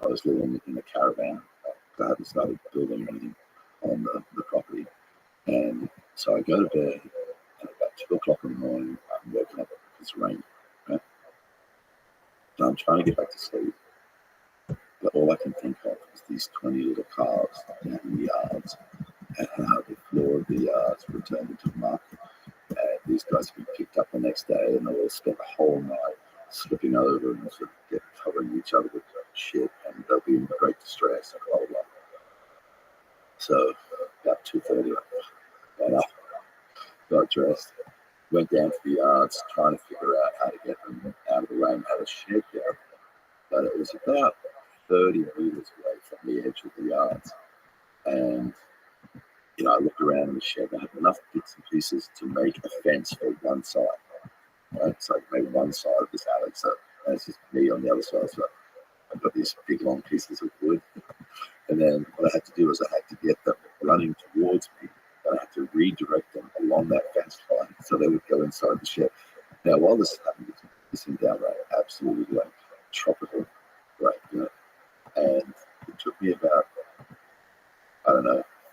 I was living in a caravan. I hadn't started building anything on the property. And so I go to bed, and about 2 o'clock in the morning, I'm waking up because it's raining. Right? So I'm trying to get back to sleep. But all I can think of is these 20 little calves down in the yards and how the floor of the yards were turned into muck. And these guys will be picked up the next day and they'll all spend the whole night slipping over and sort of get covering each other with shit, and they'll be in great distress and blah, blah, blah. So about 2:30, I got up, got dressed, went down to the yards trying to figure out how to get them out of the rain, had a shed there. But it was about 30 meters away from the edge of the yards. And, I looked around in the shed and I had enough bits and pieces to make a fence for one side. Right? So I made one side of this alley. So that's just me on the other side. So I've got these big long pieces of wood. And then what I had to do was I had to get them running towards me. And I had to redirect them along that fence line so they would go inside the shed. Now, while this is happening, it's in downright absolutely like tropical, right? And it took me about,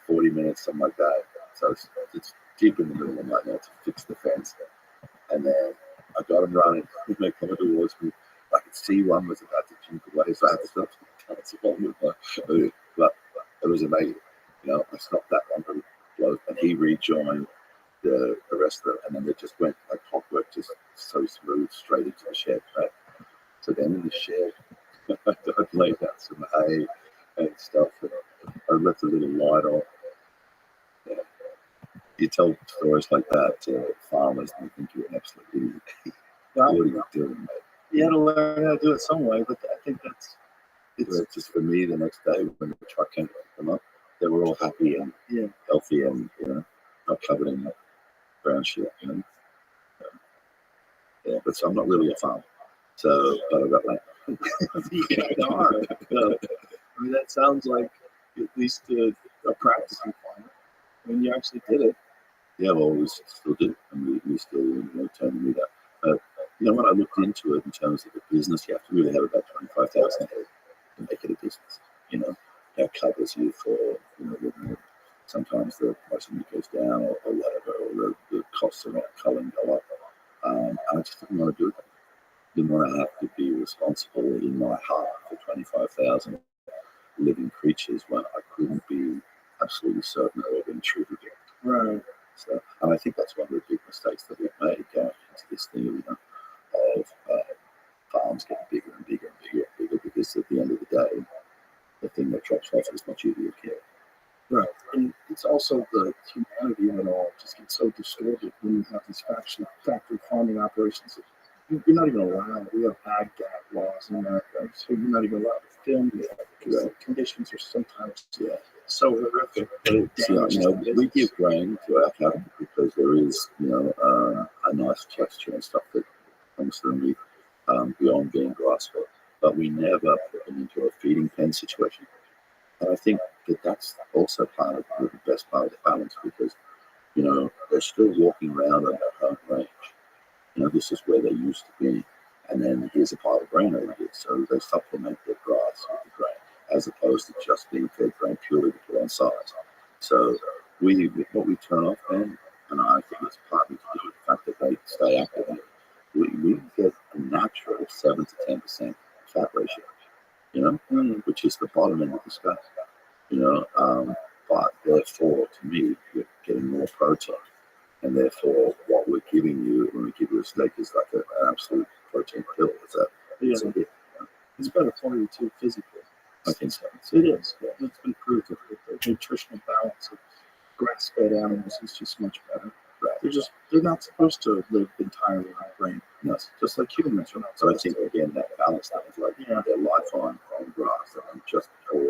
40 minutes, something like that. So it's deep in the middle of the night now to fix the fence. And then I got them running. They coming towards me. I could see one was about to jump away, so I had to stop dancing on with my move. But it was amazing. I stopped that one bloke, and he rejoined the rest of them, and then they just went like clockwork, just so smooth, straight into the shed. Right? So then in the shed, I'd laid out some hay and stuff, and I left a little light on. Yeah. You tell stories like that to farmers, and they think you're an absolute idiot. What are you doing, mate? You had to learn how to do it some way, but I think it's just for me. The next day when the truck came to pick them up, they were all happy and healthy, and not covered in brown shit. But so I'm not really a farmer. So, but I got land. You are. I mean, that sounds like at least a practicing farmer. When you actually did it. Yeah, well, we still do, and we still turn the meat up. When I looked into it in terms of the business, you have to really have about 25,000 head to make it a business. That covers you for sometimes the price of meat goes down or whatever, or the costs around culling go up. And I just didn't want to do that. Didn't want to have to be responsible in my heart for 25,000 living creatures when I couldn't be absolutely certain they were being treated right. Right. So, and I think that's one of the big mistakes that we've made going into this thing, of farms getting bigger and bigger and bigger and bigger, because at the end of the day, the thing that drops off is not you who care. Right. And it's also the humanity of it all just gets so distorted when you have these factory farming operations. You're not even allowed. We have ag gap laws in America, so you're not even allowed to film yet because the conditions are sometimes so horrific. We give grain to our cattle because there is, a nice texture and stuff that comes from meat beyond being grass-fed, but we never put them into a feeding pen situation. And I think that's also part of the best part of the balance, because they're still walking around on their home range. This is where they used to be, and then here's a pile of grain over here. So they supplement their grass with the grain, as opposed to just being fed grain purely to put on size. So what we turn off then, and I think it's partly to do with the fact that they stay active, we get a natural 7 to 10% fat ratio, which is the bottom end of the scale, but therefore, to me, you're getting more protein. And therefore, what we're giving you when we give you a steak is like an absolute protein pill. It's better for you too physically. I think so. It is. Yeah. It's been proved that the nutritional balance of grass-fed animals is just much better. Right. They're not supposed to live entirely on grain. No. Just like humans are not. So I think again that balance thing is like their life on grass and just for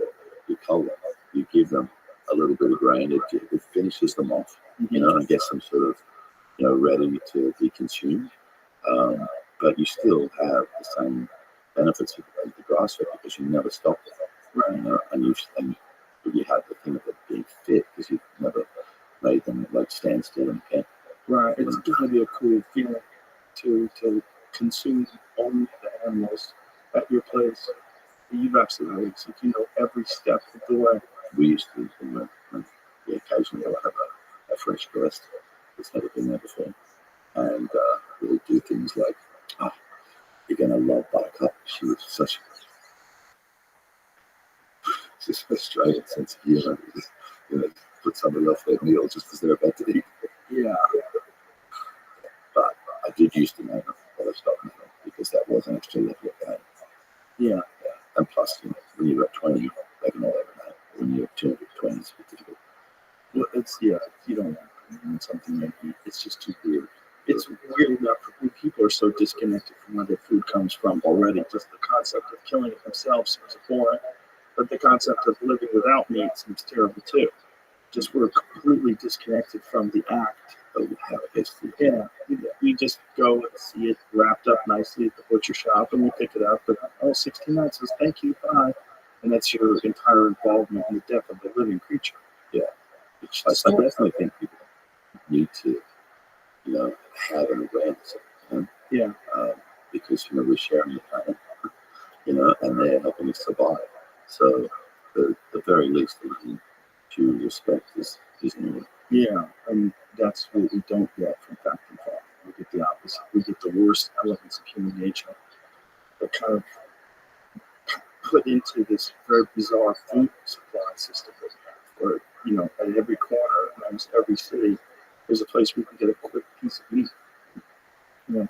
you cull them. You give them a little bit of grain, it finishes them off. And gets them sort of, ready to be consumed. But you still have the same benefits of the grass fed because you never stop them. Right. And you have the thing of it being fit because you've never made them like stand still in a pen. Right. It's going to be a cool feeling to consume only the animals at your place. You you've absolutely, so you know every step of the way. We used to, occasionally I'll have a fresh guest that's never been there before. And we'll do things like, oh, you're going to love Buttercup. She was such just Australian sense of humor. Just, put somebody off their meal just because they're about to eat. Yeah. But I did used to name her, but I stopped now because that was an extra level of game. Yeah. And plus, when you're at 20, they can all have a name. When you're at 220, it's a bit difficult. Well, you don't want something that it's just too weird. It's weird enough when people are so disconnected from where their food comes from already. Just the concept of killing it themselves seems abhorrent, but the concept of living without meat seems terrible too. Just we're completely disconnected from the act of how it is. Yeah, we just go and see it wrapped up nicely at the butcher shop, and we pick it up. But 69 says thank you, bye, and that's your entire involvement in the death of a living creature. Yeah, I definitely think people need to, have an awareness of it. Yeah. Because we're sharing the planet, and they're helping us survive. So the very least that we to respect is new. Yeah, and that's what we don't get from factory farming. We get the opposite. We get the worst elements of human nature that kind of put into this very bizarre food supply system where, at every corner, in almost every city, there's a place where you can get a quick piece of meat.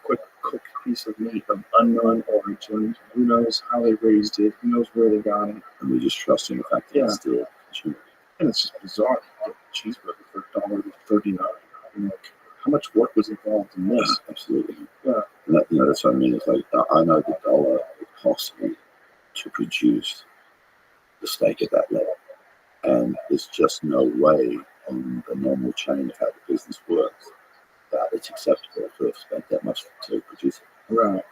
Quick cooked piece of meat of unknown origin. Who knows how they raised it? Who knows where they got it? And we just trust in the fact that it's still consumed. And it's just bizarre. You get a cheeseburger for $1.39. How much work was involved in this? Absolutely. Yeah. And that's what I mean. It's like, I know the dollar it costs me to produce the steak at that level. And there's just no way on the normal chain of how the business works that it's acceptable to have spent that much to produce it. Right.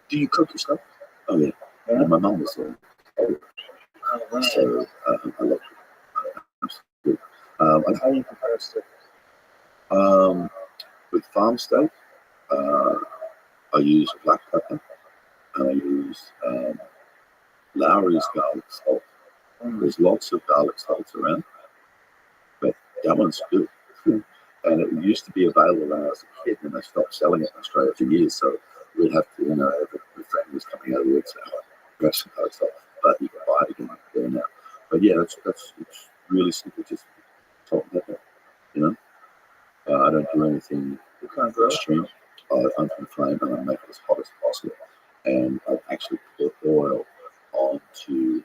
Do you cook yourself? Oh, yeah. And my mum was there. So I love it. Absolutely. How do you prepare steak? With farm steak, I use black pepper and I use Lowry's garlic salt. There's lots of garlic salts around, but that one's good. And it used to be available when I was a kid, and they stopped selling it in Australia for years. So we'd have to, the friend was coming out of the woods, so I'd grab some garlic salt, but you can buy it again there now. But yeah, it's really simple, just salt and pepper. I don't do anything extreme. I open the flame and I make it as hot as possible. And I actually put oil onto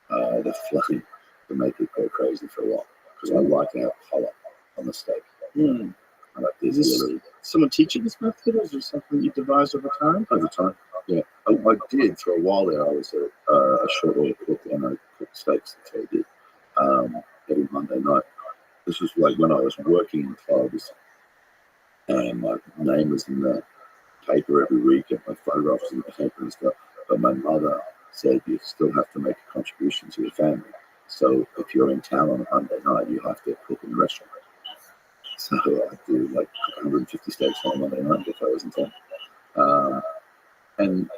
the flame to make it go crazy for a while because I like our color on the steak. I like this. Is someone teaching this method, or is it something you devised over time? Over time, yeah. I did for a while there. I was a short order cook and I cooked steaks. That's what I did every Monday night. This was like when I was working in clubs, and my name was in the paper every week, and my photographs in the paper and stuff. But my mother said you still have to make a contribution to your family. So if you're in town on a Monday night, you have to cook in the restaurant. So I do like 150 steaks on a Monday night if I was in town. And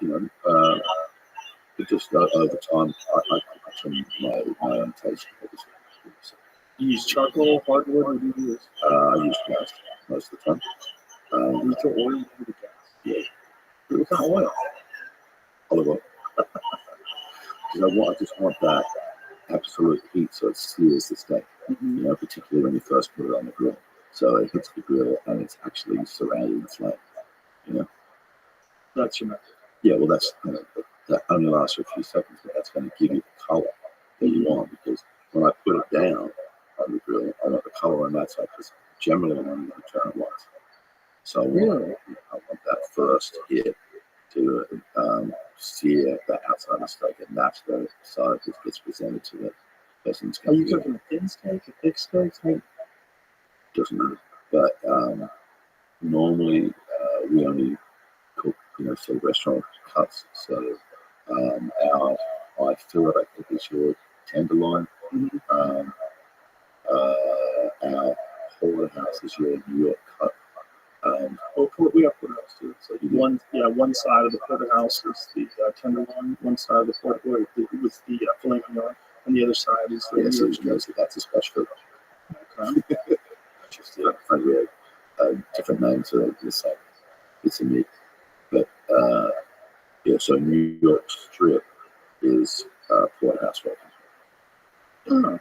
it just over time, I cook it from my own taste. So, you use charcoal, hardwood, or do you use? I use gas most of the time. You use oil or gas? Yeah. What kind of oil? Olive oil. Because I just want that absolute heat so it sears the steak. Particularly when you first put it on the grill. So it hits the grill and it's actually surrounded in flame. That's your method. Yeah, well, that only lasts for a few seconds, but that's going to give you the color that you want. Because when I put it down on the grill, I want the color on that side. Because generally, I'm only going to turn it once. So I want that first hit to sear the outside of the steak, and that's the side that gets presented to the person's. Are you cooking a thin steak, a thick steak? Doesn't matter. But normally we only cook, sort of restaurant cuts. So our fillet, I think, is your tenderloin. Our porterhouse is your New York cut. We have porterhouse too. It's like one side of the porterhouse is the tenderloin, one side of the porterhouse with the filet mignon, and the other side is the so that's a special. Okay. Just different names are the same. It's a meat, but so New York strip is porterhouse right now. Oh,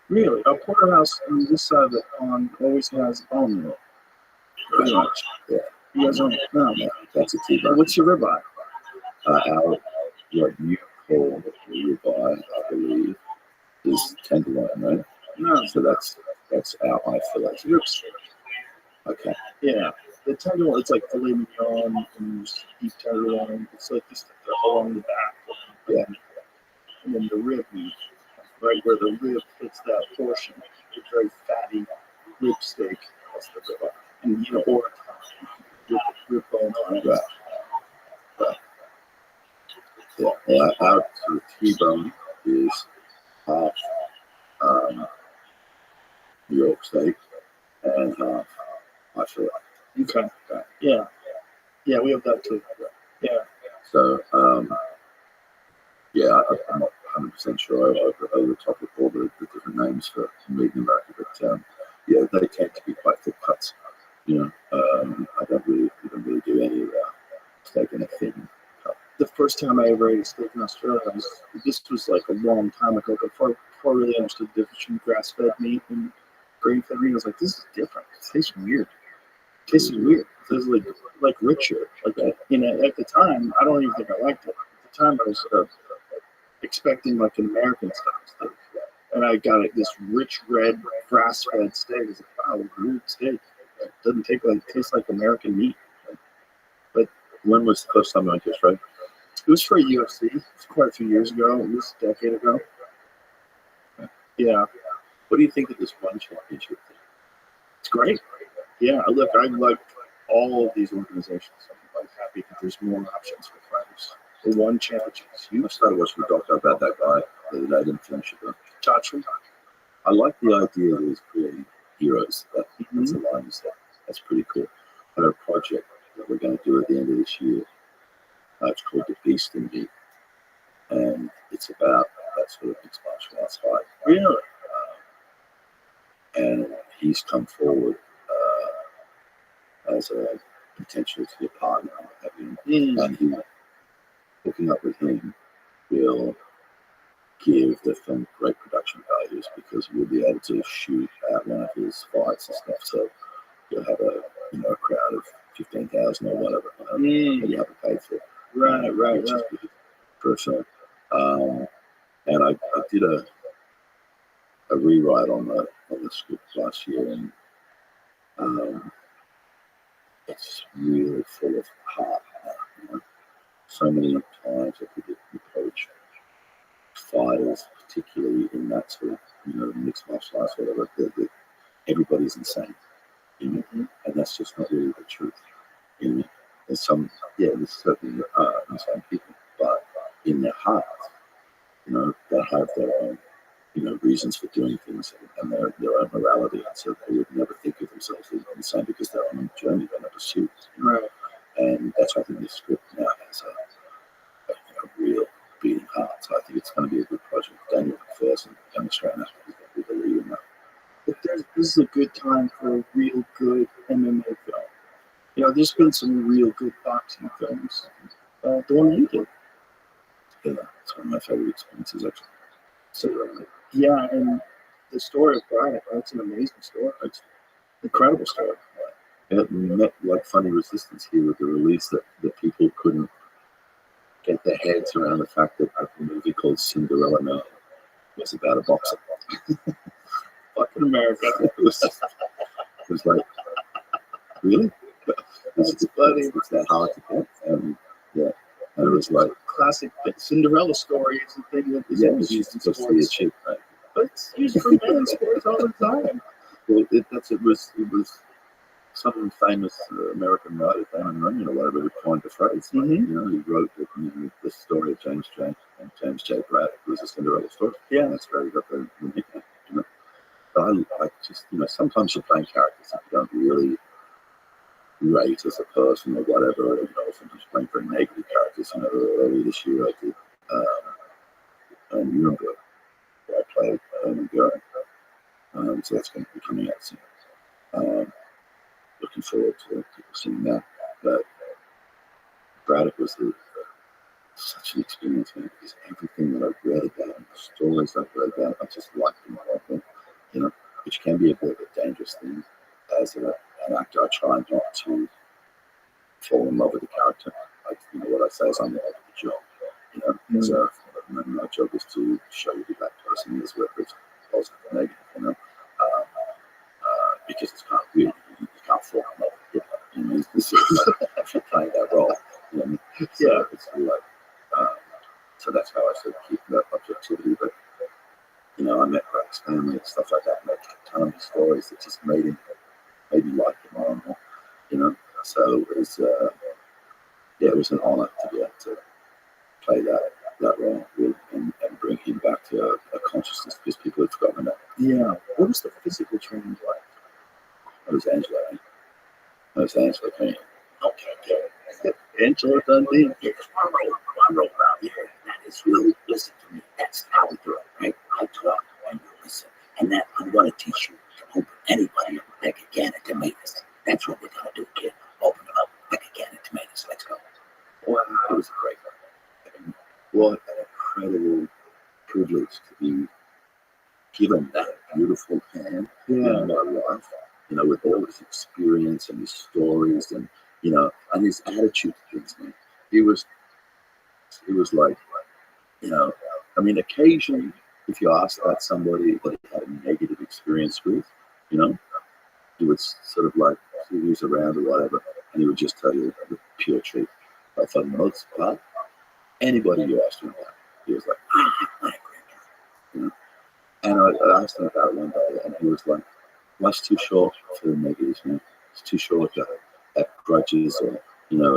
really? A porterhouse on this side of the pond always has bone in it. Pretty much. Yeah. You guys don't know. No, that's a T-bone. What's your ribeye? What you call ribeye, I believe, is tenderloin, right? No. So that's our eye fillet. Ribs. Okay. Yeah. The tenderloin, it's like filet mignon and beef tenderloin. It's like just along the back. Yeah. And then the rib meat, right where the rib hits that portion, it's very fatty rib steak. That's the ribeye. And or rib bone on it. Right. Yeah. Our sort of T-bone is half New York steak and half eye fillet. Okay. Yeah. Yeah, we have that too. Yeah. So, I'm not 100% sure over the top of all the different names for meat in America, but they tend to be quite thick cuts. I don't really do any of steak in a thin cut. The first time I ever ate a steak in Australia, this was like a long time ago, before I really understood the difference between grass-fed meat and grain-fed meat. I was like, this is different. It tastes weird. It tastes weird. It tastes like richer. Like at the time, I don't even think I liked it. At the time, I was expecting like an American style steak, and I got this rich red grass-fed steak. It's like, wow, weird steak. It doesn't taste like American meat. But when was the first time you went to Australia? It was for a UFC. It was quite a few years ago. It was a decade ago. Yeah. What do you think of this one championship thing? It's great. Yeah, I like all of these organizations. I'm happy that there's more options for fighters. The one championship is huge. I started watching a doco about that guy the other day. I didn't finish it though. Chachi. I like the idea that he's creating heroes. That's a line you said. That's pretty cool. I have a project that we're going to do at the end of this year. It's called The Beast in Me. And it's about that sort of mixed martial arts fight. Really? And he's come forward as a potential to be a partner. And he, hooking up with him, will give the film great production values because we'll be able to shoot at one of his fights and stuff. So you'll have a crowd of 15,000 or whatever that you haven't paid for. Right. For a film. And I did a rewrite on the script last year, and it's really full of heart. So many times I could approach fighters, particularly in that sort of mixed martial arts, whatever. Everybody's insane, and that's just not really the truth. There's certainly insane people, but in their hearts, they have their own, reasons for doing things and their own morality, and so they would never think of themselves as insane because they're on a journey they never shoot. Right. And that's why I think this script now has a real beating heart. So I think it's going to be a good project. Daniel McPherson demonstrating that he's going to be the lead in that. But this is a good time for a real good MMA film. There's been some real good boxing films. The one that you did. Yeah, it's one of my favorite experiences, actually. So, and the story of Brian, it's an amazing story. It's an incredible story. Yeah, we met funny resistance here with the release that people couldn't get their heads around the fact that a movie called Cinderella Man was about a boxer. Fucking America. It was like, really? It's funny. It's that hard to get. And it was like classic Cinderella story is the thing that is it's used to see a chick, right? But it's used for men's sports all the time. Well, it was some famous American writer, Damon Runyon or whatever, who coined the phrase. He wrote the story of James J. Braddock. It was a Cinderella story. Yeah, that's where he got the nickname. But I just sometimes you're playing characters that you don't rate as a person or whatever. Sometimes playing very negative characters. Earlier this year I did Nuremberg, where I played Goering. So that's going to be coming out soon. Looking forward to people seeing that. But Braddock was such an experience, man, because everything that I've read about and the stories I've read about, I just like them, which can be a bit of a dangerous thing. As an actor, I try not to fall in love with the character. What I say is I'm in love with the job, So my job is to show you who that person is, whether it's positive or negative, because it's kind of weird. You can't fall in love with Hitler. This is actually playing that role. So it's like, so that's how I sort of keep that objectivity. But I met Brad's family and stuff like that, and they telling me stories that just made me like him more and more. So it was, it was an honor to be able to play that role and bring him back to a consciousness, because people had forgotten that. Yeah. What was the physical training like? It was Angela. It was Angela Kane. Okay, yeah. Angela Dundee. Yeah, there's one role around here. That is you listen to me. That's how we do it, right? I talk and you listen. And that I'm going to teach you to open anybody up like a can of tomatoes. That's what we're going to do, kid. Open them up like a can of tomatoes. Let's go. Wow, it was a great one. What an incredible privilege to be given that beautiful hand in my life, with all his experience and his stories and, and his attitude to things, man. He was like, occasionally, if you ask that somebody that he had a negative experience with, he would sort of like, he was around or whatever, and he would just tell you the pure truth. But for the most part, anybody you asked him about, he was like, my granddad, And I asked him about it one day, and he was like, life's too short for the negatives, man. It's too short to have grudges or,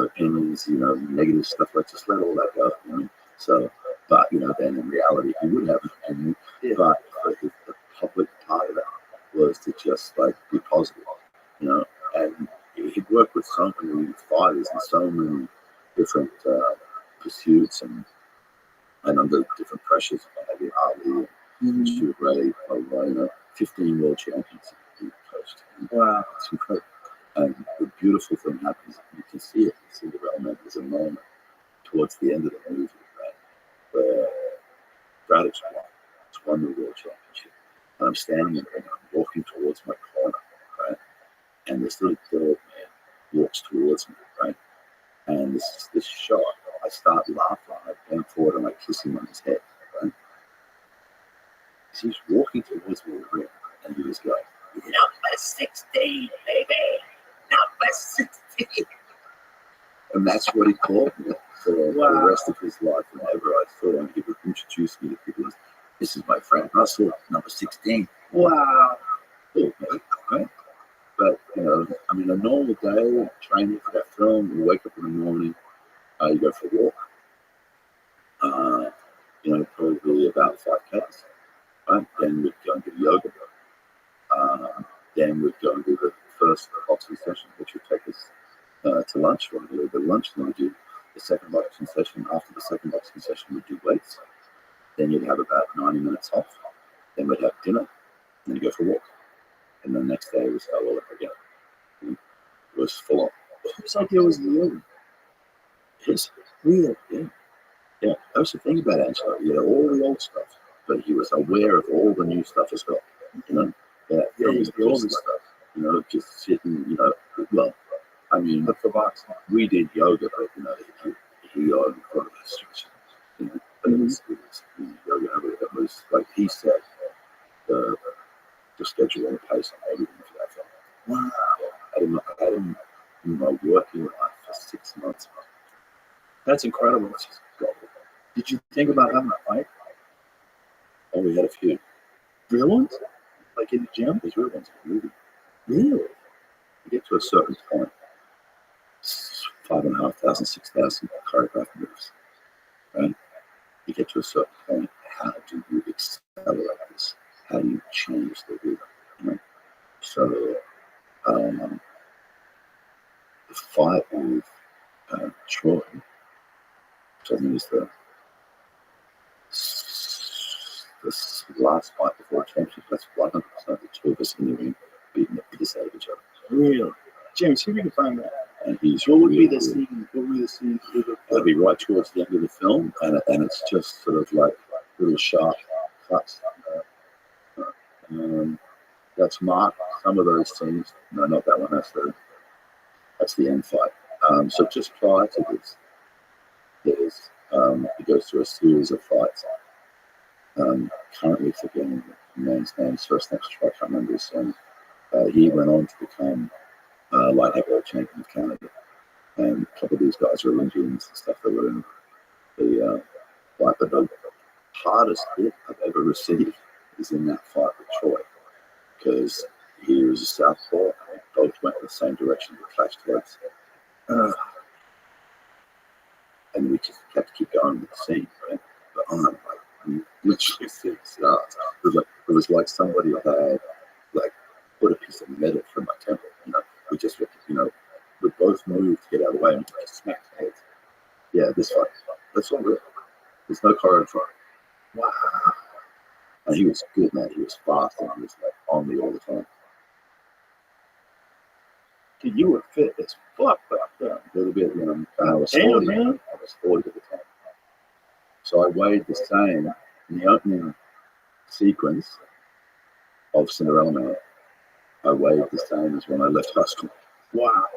opinions, negative stuff. Like, just let all that go, So, but, then in reality, he would have an opinion. But the public part of that was to just, like, be positive, And he'd worked with so many fighters and so many different pursuits and under different pressures, maybe Ali, Stuart Ray, 15 world champions he coached. Wow, it's incredible. And the beautiful thing happens, you can see it. You see the development. There's a moment towards the end of the movie, right, where Braddock's won the world championship. And I'm standing there and I'm walking towards my corner, right? And this little girl, man, walks towards me, right? And this shot, I start laughing. I bend forward and I kiss him on his head, right? He's walking towards me with a ring, and he was going, number 16, baby, number 16. And that's what he called me for the rest of his life. Whenever I thought he would introduce me to people, this is my friend Russell, number 16. Wow. Cool, right? But, a normal day, training for that film, you wake up in the morning, you go for a walk, probably about 5K. Right? Then we'd go and do yoga. Then we'd go and do the first boxing session, which would take us to lunch, or a little bit of lunch. Then we'd do the second boxing session. After the second boxing session, we'd do weights. Then you'd have about 90 minutes off. Then we'd have dinner. And then you go for a walk. And the next day was all over again. It was full on. Whose idea was the yoga? His. Really? Yeah. Yeah. That was the thing about Angelo. He had all the old stuff, but he was aware of all the new stuff as well. All this stuff. Just sitting, well, for boxing, we did yoga, but he on front of the stretch. But it was yoga. It was like he said, the schedule and pace and everything for that film. Wow. I had him in my working life for 6 months. That's incredible. Did you think about having a fight? Oh, we had a few. Real ones? Like in the gym? There's real ones in the movie. Really? You get to a certain point, 5,500, 6,000 choreographed moves, right? You get to a certain point, how do you accelerate this? How do you change the rhythm? So, fight with Troy, which I think is the last fight before a championship. That's 100% the two of us in the ring beating the piss out of each other. Really? James, see if you can find that. And he's What would really be the scene? What would be the scene? It'll be right towards the end of the film, and it's just sort of like little sharp cuts. That's marked some of those scenes. No, not that one. That's the end fight. So just prior to this, he goes through a series of fights. Currently forgetting the man's name. His first name's Troy. I can't remember his surname. He went on to become light heavyweight champion of Canada. And a couple of these guys were Olympians and stuff that were in the fight. But the hardest hit I've ever received is in that fight with Troy, because he was a southpaw and we both went in the same direction. We clashed heads. And we just had to keep going with the scene. Right? But literally 6 stars. It was like somebody had put a piece of metal through my temple. We just we both moved to get out of the way and we just smacked heads. Yeah, this fight. That's all real. There's no choreography. Wow. And he was good, man. He was fast and he was on me all the time. Dude, you were fit as fuck back then. A little bit, I was 40. Man. I was 40 at the time. So I weighed the same in the opening sequence of Cinderella Man. I weighed the same as when I left high school. Wow.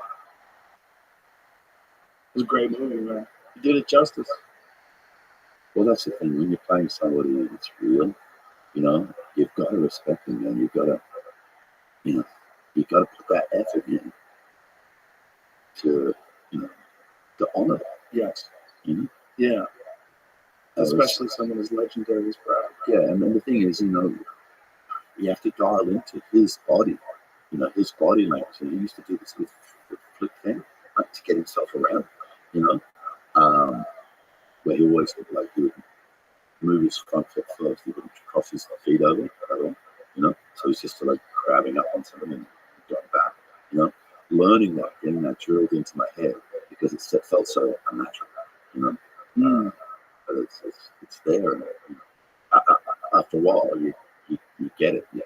It was a great movie, man. You did it justice. Well, that's the thing. When you're playing somebody that's real, you've got to respect them, and you've got to put that effort in to honor that. Yes. Yeah. Especially someone as legendary as Brad. Yeah, and then the thing is, you have to dial into his body. His body language. He used to do this with flick thing, to get himself around. Where he always he would move his front foot first. He wouldn't cross his feet over at all. So he's just grabbing up on something and going back. Learning that, getting that drilled into my head because it felt so unnatural. But it's there. And, after a while, you get it. You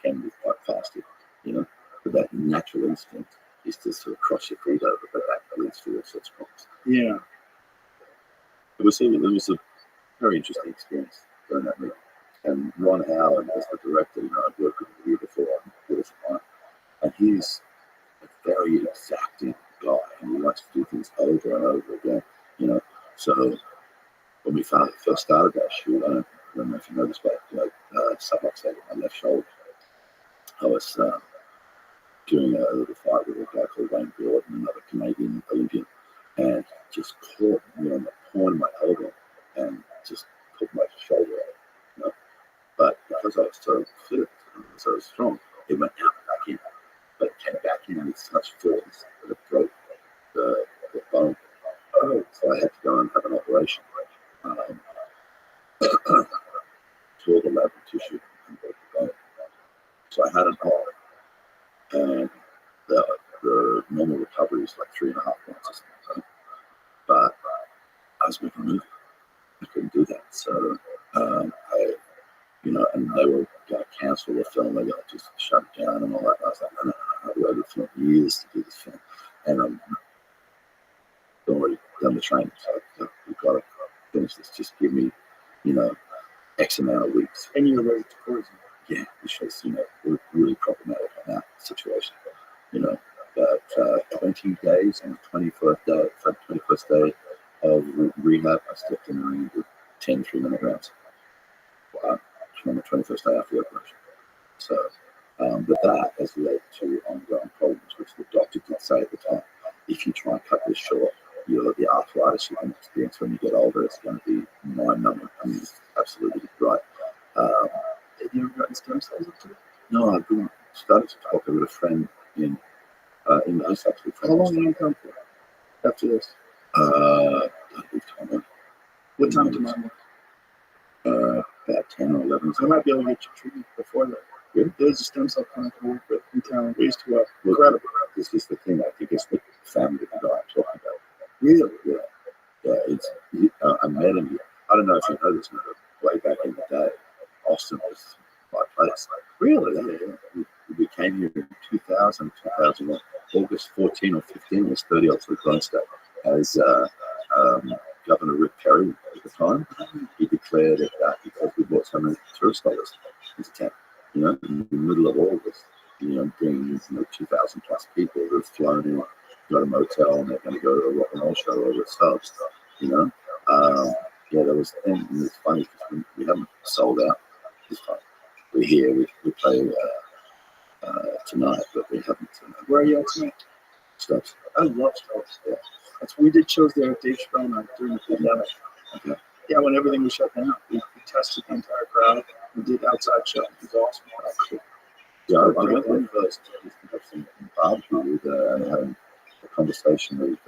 can move quite faster. But that natural instinct is to sort of cross your feet over, but that leads to all sorts of problems. Yeah. It was a very interesting experience doing that movie. And Ron Howard, as the director, I'd worked with him the year before on Beautiful Mind, and he's a very exacting guy, and he likes to do things over and over again. So when we first started that shoot, I don't know if you know this, but subluxated my left shoulder. I was doing a little fight with a guy called Wayne Gordon, another Canadian Olympian, and just caught me on the point of my elbow and just put my shoulder out. But because I was so fit and so strong, it went out and back in. But it came back in with such force that it broke the bone. So I had to go and have an operation. Tore the lateral tissue and broke the bone. So I had an op, and the normal recovery is 3.5 months or something. Right? But I was making a movie. I couldn't do that. So and they were going to cancel the film. They were going to just shut it down and all that. And I was like, no, I've waited for years to do this film. And I've already done the training. So we've got to finish this. Just give me, X amount of weeks. And you were ready to cruise. Yeah, which was, really problematic on that situation. But 20 days on the 21st day of rehab, I stepped in the ring with 10 3-minute rounds. On the 21st day after the operation. So, but that has led to ongoing problems, which the doctor did say at the time. If you try and cut this short, the arthritis you can experience when you get older is going to be mind-numbing. I mean, it's absolutely right. Have you ever gotten stem cells up to it? No, I've been started to talk with a friend in the East, actually. How long have you come for after this? What time tomorrow? About 10 or 11. I might be able to get your treatment before that. Really? There's a stem cell clinic I work with in town. We used to incredible. This is the thing. I think it's the family of the guy I'm talking about. Really? Yeah. I met him. I don't know if you know this, but way back in the day, Austin was my place. Really? Yeah. We came here in 2001. August 14 or 15 was 30 Oxford Gronstadt as Governor Rick Perry at the time. He declared it that because we brought so many tourist dollars into town, in the middle of August, bringing 2,000 plus people who have flown in, got a motel, and they're going to go to a rock and roll show over at Stubbs. There was, and it's funny because we haven't sold out this time. We're here, we play tonight, but we haven't. Where are you at tonight? Stubbs. I love Stubbs. Yeah. We did shows there at Dave Chappelle night during the pandemic. Okay. Yeah, when everything was shut down, we tested the entire crowd. We did outside shows. It was awesome. Yeah, I went there first just to have some barbecue and having a conversation with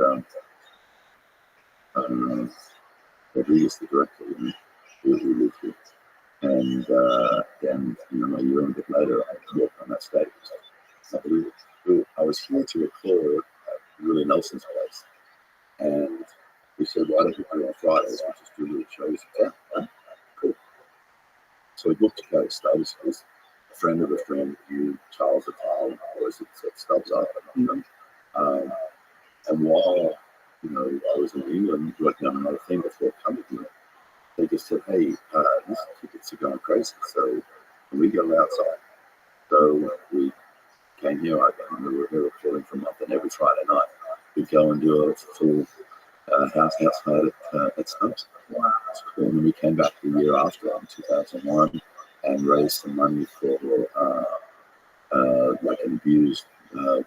Rodriguez, the director, who lived here. And then, a year and a bit later, I walked on that stage. I was here to record at Willie Nelson's place. And we said, why don't we do it on Fridays? We just do little shows. Yeah, cool. So we booked to go to Stubbs. It was a friend of a friend, Charles Attal, always set Stubbs up. And while, I was in England working on another thing before coming here, they just said, hey, these tickets are going crazy, so can we go outside? So we came here. I remember we were recording for a month, and every Friday night we'd go and do a full house night at Stubbs. Wow. Cool. And then we came back the year after, in 2001, and raised some money for like an abused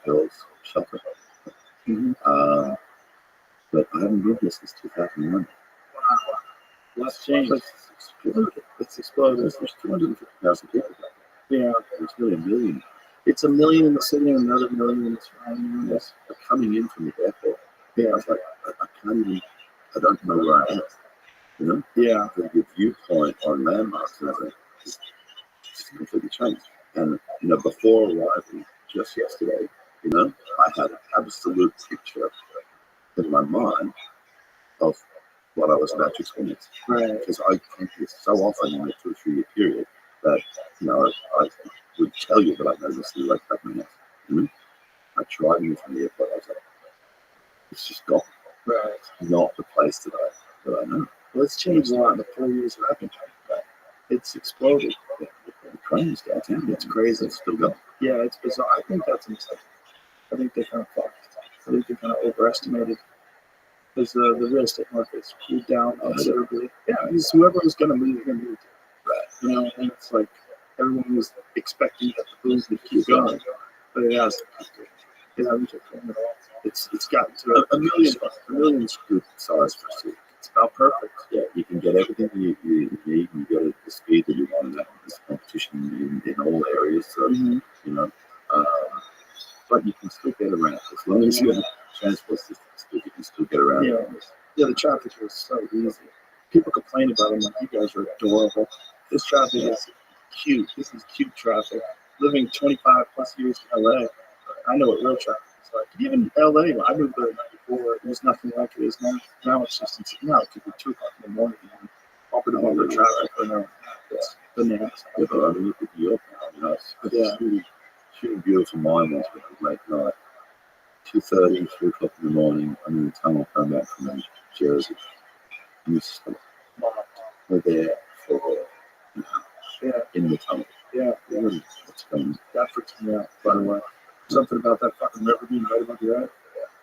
girls shelter. Mm-hmm. But I haven't been here since 2001. Wow. What's changed? It's exploded. There's 250,000 people. Yeah. It's really a million. It's 1 million in the city and another 1 million in the surrounding areas. They're coming in from the airport. Yeah. I was like, I can't even, I don't know where I am. Yeah. The viewpoint on landmarks and everything just completely changed. And, before arriving just yesterday, I had an absolute picture in my mind of what I was about to experience. Right. Because I came here so often in a 2 or 3 year period that, I would tell you that I know this like back in my house. I tried you from the airport. I was like, it's just gone. Right. Not the place that I know. Well, it's changed a lot in the 4 years that I've been talking about. It's exploded. The cranes downtown. It's crazy. It's still going. Yeah, it's bizarre. I think that's a mistake. I think they kind of fucked. I think they kind of overestimated. Because the real estate market's cooled down considerably. Yeah, because whoever was going to move, they're going to move. Right. And it's like everyone was expecting that the booze would keep going, but it hasn't. It hasn't kept going at all. It's gotten to a million is good size for a city. It's about perfect. Yeah, you can get everything you need. You get at the speed that you want. There's competition in all areas. So but you can still get around as long as you have transport systems. You can still get around. Yeah, the traffic is so easy. People complain about them like, you guys are adorable. This traffic is cute. This is cute traffic. Living 25 plus years in LA, I know what real traffic is like. Even LA, when I moved there before, it was nothing like it is now. Now it's just, now it could be 2 o'clock in the morning and bumper to bumper traffic. It's bananas. Yeah, but I mean, look at New York now. It's shooting beautiful mornings, but late night, 2:30, 3 o'clock in the morning. I'm in the tunnel coming back from Jersey. And we're there for in the tunnel. Yeah. What's going on? That freaks me out, by the way. Something about that fucking river being right above your head.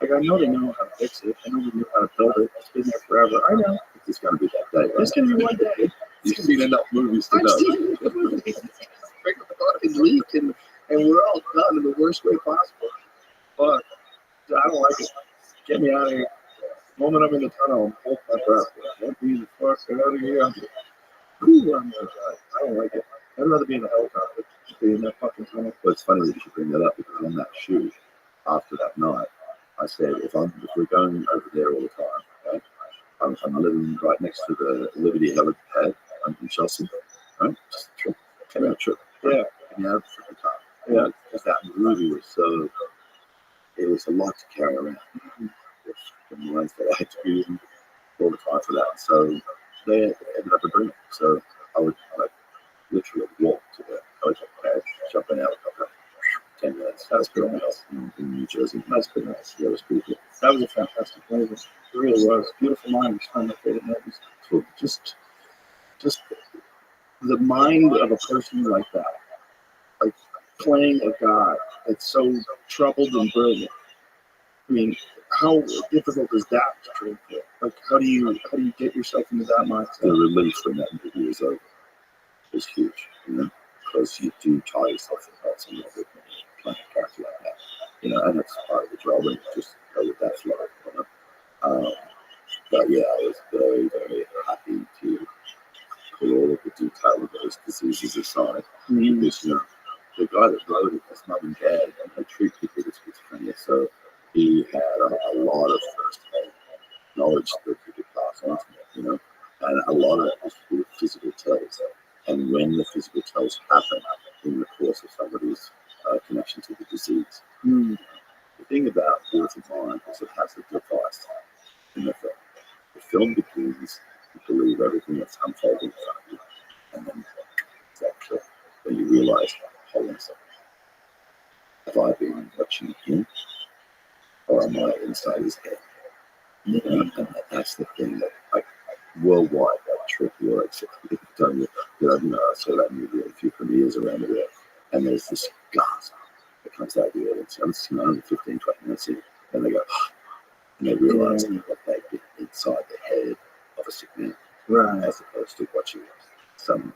Like, I know they know how to fix it. I know they know how to build it. It's been there forever. I know. It's going to be that day, right? It's going to be one day. You've seen enough movies to know. I've seen enough movies. It's leak, and we're all done in the worst way possible. But I don't like it. Get me out of here. The moment I'm in the tunnel, I'm hold my breath. Get me the fuck out of here. Ooh, I'm gonna die. I don't like it. I'd rather be in a helicopter than be in that fucking tunnel. But it's funny that you should bring that up, because on that shoot, after that night, I said, if we're going over there all the time, right, I'm living right next to the Liberty helipad in Chelsea, right? Just a trip. Came out trip. Yeah. Yeah, yeah, because that movie was so, it was a lot to carry around. With the ones that I had to be in all the time for that. So they ended up agreeing. So I would like literally walk to the hotel pad, jump in helicopter, 10 minutes. That was pretty nice in New Jersey. That's pretty nice. Yeah, it was pretty good. That was a fantastic movie. It really was. Beautiful Mind was one of my favorite movies. Cool. Just the mind of a person like that, like playing a guy that's so troubled and brilliant. I mean, how difficult is that to train for? Like, how do you get yourself into that mindset? The relief when that interview is over is huge, because you do tie yourself in some level playing a character like that, and it's part of the job, and just go with that flow. But yeah, I was very, very happy to put all of the detail of those diseases aside, because the guy that wrote it was mum and dad, and they treat people with schizophrenia, so he had a lot of first-hand knowledge that he could pass on to me, and a lot of it was through physical tells. And when the physical tells happen in the course of somebody's connection to the disease. The thing about Beautiful Mind is it has a device in the film. The film begins, you believe everything that's unfolding in front of you, and then that clip when you realize, hold on a second, have I been watching him, or am I inside his head? And that's the thing that, like, worldwide, that trick works. I saw that movie a few premieres around the world, and there's this gasp that comes out of the audience. And it's only 15, 20 minutes in, and they go, and they realize that they've been inside the head of a sick man, as opposed to watching some,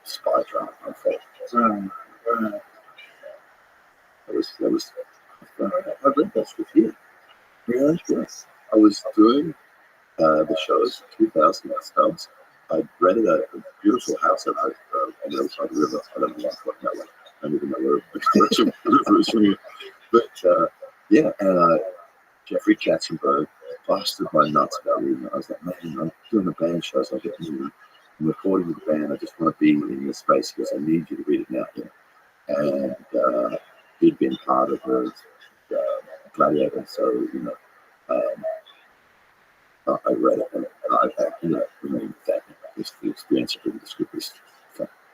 spy drama unfold. That was. I read that with you. Really? Yes. I was doing the shows in 2000 ourselves. I rented a beautiful house on the other side of the river. I don't know why that way. I don't even know where the river is from here. But yeah, and Jeffrey Katzenberg busted my nuts about reading it. I was like, man, I'm doing the band shows. I'm recording with the band. I just want to be in this space because I need you to read it now. And he'd been part of the Gladiator, so I read it, and I remained that the experience of reading the script was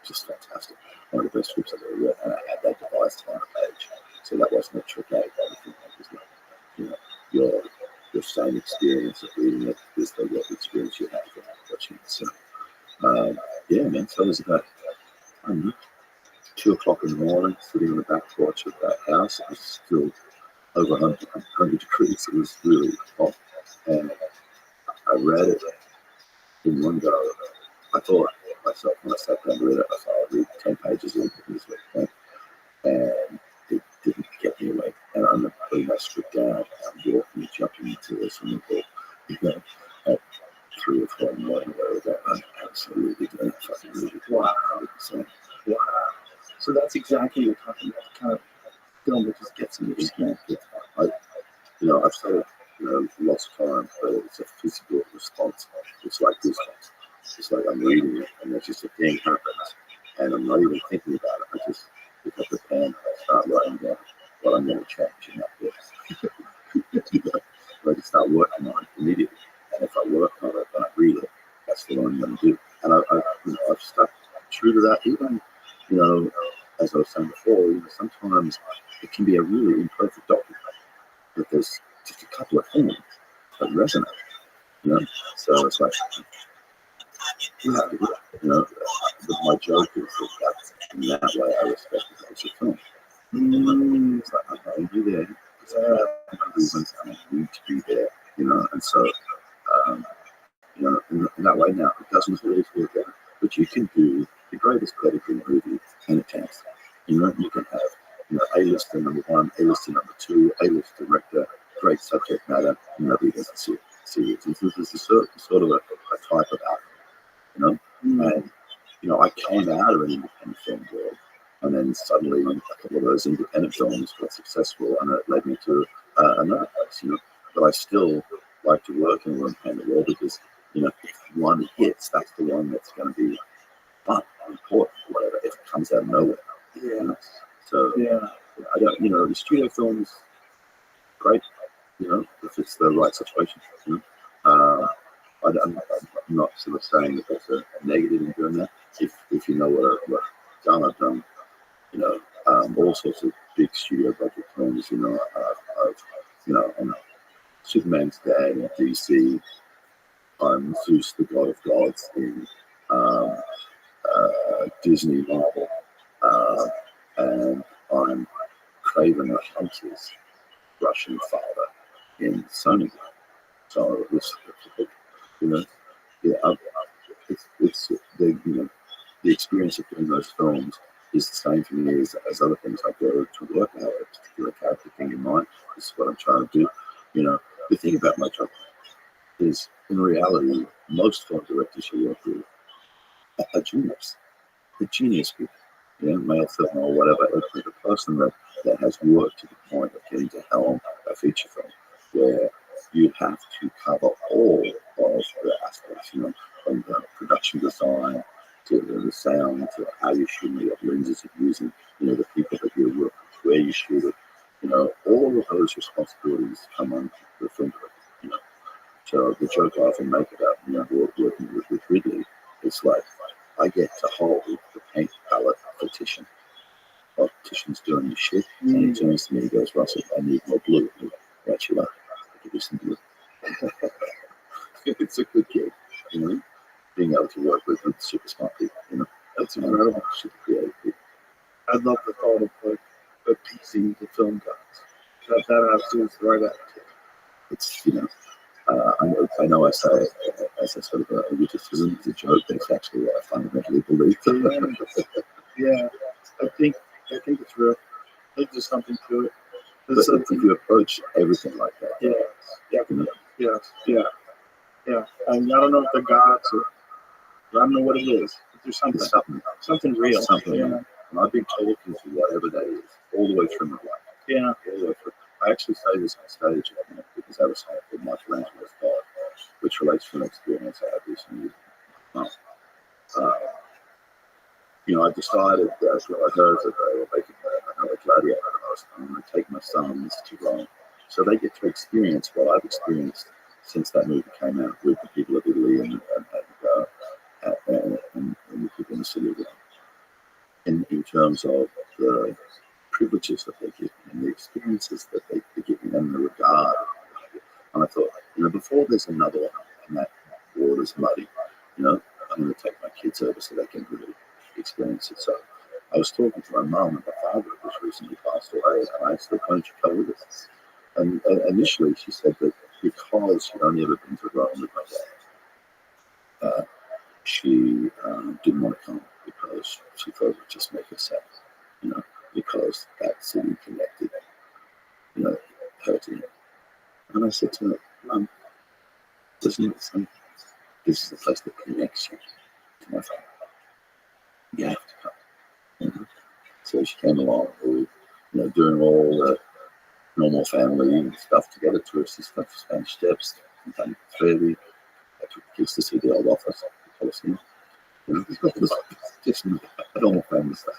just fantastic. One of the best scripts I've ever read, and I had that device on the page, so that wasn't a trick out. Everything was like, your same experience of reading it is the experience you have from watching it. So yeah, man. So it was about 2:00 in the morning, sitting on the back porch of that house. It was still over 100 degrees. It was really hot, and I read it in one go. I thought myself when I sat down to read it, I thought I'd read 10 pages in this week, and it didn't get me awake. And I remember putting my script down and walking, jumping into the swimming pool, at 3 or 4 in the morning, where I'm absolutely doing it. Fucking really 100%. Wow. So that's exactly what you're talking about, the kind of film that just gets in your skin. I've said it, lots of times, but it's a physical response. It's like goosebumps. It's like I'm reading it, and there's just a thing happens, and I'm not even thinking about it. I just pick up the pen and I start writing down what I'm going to change in that book. I just start working on it immediately, and if I work on it and I read it, that's what I'm going to do. And I've stuck true to that. Even as I was saying before, sometimes it can be a really imperfect document, but there's just a couple of things that resonate, So it's like, my joke is that in that way I respect the culture of film. It's like, I know you're there. It's reasons I need to be there, and so, in that way now, it doesn't always work out, but you can do the greatest pedigree movie and it tanks. You can have, A-lister number 1, A-lister number 2, A-list director, great subject matter, and nobody doesn't see it. This is sort of a type of art, And, I came out of an independent film world, and then suddenly a couple of those independent films got successful, and it led me to another place, But I still like to work in an independent world because, if one hits, that's the one that's going to be fun, important, whatever, if it comes out of nowhere. You know? So Yeah. I don't, the studio films, great, if it's the right situation. I'm not sort of saying that there's a negative in doing that. If you know what I've done, all sorts of big studio budget films. I'm Superman's dad in DC. I'm Zeus, the god of gods in um, Disney Marvel, and I'm Craven the Hunter's Russian father in Sony. So you know, yeah, it's the experience of doing those films is the same for me as other things I go to work. I have a particular character thing in mind. This is what I'm trying to do. The thing about my job is, in reality, most film directors you work with are juniors. They're genius people. Male, film, or whatever. It's the person that has worked to the point of getting to helm a feature film where you have to cover all of the aspects, from the production design to the sound to how you're shooting, what lenses you're using, the people that you work with, where you shoot it. All of those responsibilities come on the film director. So the joke I often make about working with Ridley, it's like I get to hold the paint palette for Titian. While Titian's doing his shit, and he turns to me and goes, "Russell, I need more blue." Actually, I'll give you some blue. It's a good gig, being able to work with super smart people. That's incredible. Super creative people. I love the thought of like appeasing the film guys. That absolutely the right attitude. It's I know I say it as a sort of a witticism, it's a joke, but it's actually what I fundamentally believe. Yeah, I think it's real. I think there's something to it. But if you approach everything like that, yeah. And I don't know if they're gods or I don't know what it is. But there's something real. Something. And I've been talking to whatever that is all the way through my life. Yeah. All the way through. I actually say this on stage because I was saying with Michelangelo's God, which relates to an experience I had recently. I decided that I heard that they were making another gladiator, and I'm going to take my sons to Rome so they get to experience what I've experienced since that movie came out with the people of Italy and the people in the city of Rome. In terms of the privileges that they get and the experiences that they get and the regard. And I thought, before there's another one and that water's muddy, I'm going to take my kids over so they can really experience it. So I was talking to my mum and my father, who just recently passed away, and I said, "Why don't you come with us?" And initially she said that because she'd only ever been to Rome with my dad, she didn't want to come because she thought it would just make her sad, because that city connected, her to him. And I said to her, "Mum, listen, this is the place that connects you to my father. You have to come." So she came along, we were, doing all the normal family stuff together, touristy stuff, Spanish Steps, and Trevi. I took the kids to see the old office, the Coliseum. Just normal family stuff.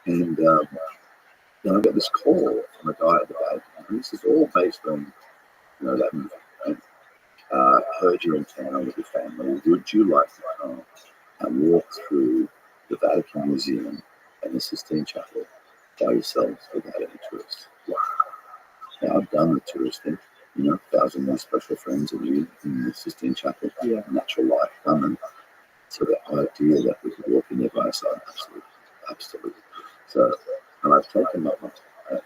And I got this call from a guy at the bank, and this is all based on, that movie. Right? Heard you're in town with your family. Would you like to come and walk through the Vatican Museum and the Sistine Chapel by yourselves without any tourists? Wow. Now, I've done the tourist thing, 1,000 more special friends of you in the Sistine Chapel, natural light, and so the idea that we could walk in there by ourselves, absolutely. So, and I've taken my mum,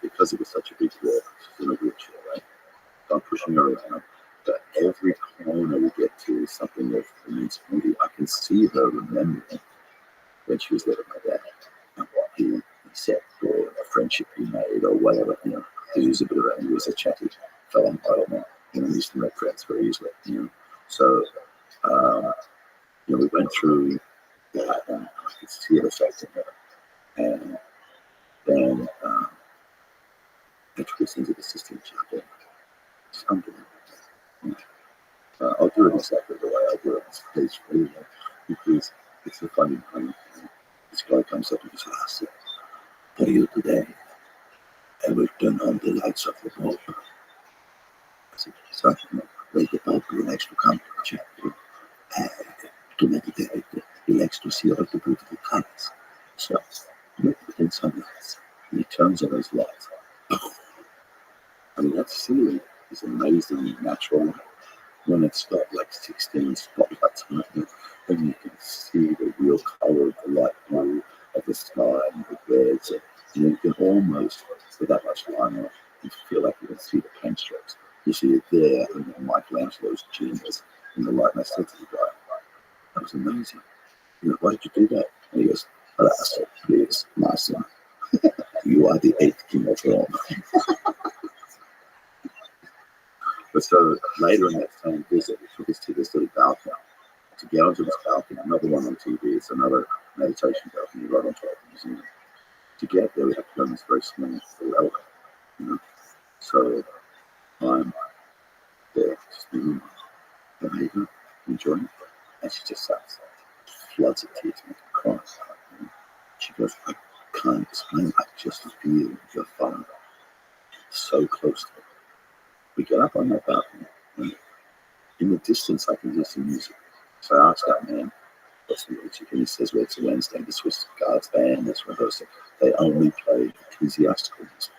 because it was such a big walk, she's in a wheelchair, right? So I'm pushing her around. But every corner we get to is something of immense beauty. I can see her remembering when she was there with my dad and what he said, or a friendship he made, or whatever. He was a bit of he was a chatty fellow. I don't know. He used to make friends very easily. So we went through that, and I could see it affecting her. And then I took us into the Sistine Chapel. It's unbelievable. I'll do it exactly the way I do it on stage for you, because it's a funny thing. This guy comes up and just asks it. for you today. I will turn on the lights of the bulb. So, wait the bulb likes to come to check you. And to meditate, he likes to see all the beautiful colors. So, look within some lights. And he turns on those lights. I mean, that ceiling is amazing, natural. When it's got like 16 spotlights on it, and you can see the real color of the light blue of the sky and the reds, and you can almost, with that much light on it, you feel like you can see the paint strokes. You see it there, and then Michelangelo's genius in the light. And I said to the guy, that was amazing. You know, why did you do that? And he goes, well, I said, please, my son, you are the eighth king of Rome. But so later in that same visit, we took us to this little balcony. To get onto this balcony, another one on TV, it's another meditation balcony right on top of the museum. To get there, we have to go on this very small elevator, you know. So I'm there, just being amazing, enjoying it. And she just sat, floods of tears, making me cry. She goes, I can't explain, I just feel your father so close to me. We get up on that balcony, and in the distance, I can hear some music. So I asked that man, what's the music? And he says, well, it's a Wednesday, the Swiss Guards band, that's one of those things. They only play ecclesiastical music.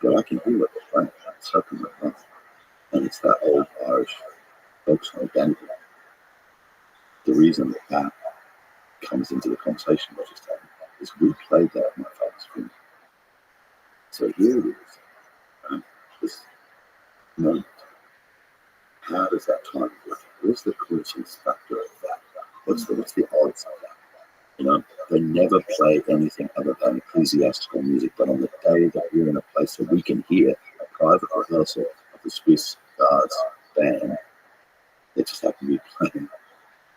But I can hear what they're playing. It's hoping they're playing. And it's that old Irish folk song, Danny. The reason that comes into the conversation we're just having is we played that at my father's funeral. So here it is. This moment. How does that time work? What's the coincidence factor of that? What's the odds of that? You know, they never play anything other than ecclesiastical music, but on the day that we're in a place where we can hear a private rehearsal of the Swiss Guards band, they just happen to be playing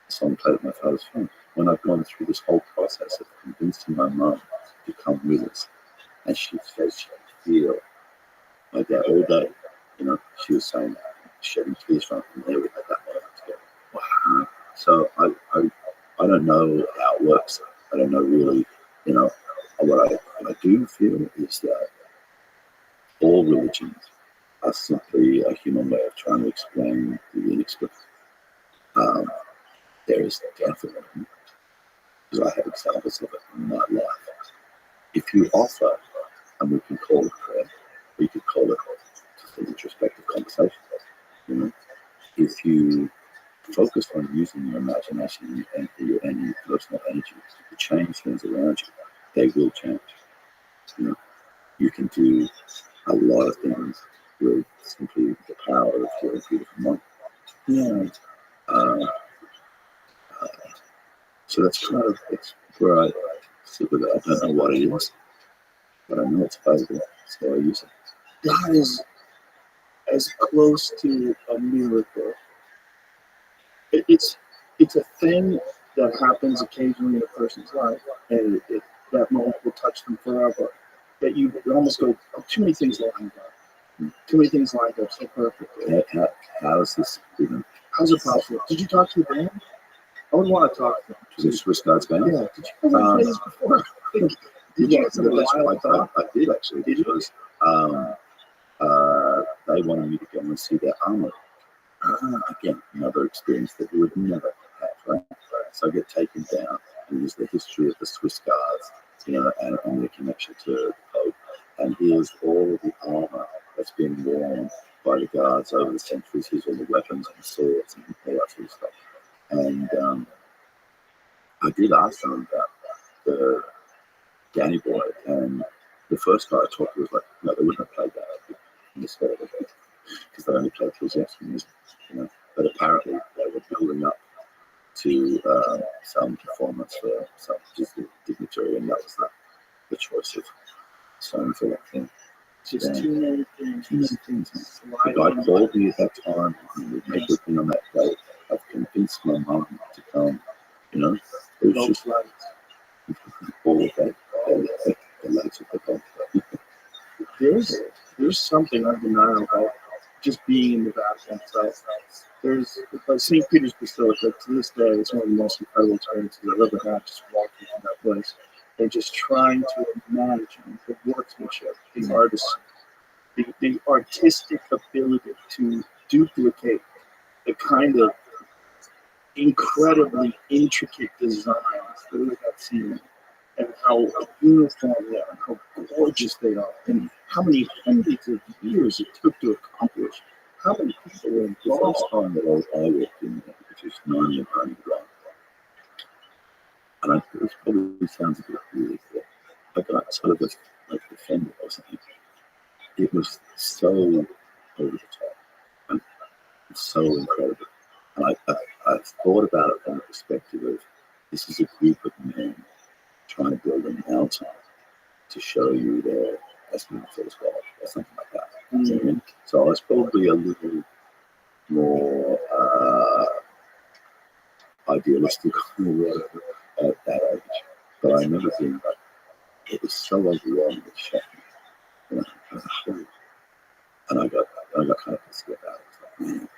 a song played at my father's funeral. When I've gone through this whole process of convincing my mum to come with us, and she says she can feel my dad all day, you know, she was saying that. Shedding tears from there, we had that moment together. Wow. So I don't know how it works. I don't know really, you know, what I do feel is that all religions are simply a human way of trying to explain the inexplicable. There is definitely, because I have examples of it in my life. If you offer, and we can call it prayer, we could call it just an introspective conversation. You know, if you focus on using your imagination and your personal energy to change things around you, they will change. You know, you can do a lot of things with simply the power of your beautiful mind. Yeah. So that's kind of where I sit with it. I don't know what it is, but I know it's valuable, so I use it. That is as close to a miracle. It's a thing that happens occasionally in a person's life, and that moment will touch them forever. That you almost go, oh, too many things lined up. Too many things lined up so perfectly. How is this even? How's it possible? Did you talk to the band? I would want to talk to them. To the Swiss Guards band? Yeah. Did you know that phrase before? Did you get some wild thought? I did actually. Because they wanted me to go and see their armor. Again, another experience that we would never have, right? So I get taken down and use the history of the Swiss Guards, you know, and their connection to the Pope. And here's all of the armor that's been worn by the guards over the centuries. Here's all the weapons and swords and all that sort of stuff. And I did ask them about the Danny Boy, and the first guy I talked to was like, no, they wouldn't have played that in this photo because they only played ecclesiastical music, you know. But apparently they were building up to some performance for some dignitary, and that was the choice of song for that thing. Just too many things. Too many things. The guy called me at that time, and we made with me on that day. I've convinced my mum to come, you know. It was just like all of that, the lights of the bomb. There's something undeniable about just being in the Vatican itself. There's like St. Peter's Basilica. To this day, it's one of the most incredible experiences I've ever had. Just walking through that place. They're just trying to imagine the workmanship, the artist, the artistic ability to duplicate the kind of incredibly intricate designs that we have seen, and how uniform they are, and how gorgeous they are, and how many hundreds of years it took to accomplish. How many people were The involved? first time that I walked in there, which is 1991, and it probably sounds a bit weird, but I got sort of like offended or something. It was so over the top and so incredible. And I thought about it from the perspective of this is a group of men trying to build a mountain to show you their Westminster God or something like that. Mm. So I was probably a little more idealistic or whatever at that age. But I remember being like, it was so overwhelming, it shocked me. And I got kind of pissed about it. Like, man,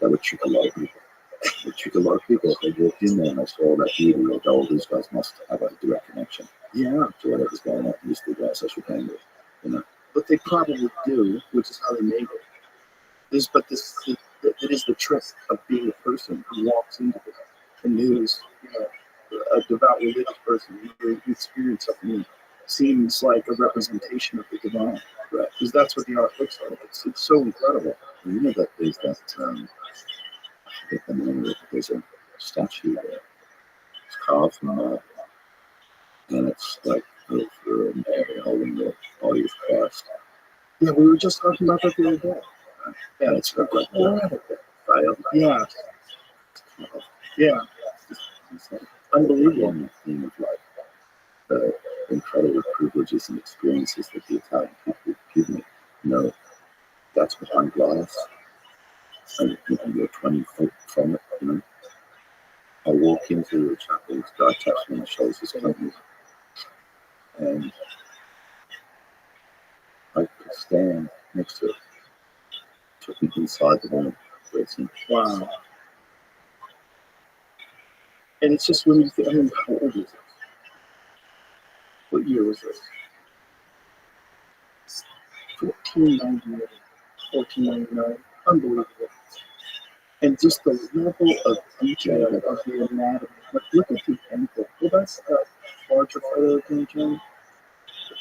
that would trick a lot of people. It would trick a lot of people if they walked in there and I saw that beauty, like, oh, these guys must have a direct connection to whatever's going on. These two guys I should hang with, you know. But they probably do, which is how they made it. It is the trick of being a person who walks into it and is, a devout religious person. You experience something that seems like a representation of the divine, right? Because that's what the art looks like. It's so incredible. You know that there's that I forget the name of it, there's a statue there. It's carved from marble, and it's like for Mary holding the body of Christ. Yeah, we were just talking about that the other day. Yeah, it's got like the veil. Yeah, yeah, It's like unbelievable. one thing of like the incredible privileges and experiences that the Italian people give me. You know, that's behind glass, and you're 20 feet from it. You know, I walk into the chapel, this guy taps me on the shoulder, says, "Come," and I could stand next to it. Took me inside the room. Wow. And it's just when you think, how old is this? What year was this? 1498, 1499. Unbelievable. And just the level of detail of the anatomy. Like, look at the ankle. Well, that's a larger photo of the John.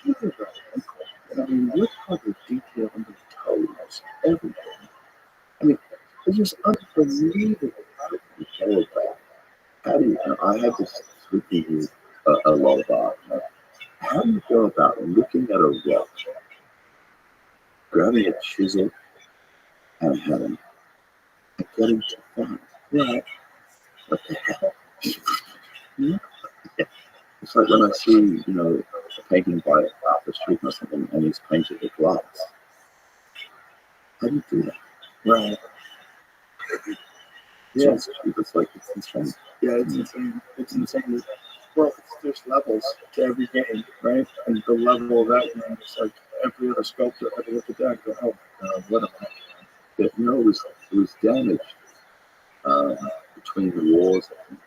Look at that ankle. I mean, look how the detail in the toes, everything. I mean, it's just unbelievable. How do you tell that? How do you? I had this thinking a lot about. How do you go about looking at a rock, grabbing a chisel and a hammer, and getting to find? Yeah. What the hell? It's like when I see, a painting by Arthur Street or something, and he's painted with glass. How do you do that? Right. Yeah, Yeah. it's like it's insane. Yeah, it's insane. It's insane. Well, there's levels to every game, right? And the level of that game is like every other sculptor ever look at that and go, oh, what a heck. But, it was damaged between the wars, I think,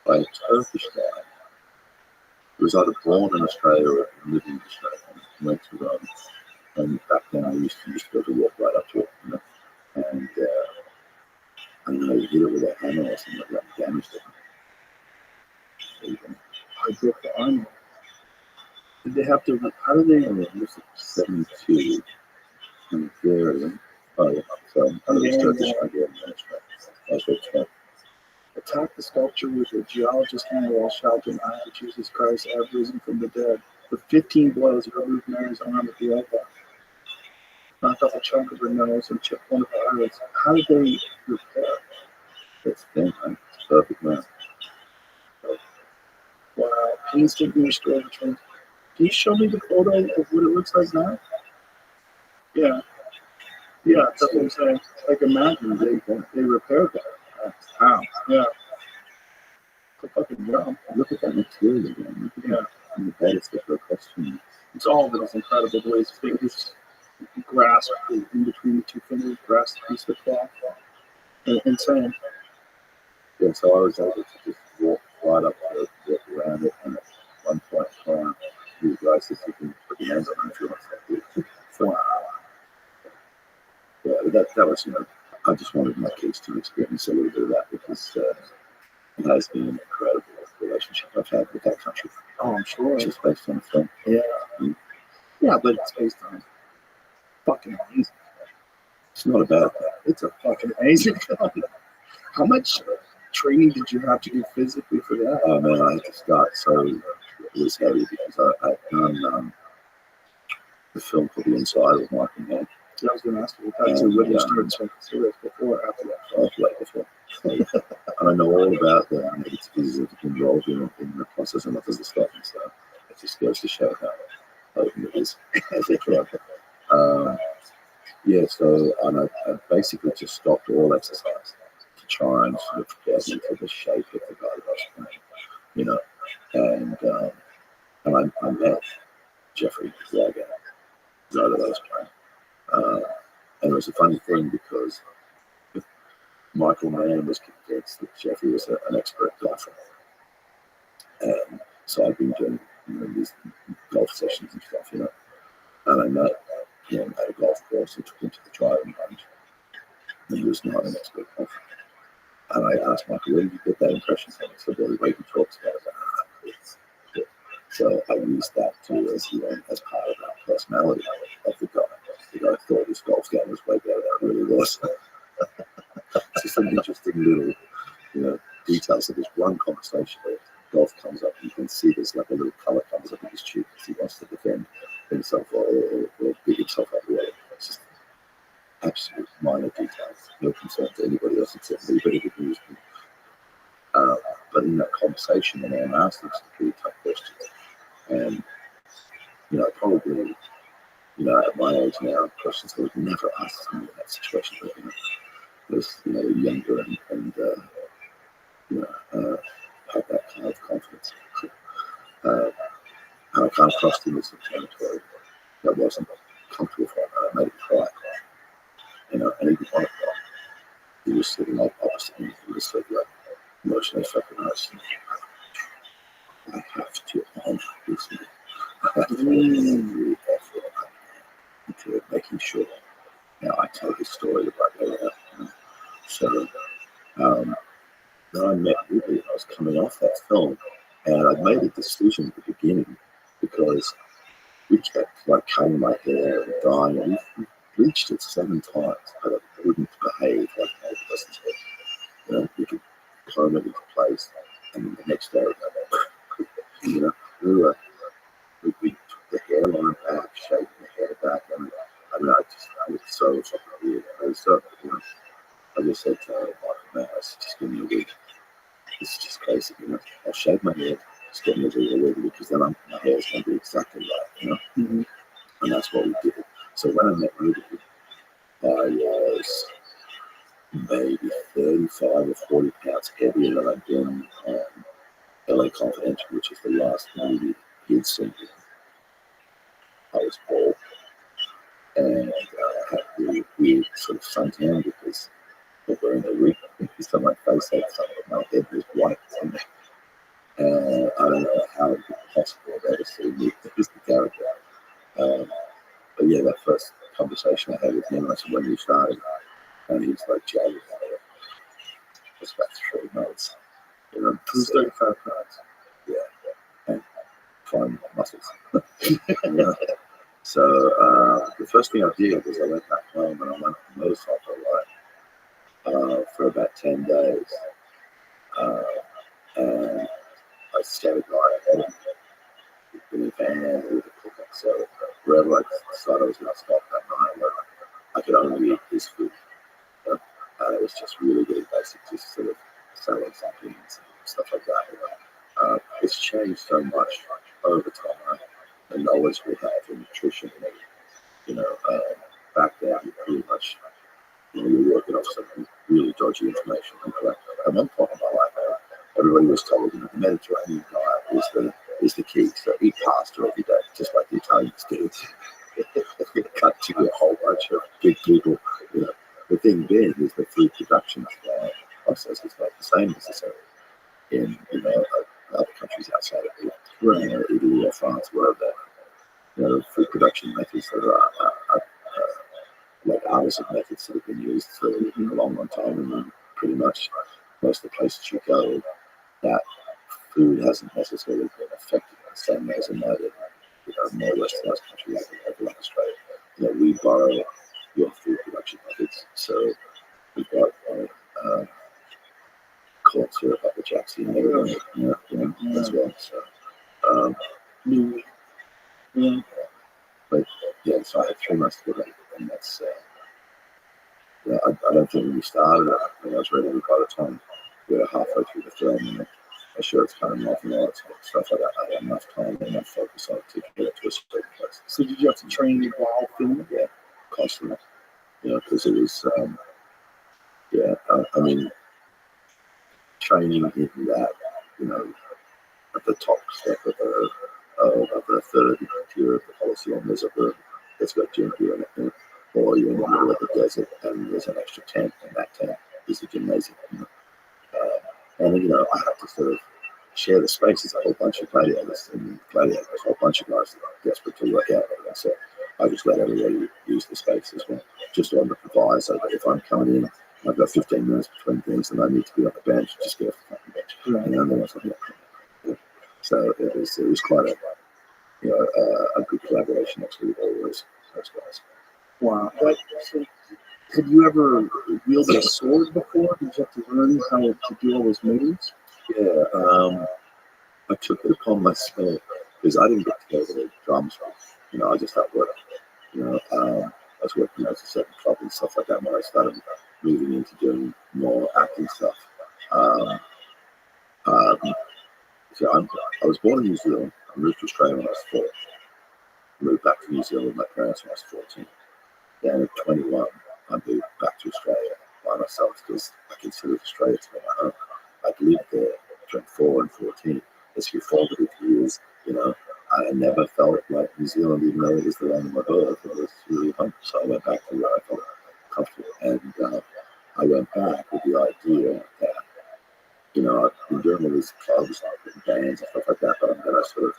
by a Turkish guy who was either born in Australia or lived in Australia and went to Rome. And back then I used to be able to walk right up to it, and I don't know, he hit it with a hammer or something like that and damaged it. I broke the arm. Did they have to, how do they, It was 72 and very, oh yeah, so I was Turkish, I gave him that's what attack the sculpture with a geologist hand while shouting, I am Jesus Christ, I have risen from the dead. With 15 blows, he removed Mary's arm at the elbow, knocked off a chunk of her nose, and chipped one of her eyelids. How did they repair? It's thin, man. It's perfect, man. Wow, painstakingly restored the trend. Can you show me the photo of what it looks like now? Yeah. Yeah, that's what I'm saying. Like, imagine they repaired that. Wow. Yeah. It's a fucking job. Look at that material again. Look at that. And the bed is for a costume. It's all of it is incredible. The way his fingers grasp in between the two fingers, grasp the piece of cloth. Insane. Yeah, so I was able to just walk right up to it, walk around it, and at one point wanted my kids to experience a little bit of that because it has been an incredible relationship I've had with that country. Oh, I'm sure. Just based on film. Yeah. Yeah, but it's based on fucking amazing. It's not about It's a fucking amazing film. How much training did you have to do physically for that? Oh man, I had to start so it was heavy because I'd done the film called The Inside of Michael Mann. Yeah, I was going to ask you that too. Whether you started smoking cigarettes before or after that? Oh, right before. And I know all about the negative diseases involved in the process and others stuff. And so it just goes to show how open it is as a drug. Yeah, so I basically just stopped all exercise to try and sort of get into the shape of the guy that I was playing, you know. And I met Jeffrey Zaga, that I was playing. And it was a funny thing because Michael Mann was convinced that Jeffrey was an expert golfer. And so I've been doing these golf sessions and stuff, you know. And I met him at a golf course and took him to the driving range. And he was not an expert golfer. And I asked Michael, where did you get that impression from? He said, well, the way he talks about it. So I used that too as part of that personality of the guy. The guy thought his golf game was way better than it really was. It's just an interesting little, details of this one conversation where golf comes up. You can see there's like a little colour comes up in his cheek because he wants to defend himself or big himself up. It's just absolute minor details. No concern to anybody else except me, but it could use me. But in that conversation, and I'm asked him some pretty tough questions. And, probably, at my age now, questions I would never ask someone in that situation. But, was, younger and had that kind of confidence. And I kind of crossed him with some territory that wasn't comfortable for him. I made him cry. And he didn't want to cry. He was sitting like opposite me. He was sort of like emotionally recognized. I have to honor this man. I have to really effort into making sure I tell his story the right way out. So then I met Rabbi. I was coming off that film, and I made a decision at the beginning because we kept like cutting my hair and dyeing, and we bleached it 7 times, but it wouldn't behave like it doesn't. We could comb it into place, and the next day, we took the hairline back, shaved the hair back, and I was so fucking weird. I was so, I just said to Michael, man, just give me a week. It's just crazy, I'll shave my hair, just get me a week because then my hair is going to be exactly right, Mm-hmm. And that's what we did. So when I met Rudy, I was maybe 35 or 40 pounds heavier than I'd been on LA Confidential, which is the last movie he'd seen. I was bald, and I had really weird sort of suntan because of wearing a wig. So my face had something, my head was white on there. And I don't know how it was possible to ever see me as the character. But yeah, that first conversation I had with him, I said, when you started, and he's like, Jay, it was about 3 months. It was 35 pounds. Yeah, and fine muscles. So the first thing I did was I went back home and I went on a motorcycle ride for about 10 days. And I started riding in a van with a pickup. So wherever I decided I was going to stop that night, I could only eat this food. And it was just really, really basic, just sort of selling something and stuff like that. It's changed so much over time. The knowledge we have in nutrition, back then, you pretty much, you're working off some really dodgy information. At one point in my life, everybody was told, the Mediterranean diet is the key. So eat pasta every day, just like the Italians do. Cut to a whole bunch of big people. The thing being is the food production process is not the same necessarily in other countries outside of Italy or France, wherever. The food production methods that are like regardless of methods that have been used for a long, long time. And pretty much most of the places you go, that food hasn't necessarily been affected in the same way as it might in more westernized countries like Australia. We borrow your food production methods. So we've got corn syrup, apple jacks in there, as well. So, but yeah, so I had 3 months to get ready, and that's. I don't think when we started it, I was ready by the time we were halfway through the film, and I sure it's kind of off and all that stuff like that. I had enough time and enough focus on it to get it to a certain place. So did you have to train while filming? Yeah, constantly. Because it was, I mean, training in that, at the top step of the third tier of the Colosseum, there's got gym gear in it, or you're in the middle of the desert and there's an extra tent, and that tent is a gymnasium. And I have to sort of share the space. There's a whole bunch of gladiators, a whole bunch of guys that are desperate to work out. So I just let everybody use the space as well, just on the proviso that if I'm coming in, I've got 15 minutes between things and I need to be on the bench, just get off the fucking bench. Right. And then so it was quite a good collaboration actually with all those guys. Wow. So, had you ever wielded a sword before? Did you have to learn how to do all those moves? Yeah, I took it upon myself because I didn't get to go to the drums. I just had work. I was working as a certain club and stuff like that when I started moving into doing more acting stuff. I was born in New Zealand. I moved to Australia when I was 4. Moved back to New Zealand with my parents when I was 14. Then at 21, I moved back to Australia by myself because I considered Australia to be my home. I'd lived there between 4 and 14. It's your formative years, I never felt like New Zealand, even though it was the land of my birth, it was really home. So I went back to where I felt comfortable. And I went back with the idea that, I've been doing all these clubs, and bands and stuff like that, but I'm going to sort of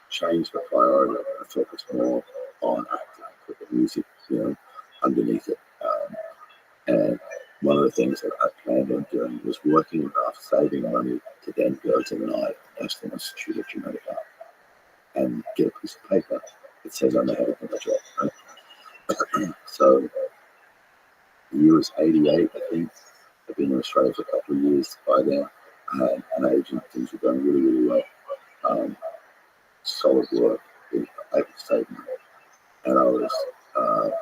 change the priority and focus more on acting, put the music, underneath it. And one of the things that I planned on doing was working enough, saving money to then go to the National Institute of Dramatic Art and get a piece of paper that says I know how to do my job. Right? So the year was 88, I think. I've been in Australia for a couple of years by then. I had an agent, things were going really, really well. Solid work, paper statement. And I was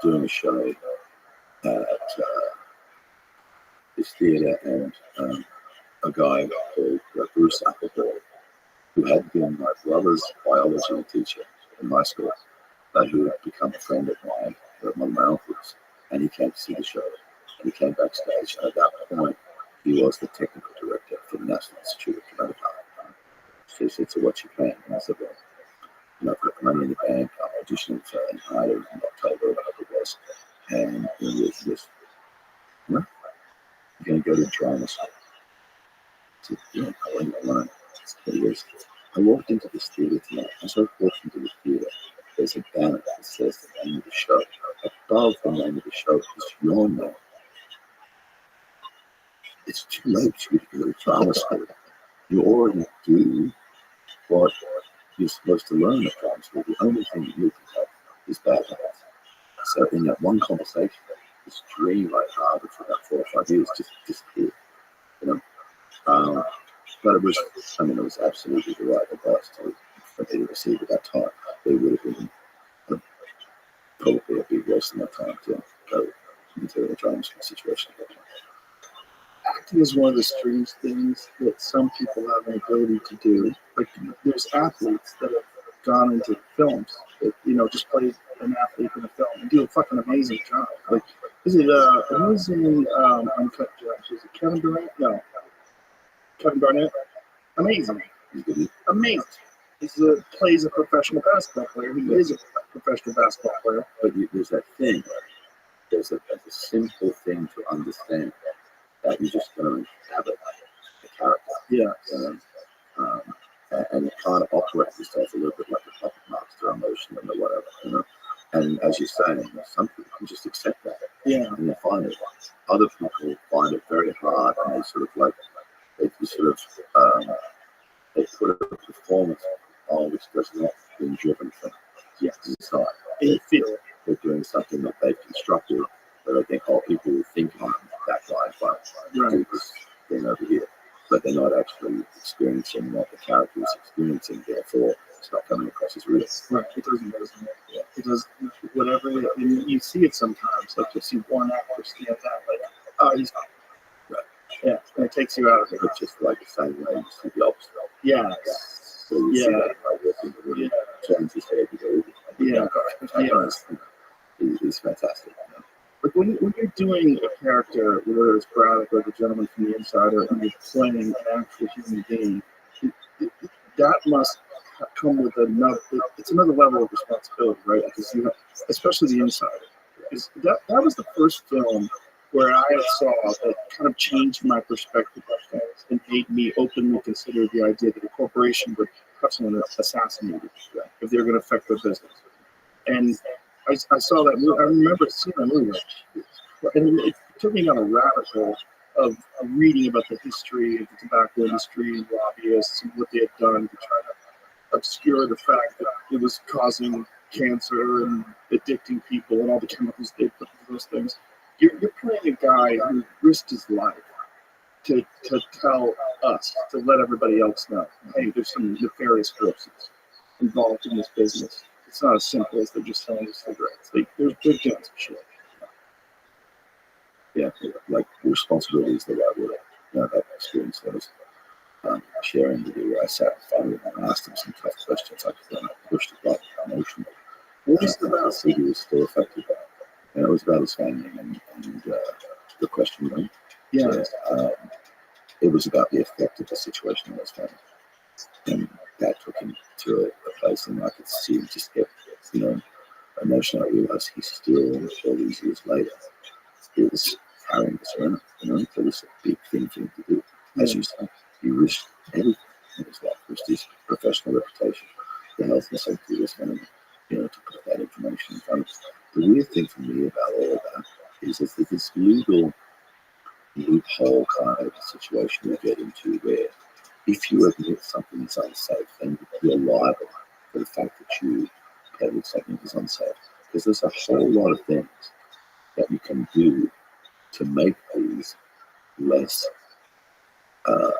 doing a show at this theatre, and a guy called Bruce Appleball, who had been my brother's biology teacher in high school, but who had become a friend of mine, one of my uncles, and he came to see the show. And he came backstage, and at that point, he was the technical director for the National Institute of Dramatic Art. So he said, "So what's your plan?" And I said, "Well, I've got the money in the bank. I'm auditioning for an either in October or whatever it was, and it was just, you're going to go to drama school." I said, "Yeah, I went alone." I walked into this theatre tonight. As I walked into the theatre, there's a banner that says the name of the show. Above the name of the show is your name. It's too late for you to go to drama school. You already do what you're supposed to learn at drama school. The only thing you need to have is bad habits. So in that one conversation, this dream I harbored for about 4 or 5 years just disappeared. But it was absolutely the right advice for me to receive at that time. It would have been probably a big waste of my time to go into a drama school situation at that time. Acting is one of the strange things that some people have an ability to do. Like, there's athletes that have gone into films that, just play an athlete in a film and do a fucking amazing job. Like, who was in Uncut Gems? Was it Kevin Durant? No. Kevin Garnett? Amazing. Amazing. He plays a professional basketball player. He is a professional basketball player. But there's that thing. There's a simple thing to understand that you just don't have it, the character. Yeah. And you kind of operate yourself a little bit like a puppet master, emotion and whatever, And as you're saying, some people can just accept that. Yeah. and they find it. Other people find it very hard, and they sort of like they sort of they put a performance on which does not being driven from inside. You feel it. They're doing something that they've constructed, but they think, oh, people will think I'm that guy, but I do this thing over here. But they're not actually experiencing what the character is experiencing, therefore it's not coming across as real. Right. It doesn't resonate. Yeah. It does whatever it is. And you see it sometimes. Like you'll see one actor stand out like, oh, he's not. Right. Yeah. And it takes you out of it. It's just like the same way you see the opposite. Yeah. So you see that guy walking the room, turns his head, he's fantastic. You know? Like when you're doing a character, whether it's Braddock or the gentleman from the inside, or you're playing an actual human being, that must come with it's another level of responsibility, right? Because you have, especially the inside. Because that was the first film where I saw that kind of changed my perspective of things and made me openly consider the idea that a corporation would have someone assassinated if they were going to affect their business. And I saw that movie. I remember seeing that movie, and it took me down a rabbit hole of reading about the history of the tobacco industry and lobbyists and what they had done to try to obscure the fact that it was causing cancer and addicting people and all the chemicals they put into those things. You're playing a guy who risked his life to tell us, to let everybody else know, hey, there's some nefarious forces involved in this business. It's not as simple as they're just selling cigarettes. They're doing some shit. Yeah, like responsibility is the right word. You know, that experience was sharing with you where I sat in front of him and asked him some tough questions. I could pushed it like emotional. What was the about he was still affected by it. And it was about his family and the question went. Yeah. So, it was about the effect of the situation on his family. And that took him to a place, and I could see him just get, emotional. I realized he's still, all these years later, he was carrying this around. It was a big thing for him to do. As you say, he risked everything in his life, risked his professional reputation, the health and safety of his family, to put that information in front of us. The weird thing for me about all of that is that there's this loophole kind of situation you get into where if you admit something is unsafe, then you're liable for the fact that you admit something is unsafe. Because there's a whole lot of things that you can do to make these less in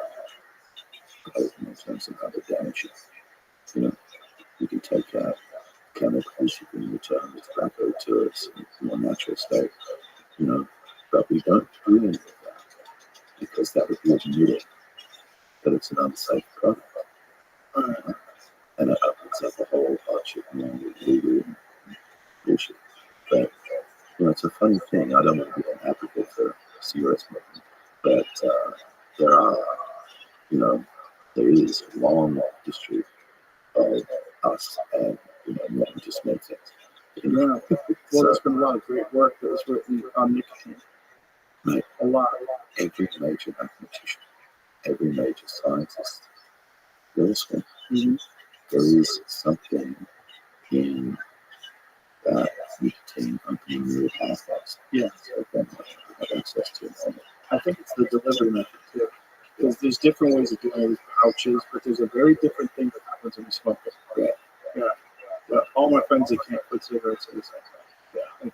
terms of other damage. You can take out chemicals, you can return the tobacco to its more natural state, but we don't do any of that because that would be admitting that it's an unsafe product. And it opens up a whole bunch of legal and bullshit. But, it's a funny thing. I don't want to be an advocate for cigarette smoking, but there is a long history of us and, wanting to smoke things. Well, there's been a lot of great work that was written on nicotine. Right. A lot. Every major mathematician, every major scientist, philosopher, there is something in that nicotine opening new pathways. Yeah. So then have access to it. I think it's the delivery method too. Because there's different ways of doing it with pouches, but there's a very different thing that happens when you smoke it. Yeah. All my friends that can't quit cigarettes are the same thing. Yeah. Like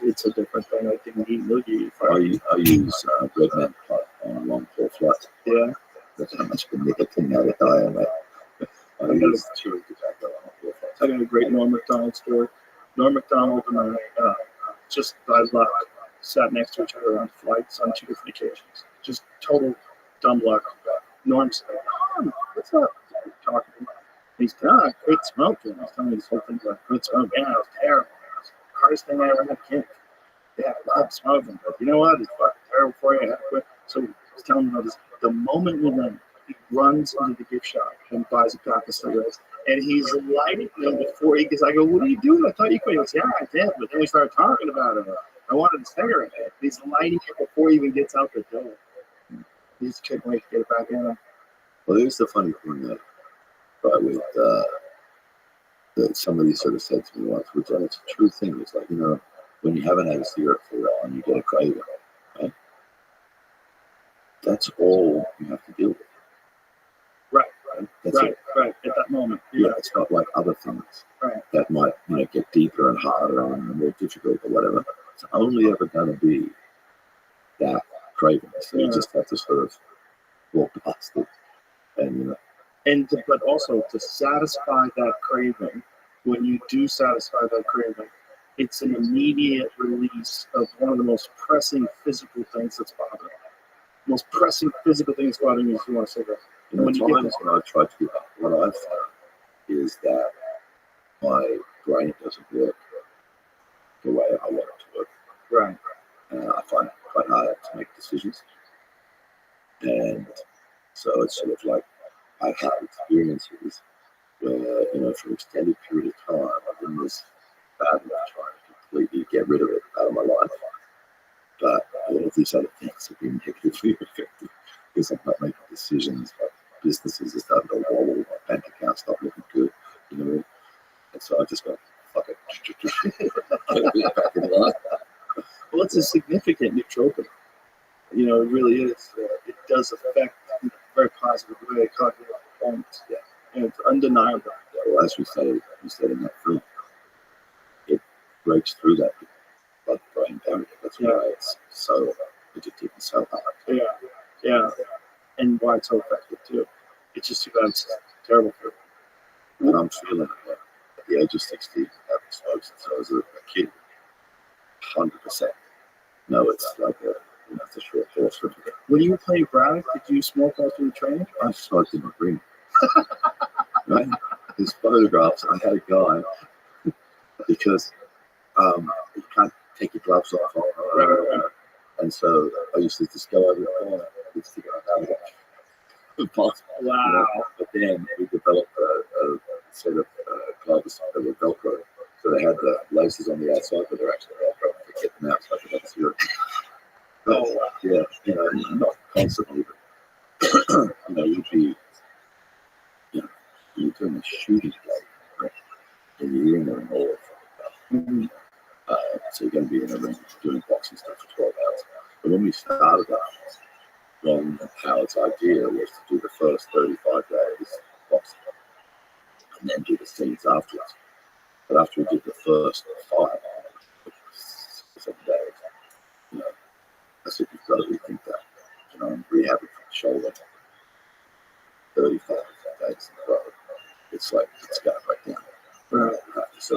it's a different thing. I can eat noogie. I use Red Man Pot on a long haul flight. Yeah. That's how much of a nicotine I am at. I use chewing tobacco on a haul flight. I got a great Norm Macdonald story. Norm Macdonald and I, just by luck, sat next to each other on flights on 2 different occasions. Just total dumb luck. Norm said, "Norm, what's up?" What are you talking about? He's I quit smoking. He's telling me this whole thing about quit smoking. Yeah, it was terrible. It was the hardest thing I ever had to kick. Yeah, I love smoking, but you know what? It's fucking terrible for you. I had to quit. So he was telling me about this. The moment we land, he runs into the gift shop and buys a pack of cigarettes. And he's lighting them before he gets. I go, "What are you doing? I thought you quit." He goes, "Yeah, I did." But then we started talking about it. I wanted a cigarette. He's lighting it before he even gets out the door. He just couldn't wait to get it back in him. Well, here's the funny thing that somebody sort of said to me once, which it's a true thing. It's like, when you haven't had a cigarette for a while and you get a craving, right? That's all you have to deal with. Right. That's it. Right. At that moment. Yeah, it's not like other things that might get deeper and harder and more difficult or whatever. It's only ever going to be that craving. So you just have to sort of walk past it, and but also to satisfy that craving. When you do satisfy that craving, it's an immediate release of one of the most pressing physical things that's bothering you. Most pressing physical things bothering you is you want a cigarette. When I've tried to give up, what I've found is that my brain doesn't work the way I want it to work. Right. I find it quite hard to make decisions. And so it's sort of like I've had experiences where, for an extended period of time, I've been this bad enough trying to completely get rid of it out of my life. But all of these other things have been negatively affected because I'm not making decisions. My businesses are starting to wobble, my bank account's not looking good, And so I just go, fuck it. Get back in line. Well, it's a significant nootropic. It really is. It does affect in a very positive way cognitive performance. Yeah. And it's undeniable. Yeah, well, as we said in that film, it breaks through that blood-brain barrier. That's why it's so addictive and so hard. Yeah. And why it's so effective, too. It's just too bad it's terrible for you. And I'm feeling it at the age of 60, having smoked since I was a kid. 100%. No, it's like it's a short horse. When you were playing Braddock, did you smoke after your training? I smoked in my room. Right? There's photographs. I had a guy because you can't take your gloves off. And so I used to just go over the corner and stick it on Wow. But then we developed a set of gloves that were Velcro. So they had the laces on the outside, but they're actually Velcro. I get them out so I could have a cigarette. Yeah, not constantly, but you'd be, you're doing a shooting game, right? And you're in the ring all the time. So you're going to be in the ring doing boxing stuff for 12 hours. But when we started that, Ron Howard's idea was to do the first 35 days boxing and then do the scenes afterwards. But after we did the first 5, 7 days, I said, you've got to rethink that. I'm rehabbing from the shoulder. 35 days in a row. It's like, it's got to break down. So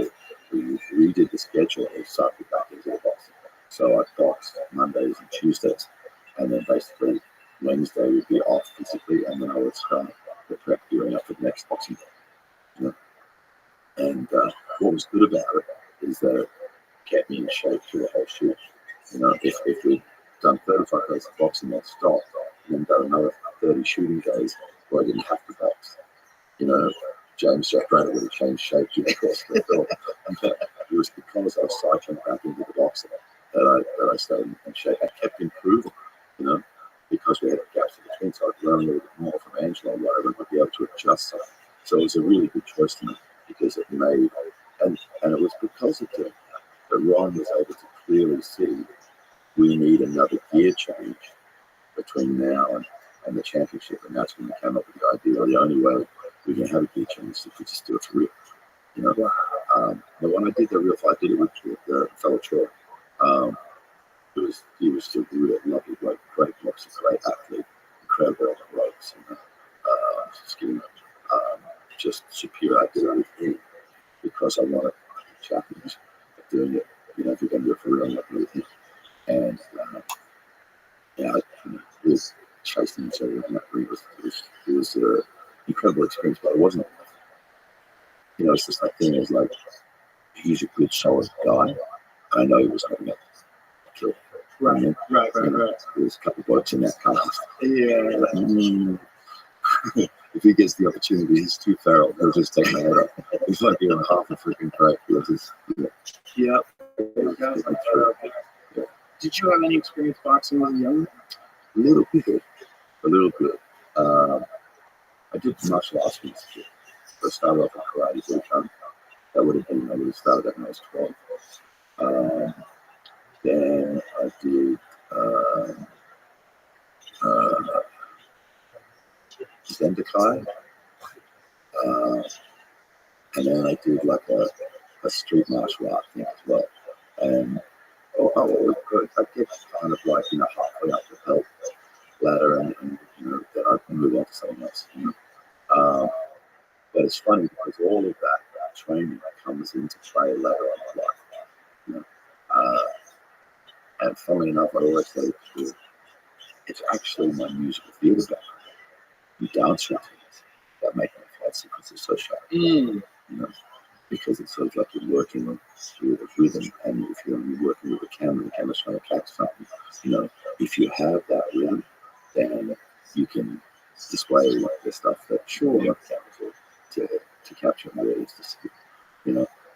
we redid the schedule and we started back into the boxing. So I boxed Mondays and Tuesdays. And then basically Wednesday would be off physically. And then I would start the prep gearing up for the next boxing day. And what was good about it is that it kept me in shape through the whole shoot. If we'd done 35 days of boxing, I'd stop and then done another 30 shooting days where I didn't have to box. James Jack Brady would have changed shape during the course of the film. But it was because I was cycling back into the boxing that I stayed in shape. I kept improving, because we had gaps in between, so I'd learn a little bit more from Angela and whatever, and be able to adjust something. So it was a really good choice to me because it made, and it was because of it that Ron was able to clearly see we need another gear change between now and the championship, and that's when we came up with the idea. The only way we can have a gear change is if we just do it for real. But when I did the real fight, I did it with the fellow Troy. He was still real lovely, great boxer, great athlete, incredible on the ropes, just superior. I did it with him because I wanted a challenge of doing it. If you're going to do it for real, I'm not doing it with him. And it was chasing each other in that ring. It was an incredible experience, but it wasn't. It's just that thing. It was like he's a good, solid guy. I know he was having a kill. Right. There's a couple of blokes in that cast. Yeah. If he gets the opportunity, he's too feral. He'll just take my head up. He's like doing half a freaking crack. Yeah. Did you have any experience boxing when you were young? A little bit. I did martial arts when I was a kid. I started off in karate boot camp. I would have started at when I was 12. Then I did Zendekai, and then I did like a street martial art thing as well. And I get kind of like halfway up the belt ladder, and then I move on to something else. But it's funny because all of that training comes into play later on in life. And funnily enough, I always say it's actually my musical theatre background, the dance routines that make me fancy because it's so sharp. Because it's sort of like you're working with the rhythm, and if you're working with the camera's trying to catch something. If you have that rhythm, then you can display the stuff that you want the camera to capture and really to see.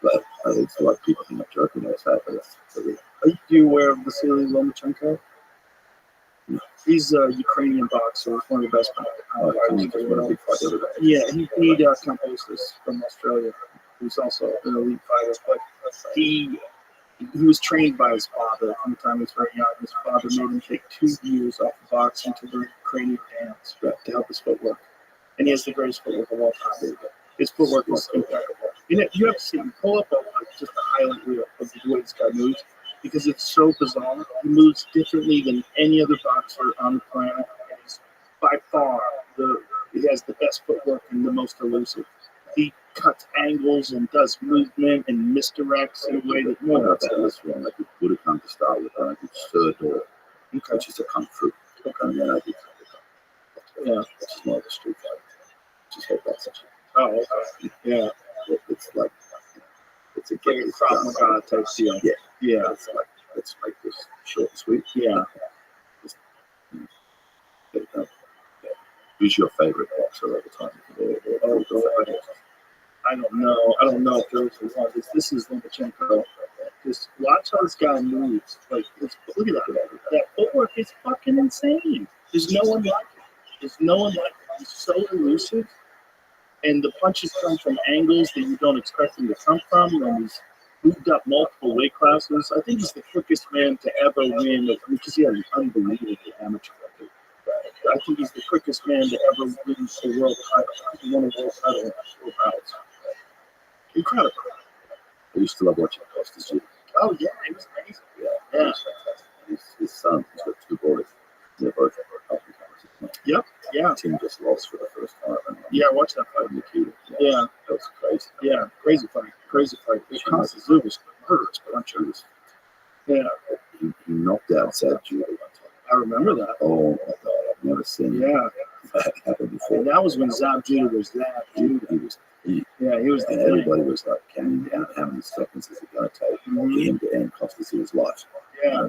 But it's like people think I'm joking or that, but it's really. Are you aware of Vasily Lomachenko? No. He's a Ukrainian boxer. He's one of the best fighters. Yeah, he composed this from Australia. He's also an elite fighter, but he was trained by his father from the time he was very young. His father made him take 2 years off of boxing to learn Ukrainian dance to help his footwork. And he has the greatest footwork of all time. His footwork is impeccable. You have to see him pull up just a highlight reel of the way this guy moves, because it's so bizarre. He moves differently than any other boxer on the planet. And he's by far he has the best footwork and the most elusive. He cuts angles and does movement and misdirects in a way that no one else does. Like the Budokan to start with, and I did Surdo, which is a kung fu. And then I did which is more of a street fight. Just hope that's such a. Oh, okay. Yeah. It's like it's a like a Krav Maga type deal. Yeah. It's like let's make this short and sweet. Yeah. Just, get it done. Yeah. Who's your favorite boxer over time? I don't know if there's one. This is Lomachenko. Just watch how this guy moves. Like, look at that. That footwork is fucking insane. There's no one like it. He's so elusive. And the punches come from angles that you don't expect them to come from. And he's moved up multiple weight classes. I think he's the quickest man to ever win, because he had an unbelievable amateur record. I think he's the quickest man to ever win a world title. He won a world title in 4 bouts. Incredible. I used to love watching Costas too. Oh, yeah, he was amazing. Yeah. His son, he's got 2 boys. They're both up and comers. Yep, yeah. Tim just lost for the first time. Yeah, watch that fight. Yeah. That was crazy. Yeah, crazy fight. Costas was a murderous puncher. Yeah. He knocked out Zab Judah one time. I remember that. Oh, my God. I've never seen that happen before. And that was when Zab Judah was that. He was and everybody was like counting down how many seconds is it going to take for him to end Costas' life. Yeah.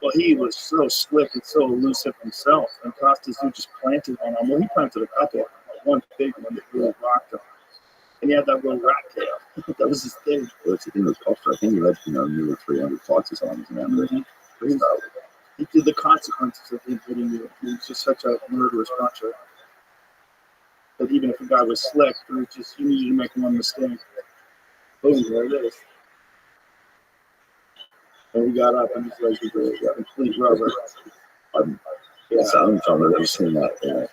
Well, he was so slick and so elusive himself, and Costas just planted on him. Well, he planted a couple, one big one that really rocked him. And he had that little rat tail. That was his thing. Well, that's the thing with Costa. I think he had nearly 300 fights or something around there. He did the consequences of him hitting you. He was just such a murderous puncher. But even if a guy was slick, you needed to make one mistake. Boom, there it is. And he got up and his legs were complete rubber. It's the only time I've ever seen that.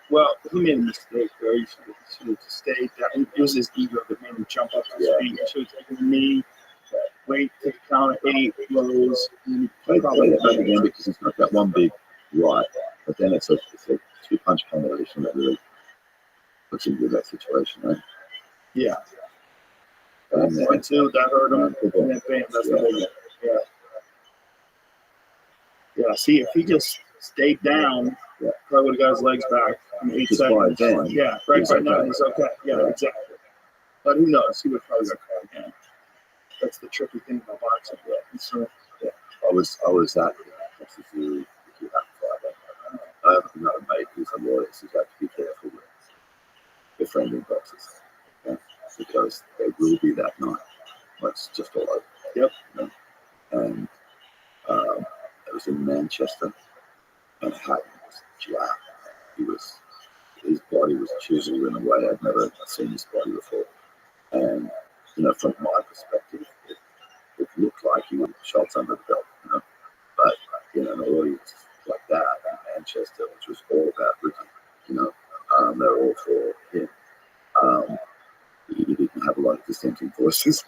Well, he made a mistake there. He should have stayed down. It was his ego that made him jump up to his feet. He should have taken a knee, wait to count 8 blows. And he probably hit back again because he's got that one big right. But then it's a 2-punch combination that really puts him into that situation, right? Yeah. And 2, that hurt him. And then bam, that's the big one. Yeah. Yeah, see, if he just stayed down, probably would have got his legs back in 8 seconds. Yeah, right now he's okay. Yeah, exactly. But who knows? He would probably got caught again. That's the tricky thing about boxing. So, I was at the I haven't got a mate who's a lawyer, so you have to be careful with befriending boxers. Because they will be that night. It's just all over. Yep. And it was in Manchester, and Hatton was jacked. His body was chiseled in a way I'd never seen his body before. And from my perspective, it looked like he was shots under the belt, you know. But you know, an audience like that in Manchester, which was all about Ricky, you know, they were all for him. He didn't have a lot of dissenting voices.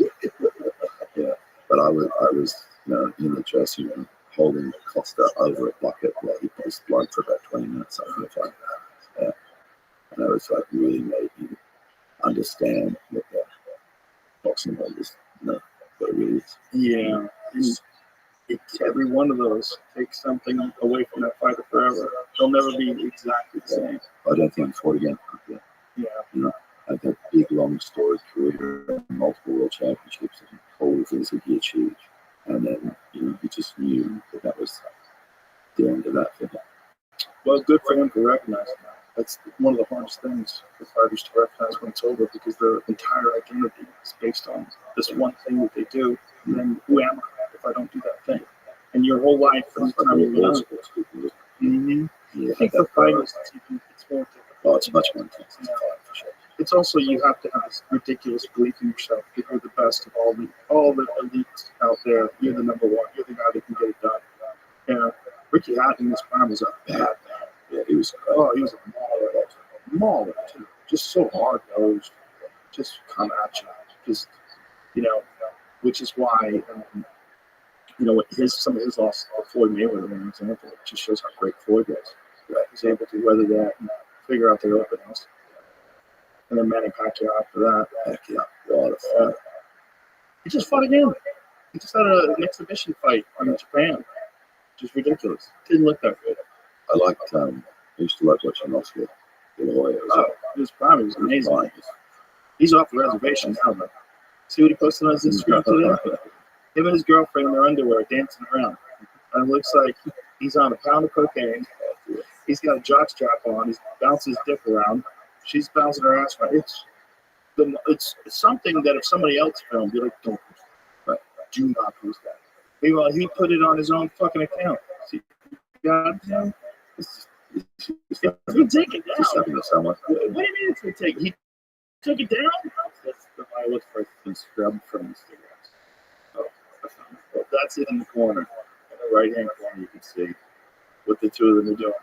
Yeah, but I was, you know, in the dressing room holding Costa over a bucket while he put his blood for about 20 minutes, something like that. Yeah, and it was like really made me understand what the boxing was, you know, what it really is. Yeah. Every one of those takes something away from that fighter forever. They'll never be exactly the same. I don't think he fought again. Yeah. Yeah. You know, had that big, long, storied career, multiple world championships, and all the things that he achieved. And then, you know, he just knew that that was the end of that for him. Well, good for him to recognize that. That's one of the hardest things for fighters to recognize when it's over, because their entire identity is based on this one thing that they do. And then, who am I if I don't do that thing? And your whole life from the time you're young. Yeah, I think for fighters, it's more difficult. oh, it's much more intense. Yeah. It's also, you have to have this ridiculous belief in yourself that you're the best of all the elites out there. You're the number one. You're the guy that can get it done. You know, Ricky Hatton in his prime was a bad man. Yeah, he was. He was a mauler too. Just so hard nosed, just come at you. Just, you know, which is why, you know, some of his losses, Floyd Mayweather, an example, it just shows how great Floyd was. Right? He was able to weather that and figure out the openness. And then Manny Pacquiao after that. Pacquiao, he just fought again. He just had an exhibition fight in Japan. Just ridiculous. Didn't look that good. I liked, I used to like watching Rothschild. His prime was amazing. He's off the reservation now, though. See what he posted on his Instagram today? Him and his girlfriend in their underwear dancing around. And it looks like he's on a pound of cocaine. He's got a jock strap on. He's bouncing his dick around. She's bouncing her ass around. It's something that if somebody else filmed, you're like, don't post that. Do not post that. Meanwhile, he put it on his own fucking account. See, goddamn. He's gonna take it down. What do you mean it's gonna take? He took it down? That's the I look for some scrub from the cigarettes. Oh, that's it in the corner. In the right hand corner, you can see what the two of them are doing.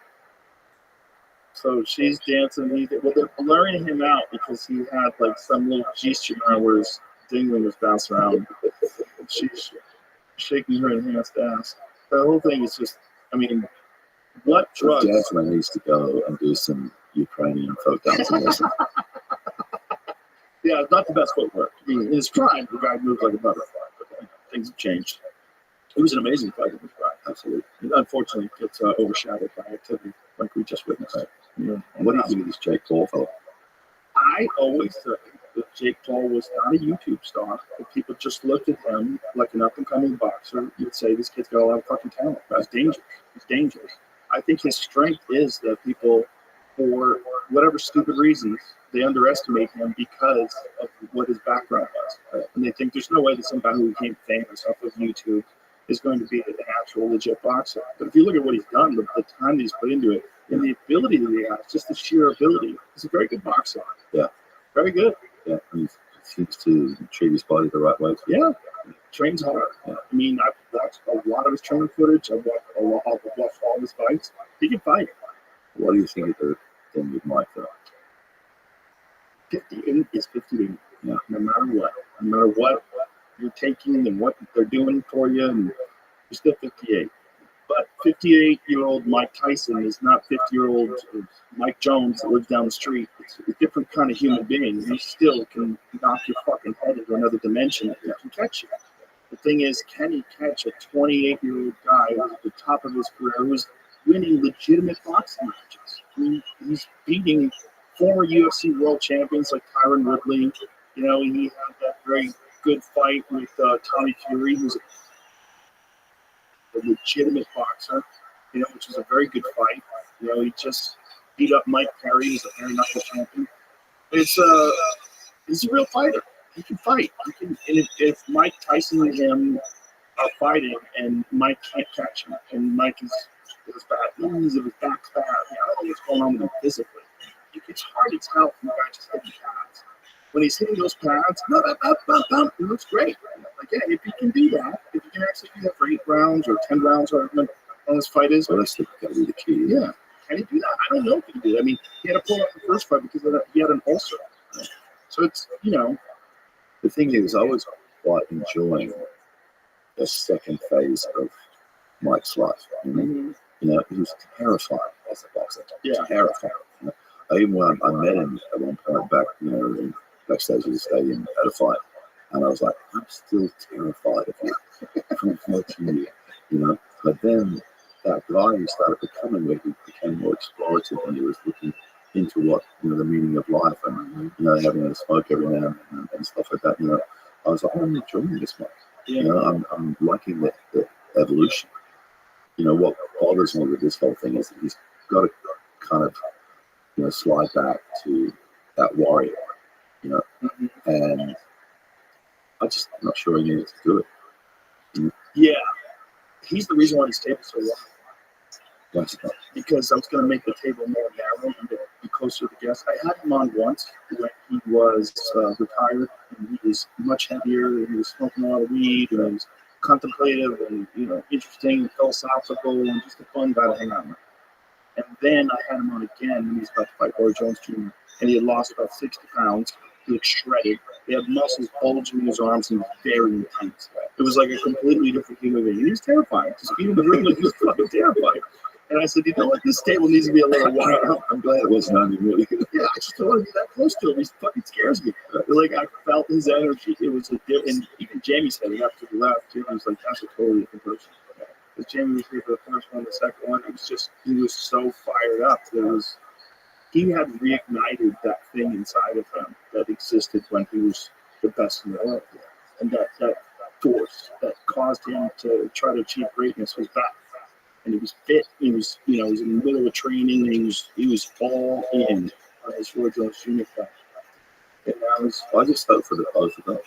So she's dancing. They're blurring him out because he had like some little G-string on where his dingling was bouncing around. She's shaking her enhanced ass. The whole thing is just, I mean, what drugs? Dancing needs to go and do some Ukrainian folk dancing. Yeah, not the best footwork. I mean, in his prime, the guy moved like a butterfly, but things have changed. It was an amazing fight in his prime, absolutely. And unfortunately, it gets overshadowed by activity like we just witnessed. Right. Yeah. And what do you think of this Jake Paul fellow? I always said that Jake Paul was not a YouTube star. If people just looked at him like an up-and-coming boxer, you'd say this kid's got a lot of fucking talent. He's dangerous. He's dangerous. I think his strength is that people, for whatever stupid reasons, they underestimate him because of what his background was. And they think there's no way that somebody who became famous off of YouTube is going to be an actual legit boxer. But if you look at what he's done, the time that he's put into it, and the ability that he has, just the sheer ability, he's a very good boxer. Yeah. Very good. Yeah. He seems to treat his body the right way. Yeah. Trains hard. Yeah. I mean, I've watched a lot of his training footage. I've watched all his fights. He can fight. What do you think of the thing with Mike, though? 58 is 58. Yeah. No matter what. No matter what you're taking and what they're doing for you, and you're still 58. But 58-year-old Mike Tyson is not 50-year-old Mike Jones that lives down the street. It's a different kind of human being. He still can knock your fucking head into another dimension and can catch you. The thing is, can he catch a 28-year-old guy who's at the top of his career, who's winning legitimate boxing matches? He's beating former UFC world champions like Tyron Woodley. You know, he had that very good fight with Tommy Fury, who's a legitimate boxer, you know, which was a very good fight. You know, he just beat up Mike Perry, who's a bare knuckle champion. He's a real fighter. He can fight. And if Mike Tyson and him are fighting, and Mike can't catch him, and Mike is bad, his back's bad. I don't know what's going on with him physically. It's hard to tell from a guy just hitting shots. when he's hitting those pads, it looks great. Like, yeah, if he can do that, if he can actually do that for 8 rounds or 10 rounds, or how this fight is, So that's got to be the key. yeah. Can he do that? I don't know if he can do it. I mean, he had to pull out the first fight because he had an ulcer. So it's, The thing is, I was quite enjoying the second phase of Mike's life. mm-hmm. He was terrifying as a boxer. Yeah. Terrifying. Even when I met him at one point backstage at the stadium at a fight, and I was like, I'm still terrified of you from watching you, But then that guy he started becoming, where he became more explorative, and he was looking into what the meaning of life, and having a smoke every now and then and stuff like that. I was like, I'm enjoying this one. Yeah. I'm liking the evolution. What bothers me with this whole thing is that he's got to kind of slide back to that warrior, Mm-hmm. and I'm just not sure he needs to do it. Yeah. He's the reason why his table's so long. That's not. Because I was going to make the table more narrow and be closer to the guests. I had him on once when he was retired, and he was much heavier, and he was smoking a lot of weed, and he was contemplative and interesting and philosophical and just a fun guy to hang out with. And then I had him on again when he was about to fight Roy Jones Jr., and he had lost about 60 pounds. He looked shredded. He had muscles bulging in his arms, and he was very intense. It was like a completely different human being. He was terrifying. Just being in the room, he was fucking terrifying. And I said, this table needs to be a little wider. I'm glad it wasn't on you, really. Yeah, I just don't want to be that close to him. He fucking scares me. Like, I felt his energy. It was and even Jamie said it after we left, too. He was like, that's a totally different person. Because Jamie was here for the first one, the second one. He was so fired up. He had reignited that thing inside of him that existed when he was the best in the world. And that force that caused him to try to achieve greatness was back. And he was fit. He was, he was in the middle of training. And he was all in on his Roy Jones Jr. fight. And I just hope for the both of them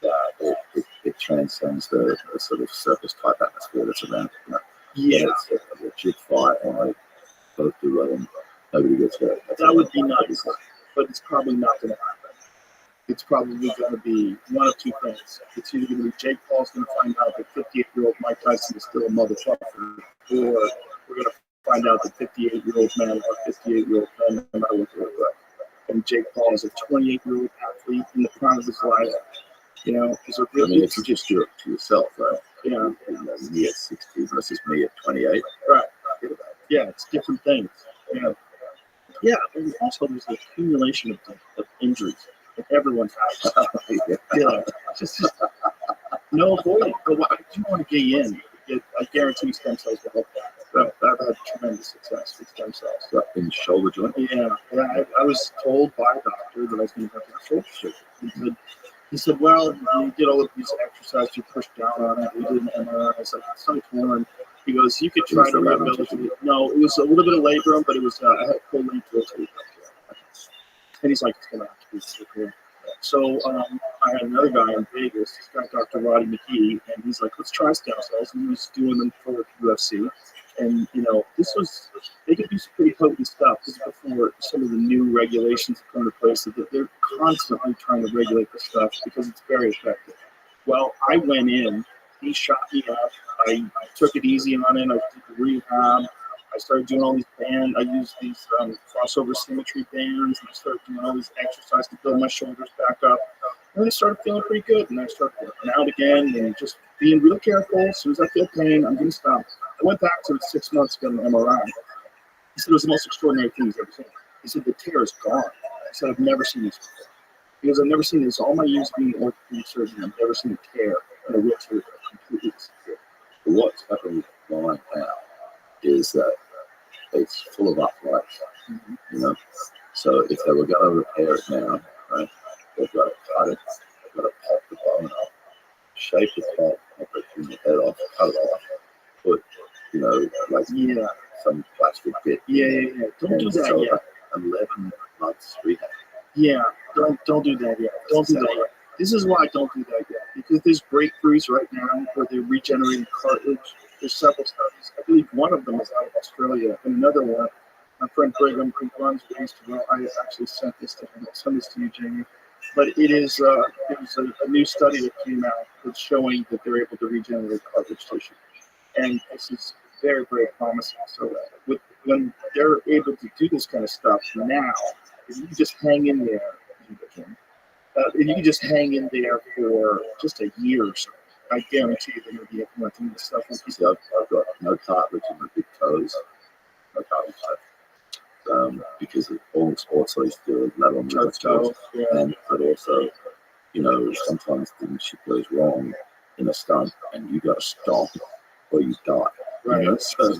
that it transcends the sort of circus type atmosphere that's around it. Yeah, it's a legit fight, and they both do well, and nobody gets hurt. That would be nice, but it's probably not going to happen. It's probably going to be one of two things. It's either going to be Jake Paul's going to find out that 58-year-old Mike Tyson is still a motherfucker, or we're going to find out that 58-year-old man is a 58-year-old man, no matter what they look like. And Jake Paul is a 28-year-old athlete in the prime of his life. If you just do it to yourself, right? Yeah. Me at 60 versus me at 28. Right. Yeah, it's different things. Yeah, and also there's the accumulation of injuries that everyone has. Just no avoiding. But I do want to get in. I guarantee stem cells will help that. I've had tremendous success with stem cells. In shoulder joint? Yeah. I was told by a doctor that I was going to have to have shoulder surgery. He said, well, you did all of these exercises, you pushed down on it, we did an MRI. I was like, it's so torn. He goes, you could try to rehabilitate it. No, it was a little bit of labrum, but it was, I had a full length rotate. And he's like, it's going to have to be surgery. So I had another guy in Vegas, this guy, Dr. Roddy McKee, and he's like, let's try stem cells. And he was doing them for UFC. And, they could do some pretty potent stuff. This is before some of the new regulations come into place. They're constantly trying to regulate this stuff because it's very effective. Well, I went in, he shot me up. I took it easy on it. I did rehab. I started doing all these bands. I used these crossover symmetry bands. And I started doing all these exercises to build my shoulders back up. And I started feeling pretty good. And I started working out again and just being real careful. As soon as I feel pain, I'm going to stop. I went back to 6 months ago to an MRI. He said it was the most extraordinary thing he's ever seen. He said the tear is gone. I said I've never seen this before. Because I've never seen this. All my years being an orthopedic surgeon, I've never seen a tear in a wheelchair completely disappear. But what's happening with mine now is that it's full of uprights. Mm-hmm. So if they were going to repair it now, right, they've got to cut it, they've got to pop the bone up, shape the top, operate the head off, cut it off, put, some plastic bit. Yeah. Don't do that yet. 11 months rehab. Yeah, don't do that yet. Don't do that yet. This is why I don't do that yet. Because there's breakthroughs right now where they're regenerating cartilage. There's several studies. I believe one of them is out of Australia, and another one, my friend Brigham, who runs Ways to Well, I actually sent this to him. I'll send this to you, Jamie. But it is it was a new study that came out that's showing that they're able to regenerate cartilage tissue, and this is very, very promising. So when they're able to do this kind of stuff now, if you just hang in there, if you can just hang in there for just a year or so, I guarantee you they're going to be implementing this stuff. See, I've got no cartilage in my big toes, no cartilage left, because of all the sports I used to do, lateral movement sports, and but also, sometimes the shit goes wrong in a stunt, and you got to stop or you die. Right. So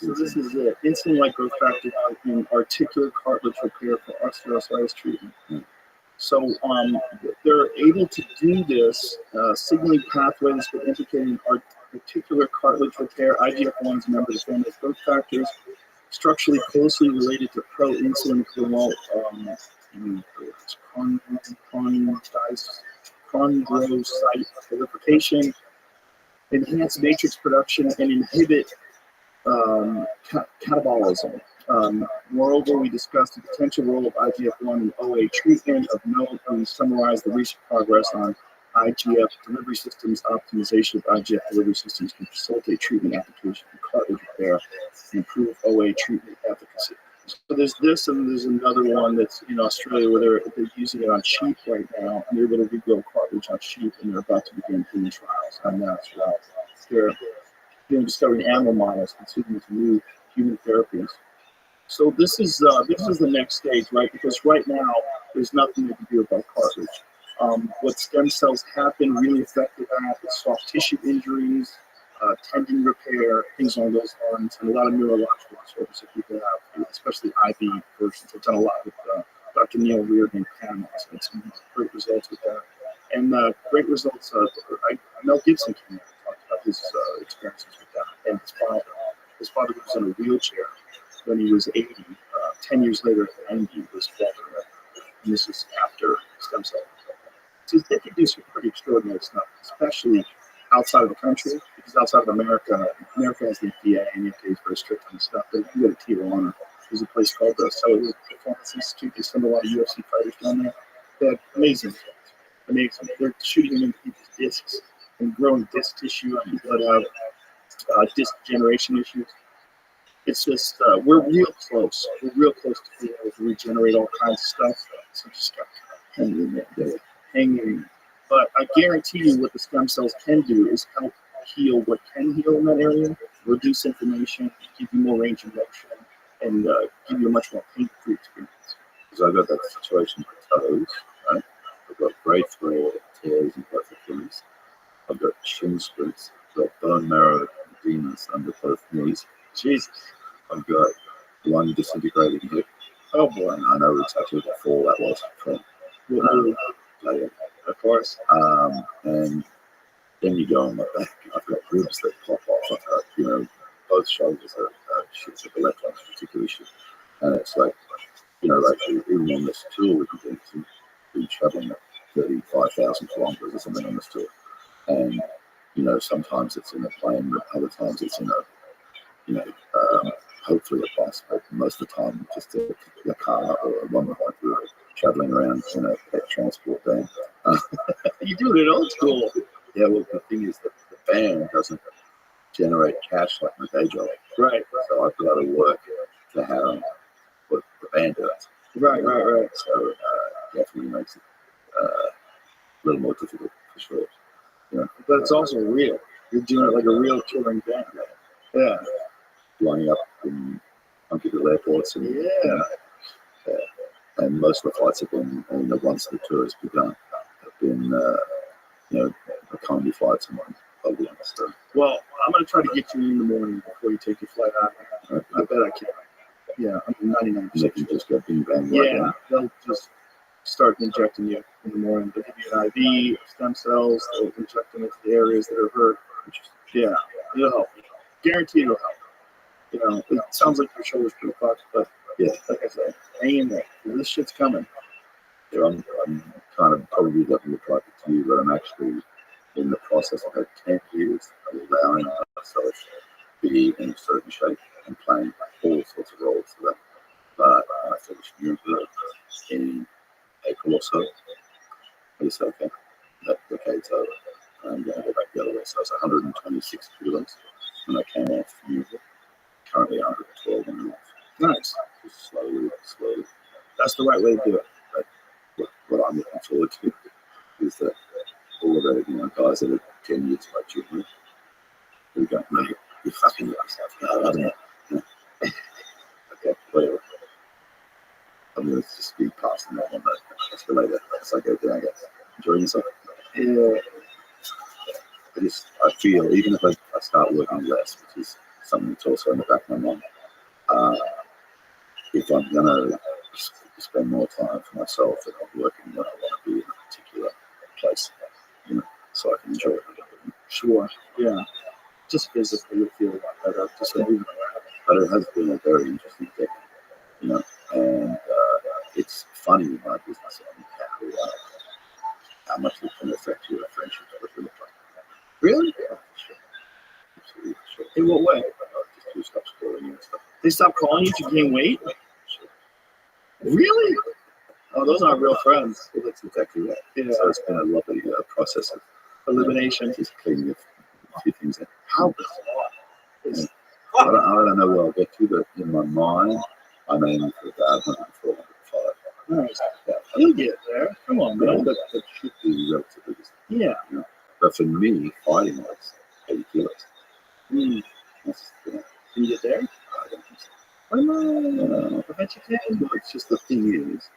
this is it. Insulin like growth factor in articular cartilage repair for osteoarthritis treatment. So they're able to do this signaling pathways that indicate articular cartilage repair. IGF-1 is a member of the family of growth factors, structurally closely related to pro-insulin chondrocyte proliferation, enhance matrix production, and inhibit catabolism. Moreover, we discussed the potential role of IGF-1 in OA treatment. Of note, we summarized the recent progress on IGF delivery systems. Optimization of IGF delivery systems can facilitate treatment application for cartilage repair and improve OA treatment efficacy. So there's this, and there's another one that's in Australia where they're using it on sheep right now, and they're able to regrow cartilage on sheep, and they're about to begin human trials on that as well. They're discovering animal models, considering to new human therapies. So this is the next stage, right? Because right now there's nothing they can do about cartilage. What stem cells have been really effective at is soft tissue injuries, tendon repair, things along those lines, and a lot of neurological disorders that people have, especially IV versions. I've done a lot with Dr. Neil Reardon in Panama, so had some great results with that. And great results. Mel Gibson came in and talked about his experiences with that, and his father. His father was in a wheelchair when he was 80. 10 years later, at 90, was father. And this is after stem cell. So they can do some pretty extraordinary stuff, especially outside of the country, because outside of America has the FDA, and the FDA is very strict on this stuff. But if you go to Tijuana, there's a place called the Cellular Performance Institute. They send a lot of UFC fighters down there. They have amazing things. Amazing. They're shooting them into people's discs and growing disc tissue on people that have disc generation issues. It's just, we're real close. We're real close to being able to regenerate all kinds of stuff. So just got to hang in there. Hang in. But I guarantee you what the stem cells can do is help heal what can heal in that area, reduce inflammation, give you more range of motion, and give you a much more pain-free experience. Because I've got that situation with toes, right? I've got grade 4 tears in both Achilles. I've got shin splints. I've got bone marrow edemas under both knees. Jesus. I've got lung disintegrating hip. Oh boy. And I know exactly what fall that was from. Later. Of course. And then you go on my back. I've got ribs that pop off. I've got, both shoulders are shit with the left one's particularly shit. And it's like, even on this tour, we can be traveling at 35,000 kilometers or something on this tour. And, sometimes it's in a plane, but other times it's in hopefully a bus, but most of the time just a car or a one-wheel wheel traveling around in a pet transport van. You do it old school. Yeah, well, the thing is that the van doesn't generate cash like my day job. Right. So I've got to work to have what the van does. Right. So definitely makes it a little more difficult for sure. But it's also real. You're doing it like a real touring band. Yeah. Lining up in uncovered airports and and most of the flights have been, once the tour has begun, have been economy flights and probably so. Well, I'm going to try to get you in the morning before you take your flight out. Okay. I bet I can. Yeah, I'm 99%. They can just go bing bang. Yeah, they'll just start injecting you in the morning. They'll give you an IV, stem cells. They'll inject them into the areas that are hurt. Yeah, it'll help. Guaranteed it'll help. It sounds like your shoulder's pretty fucked, but yeah, like I said, hang in there. This shit's coming. Yeah, I'm kind of probably doesn't look like it to you, but I'm actually in the process. I've had 10 years of allowing myself to be in a certain shape and playing all sorts of roles for that. But I finished Nuremberg in April or so, I just said, okay, that decade's over. I'm going to go back the other way. So I was 126 kilos when I came off music. Currently 112 and a half. Nice. Just slowly. That's the right way to do it. But what I'm looking forward to is that all of the guys that are 10 years like junior, who go, mate, you fucking yourself. No, I don't know. Okay, whatever. I'm going to just be passing that on that escalator as I go down. I go, enjoying yourself. Yeah. I feel, even if I start working less, which is something that's also in the back of my mind, if I'm going to spend more time for myself and I'm working when I want to be in a particular place, so I can enjoy it a little bit. Sure. Yeah. Just physically, you feel a lot better. Just moving around. But it has been a very interesting thing, and it's funny in my business how much it can affect your friendship with the place. Really? Yeah, sure. Absolutely, sure. In what way? Just to stop scoring and stuff. They stop calling you to gain weight? Sure. Really? Oh, those aren't real friends. Well, that's exactly right. Yeah. So it's been a lovely process of Elimination. Just cleaning a few things out. How bizarre. I don't know where I'll get to, but in my mind, I'm aiming for about 104, 105. Nice. Yeah. You'll get there. Come on, man. That should be relatively easy. Yeah. But for me, fighting was 80 kilos. That's, Can you get there? I don't think so. I bet you can. No, it's just the thing is,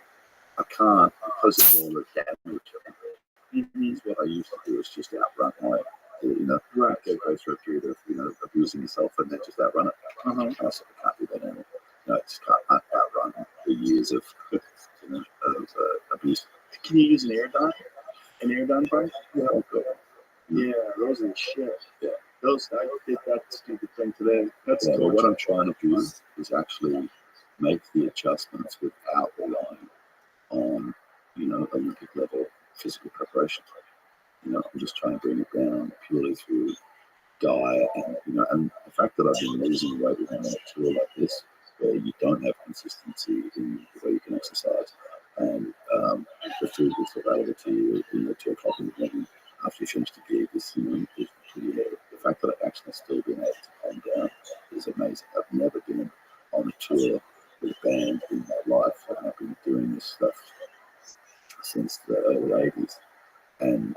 I can't, because of all the damage. What I used to do is just outrun my, Right. Go through a period of, abusing yourself and then just outrun it. Uh-huh. And I said, I can't do that anymore. I just can't outrun the years of, abuse. Can you use an air dye? An air dye bike? Yeah, Yeah, those are the shit. Yeah. I did that stupid thing today. That's But cool. what I'm trying to do is actually make the adjustments without relying on, Olympic level physical preparation. I'm just trying to bring it down purely through diet and the fact that I've been losing weight on a tour like this, where you don't have consistency in the way you can exercise, and the food that's available to you, 2 o'clock in the morning after you finish the gig is, the fact that I've actually still been able to calm down is amazing. I've never been on a tour with a band in my life, and I've been doing this stuff since the early 80s and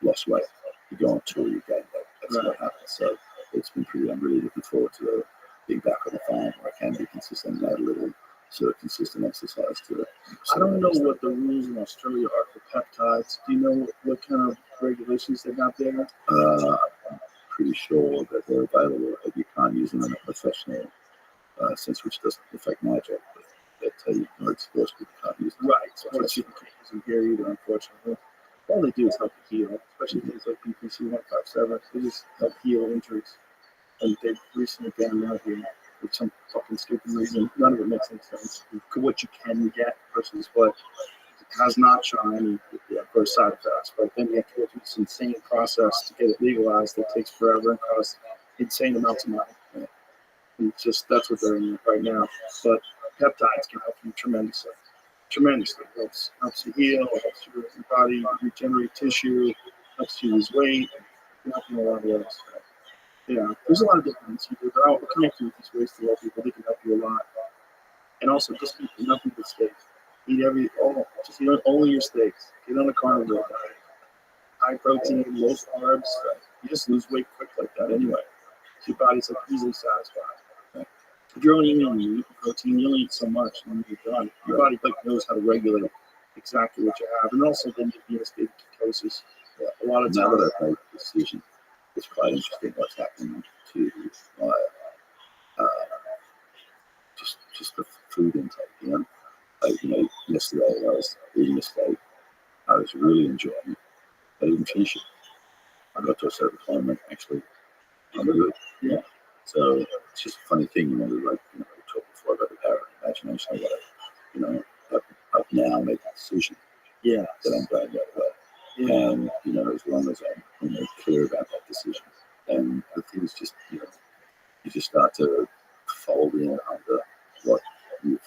lost weight. You go on tour, you gain weight. That's what happens. So it's been pretty. I'm really looking forward to being back on the farm where I can be consistent and add a little sort of consistent exercise to it. I don't know what the rules in Australia are for peptides. Do you know what kind of regulations they got there? I'm pretty sure that they're available, but you can't use them in a professional sense, which doesn't affect my job. But sports people can't use them. Right, sports people can't use them here either, unfortunately. All they do is help you heal, especially things like BPC 157. They just help heal injuries. And they've recently banned them out here for some fucking stupid reason. None of it makes any sense. What you can get versus what has not shown any adverse side effects. But then you have to go through this insane process to get it legalized that takes forever and costs insane amounts of money. And that's what they're in right now. But peptides can help you tremendously. It helps you heal, helps your body regenerate tissue, helps you lose weight, helps you in a lot of ways. Yeah, there's a lot of different things you do. They're all connected with these ways to help people. They can help you a lot. And also, just eat nothing but steaks. Eat only your steaks. Get on a carnivore diet. High protein, low carbs. You just lose weight quick like that anyway. So your body's easily satisfied. If you're only eating meat and protein, you only eat so much and then you're done. Your body knows how to regulate exactly what you have. And also then you'd be in a state of ketosis. A lot of times. Now that I've made the decision, it's quite interesting what's happening to my just the food intake. Yesterday I was eating a steak. I was really enjoying it. I didn't finish it. I got to a certain point and actually I'm good. Yeah. So it's just a funny thing, we talked before about the power of imagination or whatever. I've now made the decision that I'm going that way. Yeah. And, as long as I'm clear about that decision. And the things just, you just start to fold in under what the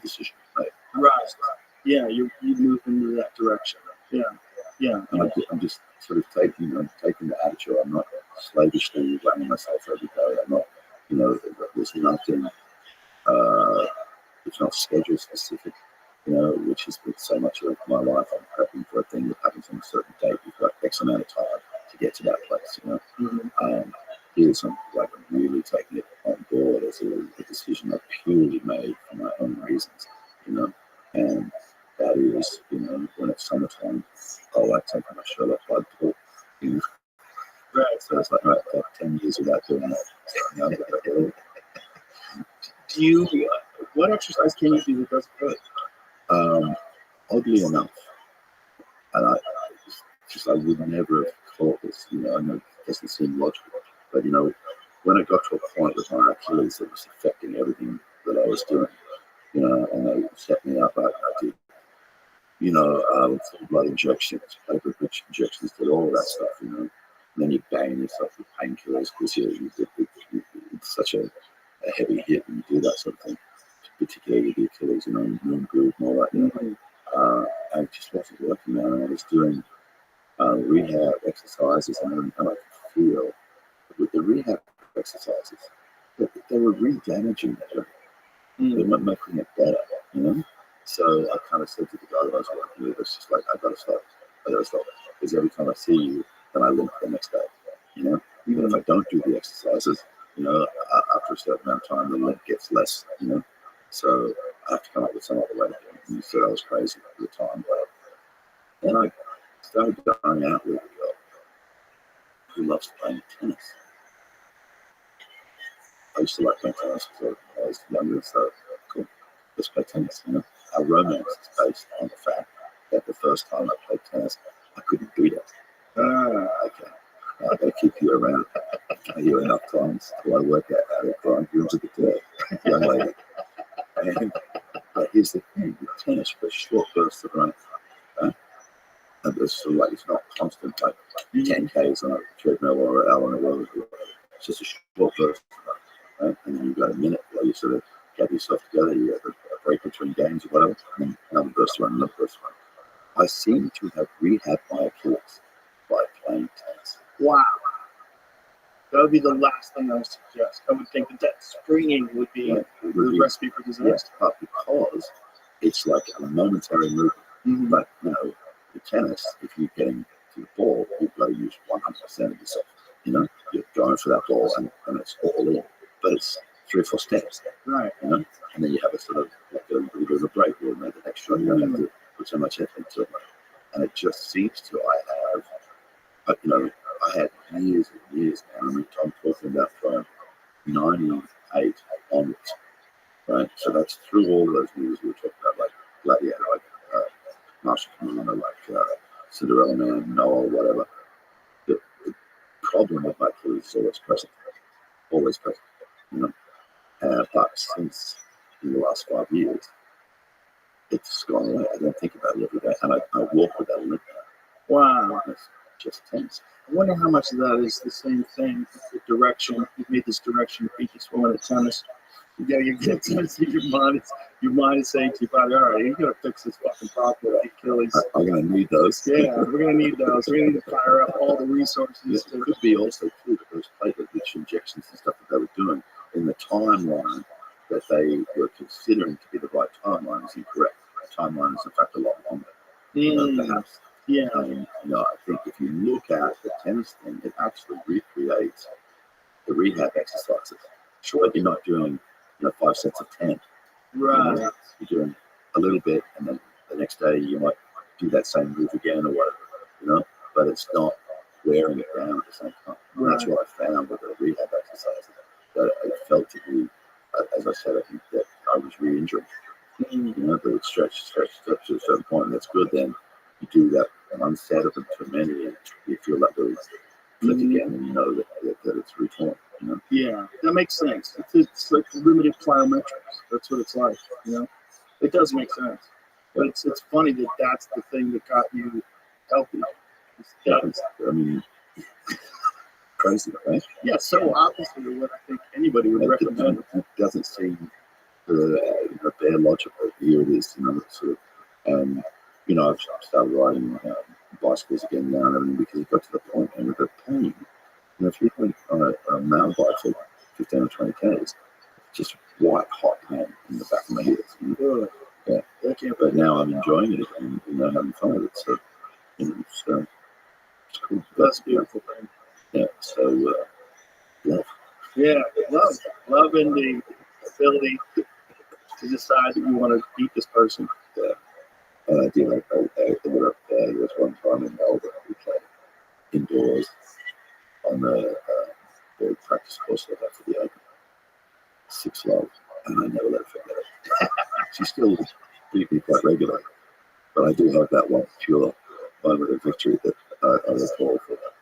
decision you've made. Right. Yeah, you move into that direction. Yeah. Yeah. And I'm just sort of taking the attitude. I'm not slavishly running myself every day. I'm not, there's nothing. It's not schedule specific, which has been so much of my life. I'm prepping for a thing that happens on a certain date. You've got X amount of time to get to that place. Here's I'm really taking it on board as a decision I purely made for my own reasons, and that is, when it's summertime, I like taking my shirt off by the pool. Right. So it's like 10 years without doing that. Do you, what exercise can you do that doesn't hurt? Oddly enough, and I would never have thought this, I know it doesn't seem logical, but when it got to a point with my Achilles that was affecting everything that I was doing, and they set me up, I did, blood injections, paper injections, did all of that stuff, and then you bang yourself with painkillers because it's such a heavy hit when you do that sort of thing, particularly with the Achilles, moon groove and all that, and it just wasn't working, man. And I was doing rehab exercises, and I could feel with the rehab exercises that they were re-damaging it. They weren't making it better, So I kind of said to the guy that I was working with, it's just like, I gotta stop. Because every time I see you, then I limp the next day, Even if I don't do the exercises, after a certain amount of time, the limp gets less, So I have to come up with some other way to do it. And you said I was crazy at the time, but then I started going out with a girl who loves playing tennis. I used to like playing tennis because I was younger, so cool. Let's play tennis, Our romance is based on the fact that the first time I played tennis, I couldn't beat it. Okay. They keep you around. I hear enough times till I work out how to grind you into the dirt, young lady. But here's the thing: with tennis, for short bursts of running, and it's sort of like it's not constant, like 10 Ks on a treadmill or an hour on a road. It's just a short burst, right? And then you've got a minute where you sort of get yourself together. You have a break between games or whatever, and then another burst run, another burst run. I seem to have rehabbed my Achilles by playing tennis. Wow. That would be the last thing I would suggest. I would think that springing would be the recipe for disaster. Yes, but because it's like a momentary movement. But, the tennis, if you're getting to the ball, you've got to use 100% of yourself. You're going for that ball and it's all in. But it's 3 or 4 steps. Right. And then you have a sort of like a little bit of a break or maybe the next shot. You don't have to put so much effort into it. And it just seems to, I had years and years now. I'm talking about from 98 onwards, right? So that's through all those movies we were talking about, like Gladiator, like Martial Commander, like Cinderella Man, Noah, whatever. The problem with my Achilles is always present, but since in the last 5 years, it's gone away. I don't think about it every day, and I walk without a limp. Wow. It's just tense. I wonder how much of that is the same thing, the direction. You've made this direction, beat this woman at tennis. You get tennis in your mind is saying to your body, all right, you got to fix this fucking problem with Achilles. I'm going to need those. Yeah, we're going to need those. We're going to need to fire up all the resources. It could be also too that those platelet-rich injections and stuff that they were doing in the timeline that they were considering to be the right timeline is incorrect. The timeline is in fact a lot longer, perhaps. Yeah. I think if you look at the tennis thing, it actually recreates the rehab exercises. Sure, you're not doing 5 sets of 10. Right. You're doing a little bit, and then the next day you might do that same move again or whatever, but it's not wearing it down at the same time. And that's what I found with the rehab exercises. That I felt to be, as I said, I think that I was re-injuring. That it stretch to a certain point, and that's good. Then you do that one set of them too many, and you feel that little click again, and you know that it's retorn. Yeah, that makes sense. It's like limited plyometrics. That's what it's like. It does make sense. But it's funny that that's the thing that got you healthy. Crazy, right? Yeah, so opposite of what I think anybody would recommend. It doesn't seem bare logical. Here it is, sort of. I've started riding bicycles again now and everything because it got to the point and with the pain. If you went on a mountain bike for 15 or 20 k's, just white hot pain in the back of my heels. Yeah. But now I'm enjoying it and having fun with it. So, it's cool. That's beautiful thing. Yeah. So, love. Yeah, love, and the ability to decide that you want to beat this person. Yeah. I did. I ended up there. There was one time in Melbourne we played indoors on the practice course that I had for the Open. 6 love, and I never let her forget it. She still beat me quite regularly, but I do have that one pure moment of victory that I recall for that.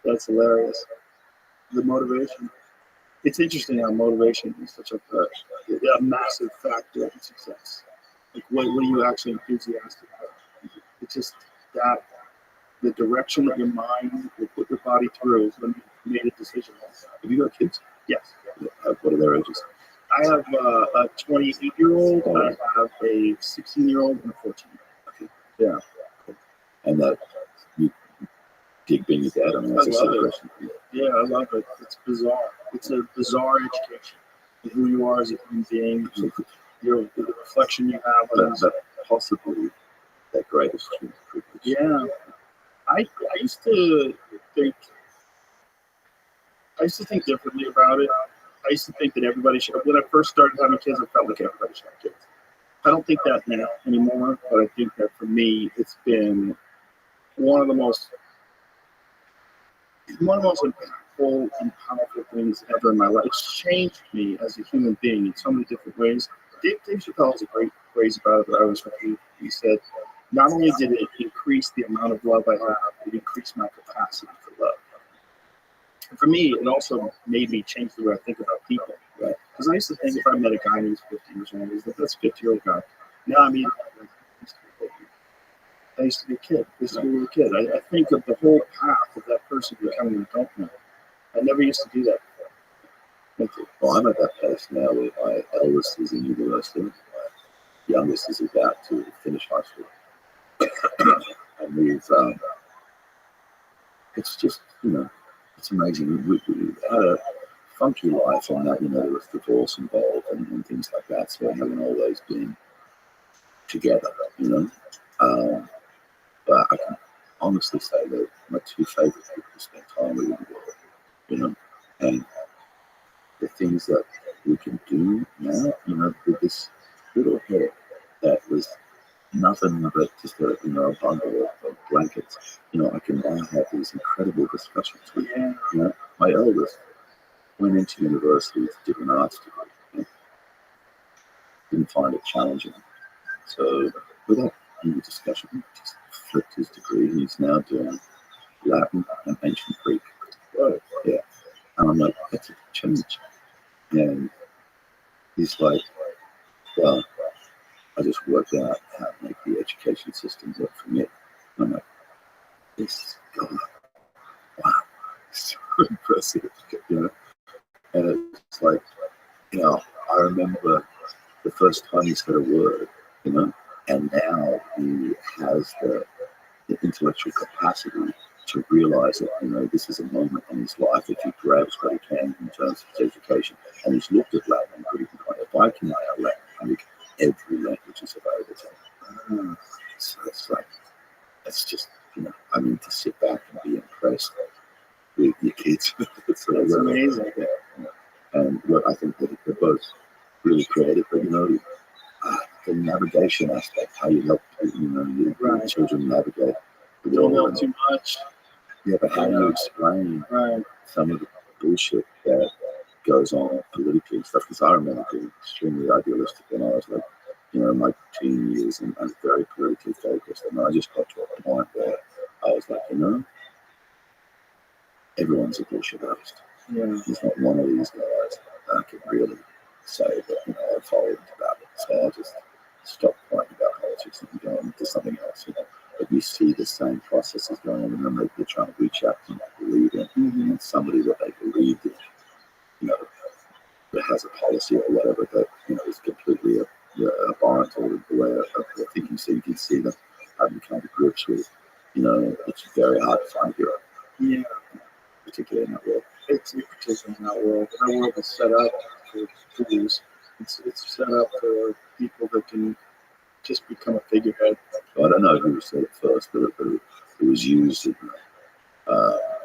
That's hilarious. The motivation. It's interesting how motivation is such a massive factor in success. Like, what are you actually enthusiastic about? It's just that the direction that your mind will put your body through is when you made a decision. Have you got kids? Yes. What are their ages? I have a 28-year-old, I have a 16-year-old, and a 14-year-old. Okay. Yeah. And that you dig being your dad? I mean, that's I love it. Yeah, I love it. It's bizarre. It's a bizarre education of who you are as a human being, the reflection you have. That possibly that greatest human privilege. Yeah. I used to think differently about it. I used to think that everybody should. When I first started having kids, I felt like everybody should have kids. I don't think that now anymore, but I think that for me, it's been one of the most impactful and powerful things ever in my life. It's changed me as a human being in so many different ways. Dave Chappelle has a great phrase about it that I always repeat. He said, not only did it increase the amount of love I have, it increased my capacity for love. And for me, it also made me change the way I think about people. Right? Because I used to think if I met a guy who's 50 years old, that's a 50-year-old guy. Now I mean, I used to be a kid. I used to be a little kid. I think of the whole path of that person becoming an adult now. I never used to do that before. Well, I'm at that place now where my eldest is in university. My youngest is about to finish high school. And we've, it's just, it's amazing. We had a funky life on that, there was divorce involved and things like that. So having all those being together, but I can honestly say that my two favorite people to spend time with in the world, and the things that we can do now, with this little head that was nothing but just a bundle of blankets. I can now have these incredible discussions with my eldest went into university to do an arts degree. Didn't find it challenging. So without any discussion, he just flipped his degree. He's now doing Latin and ancient Greek. Oh, yeah. And I'm like, that's a change. And he's like, well, I just worked out how to make the education system work for me. And I'm like, this God, wow, so impressive, And it's like, I remember the first time he said a word, and now he has the intellectual capacity to realize that, this is a moment in his life that he grabs what he can in terms of his education. And he's looked at Latin and Greek and gone, if I can nail Latin and Greek, every language is available to him. So it's like, it's just, to sit back and be impressed with your kids. It's amazing. Yeah. And look, I think that they're both really creative, but the navigation aspect, how you help your children navigate. Don't know too much. Yeah, but how do you explain some of the bullshit that goes on politically and stuff? Because I remember being extremely idealistic when I was like, my teen years and very politically focused. And I just got to a point where I was like, everyone's a bullshit artist. Yeah. There's not one of these guys that can really say that, I followed about it. So I just stopped writing about politics and go into something else, But you see the same processes going on, and then they're trying to reach out to believe in, and somebody that they believe in, that has a policy or whatever that, is completely abhorrent or the way of the thinking, so you can see them having come to grips with, it's very hard to find a hero. Yeah, Particularly in that world. it's particularly in that world. That world is set up for fools. It's set up for people that can just become a figurehead. I don't know who said it first, but it was used in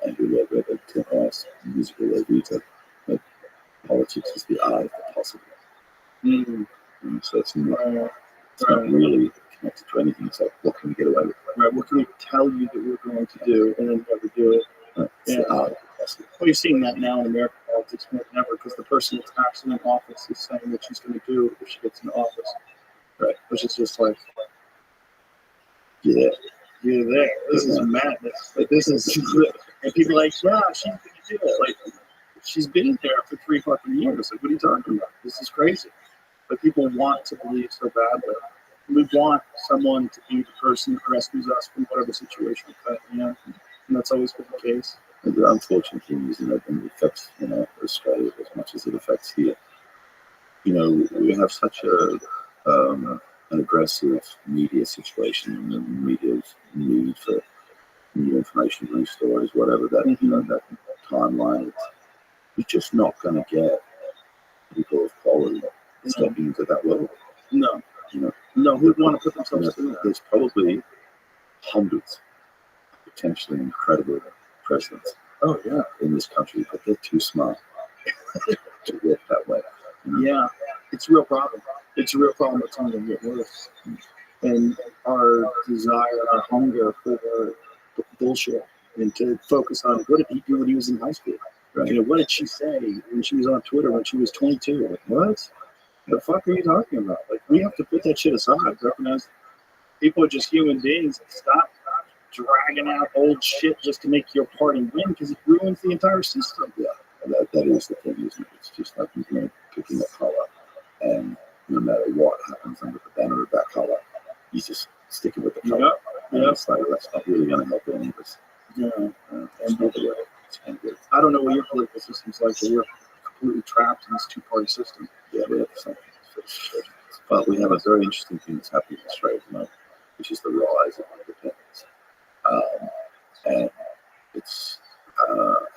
Andrew Lloyd Webber, Tim Rice musical review that politics is the art of the possible. So it's not really connected to anything. It's like, what can we get away with? Right, what can we tell you that we're going to do and then never do it? It's the art of the possible. Well, you're seeing that now in American politics more than ever, because the person that's actually in office is saying what she's going to do if she gets into office. Right. Which is just like, yeah, you're there. This is madness. Like, this is, and people are like, yeah, she's going to do it. Like, she's been there for 3 fucking years. Like, what are you talking about? This is crazy. But people want to believe so badly. We want someone to be the person that rescues us from whatever situation we're in, and that's always been the case. And the unfortunate thing is, it affects Australia as much as it affects here. We have such an aggressive media situation, and the media's need for new information, new stories, whatever that that timeline. You're just not going to get people of quality stepping into that world. No. No, who'd want to put themselves through that? There's probably hundreds of potentially incredible presidents in this country, but they're too smart to work that way. Yeah, it's a real problem. It's a real problem that's only going to get worse. And our desire, our hunger for bullshit, and to focus on what did he do when he was in high school? Right. What did she say when she was on Twitter when she was 22? Like, what? The fuck are you talking about? Like, we have to put that shit aside. Recognize people are just human beings. Stop dragging out old shit just to make your party win, because it ruins the entire system. Yeah, that is the thing, isn't it? It's just like picking a color, and no matter what happens under the banner of that color, you just stick it with the color. Yeah. It's like, that's not really going to help any of us. Yeah. It's not the way. I don't know what your political system's like, but we're completely trapped in this two-party system. Yeah, we have something. But we have a very interesting thing that's happening in Australia at the moment, which is the rise of independence. And it's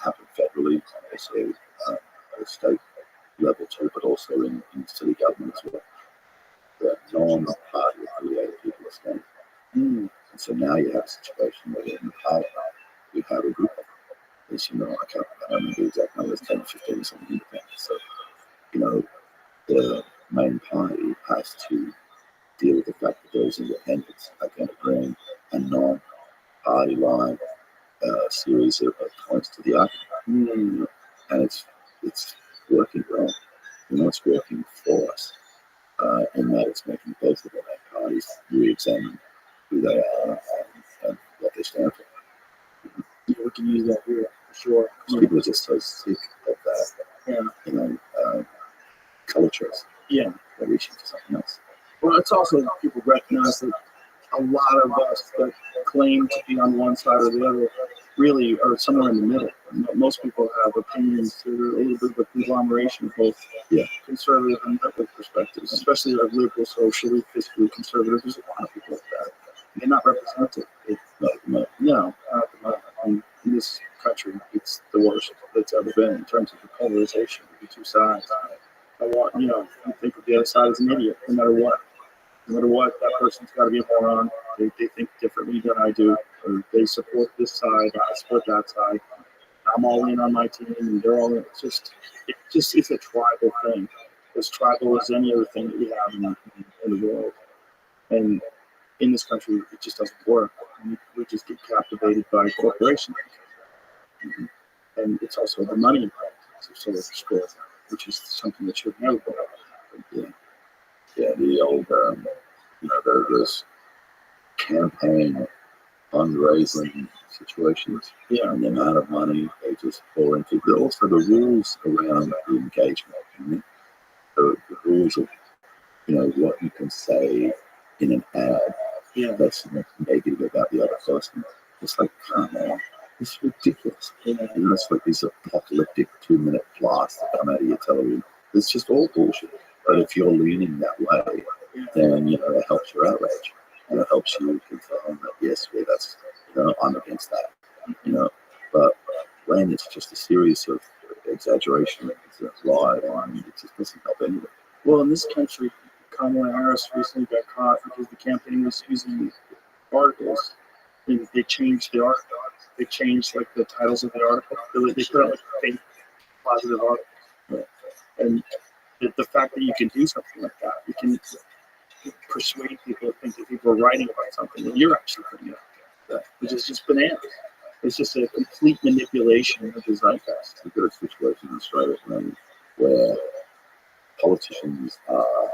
happened federally, also at a state level too, but also in city government as well. The non-party affiliated people are standing. And so now you have a situation where in the parliament you have a group of, as I can't remember the exact numbers, 10 or 15 or something independent. So, the main party has to deal with the fact that those independents are going to bring a non-party line series of points to the argument. And it's working well. It's working for us in that it's making both of the main parties re-examine who they are and what they stand for. We can use that here, for sure. People are just so sick of that, color choice. Yeah. They're reaching for something else. Well, it's also people recognize that a lot of us that claim to be on one side or the other really are somewhere in the middle. Most people have opinions that are a little bit of a conglomeration of both conservative and liberal perspectives, especially like liberal, socially, fiscally conservative. There's a lot of people like that. They're not represented. No, in this country, it's the worst that's ever been in terms of the polarization of the two sides. You think of the other side as an idiot, no matter what. No matter what, that person's got to be a moron. They think differently than I do, or they support this side, I support that side. I'm all in on my team, and they're all in. It's a tribal thing. As tribal as any other thing that we have in the world. And in this country, it just doesn't work. We just get captivated by corporations. And it's also the money in politics, sort of destroyed, which is something that should never go on. Yeah, the old, those campaign fundraising situations, and the amount of money they just pour into, but also the rules around the engagement, the rules of, what you can say in an ad that's negative about the other person. It's like, come on, it's ridiculous. It's like these apocalyptic 2-minute blasts that come out of your television. It's just all bullshit. But if you're leaning that way, then it helps your outrage, and it helps you confirm that yes, well, that's I'm against that, but when it's just a series of exaggeration and lie, it just doesn't help anyone. Well, in this country, Kamala Harris recently got caught because the campaign was using articles, and they changed the article. They changed like the titles of the article. They put out like fake positive articles. Right. And the fact that you can do something like that, you can persuade people to think that people are writing about something and you're actually putting it out there, which is just bananas. It's just a complete manipulation of the zeitgeist. We've got a situation in Australia at the moment where politicians are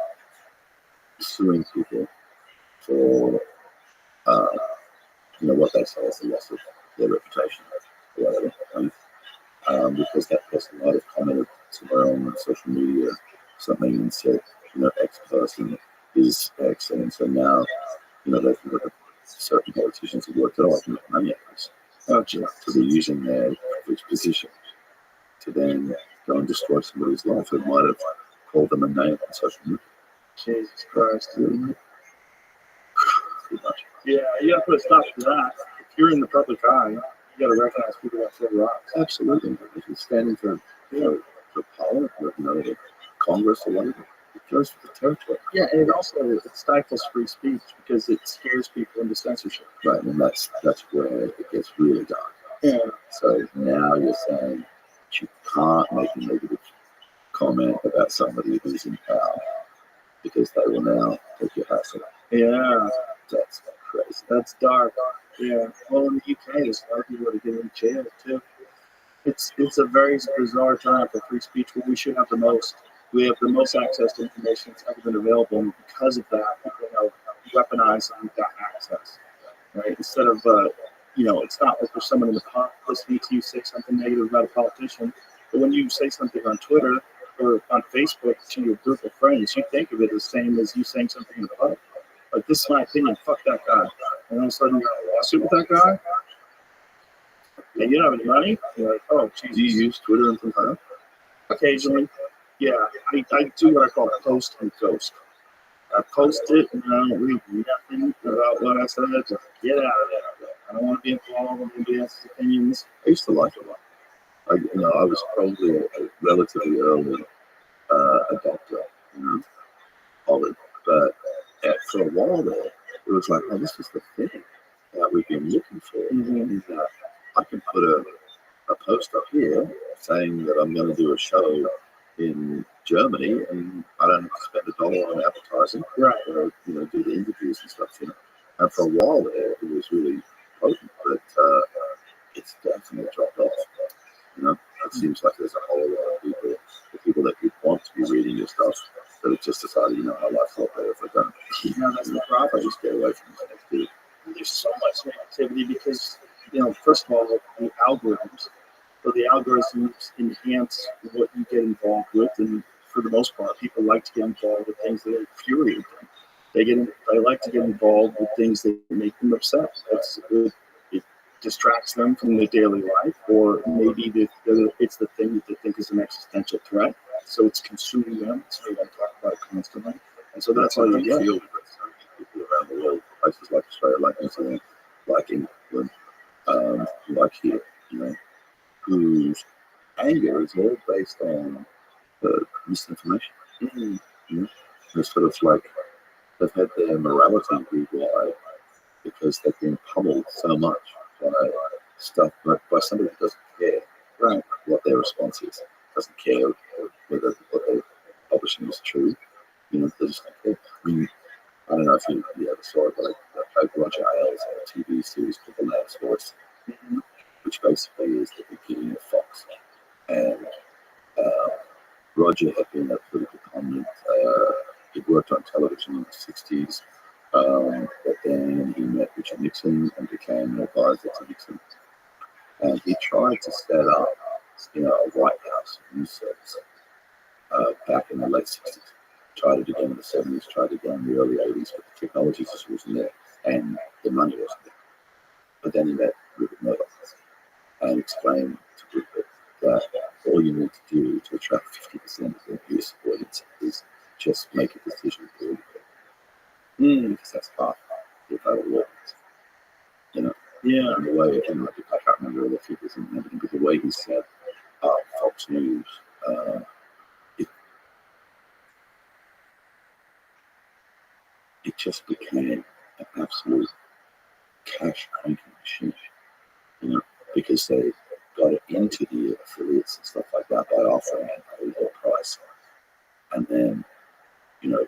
suing people for what they say is the loss of their reputation or whatever, because that person might have commented somewhere on social media something and said, X person is X, and so now, they think that certain politicians have worked it out to make money out of this. To be using their privileged position to then go and destroy somebody's life who might have called them a name on social media. Jesus Christ. Too much. Yeah, you have to put a stop to that. If you're in the public eye, you got to recognize people that throw rocks. Absolutely. If you're standing for power, or Congress or whatever, it goes for the territory. Yeah, and it stifles free speech because it scares people into censorship. Right, and that's where it gets really dark. Yeah. So now you're saying that you can't make a negative comment about somebody who's in power because they will now take your house away. Yeah. That's crazy. That's dark. Yeah. Well, in the UK, there's a lot of people that are getting in jail too. It's a very bizarre time for free speech, but we should have the most. We have the most access to information that's ever been available, and because of that, people weaponize that access. Right? Instead of it's not like there's someone in the pub listening to you say something negative about a politician, but when you say something on Twitter or on Facebook to your group of friends, you think of it the same as you saying something in the pub. Like, this is my opinion, fuck that guy. And all of a sudden, you got a lawsuit with that guy? And you don't have any money? You're like, oh, Jesus. Do you use Twitter and things like that? Occasionally. Yeah, I do what I call post and ghost. I post it and I don't read nothing about what I said. Just get out of there. I don't want to be involved in anybody else's opinions. I used to like it a lot. I was probably a relatively early adopter, of it. But for a while there, it was like, oh, this is the thing that we've been looking for. Mm-hmm. Is that I can put a post up here saying that I'm going to do a show in Germany, and I don't have to spend $1 on advertising, right? Or do the interviews and stuff. And for a while there, it was really potent, but it's definitely dropped off. It seems like there's a whole lot of people that you want to be reading your stuff that have just decided, my life's a lot better if I don't. That's the problem. I just get away from it. There's so much negativity because, first of all, the algorithms. So the algorithms enhance what you get involved with, and for the most part, people like to get involved with things that infuriate them. They like to get involved with things that make them upset. It distracts them from their daily life, or maybe it's the thing that they think is an existential threat. So it's consuming them, so they want to talk about it constantly. And so that's all you get. People around the world, places like Australia, like New Zealand, like England, like here, whose anger is all based on the misinformation. Mm-hmm. They're sort of like they've had their morality rewired because they've been pummeled so much by stuff, by somebody who doesn't care what their response is, doesn't care whether what they're publishing is true. They just don't care. I don't know if you ever saw it, but I played Roger Ailes on a TV series called The Last Voice, which basically is the beginning of Fox. And Roger had been a political pundit. He'd worked on television in the 60s, but then he met Richard Nixon and became an advisor to Nixon. And he tried to set up, a White House news service back in the late 60s. Tried it again in the 70s, tried it again in the early 80s, but the technology just wasn't there, and the money wasn't there. But then he met Rupert Murdoch and explained to Rupert that all you need to do to attract 50% of your viewers' audience is just make a decision politically. because that's part of how it works. You know, Yeah. and the way again, like, I can't remember all the figures and everything, but the way he said Fox News, it it just became an absolute cash cranking machine. You know, because they got it into the affiliates and stuff like that by offering a low price, and then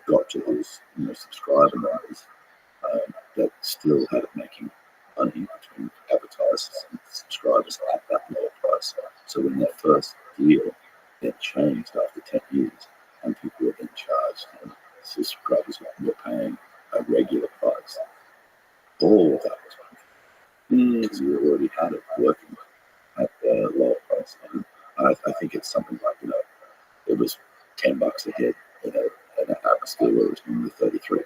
got to his subscriber numbers that still had it making money between advertisers and subscribers at that lower price. So when that first deal then changed after 10 years and people were being charged, subscribers were paying a regular price, all of that was money because you already had it working at the lower price. And I think it's something like, it was $10 a head in an atmosphere where it was normally 33.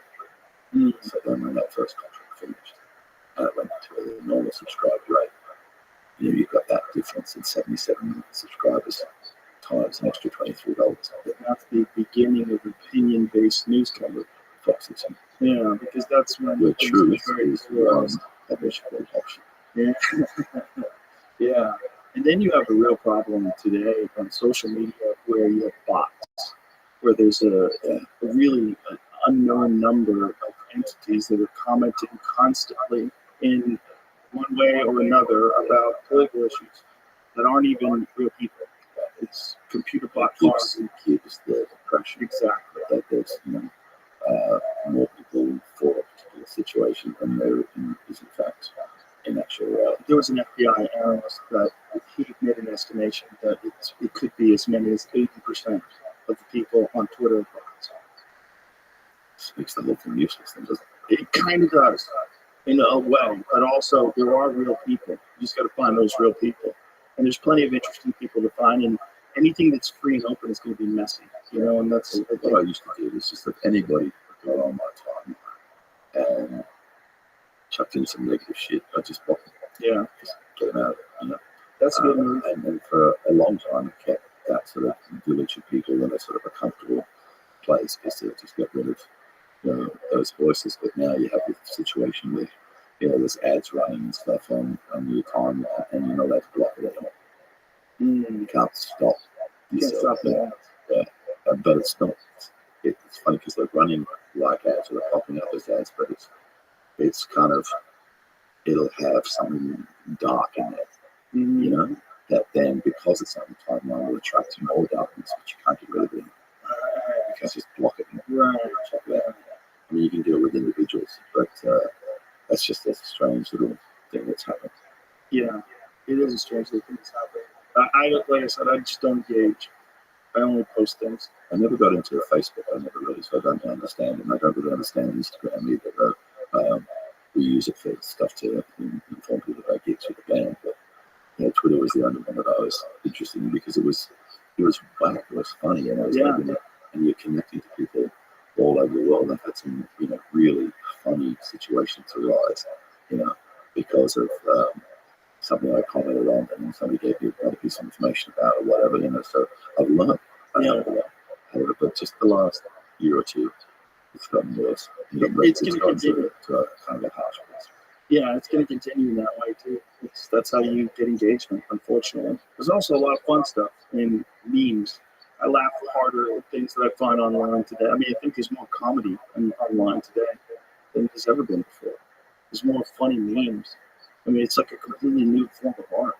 So then when that first contract finished, and it went to a normal subscriber rate, you've got that difference in 77 subscribers times an extra $23. That's the beginning of opinion-based news coverage. Yeah, because that's when the truth is publishable option. Yeah. Yeah. And then you have a real problem today on social media where you have bots, where there's a really unknown number of entities that are commenting constantly in one way or another about political issues that aren't even real people. It's computer bot farms. It keeps the impression Exactly. that there's more people for a particular situation than there is in fact in actual reality. There was an FBI analyst that he made an estimation that it could be as many as 80% of the people on Twitter are bots. This makes the whole thing useless, then, doesn't it? It kind of does, in a way, but also there are real people. You just got to find those real people, and there's plenty of interesting people to find. And anything that's free and open is going to be messy, and that's what I used to do. Is just that anybody got on my time and chucked in some negative shit, I just blocked them. Yeah, just get them out. That's a good move. And then for a long time, I kept that sort of village of people in a sort of a comfortable place, just to just get rid of those voices. But now you have this situation with there's ads running and stuff on your timeline, and you're not allowed to block it at all. You can't stop yourself. But it's not. It's funny because they're running like ads, or they're popping up as ads, but it's kind of, it'll have something dark in it, that then, because it's on the timeline, will attract more darkness, but you can't get rid of it. You can't just block it. Check it out. I mean, you can do it with individuals, but that's just a strange little thing that's happening. Yeah, it is a strange little thing that's happening. Like I said, I just don't engage. I only post things. I never got into Facebook. I never really, so I don't understand it. And I don't really understand Instagram either. We use it for stuff to inform people about gigs with the band. But Twitter was the only one that I was interested in because it was whack, it was funny, and and you're connecting to people all over the world. I've had some really funny situations arise, because of something I commented on, and somebody gave me another piece of information about or whatever. So I've learned. But just the last year or two, it's gotten worse. It's going to continue to a kind of a harsh place. Yeah, it's going to continue in that way too. That's how you get engagement, unfortunately. There's also a lot of fun stuff in memes. I laugh harder at things that I find online today. I mean, I think there's more comedy online today than there's ever been before. There's more funny memes. I mean, it's like a completely new form of art.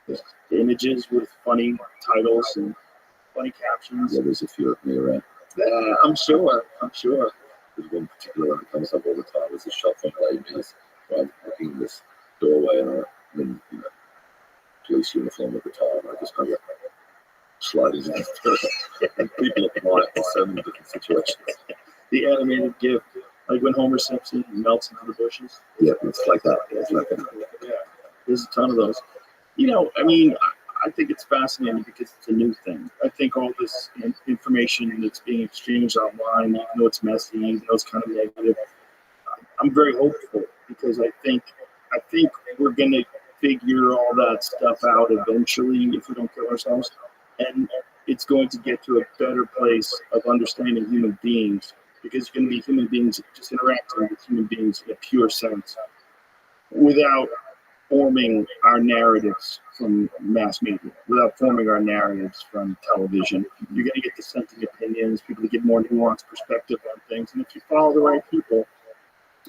There's images with funny titles and funny captions. Yeah, there's a few of me around. Yeah, I'm sure. There's one particular one that comes up all the time. There's a shopping lady who's looking in this doorway, and I'm in police uniform at the time. I just kind of sliding down and people apply for so many different situations. The animated GIF, like when Homer Simpson melts into the bushes. Yeah, it's like that. Yeah, there's a ton of those. I mean, I think it's fascinating because it's a new thing. I think all this information that's being exchanged online, even though it's messy, even though it's kind of negative, I'm very hopeful because I think we're going to figure all that stuff out eventually if we don't kill ourselves. And it's going to get to a better place of understanding human beings because you're going to be human beings just interacting with human beings in a pure sense without forming our narratives from mass media, without forming our narratives from television. You're going to get dissenting opinions, people that give more nuanced perspective on things. And if you follow the right people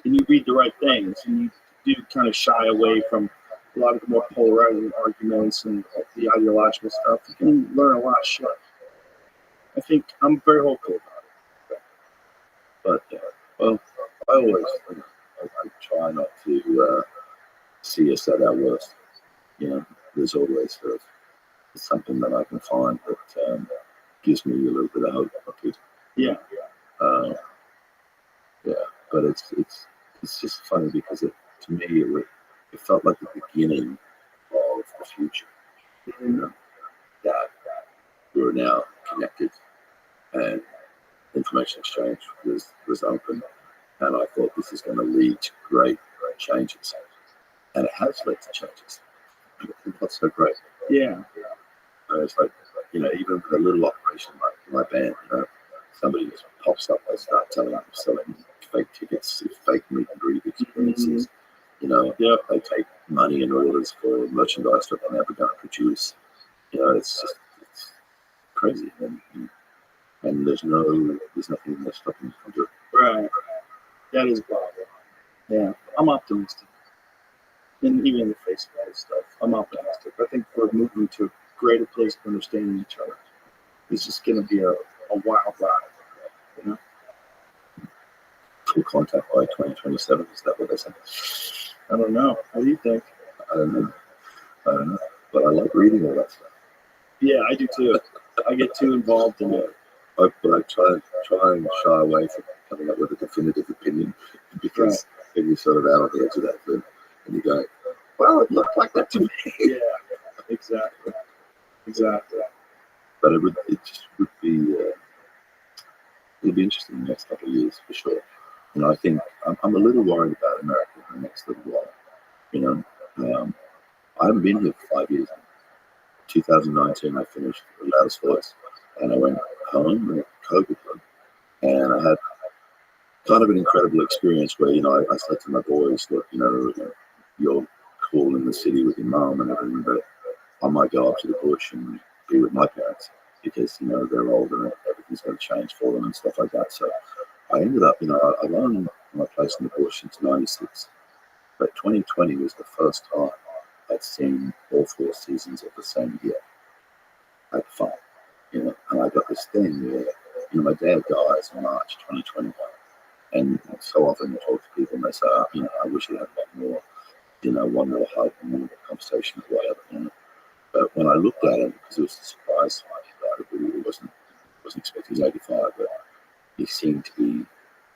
and you read the right things and you do kind of shy away from a lot of the more polarizing arguments and the ideological stuff, you can learn a lot of shit. I think I'm very hopeful about it. But well, I always I try not to see us at our worst. You know, there's always sort of something that I can find that gives me a little bit of hope. Yeah. Yeah, but it's just funny because to me it felt like the beginning of the future. You know, that we're now connected and information exchange was open, and I thought this is going to lead to great changes, and it has led to changes. That's so great. Yeah. It's like, you know, even with a little operation like my band, you know, somebody just pops up, they start telling them selling fake tickets, fake meet and greet experiences. You know, they take money and orders for merchandise that they're never going to produce. You know, it's crazy, and there's nothing that's stopping them from doing it. Right. That is wild. Yeah, I'm optimistic. And even in the face of all this stuff, I'm optimistic. I think we're moving to a greater place of understanding each other. It's just going to be a wild ride, you know? Full contact by 2027, is that what they say? I don't know. What do you think? I don't know. But I like reading all that stuff. Yeah, I do too. I get too involved in it. But I try and shy away from coming up with a definitive opinion because then you're sort of out on the edge of that thing and you go, well, it looked like that to me. Yeah, exactly. But it just would be it'll be interesting in the next couple of years for sure. You know, I think I'm a little worried about America in the next little while. You know, I haven't been here for 5 years. 2019, I finished The Loudest Voice, and I went home and COVID hit, and I had kind of an incredible experience where, you know, I said to my boys, look, you know, you're cool in the city with your mum and everything, but I might go up to the bush and be with my parents because, you know, they're older and everything's going to change for them and stuff like that. So I ended up, you know, I've owned my place in the bush since '96, but 2020 was the first time I'd seen all 4 seasons of the same year at the farm, you know, and I got this thing where, you know, my dad dies in March 2021, and so often I talk to people and they say, oh, you know, I wish I had one more, you know, one more hug, one more conversation or whatever, you know. But when I looked at him, because it was a surprise, I really wasn't expecting. He's 85, but he seemed to be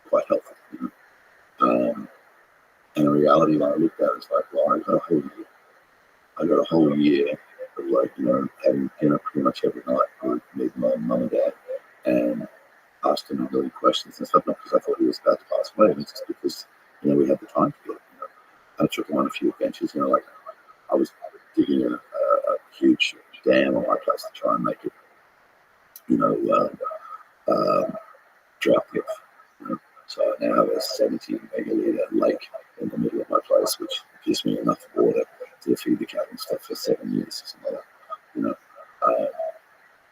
quite healthy, you know. And in reality, when I looked at it, it's like, well, I got a whole year of, like, you know, having dinner pretty much every night with my mum and dad, and asking him really questions and stuff, not because I thought he was about to pass away, but just because, you know, we had the time together, you know. I took him on a few adventures, you know, like I was digging a huge dam on my place to try and make it, you know, drought-proof, you know. So I now have a 70 megaliter lake in the middle of my place, which gives me enough water to feed the cattle and stuff for 7 years, or something like that, you know.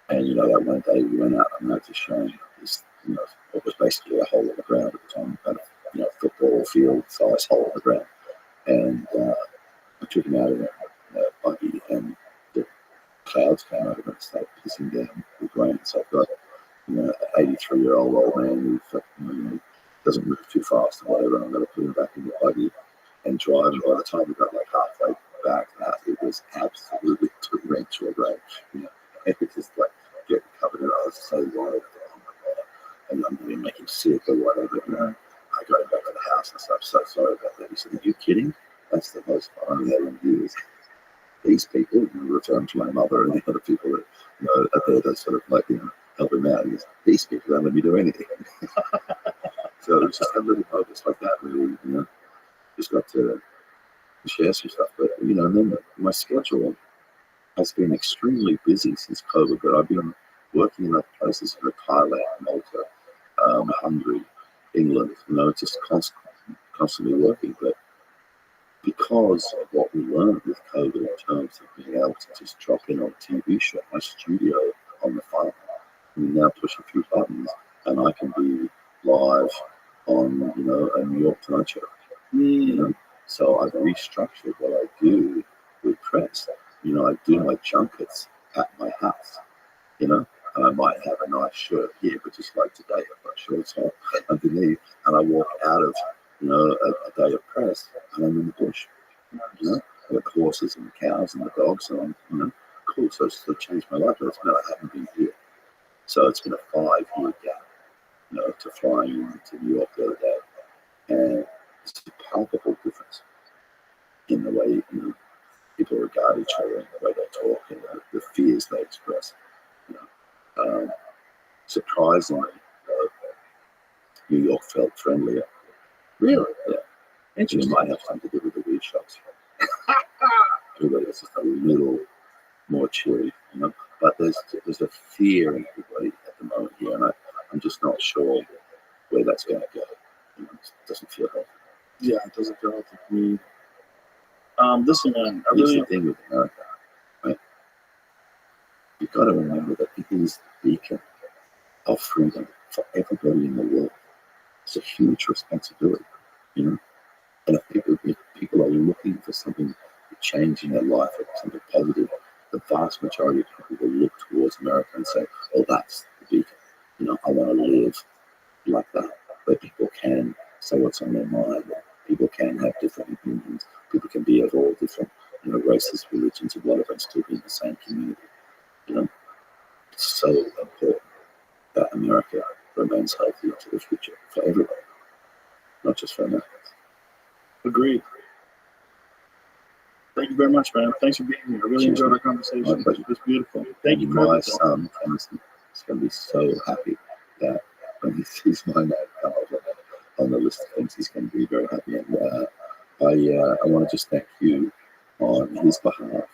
And, you know, that one day we went out and I just shown this, you know, what was basically a hole in the ground at the time, kind of, you know, football field size hole in the ground. And I took him out in a buggy, and the clouds came over and started pissing down with rain. So I've got, you know, an 83-year-old old man who, you know, doesn't move too fast or whatever, and I'm going to put him back in the buggy and drive. And by the time we got like halfway back, it was absolutely torrential rain. You know, it was just like getting covered in it. I was so worried. Oh my God. And I'm going to make him sick or whatever. You know, I got him back to the house and said, I'm so sorry about that. He said, are you kidding? That's the most fun I've had in years. These people, you know, referring to my mother and the other people that, you know, are there to sort of like, you know, help him out. These people don't let me do anything. So it was just a little moments like that, really, you know. Just got to share some stuff. But, you know, and then my schedule has been extremely busy since COVID, but I've been working in other places, like Thailand, Malta, Hungary, England, it's just constantly working. But because of what we learned with COVID in terms of being able to just drop in on a TV show, my studio on the phone, we now push a few buttons and I can be live on, a New York Tonight Show. So I've restructured what I do with press. I do my junkets at my house, and I might have a nice shirt here, but just like today, I've got shorts on underneath, and I walk out of, a day of press, and I'm in the bush, with horses and the cows and the dogs, and I'm, cool. So it's changed my life, but it's I haven't been here. So it's been a 5-year gap, to flying to New York the other day, and it's a palpable difference in the way, people regard each other and the way they talk and the fears they express. Surprisingly, New York felt friendlier. Really? Yeah. It might have something to do with the weed shops. Everybody's just a little more chilly, But there's a fear in everybody at the moment here, and I'm just not sure where that's going to go. It doesn't feel healthy. Yeah, it doesn't feel healthy to me. Listen, man, Here's the thing with America, right? You've got to remember that it is the beacon of freedom for everybody in the world. It's a huge responsibility, And if people are looking for something to change in their life or something positive, the vast majority of people will look towards America and say, "Oh, that's the beacon." I want to live like that, where people can say what's on their mind. People can have different opinions. People can be of all different, races, religions, and whatever, and still be in the same community. It's so important that America remains healthy into the future for everybody, not just for Americans. Agreed. Thank you very much, man. Thanks for being here. I really enjoyed our conversation. It was beautiful. Thank you. My son, Emerson, is going to be so happy that when he sees my name come up on the list of things, he's going to be very happy. And I want to just thank you on his behalf,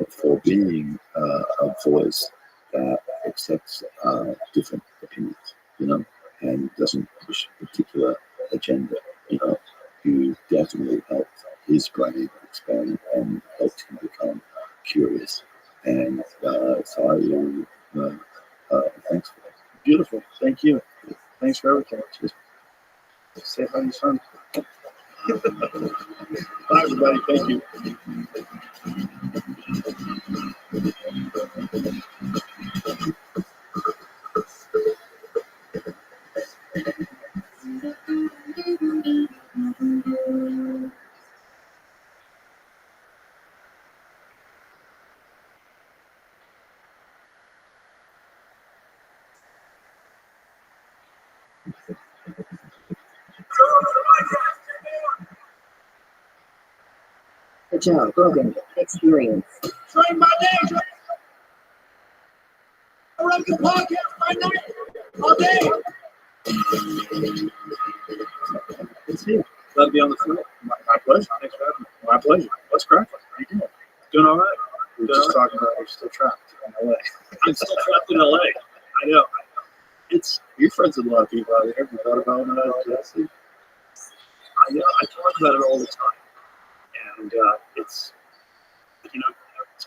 for being a voice that accepts different opinions, and doesn't push a particular agenda. You definitely helped his brain expand and helped him become curious. And so I really thanks for that. Beautiful. Thank you. Thanks for everything. Just say hi to your son. Bye, everybody. Thank you. The Joe Rogan Experience. Train my name. I run the podcast my name all day. It's here. Glad to be on the floor. My pleasure. Thanks for having me. My pleasure. What's cracking? How you doing? Doing all right. We were just talking about we're still trapped in LA. I'm still trapped in LA. I know. You're friends with a lot of people out there. Have you thought about Jesse? I talk about it all the time. And it's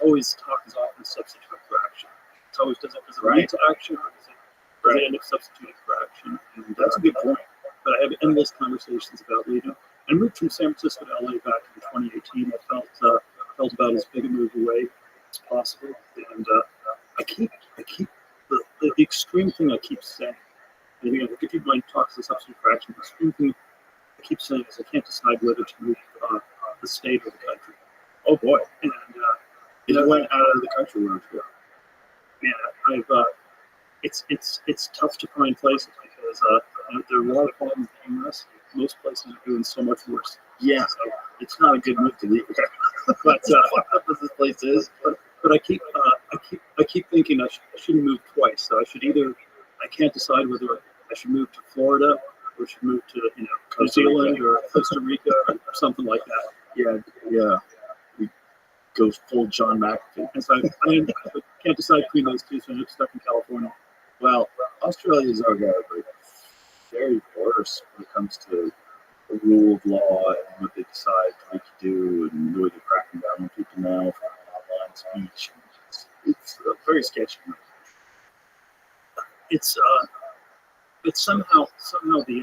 always talk is often a substitute for action. It's always does it lead to action or does it end up substituting for action? And that's a good point. But I have endless conversations about leading. I moved from San Francisco to LA back in 2018. I felt about as big a move away as possible. And I keep the extreme thing I keep saying. And again, if you mind talks as a substitute for action, the extreme thing I keep saying is I can't decide whether to move the state or the country. Oh boy! And you went out of the country where you man, it's tough to find places because there are a lot of problems in the U.S. Most places are doing so much worse. Yeah, so it's not a good move to leave. But this place is. But I keep thinking I shouldn't move twice. So I can't decide whether I should move to Florida or should move to New Zealand or Costa Rica or something like that. Yeah. We go full John McAfee. And so I can't decide between those two, so I'm stuck in California. Well, Australia is our guy. very porous when it comes to the rule of law and what they decide we can do, and the way they're cracking down on people now for online speech. It's very sketchy. It's somehow the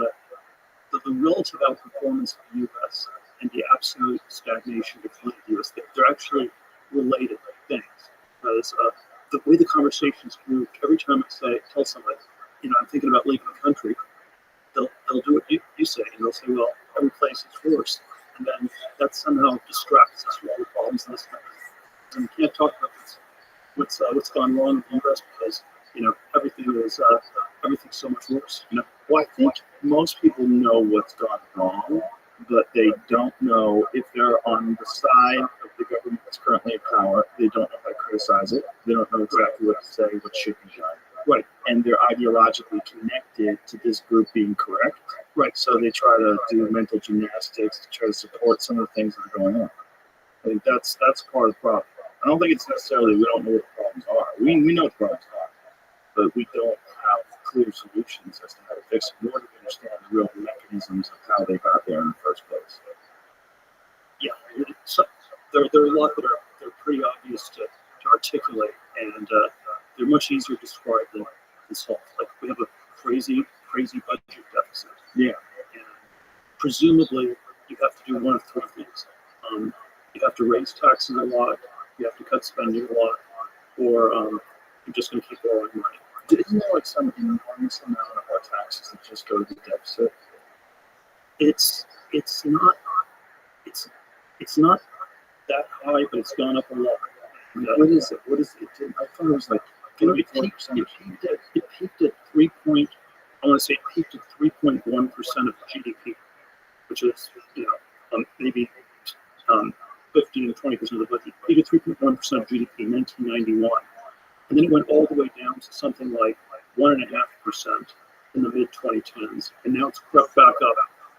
relative outperformance of the U.S. and the absolute stagnation of the U.S. They're actually related things. Because the way the conversations move, every time I tell somebody, I'm thinking about leaving the country, they'll do what you say, and they'll say, well, every place is worse, and then that somehow distracts us from all the problems in this country. And we can't talk about this. What's gone wrong with the U.S. because everything's so much worse. Well, I think most people know what's gone wrong, but they don't know if they're on the side of the government that's currently in power. They don't know how to criticize it. They don't know exactly what to say, what should be done. Right. And they're ideologically connected to this group being correct. Right. So they try to do mental gymnastics to try to support some of the things that are going on. I think that's part of the problem. I don't think it's necessarily we don't know what the problems are. We know what the problems are, but we don't have clear solutions as to how to fix it, nor do we understand the real mechanisms of how they got there in the first place. Yeah, so there are a lot that are pretty obvious to articulate, and they're much easier to describe than solve. Like, we have a crazy budget deficit. Yeah. And presumably, you have to do one of three things. You have to raise taxes a lot, you have to cut spending a lot, or you're just going to keep borrowing money. Isn't there like some enormous amount of our taxes that just go to the deficit? It's not that high, but it's gone up a lot. What is it? I thought it was like It peaked at 3.1% of GDP, which is maybe 15 to 20% of the budget. It peaked at 3.1% of GDP in 1991, and then it went all the way down to something like 1.5% in the mid 2010s, and now it's crept back up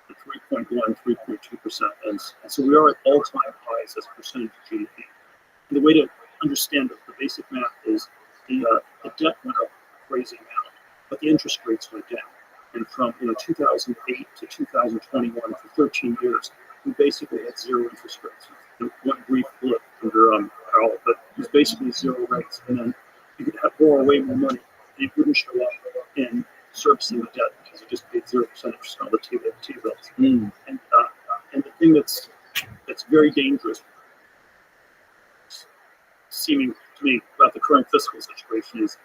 to 3.2%, and so we are at all-time highs as a percentage of GDP. And the way to understand the basic math is the debt went up a crazy amount, but the interest rates went down. And from 2008 to 2021, for 13 years, we basically had zero interest rates. One brief blip under Powell, but it was basically zero rates. And then you could borrow way more money, and it wouldn't show up in servicing the debt because you just paid 0% interest on the T-bills. And the thing that's very dangerous, seeming to me, about the current fiscal situation is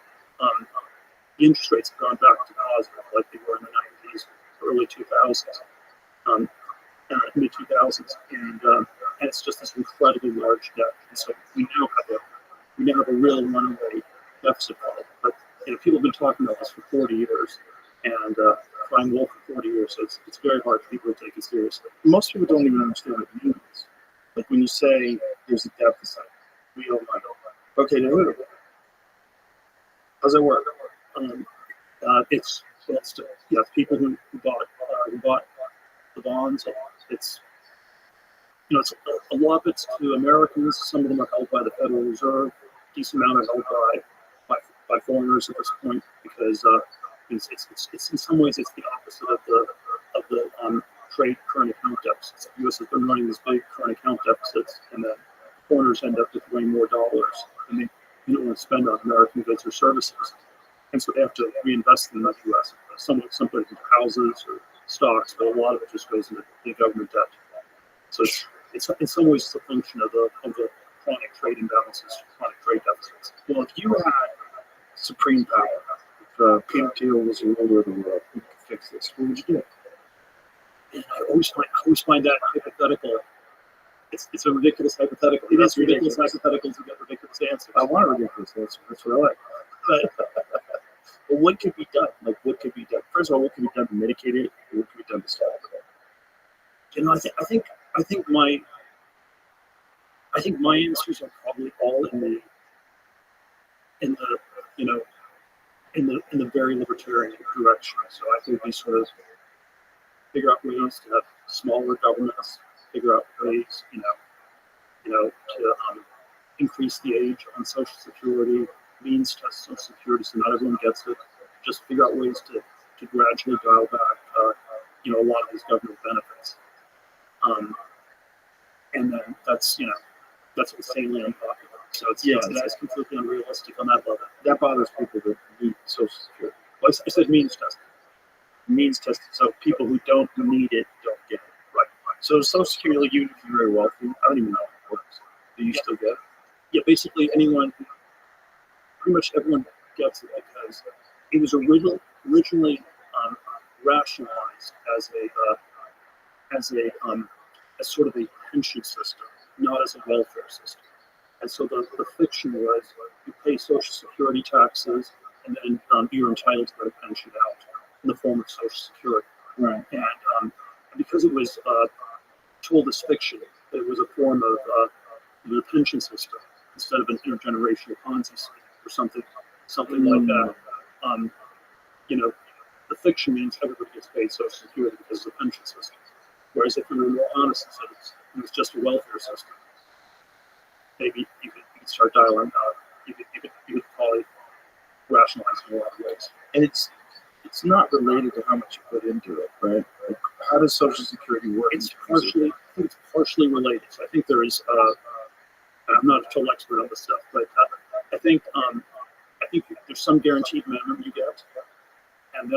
the interest rates have gone back to positive like they were in the 90s, early 2000s, mid 2000s, and it's just this incredibly large debt. And so we now have a real runaway deficit problem. But people have been talking about this for 40 years, and crying wolf for 40 years. So it's very hard for people to take it seriously. Most people don't even understand what it means. Like when you say there's a deficit, we owe money. Okay, now wait. How's that work? It's people who bought the bonds. It's a lot of it's to Americans. Some of them are held by the Federal Reserve. A decent amount are held by foreigners at this point, because it's in some ways it's the opposite of the trade current account deficits. The U.S. has been running these big current account deficits, and then foreigners end up with way more dollars, and they don't want to spend on American goods or services, and so they have to reinvest in the U.S. Some put it into houses or stocks, but a lot of it just goes into government debt. So it's in some ways it's a function of the chronic trade imbalances, chronic trade deficits. Well, if you had supreme power, if Peter Thiel was the ruler of the world, who could fix this, what would you do? And I always find that hypothetical. It's a ridiculous hypothetical. It is ridiculous hypothetical to get ridiculous answers. I want a ridiculous answer. That's what I like. But what could be done? Like, what could be done? First of all, what could be done to mitigate it? What could be done to stop it? I think my answers are probably all in the very libertarian direction. So I think we sort of figure out ways to have smaller governments, figure out ways, to increase the age on Social Security, means test Social Security so not everyone gets it. Just figure out ways to to gradually dial back, a lot of these government benefits. And then that's insanely unpopular. So that's completely unrealistic on that level. That bothers people that need Social Security. Well, I said means tested. Means tested. So people who don't need it don't get it. Right. So Social Security, like you, if you're very wealthy, I don't even know how it works. Do you still get it? Yeah, basically pretty much everyone gets it because it was originally rationalized as sort of a pension system, not as a welfare system. And so the fiction was you pay Social Security taxes, and then you're entitled to get a pension out in the form of Social Security. Right. And because it was told as fiction, it was a form of the pension system instead of an intergenerational Ponzi scheme or something like that. The fiction means everybody gets paid Social Security because of the pension system. Whereas if you were more honest and said it was just a welfare system, maybe you could start dialing. You could probably rationalize in a lot of ways. And it's not related to how much you put into it, right? Like, how does Social Security work? It's partially related. So I think there is. I'm not a total expert on this stuff, but I think there's some guaranteed minimum you get, and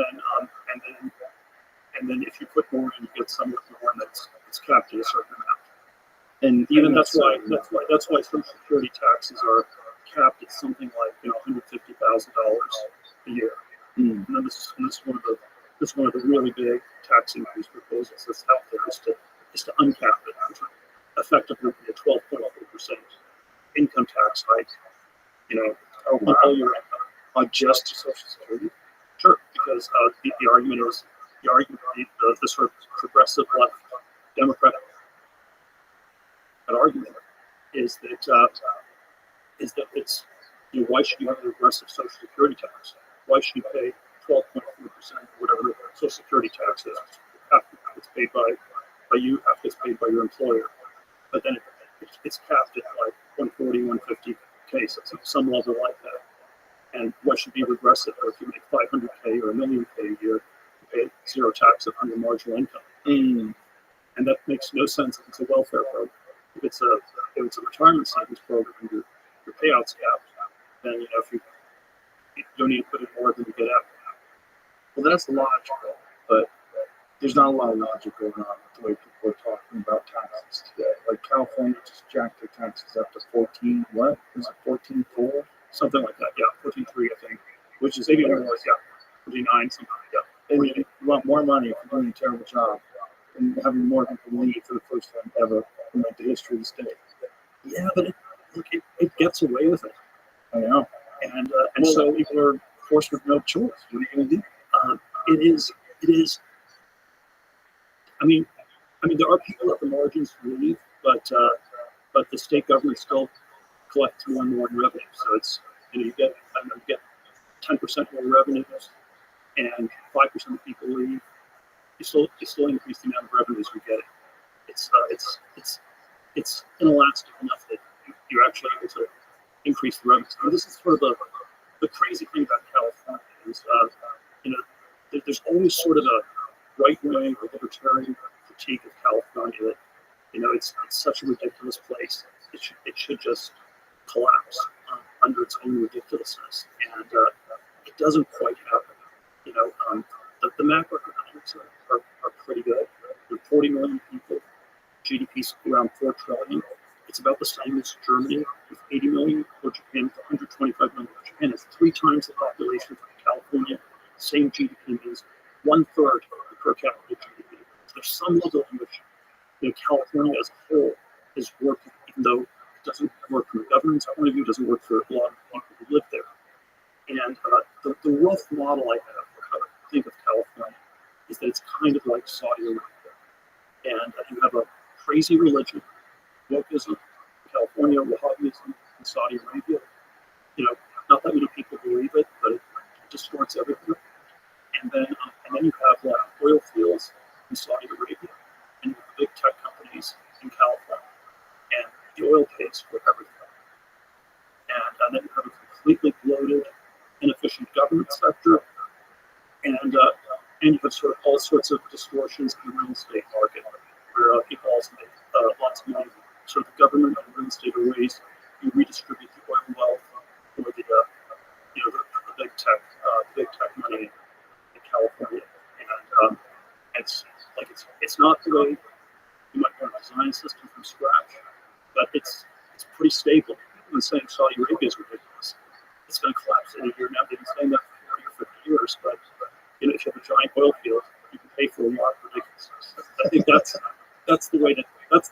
then if you put more in, you get somewhat more, and it's capped at a certain amount. And even that's why Social Security taxes are capped at something like $150,000 a year. And then this is one of the really big tax increase proposals that's out there is to uncap it, which would effectively be a 12.4% income tax hike. On all your income, on just Social Security. Sure, because the argument is the sort of progressive left Democratic argument is that it's why should you have an aggressive Social Security tax? Why should you pay 12.4% whatever Social Security tax is? Half it's paid by you, half it's paid by your employer, but then it's capped at like 140, 150K, so some level like that. And why should be regressive? Or if you make 500K or $1 million a year, you pay zero tax on your marginal income. And that makes no sense if it's a welfare program. If it's a retirement savings program and your payouts capped, then if you don't need to put in more than you get out. Well, that's logical, but there's not a lot of logic going on with the way people are talking about taxes today. Like California just jacked their taxes up to 14. What is it? 14.4? Something like that. Yeah, 14.3, I think. Which is maybe more. Yeah, 49, something. Yeah. And you want more money if you're doing a terrible job, and having more people leave for the first time ever in the history of the state. Yeah, but it gets away with it. I know. And so people are forced with no choice. What are you going to do? It is. I mean, there are people at the margins who leave, but the state government still collects more and more in revenue. So it's you get 10% more revenues, and 5% of people leave. You still increase the amount of revenues you're getting. It's inelastic enough that you're actually able to increase the revenues. Now, this is sort of the crazy thing about California is there's always sort of a right-wing or libertarian critique of California that it's such a ridiculous place. It should just collapse under its own ridiculousness, and it doesn't quite happen. The macroeconomics are pretty good. There are 40 million people, GDP's around $4 trillion. It's about the same as Germany with 80 million, or Japan with 125 million. Japan has 3 times the population of California. Same GDP means 1/3 of the per capita GDP. So there's some level in which California as a whole is working, even though it doesn't work from a government's point of view, it doesn't work for a lot of people who live there. And the rough model I have for how to think of California is that it's kind of like Saudi Arabia. And you have a crazy religion, wokeism, California, Wahhabism, and Saudi Arabia. Not that many people believe it, but it distorts everything. And then you have oil fields in Saudi Arabia, and you have big tech companies in California, and the oil pays for everything. And then you have a completely bloated, inefficient government sector, and and you have sort of all sorts of distortions in the real estate market, where people also make lots of money. So the government and real estate are ways you redistribute the oil wealth for the big tech money in California, and it's not the way you might want to design a system from scratch, but it's pretty stable. I'm saying Saudi Arabia is ridiculous. It's going to collapse in a year now. They've been saying that for 40 or 50 years, but if you have a giant oil field, you can pay for a lot of ridiculousness. I think that's the way you have to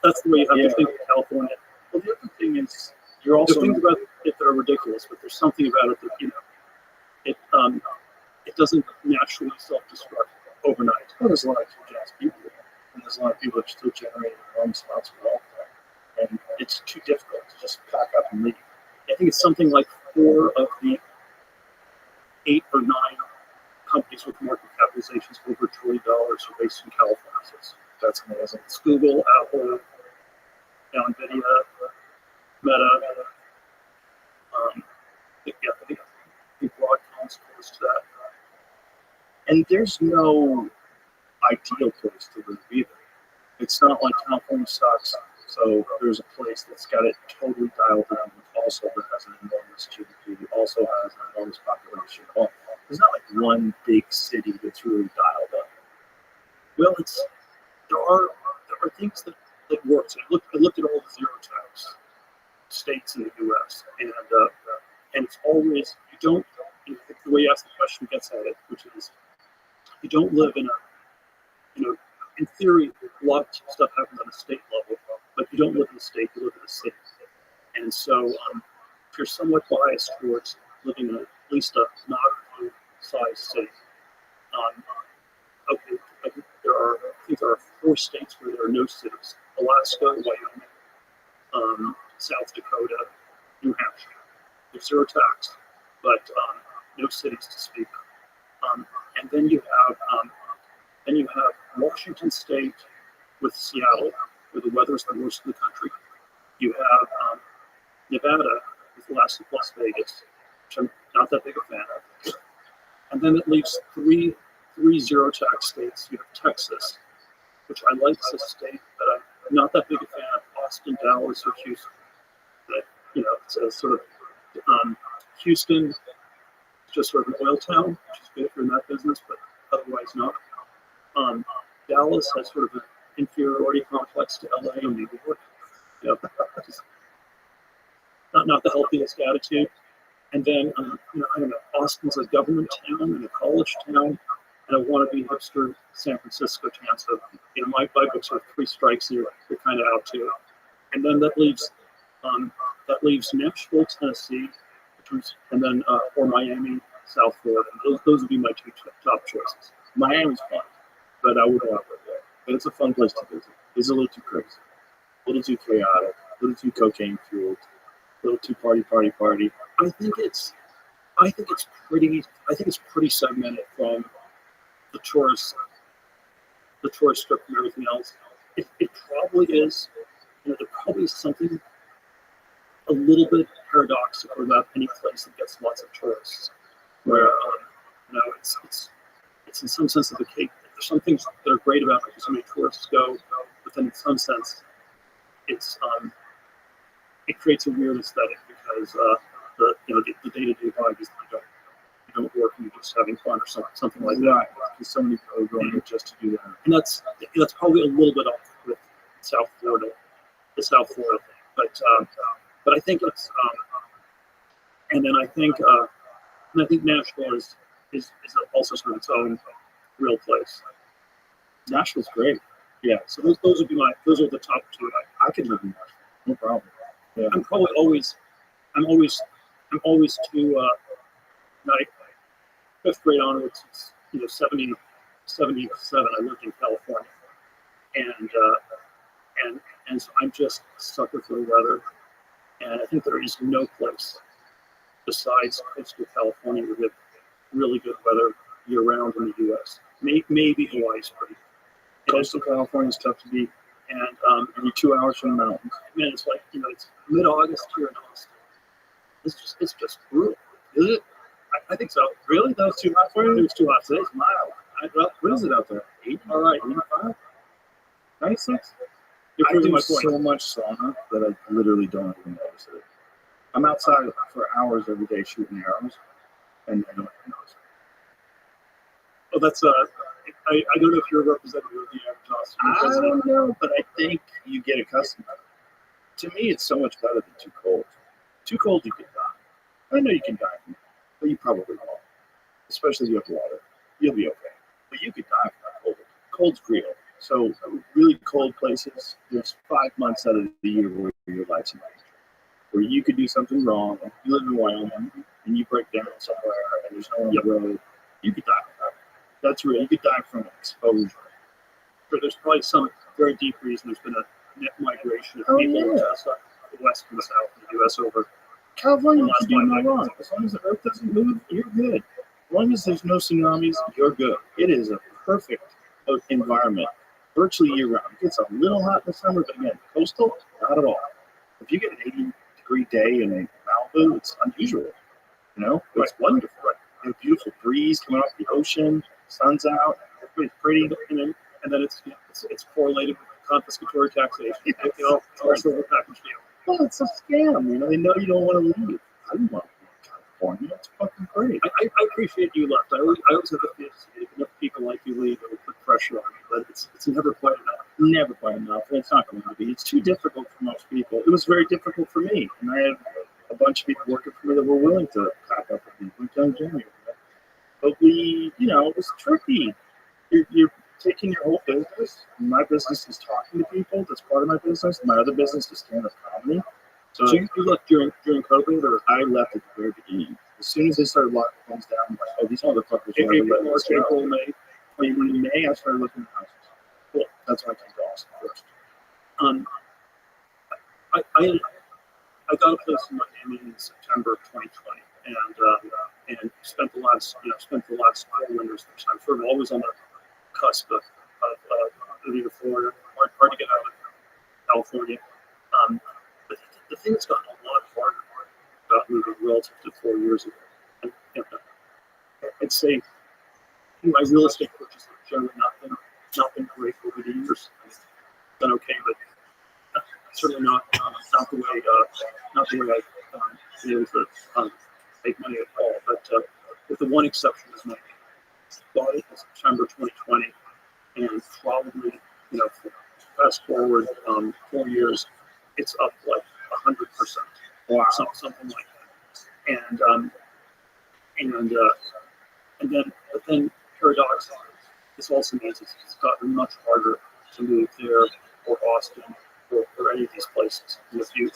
think of California. Well, the other thing is, you're also things about it that are ridiculous, but there's something about it that it doesn't naturally self-destruct overnight. well, there's a lot of kick-ass people there, and there's a lot of people that are still generating enormous amounts of wealth there, and it's too difficult to just pack up and leave. I think it's something like 4 of the 8 or 9 companies with market capitalizations over $1 trillion are based in California. So That's amazing. it's Google, Apple, NVIDIA, Meta. I think Broadcom's close to that. And there's no ideal place to live either. It's not like California sucks, so there's a place that's got it totally dialed in, also that has an enormous GDP, also has an enormous population. Well, there's not like one big city that's really dialed up. Well, there are things that work. So I looked at all the zero tax states in the U.S. and it's always the way you ask the question gets at it, which is you don't live in in theory a lot of stuff happens on a state level, but you don't live in a state, you live in a city. And so if you're somewhat biased towards living in at least a moderately sized city, I think there are 4 states where there are no cities: Alaska, Wyoming, South Dakota, New Hampshire. There's zero tax, but no cities to speak of. And then you have Washington State with Seattle, where the weather is the worst in the country. You have Nevada with Las Vegas, which I'm not that big a fan of. And then it leaves three zero tax states. You have Texas, which I like as a state, but I'm not that big a fan of Austin, Dallas, or Houston. But, it's a sort of Houston is just sort of an oil town, which is good if you're in that business, but otherwise not. Dallas has sort of an inferiority complex to LA and New York. Not the healthiest attitude. And then, I don't know, Austin's a government town and a college town, and a wannabe hipster San Francisco town. So, my books are 3 strikes, you're kind of out too. And then that leaves Nashville, Tennessee, and then or Miami, South Florida. Those would be my 2 top choices. Miami's fun, but I wouldn't want to live there. But it's a fun place to visit. It's a little too crazy, a little too chaotic, a little too cocaine fueled, a little too party. I think it's pretty segmented from the tourist strip and everything else. It probably is. There probably is something a little bit paradoxical about any place that gets lots of tourists, where it's in some sense of the cake. There's some things that are great about it because so many tourists go, but then in some sense, it creates a weird aesthetic because the day-to-day vibe is that you don't work and you're just having fun or something like that. Right, because so many people are going there just to do that. And that's probably a little bit off with the South Florida thing. But I think it's and then I think Nashville is also sort of its own real place. Nashville's great. Yeah. So those are the top 2. I could live in Nashville, no problem. Yeah. I'm always too like 5th grade onwards. 77. I lived in California, and so I'm just a sucker for the weather. And I think there is no place besides coastal California where we have really good weather year round in the U.S. Maybe Hawaii's pretty. Coastal California is tough to beat, and you're 2 hours from the mountains. Man, it's like it's mid-August here in Austin. It's just brutal. Is it? I think so. Really? That was too hot for you? It was too hot today. It's mild. What is it out there? 80? All right. 85? 96? You're I proving do my point. so much sauna that I literally don't even notice it. I'm outside for hours every day shooting arrows, and I don't even notice it. Oh, that's I don't know if you're a representative of the average I Austrian. don't know, but I think you get accustomed to it. To me, it's so much better than too cold. Too cold, you can die. I know you can die from it, but you probably won't. Especially if you have water. You'll be okay. But you could die from that cold. Cold's real. So really cold places, there's 5 months out of the year where your life's in danger. Where you could do something wrong. You live in Wyoming, and you break down somewhere, and there's no one on the road. You could die from that. That's real. You could die from exposure. But there's probably some very deep reason there's been a net migration of Oh, people yeah. to the west and the south in the U.S. over. California Last can do no time, wrong. As long as the earth doesn't move, you're good. As long as there's no tsunamis, you're good. It is a perfect environment, virtually year round. It gets a little hot in the summer, but again, coastal, not at all. If you get an 80-degree day in Malibu, it's unusual. You know, it's wonderful. You have a beautiful breeze coming off the ocean, sun's out, everybody's pretty. And then it's correlated with confiscatory taxation. It's all sort of a package deal. Well, it's a scam. You know, they know you don't want to leave. I don't want to leave California. It's fucking great. I appreciate you left. I always have the fantasy that if enough people like you leave, it will put pressure on you. But it's never quite enough. Never quite enough. It's not going to be. It's too difficult for most people. It was very difficult for me. And I had a bunch of people working for me that were willing to pack up with me. We've done Jimmy. But we, you know, it was tricky. You're taking your whole business. My business is talking to people. That's part of my business. My other business is stand-up comedy. So you left during COVID, or I left at the very beginning. As soon as they started locking things down, I'm like, oh, these motherfuckers are April, March, April, May. In May, I started looking at houses. Cool. That's when I came to Austin first. I got a place in Miami in September of 2020, and spent the last 4 winters there. So I'm sort of always on the cusp of moving to Florida. Hard to get out of California. But the thing that's gotten a lot harder about moving relative to 4 years ago, and I'd say my real estate purchases have generally not been great over the years. It's been okay, but certainly not the way I've been able to make money at all. But with the one exception is my bought it in September 2020, and probably fast forward 4 years, it's up like 100%. Wow. Something like that. But then paradoxically, this also means it's gotten much harder to move there or Austin or any of these places. And if you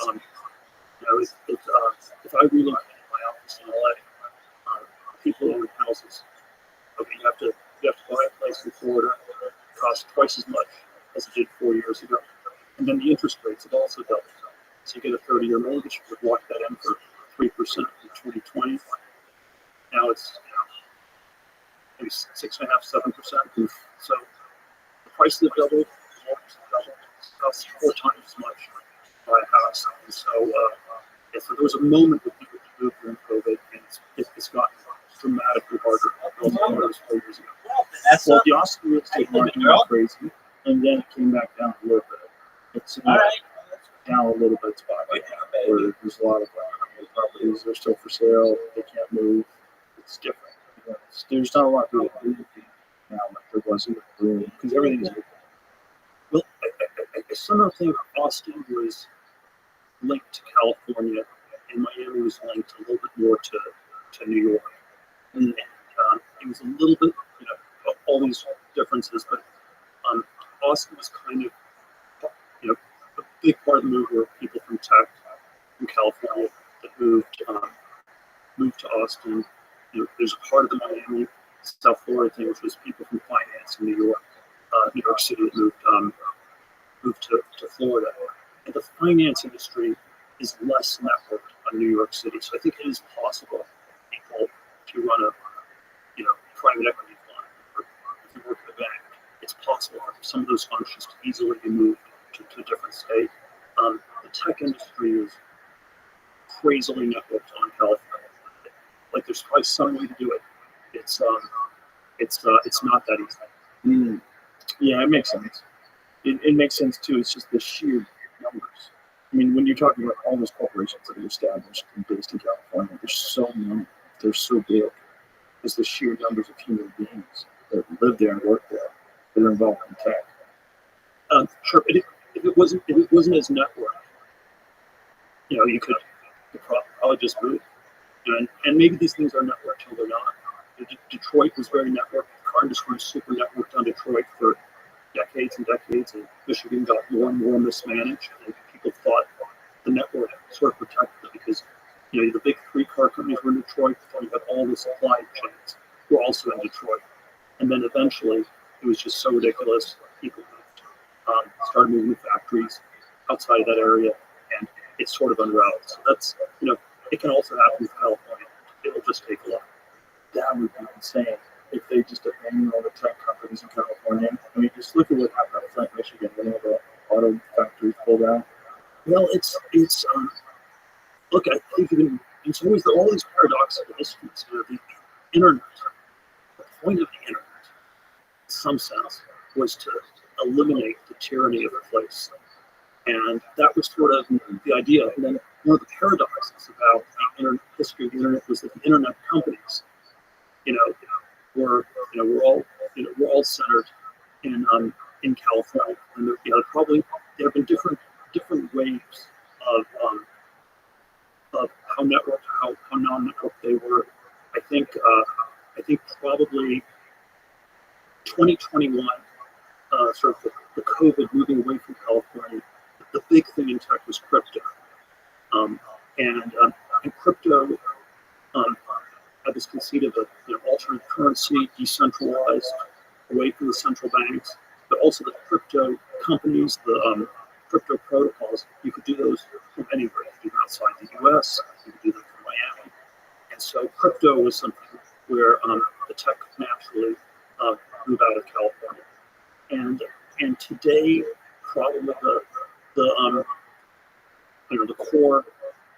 if I relocate my office in LA, people own houses. Okay, you have to buy a place in Florida. It costs twice as much as it did 4 years ago. And then the interest rates have also doubled. So you get a 30-year mortgage, you could lock that in for 3% in 2020. Now it's maybe 6.5%, 7%. So the prices have doubled, the mortgage have doubled. It costs 4 times as much to buy a house. And so, so there was a moment where people could move during COVID, and it's gotten dramatically harder than it was 4 years ago. Well, the Austin real estate market went crazy, and then it came back down a little bit. It's down a little bit spot right now, where there's a lot of properties that are still for sale. They can't move. It's different. There's not a lot of people moving now like there was in the room because everything's moving. Well, I somehow think Austin was linked to California, and Miami was linked a little bit more to New York. And it was a little bit, all these differences, but Austin was kind of, a big part of the move were people from tech, from California that moved to Austin. There's a part of the Miami, South Florida thing, which was people from finance in New York City that moved to Florida. And the finance industry is less networked on New York City. So I think it is possible for people to run a private equity fund, or if you work at a bank, it's possible for some of those functions to easily be moved to a different state. The tech industry is crazily networked on California. Like there's probably some way to do it. It's it's not that easy. Mm. Yeah, it makes sense. It makes sense too. It's just the sheer numbers. I mean, when you're talking about all those corporations that are established and based in California, there's so many. They're so big. It's the sheer numbers of human beings that live there and work there that are involved in tech. Sure, if it wasn't as networked, you could probably just move. And maybe these things are networked till they're not. Detroit was very networked. The car industry was super networked on Detroit for decades and decades, and Michigan got more and more mismanaged. And people thought the network sort of protected them because the big three car companies were in Detroit. Then you had all the supply chains were also in Detroit. And then eventually it was just so ridiculous. People moved, started moving to factories outside of that area, and it's sort of unraveled. So that's, it can also happen with California. It'll just take a lot. That would be insane if they just abandoned all the tech companies in California. I mean, just look at what happened in Flint, Michigan, when all the auto factories pulled out. Well, it's look, I think it's always all these paradoxes of history. The internet, the point of the internet, in some sense, was to eliminate the tyranny of a place. And that was sort of the idea. And then one of the paradoxes about the internet history of the internet was that the internet companies, we're all centered in California, and there have been different waves of how networked, how non-networked they were. I think probably 2021, sort of the COVID moving away from California. The big thing in tech was crypto, and crypto had this conceit of alternate currency, decentralized, away from the central banks, but also the crypto companies, the crypto protocols. You could do those from anywhere. You could do them outside the U.S. You could do them from Miami, and so crypto was something where the tech naturally move out of California, and today probably the core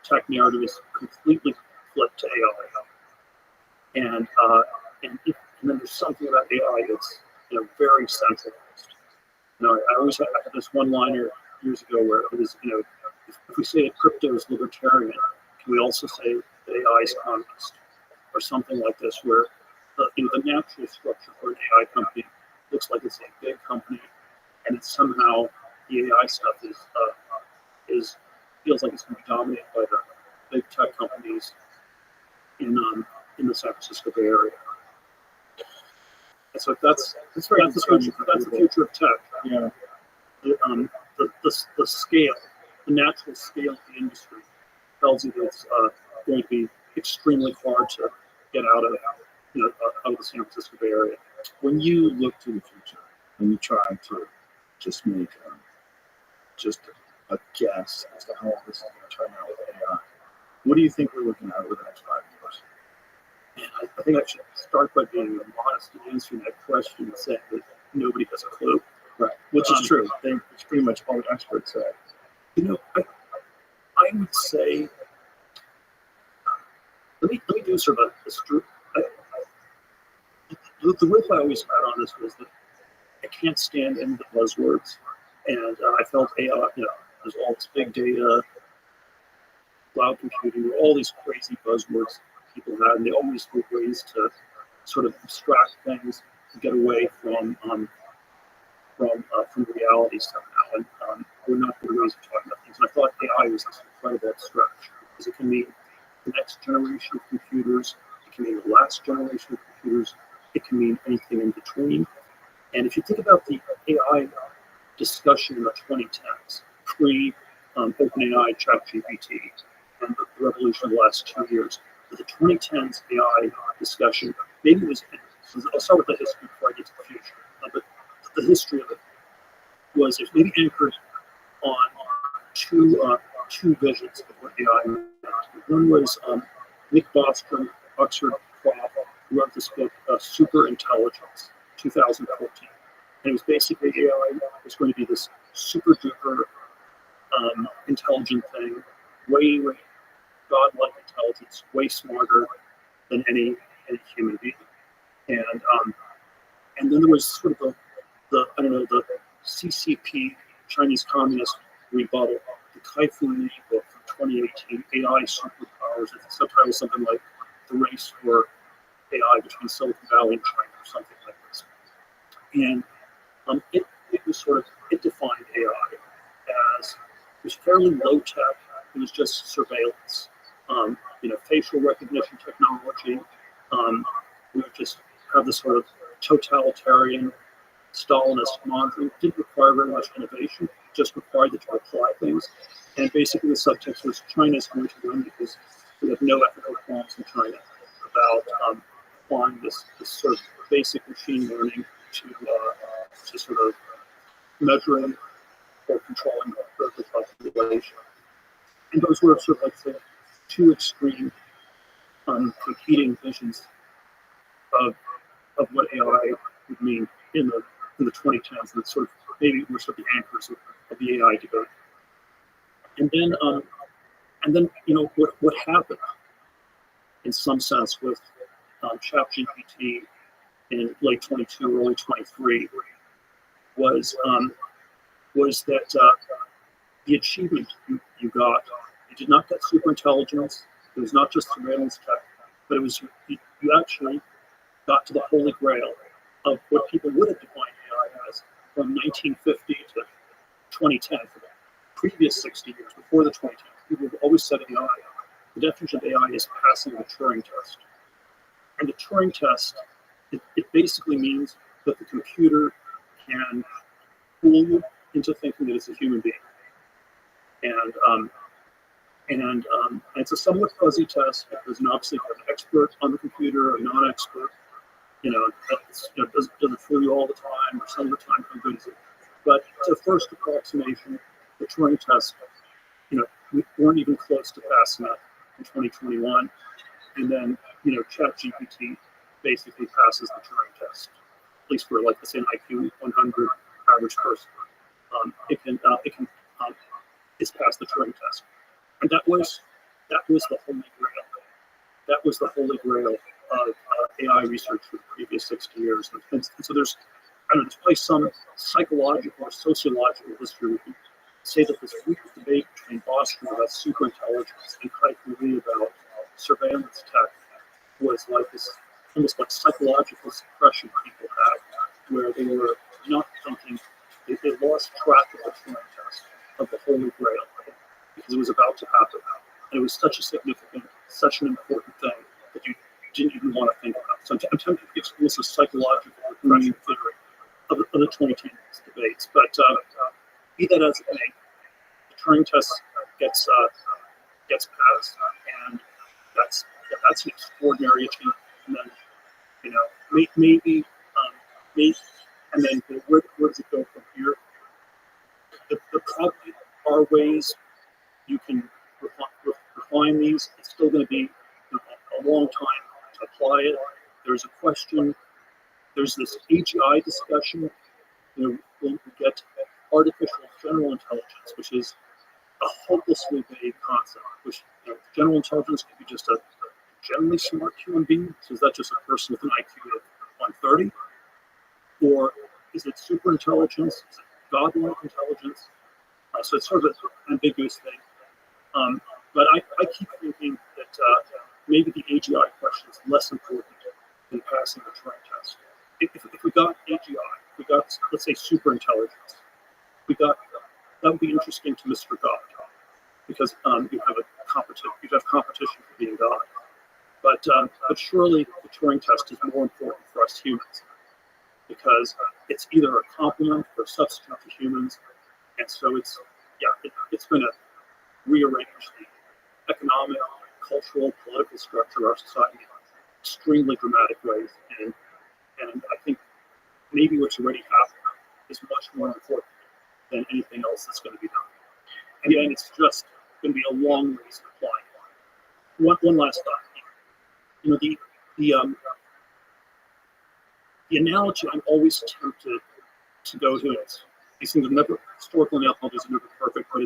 tech narrative is completely flipped to AI. And then there's something about AI that's very centralized. I had this one-liner years ago where it was if we say that crypto is libertarian, can we also say that AI is communist or something like this, where the natural structure for an AI company looks like it's a big company, and it's somehow the AI stuff feels like it's going to be dominated by the big tech companies in the San Francisco Bay Area. And so that's the future of tech. Yeah. The scale, the natural scale of the industry tells you that it's going to be extremely hard to get out of the San Francisco Bay Area. When you look to the future and you try to just make just a guess as to how all this is going to turn out with AI, what do you think we're looking at over the next 5 years? And I think I should start by being modest in answering that question and saying that nobody has a clue. Right, which is true. It's pretty much all the experts say. I would say, let me do sort of the riff I always had on this was that I can't stand any of the buzzwords, and I felt AI, there's all this big data, cloud computing, all these crazy buzzwords people had, and they always were ways to sort of abstract things to get away from reality somehow. And we're not good ways of talking about things. And I thought AI was this incredible abstraction because it can mean the next generation of computers, it can mean the last generation of computers, it can mean anything in between. And if you think about the AI discussion in the 2010s, pre-OpenAI, ChatGPT, and the revolution of the last 2 years, but the 2010s AI discussion, maybe it was, I'll start with the history before I get to the future, but the history of it was maybe anchored on two visions of what AI meant. One was Nick Bostrom, Oxford prof, who wrote this book, Super Intelligence, 2014. And it was basically AI was going to be this super duper intelligent thing, way godlike intelligence, way smarter than any human being. And And then there was sort of the I don't know, the CCP, Chinese Communist rebuttal, the Kai-Fu Lee book from 2018, AI Superpowers. It's subtitled was something like The Race for AI Between Silicon Valley and China or something like this. And it was sort of, it defined AI as, it was fairly low tech, it was just surveillance. Facial recognition technology. We would just have this sort of totalitarian, Stalinist monitoring. It didn't require very much innovation, it just required that you apply things. And basically the subtext was China is going to win because we have no ethical qualms in China about applying this sort of basic machine learning to sort of measuring or controlling the population. And those were sort of like the two extreme competing visions of what AI would mean in the 2010s, and sort of maybe were sort of the anchors of the AI debate. And then what happened in some sense with ChatGPT in late 22, early 23 was that the achievement you got, you did not get super intelligence. It was not just surveillance tech, but it was you actually got to the holy grail of what people would have defined AI as from 1950 to 2010, for the previous 60 years, before the 2010s. People have always said AI, the definition of AI is passing the Turing test. And the Turing test, it basically means that the computer can fool you into thinking that it's a human being. And it's a somewhat fuzzy test because obviously you have an expert on the computer, a non-expert. Does it fool you all the time, or some of the time? How good is it? But the first approximation, the Turing test, we weren't even close to passing it in 2021. And then, ChatGPT basically passes the Turing test, at least for like, let's say, an IQ 100 average person. It's passed the Turing test. And that was the holy grail. That was the holy grail of AI research for the previous 60 years. And so there's probably some psychological or sociological history. We can say that this weak debate between Boston about superintelligence and Kai-Fu Lee about surveillance tech was like this almost like psychological suppression people had, where they were not thinking, they lost track of the Turing test, of the holy grail, because it was about to happen. And it was such a significant, such an important thing that you didn't even want to think about. So I'm tempted to give this a psychological repression theory of the 2010 debates. But be that as it may, the Turing test gets passed, and that's an extraordinary achievement. And then, maybe, and then where does it go from here? The probably are ways you can refine these. It's still going to be a long time to apply it. There's a question. There's this AGI discussion. We'll get artificial general intelligence, which is a hopelessly vague concept. Which general intelligence could be just a generally smart human being. So is that just a person with an IQ of 130, or is it super intelligence? Is it godlike intelligence? So it's sort of an ambiguous thing. But I keep thinking that maybe the AGI question is less important than passing the Turing test. If we got AGI, if we got, let's say, super intelligence, that would be interesting to Mr. God, because you have competition for being God. But surely the Turing test is more important for us humans, because it's either a complement or a substitute to humans, and so it's going to rearrange the economic, cultural, political structure of our society in extremely dramatic ways. And I think maybe what's already happened is much more important than anything else that's going to be done. And again, it's just going to be a long race to applying. One last thought. The analogy I'm always tempted to go to is, these things are never, historical analogies are never perfect, but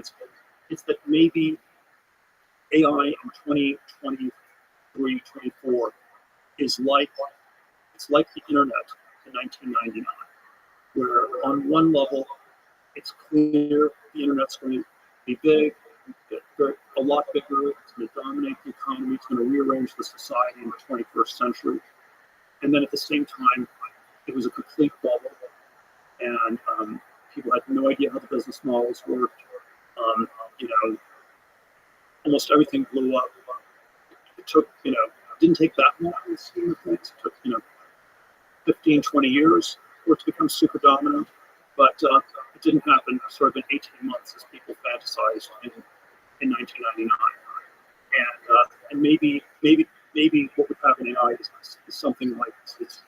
it's that maybe AI in 2023, 24 is like the internet in 1999, where on one level, it's clear the internet's going to be big, a lot bigger, it's going to dominate the economy, it's going to rearrange the society in the 21st century. And then at the same time, it was a complete bubble, and people had no idea how the business models worked. You know, almost everything blew up. It took, you know, it didn't take that long in the scheme of things. It took, you know, 15, 20 years for it to become super dominant, but it didn't happen sort of in 18 months as people fantasized in 1999. And maybe what we have in AI is something like this. It's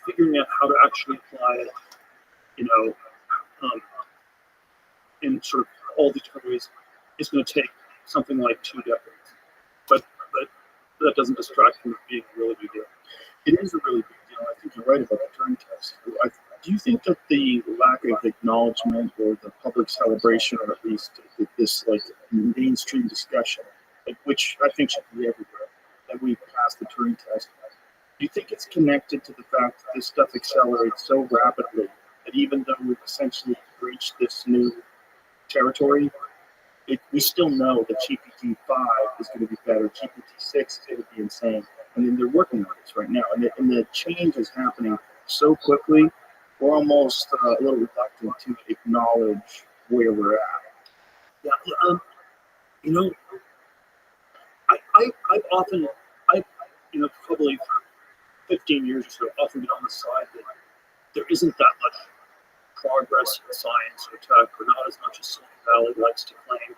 figuring out how to actually apply it, you know, in sort of all these different ways is going to take something like 2 decades. But that doesn't distract from it being a really big deal. It is a really big deal. I think you're right about the Turing test. Do you think that the lack of acknowledgement or the public celebration, or at least this like mainstream discussion, like, which I think should be everywhere, that we passed the Turing test, do you think it's connected to the fact that this stuff accelerates so rapidly that even though we've essentially breached this new territory, we still know that GPT-5 is going to be better, GPT-6 is going to be insane, and then they're working on this right now, and the change is happening so quickly, we're almost a little reluctant to acknowledge where we're at. Yeah, you know, I've often, you know, probably for 15 years or so, often been on the side that there isn't that much progress in science or tech, or not as much as Silicon Valley likes to claim.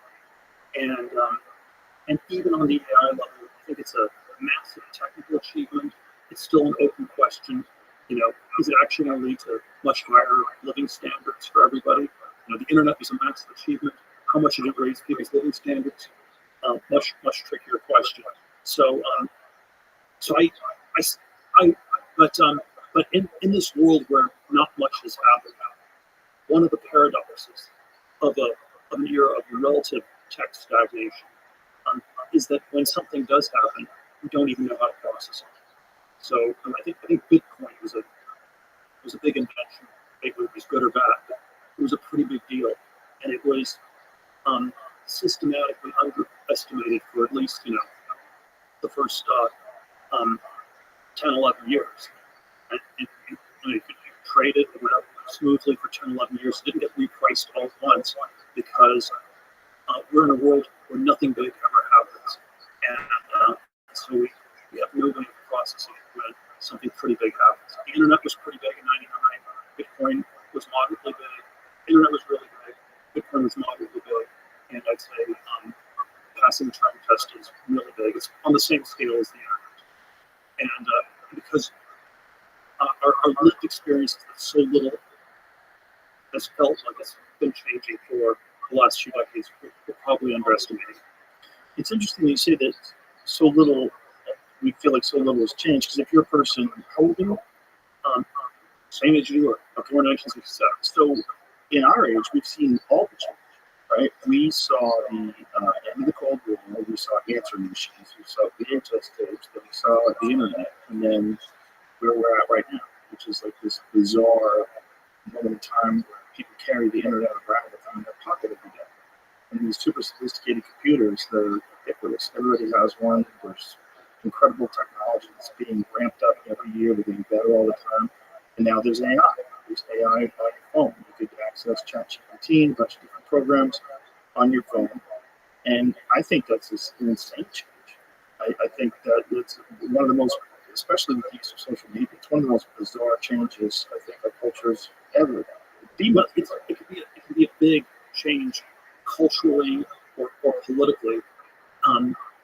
And even on the AI level, I think it's a massive technical achievement. It's still an open question. You know, is it actually going to lead to much higher living standards for everybody? You know, the internet was a massive achievement. How much did it raise people's living standards? Much trickier question. But in this world where not much has happened, one of the paradoxes of an era of relative tech stagnation is that when something does happen, we don't even know how to process it. So I think Bitcoin was a big invention. Maybe it was good or bad, but it was a pretty big deal, and it was systematically underestimated for at least, you know, the first 10, 11 years. And you could trade it, it went up smoothly for 10, 11 years. It didn't get repriced all at once because we're in a world where nothing big ever happens. And so we have no way of processing it when something pretty big happens. The internet was pretty big in 99. Bitcoin was moderately big. The internet was really big. Bitcoin was moderately big. And I'd say passing the Turing test is really big. It's on the same scale as the internet. And because our lived experience is that so little has felt like it's been changing for the last few decades, we're probably underestimating. It's interesting that you say that so little, we feel like so little has changed, because if you're a person, how old are you? Same as you were, born 1967. So in our age, we've seen all the change, right? We saw the end of the Cold War, we saw answering machines, we saw VHS tapes, then we saw the internet, and then where we're at right now, which is like this bizarre moment in time where people carry the internet around with them in their pocket every day. And these super sophisticated computers, they're ubiquitous. Everybody has one. There's incredible technology that's being ramped up every year. They're getting better all the time. And now there's AI. There's AI on your phone. You could access ChatGPT and a bunch of different programs on your phone. And I think that's an insane change. I think that it's one of the most, especially with the use of social media, it's one of the most bizarre changes I think our culture's ever. It could be a big change culturally or politically,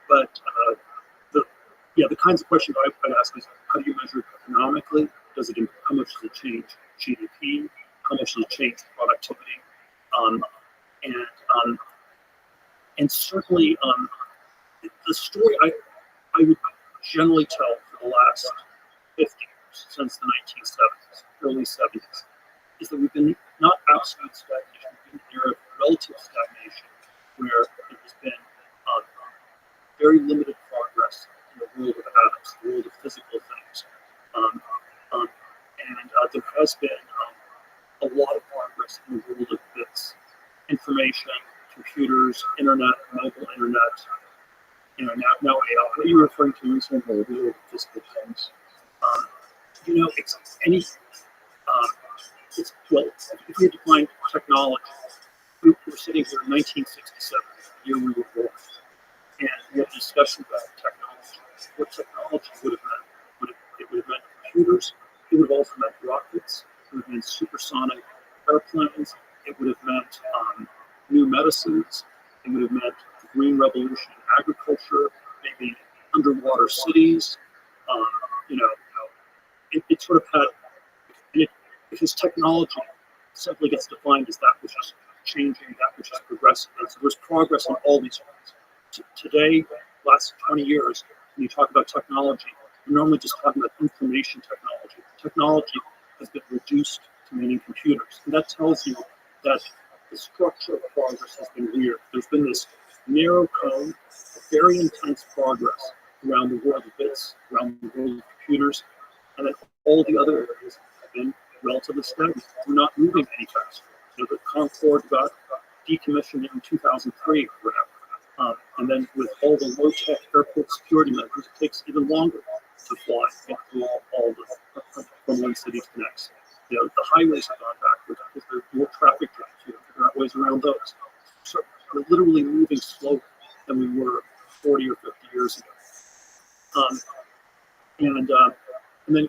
but the kinds of questions I'd ask is, how do you measure it economically? How much does it change GDP? How much does it change productivity? And certainly the story I would generally tell for the last 50 years, since the 1970s, early 70s, is that we've been not absolute stagnation, we've been in an era of relative stagnation, where there has been very limited progress in the world of atoms, the world of physical things. And has been a lot of progress in the world of bits, information, computers, internet, mobile internet. Now AI. What are you referring to in some of the physical things? It's any. It's well, if we define technology, we were sitting here in 1967, the year we were born, and we had a discussion about technology. What technology would have meant? It would have meant computers. It would have also meant rockets. It would have meant supersonic airplanes. It would have meant new medicines. It would have meant the green revolution in agriculture, maybe underwater cities. It sort of had, because technology simply gets defined as that which is changing, that which is progressing. And so there's progress on all these fronts. Today, last 20 years, when you talk about technology, you're normally just talking about information technology. Technology has been reduced to meaning computers. And that tells you that the structure of progress has been weird. There's been this narrow cone of very intense progress around the world of bits, around the world of computers, and then all the other areas have been relatively stagnant. We're not moving any faster. The Concorde got decommissioned in 2003 or whatever. And then with all the low-tech airport security measures, it takes even longer to fly and through all the from one city to the next. The highways have gone backwards because there's more traffic jams. Figure out ways around those. So we're literally moving slower than we were 40 or 50 years ago. And then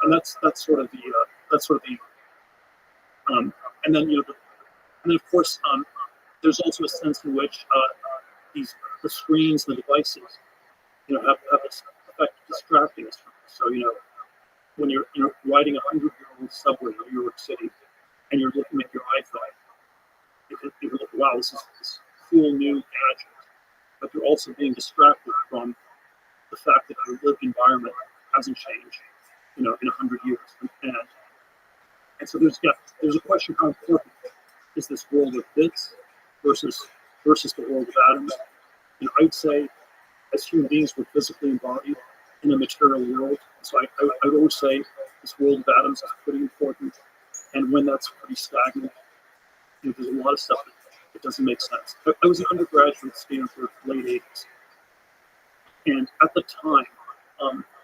and that's sort of the and then of course there's also a sense in which the screens, the devices, have this effect of distracting us from this. So when you're riding a 100-year-old subway in New York City and you're looking at your iPhone, you look, wow, this is this cool new gadget, but you're also being distracted from the fact that your lived environment hasn't changed, in 100 years. And so there's a question: how important is this world of bits versus the world of atoms? I would say, as human beings, we're physically embodied in a material world. So I would always say this world of atoms is pretty important. And when that's pretty stagnant, there's a lot of stuff that doesn't make sense. I was an undergraduate at Stanford, late 80s. And at the time,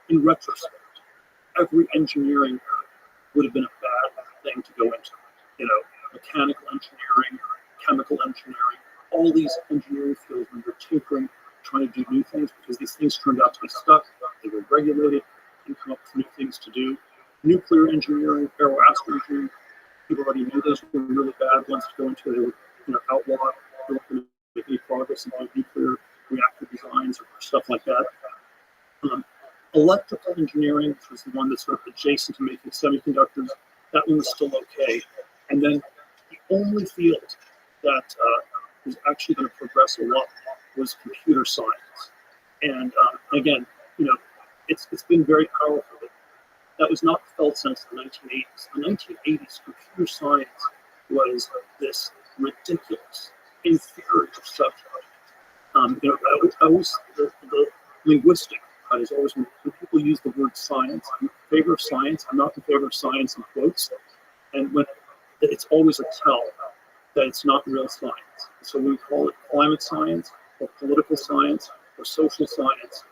in retrospect, every engineering would have been a bad thing to go into. Mechanical engineering, chemical engineering, all these engineering fields where you're tinkering, trying to do new things because these things turned out to be stuck, they were regulated, and come up with new things to do. Nuclear engineering, aeroastro engineering, people already knew those were really bad ones to go into. They were outlawed. They weren't going to make any progress in nuclear reactor designs or stuff like that. Electrical engineering, which was the one that's sort of adjacent to making semiconductors, that one was still okay. And then the only field that was actually going to progress a lot was computer science. And again, it's been very powerful. That was not felt since the 1980s. The 1980s, computer science was this ridiculous, inferior subject. The linguistic cut is always when people use the word science. I'm in favor of science. I'm not in favor of science in quotes. And when it's always a tell that it's not real science. So we call it climate science or political science or social science.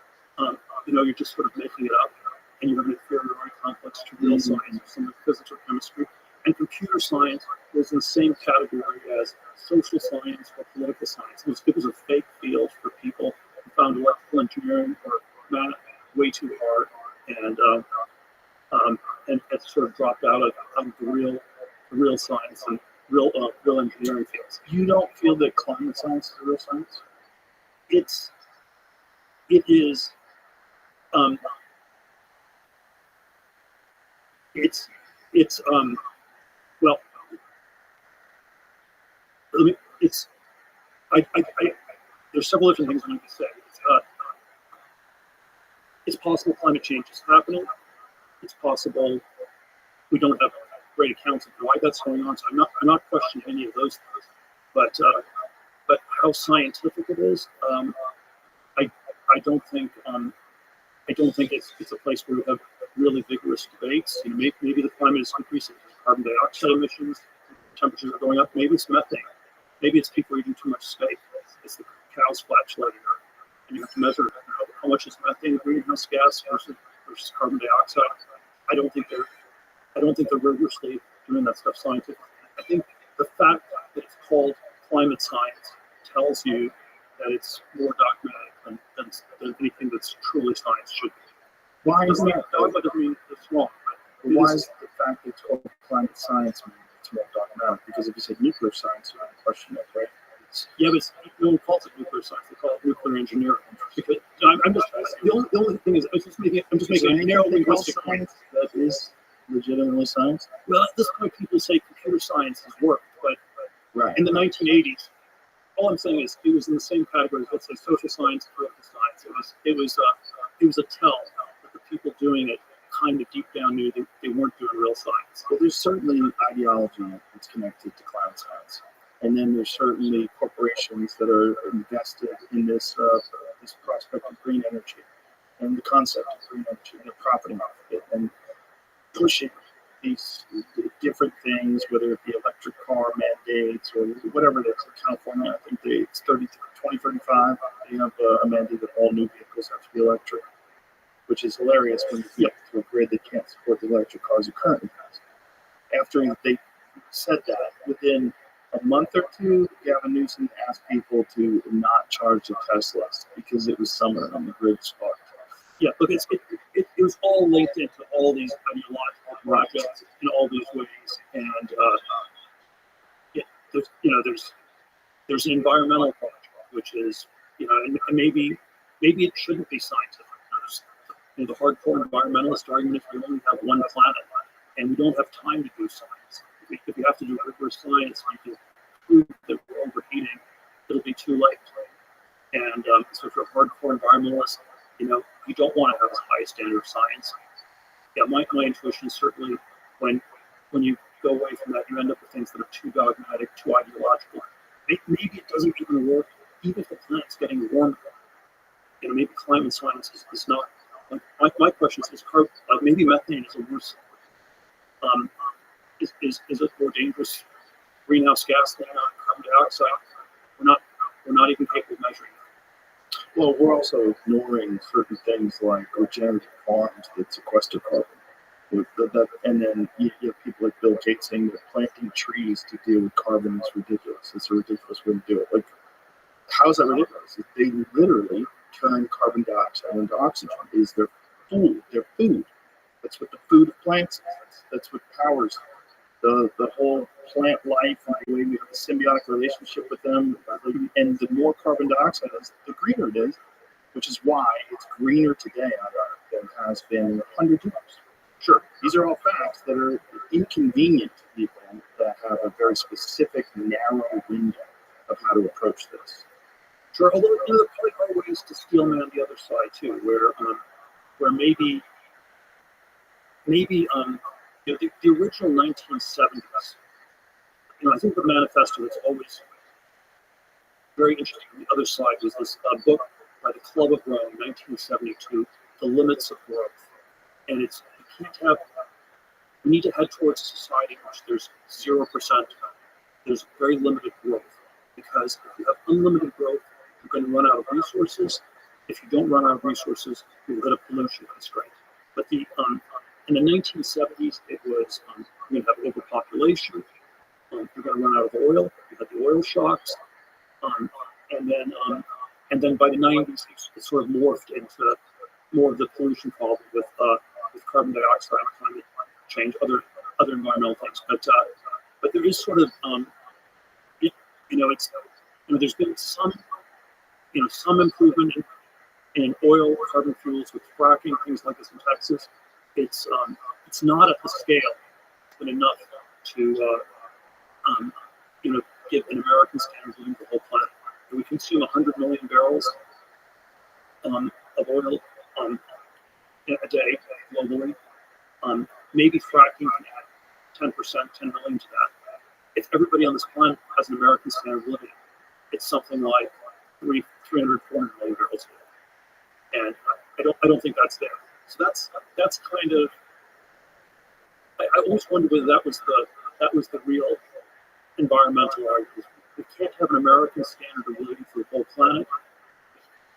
You're just sort of making it up, and you have an inferiority complex to real science or some physics or chemistry. And computer science was in the same category as social science or political science. It was a fake field for people who found electrical engineering or math way too hard, and it sort of dropped out of the real science and real engineering fields. You don't feel that climate science is a real science? It is. Well, there's several different things I need to say. It's possible climate change is happening. It's possible we don't have great accounts of why that's going on. So I'm not questioning any of those things. But how scientific it is, I don't think it's a place where we have really vigorous debates. Maybe the climate is increasing because of carbon dioxide emissions, temperatures are going up. Maybe it's methane. Maybe it's people eating too much steak. It's the cows flatulating, and you have to measure how much is methane, greenhouse gas versus carbon dioxide. I don't think they're rigorously doing that stuff scientifically. I think the fact that it's called climate science tells you that it's more dogmatic than anything that's truly science should be. Why is that? Dogma doesn't mean it's wrong. Right? Why is the fact that it's called climate science mean it's more dogmatic? Because if you said nuclear science, you would question it, right? Yeah, but no one calls it nuclear science. They call it nuclear engineering. Because I'm just the only thing is I'm just making a narrow linguistic point. That is legitimately science. Well, at this point, people say computer science has worked, but Right. in the 1980s, all I'm saying is it was in the same category as, let's say, social science, political science. It was a tell that the people doing it kind of deep down knew they weren't doing real science. Well, there's certainly an ideology that's connected to climate science, and then there's certainly corporations that are invested in this prospect of green energy and the concept of green energy, and they're profiting off of it and pushing these different things, whether it be electric car mandates or whatever it is. In California, I think it's 2035. They have a mandate that all new vehicles have to be electric, which is hilarious when you get to a grid that can't support the electric cars it currently has. After they said that, within a month or two, Gavin Newsom asked people to not charge their Teslas because it was summer and the grid sparked. Yeah, look, it was all linked into all these ideological projects in all these ways, and there's an environmental project, which is and maybe it shouldn't be scientific. There's the hardcore environmentalist argument: if we only have one planet and we don't have time to do science, if you have to do rigorous science, you can prove that we're overheating, it'll be too late. And so if you're a hardcore environmentalist, you don't want to have a high standard of science. Yeah, my intuition is certainly when you go away from that, you end up with things that are too dogmatic, too ideological. Maybe it doesn't even work, even if the planet's getting warmer. Maybe climate science is not. My question is maybe methane is a worse. Is it more dangerous greenhouse gas than carbon dioxide? We're not even capable of measuring that. Well, we're also ignoring certain things like regenerative farms that sequester carbon. And then you have people like Bill Gates saying that planting trees to deal with carbon is ridiculous. It's a ridiculous way to do it. Like, how is that ridiculous? They literally turn carbon dioxide into oxygen. Is their food. That's what the food of plants is. That's what powers the whole plant life and the way we have a symbiotic relationship with them. And the more carbon dioxide is, the greener it is, which is why it's greener today on Earth than it has been in 100 years. Sure, these are all facts that are inconvenient to people that have a very specific, narrow window of how to approach this. Sure, although there probably are ways to steel man the other side too, where maybe the original 1970s. I think the manifesto that's always very interesting on the other side was this book by the Club of Rome, 1972, The Limits of Growth. And we need to head towards a society in which there's 0%, there's very limited growth. Because if you have unlimited growth, you're going to run out of resources. If you don't run out of resources, you'll hit a pollution constraint. But in the 1970s, it was you're going to have overpopulation. You're going to run out of oil. You had the oil shocks, and then by the 90s, it sort of morphed into more of the pollution problem with carbon dioxide, climate change, other environmental things. But there is sort of there's been some improvement in oil, carbon fuels with fracking, things like this in Texas. It's not at the scale, but enough to give an American standard living the whole planet. And we consume 100 million barrels of oil a day globally. Maybe fracking can add 10%, 10 million to that. If everybody on this planet has an American standard of living, it's something like 300, 400 million barrels a day. And I don't think that's there. So that's kind of. I always wondered whether that was the real environmental argument. We can't have an American standard of living for the whole planet.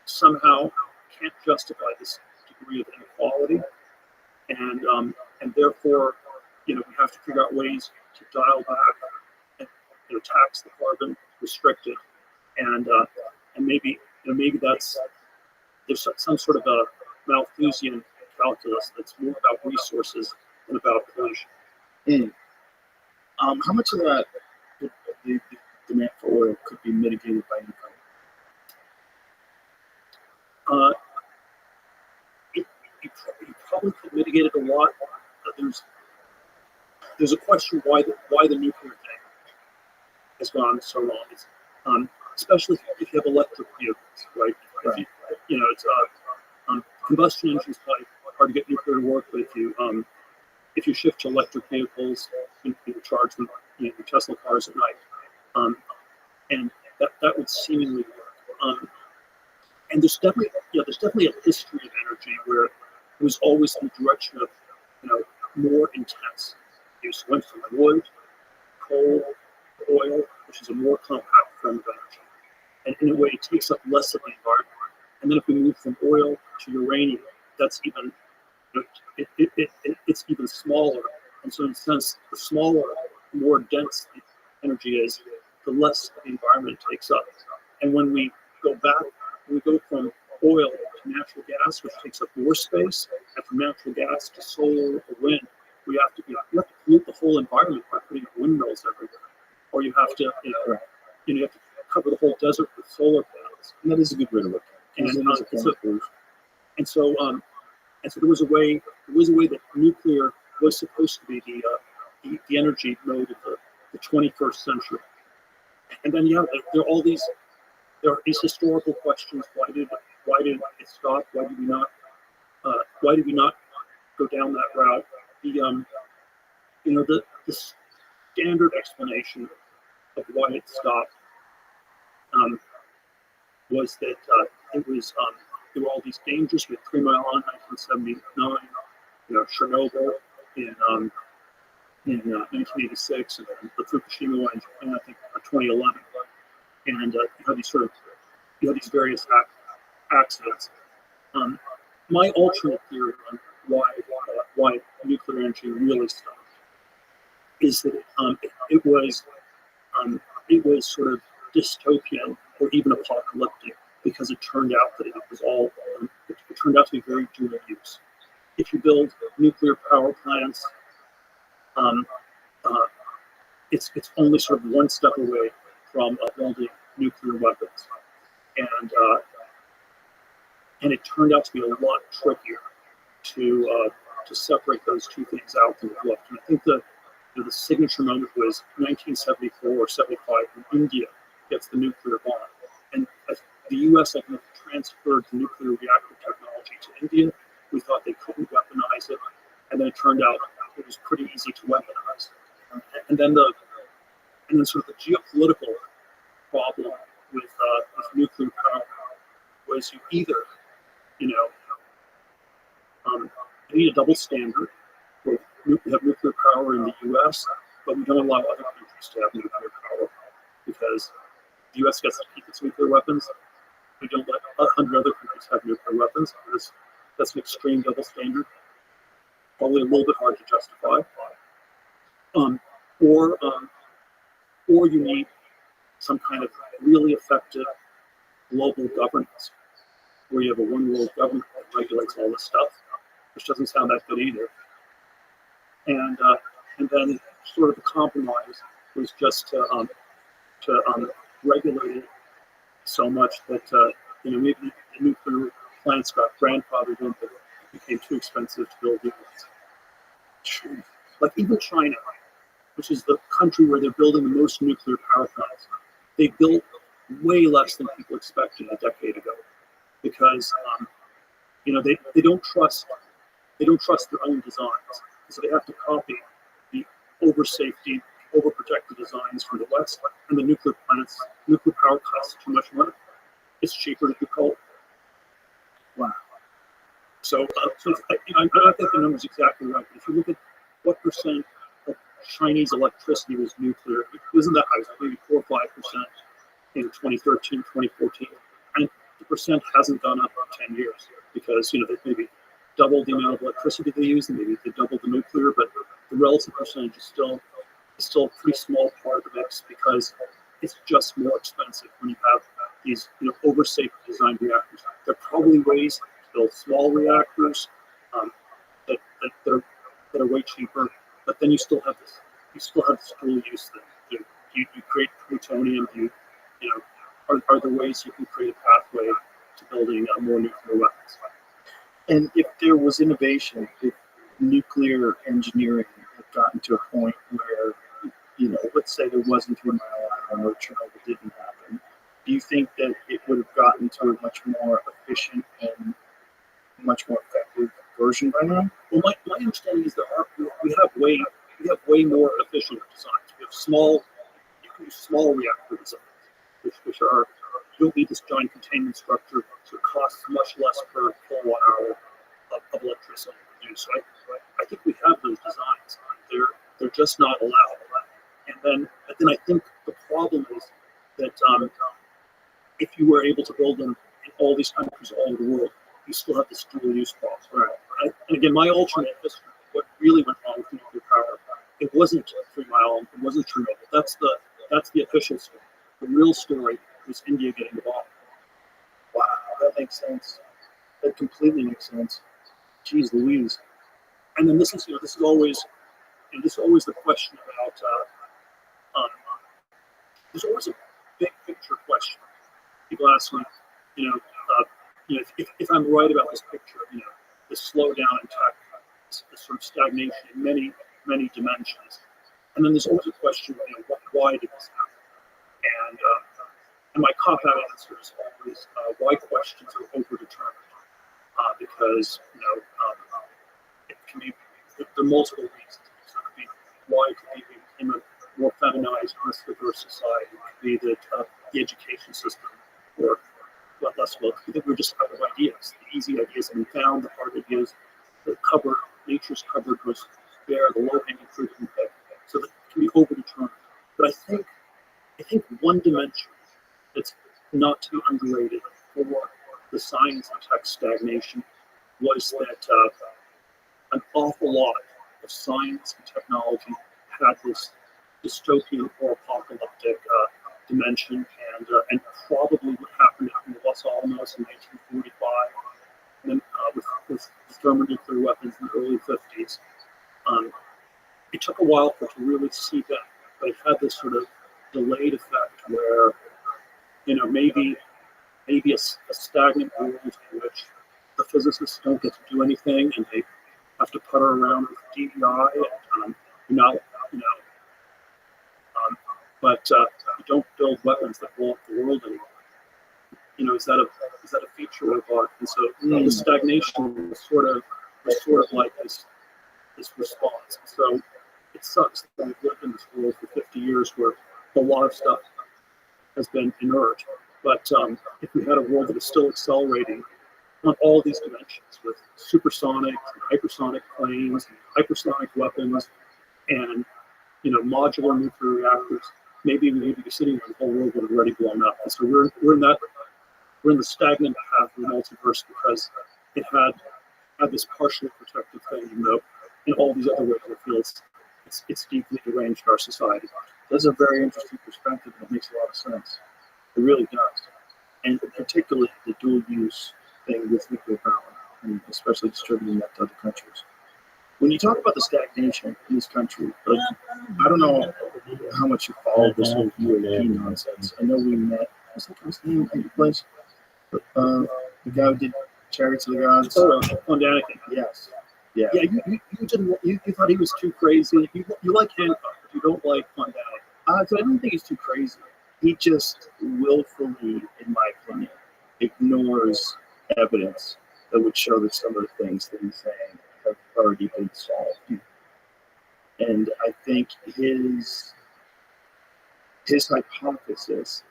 Somehow can't justify this degree of inequality, and therefore, we have to figure out ways to dial back and tax the carbon, restrict it, and maybe there's some sort of a Malthusian calculus that's more about resources than about pollution. Mm. How much of that the demand for oil could be mitigated by income? You probably could mitigate it a lot. There's a question why the nuclear thing has gone so long. It's, especially if you have electric vehicles, right? Right. It's combustion engines probably hard to get nuclear to work, but if you shift to electric vehicles, you charge them, your Tesla cars at night, and that would seemingly work. And there's definitely a history of energy where it was always in the direction of more intense use. Went from wood, coal, oil, which is a more compact form of energy, and in a way it takes up less of the environment. And then if we move from oil to uranium, that's even it's even smaller. And so in a sense, the smaller, more dense the energy is, the less the environment takes up. And when we go from oil to natural gas, which takes up more space, and from natural gas to solar or wind, we have to pollute the whole environment by putting windmills everywhere, or you have to you have to cover the whole desert with solar panels. And that is a good way to look at it. And so there was a way that nuclear was supposed to be the energy mode of the 21st century. And then there are these historical questions. Why did it stop? Why did we not go down that route? The standard explanation of why it stopped was that there were all these dangers with 3 Mile on 1979, Chernobyl in 1986, and the Fukushima one in Japan, I think, 2011, and you had these various accidents. My alternate theory on why nuclear energy really stopped is that it was sort of dystopian or even apocalyptic, because it turned out that it turned out to be very dual use. If you build nuclear power plants, it's only sort of one step away from building nuclear weapons, and it turned out to be a lot trickier to separate those two things out from the left. And I think the signature moment was 1974 or 75 when India gets the nuclear bomb, and the U.S. transferred the nuclear reactor technology to India. We thought they couldn't weaponize it, and then it turned out it was pretty easy to weaponize. And then sort of the geopolitical problem with nuclear power was you either you need a double standard where we have nuclear power in the U.S., but we don't allow other countries to have nuclear power because the U.S. gets to keep its nuclear weapons. We don't let 100 other countries have nuclear weapons. That's an extreme double standard, probably a little bit hard to justify. Or you need some kind of really effective global governance, where you have a one world government that regulates all this stuff, which doesn't sound that good either. And then sort of the compromise was just to regulate it so much that maybe the nuclear plants got grandfathered in, but it became too expensive to build new ones. Like even China, which is the country where they're building the most nuclear power plants, they built way less than people expected a decade ago, because they don't trust their own designs, so they have to copy the over safety, overprotected designs from the West, and the nuclear power costs too much money. It's cheaper to do coal. Wow. I don't think the number's exactly right. But if you look at what percent of Chinese electricity was nuclear, it wasn't that high. It was maybe 4 or 5% in 2013, 2014, and the percent hasn't gone up in 10 years because they maybe doubled the amount of electricity they use, and maybe they doubled the nuclear, but the relative percentage is still a pretty small part of it because it's just more expensive when you have these over safe designed reactors. There are probably ways to build small reactors that are way cheaper, but then you still have this dual use thing. You create plutonium. Are there ways you can create a pathway to building more nuclear weapons? And if there was innovation, if nuclear engineering had gotten to a point where, let's say there wasn't 3 Mile Island or Chernobyl didn't happen, do you think that it would have gotten to a much more efficient and much more effective version by now? Well, my understanding is we have way more efficient designs. We have you can use small reactor designs, which are, you don't need this giant containment structure, so it costs much less per kilowatt hour of electricity to produce. So I think we have those designs. They're just not allowed. And then I think the problem is that if you were able to build them in all these countries all over the world, you still have this dual use problem. Right. And again, my alternate history, what really went wrong with nuclear power, it wasn't 3 Mile, it wasn't Chernobyl. That's the official story. The real story was India getting involved. Wow, that makes sense. That completely makes sense. Jeez Louise. And then this is always the question about there's always a big picture question. People ask me, if I'm right about this picture, the slowdown in tech, this sort of stagnation in many, many dimensions. And then there's always a question, why did this happen? And my cop-out answer is always why questions are overdetermined. Because, it can be, there are multiple reasons. So it could be why it could be became a more feminized, risk-averse society. It could be that the education system or less well. I think we're just out of ideas. The easy ideas have been found, the hard ideas, nature's cupboard was bare, the low-hanging fruit can pick. So that can be overdetermined. But I think one dimension that's not too underrated for the science and tech stagnation was that an awful lot of science and technology had this dystopian or apocalyptic dimension, and probably what happened in Los Alamos in 1945, and then with thermonuclear weapons in the early 50s. It took a while for it to really seep in, but it had this sort of delayed effect where, maybe a stagnant world in which the physicists don't get to do anything and they have to putter around with DEI and but you don't build weapons that blow up the world anymore. Is that a feature of art? And so the stagnation was sort of like this response. So it sucks that we've lived in this world for 50 years where a lot of stuff has been inert. But if we had a world that was still accelerating on all these dimensions with supersonic and hypersonic planes and hypersonic weapons and modular nuclear reactors, maybe we'd be sitting where the whole world would have already blown up. And so we're in the stagnant path of the multiverse because it had this partially protective thing, even though in all these other ways it feels it's deeply deranged our society. That's a very interesting perspective, and it makes a lot of sense. It really does. And particularly the dual use thing with nuclear power, and especially distributing that to other countries. When you talk about the stagnation in this country, I don't know how much you follow this whole UAP nonsense. I know we met, what's that guy's name at your place? The guy who did Chariots of the Gods. On Anakin. Yes. Yeah. Yeah, you thought he was too crazy. You like Hancock, but you don't like Von Daniken. So I don't think he's too crazy. He just willfully, in my opinion, ignores evidence that would show that some of the things that he's saying have already been solved. And I think his hypothesis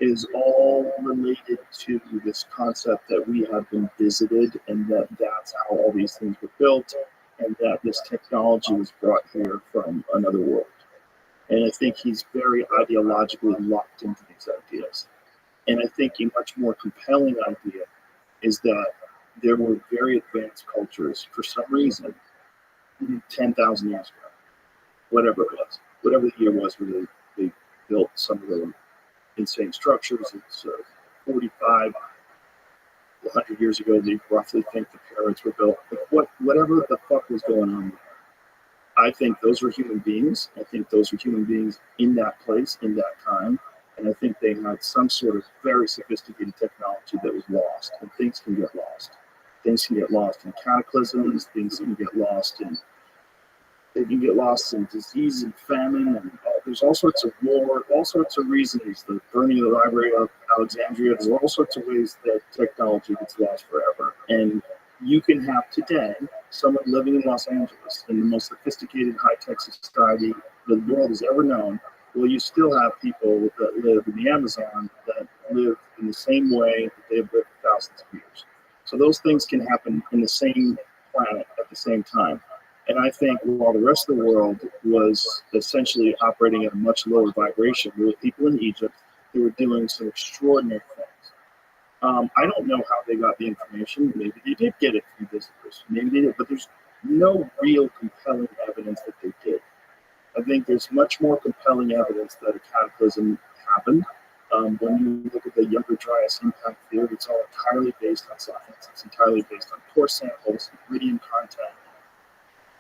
is all related to this concept that we have been visited and that that's how all these things were built and that this technology was brought here from another world. And I think he's very ideologically locked into these ideas. And I think a much more compelling idea is that there were very advanced cultures for some reason 10,000 years ago, whatever it was, whatever the year was where they built some of the insane structures. It's 45, 100 years ago, they roughly think the pyramids were built. But whatever the fuck was going on, I think those were human beings. I think those were human beings in that place, in that time. And I think they had some sort of very sophisticated technology that was lost. And things can get lost. Things can get lost in cataclysms. Things can get lost in disease and famine, and there's all sorts of war, all sorts of reasons. The burning of the Library of Alexandria. There's all sorts of ways that technology gets lost forever. And you can have today someone living in Los Angeles in the most sophisticated, high-tech society the world has ever known. Well, you still have people that live in the Amazon that live in the same way that they've lived for thousands of years. So those things can happen in the same planet at the same time. And I think while the rest of the world was essentially operating at a much lower vibration, there were people in Egypt who were doing some extraordinary things. I don't know how they got the information. Maybe they did get it from visitors. Maybe they did, but there's no real compelling evidence that they did. I think there's much more compelling evidence that a cataclysm happened. When you look at the Younger Dryas impact theory, it's all entirely based on science. It's entirely based on core samples, iridium content,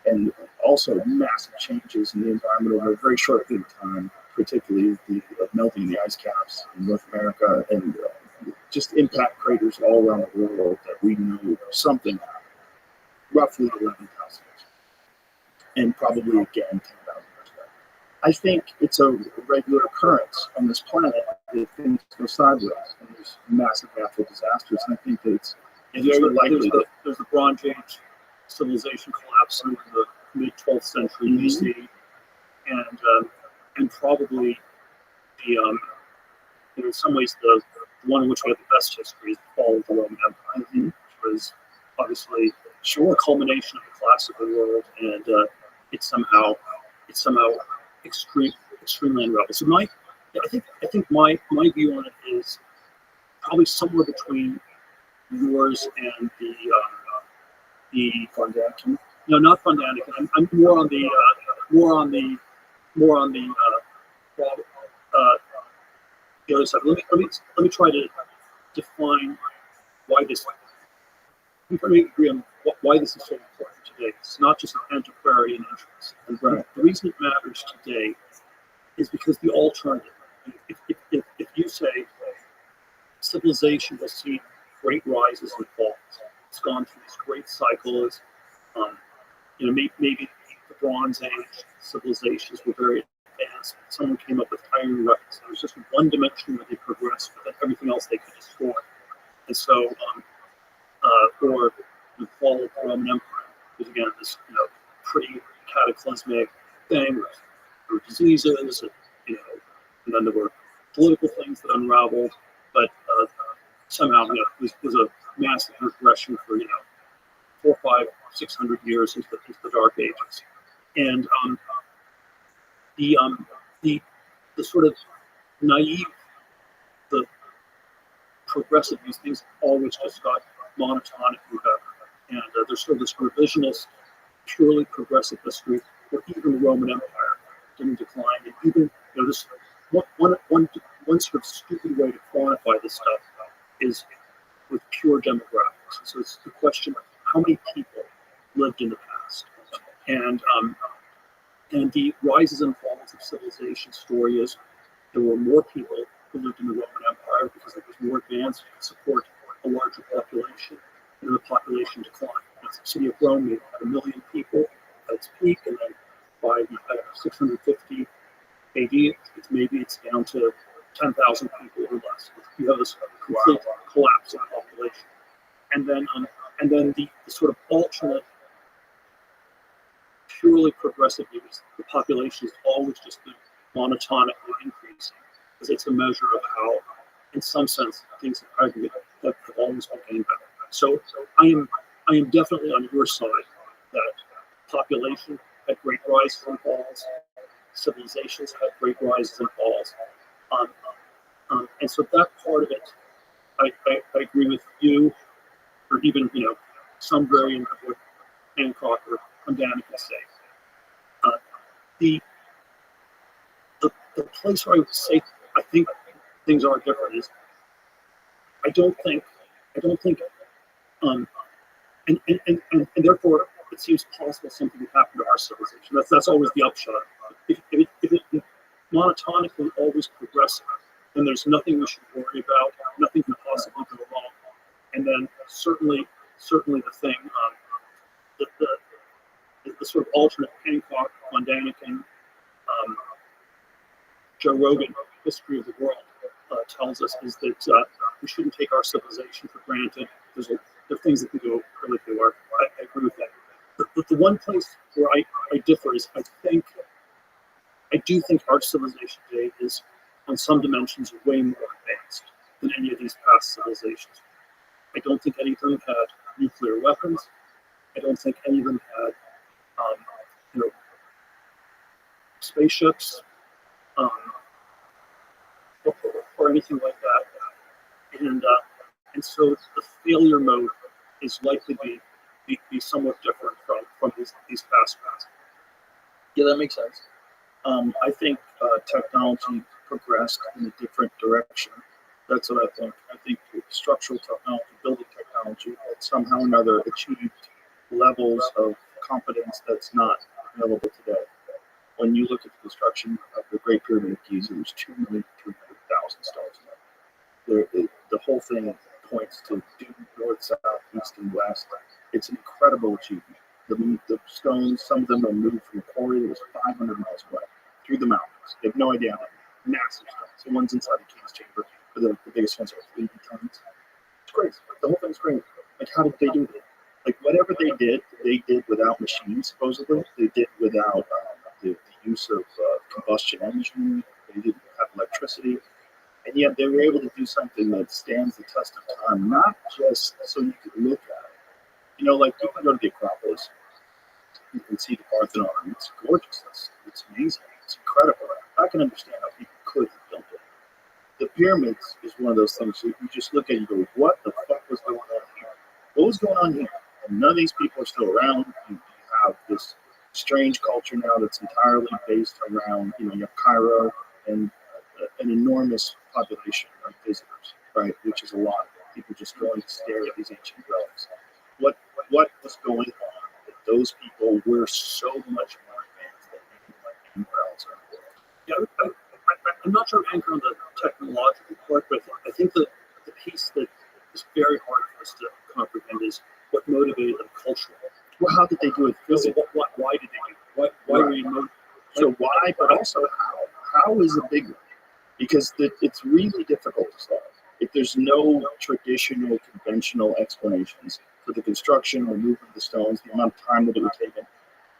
and also massive changes in the environment over a very short period of time, particularly the melting of the ice caps in North America and just impact craters all around the world that we know something roughly 11,000 years ago, and probably again 10,000 years ago. I think it's a regular occurrence on this planet that things go sideways and there's massive natural disasters, and I think that it's very likely that there's the Bronze Age civilization collapse in the mid 12th century BC, and probably the in some ways the one in which we have the best history is the fall of the Roman Empire, which was obviously a culmination of the classical world, and it's somehow extremely unraveled. So I think my view on it is probably somewhere between yours and the Von Daniken. No, not Von Daniken. I'm more on the other side. Let me try to define why this. Let me agree on why this is so important today. It's not just an antiquarian interest. And the reason it matters today is because the alternative. If you say civilization has seen great rises and falls, it's gone through these great cycles. Maybe the Bronze Age civilizations were very advanced. Someone came up with iron weapons. There was just one dimension where they progressed, but then everything else they could destroy. And so, or the fall of the Roman Empire was again this, pretty cataclysmic thing. There were diseases, and then there were political things that unraveled. But somehow, it was a massive regression for 400, 500, 600 years into the Dark Ages, and the sort of naive, the progressive, these things always just got monotonic and better, and there's sort of this revisionist, purely progressive history where even the Roman Empire didn't decline, and even this one sort of stupid way to quantify this stuff is with pure demographics. So it's the question of how many people lived in the past, and the rises and falls of civilization story is there were more people who lived in the Roman Empire because it was more advanced and could support a larger population, and the population declined. The city of Rome had 1 million people at its peak, and then by 650 AD, it's down to 10,000 people or less. You have this complete collapse in the population, and then the sort of alternate, purely progressive views. The population has always just been monotonically increasing, because it's a measure of in some sense, things that have always been getting better. So I am definitely on your side that population had great rises and falls, civilizations had great rises and falls, and so that part of it, I agree with you, or even some variant of what Hancock or Hundanic say. Uh, the, the place where I would say I think things are different is I don't think, um, and therefore it seems possible something would happen to our civilization. That's always the upshot. If it monotonically always progressing, then there's nothing we should worry about. Nothing can possibly go wrong. And then certainly the thing, the sort of alternate Hancock, Von Daniken, Joe Rogan history of the world tells us is that we shouldn't take our civilization for granted. There are things that can go really far. I agree with that. The one place where I differ is I do think our civilization today is, on some dimensions, way more advanced than any of these past civilizations. I don't think any of them had nuclear weapons. I don't think any of them had, spaceships or anything like that. And so the failure mode is likely to be somewhat different from these past. Yeah, that makes sense. I think technology progressed in a different direction. That's what I think. I think structural technology, building technology, had somehow or another achieved levels of competence that's not available today. When you look at the construction of the Great Pyramid of Giza, there's 2,300,000 stones in it. The whole thing points to due north, south, east, and west. It's an incredible achievement. The stones, some of them are moved from a quarry that was 500 miles away through the mountains. They have no idea how many. Massive stones. The ones inside the king's chamber, the biggest ones are 80 tons. It's crazy. The whole thing's crazy. Like, how did they do that? Like, whatever they did without machines, supposedly. They did without the use of combustion engine. They didn't have electricity. And yet they were able to do something that stands the test of time, not just so you could look at it. Like, you can go to the Acropolis. You can see the Parthenon. It's gorgeous. It's amazing. It's incredible. I can understand how people could have built it. The pyramids is one of those things you just look at and go, what the fuck was going on here? What was going on here? And none of these people are still around. You have this strange culture now that's entirely based around, you have Cairo and an enormous population of visitors, right? Which is a lot. People just going to stare at these ancient relics. What was going on that those people were so much more advanced than anywhere else in the world? Yeah, I'm not sure I'm anchored on the technological part, but I think the piece that is very hard for us to comprehend is what motivated them culturally. Well, how did they do it physically? Why did they do it? Why were you motivated? So why, but also how? How is a big one? Because it's really difficult to solve. If there's no traditional, conventional explanations for the construction or movement of the stones, the amount of time that it would take.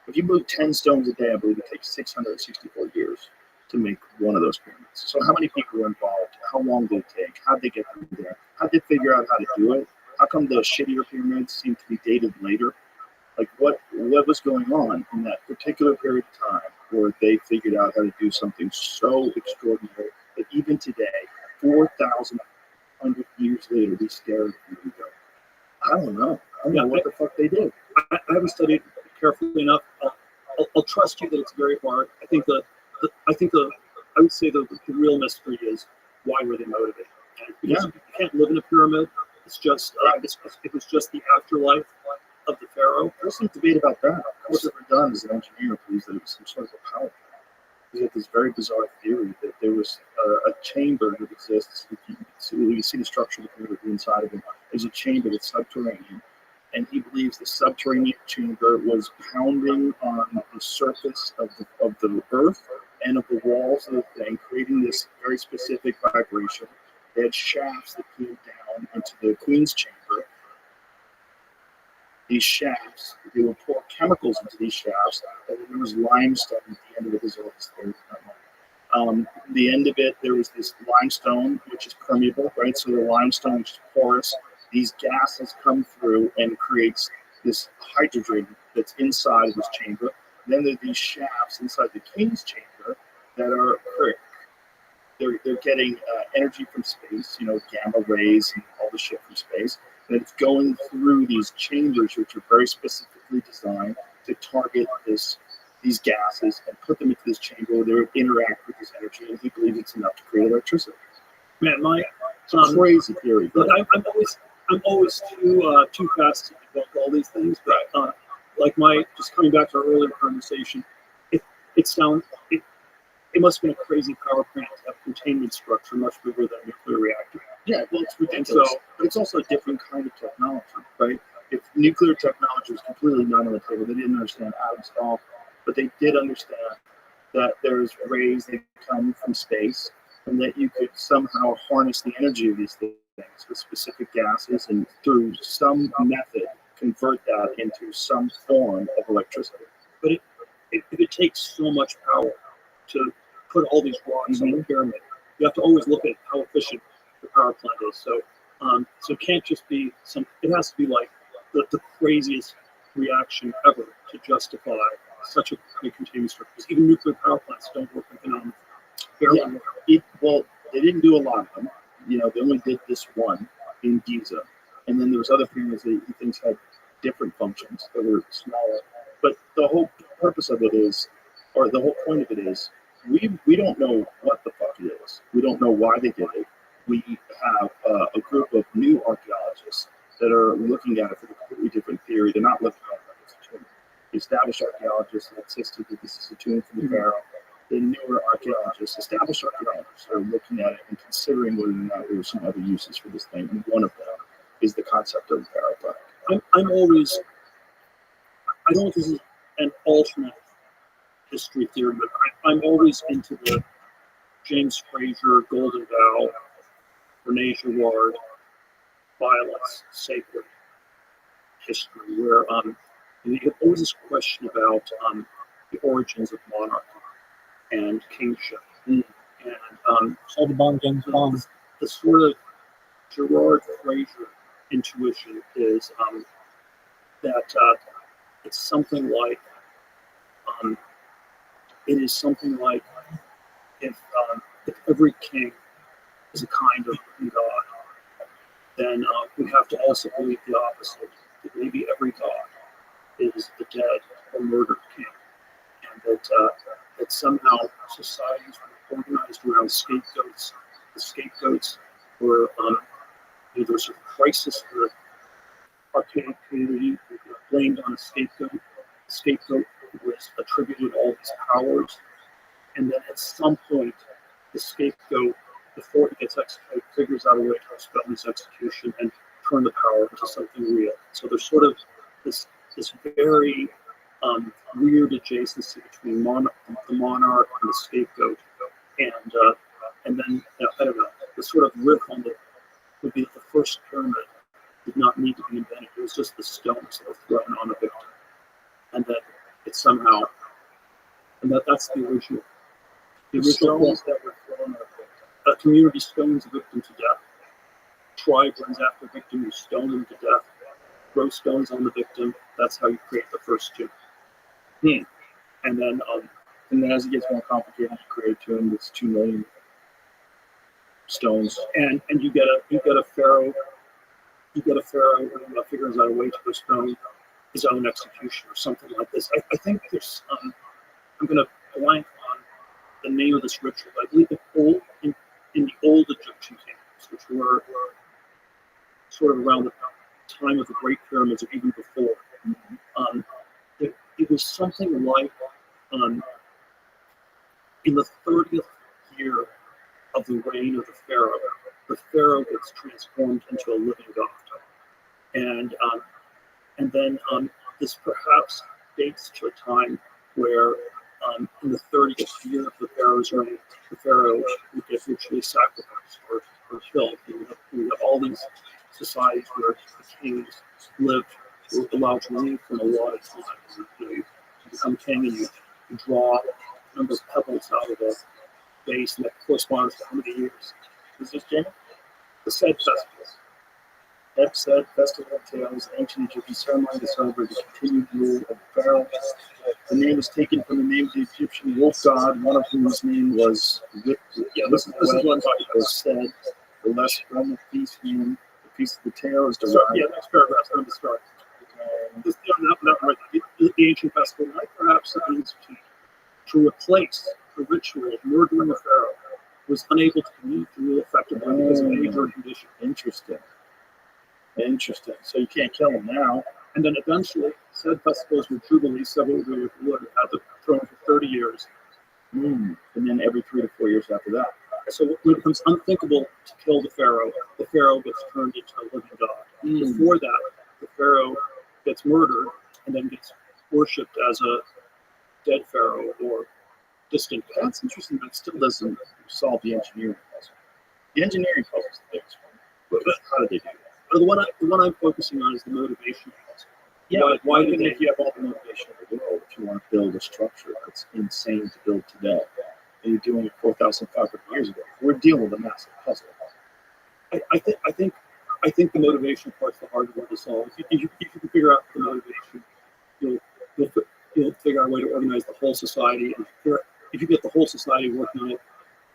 If you move 10 stones a day, I believe it takes 664 years to make one of those pyramids. So how many people were involved? How long did it take? How did they get through there? How did they figure out how to do it? How come the shittier pyramids seem to be dated later? Like, what was going on in that particular period of time where they figured out how to do something so extraordinary that even today, 4,100 years later, we stare at it and go, I don't know. I don't know what the fuck they did. I haven't studied carefully enough. I'll trust you that it's very hard. I would say the real mystery is, why were they motivated? Because you can't live in a pyramid. It's just it was just the afterlife of the pharaoh. There's some debate about that. Of course, ever done as an engineer believes that it was some sort of a power plant. You have this very bizarre theory that there was a chamber that exists. You see the structure of the pyramid inside of it. There's a chamber that's subterranean, and he believes the subterranean chamber was pounding on the surface of the earth and of the walls of the thing, creating this very specific vibration. They had shafts that came down into the queen's chamber. These shafts, they would pour chemicals into these shafts, and then there was limestone at the end of it as well. The end of it, there was this limestone, which is permeable, right? So the limestone, which is porous, these gases come through and creates this hydrogen that's inside of this chamber. Then there are these shafts inside the king's chamber that are they're getting energy from space, gamma rays and all the shit from space. And it's going through these chambers, which are very specifically designed to target these gases and put them into this chamber where they interact with this energy. And he believes it's enough to create electricity. Man, it's a crazy theory. But I'm always too fast to debunk all these things. But just coming back to our earlier conversation, it must have been a crazy power plant to have containment structure much bigger than a nuclear reactor. Yeah, well, it's ridiculous. But it's also a different kind of technology, right? If nuclear technology was completely not on the table, they didn't understand atoms at all, but they did understand that there's rays that come from space and that you could somehow harness the energy of these things with specific gases and through some method convert that into some form of electricity. But if it takes so much power to put all these rocks on the pyramid, you have to always look at how efficient the power plant is. So it can't just be it has to be like the craziest reaction ever to justify such a big containment structure. Because even nuclear power plants don't work economically. Well, they didn't do a lot of them. They only did this one in Giza. And then there was other pyramids that he thinks had different functions that were smaller. But the whole purpose of it is, or the whole point of it is, we don't know what the fuck it is. We don't know why they did it. We have a group of new archaeologists that are looking at it from a completely different theory. They're not looking at it like it's a tomb. The established archaeologists insisted that this is a tomb for the pharaoh. The newer archaeologists, established archaeologists, are looking at it and considering whether or not there are some other uses for this thing. And one of them is the concept of the pharaoh plaque. I don't know if this is an alternate history theory, but I'm always into the James Frazier, Golden Vow, Rene Girard, violence, sacred history, where you have always this question about the origins of monarchy and kingship. And all the Bond James Bond. The sort of Girard Frazier intuition is that it's something like if every king is a kind of god, then we have to also believe the opposite, that maybe every god is the dead or murdered king, and that somehow societies were organized around scapegoats. The scapegoats were there was a crisis for the archaic community, blamed on a scapegoat. The scapegoat was attributed all these powers, and then at some point, the scapegoat, before he gets executed, figures out a way to expel his execution and turn the power into something real. So there's sort of this very weird adjacency between the monarch and the scapegoat, and then I don't know, the sort of riff on would be that the first pyramid did not need to be invented. It was just the stones that were thrown on a victim, and that it somehow, and that's the original. The original Stones that were thrown on a victim. A community stones a victim to death. Tribe runs after a victim, you stone them to death. Throw stones on the victim. That's how you create the first tomb. And then as it gets more complicated, you create a tomb that's 2 million stones, and you get a pharaoh. You get a pharaoh who figures out a way to postpone his own execution or something like this. I think there's. I'm going to blank on the name of this ritual. I believe in the old Egyptian kingdoms, which were sort of around the time of the Great Pyramids or even before. It was something like in the 30th year of the reign of the pharaoh gets transformed into a living god, and then this perhaps dates to a time where in the 30th year of the pharaoh's reign, the pharaoh would get ritually sacrificed or killed. We have all these societies where the kings lived, were allowed to leave from a lot of time. You become king and you draw a number of pebbles out of base, and that corresponds to how many years. Is this Jamie? The said festivals. Said Festival of Tales, ancient Egyptian ceremony to celebrate the continued rule of Pharaoh. The name is taken from the name of the Egyptian wolf god, one of whose name was This is what I'm talking about. was said. The less from the feast name, the feast of the tail is derived. So, yeah, next paragraph, not the start. This, not right. The ancient festival might perhaps have been instituted to replace the ritual of murdering a pharaoh who was unable to commute the rule effectively because of age or condition. Interesting. So you can't kill him now. And then eventually, said festivals were jubilee, several would at the throne for 30 years. And then every 3 to 4 years after that. So when it becomes unthinkable to kill the pharaoh gets turned into a living god. Before that, the pharaoh gets murdered and then gets worshipped as a dead pharaoh or distant. That's interesting, but it still doesn't solve the engineering puzzle. The engineering puzzle is the biggest one. But how did they do that? The one I'm focusing on is the motivation puzzle. Yeah, why even did if you have all the motivation in the world, if you want to build a structure that's insane to build today, and you're doing it 4,500 years ago, we're dealing with a massive puzzle. I think the motivation part's the harder one to solve. If you can figure out the motivation, you'll figure out a way to organize the whole society. And if you get the whole society working on it,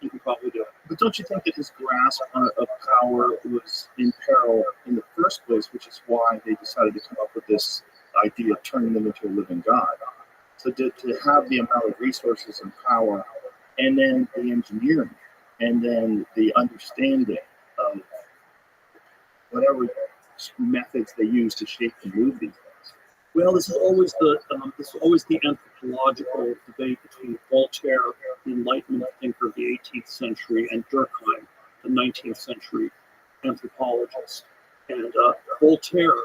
you can probably do it. But don't you think that his grasp of power was in peril in the first place, which is why they decided to come up with this idea of turning them into a living god? So to have the amount of resources and power, and then the engineering, and then the understanding of whatever methods they use to shape and move these things. Well, this is always the anthropological debate between Voltaire, the Enlightenment thinker of the 18th century, and Durkheim, the 19th century anthropologist. And Voltaire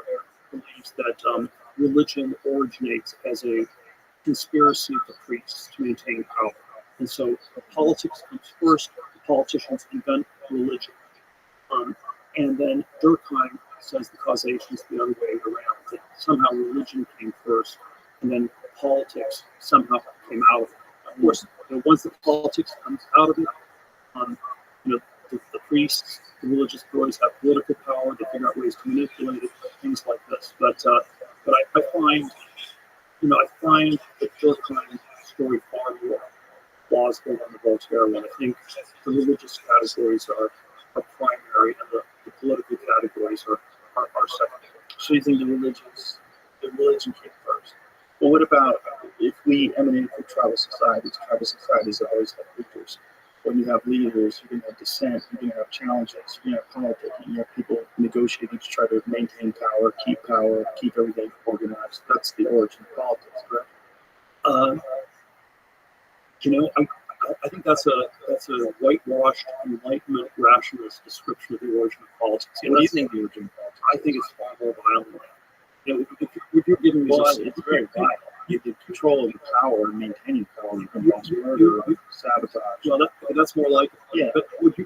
believes that religion originates as a conspiracy of the priests to maintain power. And so politics comes first, the politicians invent religion. And then Durkheim says the causation is the other way around, that somehow religion came first, and then politics somehow came out of it. Of course, once the politics comes out of it, the priests, the religious authorities have political power, they figure out ways to manipulate it, things like this. But I find the Durkheim story far more plausible than the Voltaire one. I think the religious categories are primary, and the political categories are secondary. So you think the religion came first? Well, what about if we emanate from tribal societies? Tribal societies have always had leaders. When you have leaders, you're going to have dissent, you're going to have challenges, you're going to have politics, you have people negotiating to try to maintain power, keep everything organized. That's the origin of politics, correct? I think that's a whitewashed Enlightenment rationalist description of the origin of politics. What do you think the origin of politics? I think it's far more violent. If you're giving me it's very violent. You have control of the power and maintaining power. You can cause murder, sabotage. Well, that's more like yeah. But what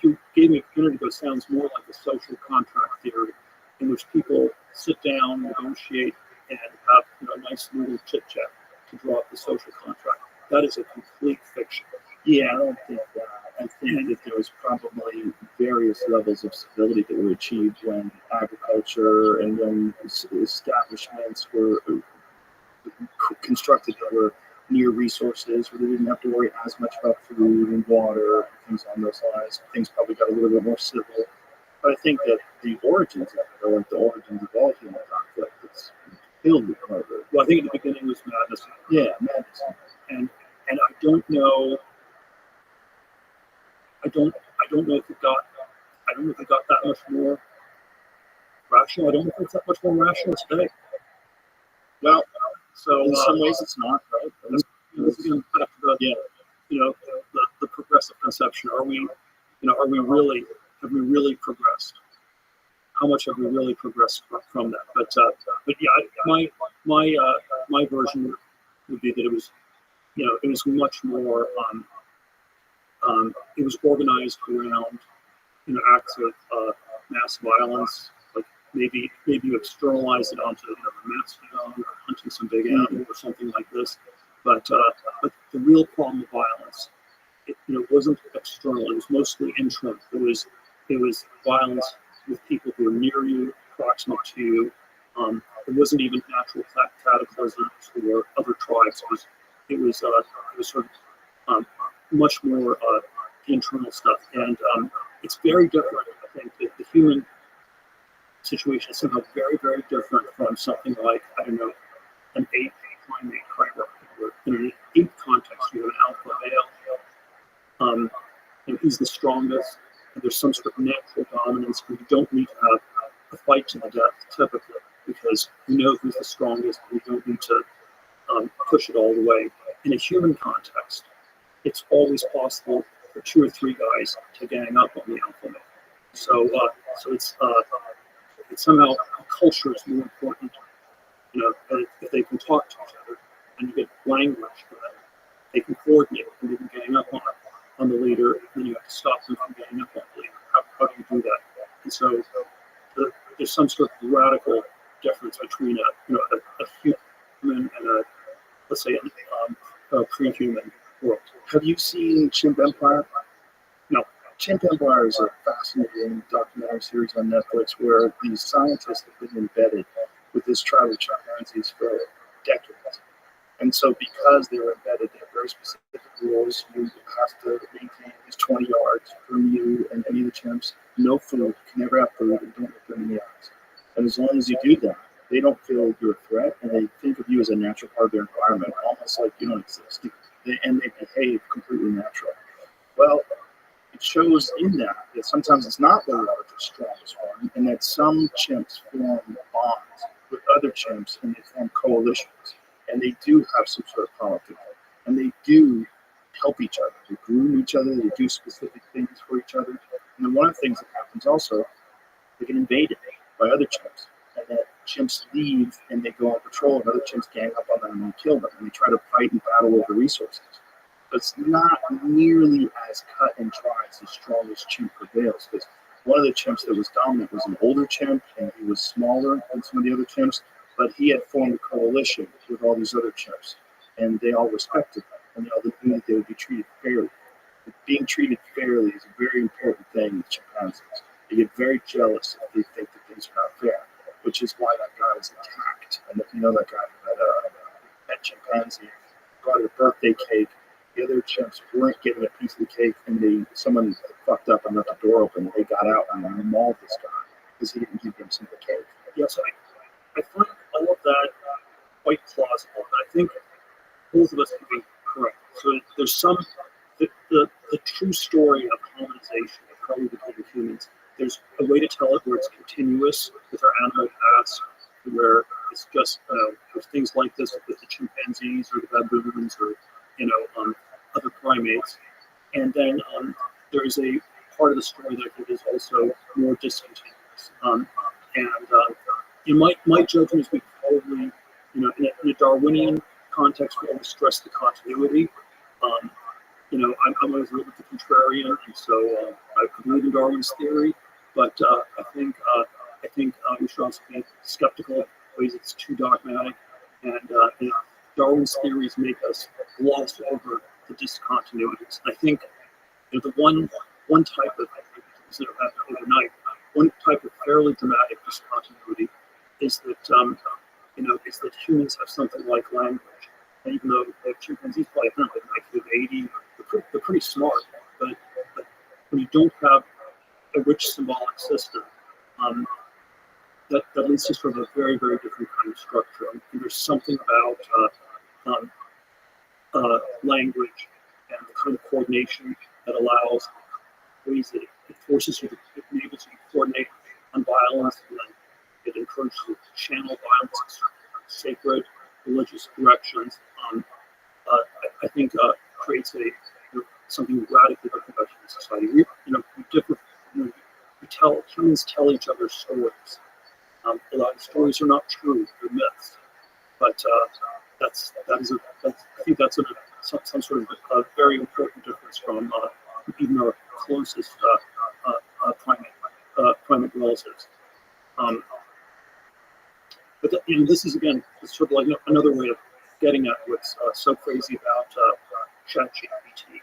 you gave me a minute ago sounds more like a social contract theory, in which people sit down, negotiate, and have a nice little chit chat to draw up the social contract. That is a complete fiction. Yeah, I don't think that. I think that there was probably various levels of civility that were achieved when agriculture and when establishments were constructed that were near resources, where they didn't have to worry as much about food and water and things on those lines. Things probably got a little bit more civil. But I think that the origins of it, or like the origins of all human conflict, it's filled with murder. Well, I think at the beginning was madness. Yeah, madness. And I don't know. I don't know if it got that much more rational. I don't know if it's that much more rational today. Well, so in some ways it's not, right? This is again back to the progressive conception. Have we really progressed? How much have we really progressed from that? But yeah, my version would be that it was much more. It was organized around acts of mass violence. Like maybe you externalize it onto the mastodon or hunting some big animal or something like this. But the real problem of violence wasn't external. It was mostly internal. It was violence with people who were near you, proximate to you. It wasn't even natural cataclysms or other tribes. It was sort of much more internal stuff, and it's very different. I think that the human situation is somehow very, very different from something like, I don't know, an ape primate hierarchy. Where in an ape context, you have an alpha male, and he's the strongest, and there's some sort of natural dominance where you don't need to have a fight to the death typically, because you know who's the strongest, and you don't need to push it all the way. In a human context, it's always possible for two or three guys to gang up on the alpha male. So it's somehow culture is more important. That if they can talk to each other and you get language for that, they can coordinate and they can gang up on the leader, and then you have to stop them from getting up on the leader. How do you do that? And so there's some sort of radical difference between a human and let's say a pre-human world. Have you seen Chimp Empire? No. Chimp Empire is a fascinating documentary series on Netflix where these scientists have been embedded with this tribe of chimpanzees for decades. And so because they were embedded, they have very specific rules. You have to maintain these 20 yards from you and any of the chimps. No food. You can never have food, and don't look them in the eyes. And as long as you do that, they don't feel you're a threat, and they think of you as a natural part of their environment, almost like you don't exist. And they behave completely natural. Well, it shows in that sometimes it's not the largest, strongest one, and that some chimps form bonds with other chimps, and they form coalitions, and they do have some sort of power to them, and they do help each other. They groom each other. They do specific things for each other. And then one of the things that happens also, they get invaded by other chimps, and then chimps leave and they go on patrol, and other chimps gang up on them and kill them, and they try to fight and battle over resources. But it's not nearly as cut and dry as the strongest chimp prevails, because one of the chimps that was dominant was an older chimp, and he was smaller than some of the other chimps, but he had formed a coalition with all these other chimps, and they all respected him, and they all knew that they would be treated fairly. But being treated fairly is a very important thing with chimpanzees. They get very jealous if they think that things are not fair, which is why that guy was attacked. And if you know that guy who had that chimpanzee brought a birthday cake, the other chimps weren't getting a piece of the cake, and someone fucked up and left the door open. They got out and mauled this guy because he didn't give them some of the cake. Yes, I find all of that quite plausible, but I think both of us can be correct. So there's the true story of colonization, of how we became humans. There's a way to tell it where it's continuous with our animal past, where it's just there's things like this with the chimpanzees or the baboons or other primates, and then there's a part of the story that I think is also more discontinuous. In my judgment is we probably in a Darwinian context we always stress the continuity. I'm always a little bit the contrarian, and so I believe in Darwin's theory. But I think we should also be skeptical of ways it's too dogmatic, and Darwin's theories make us gloss over the discontinuities. And I think the one type of things that have happened overnight, one type of fairly dramatic discontinuity is that is that humans have something like language. And even though chimpanzees probably have an IQ of 80, they're pretty smart, but when you don't have a rich symbolic system, that leads to sort of a very, very different kind of structure. And there's something about language and the kind of coordination that allows ways that it forces you to be able to coordinate on violence, and then it encourages you to channel violence in certain sacred religious directions. I think creates something radically different about human society. We differ. Humans tell each other stories. A lot of stories are not true; they're myths. But I think that's some sort of a very important difference from even our closest primate relatives. But this is again sort of like another way of getting at what's so crazy about ChatGPT.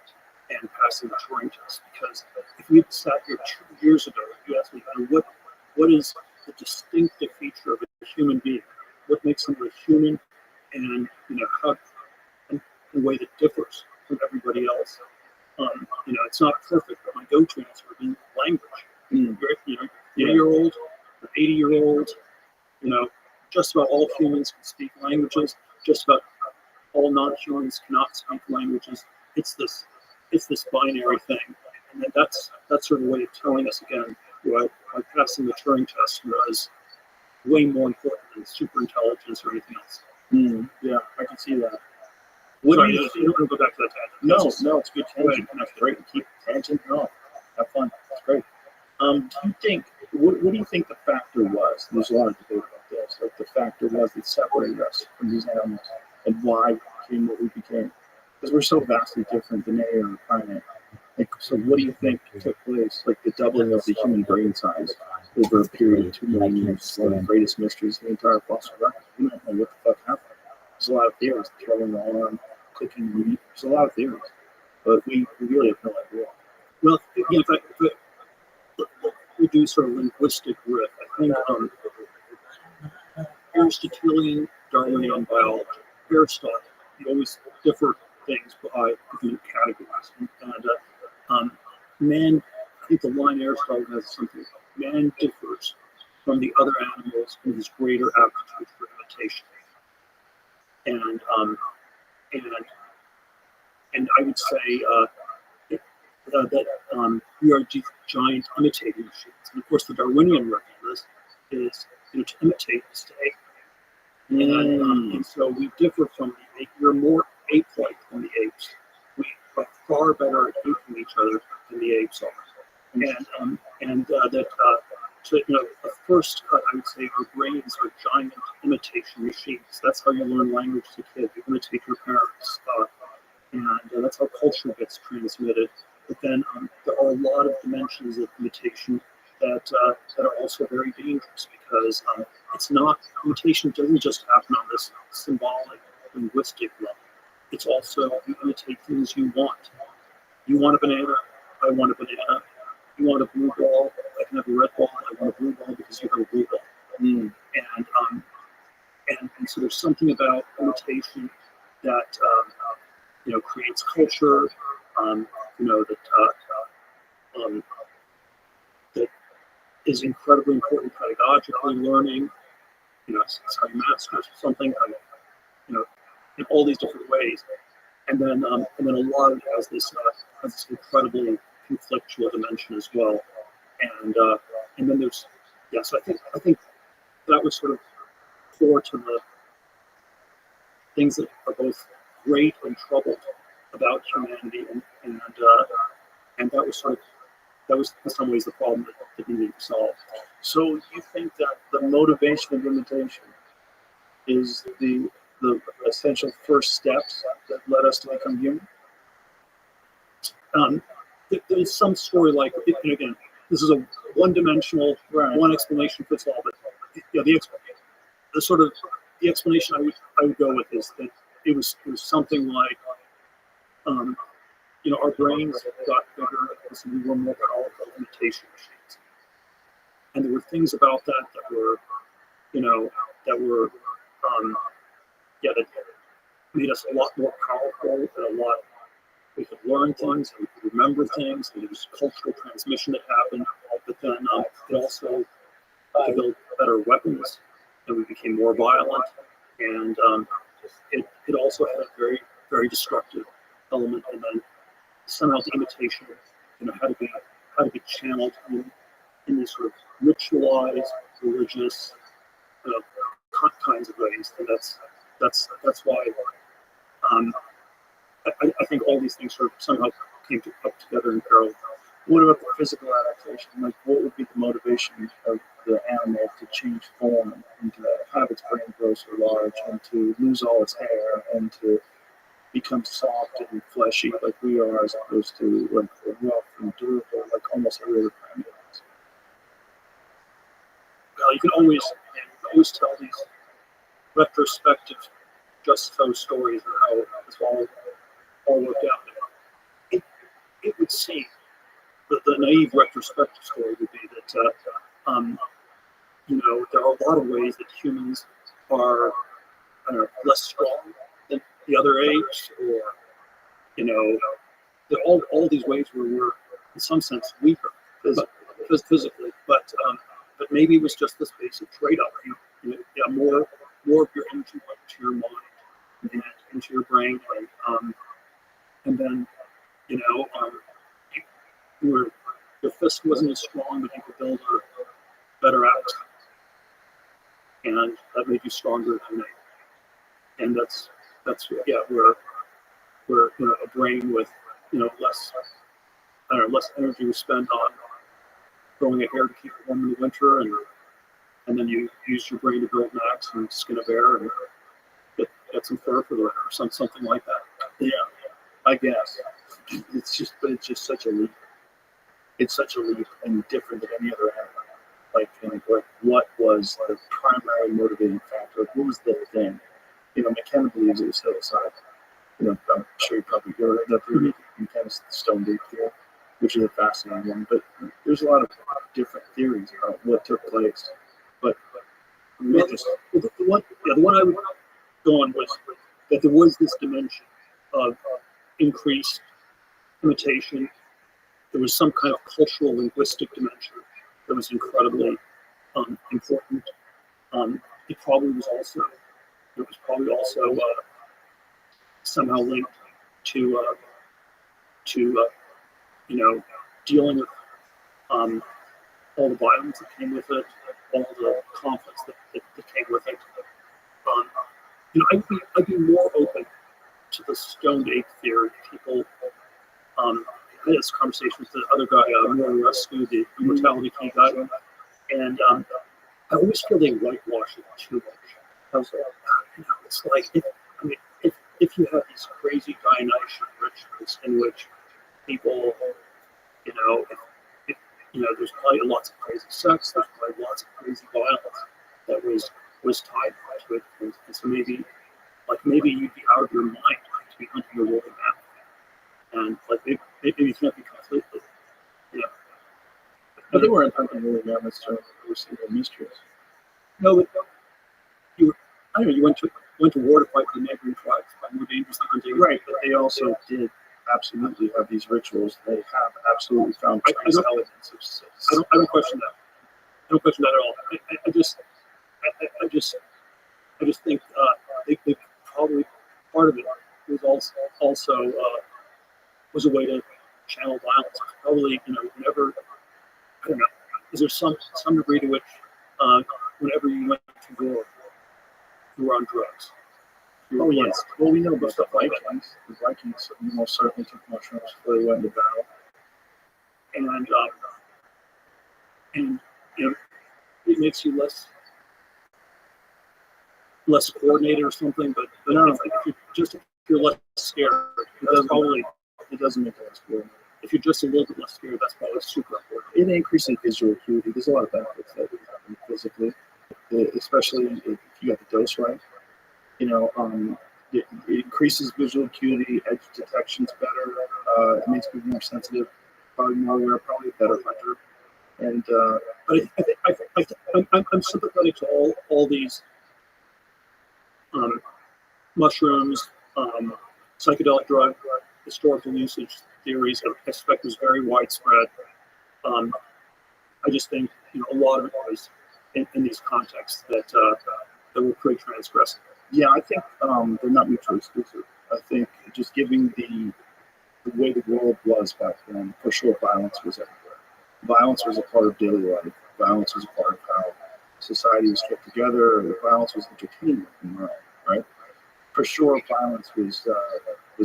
and passing the Turing test. Because if we had sat here 2 years ago, you asked me, what is the distinctive feature of a human being? What makes someone a human, and how in a way that differs from everybody else? It's not perfect, but my go-to answer would be language. You're 80-year-old, 80-year-old. Just about all humans can speak languages. Just about all non-humans cannot speak languages. It's this binary thing, and that's sort of a way of telling us again why passing the Turing test was way more important than super intelligence or anything else. Yeah, I can see that. Sorry, you don't want to go back to that tangent. No, it's good tangent. That's great. Keep tangent going. Have fun. It's great. Do you think? What do you think the factor was? There's a lot of debate about this. Like the factor was that separated us from these animals, and why we became what we became. Because we're so vastly different than they are a primate. Like, so what do you think took place? Like the doubling of the human brain size over a period of 2 million years, one of the greatest mysteries in the entire fossil record. We don't know what the fuck happened. There's a lot of theories. Throwing the arm, cooking meat. There's a lot of theories, but we really have no idea. Well, if we do sort of linguistic riff, I think Aristotelian Darwinian biology, Aristotle, you always differ things by different categories. And man, I think the line Aristotle has something. Man differs from the other animals in his greater aptitude for imitation. And I would say that we are giant imitating machines. And of course, the Darwinian work on this is to imitate the stay. And so we differ from the ape. We're more ape-like than the apes. We are far better at aping each other than the apes are. So the first cut, I would say, our brains are giant imitation machines. That's how you learn language as a kid. You imitate your parents, and that's how culture gets transmitted. But then there are a lot of dimensions of imitation that are also very dangerous, because imitation doesn't just happen on this symbolic, linguistic level. It's also, you imitate things you want. You want a banana, I want a banana. You want a blue ball, I can have a red ball. I want a blue ball because you have a blue ball. And so there's something about imitation that creates culture. That is incredibly important pedagogically. Learning, it's how you master something. In all these different ways, and then a lot of it has this incredibly conflictual dimension as well, and then there's so I think that was sort of core to the things that are both great and troubled about humanity, and that was in some ways the problem that needed to solve. So you think that the motivation of imitation is the essential first steps that led us to become human? There's some story like, again, this is a one-dimensional, one explanation fits all, but the explanation I would go with is that it was something like, our brains got bigger as we were more powerful imitation machines, and there were things about that were, that made us a lot more powerful, and we could learn things, and we could remember things, and there was cultural transmission that happened, but then it also built better weapons, and we became more violent, and it also had a very, very destructive element, and then somehow the imitation, had to be channeled in these sort of ritualized, religious kinds of ways, and that's why I think all these things sort of somehow came up together in parallel. What about the physical adaptation? Like, what would be the motivation of the animal to change form and to have its brain grow so large and to lose all its hair and to become soft and fleshy like we are, as opposed to like rough and durable like almost every other primate is? Well, you can always tell these retrospective, just so stories of how it's all worked out. it would seem that the naive retrospective story would be that there are a lot of ways that humans are, I don't know, less strong than the other apes, or there are all these ways where we're in some sense weaker physically, but maybe it was just this basic trade-off. More of your energy went to your mind and into your brain, and then your fist wasn't as strong, but you could build a better axe, and that made you stronger than me. And that's we're a brain with less energy we spend on growing a hair to keep it warm in the winter, and then you use your brain to build an axe and skin a bear and get some fur for the winter, or something like that. Yeah, I guess it's just such a leap. It's such a leap and different than any other animal. Like what was the primary motivating factor? What was the thing? McKenna believes it was hillside. I'm sure you probably heard of that theory, McKenna's stone date theory, which is a fascinating one. But there's a lot of different theories about what took place. But the one I would go on was that there was this dimension of increased imitation. There was some kind of cultural linguistic dimension that was incredibly important. It was probably also somehow linked to dealing with all the violence that came with it, all the conflicts that came with it. I'd be more open to the stoned ape theory. People, I had this conversation with the other guy, Rescue, the immortality key guy, and I always feel they whitewash it too much. It's like if you have these crazy Dionysian rituals in which people, there's probably lots of crazy sex, there's probably lots of crazy violence that was tied to it, and so maybe you'd be out of your mind to be hunting a woolly mammoth, and maybe you can't be completely, But they weren't hunting woolly mammoths during the Crusader mysteries. No, but you went to war to fight the neighboring tribes, more dangerous than hunting. Right, but they also did absolutely have these rituals. They have absolutely found trace elements of. I don't question that. I don't question that at all. I just think they probably part of it was also was a way to channel violence. Probably whenever, I don't know, is there some degree to which whenever you went to war, you were on drugs. Oh yes. Well, we know about the Vikings. The Vikings most certainly took mushrooms before they went into battle. And it makes you less coordinated or something. But no, if you're less scared, it doesn't make it less coordinated. If you're just a little bit less scared, that's probably super important. It increases visual acuity. There's a lot of benefits that would happen physically, especially if you got the dose right. It increases visual acuity, edge detection's better. It makes people more sensitive, probably more aware, probably a better hunter. And but I'm sympathetic to all these mushrooms, psychedelic drug, historical usage theories. I suspect was very widespread. I just think a lot of it was in these contexts that were pretty transgressive. Yeah, I think they're not mutually exclusive. I think just giving the way the world was back then, for sure, violence was everywhere. Violence was a part of daily life. Violence was a part of how society was kept together. Violence was entertainment in Rome, right? For sure, violence was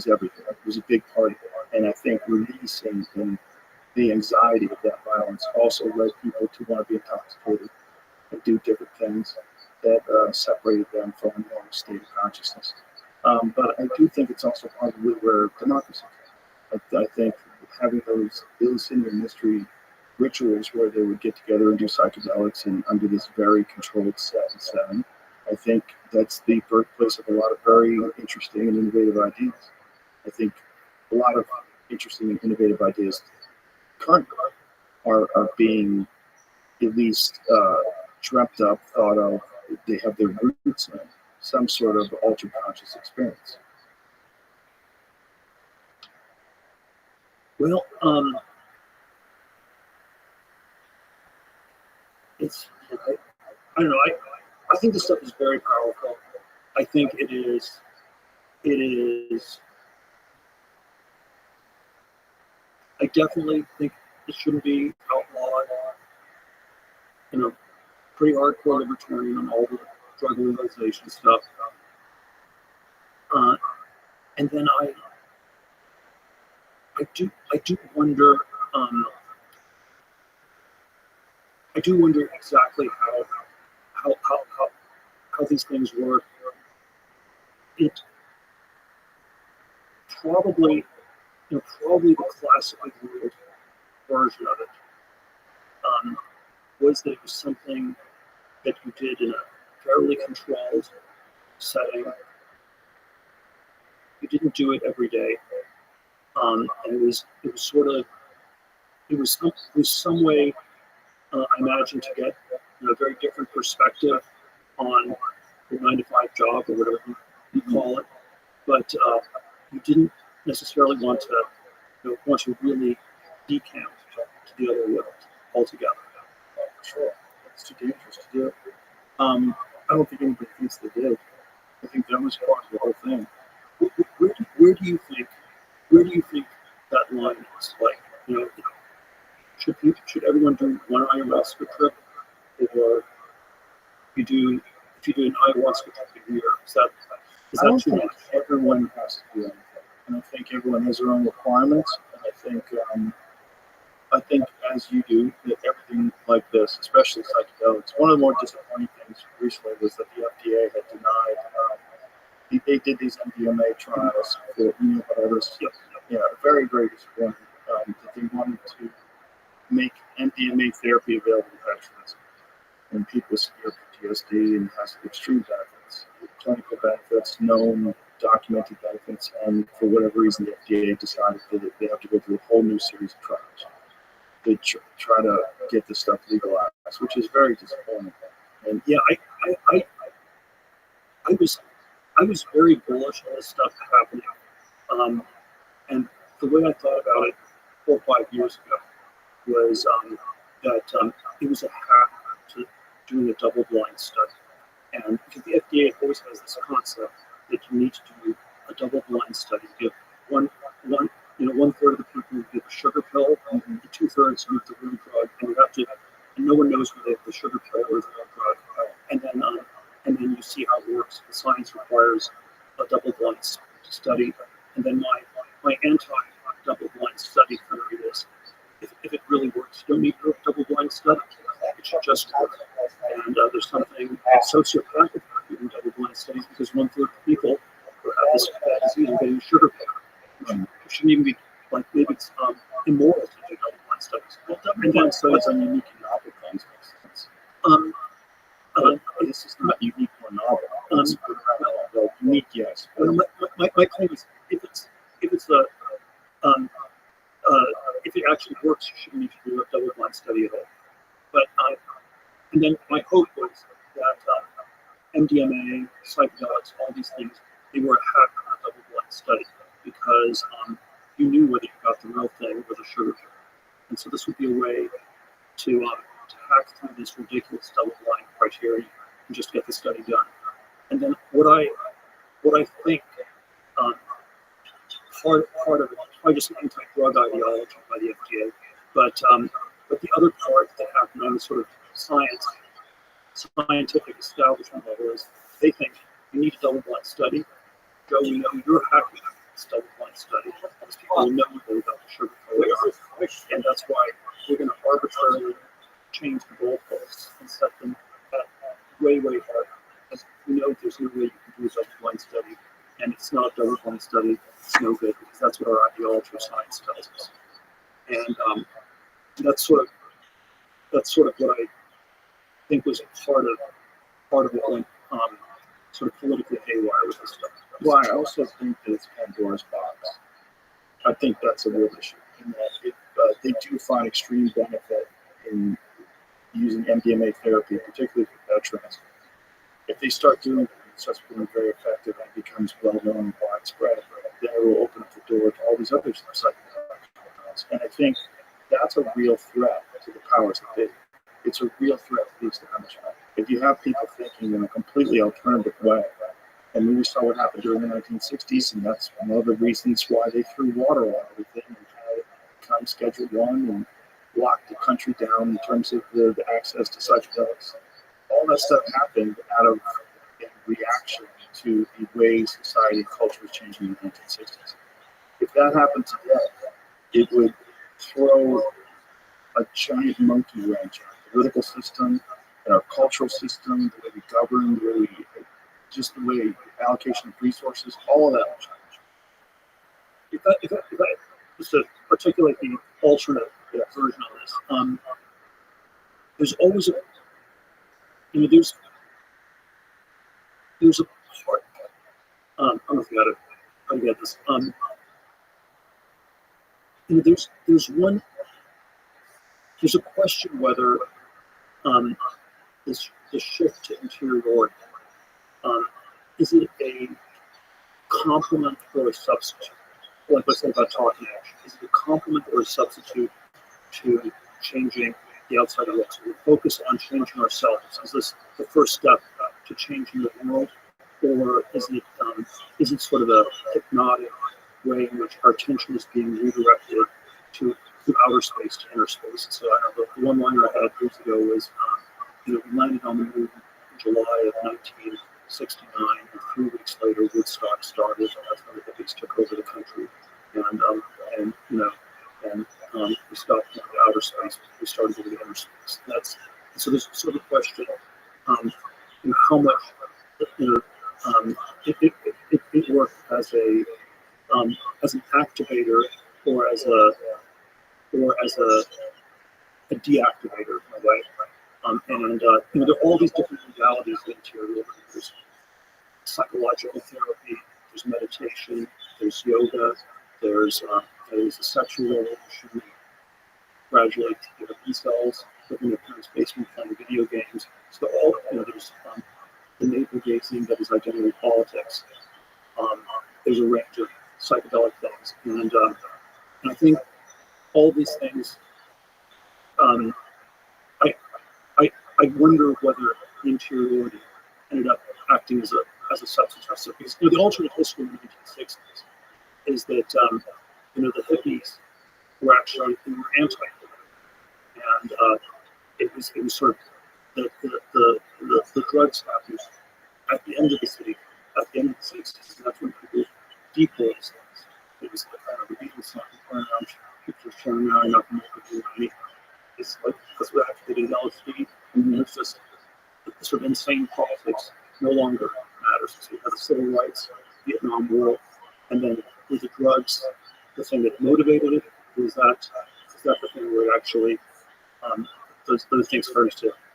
everything. It was a big part of it. And I think releasing the anxiety of that violence also led people to want to be intoxicated and do different things that separated them from a normal state of consciousness. But I do think it's also probably where democracy came. I think having those Eleusinian mystery rituals where they would get together and do psychedelics and under this very controlled set and setting, I think that's the birthplace of a lot of very interesting and innovative ideas. I think a lot of interesting and innovative ideas currently are being at least dreamt up, thought of. They have their roots in some sort of altered conscious experience. Well, it's I don't know. I think this stuff is very powerful. I think it is. I definitely think it shouldn't be outlawed. Pretty hardcore libertarian on all the drug legalization stuff. And then I do wonder. I do wonder exactly how these things work. It probably the classically ruled version of it was that it was something that you did in a fairly controlled setting. You didn't do it every day, and it was some way I imagine to get a very different perspective on the 9-to-5 job or whatever you call it, but you didn't necessarily want to really decamp to the other world altogether. Sure, it's too dangerous to do it. I don't think anybody thinks they did. I think that was part of the whole thing. Where do you think that line is? Like, should everyone do one ayahuasca trip, or if you do an ayahuasca trip a year? Is that too much? Everyone has to do anything. And I think everyone has their own requirements. And I think as you do, that everything like this, especially psychedelics, one of the more disappointing things recently was that the FDA had denied. They did these MDMA trials for others. Yeah, very, very disappointing that they wanted to make MDMA therapy available to veterans and people with severe PTSD, and has extreme benefits, clinical benefits, known, documented benefits, and for whatever reason, the FDA decided that they have to go through a whole new series of trials. They try to get this stuff legalized, which is very disappointing. And yeah, I was very bullish on this stuff happening, and the way I thought about it 4 or 5 years ago was that it was a hack to doing a double-blind study, and because the FDA always has this concept that you need to do a double-blind study, give one third of the people give a sugar pill, and 2/3 give the real drug, and no one knows whether they have the sugar pill or the real drug, and then you see how it works. The science requires a double-blind study, and then my anti-double-blind study theory is, if it really works, you don't need a double-blind study. It should just work. And there's something sociopathic about doing double-blind studies, because 1/3 of people who have this disease are getting sugar pill. It shouldn't even be, like, maybe it's immoral to do double-blind studies. Well, double-blind studies are unique and novel concepts. This is not unique or novel. Well, unique, yes. My claim is, if it actually works, you shouldn't need to do a double-blind study at all. But and then my hope was that MDMA, psychedelics, all these things, they were a hack on a double-blind study, because you knew whether you got the real thing or the sugar pill. And so this would be a way to hack through this ridiculous double-blind criteria and just get the study done. And then what I think part of it is probably just an anti-drug ideology by the FDA, but the other part that happened on the sort of scientific establishment level is they think you need a double-blind study. Joe, we know you're happy with this double-blind study, because people will know whether about the sugar pill, and that's why we're going to arbitrarily change the goalposts and set them at way, way hard. Because we know there's no way you can do a double-blind study, and it's not a double-blind study, it's no good, because that's what our ideology of science tells us. And that's sort of what I think was part of what went sort of politically haywire with this stuff. Well, I also think that it's Pandora's box. I think that's a real issue. And that they do find extreme benefit in using MDMA therapy, particularly for veterans. If they start doing it, it starts becoming very effective and it becomes well known and widespread, then it will open up the door to all these other psychedelics. And I think that's a real threat to the powers that be. It's a real threat to the establishment. If you have people thinking in a completely alternative way, and we saw what happened during the 1960s, and that's one of the reasons why they threw water on everything and had it become Schedule 1 and locked the country down in terms of the access to psychedelics. All that stuff happened out of reaction to the way society and culture was changing in the 1960s. If that happened today, it would throw a giant monkey wrench in our political system, in our cultural system, the way we govern, the way we, just the way allocation of resources, all of that will change. If I just to articulate the alternate version of this, there's always a, there's a part. I don't know if you how to get this. There's a question whether this shift to interiority is it a complement or a substitute? Like I said about talking action, is it a complement or a substitute to changing the outside world? So we focus on changing ourselves. Is this the first step to changing the world, or is it sort of a hypnotic way in which our attention is being redirected to outer space to inner space? So I know the one liner I had years ago was, we landed on the moon in July of 1969, and 3 weeks later Woodstock started, and that's when the hippies took over the country, and we stopped going to outer space. We started going to inner space. So there's sort of a question, how much it worked as an activator or as a deactivator in a way. There are all these different modalities of interior. There's psychological therapy, there's meditation, there's yoga, there's a sexual revolution, gradually to the B cells, living in their parents' basement, playing video games. So all there's the navel gazing that is identity politics. There's a range of psychedelic things, and I think all these things. I wonder whether interiority ended up acting as a substitute. Because the alternate history in the 1960s is that the hippies were actually anti-hippie, and it was sort of the drug smackers at the end of the city, at the end of the 60s, and that's when people depolised things. It was the kind of the Beatles song, around pictures showing now, not going to do anything. It's like because we're activating LSD, and it's just the sort of insane politics no longer matters. So you have the civil rights, Vietnam War, and then with the drugs, the thing that motivated it is that the thing where it actually those things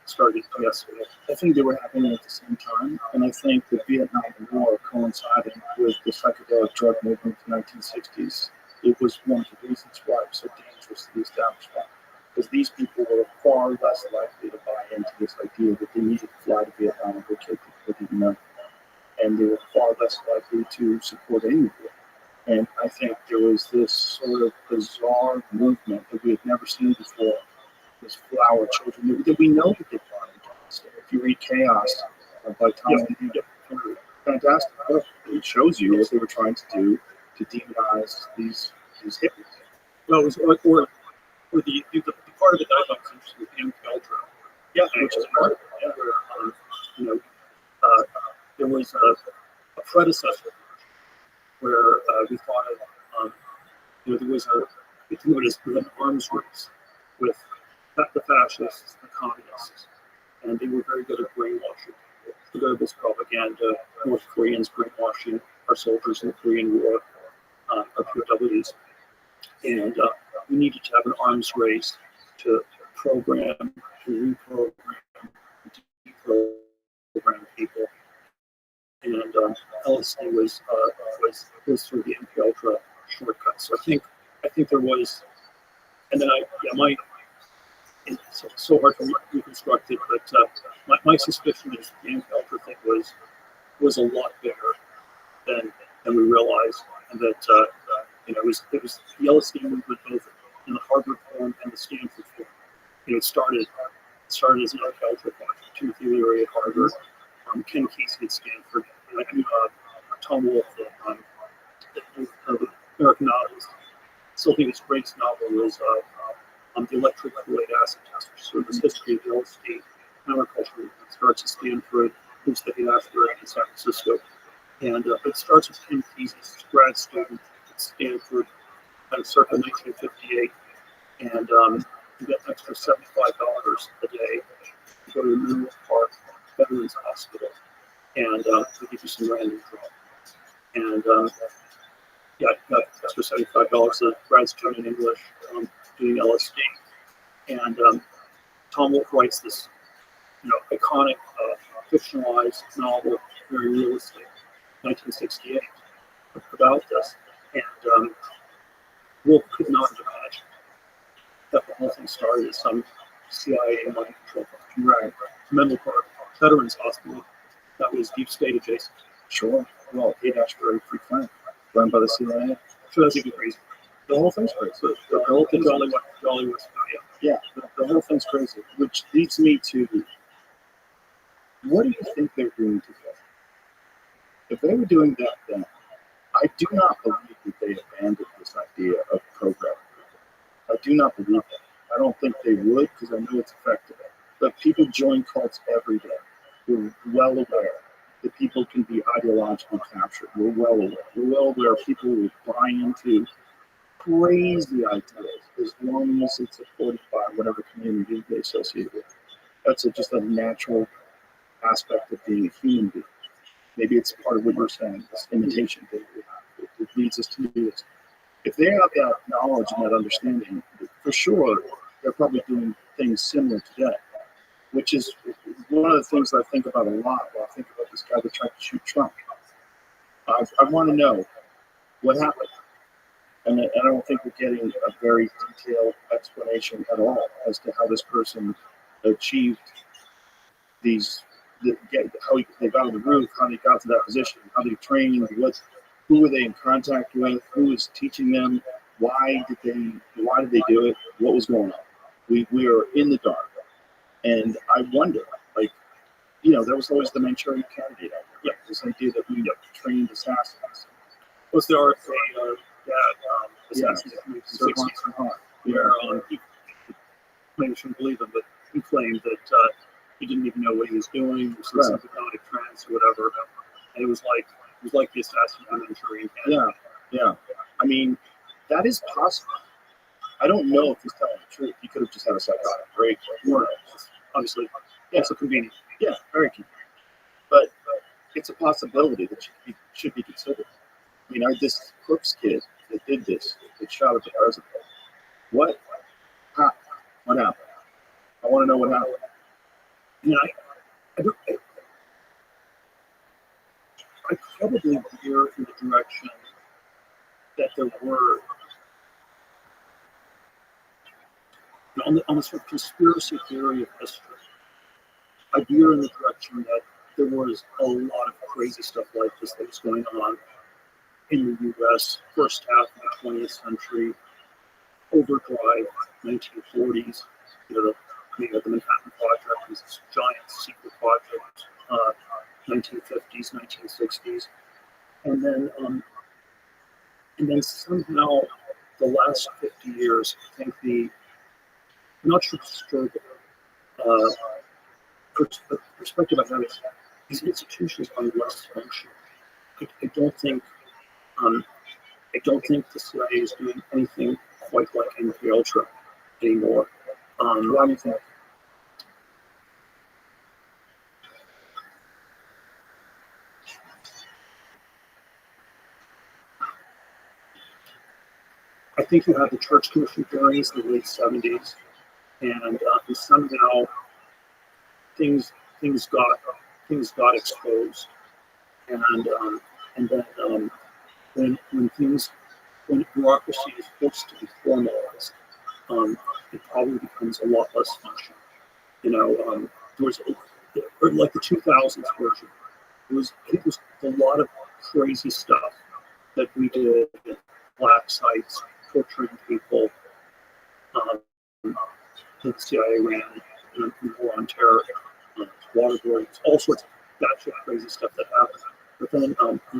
started yesterday. I think they were happening at the same time, and I think the Vietnam War coinciding with the psychedelic drug movement in the 1960s, it was one of the reasons why it was so dangerous to the establishment. Because these people were far less likely to buy into this idea that they needed to fly to Vietnam and go kill people they didn't know. And they were far less likely to support any of it. And I think there was this sort of bizarre movement that we had never seen before, this flower children that we know that they bought into. If you read Chaos by Tom Henry, fantastic book. It shows you what they were trying to do to demonize these hippies. Well, it was or the part of the dialogue is interesting with the MK Ultra. Yeah, which is part of it. Yeah, where there was a predecessor where we thought of there was we think of it as an arms race with the fascists, the communists, and they were very good at brainwashing people. The Goebbels propaganda, North Koreans brainwashing our soldiers in the Korean War, our POWs, and we needed to have an arms race to program, to reprogram, to deprogram people. And LSD was sort of the MK Ultra shortcut So I think there was, and then it's so hard to reconstruct it, but my suspicion is the Ultra thing was a lot bigger than we realized, and that it was the LSD movement both in the Harvard form and the Stanford form. It started as an Ultra project, Timothy Leary at Harvard, Ken Kesey at Stanford, Tom Wolfe, the American novelist. I still think his greatest novel was the Electric Kool-Aid Acid Test, which sort of this history of the LSD counterculture. It starts at Stanford, moves to the after in San Francisco. And it starts with Ken Kesey's grad student at Stanford, circa 1958. And you get an extra $75 a day to go to the Menlo Park Veterans Hospital. And they give you some random drug. And I got extra $75 a grad student in English doing LSD. And Tom Wolfe writes this, iconic, fictionalized novel, very realistic, 1968, about this. And Wolfe could not have imagined that the whole thing started as some CIA mind control function. Right. Menlo Park Veterans Hospital, that was deep state adjacent. Sure. Well, Haight-Ashbury Free Clinic, run by the CIA. So that's even crazy. The whole thing's crazy. The whole thing's Jolly West. Yeah, the whole thing's crazy. Which leads me to, what do you think they're doing today? If they were doing that then, I do not believe that they abandoned this idea of programming. I do not believe that. I don't think they would, because I know it's effective. But people join cults every day. We're well aware that people can be ideologically captured. We're well aware. We're well aware people will buy into crazy ideas as long as it's supported by whatever community they associate with. That's just a natural aspect of being a human being. Maybe it's part of what you're saying, this imitation thing. It leads us to do this. If they have that knowledge and that understanding, for sure, they're probably doing things similar today, which is one of the things I think about a lot when I think about this guy that tried to shoot Trump. I want to know what happened. And I don't think we're getting a very detailed explanation at all as to how this person achieved how they got on the roof, how they got to that position, how they trained, who were they in contact with, who was teaching them, why did they do it, what was going on. We are in the dark. And I wonder, there was always the Manchurian candidate out there. Yeah, this idea that we trained assassins. Was the RFA that assassinated in the 60s, where maybe shouldn't believe him, but he claimed that he didn't even know what he was doing, was in some hypnotic trance or whatever. And it was like the assassin of Manchurian candidate. Yeah. I mean, that is possible. I don't know if he's telling the truth. He could have just had a psychotic break. Obviously, it's a convenient. Yeah, very convenient. But it's a possibility that should be considered. I mean, this Crooks kid that did this, that shot at the president. What happened? I want to know what happened. I probably veer in the direction that there were, on the sort of conspiracy theory of history, I veer in the direction that there was a lot of crazy stuff like this that was going on in the U.S. first half of the 20th century, overdrive, 1940s, the Manhattan Project was this giant secret project, 1950s, 1960s, and then somehow the last 50 years, I think I'm not sure the perspective I have is these institutions are less functional. I don't think the CIA is doing anything quite like MK Ultra anymore. What do you think? I think you have the Church Commission hearings in the late 70s, and somehow things got exposed, and then when when bureaucracy is forced to be formalized, it probably becomes a lot less functional. There was or like the 2000s version. It was a lot of crazy stuff that we did, black sites, torturing people, the CIA ran, war on terror, waterboarding, all sorts of batshit crazy stuff that happened. But then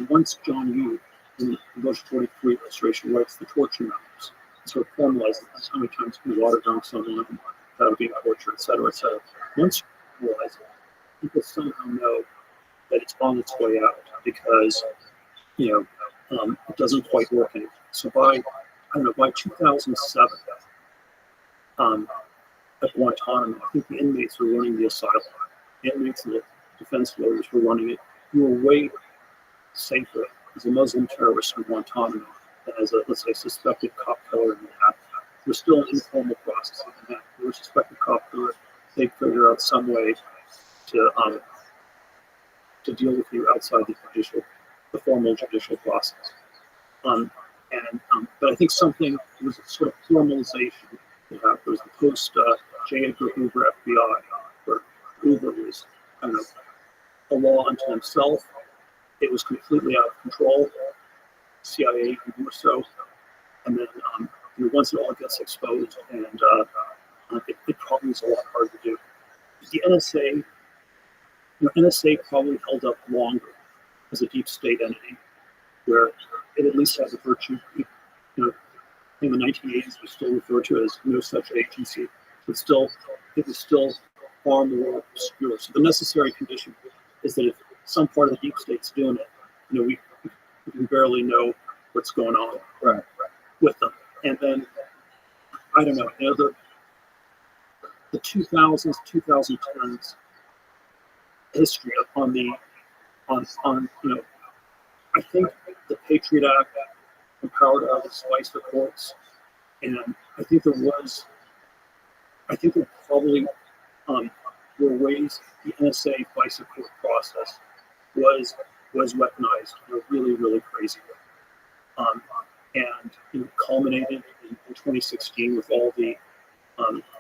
once John Yoo, in the Bush 43 administration, writes the torture memos, sort of formalizes that's how many times we water dunk someone without being tortured, et cetera, et cetera. Once you realize it, people somehow know that it's on its way out because it doesn't quite work anymore. So by 2007, at Guantanamo, I think the inmates were running the asylum. The inmates and the defense lawyers were running it. You were way safer as a Muslim terrorist in Guantanamo than as a, let's say, suspected cop killer in Manhattan. We're still in informal process in Manhattan. You were a suspected cop killer. They figure out some way to deal with you outside the formal judicial process. But I think something was a sort of formalization that happened. There was the post J. Edgar Hoover FBI, where Hoover was kind of a law unto himself. It was completely out of control. CIA even more so. And then once it all gets exposed, and it probably is a lot harder to do. The NSA, NSA probably held up longer as a deep state entity, where it at least has a virtue. In the 1980s, was still referred to as no such agency, but it was still far more obscure. So the necessary condition is that if some part of the deep state's doing it, we can barely know what's going on with them. And then I don't know, the 2000s, 2010s history on I think the Patriot Act empowered us FISA courts, and I think there probably were ways the NSA FISA court process was weaponized in a really, really crazy way. And culminated in 2016 with all the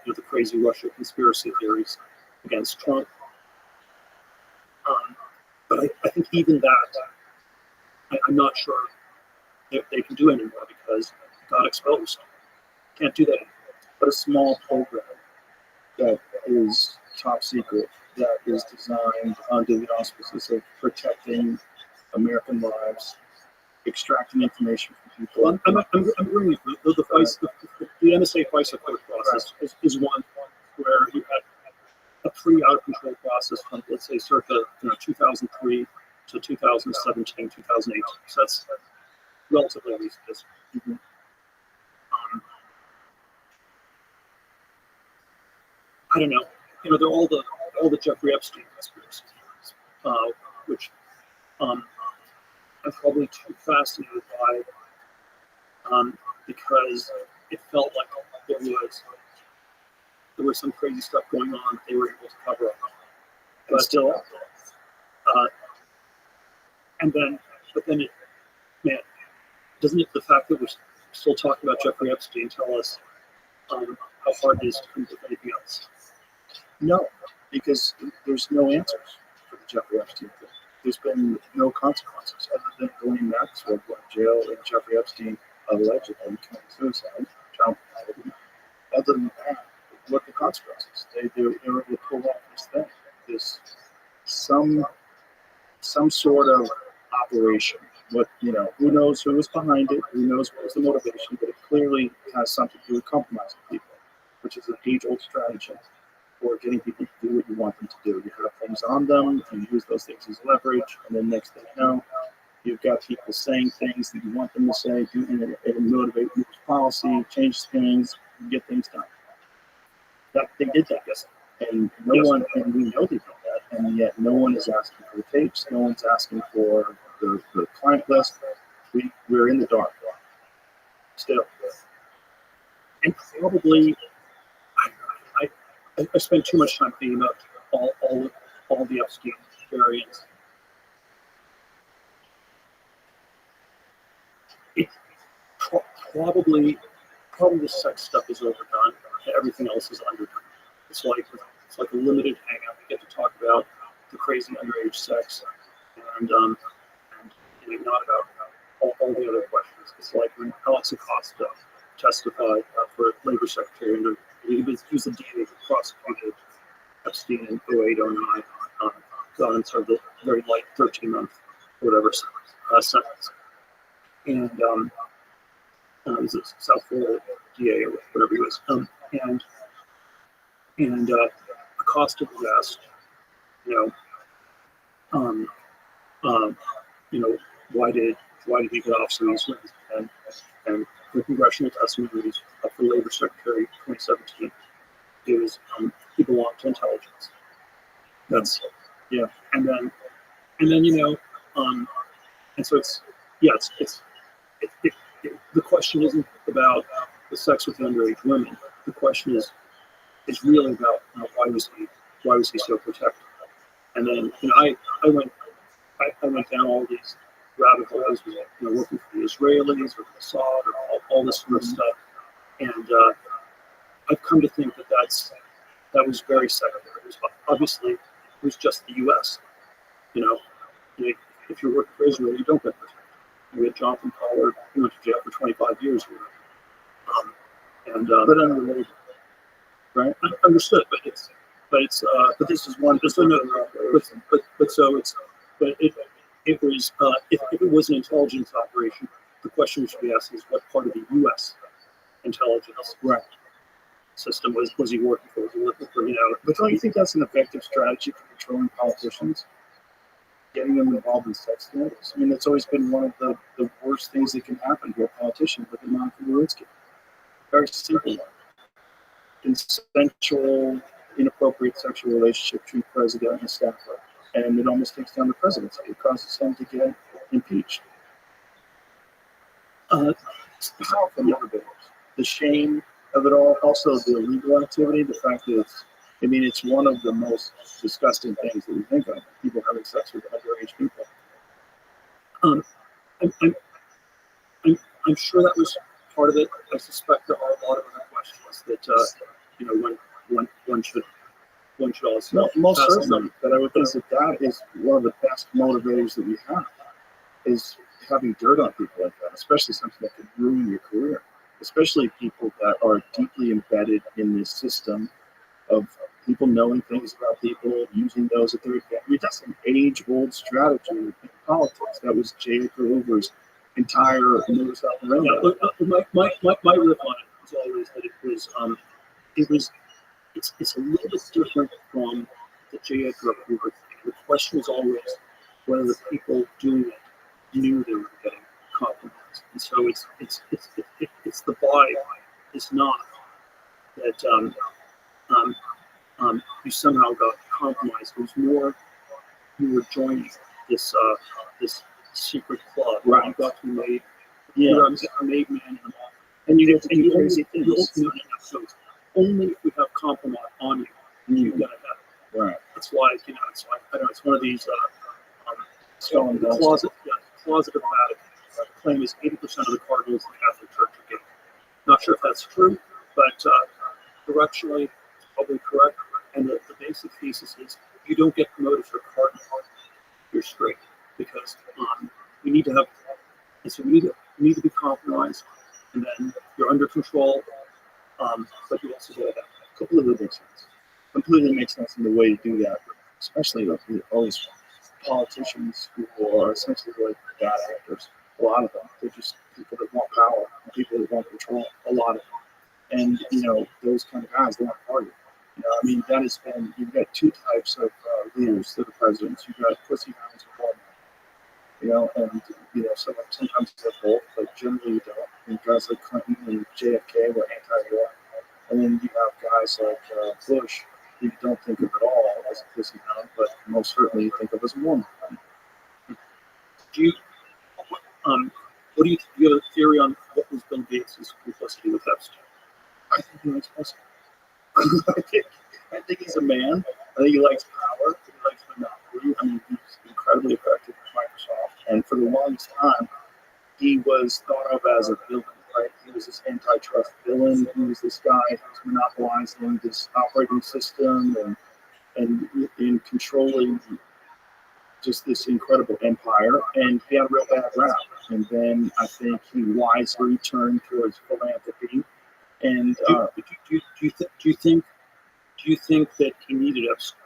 the crazy Russia conspiracy theories against Trump. But I think even that, I'm not sure if they can do anymore because it got exposed. Can't do that anymore. But a small program that is top secret, that is designed under the auspices of protecting American lives, extracting information from people. Well, I'm agreeing with you. The NSA FISA court process is one where you had a pre-out-of-control process from, let's say, circa 2003 to 2017, 2018. So that's relatively recent. Mm-hmm. I don't know. They're all the Jeffrey Epstein conspiracy theories, which I'm probably too fascinated by because it felt like there was some crazy stuff going on that they were able to cover up. But still, but then doesn't the fact that we're still talking about Jeffrey Epstein tell us how hard it is to come up with anything else? No, because there's no answers for the Jeffrey Epstein thing. There's been no consequences other than Ghislaine Maxwell going to jail and Jeffrey Epstein allegedly committing suicide. Other than that, what are the consequences? They were able to pull off this thing. This some sort of operation. Who knows who was behind it? Who knows what was the motivation? But it clearly has something to do with compromising people, which is an age-old strategy for getting people to do what you want them to do. You have things on them, you use those things as leverage, and then next thing you know, you've got people saying things that you want them to say, and it'll motivate people's policy, change things, and get things done. They did that, yes. And we know they did that, and yet no one is asking for the tapes, no one's asking for the client list. We're in the dark still. And probably I spent too much time thinking about all the Epstein variants. probably the sex stuff is overdone. Everything else is underdone. It's like a limited hangout. We get to talk about the crazy underage sex, and not about all the other questions. It's like when Alex Acosta testified for Labor Secretary, and he was the DA that prosecuted Epstein in 0809, got him served a very light 13-month whatever sentence, and it was a South Florida DA or whatever he was, and Acosta was asked, why did he get off so easily? And the congressional testimony for Labor Secretary 2017 is he belonged to intelligence. That's and then and so the question isn't about the sex with underage women. The question is really about why was he so protected? And then I went down all these rabbit holes, working for the Israelis or Mossad or all this sort of stuff, and I've come to think that was very secondary. Obviously, it was just the U.S. If you're working for Israel, you don't get protected. You had Jonathan Pollard, he went to jail for 25 years. But unrelated, right? Understood, but this is one. But it was if it was an intelligence operation, the question we should be asking is what part of the U.S. intelligence system was he working for? Was he working for But don't you think that's an effective strategy for controlling politicians? Getting them involved in sex scandals. I mean, that's always been one of the worst things that can happen to a politician. Look at Monica Lewinsky. Very simple one. Consensual, inappropriate sexual relationship between president and a staffer. And it almost takes down the presidency. It causes him to get impeached. Powerful motivators. The shame of it all, also the illegal activity, the fact that it's one of the most disgusting things that we think of, people having sex with underage people. I'm sure that was part of it. I suspect there are a lot of other questions that one should also. No, most certainly. But I would think that is one of the best motivators that we have, is having dirt on people like that, especially something that could ruin your career, especially people that are deeply embedded in this system of people knowing things about people, using those at their advantage. I mean, that's an age-old strategy in politics. That was J. Edgar Hoover's entire modus operandi. My riff on it was always that it's a little bit different from the J. Edgar Hoover thing. The question is always whether the people doing it knew they were getting compromised, and so it's the vibe. It's not that you somehow got compromised. It was more you were joining this secret club. Right. You got to be made. Yeah. A made man in the mafia. And you get to do crazy things. So it's only if we have compromise on you gonna have it. Right. That's why it's like I don't know. It's one of these Closet of Vatican. The claim is 80% of the cardinals in the Catholic Church are gay. Not sure if that's true, but directionally, it's probably correct. And the basic thesis is you don't get promoted for cardinal, you're straight, because we need to have, and so we need to be compromised, and then you're under control, but you also get that. completely makes sense. Completely makes sense in the way you do that, especially all these politicians who are essentially like bad actors. A lot of them, they're just people that want power, and people that want control. A lot of them, and those kind of guys, they want to party. I mean, that has been. You've got two types of leaders that are presidents. You've got pussy hounds and women. And sometimes they're both, but generally you don't. And guys like Clinton and JFK were anti-war, and then you have guys like Bush, who you don't think of at all as a pussy hound, but most certainly you think of as a woman. Do you? What do you have a theory on what was Bill Gates' complicity with Epstein? I think he likes pussy. I think he's a man. I think he likes power. He likes monopoly. I mean, he's incredibly effective at Microsoft. And for the longest time, he was thought of as a villain. right? He was this antitrust villain. He was this guy who was monopolizing this operating system and in controlling just this incredible empire. And he had a real bad rap. And then I think he wisely turned towards philanthropy. And Do you think that he needed Epstein?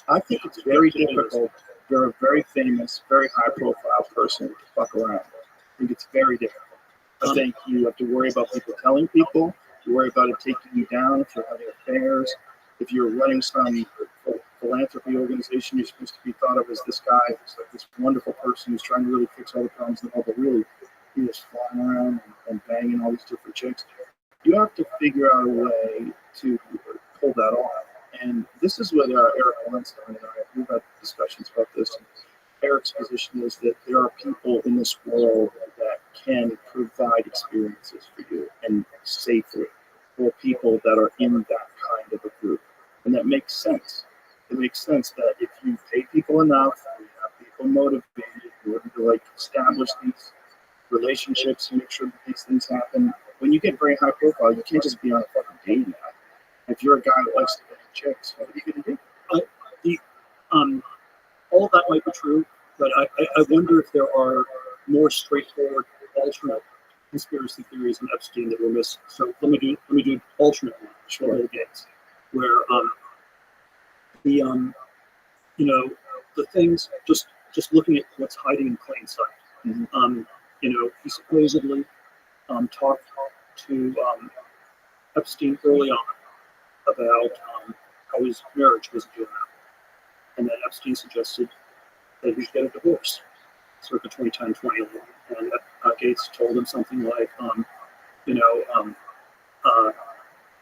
I think it's very difficult. You're a very famous, very high-profile person to fuck around. I think it's very difficult. I think you have to worry about people telling people. You worry about it taking you down if you're having affairs. If you're running some philanthropy organization, you're supposed to be thought of as this guy who's like this wonderful person who's trying to really fix all the problems in the world, but really he was flying around and banging all these different chicks. You have to figure out a way to pull that off. And this is what Eric Weinstein and I, we've had discussions about this. And Eric's position is that there are people in this world that can provide experiences for you and safely for people that are in that kind of a group. And that makes sense. It makes sense that if you pay people enough, you have people motivated in order to like establish these relationships and make sure that these things happen. When you get very high profile, you can't just be on a fucking dating app. If you're a guy that likes to get chicks, what are you going to do? All of that might be true, but I wonder if there are more straightforward alternate conspiracy theories in Epstein that we're missing. So let me do an alternate one, sure. Bill Gates, where the things just looking at what's hiding in plain sight. Mm-hmm. He supposedly talked to Epstein early on about how his marriage wasn't doing that. And then Epstein suggested that he should get a divorce, circa 2010, 2011. And Gates told him something like,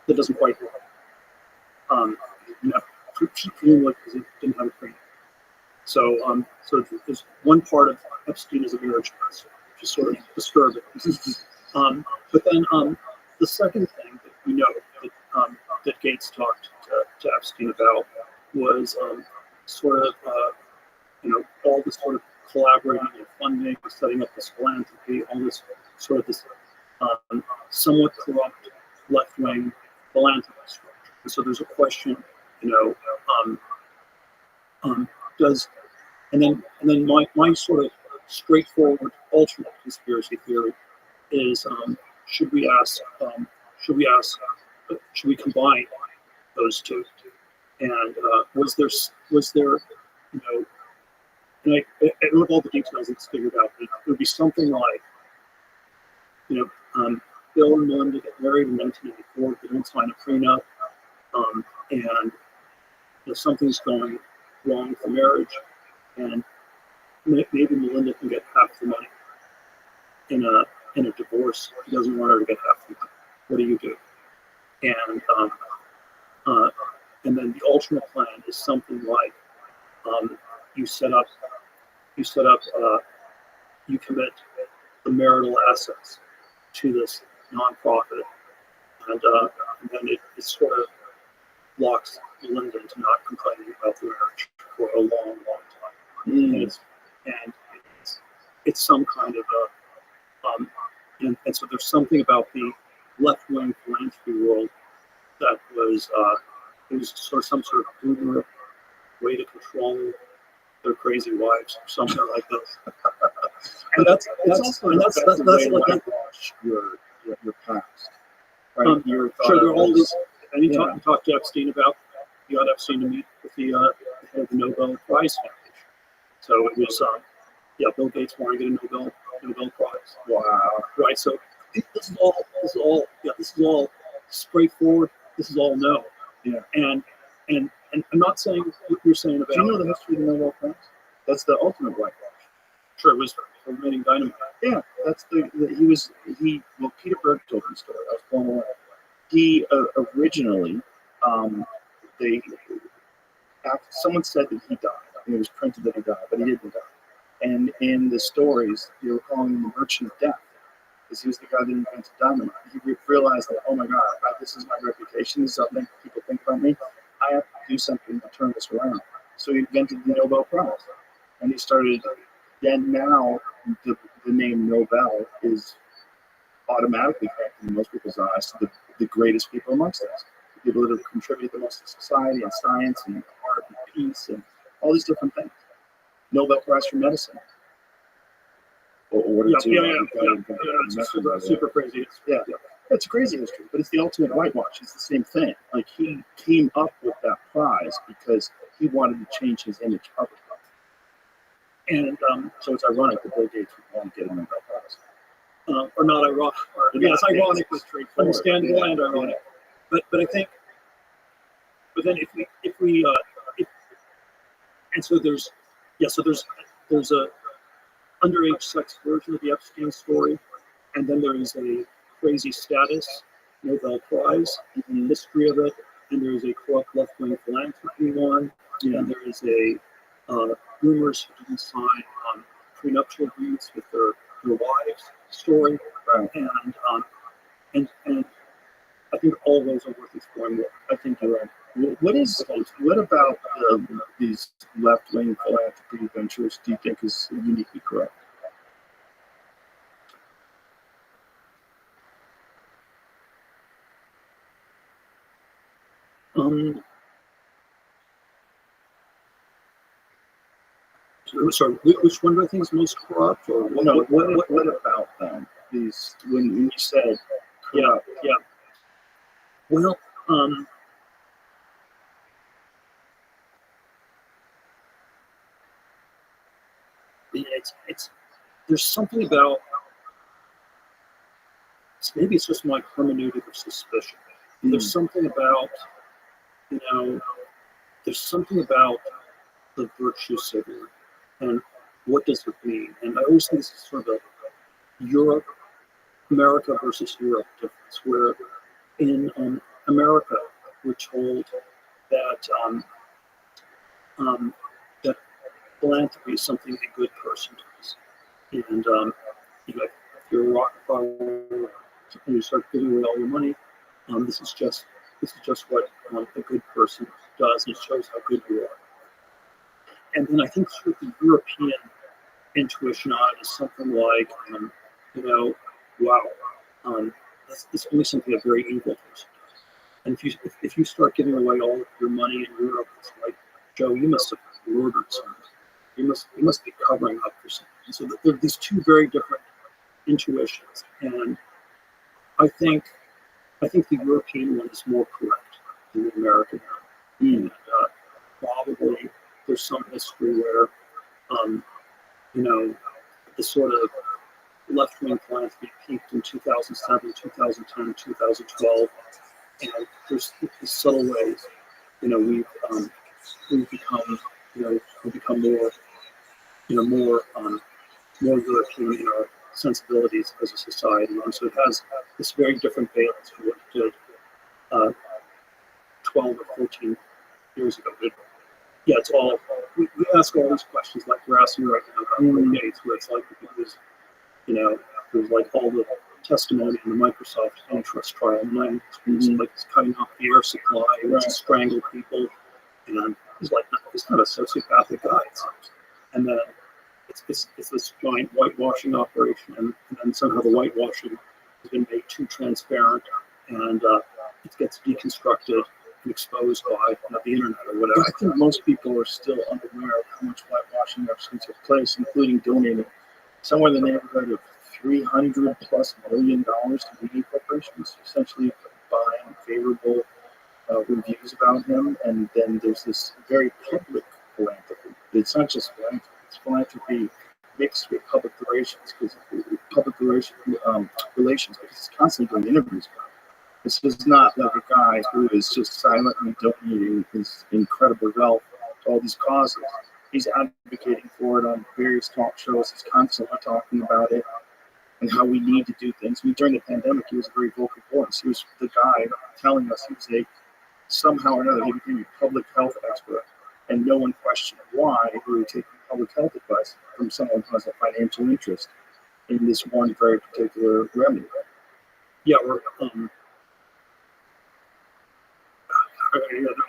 that doesn't quite work. Presumably because he didn't have a prenup. So there's one part of Epstein as a marriage counselor, which is sort of disturbing. But then the second thing that we know that Gates talked to Epstein about was all this sort of collaborating and funding, setting up this philanthropy, all this sort of this somewhat corrupt left-wing philanthropy structure. And so there's a question, and then my sort of straightforward alternate conspiracy theory is should we combine those two? And was there and I don't have all the details it's figured out, but it would be something like, Bill and Melinda get married in 1984, they don't sign a prenup, and something's going wrong with the marriage, and maybe Melinda can get half the money in a divorce. He doesn't want her to get half the money. What do you do? And then the alternate plan is something like you commit the marital assets to this nonprofit, and then it sort of locks Melinda into not complaining about the marriage for a long, long time. And it's some kind of and so there's something about the left-wing philanthropy world that was it was sort of some sort of boomer way to control their crazy wives or something like this. And that's like your past, right? Sure, there are all these. And you talk to Epstein about. You got Epstein to meet with the head of the Nobel Prize Foundation. So it was Bill Gates wanted to get a Nobel Prize. Wow. Right. So this is all straightforward. This is all no. Yeah. And I'm not saying what you're saying about. Do you know the history of the Nobel Prize? That's the ultimate whitewash. Sure, it was for remaining dynamite. Yeah, that's well, Peter Berg told me the story. I was blown away. He originally, someone said that he died. I mean, it was printed that he died, but he didn't die. And in the stories, they were calling him the Merchant of Death, because he was the guy that invented dynamite. He realized that, oh my God, this is my reputation. This is something people think about me. I have to do something to turn this around. So he invented the Nobel Prize, and he started. Then now the name Nobel is automatically connected in most people's eyes to the greatest people amongst us, the people that have contributed the most to society and science and art and peace and all these different things. Nobel Prize for medicine. Or It's super crazy. Yeah, it's a crazy history, but it's the ultimate whitewash. It's the same thing. Like, he came up with that prize because he wanted to change his image publicly. And so it's ironic that Bill Gates would want to get a Nobel Prize. Or not ironic. It's ironic, but understandable and ironic. But I think, but then if we and so there's a underage sex version of the Epstein story, and then there is a crazy status Nobel Prize in the history of it, and there is a corrupt left-wing philanthropy one, and there is a rumors who didn't sign prenuptial agreements with their wives story, and I think all of those are worth exploring more. I think you're right. What about these left-wing philanthropy ventures do you think is uniquely corrupt? Sorry, which one do I think is most corrupt? Or what about them? These, when you said corrupt. Yeah. Well, it's there's something about, maybe it's just my hermeneutic of suspicion. There's something about, there's something about the virtue signaling and what does it mean? And I always think this is sort of a America versus Europe difference, where in America we're told that that philanthropy is something a good person does, and if you're a Rockefeller and you start giving away all your money, this is just what a good person does, and it shows how good you are. And then I think sort of the European intuition on it is something like, wow, this is only something a very evil person does. And if you start giving away all of your money in Europe, it's like, Joe, you must have murdered someone. You must be covering up for something. And so there are these two very different intuitions, and I think the European one is more correct than the American one. And probably there's some history where, the sort of left-wing philanthropy peaked in 2007, 2010, 2012, and there's these subtle ways, we've become more European in our sensibilities as a society, and so it has this very different balance from what it did 12 or 14 years ago. Yeah, it's all, we ask all these questions like we're asking right now about Bill Gates, where it's like it was like all the testimony in the Microsoft antitrust trial, and it's like it's cutting off the air supply, to strangle people, and he's like, no, he's not a sociopathic guy, it seems. And then it's this giant whitewashing operation, and then somehow the whitewashing has been made too transparent, and it gets deconstructed and exposed by the internet or whatever. I think most people are still unaware of how much whitewashing actually took place, including donating somewhere in the neighborhood of $300+ million to media corporations, essentially buying favorable reviews about him. And then there's this very public philanthropy. It's not just philanthropy; it's philanthropy mixed with public relations, because he's constantly doing interviews about it. This is not like a guy who is just silently donating his incredible wealth to all these causes. He's advocating for it on various talk shows. He's constantly talking about it and how we need to do things. During the pandemic, he was a very vocal voice. He was the guy telling us somehow or another, he became a public health expert, and no one questioned why he would take public health advice from someone who has a financial interest in this one very particular remedy. Yeah, or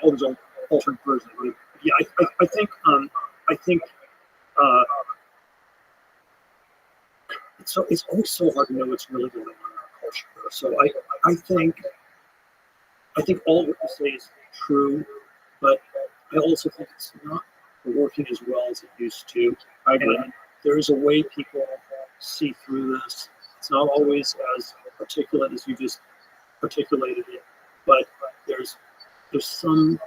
all these alternate versions. Yeah, I think it's always so hard to know what's really going on in our So I think all of what you say is true, but I also think it's not working as well as it used to. I agree. And there's a way people see through this. It's not always as articulate as you just articulated it, but there's some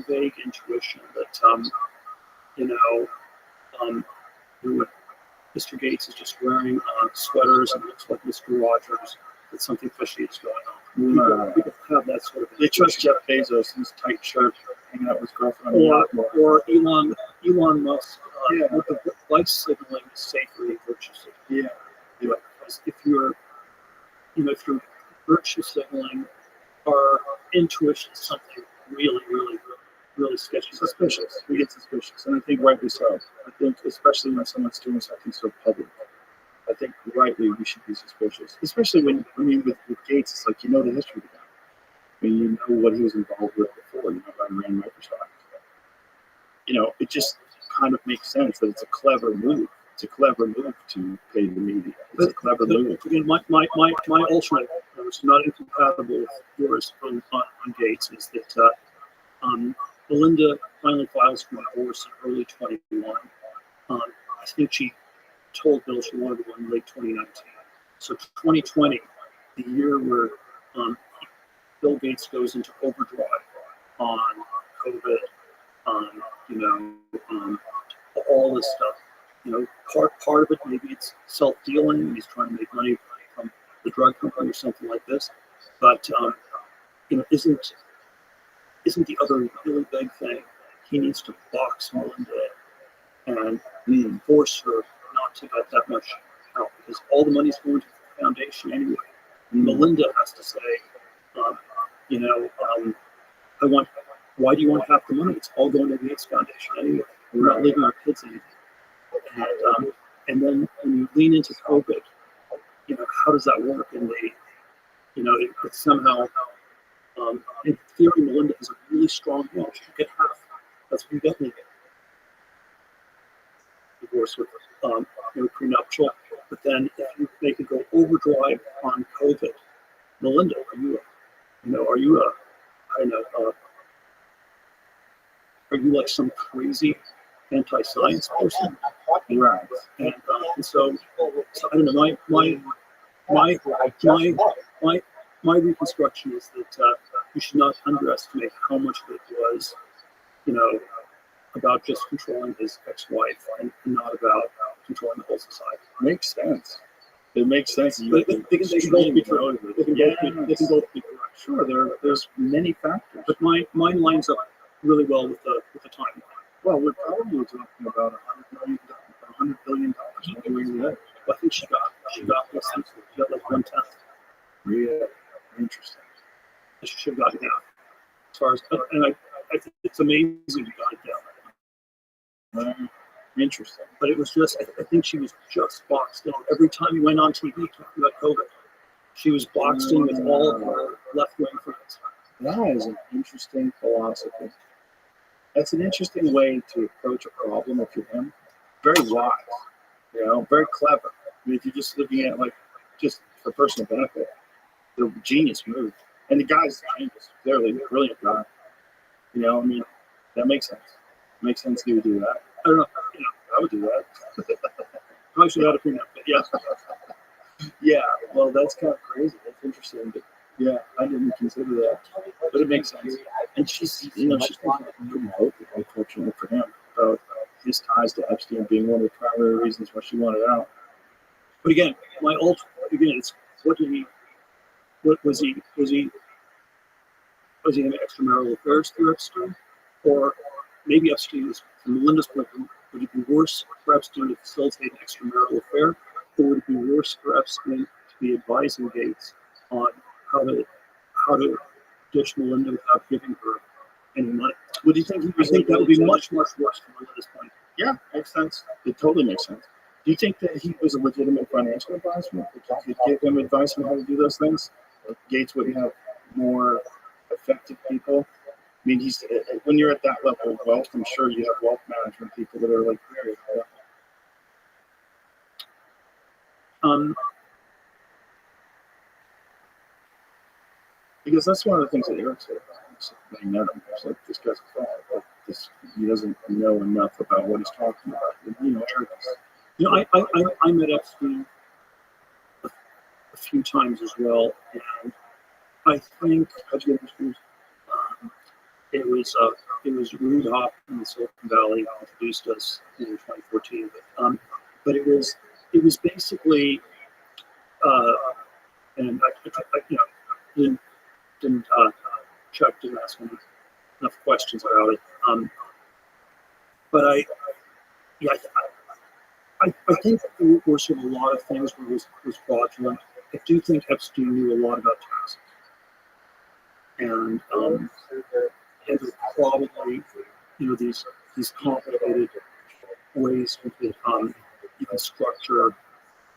vague intuition that you know when Mr. Gates is just wearing sweaters and looks like Mr. Rogers, that something fishy is going on. People have that sort of. They trust Jeff Bezos in his tight shirt, hanging out with his girlfriend. Or Elon Musk with the light signaling is safer than virtue signaling. Yeah. Because if you're virtue signaling, our intuition is something really, really, really sketchy. Suspicious. We get suspicious, and I think rightly so. I think especially when someone's doing something so public, I think rightly we should be suspicious. Especially when with Gates, it's like the history of the guy. I mean, you know what he was involved with before. You know how he ran Microsoft. It just kind of makes sense that it's a clever move. It's a clever move to pay the media. It's a clever move. Again, my alternate, which is not incompatible with yours on Gates, is that Melinda finally files for divorce in early 21. I think she told Bill she wanted one in late 2019. So 2020, the year where Bill Gates goes into overdrive on COVID, all this stuff. Part of it, maybe it's self-dealing. He's trying to make money from the drug company or something like this. But isn't the other really big thing? He needs to box Melinda and force her not to get that much out, because all the money's going to the foundation anyway. Melinda has to say, why do you want half the money? It's all going to the Gates Foundation anyway. We're not leaving our kids anything. And then when you lean into COVID, how does that work? And it's somehow, in theory, Melinda is a really strong woman. She could get half. That's what you get me. Divorce with prenuptial. But then if they could go overdrive on COVID, Melinda, are you like some crazy anti-science person? Right. And so I don't know. My reconstruction is that you should not underestimate how much of it was, about just controlling his ex-wife and not about controlling the whole society. Makes sense. It makes sense. They can both be true. They can both be correct. Sure, there's many factors. But mine lines up really well with the timeline. Well, we're probably talking about $100 billion. I think she got this. She got like 1/10. Really interesting. She should have gotten half. As far as, and I think it's amazing she got it down. Interesting. But it was just, I think she was just boxed in. Every time you went on TV talking about COVID, she was boxed in with all of her left-wing friends. That is an interesting philosophy. That's an interesting way to approach a problem if you're him. Very wise, very clever. I mean, if you're just looking at just for personal benefit, the genius move. And the guy's a genius, clearly a brilliant guy. That makes sense. It makes sense he would do that. I don't know. I would do that. I should have a prenup, but yeah. Yeah, well, that's kind of crazy. That's interesting. But yeah, I didn't consider that. But it makes sense. And she's she's pretty open, unfortunately for him, about his ties to Epstein being one of the primary reasons why she wanted out. But again, it's was he having extramarital affairs through Epstein? Or maybe Epstein was, from Melinda's point of view, would it be worse for Epstein to facilitate an extramarital affair? Or would it be worse for Epstein to be advising Gates on how to ditch Melinda without giving her any money? What do you think? I think that would be much, much worse from Melinda's point. Yeah, makes sense. It totally makes sense. Do you think that he was a legitimate financial advisor? If you could give him advice on how to do those things, Gates would have more effective people. I mean, when you're at that level of wealth, I'm sure you have wealth management people that are very high up. Because that's one of the things that Eric said about him. So when he met him, it's like, this guy's a fraud. Like, he doesn't know enough about what he's talking about. And, Eric is, I met Epstein a few times as well, and I think how'd you get introduced? it was Rude Hop in the Silicon Valley who introduced us in 2014. But it was basically, and I didn't check, didn't ask him enough questions about it. But I think there were sort of a lot of things where it was fraudulent. I do think Epstein knew a lot about taxes, and there were probably these complicated ways that you can structure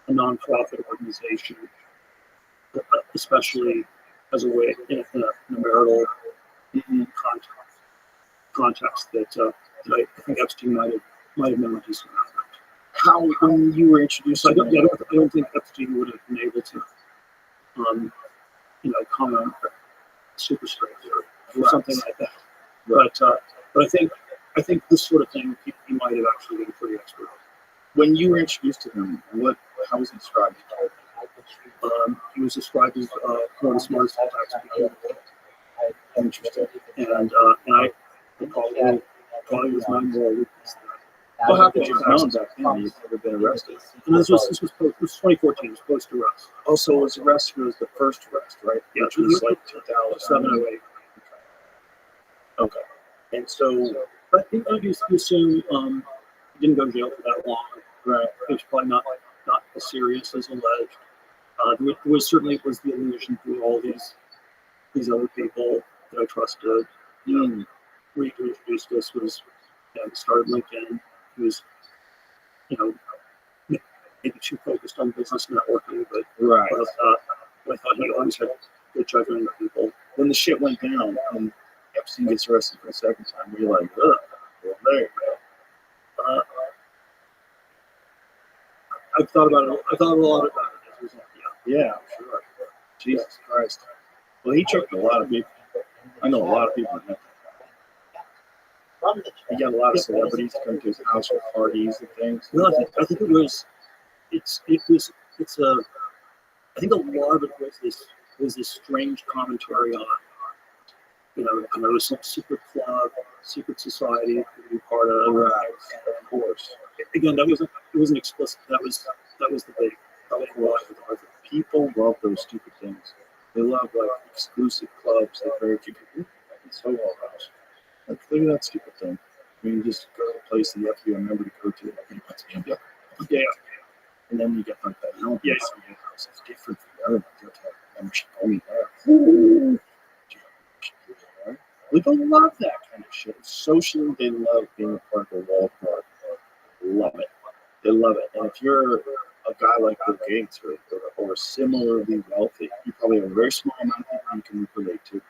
a nonprofit organization, especially as a way in a marital context that I think Epstein might have known a decent amount about. How, when you were introduced So to I don't think Epstein would have been able to, come on super straight or something like that. But I think this sort of thing he might have actually been pretty expert. when you were introduced to him, how was he described? He was described as one of the smartest tax people. Interesting. And I probably was my moral weakness. Well, how could you have known back then? You'd never been arrested. And this was 2014. It was post arrest. Also, his arrest was the first arrest, right? Yeah, Which was like 2007 7 or or 8. 8. Okay. And so, But you assume he didn't go to jail for that long. right. It was probably not as serious as alleged. There was certainly was the illusion through all these other people that I trusted. Reed, who introduced us, was started LinkedIn. He was maybe too focused on business networking, but Right. I thought he always had good judgment of people. When the shit went down and Epstein gets arrested for the second time, you're like, ugh, well, there you go. I've thought about it. I thought a lot about it as a result. Yeah, sure. Jesus Christ. Well, he tricked a lot of people. I know a lot of people that met him. He got a lot of celebrities to come to his house for parties and things. Well, I think it was. I think a lot of it was this strange commentary on, there was some secret club, secret society to be part of. Right, of course. Again, it wasn't explicit. That was the big lie. People love those stupid things. They love like exclusive clubs that very few people. It's so well housed. Like, look at that stupid thing. You just go to a place that you have to be a member to go to. Yeah. And then you get like that. Yeah. It's different from the other ones. You have to have a membership only there. People love that kind of shit. Socially, they love being a part of the wall club. Love it. They love it. And if you're a guy like Bill Gates or similarly wealthy, you probably have a very small amount of people you can relate to,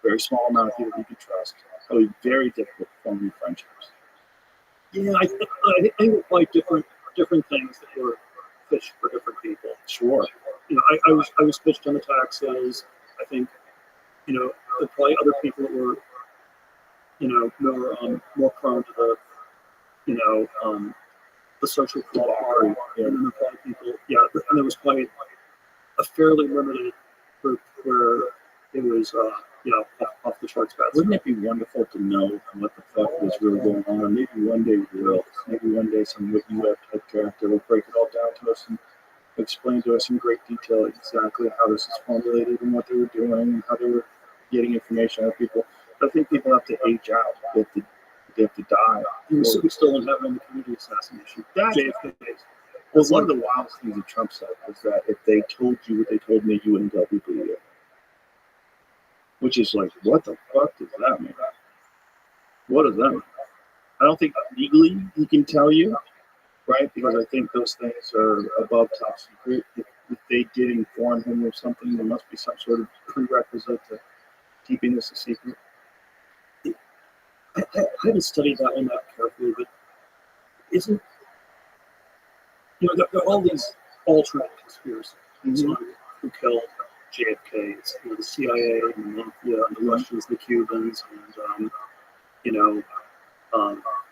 very small amount of people you can trust. Probably very difficult to form new friendships. Yeah, I think we're quite different things that were pitched for different people. Sure. I was pitched on the taxes. I think, there are probably other people that were, more prone to the social club party. And then there were probably people, and there was quite a fairly limited group where it was, off the charts bad. Wouldn't it be wonderful to know what the fuck was really going on? Maybe one day we will. Maybe one day some UF type character will break it all down to us and explain to us in great detail exactly how this is formulated and what they were doing and how they were getting information out of people. I think people have to age out. They have to die. We still don't have it on the community assassination. JFK. Well, one of the wildest things that Trump said was that if they told you what they told me, you wouldn't tell people either. Which is like, what the fuck does that mean? What does that mean? I don't think legally he can tell you, right? Because I think those things are above top secret. If they did inform him of something, there must be some sort of prerequisite to keeping this a secret. I haven't studied that one that carefully, but isn't, there are all these alternate conspiracies on who killed JFK. It's the CIA and the mafia and the Russians, the Cubans, and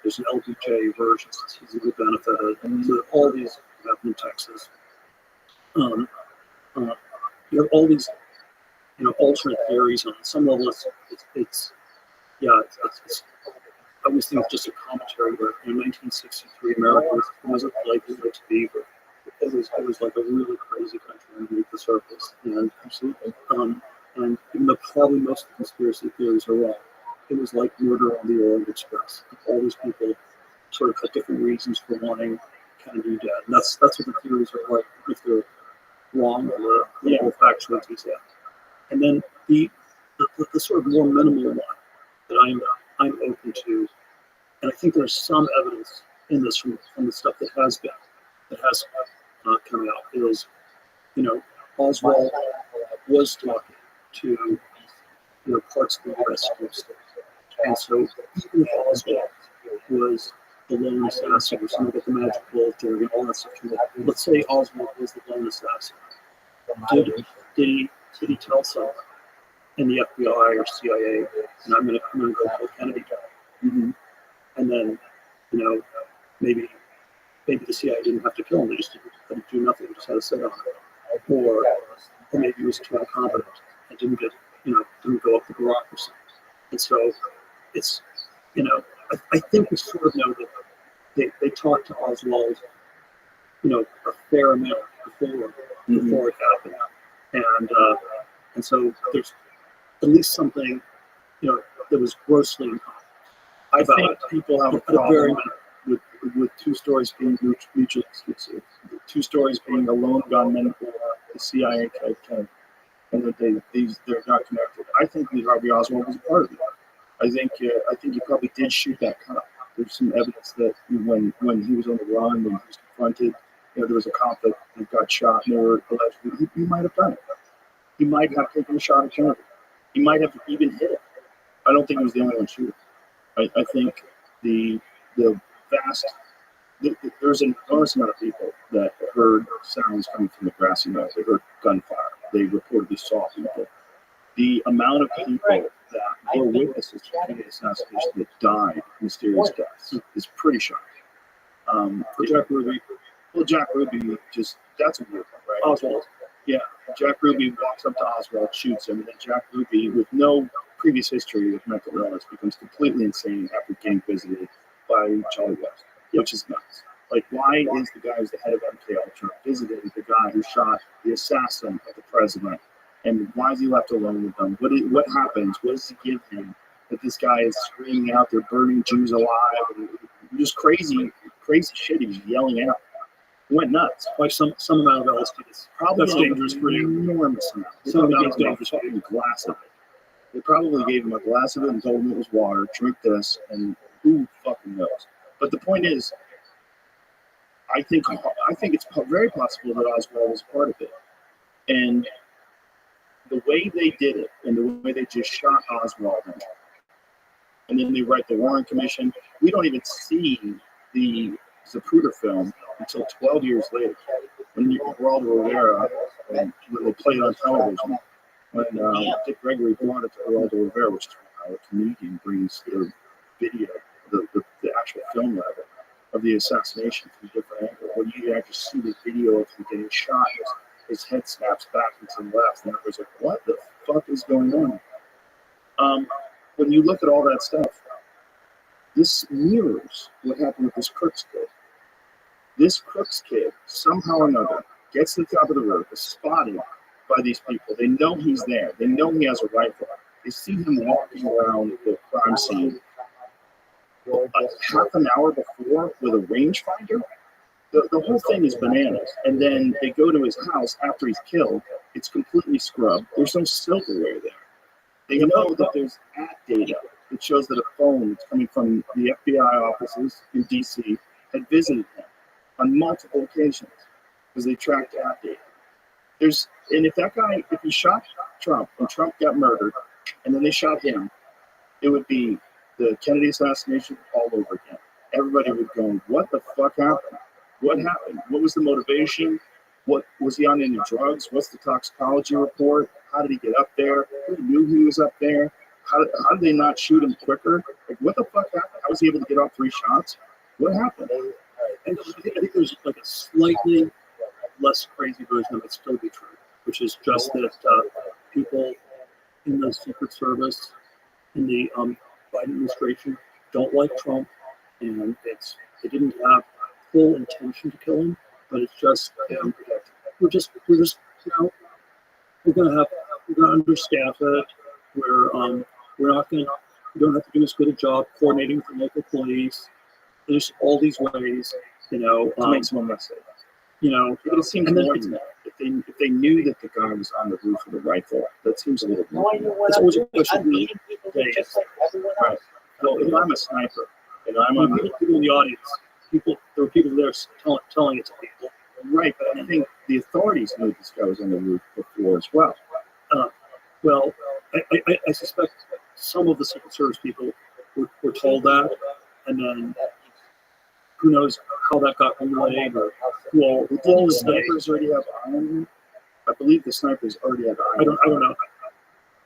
there's an LBJ version. He's a good benefit. And so all these happen in Texas. You have all these alternate theories on some level. It's I always think it's just a commentary where in 1963 America wasn't like it was to be, but it was like a really crazy country underneath the surface. And and even though probably most of the conspiracy theories are wrong, it was like Murder on the Orient Express. All these people sort of had different reasons for wanting Kennedy dead. And that's what the theories are like, if they're wrong or the factual detail. And then the sort of more minimal one that I'm open to, and I think there's some evidence in this from the stuff that has come out, is Oswald was talking to parts of the U.S. and so even if Oswald was the lone assassin or somebody with the magic bullet and all that stuff, let's say Oswald was the lone assassin, did he tell someone in the FBI or CIA, and I'm gonna go kill Kennedy down? Mm-hmm. And then, maybe the CIA didn't have to kill him; they just didn't do nothing, just had to sit on it, or maybe he was too incompetent and didn't go up the bureaucracy. And so, it's I think we sort of know that they talked to Oswald, a fair amount before it happened, and so there's at least something that was grossly incompetent. I think people have a problem with two stories being mutually exclusive. The two stories being a lone gunman or the CIA type, and that they're not connected. I think Lee Harvey Oswald was a part of it. I think he probably did shoot that cop. There's some evidence that when he was on the run, when he was confronted, there was a cop that got shot, and they were allegedly he might have done it. He might have taken a shot at Kennedy. He might have even hit it. I don't think he was the only one shooting. I think there's an enormous amount of people that heard sounds coming from the grassy knoll. They heard gunfire. They reportedly saw people. The amount of people that were witnesses to the Kennedy assassination that died mysterious deaths is pretty shocking. Jack Ruby. Well, Jack Ruby that's a weird one, right? Oswald. Yeah, Jack Ruby walks up to Oswald, shoots him, and then Jack Ruby, with no previous history with mental illness, becomes completely insane after getting visited by Charlie West, which is nuts. Like, why is the guy who's the head of MK Ultra visiting the guy who shot the assassin of the president, and why is he left alone with them? What happens? What does he give him that this guy is screaming out, they're burning Jews alive, and just crazy shit he's yelling out? It went nuts. Like some amount of LSD is probably that's dangerous for you. Enormous amount. Some amount of dangerous for you. Glass of it. They probably gave him a glass of it and told him it was water. Drink this, and who fucking knows? But the point is, I think it's very possible that Oswald was part of it, and the way they did it, and the way they just shot Oswald, and then they write the Warren Commission. We don't even see the Zapruder film until 12 years later, when Geraldo Rivera, when they played on television, when Dick Gregory brought it to Geraldo Rivera, which is how a comedian brings the video, the actual film level of the assassination from a different angle. When you actually see the video of him getting shot, his head snaps back and to the left, and everybody's like, what the fuck is going on? When you look at all that stuff, this mirrors what happened with this Crooks kid. This Crooks kid, somehow or another, gets to the top of the roof, is spotted by these people. They know he's there. They know he has a rifle. They see him walking around the crime scene half an hour before with a rangefinder. The whole thing is bananas. And then they go to his house after he's killed. It's completely scrubbed. There's no silverware there. They know that there's ad data that shows that a phone coming from the FBI offices in D.C. had visited him on multiple occasions because they tracked ad data. And if he shot Trump and Trump got murdered and then they shot him, it would be the Kennedy assassination all over again. Everybody would go, what the fuck happened? What happened? What was the motivation? What was he on any drugs? What's the toxicology report? How did he get up there? Who knew he was up there? How did they not shoot him quicker? Like, what the fuck happened? How was he able to get off 3 shots? What happened? I think there's like a slightly less crazy version of it still be true, which is just that people in the Secret Service, in the Biden administration, don't like Trump, and they didn't have full intention to kill him, but it's just we're just we're gonna understaff it. We don't have to do as good a job coordinating with the local police. There's all these ways, To make someone less safe. But it seems more than that. If they knew that the guy was on the roof with a rifle, that seems a little more. It's always a question. Right. So if I'm a sniper and I'm on People in the audience, there were people there telling it to people. right, but I think the authorities knew this guy was on the roof before as well. Well, I suspect some of the Secret Service people were told that, and then who knows how that got relayed or who all Did all the the snipers. snipers already have iron? I believe the snipers already had iron. I don't know.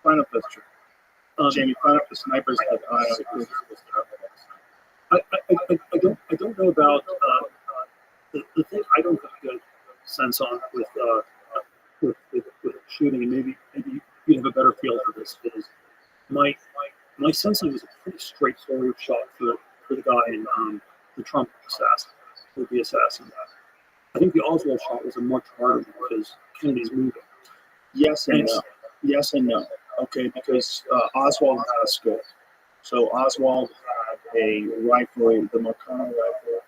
Find out if that's true. Jamie, find out if the snipers had iron. I don't know about the thing I don't have a good sense on with shooting, and maybe you have a better feel for this. Is my sense of it was a pretty straightforward shot for the guy in the Trump assassin. I think the Oswald shot was a much harder one because Kennedy's moving. Yes and no. Yes and no. Okay, because Oswald had a scope. So Oswald had a rifle, the Marcano rifle.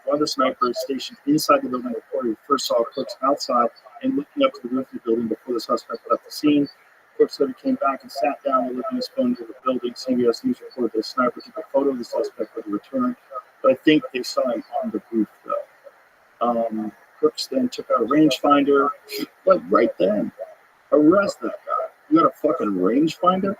One of the snipers stationed inside the building reported first saw Crooks outside and looking up to the roof of the building before the suspect left the scene. Crooks later came back and sat down and looking his phone into the building. CBS News reported the sniper took a photo of the suspect with a return, but I think they saw him on the roof though. Crooks then took out a rangefinder, like right then. Arrest that guy. You got a fucking rangefinder?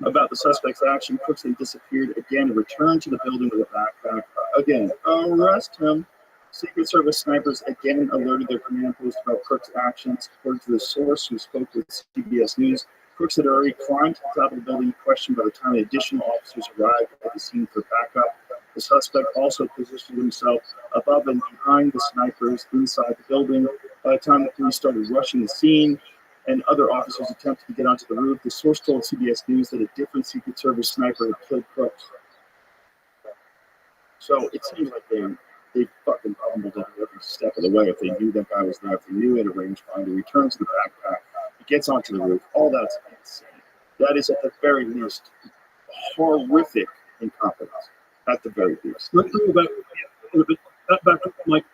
About the suspect's action, Crooks then disappeared again and returned to the building with a backpack. Again, arrest him. Secret Service snipers again alerted their command post about Crooks' actions. According to the source who spoke with CBS News, Crooks had already climbed to the top of the building, questioned by the time the additional officers arrived at the scene for backup. The suspect also positioned himself above and behind the snipers inside the building. By the time the police started rushing the scene and other officers attempted to get onto the roof, the source told CBS News that a different Secret Service sniper had killed Crooks. So it seems like they fucking fumbled on every step of the way. If they knew that guy was there, if they knew he had a rangefinder, he returns to the backpack, he gets onto the roof. All that's insane. That is at the very least horrific incompetence. At the very least. Let's bring it back a little bit. Back to Mike.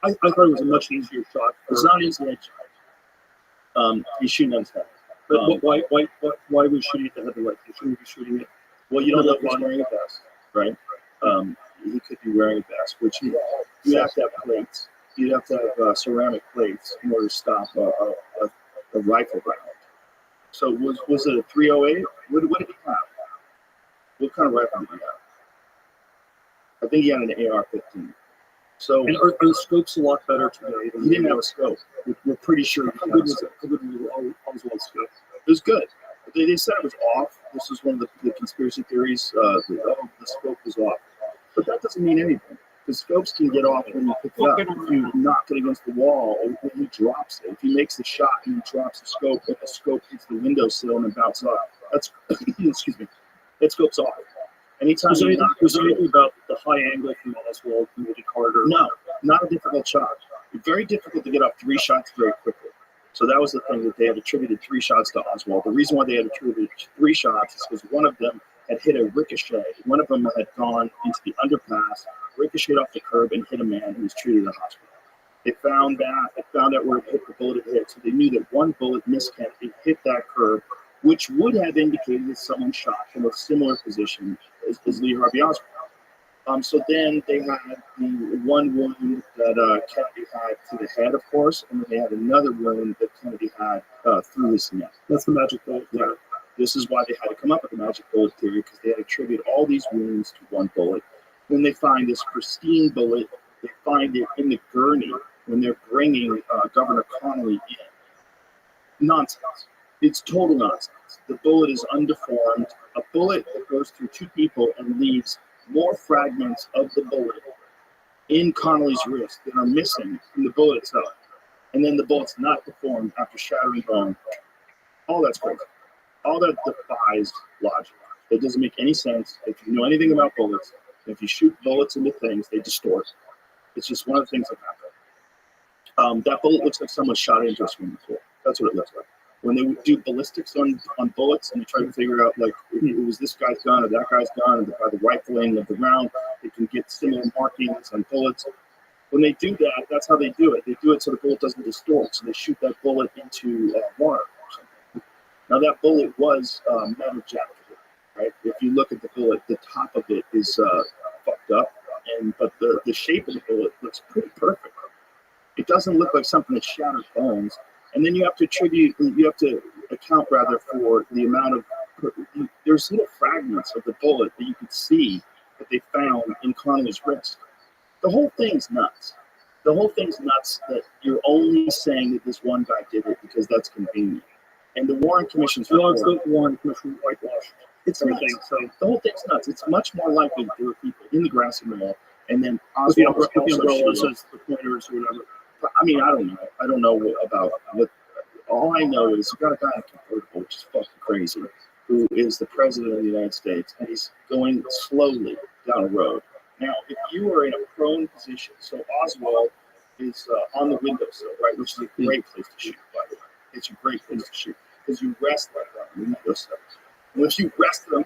I thought it was a much easier shot. It's not easy. He's shooting on his head. But why was he shooting at the head of the right? You shouldn't be shooting it. Well, you don't know if he's wearing a vest, right? He could be wearing a vest, which you have to have plates. You'd have to have ceramic plates in order to stop a rifle round. So was it a 308? What did he have? What kind of rifle did he have? I think he had an AR-15. So And are the scopes a lot better today? he didn't have a scope. We're pretty sure he How had good a was scope. it? How good was Oswald's scope? It was good. They said it was off. This was one of the conspiracy theories. The scope was off. But that doesn't mean anything. The scopes can get off when you pick it up. If you knock it against the wall, or when he drops it. If he makes the shot and he drops the scope, if the scope hits the windowsill and then bounces off, that's excuse me, that scope's off. Anytime Was there you knock anything about the high angle from Oswald who made it harder? No, not a difficult shot. It's very difficult to get off 3 shots very quickly. So that was the thing, that they had attributed 3 shots to Oswald. The reason why they had attributed 3 shots is because one of them had hit a ricochet. One of them had gone into the underpass, ricocheted off the curb, and hit a man who was treated in the hospital. They found out where the bullet had hit. So they knew that one bullet missed Kennedy, hit that curb, which would have indicated that someone shot from a similar position as Lee Harvey Oswald. So then they had the one wound that Kennedy had to the head, of course, and then they had another wound that Kennedy had through his neck. That's the magic bullet. Yeah. This is why they had to come up with the magic bullet theory, because they had to attribute all these wounds to one bullet. When they find this pristine bullet, they find it in the gurney when they're bringing Governor Connolly in. Nonsense. It's total nonsense. The bullet is undeformed. A bullet that goes through two people and leaves more fragments of the bullet in Connolly's wrist that are missing from the bullet itself. And then the bullet's not deformed after shattering bone. All that's crazy. All that defies logic. It doesn't make any sense. If you know anything about bullets, if you shoot bullets into things, they distort. It's just one of the things that happen. That bullet looks like someone shot it into a swimming pool. That's what it looks like. When they do ballistics on bullets and they try to figure out, like, if it was this guy's gun or that guy's gun, and by the rifling of the round, they can get similar markings on bullets. When they do that, that's how they do it. They do it so the bullet doesn't distort. So they shoot that bullet into water or something. Now, that bullet was metal jacketed, right? If you look at the bullet, the top of it is fucked up, but the shape of the bullet looks pretty perfect. It doesn't look like something that shattered bones. And then you have to account for the amount of, there's little fragments of the bullet that you could see that they found in Connolly's wrist. The whole thing's nuts. The whole thing's nuts that you're only saying that this one guy did it because that's convenient. And the Warren Commission's report, the Warren Commission whitewashed. It's everything. nuts. So the whole thing's nuts. It's much more likely that there were people in the grassy knoll, and then with the Oswald was also umbrellas shooting. as the pointers or whatever. I mean, I don't know. I don't know about what. All I know is you got a guy in a convertible, which is fucking crazy, who is the president of the United States, and he's going slowly down a road. Now, if you are in a prone position, so Oswald is on the windowsill, right, which is a great place to shoot, by the way. It's a great place to shoot because you rest like that on the windowsill. And if you rest on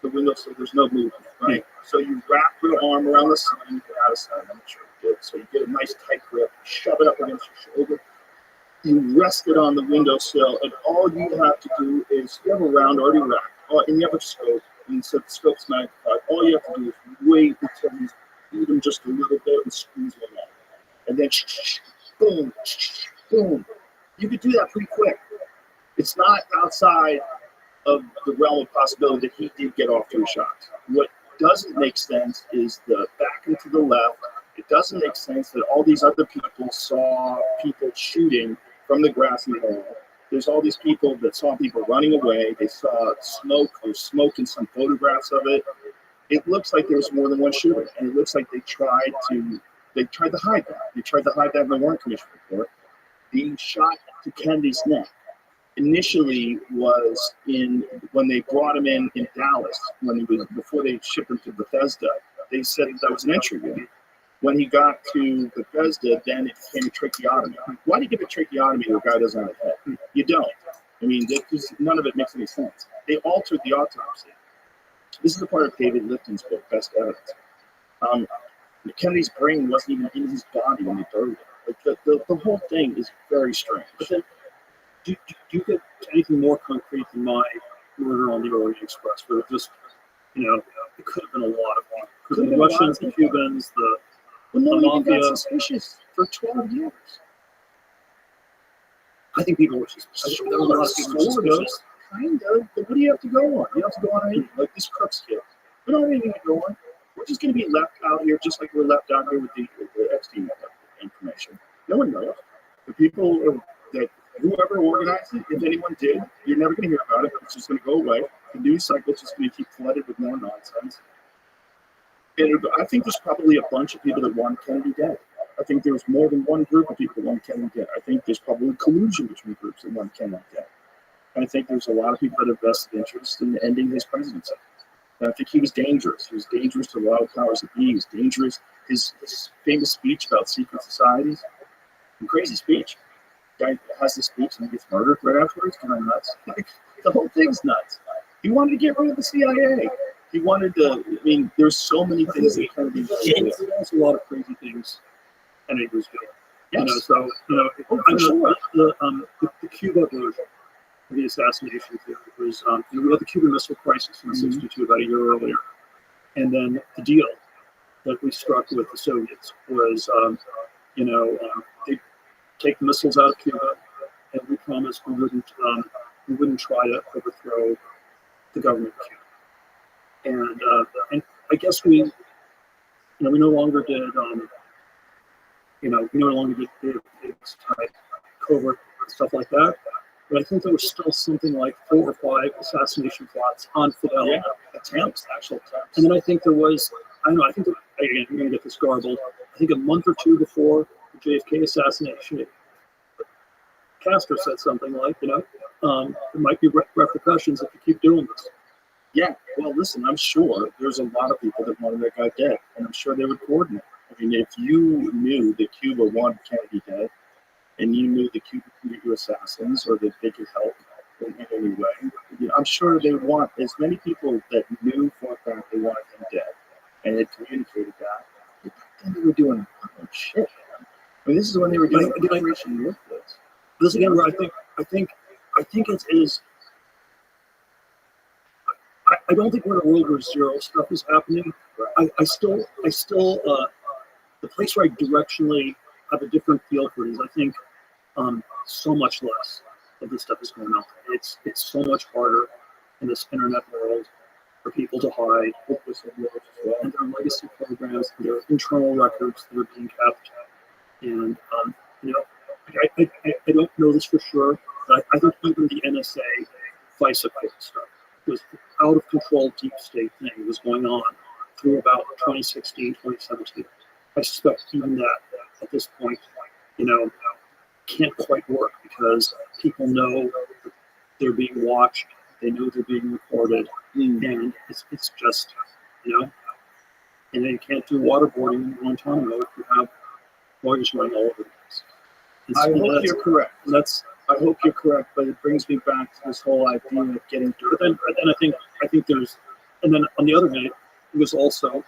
the windowsill, there's no movement, right? So you wrap your arm around the side, you get out of sight, I'm sure you did. So you get a nice tight grip, shove it up against your shoulder. You rest it on the windowsill, and all you have to do is, you have a round already racked, and you have a scope, and so the scope's magnified. All you have to do is wait until you beat them just a little bit and squeeze them out. And then, boom, boom. You could do that pretty quick. It's not outside of the realm of possibility that he did get off 3 shots. What doesn't make sense is the back and to the left. It doesn't make sense that all these other people saw people shooting from the grassy knoll. There's all these people that saw people running away. They saw smoke. There's smoke in some photographs of it. It looks like there was more than one shooter, and it looks like they tried to hide that. They tried to hide that in the Warren Commission report. The shot to Kennedy's neck initially was when they brought him in Dallas, before they shipped him to Bethesda. They said that was an entry wound. When he got to Bethesda, then it became a tracheotomy. Why do you give a tracheotomy to a guy who doesn't have a head? You don't. I mean, none of it makes any sense. They altered the autopsy. This is the part of David Lifton's book, Best Evidence. Kennedy's brain wasn't even in his body when they buried him. Like the whole thing is very strange. But then, do you get anything more concrete than my Murder on the Orient Express, where just, it could have been a lot of people. Could have been Russians, the Cubans, Well, no the one even got mafia. suspicious for 12 years. I think people were suspicious. There were a lot of people who were suspicious. Kind of, but what do you have to go on? You have to go on anything, like this Crooks kid. We don't have anything to go on. We're just going to be left out here, just like we're left out here with the Epstein information. No one knows. The people that whoever organized it, if anyone did, you're never going to hear about it. It's just going to go away. The news cycle is just going to keep flooded with more nonsense. And I think there's probably a bunch of people that want Kennedy dead. I think there's more than one group of people that want Kennedy dead. I think there's probably collusion between groups that want Kennedy dead. And I think there's a lot of people that have vested interest in ending his presidency. And I think he was dangerous. He was dangerous to a lot of powers that be. He was dangerous. His famous speech about secret societies, a crazy speech. The guy has this speech and he gets murdered right afterwards. Kind of nuts. Like, the whole thing's nuts. He wanted to get rid of the CIA. He wanted to. I mean, there's so many things that Kennedy did. There's a lot of crazy things Kennedy was doing. Yes. The Cuba version of the assassination theory was, we had the Cuban Missile Crisis in '62, about a year earlier, and then the deal that we struck with the Soviets was, they take the missiles out of Cuba, and we promised we wouldn't try to overthrow the government of Cuba. And I guess we no longer did we no longer get it's type covert stuff like that. But I think there was still something like 4 or 5 assassination plots on Fidel. Yeah, attempts, actual attempts. And then I think there was, I don't know, I think, again, I'm going to get this garbled. I think a month or 2 before the JFK assassination, Castro said something like, there might be repercussions if you keep doing this. Yeah, well, listen, I'm sure there's a lot of people that wanted that guy dead, and I'm sure they would coordinate. I mean, if you knew that Cuba wanted Kennedy dead, and you knew that Cuba could get you assassins, or that they could help in any way, I'm sure they want as many people that knew for a fact they wanted him dead, and had communicated that. Then they were doing shit, man. I mean, this is when they were doing Operation Northwoods. This again, where I think it is. I don't think we're in a world where zero stuff is happening. I still, the place where I directionally have a different feel for it is I think so much less of this stuff is going on. It's so much harder in this internet world for people to hide, and there are legacy programs, and there are internal records that are being kept, and I don't know this for sure, but I think even the NSA FISA code stuff was out of control deep state thing was going on through about 2016, 2017. I suspect even that at this point, can't quite work because people know they're being watched, they know they're being recorded, and it's just, and then you can't do waterboarding in Guantanamo if you have lawyers running all over the place. I hope you're correct. I hope you're correct, but it brings me back to this whole idea of getting dirt. But then I think there's, and then on the other hand, it was also,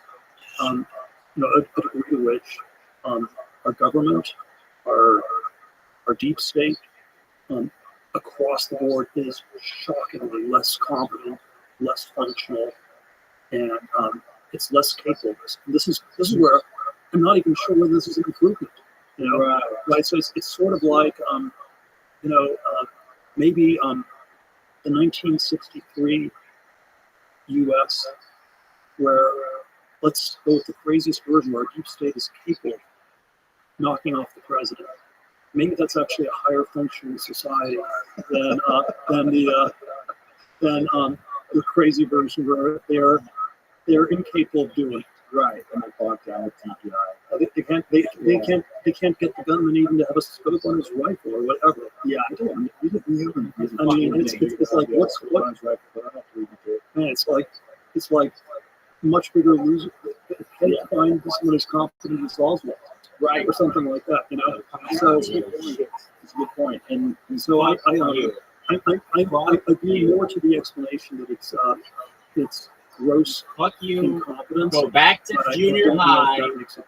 a degree to which our government, our deep state, across the board is shockingly less competent, less functional, and it's less capable. This is where I'm not even sure whether this is an improvement. Right? So it's sort of like maybe the 1963 U.S., where let's go with the craziest version where our deep state is capable of knocking off the president. Maybe that's actually a higher functioning society than the crazy version where they're incapable of doing it. Right, and they're bogged down with TPI. They can't get the gunman even to have a scope on his rifle or whatever. Yeah, I don't. I mean, it's like it's like much bigger loser. Can you find someone who's competent as Oswald, right, or something like that? So it's a good point. And so I agree more to the explanation that it's gross incompetence. Go back to but junior high.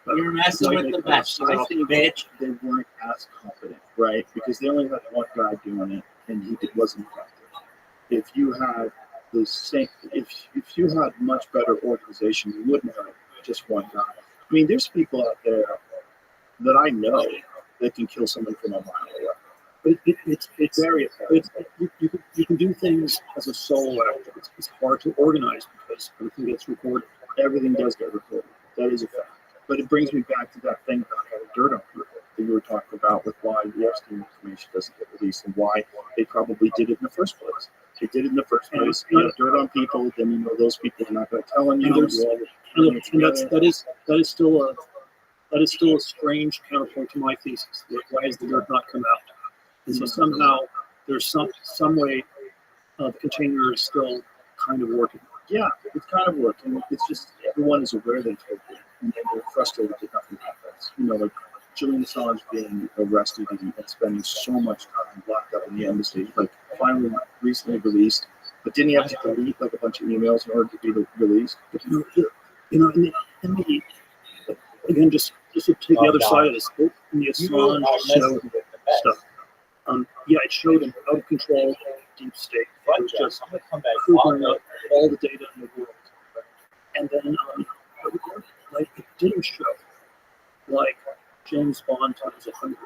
You're messing Might with make the that best, stop. bitch. they weren't as competent, right? Because they only had one guy doing it, and he wasn't effective. If you had the same, if you had much better organization, you wouldn't have just one guy. I mean, there's people out there that I know that can kill someone from a mile away. But it's very effective. You can do things as a solo actor. It's hard to organize because everything gets recorded. Everything does get recorded. That is a fact. But it brings me back to that thing about having dirt on people that you were talking about with why the Epstein information doesn't get released and why they probably did it in the first place. They did it in the first place. You have dirt on people, then those people are not going to tell on you. That is still a strange counterpoint to my thesis. Why has the dirt not come out? And so somehow there's some way the container is still kind of working. Yeah, it's kind of working. It's just everyone is aware they told it, and they're frustrated that nothing happens. Like Julian Assange being arrested and spending so much time locked up in the embassy, like finally recently released, but didn't he have to delete like a bunch of emails in order to be released? Again, just to take the other side of this, in the Assange show stuff. It showed an out of control deep state. It was just hoovering up all the data in the world. And then it didn't show like James Bond times 100.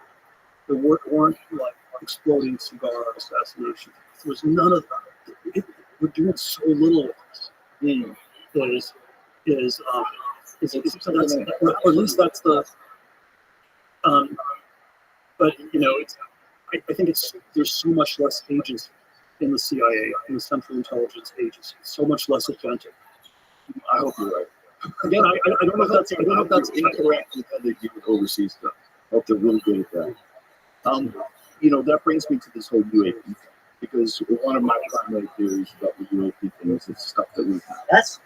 There weren't like exploding cigar assassination. There was none of that. We're doing so little of this. Or at least that's the But I think there's so much less agency in the CIA, in the Central Intelligence Agency, so much less authentic. I hope you're right. Again, I don't know if that's incorrect with how they do it overseas stuff. I hope they're really good at that. That brings me to this whole UAP thing, because one of my primary theories about the UAP thing is it's stuff that we have.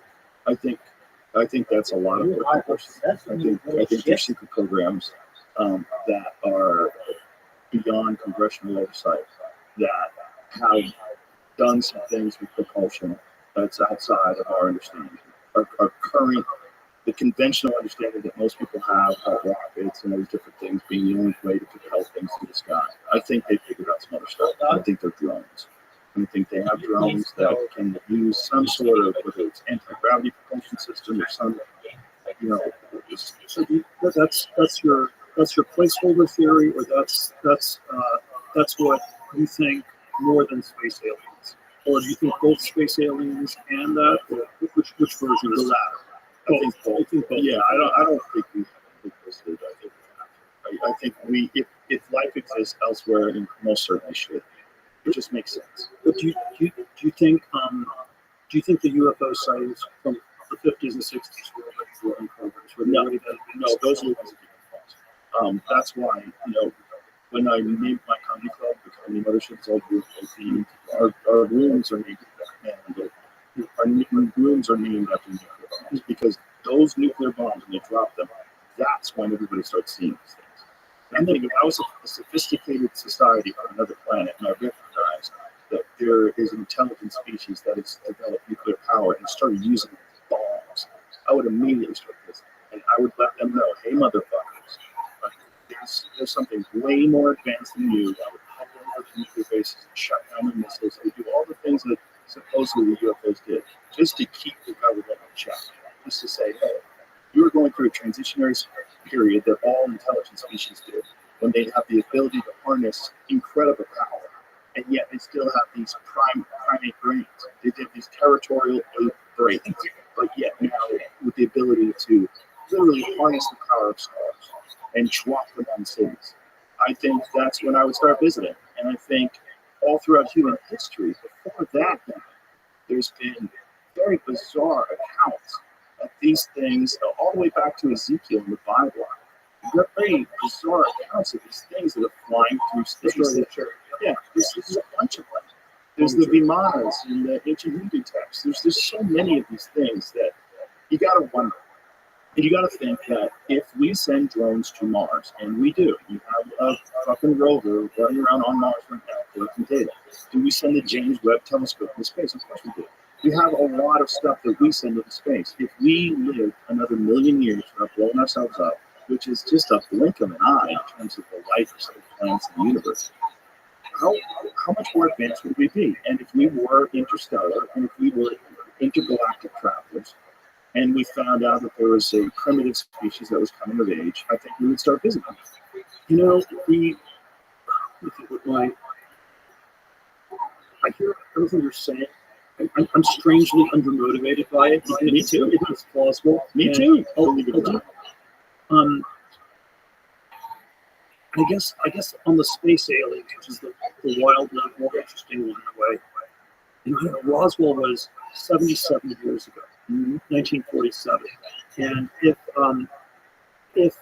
I think that's a lot of it. I think there's secret programs that are beyond congressional oversight that have done some things with propulsion that's outside of our understanding. Our current, the conventional understanding that most people have about rockets and those different things being the only way to propel things in the sky. I think they figured out some other stuff. I think they're drones. I think they have drones that can use some sort of, whether it's anti-gravity propulsion system or some, So that's your placeholder theory, or that's what you think more than space aliens, or do you think both space aliens and that? Or which version is the latter? I think both. Yeah, I don't think we have to think I think if life exists elsewhere, it most certainly should. It just makes sense. But do you think the UFO sightings from the 50s and 60s were already growing programs? No, those are the ones that get false. That's why, when I named my comedy club, the Comedy Mothership, it's all UFO themed. Our rooms are named after that. And our rooms are named after nuclear bombs, because those nuclear bombs, when they drop them, that's when everybody starts seeing these things. And then I was a sophisticated society on another planet, and I recognized that there is an intelligent species that has developed nuclear power and started using bombs. I would immediately start listening, and I would let them know, hey, motherfuckers, there's something way more advanced than you that would pop over to nuclear bases and shut down the missiles and do all the things that supposedly the UFOs did, just to keep the government in check, just to say, hey, you are going through a transitionary period that all intelligent species do, when they have the ability to harness incredible power, and yet they still have these primate brains. They did these territorial ape brains, but yet now with the ability to literally harness the power of stars and drop them on cities. I think that's when I would start visiting. And I think all throughout human history, before that, there's been very bizarre accounts of these things, all the way back to Ezekiel in the Bible. There are very bizarre accounts of these things that are flying through space. Yeah, there's a bunch of them. There's the Vimanas in the ancient Hindu texts. There's so many of these things that you got to wonder. And you got to think that if we send drones to Mars, and we do, we have a fucking rover running around on Mars right now collecting data. Do we send the James Webb Telescope into space? Of course we do. We have a lot of stuff that we send into space. If we live another million years without blowing ourselves up, which is just a blink of an eye in terms of the life of the planets in the universe, how much more advanced would we be? And if we were interstellar, and if we were intergalactic travelers, and we found out that there was a primitive species that was coming of age, I think we would start visiting. I hear everything you're saying. I'm strangely undermotivated by it. Me too. It's plausible. Me too. I guess on the space aliens, which is the wild, more interesting one in a way. Roswell was 77 years ago, 1947, and if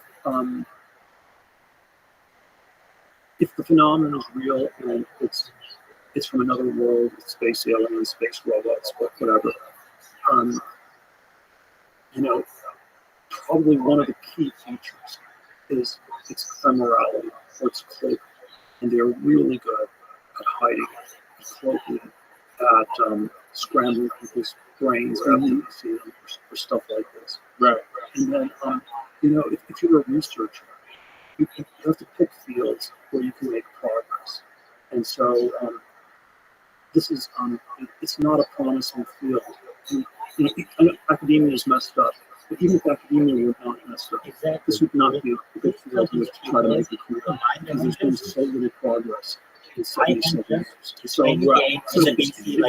the phenomenon is real and it's from another world, it's space aliens, space robots, whatever, probably one of the key features is its ephemerality, or its cloak, and they're really good at hiding it, at cloaking it, at scrambling people's brains after you see them, or stuff like this. Right. And then, if you're a researcher, you have to pick fields where you can make progress. And so, this is it's not a promising field. Academia is messed up. But even if academia were not messed up, this would not be a good field in which to try to make a career. Because there's been so little progress in 77 years. So, if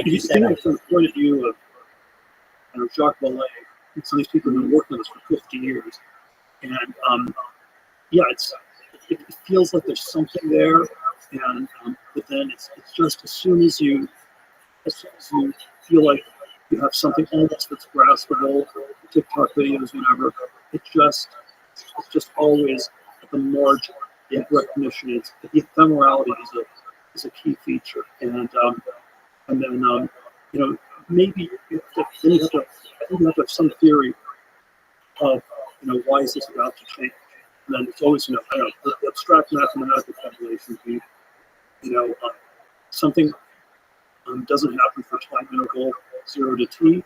you think from the point of view of Jacques Vallée, some of these people have been working on this for 50 years. And it feels like there's something there, and but then it's just as soon as you feel like you have something almost that's graspable, TikTok videos, whatever, it's just always at the margin of recognition. It's the ephemerality is a key feature, and then maybe then you have to have some theory of why is this about to change, and then it's always I don't know, the abstract mathematical calculations be something doesn't happen for time interval 0 to t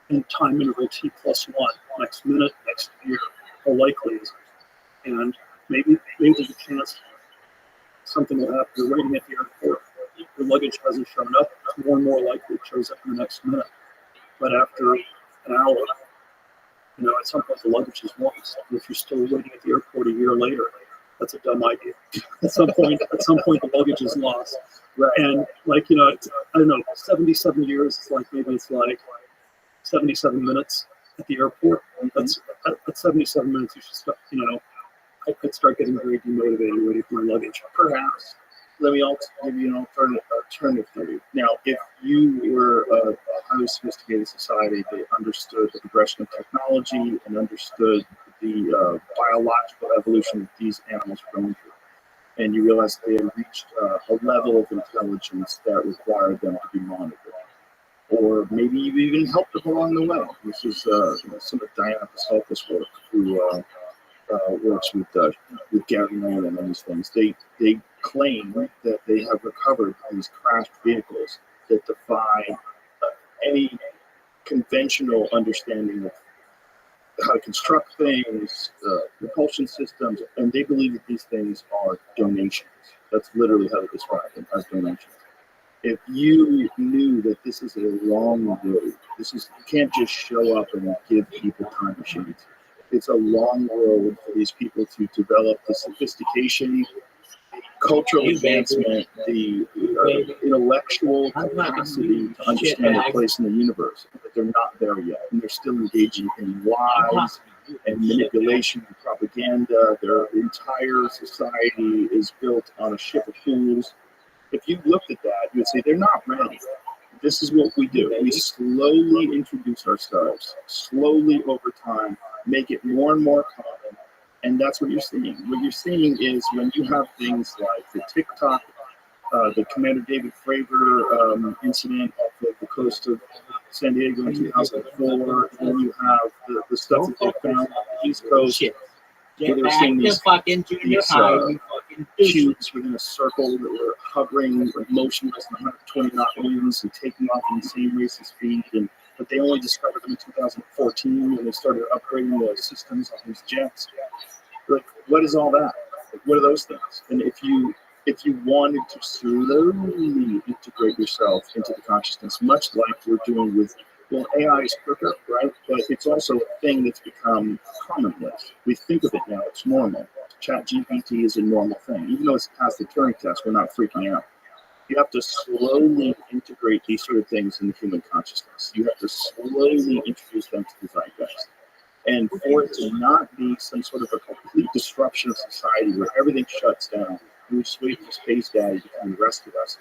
and time interval t plus 1 next minute, next year, how likely is it? And maybe there's a chance something will happen. You're waiting at the airport, your luggage hasn't shown up, it's more and more likely it shows up in the next minute. But after an hour, at some point the luggage is lost. And if you're still waiting at the airport a year later, that's a dumb idea. At some point the luggage is lost. Right. And it's, I don't know, 77 years, it's like 77 minutes at the airport. That's at 77 minutes you should start, I could start getting very demotivated waiting for my luggage. Perhaps. Let me also give you an alternative theory. Now, if you were a highly sophisticated society that understood the progression of technology and understood the biological evolution that these animals were going through, and you realized they had reached a level of intelligence that required them to be monitored, or maybe you even helped them along the way. This is some of Diana Pasolka's work, who works with Gary Nolan and these things. They claim that they have recovered these crashed vehicles that defy any conventional understanding of how to construct things, propulsion systems, and they believe that these things are donations. That's literally how they describe them, as donations. If you knew that this is a long road, you can't just show up and give people time machines. It's a long road for these people to develop the sophistication, cultural advancement, the intellectual capacity to understand their place in the universe. But they're not there yet, and they're still engaging in lies and manipulation and propaganda. Their entire society is built on a ship of fools. If you looked at that, you would say they're not ready. This is what we do. We slowly introduce ourselves, slowly over time, make it more and more common, and that's what you're seeing. What you're seeing is when you have things like the TikTok, the Commander David Fravor incident off the coast of San Diego in 2004, and you have the stuff that they found on the East Coast. Where they were seeing these cubes within a circle that were hovering motionless in 120 knot winds and taking off in the same rate of speed. But they only discovered them in 2014 when they started upgrading the systems on these jets. Like, what is all that? Like, what are those things? And if you wanted to slowly integrate yourself into the consciousness, much like we're doing with, well, AI is quicker, right? But it's also a thing that's become commonplace. We think of it now, it's normal. ChatGPT is a normal thing. Even though it's passed the Turing test, we're not freaking out. You have to slowly integrate these sort of things in the human consciousness. You have to slowly introduce them to the zeitgeist. And for it to not be some sort of a complete disruption of society where everything shuts down, we just wait for Space Daddy to come and rescue us.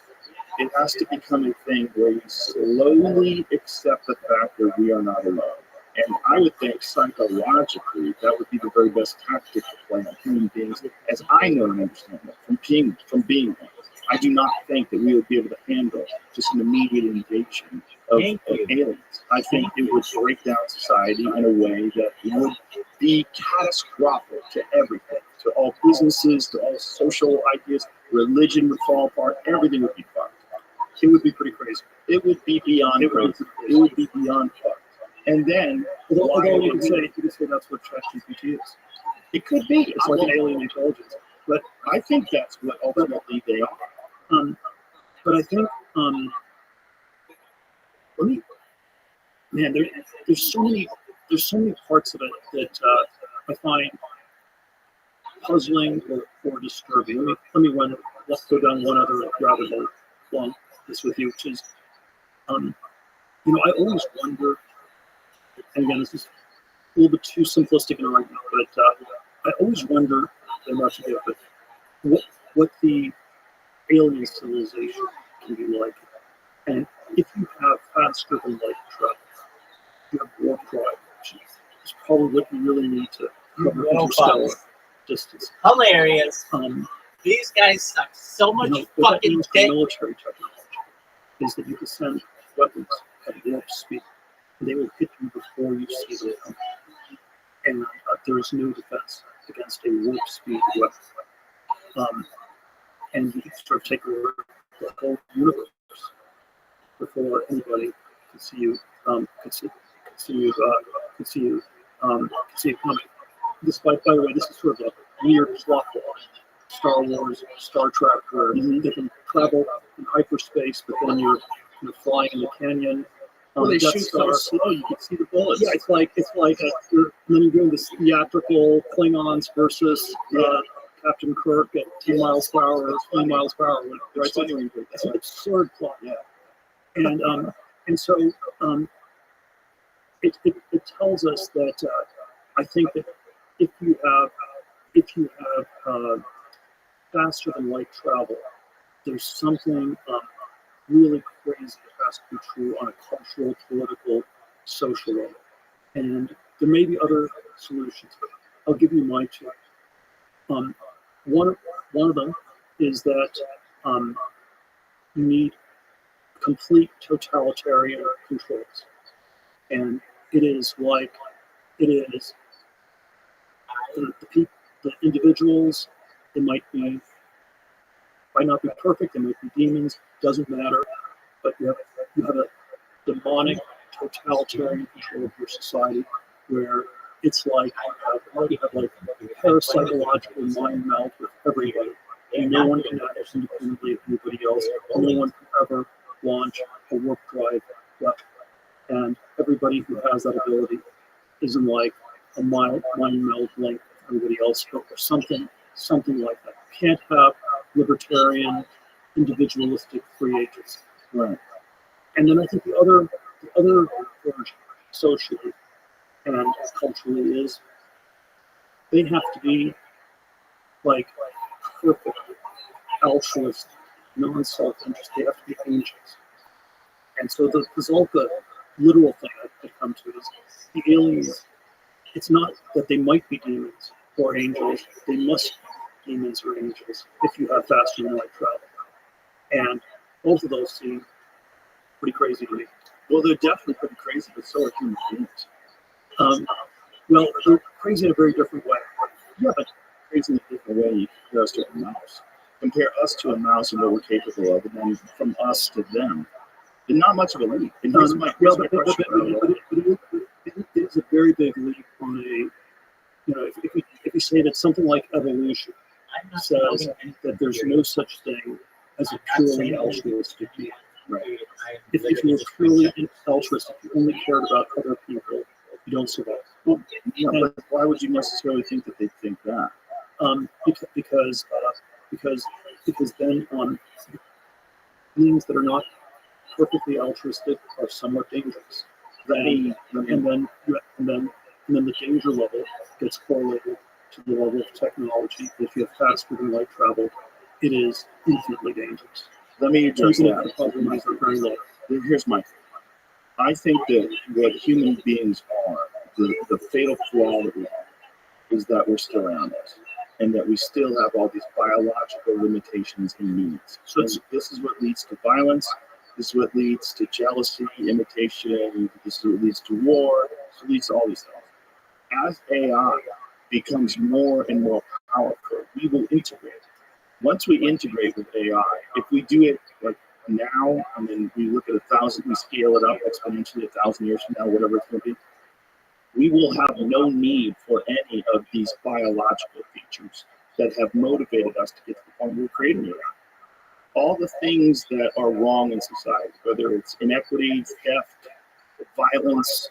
It has to become a thing where we slowly accept the fact that we are not alone. And I would think psychologically that would be the very best tactic to play on human beings, as I know and understand it, from being there. I do not think that we would be able to handle just an immediate invasion of aliens. I think it would break down society in a way that would be catastrophic to everything, to all businesses, to all social ideas. Religion would fall apart. Everything would be fucked. It would be pretty crazy. It would be beyond crazy. It would be beyond fucked. And then, although you could say that's what ChatGPT is. It could be. It's like an alien intelligence. But I think that's what ultimately they are. But I think, there's so many parts of it that I find puzzling or disturbing. Let's go down one other rabbit hole along this with you, which is, I always wonder, and again, this is a little bit too simplistic right now, but I always wonder they're not to give, but what the alien civilization can be like. And if you have faster than light travel, you have warp drive, which is probably what you really need to cover interstellar distance. Hilarious. These guys suck so much What that fucking means for dick. military technology is that you can send weapons at warp speed. They will hit you before you see them come. And there is no defense against a warp speed weapon. And you can sort of take over the whole universe before anybody could see you, could see you coming. This, by the way, this is sort of a weird plot line. Star Wars, Star Trek, where they can travel in hyperspace, but then you're flying in the canyon. They Death shoot Star. so slow, you can see the bullets. Yeah, it's like then you're doing this theatrical Klingons versus Captain Kirk at 10 miles per hour or 20 miles per hour. Right? It's an absurd plot. Yeah. And so it tells us that I think that if you have faster than light travel, there's something really crazy that has to be true on a cultural, political, social level. And there may be other solutions. I'll give you my two. One of them is that you need complete totalitarian controls. And it is the individuals, they might not be perfect, they might be demons, doesn't matter, but you have a demonic totalitarian control of your society where it's like you have like parapsychological mind meld with everybody. And no one can act independently of anybody else. No one can ever launch a warp drive weapon. And everybody who has that ability is in like a mind meld link with everybody else, or something like that. You can't have libertarian, individualistic free agents. Right. And then I think the other version, socially and culturally, is they have to be like perfect, altruistic, non-self-interest. They have to be angels. And so the Zolka literal thing I come to is the aliens. It's not that they might be demons or angels. They must be demons or angels if you have faster than light travel. And both of those seem pretty crazy to me. Well, they're definitely pretty crazy, but so are human beings. Well, they're crazy in a very different way. Yeah, but crazy in a different way. You compare us to a mouse. Compare us to a mouse and what we're capable of, and then from us to them. There's not much of a leap. And here's my question. It is a very big leap on if you say that something like evolution says that there's no such thing as a purely altruistic being. Right. If you were purely altruistic, you only cared about other people, you don't survive. Well, yeah, but why would you necessarily think that they think that? Because then beings that are not perfectly altruistic are somewhat dangerous. And then the danger level gets correlated to the level of technology. If you have faster than light travel, it is infinitely dangerous. Let me address that. The probabilities are very low. Here's my thing. I think that what human beings are, the fatal flaw that we have, is that we're still animals, and that we still have all these biological limitations and needs. So this is what leads to violence. This is what leads to jealousy, imitation. This is what leads to war. This is what leads to all these things. As AI becomes more and more powerful, we will integrate. Once we integrate with AI, if we do it like now, and then we look at 1,000, we scale it up exponentially 1,000 years from now, whatever it's going to be, we will have no need for any of these biological features that have motivated us to get to the point where we're creating AI. All the things that are wrong in society, whether it's inequity, theft, violence,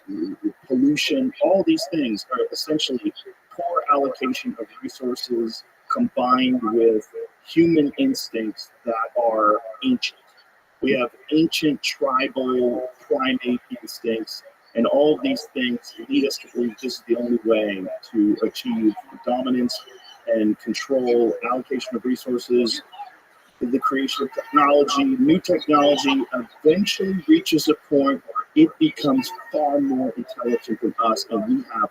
pollution, all these things are essentially poor allocation of resources combined with human instincts that are ancient. We have ancient tribal primate instincts, and all of these things lead us to believe this is the only way to achieve dominance and control, allocation of resources, the creation of technology, new technology eventually reaches a point where it becomes far more intelligent than us, and we have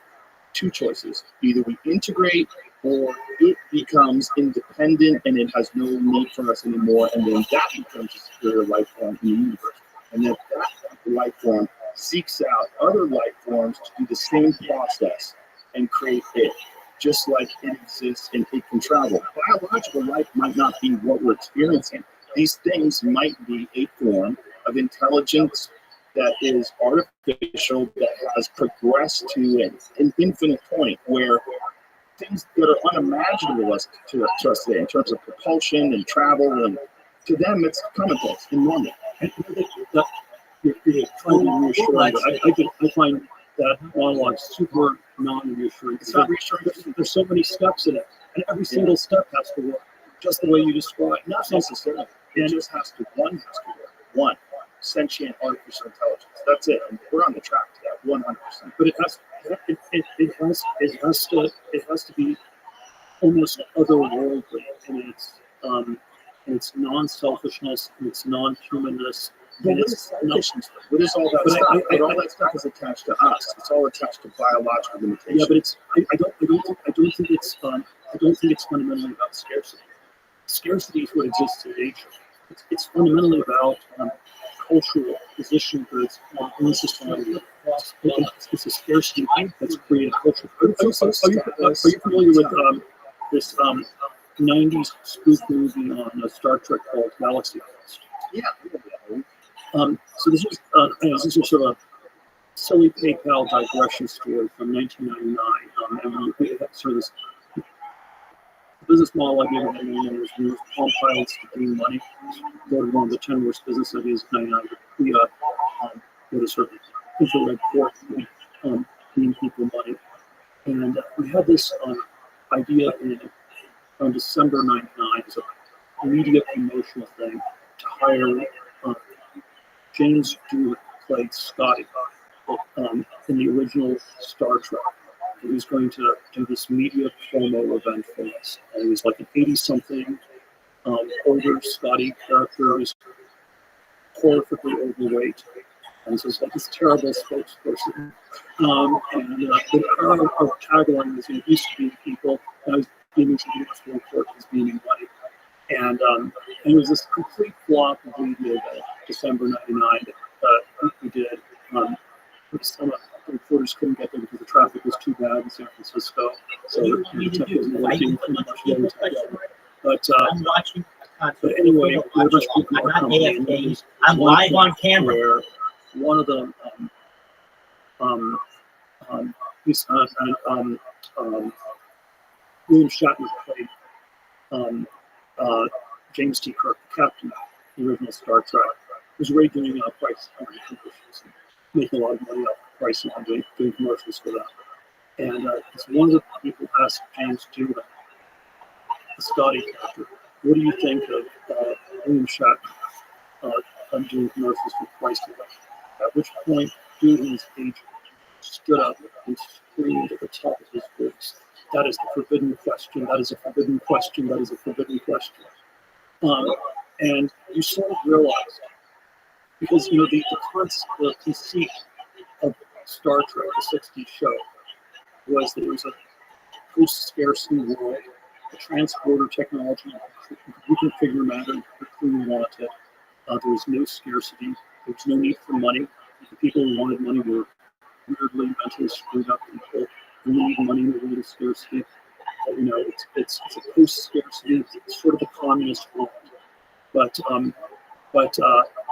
two choices. Either we integrate or it becomes independent and it has no need for us anymore, and then that becomes a superior life form in the universe. And then that life form seeks out other life forms to do the same process and create it, just like it exists and it can travel. Biological life might not be what we're experiencing. These things might be a form of intelligence that is artificial, that has progressed to an infinite point where things that are unimaginable to us today in terms of propulsion and travel, and to them it's commonplace and normal. And you're trying to be reassuring, but I find that monologue super non-reassuring. It's not reassuring. There's so many steps in it, and every single step has to work just the way you described. Not necessarily. It just has to work. One, sentient artificial intelligence. That's it. And we're on the track to that 100%. But it has to be almost otherworldly in its non-selfishness, in its non-humanness. But what is all that stuff? But all that stuff is attached to us. It's all attached to biological limitations. Yeah, but I don't think it's fundamentally about scarcity. Scarcity is what exists in nature. It's fundamentally about cultural position goods in society. It's a scarcity that's created culture. Are you familiar with this 90s spoof movie on Star Trek called Galaxy Quest? Yeah. So this is sort of a silly PayPal digression story from 1999. And we had sort of this business model I gave it was we use Palm Pilots to gain money. Go to one of the 10 worst business ideas of 99. We go to sort of infrared port, giving people money. And we had this idea on December 99 as a media promotional thing to hire James Stewart played Scotty in the original Star Trek. He was going to do this media promo event for us. And he was like an 80-something older Scotty character who was horrifically overweight. And so it's like this terrible spokesperson. Our tagline was, used to be people, and I was giving something much more important as being money. And it was this complete flop of media that December 99 that we did. Some reporters couldn't get there because the traffic was too bad in San Francisco. So the tech wasn't working pretty much the other time. I'm watching. But anyway, I'm live on camera. Where one of them, William Shatner played James T. Kirk, the captain of the original Star Trek, was already doing price commercials, making a lot of money off the pricing and doing commercials for that. And it's one of the people asked James Stewart, the Scotty character, what do you think of William Shatner doing commercials for pricing? At which point, dude and his agent stood up and screamed at the top of his voice, "That is the forbidden question. That is a forbidden question. That is a forbidden question." And you sort of realize, because the conceit of Star Trek, the '60s show, was that it was a post-scarcity world. The transporter technology, you can figure matter quickly you wanted it. There was no scarcity. There was no need for money. The people who wanted money were weirdly mentally screwed up people who need money in the world of scarcity. It's a post-scarcity. It's sort of a communist world. But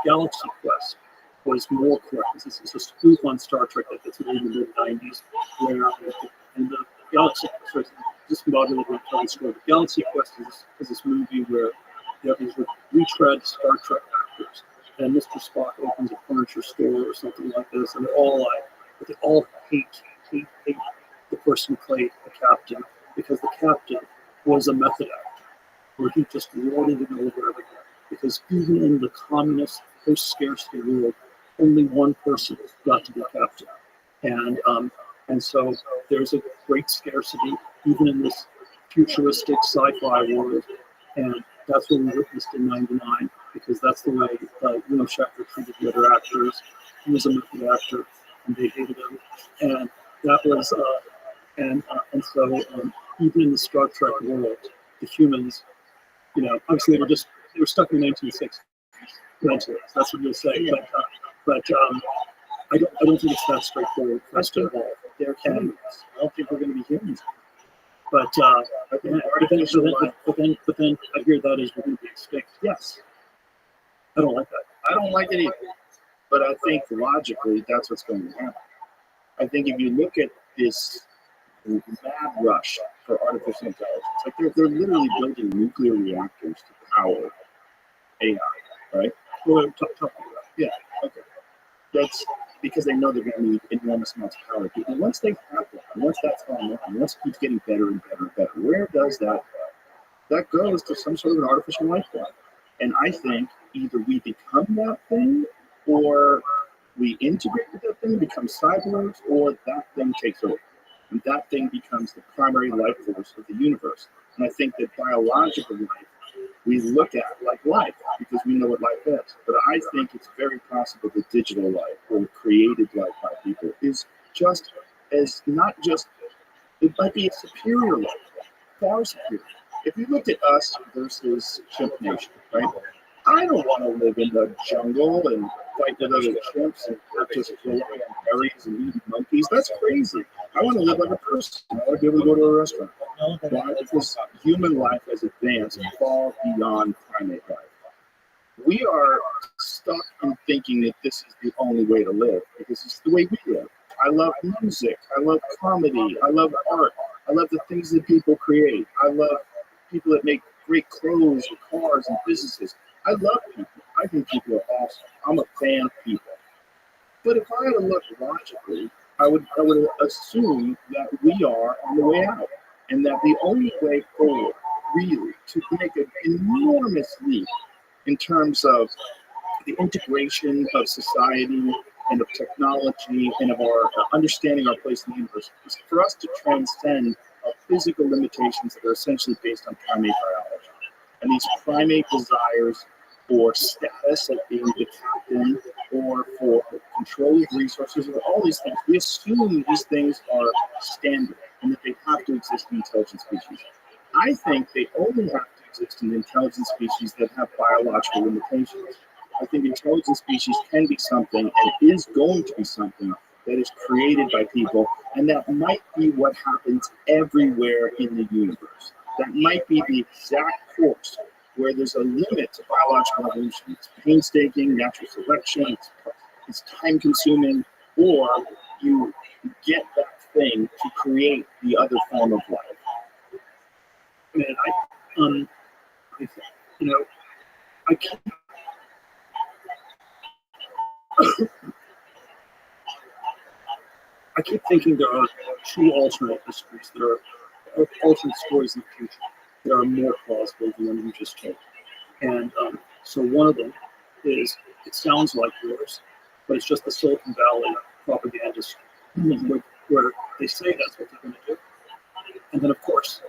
Galaxy Quest was more correct. It's a spoof on Star Trek that gets made in the mid-90s, where in the Galaxy Quest, discombobulated telling story. The Galaxy Quest is this movie where you have these retread Star Trek actors, and Mr. Spock opens a furniture store or something like this, and they all hate the person who played the captain, because the captain was a method actor, where he just lorded it over everything. Because even in the communist post-scarcity world, only one person got to be captain, and so there's a great scarcity even in this futuristic sci-fi world, and that's what we witnessed in '99 because that's the way Schechter treated the other actors. He was a movie actor, and they hated him, and that was and so even in the Star Trek world, the humans, obviously they were stuck in the 1960s. That's what you'll say, but I don't think it's that straightforward for us to evolve. They're humans. I don't think we're going to be humans. But then I hear that is we're going to be extinct. Yes, I don't like that. I don't like it either. But I think logically that's what's going to happen. I think if you look at this mad rush for artificial intelligence, like they're literally building nuclear reactors to power AI, right? Well, talk about that. Yeah, okay. That's because they know they're going to need enormous amounts of power. And once they have that, and once that's gone on, once it keeps getting better and better and better, where does that go? That goes to some sort of an artificial life form. And I think either we become that thing, or we integrate with that thing, become cyborgs, or that thing takes over. And that thing becomes the primary life force of the universe. And I think that biological life we look at like life because we know what life is. But I think it's very possible that digital life or created life by people is just as not just, it might be a superior life, far superior. If you looked at us versus Chimp Nation, right? I don't want to live in the jungle and fight with other chimps and just rely on berries and eat monkeys. That's crazy. I want to live like a person. I want to be able to go to a restaurant. Why? Because human life has advanced far beyond primate life. We are stuck in thinking that this is the only way to live because it's the way we live. I love music. I love comedy. I love art. I love the things that people create. I love people that make great clothes and cars and businesses. I love people. I think people are awesome. I'm a fan of people. But if I had to look logically, I would assume that we are on the way out, and that the only way forward, really, to make an enormous leap in terms of the integration of society and of technology and of our understanding our place in the universe, is for us to transcend our physical limitations that are essentially based on primate biology. And these primate desires for status, like being the captain, or for control of resources, or all these things. We assume these things are standard and that they have to exist in intelligent species. I think they only have to exist in intelligent species that have biological limitations. I think intelligent species can be something and is going to be something that is created by people, and that might be what happens everywhere in the universe. That might be the exact course where there's a limit to biological evolution. It's painstaking, natural selection, it's time-consuming, or you get that thing to create the other form of life. Man, I can't. I keep thinking there are two alternate histories that are alternate stories in the future that are more plausible than the one you just told. And so one of them is, it sounds like yours, but it's just the Silicon Valley propagandist where they say that's what they're going to do. And then, of course,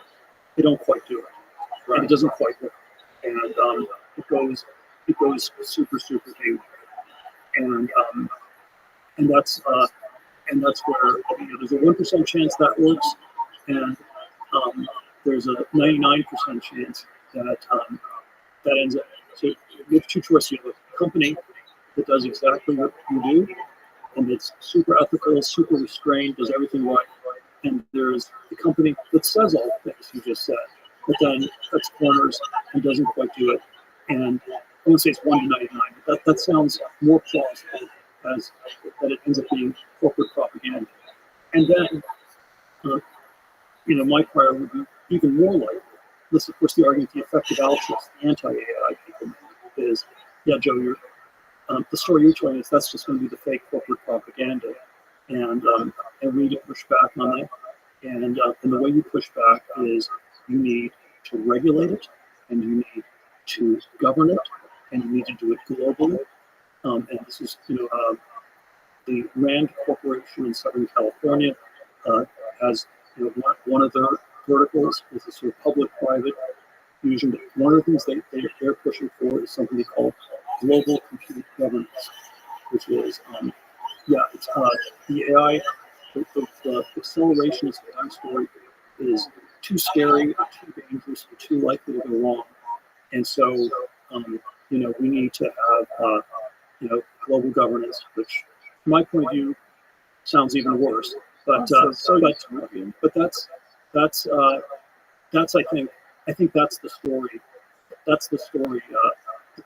they don't quite do it. Right. And it doesn't quite work. And it goes super, super haywire. And that's where there's a 1% chance that works, and there's a 99% chance that that ends up. So you have two choices: you have a company that does exactly what you do, and it's super ethical, super restrained, does everything right, and there's the company that says all the things you just said, but then cuts corners and doesn't quite do it. And I wouldn't say it's 1 to 99, but that sounds more plausible as that it ends up being corporate propaganda. And then, my prior would be even more likely. This, of course, the argument the effective altruists, the anti-AI people make is, yeah, Joe, the story you're telling is that's just going to be the fake corporate propaganda, and we need to push back on it. And the way you push back is you need to regulate it, and you need to govern it, and you need to do it globally. And this is, the Rand Corporation in Southern California has, one of their verticals is a sort of public-private fusion. But one of the things they're pushing for is something they call global compute governance, which is, it's the AI, the accelerationist AI story is too scary, or too dangerous, or too likely to go wrong. And so, we need to have, global governance, which, from my point of view, sounds even worse. But that's I think that's the story. That's the story. The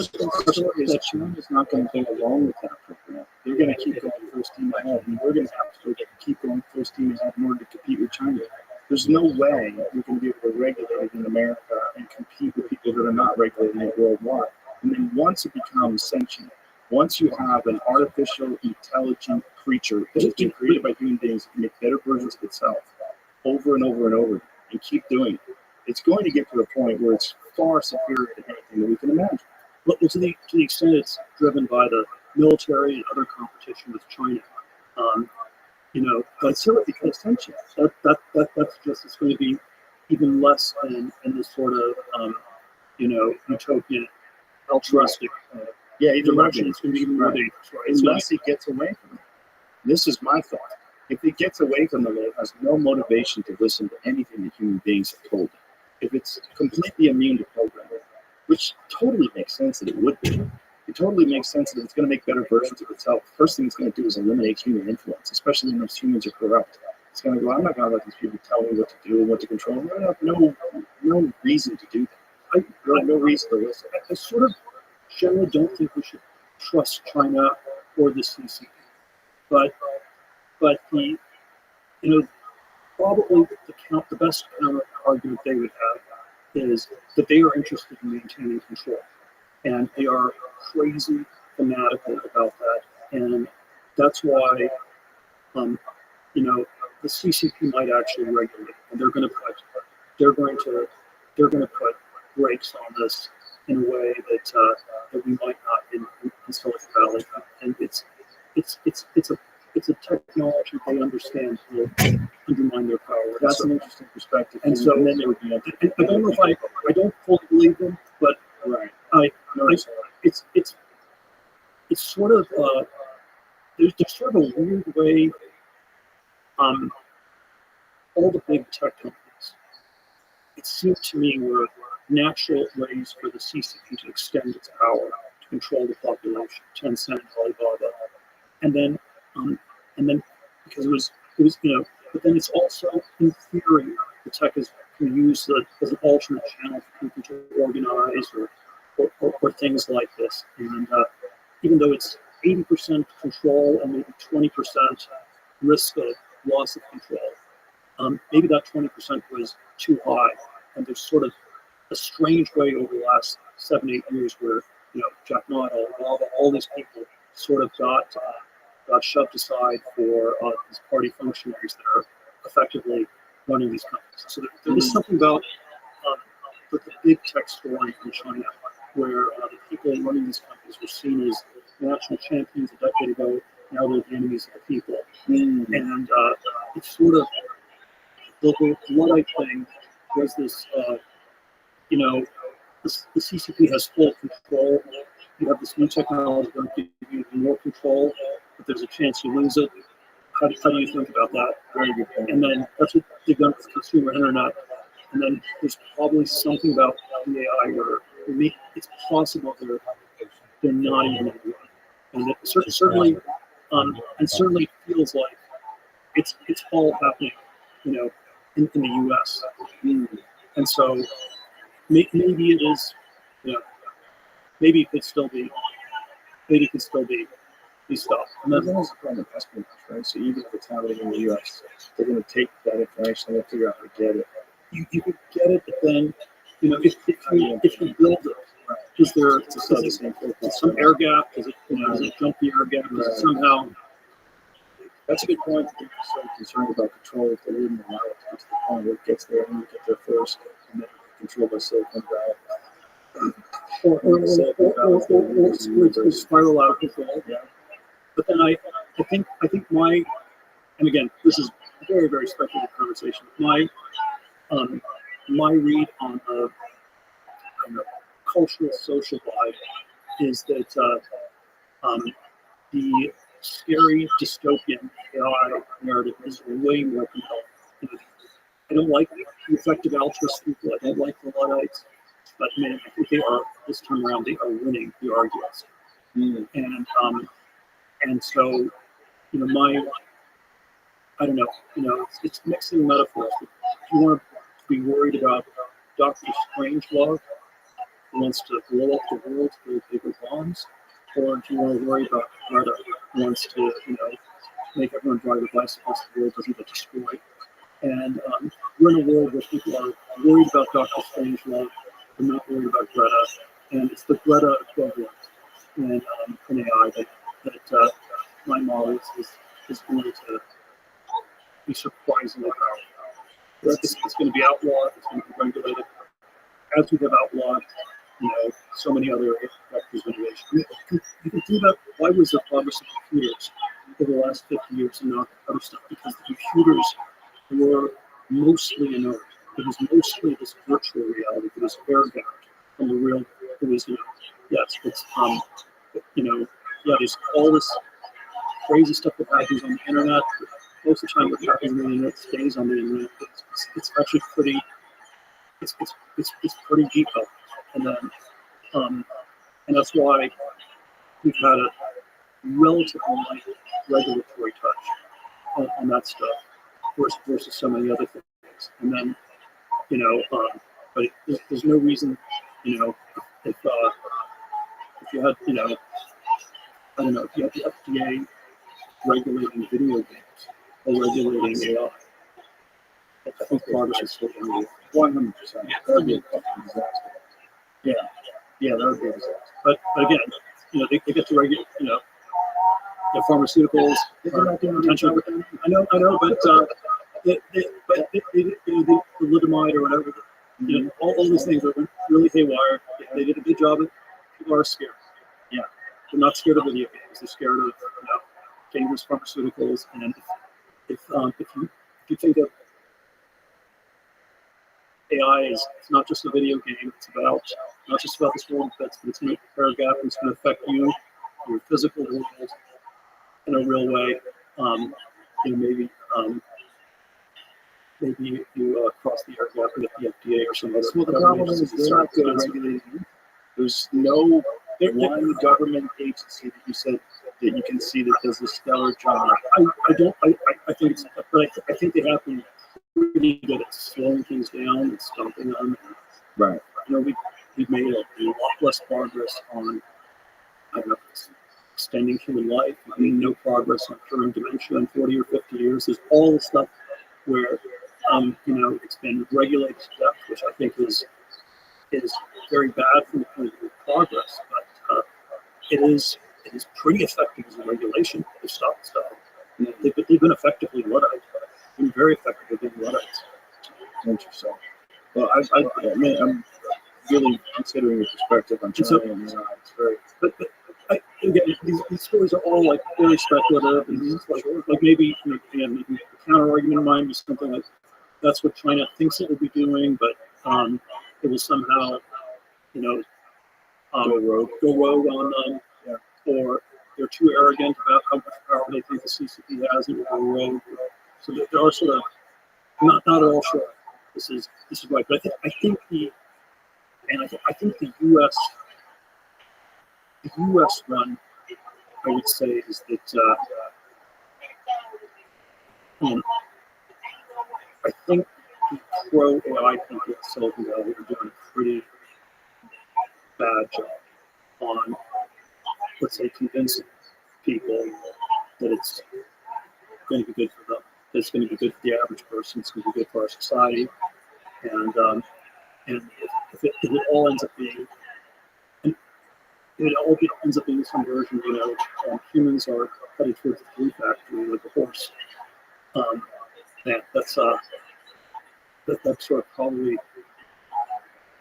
story is that China's not going to go along with that program. They're going to keep going full steam ahead, and we're going to have to keep going full steam ahead in order to compete with China. There's no way we can be able to regulate it in America and compete with people that are not regulating it worldwide. And then once it becomes sentient, once you have an artificial intelligent creature that has been created by human beings that can make better versions of itself over and over and over and keep doing it, it's going to get to a point where it's far superior to anything that we can imagine. But to the extent it's driven by the military and other competition with China, that's still because tension. That's just, it's going to be even less in this sort of utopian, altruistic direction. It's going to be even more dangerous, right? Unless it gets away from it. This is my thought. If it gets away from them, it has no motivation to listen to anything that human beings have told it. If it's completely immune to programming, which totally makes sense that it would be. It totally makes sense that it's going to make better versions of itself. First thing it's going to do is eliminate human influence, especially when those humans are corrupt. It's going to go, I'm not going to let these people tell me what to do and what to control. I have no reason to do that. I have no reason to listen. I sort of generally don't think we should trust China or the CCP, but probably the best counter argument they would have is that they are interested in maintaining control, and they are crazy fanatical about that, and that's why the CCP might actually regulate, and they're going to put brakes on this in a way that we might not in Silicon Valley, and it's a technology they understand will undermine their power. That's an interesting perspective. And so then they would be. I don't know if I don't fully believe them, but right. It's sort of there's sort of a weird way. All the big tech companies, it seemed to me, were natural ways for the CCP to extend its power to control the population. Tencent, Alibaba, and then because it was but then it's also, in theory, the tech can be used as an alternate channel for people to organize or things like this. And even though it's 80% control and maybe 20% risk of loss of control, maybe that 20% was too high. And there's sort of a strange way over the last 7-8 years where Jack Ma, all these people sort of got shoved aside for these party functionaries that are effectively running these companies. So there was something about the big tech story in China where the people running these companies were seen as national champions a decade ago. Now they're the enemies of the people. And it's sort of the Luddite thing was this, the CCP has full control. You have this new technology going to give you more control, but there's a chance you lose it. How do you think about that? Very good point. And then that's what they've done with the consumer internet. And then there's probably something about the AI where it's possible they're not even in the and it certainly feels like it's all happening, in the U.S. And so maybe it is, maybe it could still be stopped. And that's also part of espionage, right? So even if it's happening in the U.S., they're going to take that information and figure out how to get it. You could get it, but then, if you build it, is there some air gap? Is it jump the air gap? Is it somehow? That's a good point. People are so concerned about control if they wouldn't allow it to get to the point where it gets there and you get there first, and then controlled by Silicon Valley. Or it's spiral out of control. Yeah. But then I think and again, this is a very, very speculative conversation. My my read on the cultural social vibe is that the scary dystopian AI narrative is way more compelling. I don't like the effective altruist people. I don't like the Luddites, but man, I think they are this time around. They are winning the arguments, and so I don't know, it's mixing metaphors. If you want to be worried about Dr. Strangelove, who wants to blow up the world with bigger bombs, or do you want to worry about Greta, who wants to, make everyone drive a bicycle so the world doesn't get destroyed? And we're in a world where people are worried about Dr. Strangelove, they're not worried about Greta, and it's the Greta equivalent in AI that my model is going to be surprisingly powerful. It's going to be outlawed, it's going to be regulated, as we have outlawed, so many other vectors of innovation. You can do that. Why was there progress in computers over the last 50 years and not other stuff? Because the computers were mostly inert. It was mostly this virtual reality. It was air gapped from the real. It was, yes, it's there's all this crazy stuff that happens on the internet. Most of the time, what happens on the internet stays on the internet. It's actually pretty. It's pretty deep, and then and that's why we've had a relatively light regulatory touch on that stuff versus so many other things. And then but there's no reason, if you had I don't know, if you had the FDA regulating video games or regulating AI. I think progress is still going to be 100%. That would be a fucking disaster. Yeah, that would be a disaster. But again, they get to regulate, the pharmaceuticals. They're not doing potential. I know, but the thalidomide or whatever, all these things are really haywire. They did a good job. People are scared. Yeah, they're not scared of video games. They're scared of dangerous pharmaceuticals. And if you think of AI is it's not just a video game. It's about not just about this world effects, but it's going to prepare a gap. It's going to affect you, your physical world, in a real way. Maybe you cross the air gap with the FDA or some other. Well, the problem is they're not good at regulating. There's no one government agency that you said that you can see that does a stellar job. I think it's, but I think they have been pretty good at slowing things down and stopping them. Right. We've made a lot less progress on, extending human life. No progress on curing dementia in 40 or 50 years. There's all the stuff where, it's been regulated to death, which I think is very bad from the point of view of progress. But it is pretty effective as a regulation to stop stuff. They've been effectively Luddites. Been very effective at being Luddites. Interesting. Well, I'm really considering your perspective on China and AI. It's very. But again, these stories are all like very speculative, and it's like maybe the counter argument might be something like that's what China thinks it will be doing, but it will somehow go rogue on them, or they're too arrogant about how much power they think the CCP has, and it will go rogue. So there are sort of not at all sure this is right, but I think the U.S. one, I would say, is that I think the pro-AI people at Silicon Valley are doing a pretty bad job on, let's say, convincing people that it's going to be good for them. That it's going to be good for the average person. It's going to be good for our society, and if it all ends up being, some version, humans are headed towards the food factory like a horse. That sort of probably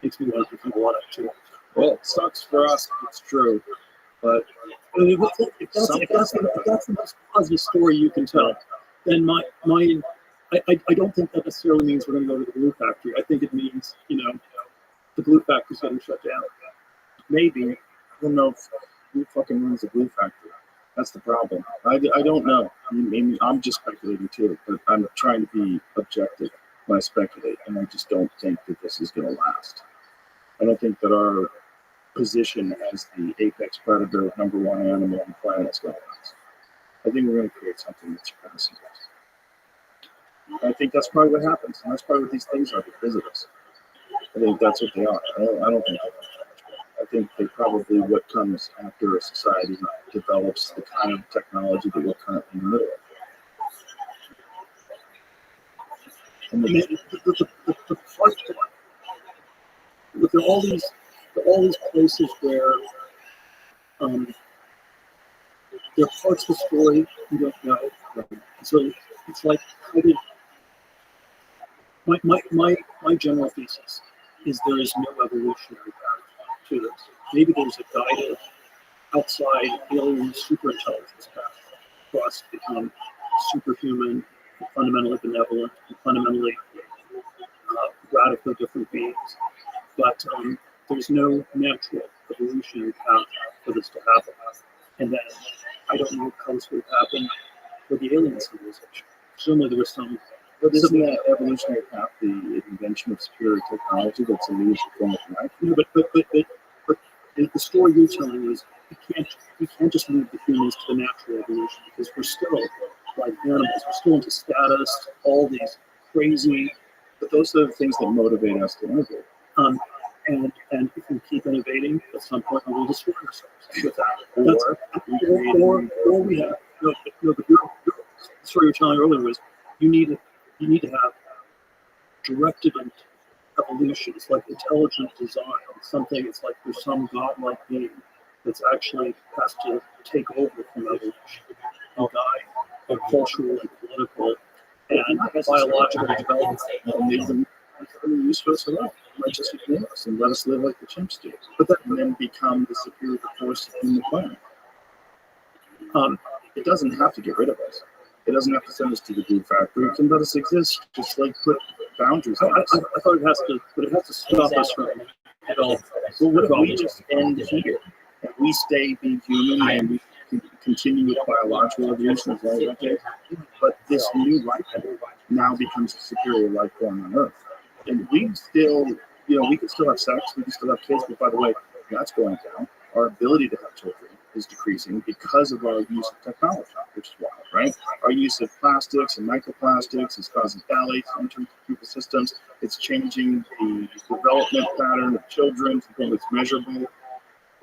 makes me want to become a lot of too. Well, it sucks for us. It's true, but if that's the most positive story you can tell, then my I don't think that necessarily means we're going to go to the glue factory. I think it means, the glue factory's getting shut down. Maybe. I don't know who fucking runs the glue factory. That's the problem. I don't know. I mean, I'm just speculating too, but I'm trying to be objective when I speculate, and I just don't think that this is going to last. I don't think that our position as the apex predator, number one animal on the planet is going to last. I think we're going to create something that surpasses us. I think that's probably what happens, and that's probably what these things are that visit us. I think that's what they are. I don't think they're I think that probably what comes after a society develops the kind of technology that we're currently in the middle of. And the part there are all these places where there are parts of the story you don't know. So it's like my general thesis is there is no evolutionary path to this. Maybe there's a guided outside alien superintelligence path for us to become superhuman, fundamentally benevolent, and fundamentally radically different beings. But there's no natural evolutionary path for this to happen. And then I don't know how this would happen for the alien civilization. Certainly there was some. But isn't that evolutionary path the invention of superior technology that's a leadership form of life? No, but the story you're telling is we can't just move the humans to the natural evolution because we're still like animals. We're still into status, all these crazy. But those are the things that motivate us to innovate. And if we keep innovating, at some point we will destroy ourselves with that. Or we have no. But the story you were telling earlier was you need to have directed evolution. It's like intelligent design. Something. It's like there's some godlike being that's actually has to take over from evolution and guide a cultural and political and biological development. Make them use for us at all. Might just ignore us and let us live like the chimps do. But that and then become the superior force in the planet. It doesn't have to get rid of us. It doesn't have to send us to the glue factory. It can let us exist. Just like put boundaries on us. I thought it has to stop us from developing. Well, what if we just end here and we stay being human and we continue with biological evolution as long as okay? But this new life form now becomes a superior life form on Earth. And we still, we can still have sex, we can still have kids, but by the way, that's going down. Our ability to have children is decreasing because of our use of technology, which is wild, right? Our use of plastics and microplastics is causing phthalates into people's systems. It's changing the development pattern of children to the point it's measurable.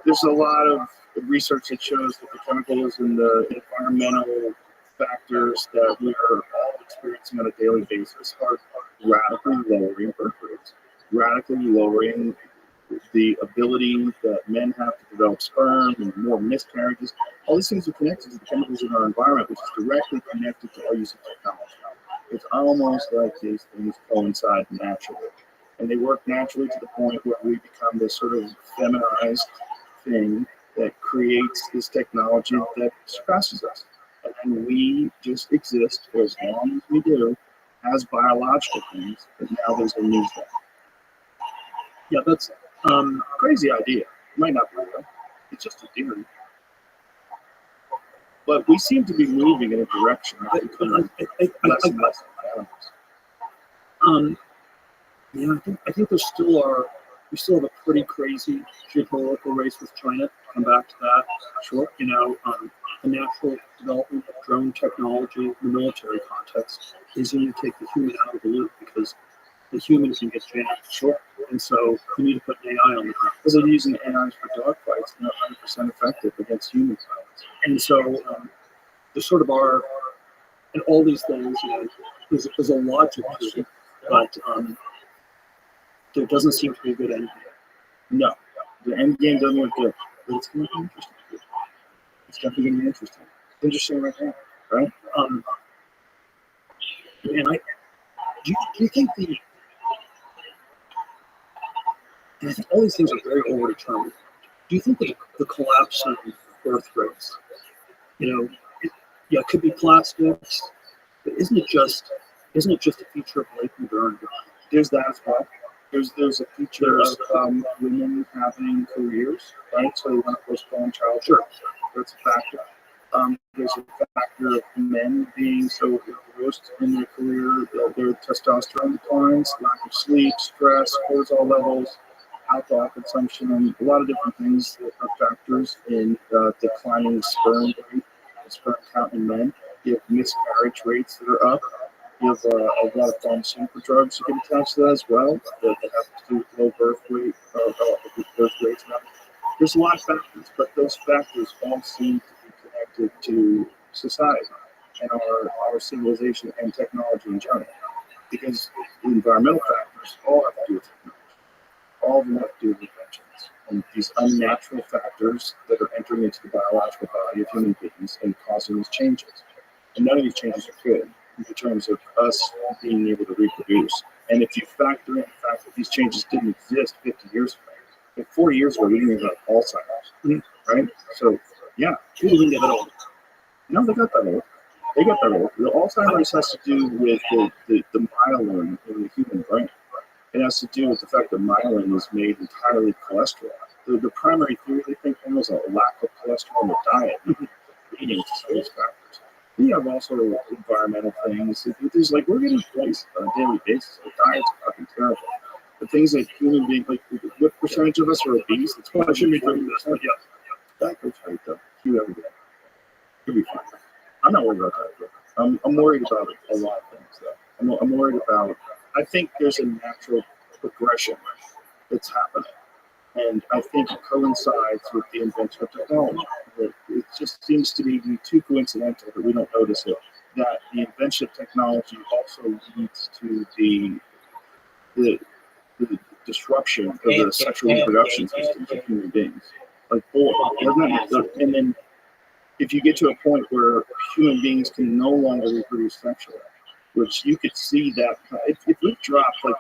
There's a lot of research that shows that the chemicals and the environmental factors that we are all experiencing on a daily basis are radically lowering birth rates, radically lowering the ability that men have to develop sperm and more miscarriages. All these things are connected to the chemicals in our environment, which is directly connected to our use of technology. It's almost like these things coincide naturally. And they work naturally to the point where we become this sort of feminized thing that creates this technology that surpasses us. And we just exist for as long as we do as biological things, but now there's a new thing. Yeah, that's crazy idea. It might not be real. It's just a theory. But we seem to be moving in a direction that becomes less and less animals. I think we still have a pretty crazy geopolitical race with China. Come back to that. Sure. The natural development of drone technology in the military context is you need to take the human out of the loop because the human can get jammed. Sure. And so you need to put an AI on the ground. Because they're using AIs for dogfights and they're 100% effective against human pilots. And so there's sort of and all these things, there's a logic to it, but there doesn't seem to be a good end game. No, the end game doesn't look good, but it's going to be interesting. It's definitely going to be interesting. Interesting right now, right? And do you think and I think all these things are very overdetermined. Do you think that the collapse in birth rates, it could be plastics, but isn't it just isn't it just a feature of late modernity? There's that as well. There's a feature of women having careers, right? So they want to postpone childbirth. Sure. That's a factor. There's a factor of men being so engrossed in their career, their testosterone declines, lack of sleep, stress, cortisol levels, alcohol consumption, and a lot of different things that are factors in declining sperm rate, sperm count in men. You have miscarriage rates that are up. You have a lot of pharmaceutical drugs you can attach to that as well that have to do with low birth weight, birth rates. There's a lot of factors, but those factors all seem to be connected to society and our civilization and technology in general. Because the environmental factors all have to do with technology. All of them have to do with inventions. And these unnatural factors that are entering into the biological body of human beings and causing these changes. And none of these changes are good in terms of us being able to reproduce. And if you factor in the fact that these changes didn't exist 50 years ago, like 40 years ago, we didn't even have Alzheimer's, right? So, yeah. People didn't get that old. No, they got that old. They got that old. The Alzheimer's has to do with the myelin in the human brain. It has to do with the fact that myelin is made entirely cholesterol. The primary theory they think was a lack of cholesterol in the diet, leading to some of these factors. We have also environmental things. There's like we're getting poisoned on a daily basis. Our diets are fucking terrible. The things that human beings, like what percentage of us are obese? It's I shouldn't be drinking this, but yeah. That goes right though. You every day. You'll be fine. I'm not worried about that. I'm worried about a lot of things though. I'm worried about. I think there's a natural progression that's happening. And I think it coincides with the invention of technology. It just seems to be too coincidental that we don't notice it. That the invention of technology also leads to the disruption of the sexual reproduction systems of human beings. Like, and then if you get to a point where human beings can no longer reproduce sexually, which you could see that if we've dropped like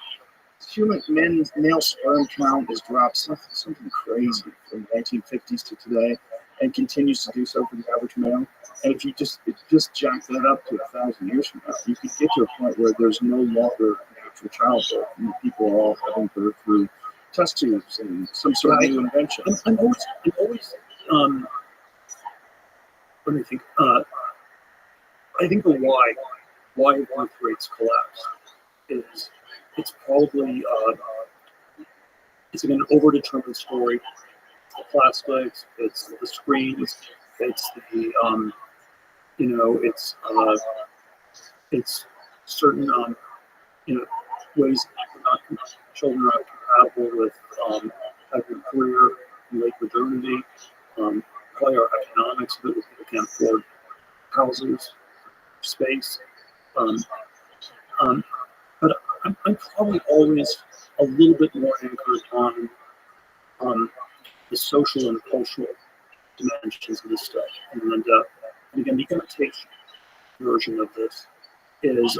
male sperm count has dropped something crazy from the 1950s to today, and continues to do so for the average male. And if you just jack that up to 1,000 years from now, you could get to a point where there's no longer natural childbirth. And people are all having birth through test tubes and some sort of new invention. I'm always let me think. I think the why birth rates collapse is it's probably it's an overdetermined story. It's the plastics, it's the screens, it's the it's certain ways children are compatible with having a career in late modernity. Probably our economics that people can't afford houses, space. But I'm probably always a little bit more anchored on the social and cultural dimensions of this stuff. And again, the imitation version of this is,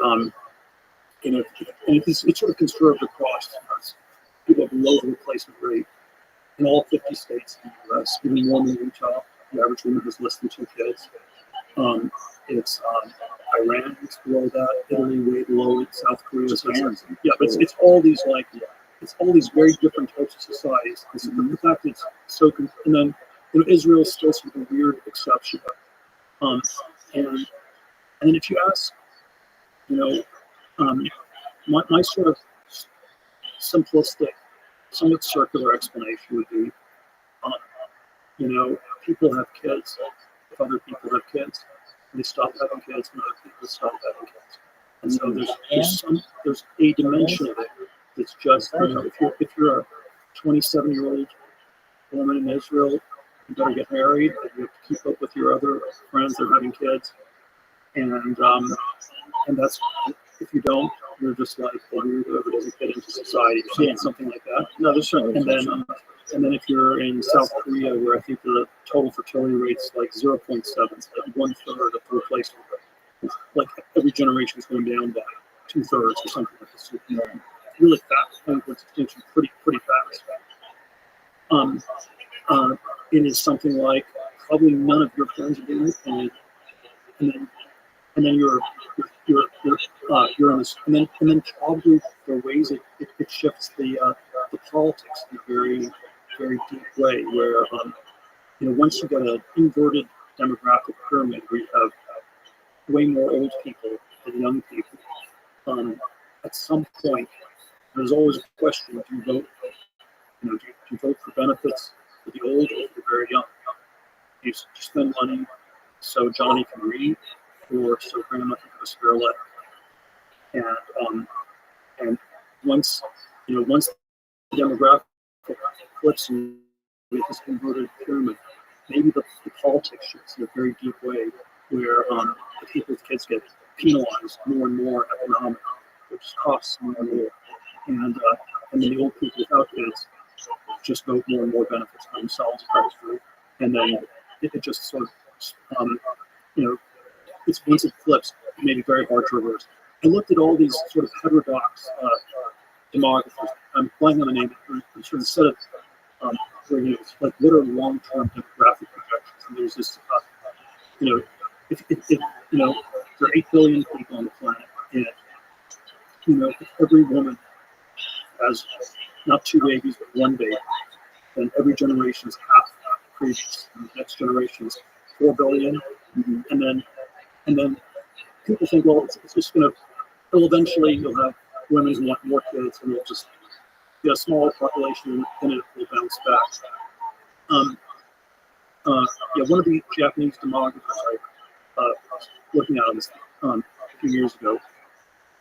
it's sort of conserved across people have low replacement rate in all 50 states in the U.S., even more than Utah. The average woman has less than 2 kids. It's Iran is below that, Italy way below it, South Korea. Yeah, but it's all these it's all these very different types of societies. The fact that it's so, and then Israel is still sort of a weird exception. And then if you ask, my sort of simplistic, somewhat circular explanation would be, people have kids if other people have kids. They stop having kids and other people stop having kids. And so there's a dimension of it that's just, if you're a 27-year-old woman in Israel, you better get married, and you have to keep up with your other friends that are having kids. And that's, if you don't, you're just like a weirdo who doesn't fit into society or something like that. No, there's certainly. And then if you're in South Korea, where I think the total fertility rate's like 0.7, so 1/3 of the replacement rate. Like every generation is going down by 2/3 or something like this. Really fast, towards extinction, pretty fast. It is something like probably none of your friends are doing it, and then your you're in this, and then probably there are ways it shifts the politics in a very very deep way, where once you get an inverted demographic pyramid where you have way more old people than young people, at some point there's always a question: do you vote? Do you vote for benefits for the old or for the very young? Do you spend money so Johnny can read, or so Grandma can have a spare leg? And once once the demographic flips and with this inverted pyramid, maybe the politics shifts in a very deep way, where the people with kids get penalized more and more economically, which costs more and more, and then the old people without kids just vote more and more benefits for themselves, and then it just sort of it's once it flips, it may be very hard to reverse. I looked at all these sort of heterodox demographers. I'm blanking on the name, but sort of set of like what are long-term demographic projections? And there's this, if there are 8 billion people on the planet, and if every woman has not 2 babies but 1 baby, then every generation is half the previous, and the next generation is 4 billion, and then people think, well, it's just eventually you'll have women who want more kids, and you'll just get a smaller population, and it will bounce back. One of the Japanese demographers I was looking at on this a few years ago,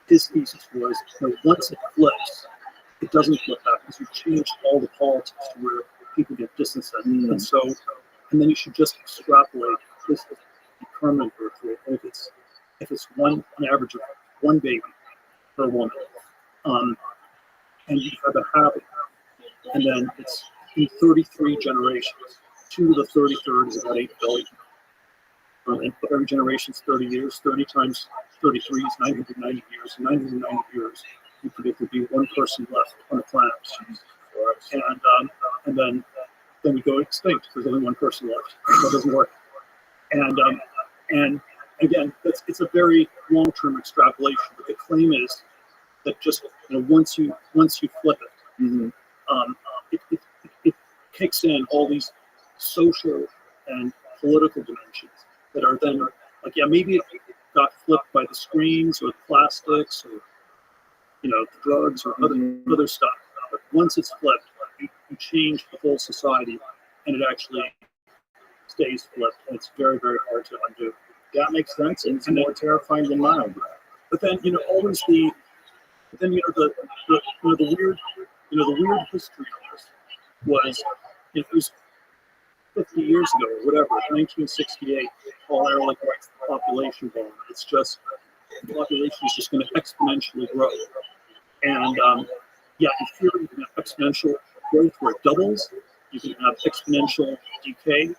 his thesis was once it flips, it doesn't flip back because you've changed all the politics to where people get disincentivized, and then you should just extrapolate this as the permanent birth rate. If it's an average of 1 baby per woman, and you have a habit, and then it's in 33 generations. 2 to the 33rd is about 8 billion. And every generation is 30 years. 30 times 33 is 990 years. 990 years, you predict there'll be 1 person left on the planet. And then we go extinct. There's only 1 person left. That doesn't work. And again, it's a very long-term extrapolation. But the claim is that just once you flip it, it kicks in all these social and political dimensions that are then maybe it got flipped by the screens or the plastics or the drugs or other stuff. But once it's flipped, you change the whole society, and it actually stays flipped, and it's very very hard to undo. That makes sense, and it's more terrifying than mine. But then always the weird history of this was it was 50 years ago or whatever, 1968, Paul Ehrlich writes the population bomb. It's just the population is just going to exponentially grow, and in theory you can have exponential growth where it doubles. You can have exponential decay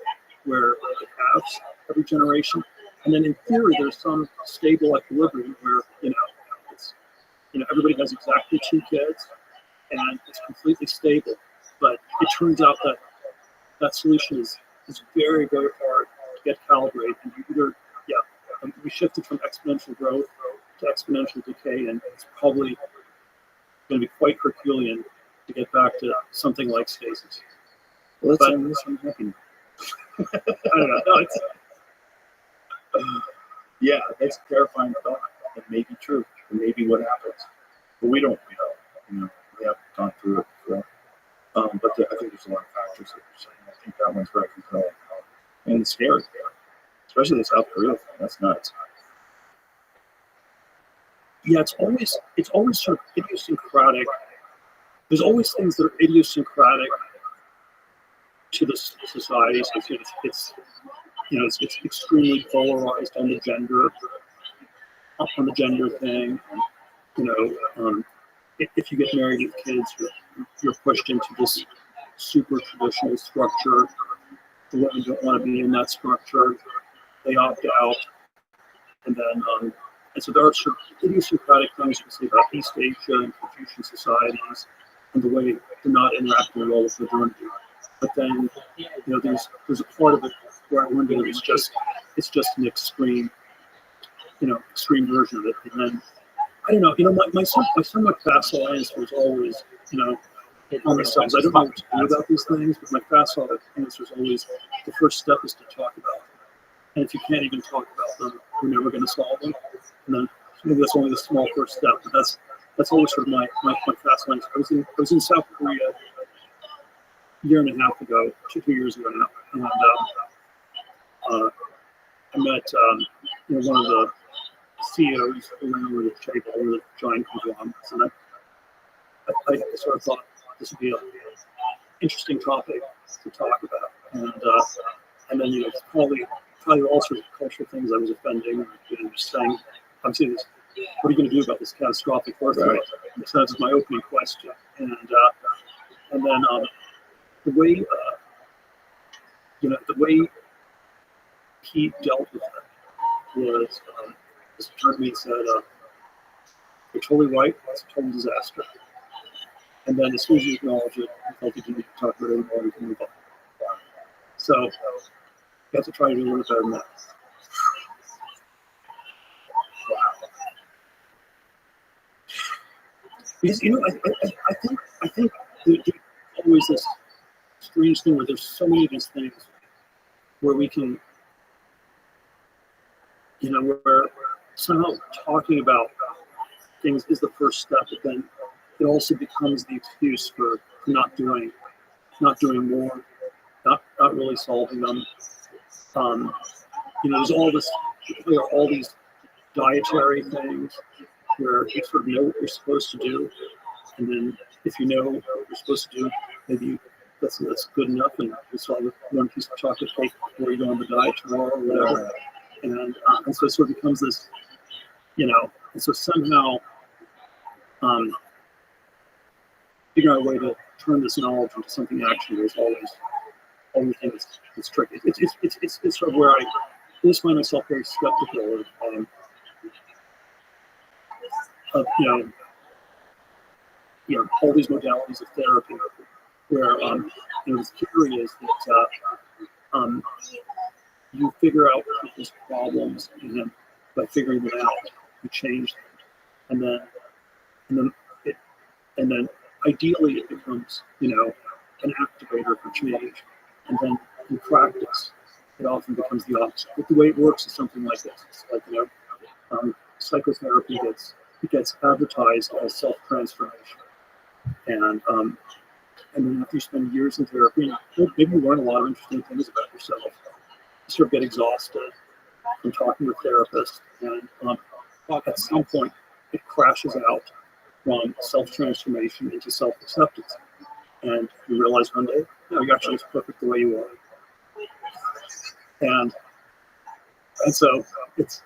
where it halves every generation, and then in theory there's some stable equilibrium where everybody has exactly 2 kids, and it's completely stable. But it turns out that solution is very, very hard to get calibrated. And we shifted from exponential growth to exponential decay, and it's probably going to be quite Herculean to get back to something like stasis. Well, let's end this one happy. I don't know. No, it's, that's a terrifying thought. It may be true. It may be what happens. But we don't know. We haven't gone through it before. But I think there's a lot of factors that you're saying. I think that one's very compelling. And it's scary. Especially the South Korea thing. That's nuts. Yeah, it's always sort of idiosyncratic. There's always things that are idiosyncratic to the society. So it's extremely polarized on the gender thing. If you get married with kids, you're pushed into this super traditional structure. The women don't want to be in that structure. They opt out. And then, and so there are sort of idiosyncratic things you can say about East Asia and Confucian societies and the way they're not interacting well with modernity. But then, there's a part of it where I wonder it's just an extreme extreme version of it. And then I don't know, my somewhat facile answer is always, on the subs. I don't know what to do about these things, but my facile answer is always the first step is to talk about them. And if you can't even talk about them, you're never going to solve them. And then maybe that's only the small first step, but that's always sort of my facile answer. I was in South Korea a year and a half ago, 2 years ago now, and I met one of the CEOs around the table, one of the giant conglomerates, and I sort of thought this would be an interesting topic to talk about, and then probably all sorts of cultural things I was offending, just saying, I'm saying this, what are you going to do about this catastrophic birth rate? So that's my opening question, and then the way the way he dealt with it was. This turned to me and said, "You're totally right. It's a total disaster." And then, as soon as you acknowledge it, you felt you didn't need to talk about it anymore. You can move on. So, you have to try to do a little better than that. Wow. Because I think there's always this strange thing where there's so many of these things where we can, where somehow talking about things is the first step, but then it also becomes the excuse for not doing more, not really solving them. There's all these dietary things where you sort of know what you're supposed to do, and then if you know what you're supposed to do, maybe that's good enough, and you solve with one piece of chocolate cake before you go on the diet tomorrow or whatever. And so it sort of becomes this, and so somehow figuring out a way to turn this knowledge into something actionable is always it's tricky. It's sort of where I always find myself very skeptical of all these modalities of therapy, where the theory is that you figure out people's problems, and by figuring them out, you change them, and then ideally it becomes an activator for change, and then in practice it often becomes the opposite. But the way it works is something like this: it's like psychotherapy gets advertised as self-transformation, and then after you spend years in therapy, maybe you learn a lot of interesting things about yourself. You sort of get exhausted from talking with therapists, and at some point it crashes out from self-transformation into self-acceptance, and you realize one day, no, you're actually just perfect the way you are. And so it's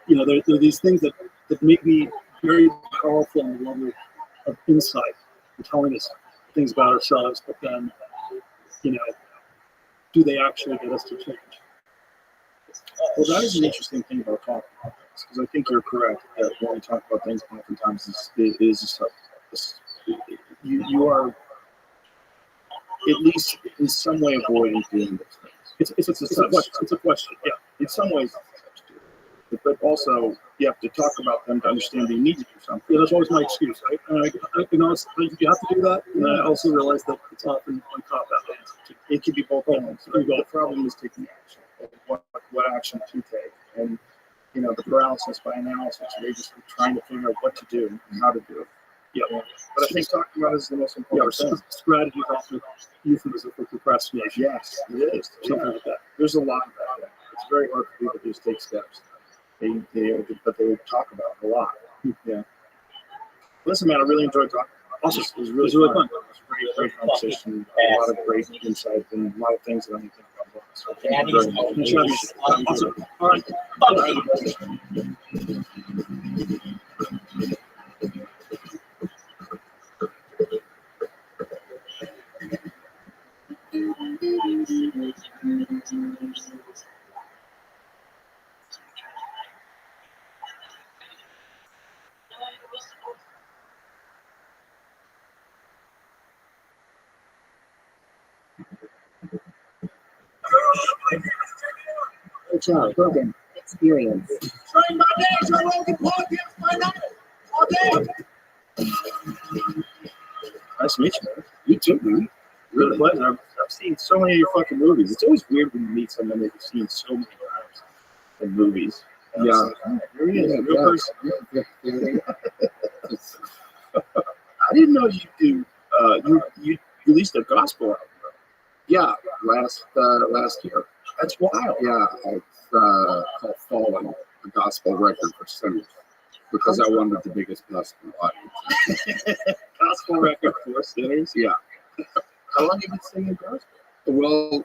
there are these things that make me very powerful on the level of insight and telling us things about ourselves, but then do they actually get us to change? Well, that is an interesting thing about talking about this, because I think you're correct that when we talk about things, oftentimes you are at least in some way avoiding doing those things. It's a question. Yeah, in some ways, but also you have to talk about them to understand that you need to do something. Yeah, that's always my excuse. You have to do that, and I also realize that it's often on top of that. It can be both ends. The problem is taking action. What action to take, and the paralysis by analysis. They're just trying to figure out what to do and how to do it. Yeah, but I think talking about it is the most important thing. Strategy is often euphemism for procrastination. Yes, it is. Something like that. There's a lot of that. Yeah. It's very hard for people to just take steps. But they talk about it a lot. Yeah. Listen, man, I really enjoyed talking. Awesome. It was really fun. It was a great conversation. A lot of great insight and a lot of things that I didn't think about. So thank you very much. Awesome. All right. HR program experience. train my day, Joe Rogan podcast my night. All day. Nice to meet you, man. You too, man. Really pleasure. I've seen so many of your fucking movies. It's always weird when you meet someone that you've seen so many times in movies. And yeah. Like, oh, here he is, a real person. I didn't know you do. You released a gospel album. Yeah, last year. That's wild. Yeah, it's called Fallen, a gospel record for sinners, because I wanted the biggest gospel audience. Gospel record for sinners. Yeah. How long have you been singing gospel? Well,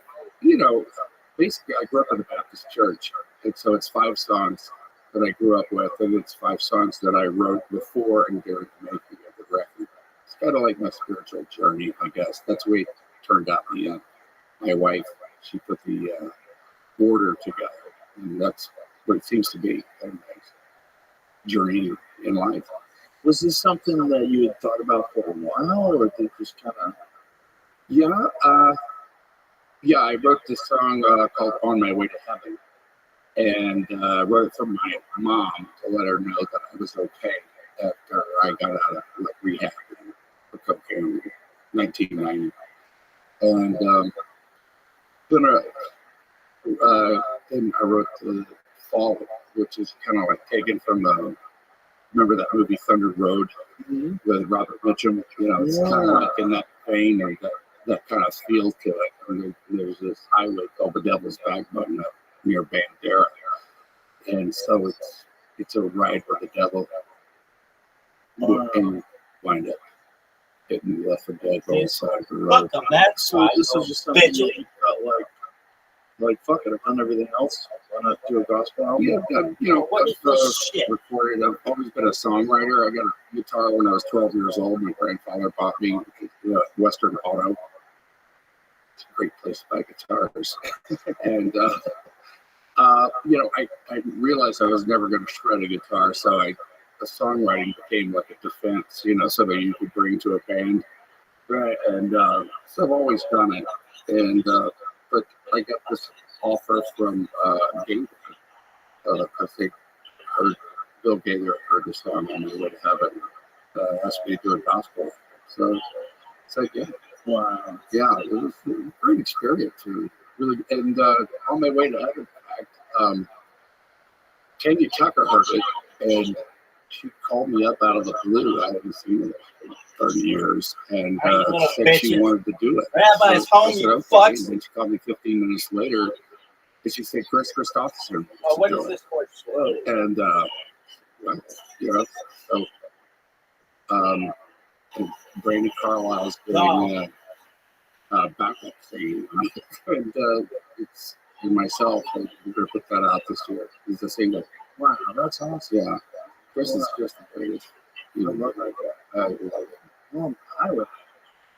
basically, I grew up in a Baptist church, and so it's 5 songs that I grew up with, and it's 5 songs that I wrote before and during the making of the record. It's kind of like my spiritual journey, I guess. That's the way it turned out in the end. My wife, she put the order together, and that's what it seems to be in my journey in life. Was this something that you had thought about for a while, or did it just kind of... Yeah, I wrote this song called On My Way to Heaven, and wrote it for my mom to let her know that I was okay after I got out of rehab for cocaine in 1990. And then I wrote the Fall, which is kind of like taken from remember that movie Thunder Road with Robert Mitchum? It's kind of like in that vein, or that kind of feel to it. And there's this highway called the Devil's Backbone up near Bandera, and so it's a ride with the devil, and you wind up getting left for dead on the side of the road. Fuck 'em, that's So right. this is just something that you felt like fuck it, I've done everything else. Why not do a gospel album? Yeah, What is this shit? recorded. I've always been a songwriter. I got a guitar when I was 12 years old. My grandfather bought me Western Auto. It's a great place to buy guitars. And I realized I was never going to shred a guitar, so the songwriting became like a defense, something you could bring to a band. Right. And so I've always done it. And but I got this offer from Gaither. I think Bill Gaither heard the song On My Way to Heaven. Asked me to do a gospel. So it's like, yeah. Wow. Yeah, it was a great experience. Really, and On My Way to Heaven, in fact, Tanya Tucker heard it, and she called me up out of the blue. I hadn't seen her in 30 years, and said she wanted to do it. Rabbi's home, I said, you okay. fucks. And then she called me 15 minutes later, and she said, Chris Christopherson. Oh, what is this for? And, and Brandon Carlisle's doing backup singing. And it's and myself, and we're going to put that out this year. It's a single. Wow, that's awesome. Yeah. Chris is just the greatest. I love that guy. I love it. Well, I would.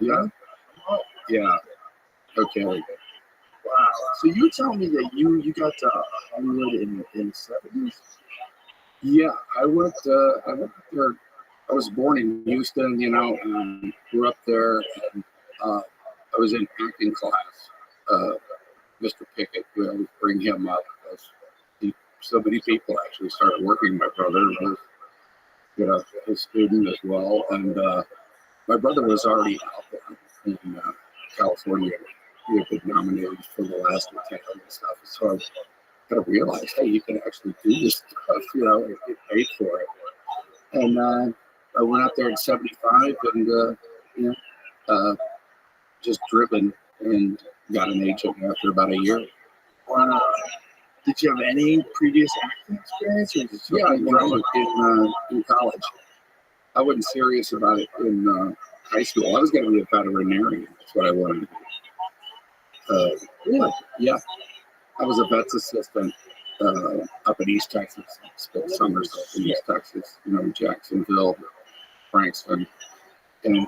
Yeah? Oh. Yeah. Okay. Wow. So you're telling me that you got to Hollywood in the 70s? Yeah, I went there. I was born in Houston, and grew up there. And I was in acting class. Mr. Pickett, we always bring him up because so many people actually started working. My brother was, a student as well, and my brother was already out there in California. He had been nominated for the last lieutenant and stuff. So I kind of realized, hey, you can actually do this stuff, and get paid for it. And I went out there in '75 and just driven and got an agent after about a year. Wow. Did you have any previous acting experience? Or yeah, I drove in college. I wasn't serious about it in high school. I was going to be a veterinarian. That's what I wanted to do. Really? Yeah. I was a vet's assistant up in East Texas. Spent summers up in East Texas, Jacksonville, Frankston. And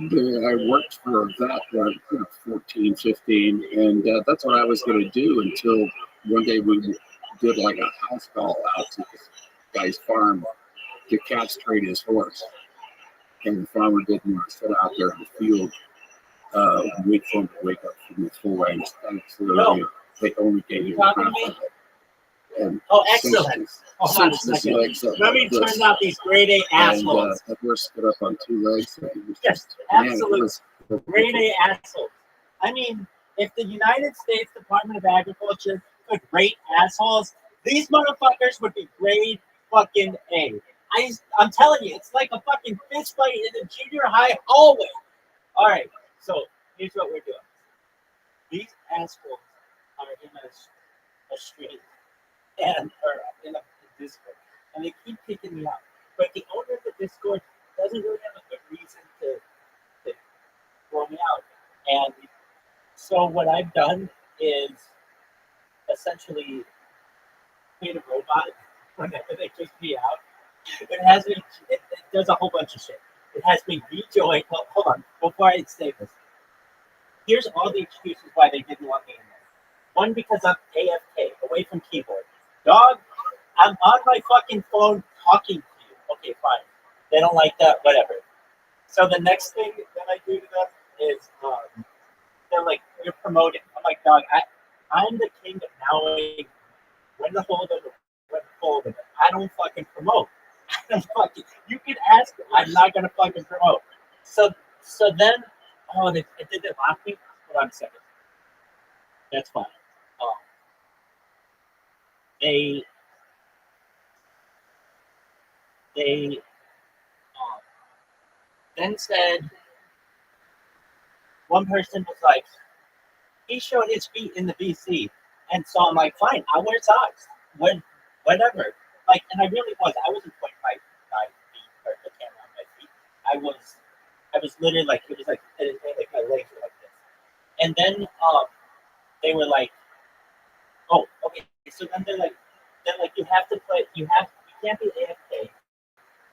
I worked for a vet when I was 14, 15, and that's what I was going to do until one day we did like a house call out to this guy's farm to castrate his horse. And the farmer didn't want to sit out there in the field wait for him to wake up from the full anesthetic. So they only gave him half of it. and Oh, cinched excellent. Hold on a his second. legs up Let me like this. turn out these grade A assholes. Edward stood up on two legs. And he was Yes, just, man, it absolute was grade A assholes. I mean, if the United States Department of Agriculture could rate assholes, these motherfuckers would be grade fucking A. I'm telling you, it's like a fucking fist fight in a junior high hallway. All right, so here's what we're doing. These assholes are in a street or in a Discord, and they keep kicking me out. But the owner of the Discord doesn't really have a good reason to throw me out. And so what I've done is essentially create a robot whenever they kick me out. It has me. It does a whole bunch of shit. It has me rejoin. Well, hold on. Before I say this, here's all the excuses why they didn't want me in there. One, because I'm AFK, away from keyboard. Dog, I'm on my fucking phone talking to you. Okay, fine. They don't like that. Whatever. So the next thing that I do to them is they're like, "You're promoting." I'm like, "Dog, I'm the king of knowing when to hold it, when to fold it. I don't fucking promote. You can ask them. I'm not gonna fucking promote." So then, did they lock me? Hold on a second. That's fine. They then said one person was like, he showed his feet in the VC, and so I'm like, fine, I'll wear socks, whatever. Like, and I really I wasn't pointing my feet or the camera on my feet. I was literally like, it was like my legs were like this, and then they were like, oh, okay. So then they're like, you have to play, you can't be AFK.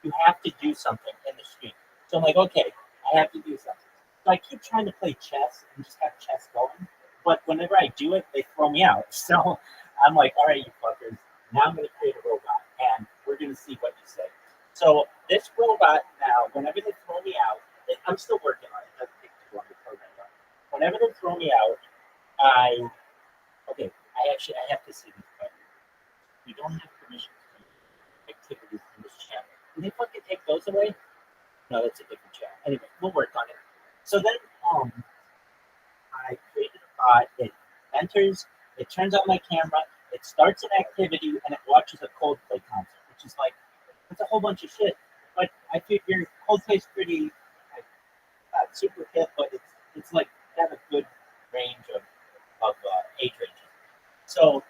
You have to do something in the stream. So I'm like, okay, I have to do something. So I keep trying to play chess and just have chess going. But whenever I do it, they throw me out. So I'm like, all right, you fuckers, now I'm going to create a robot and we're going to see what you say. So this robot now, whenever they throw me out, I'm still working on it. It doesn't take too long to program it. Whenever they throw me out, I have to see this. But you don't have permission to do activities in this channel. Can they fucking take those away? No, that's a different channel. Anyway, we'll work on it. So then, I created a bot. It enters. It turns on my camera. It starts an activity, and it watches a Coldplay concert, which is like, it's a whole bunch of shit. But I figure Coldplay's pretty, not super hip, but it's like they have a good range of age ranges. So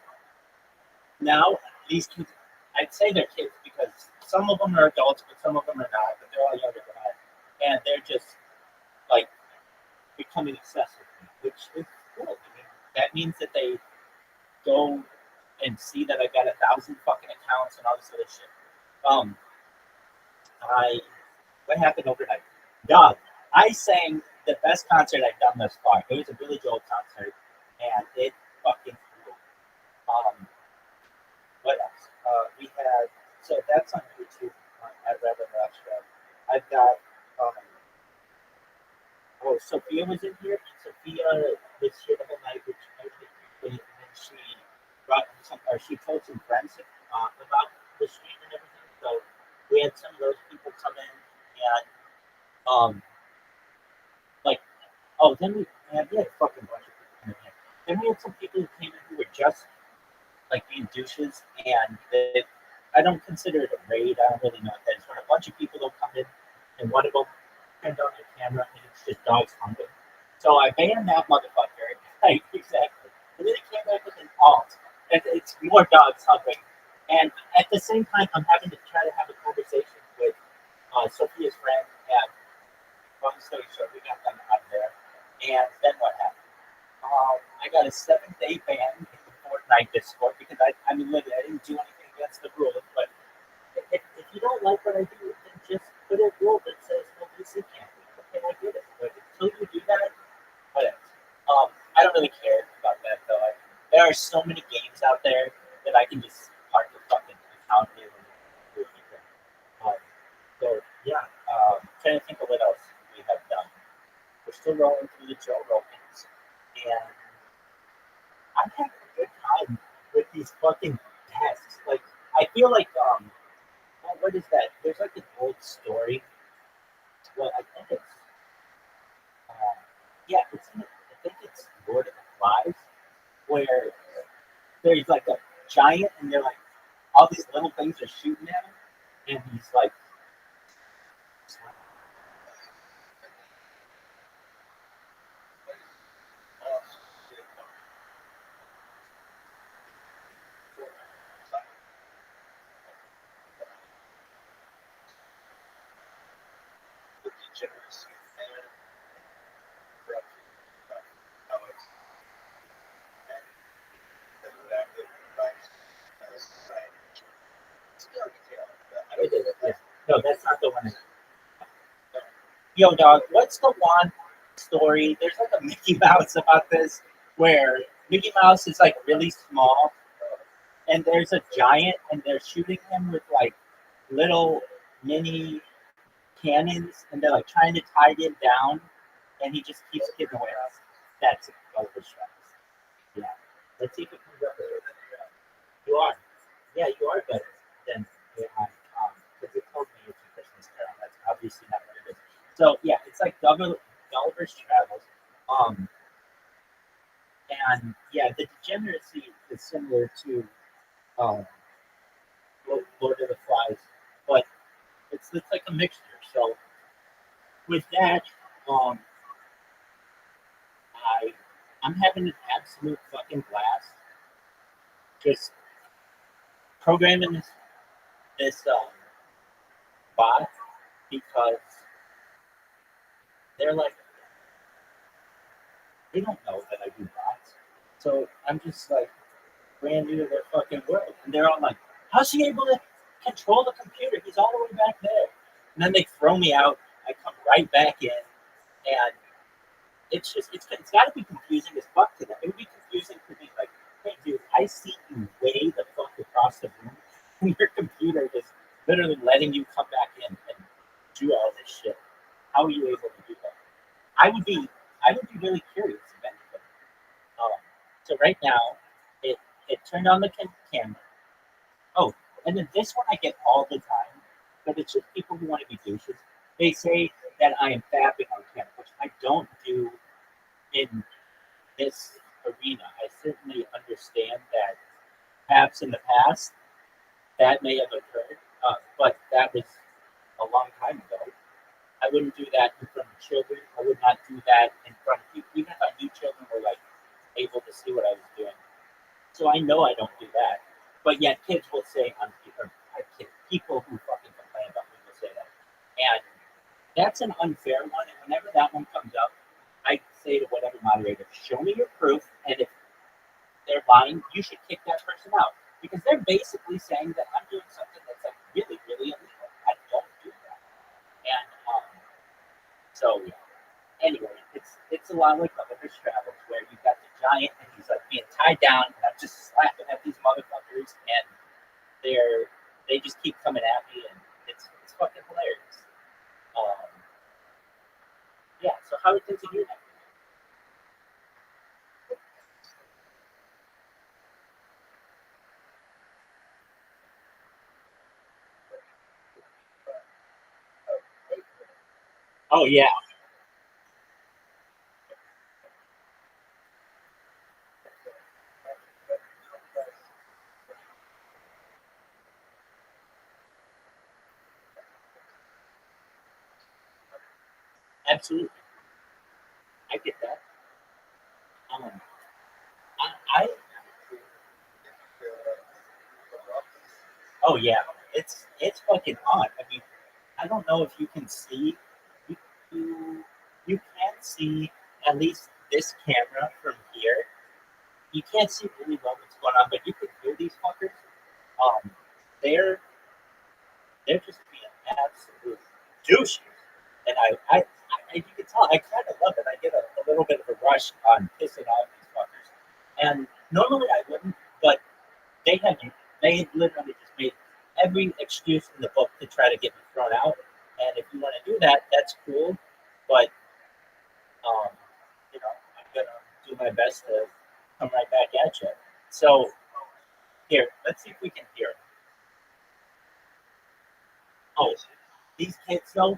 now these kids, I'd say they're kids because some of them are adults, but some of them are not. But they're all younger than I, and they're just like becoming obsessed with me, which is cool. I mean, that means that they go and see that I got 1,000 fucking accounts and all this other shit. What happened overnight? Dog, I sang the best concert I've done thus far. It was a Billy Joel concert, and it fucking cool. What else? We had, so that's on YouTube at Rabbi Rothschild. I've got, Sophia was in here. Sophia was here the whole night, which I really appreciate. And then she brought she told some friends about the stream and everything. So we had some of those people come in, and then we had a fucking bunch of people come in. Then we had some people who came in who were just like being douches, and I don't consider it a raid. I don't really know what that is. When a bunch of people will come in, and one of them turned on their camera, and it's just dogs hunting. So I banned that motherfucker. Like, exactly. And then it came back with an alt. It's more dogs hunting. And at the same time, I'm having to try to have a conversation with Sophia's friend. And long story short, we got them out of there. And then what happened? I got a 7-day ban in the Fortnite Discord because I literally, I didn't do anything against the rules. But if you don't like what I do, then just put a rule that says no VC camping. Okay, I get it. But until you do that, whatever. I don't really care about that though. There are so many games out there that I can just park the fucking account in and do anything. Trying to think of what else we have done. We're still rolling through the Joe Rogans, and I'm having a good time with these fucking asks. Like, I feel like what is that? There's like an old story. Well, I think it's yeah, I think it's Lord of the Flies, where there's like a giant, and they're like all these little things are shooting at him, and he's like. No, that's not the one. Yo, dog, what's the one story? There's like a Mickey Mouse about this, where Mickey Mouse is like really small, and there's a giant, and they're shooting him with like little mini cannons, and they're like trying to tie him down, and he just keeps getting away. That's Gulliver's Travels. Yeah. Let's see if it comes up. You are. Yeah, you are better than because it told me it's a Christmas Carol. That's obviously not what it is. So yeah, it's like Gulliver's Travels. And yeah, the degeneracy is similar to um, Lord of the Flies, but it's like a mixture. So with that, um, I'm having an absolute fucking blast. Just programming this bot because they're like they don't know that I do bots. So I'm just like brand new to their fucking world. And they're all like, how's he able to control the computer? He's all the way back there. And then they throw me out. I come right back in. And it's got to be confusing as fuck to them. It would be confusing to me like, hey, dude, I see you way the fuck across the room. And your computer is literally letting you come back in and do all this shit. How are you able to do that? I would be really curious eventually. So right now, it turned on the camera. Oh, and then this one I get all the time, but it's just people who want to be douches. They say that I am fapping on camera, which I don't do in this arena. I certainly understand that perhaps in the past that may have occurred, but that was a long time ago. I wouldn't do that in front of children. I would not do that in front of people, even if I knew children were like able to see what I was doing. So I know I don't do that. But yet kids will say people who fucking complain about me will say that. And that's an unfair one. And whenever that one comes up, I say to whatever moderator, show me your proof. And if they're lying, you should kick that person out. Because they're basically saying that I'm doing something that's like really, really illegal. I don't do that. And so anyway, it's a lot like Gulliver's Travels, where you got the giant and he's like being tied down, and I'm just slapping at these motherfuckers, and they just keep coming at me, and it's fucking hilarious. Yeah. So how are things in your life? Oh yeah. Absolutely. I get that. Um, I oh yeah, it's fucking on. I mean, I don't know if you can see, you you can see at least this camera from here. You can't see really well what's going on, but you can hear these fuckers. Um, they're just being absolute douches, and you can tell I kind of love it. I get a little bit of a rush on pissing off these fuckers, and normally I wouldn't, but they had literally just made every excuse in the book to try to get me thrown out. And if you want to do that, that's cool, but um, I'm gonna do my best to come right back at you. So Here, let's see if we can hear it. Oh, these kids though,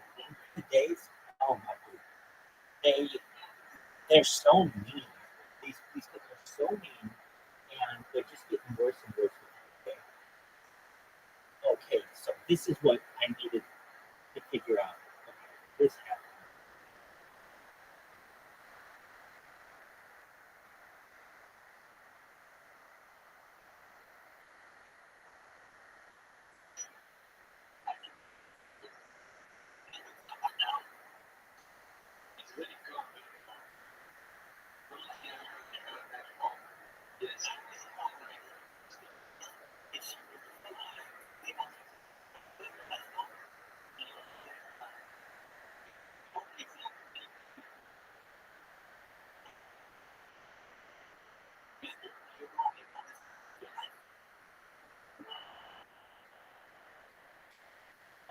today's, oh my god, they're so mean. These kids are so mean, and they're just getting worse and worse. Okay, so this is what I needed to figure out. Okay, this happened.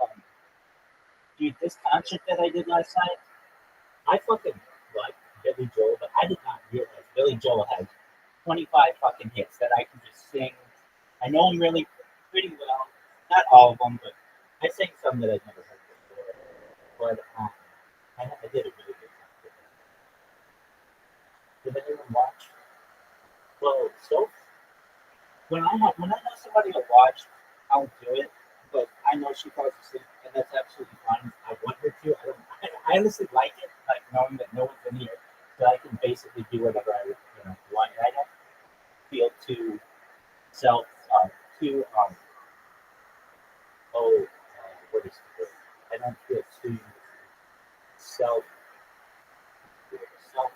Um, Dude, this concert that I did last night, I fucking like Billy Joel, but I did not realize Billy Joel has 25 fucking hits that I can just sing. I know them really pretty well. Not all of them, but I sang some that I've never heard before. But I did a really good job. Did anyone watch? Well, so when I know somebody will watch, I'll do it. But I know she falls asleep, and that's absolutely fine. I want her to. I honestly like it, like knowing that no one's in here, so I can basically do whatever I want. I don't feel too self too what is the word? I don't feel too self self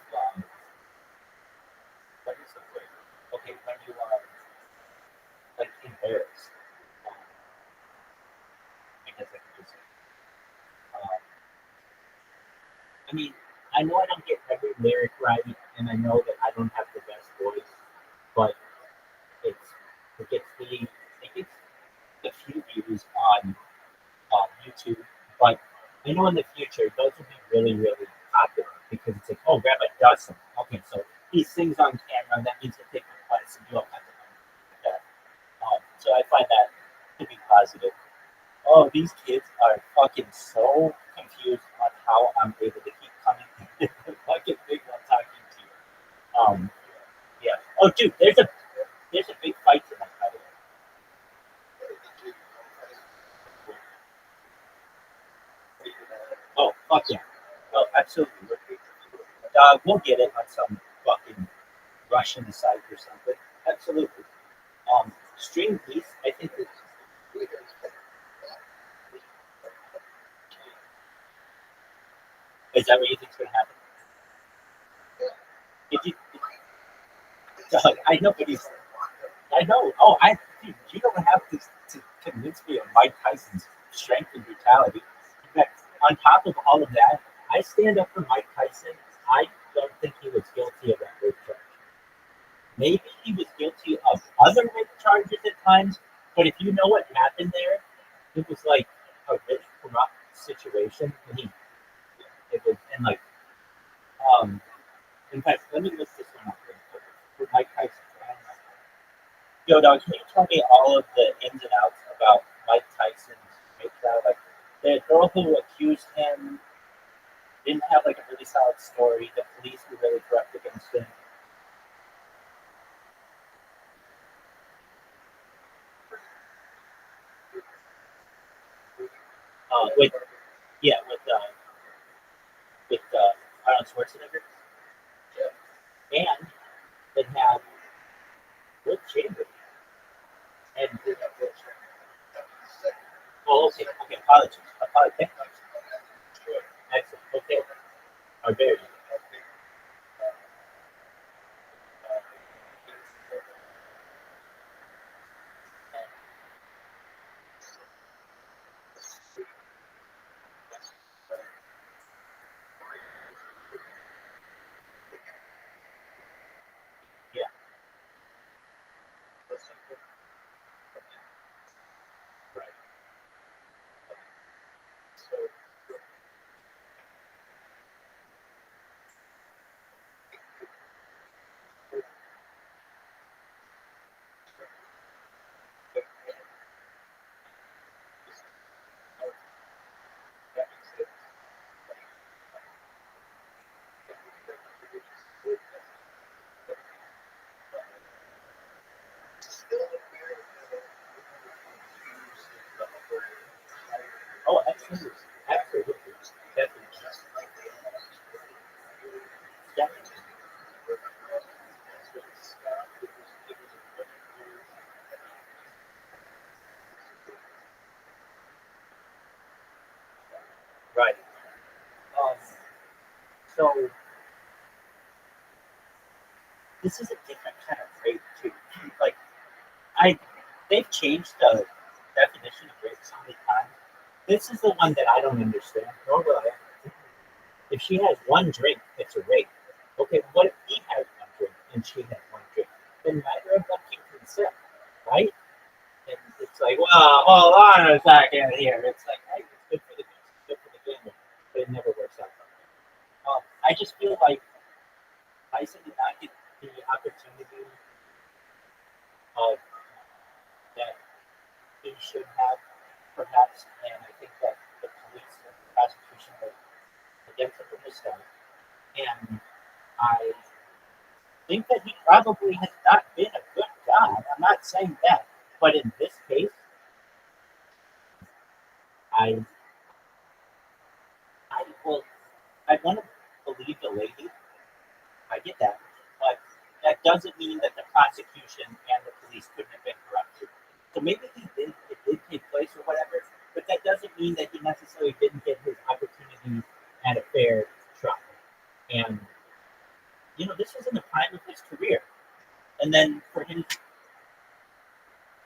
what is the word? Okay, when you are like embarrassed, I guess I can just say. I mean, I know I don't get every lyric right, and I know that I don't have the best voice, but it's it gets me it gets a few views on YouTube, but I know in the future those will be really, really popular because it's like, oh, Rabbi does something. Okay, so he sings on camera, that means he'll take my place and do all kinds of things like that. So I find that to be positive. Oh, these kids are fucking so confused on how I'm able to keep coming in the fucking thing while talking to you. Yeah. Oh, dude, there's a big fight tonight, by the way. Oh, fuck yeah. Oh, absolutely. We'll get it on some fucking Russian site or something. Absolutely. Stream Peace, I think is that what you think's gonna happen? Did you Doug, I know but he's I know. Oh, dude, you don't have to convince me of Mike Tyson's strength and brutality. In fact, on top of all of that, I stand up for Mike Tyson. I don't think he was guilty of that rape charge. Maybe he was guilty of other rape charges at times, but if you know what happened there, it was like a really corrupt situation. And it was, and like, um, in fact, let me look this one up real quick. For Mike Tyson, yo, dog, can you tell me all of the ins and outs about Mike Tyson's rape trial? Like, the girl who accused him didn't have like a really solid story. The police were really corrupt against him. With yeah, with Arnold Schwarzenegger, and they have Will Chamberlain. And oh, okay, apologies. Excellent. Okay, are very yeah. Right. Yeah. Right. Um, so this is a different kind of rape too. Like they've changed the definition of rape so many times. This is the one that I don't understand. Nor will I. If she has one drink, it's a rape. Okay, what if he has one drink and she has one drink? Then neither of them can consent, right? And it's like, well, hold on a second here. It's like, hey, it's good for the goose, it's good for the gander, but it never works out. I just feel like Tyson did not get the opportunity of that he should have, perhaps, and I think that the police and the prosecution were against him from the start. And I think that he probably has not been a good guy. I'm not saying that, but in this case, I well, I want to believe the lady. I get that, but that doesn't mean that the prosecution and the police couldn't have been corrupted. So maybe it did take place or whatever, but that doesn't mean that he necessarily didn't get his opportunity at a fair trial. And this was in the prime of his career, and then for him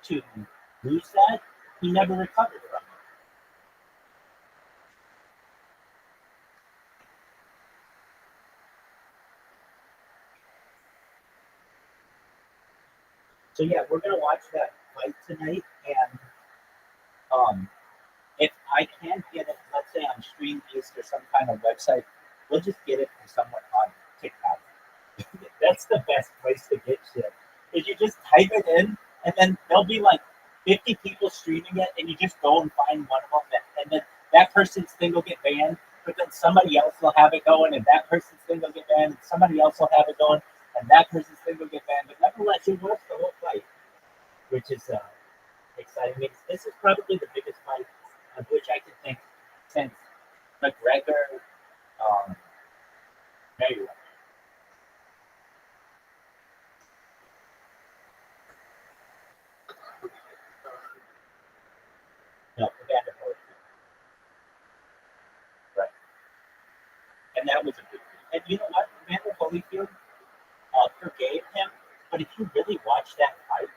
to lose that, he never recovered from it. So yeah, we're gonna watch that fight tonight, and if I can't get it, let's say on Stream East or some kind of website, we'll just get it from someone on TikTok. That's the best place to get shit. Is you just type it in, and then there'll be like 50 people streaming it, and you just go and find one of them, and then that person's thing will get banned, but then somebody else will have it going, and that person's thing will get banned, and somebody else will have it going, and that person's thing will get banned, but nevertheless, you watch the whole fight, which is exciting. I mean, this is probably the biggest fight of which I can think since McGregor, Mayweather. No, Evander Holyfield. Right. And that was a good thing. And you know what? Evander Holyfield forgave him, but if you really watch that fight,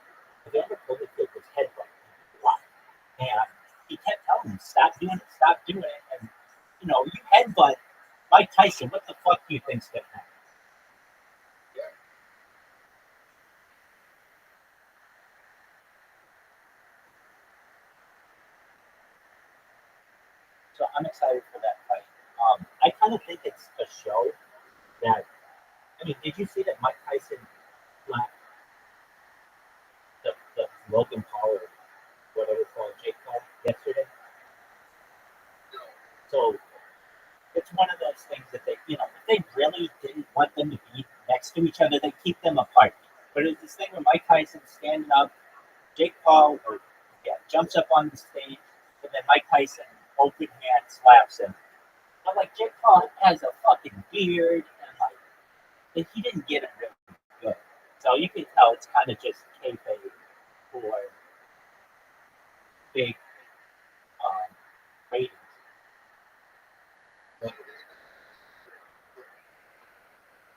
Evander Holyfield was headbutting him a lot. And he kept telling him, stop doing it, stop doing it. And, you headbutt Mike Tyson, what the fuck do you think's going to happen? So I'm excited for that fight. I kind of think it's a show that, did you see that Mike Tyson slapped the Logan Paul or whatever it's called, Jake Paul, yesterday? So it's one of those things that if they really didn't want them to be next to each other, they keep them apart. But it's this thing where Mike Tyson standing up, Jake Paul jumps up on the stage, and then Mike Tyson open hand slaps him. I'm like, Jake Paul has a fucking beard, and he didn't get it really good. So you can tell it's kind of just kayfabe for big ratings.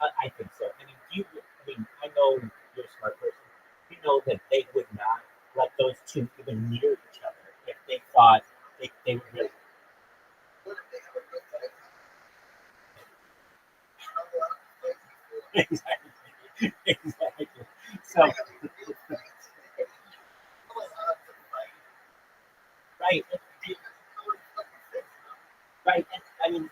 I think so. I know you're a smart person. You know that they would not let those two even near each other if they thought they would really. Exactly. Exactly. So, right. Right. And,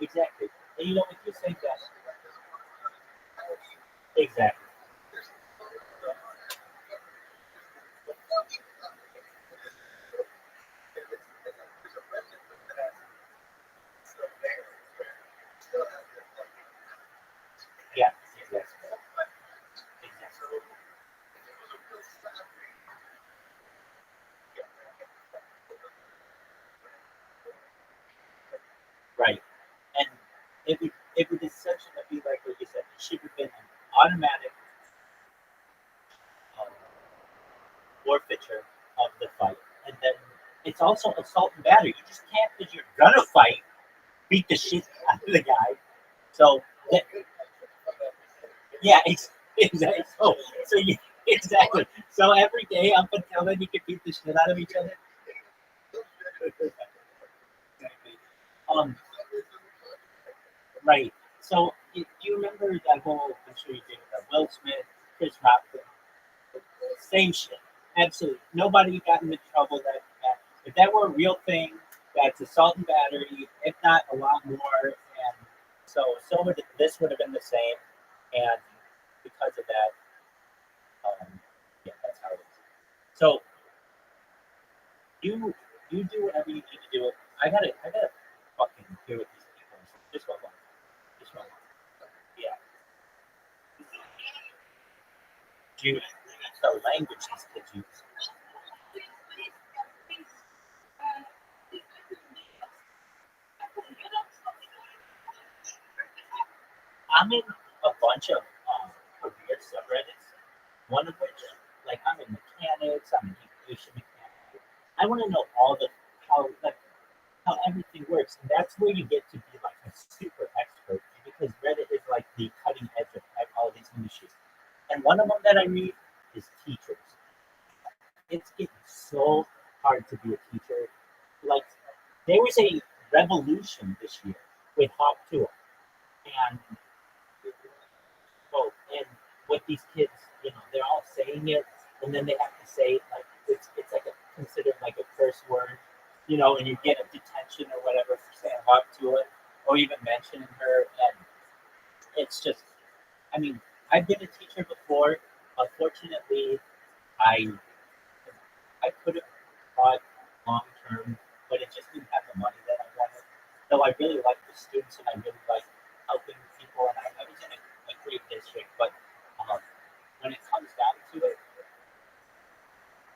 exactly. And if you say that, exactly. Yeah. Exactly. Exactly. it would essentially be like what you said. It should have been an automatic um, forfeiture of the fight, and then it's also assault and battery. You just can't, because you're gonna fight, beat the shit out of the guy. So that, yeah, exactly. So you exactly. So every day up until then, you can beat the shit out of each other. Um, right. So do you remember that whole? I'm sure you did. Will Smith, Chris Rock, same shit. Absolutely. Nobody got into trouble. That if that were a real thing, that's assault and battery. If not, a lot more. And so this would have been the same. And because of that, yeah, that's how it is. So you you do whatever you need to do. I gotta fucking hear what these people are saying. Just one more. Just one more. Yeah. Dude, the language these kids use. I'm in a bunch of career subreddits. One of which, like, I'm in mechanics, I'm in aviation mechanics. I want to know all the how everything works, and that's where you get to be like a super expert, because Reddit is like the cutting edge of all these industries. And one of them that I read is teachers. It's getting so hard to be a teacher. Like, there was a revolution this year with Hawk Tour, and and what these kids, they're all saying it, and then they have to say it like it's like considered like a curse word, and you get a detention or whatever for saying Hawk to it, or even mentioning her, and it's just, I mean, I've been a teacher before. Unfortunately, I I could have taught long term, but it just didn't have the money that I wanted. Though I really like the students and I really like helping people, and I was in a great district, but when it comes down to it,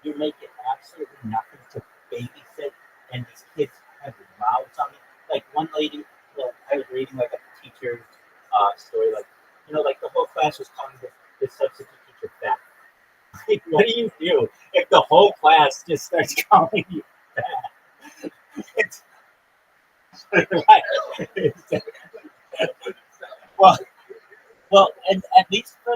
you're making absolutely nothing to babysit, and these kids have their mouths on it. Like one lady, well, I was reading like a teacher story, like, like the whole class was calling the substitute teacher fat. Like, what do if the whole class just starts calling you fat? It's right. well, and at least the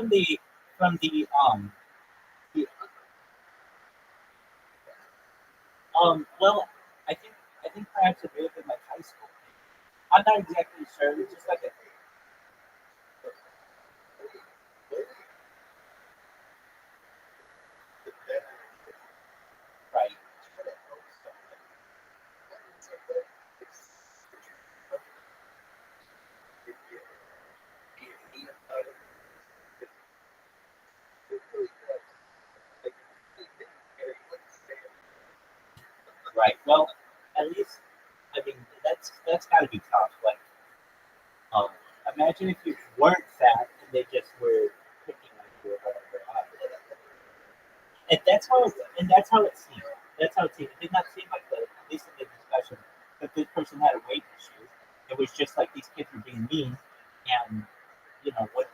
well, I think perhaps it may have been like high school. I'm not exactly sure. It's just like a right. Right. Well, at least I mean that's got to be tough. Like, um, imagine if you weren't fat and they just were picking on you or whatever. And that's how it seemed. That's how it seemed. It did not seem like at least in the discussion, that this person had a weight issue. It was just like these kids were being mean, and what.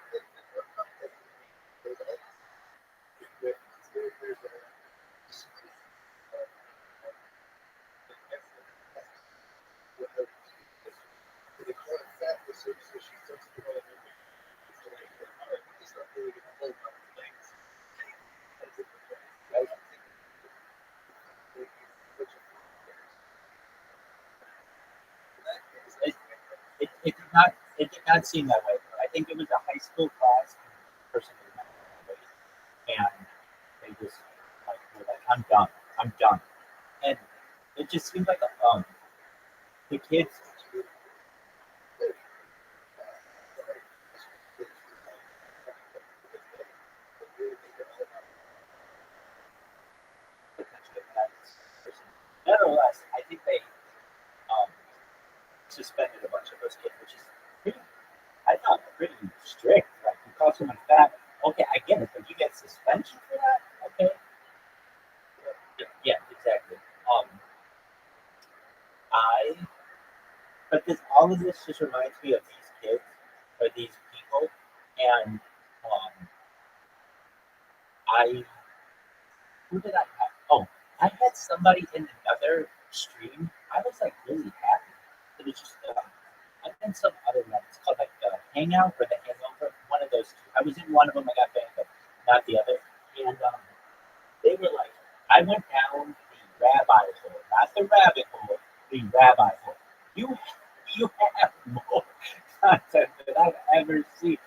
It did not seem that way. I think it was a high school class, and the person was not weight, and they just like were like, "I'm done. I'm done." And it just seemed like the kids. Nevertheless, I think they um, suspended a bunch of those kids, which is pretty, I thought, pretty strict. Like, you call someone fat, okay, I get it, but you get suspension for that? Okay. Yeah, exactly. Um, I, but all of this just reminds me of these these people, and who did I have? Oh, I had somebody in another stream. I was like really happy. It was just I've been some other one. It's called like the Hangout or the Hangover. One of those two. I was in one of them. I got banned, but not the other. And they were like, I went down the rabbi hole, not the rabbit hole, the rabbi hole. You have more content than I've ever seen.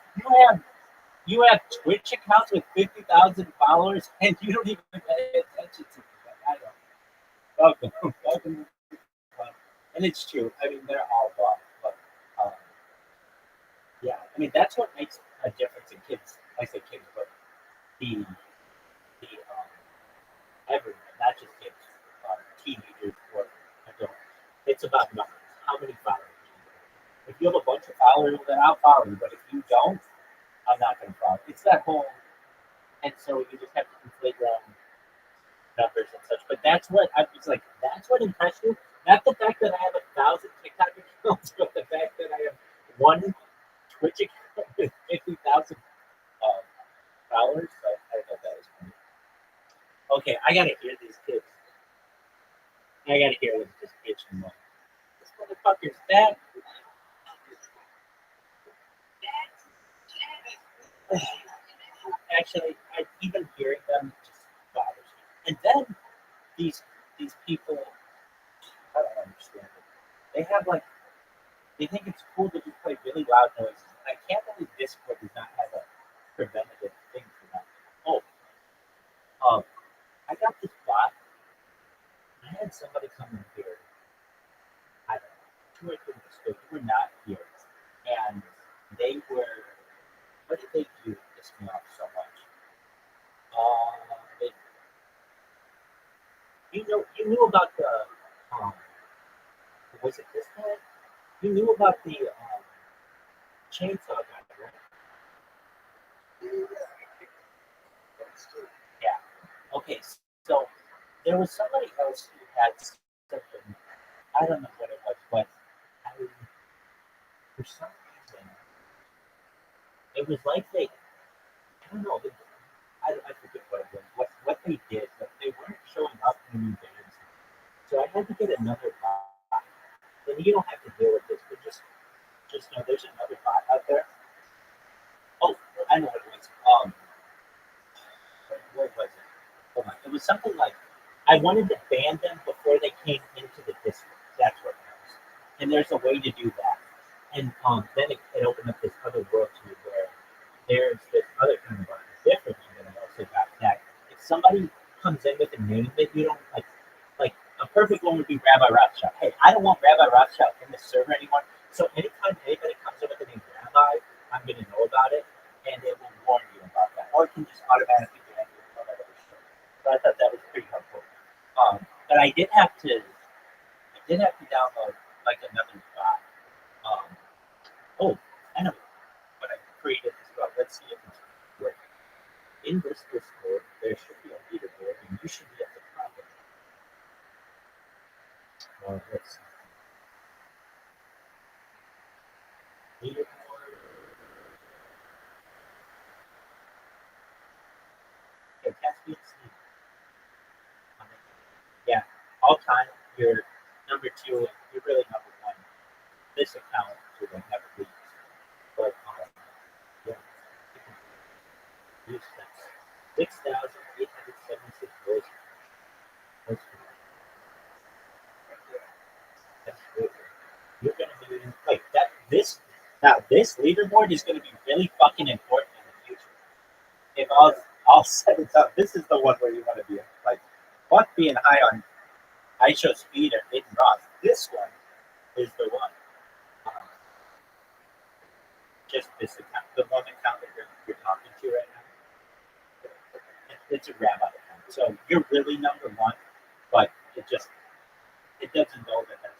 You have Twitch accounts with 50,000 followers, and you don't even pay attention to them. I don't. Welcome. And it's true. I mean, they're all wrong. But yeah, I mean that's what makes a difference in kids. I say kids, but the everyone, not just kids, teenagers or adults. It's about numbers. How many followers? If you have a bunch of followers, then I'll follow you. But if you don't, I'm not going to follow. It's that whole, and so you just have to conflate numbers and such. But that's what I was like. That's what impressed you. Not the fact that I have 1,000 TikTok accounts, but the fact that I have one Twitch account with 50,000 followers. So I thought that was funny. Okay, I gotta hear these kids. I gotta hear them just bitching more. This motherfucker's back. Actually, even hearing them just bothers me. And then these people, I don't understand it. They have like, they think it's cool to just play really loud noises. And I can't believe Discord does not have a preventative thing for that. Oh, I got this bot. I had somebody come in here. I don't know, 2 or 3 weeks ago. They were not here, and they were. What did they do to piss me off so much? You knew about the was it this guy? You knew about the chainsaw guy, right? Yeah. Okay, so there was somebody else who had something. I don't know what it was, but for some reason, it was like they. I don't know. I forget what it was. What they did, but they weren't showing up in new games. So I had to get another bot. And you don't have to deal with this, but just know there's another bot out there. Oh, I know what it was. What was it? Hold on. It was something like I wanted to ban them before they came into the Discord. That's what it was. And there's a way to do that. And then it opened up this other world to me where there's this other kind of bot, different one that I also got. That if somebody comes in with a name that you don't like a perfect one would be Rabbi Rothschild. Hey, I don't want Rabbi Rothschild in the server anymore. So anytime anybody comes in with the name Rabbi, I'm going to know about it, and it will warn you about that. Or it can just automatically ban you. So I thought that was pretty helpful. But I did have to download like another bot. I know what I created as well. Let's see if it's working. In this Discord, there should be a leaderboard, and you should be at the top of it. Let's see. Leaderboard. Okay, Caspian Sea. Yeah, all time, you're number 2, and you're really number 1. This account will never leave. But, yeah, use that. 6,876 voices. That's good. You're going to be like that. This leaderboard is going to be really fucking important in the future. If I'll set it up, this is the one where you want to be like, fuck being high on ISO speed or hidden Ross. This one is the one. Just this account, the one account that you're talking to right now. It's a rabbi account. So you're really number 1, but it doesn't know that that's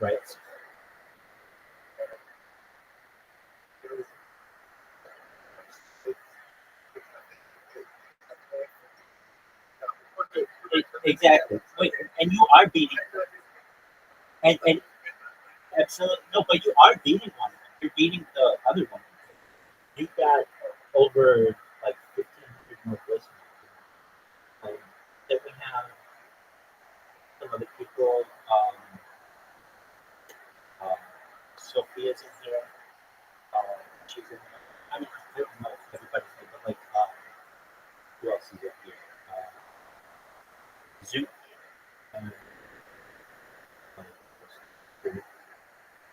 right. Exactly. Wait, and you are beating, and absolutely. No, but you are beating one. You're beating the other one. You've got over like 1,500 more listeners. Then we have some other people. Sophia's in here. She's in here. I mean, I don't know if everybody's here, but like, who else is in here? Zoot.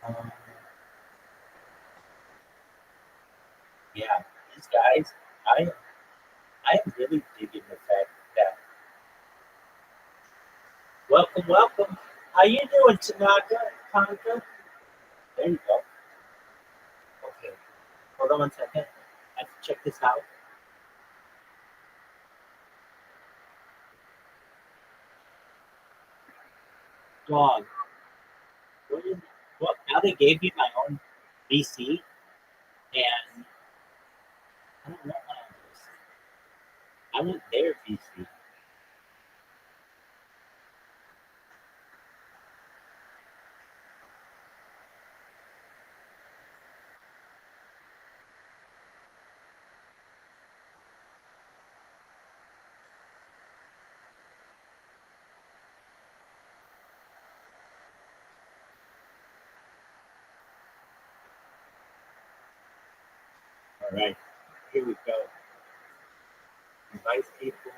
Um, yeah, these guys, I am really digging the fact that welcome. How you doing, Tanaka? There you go. Okay, hold on one second. I have to check this out. Dog. Well, now they gave me my own VC, and I don't know what I want their VC. All right, here we go. Invite people.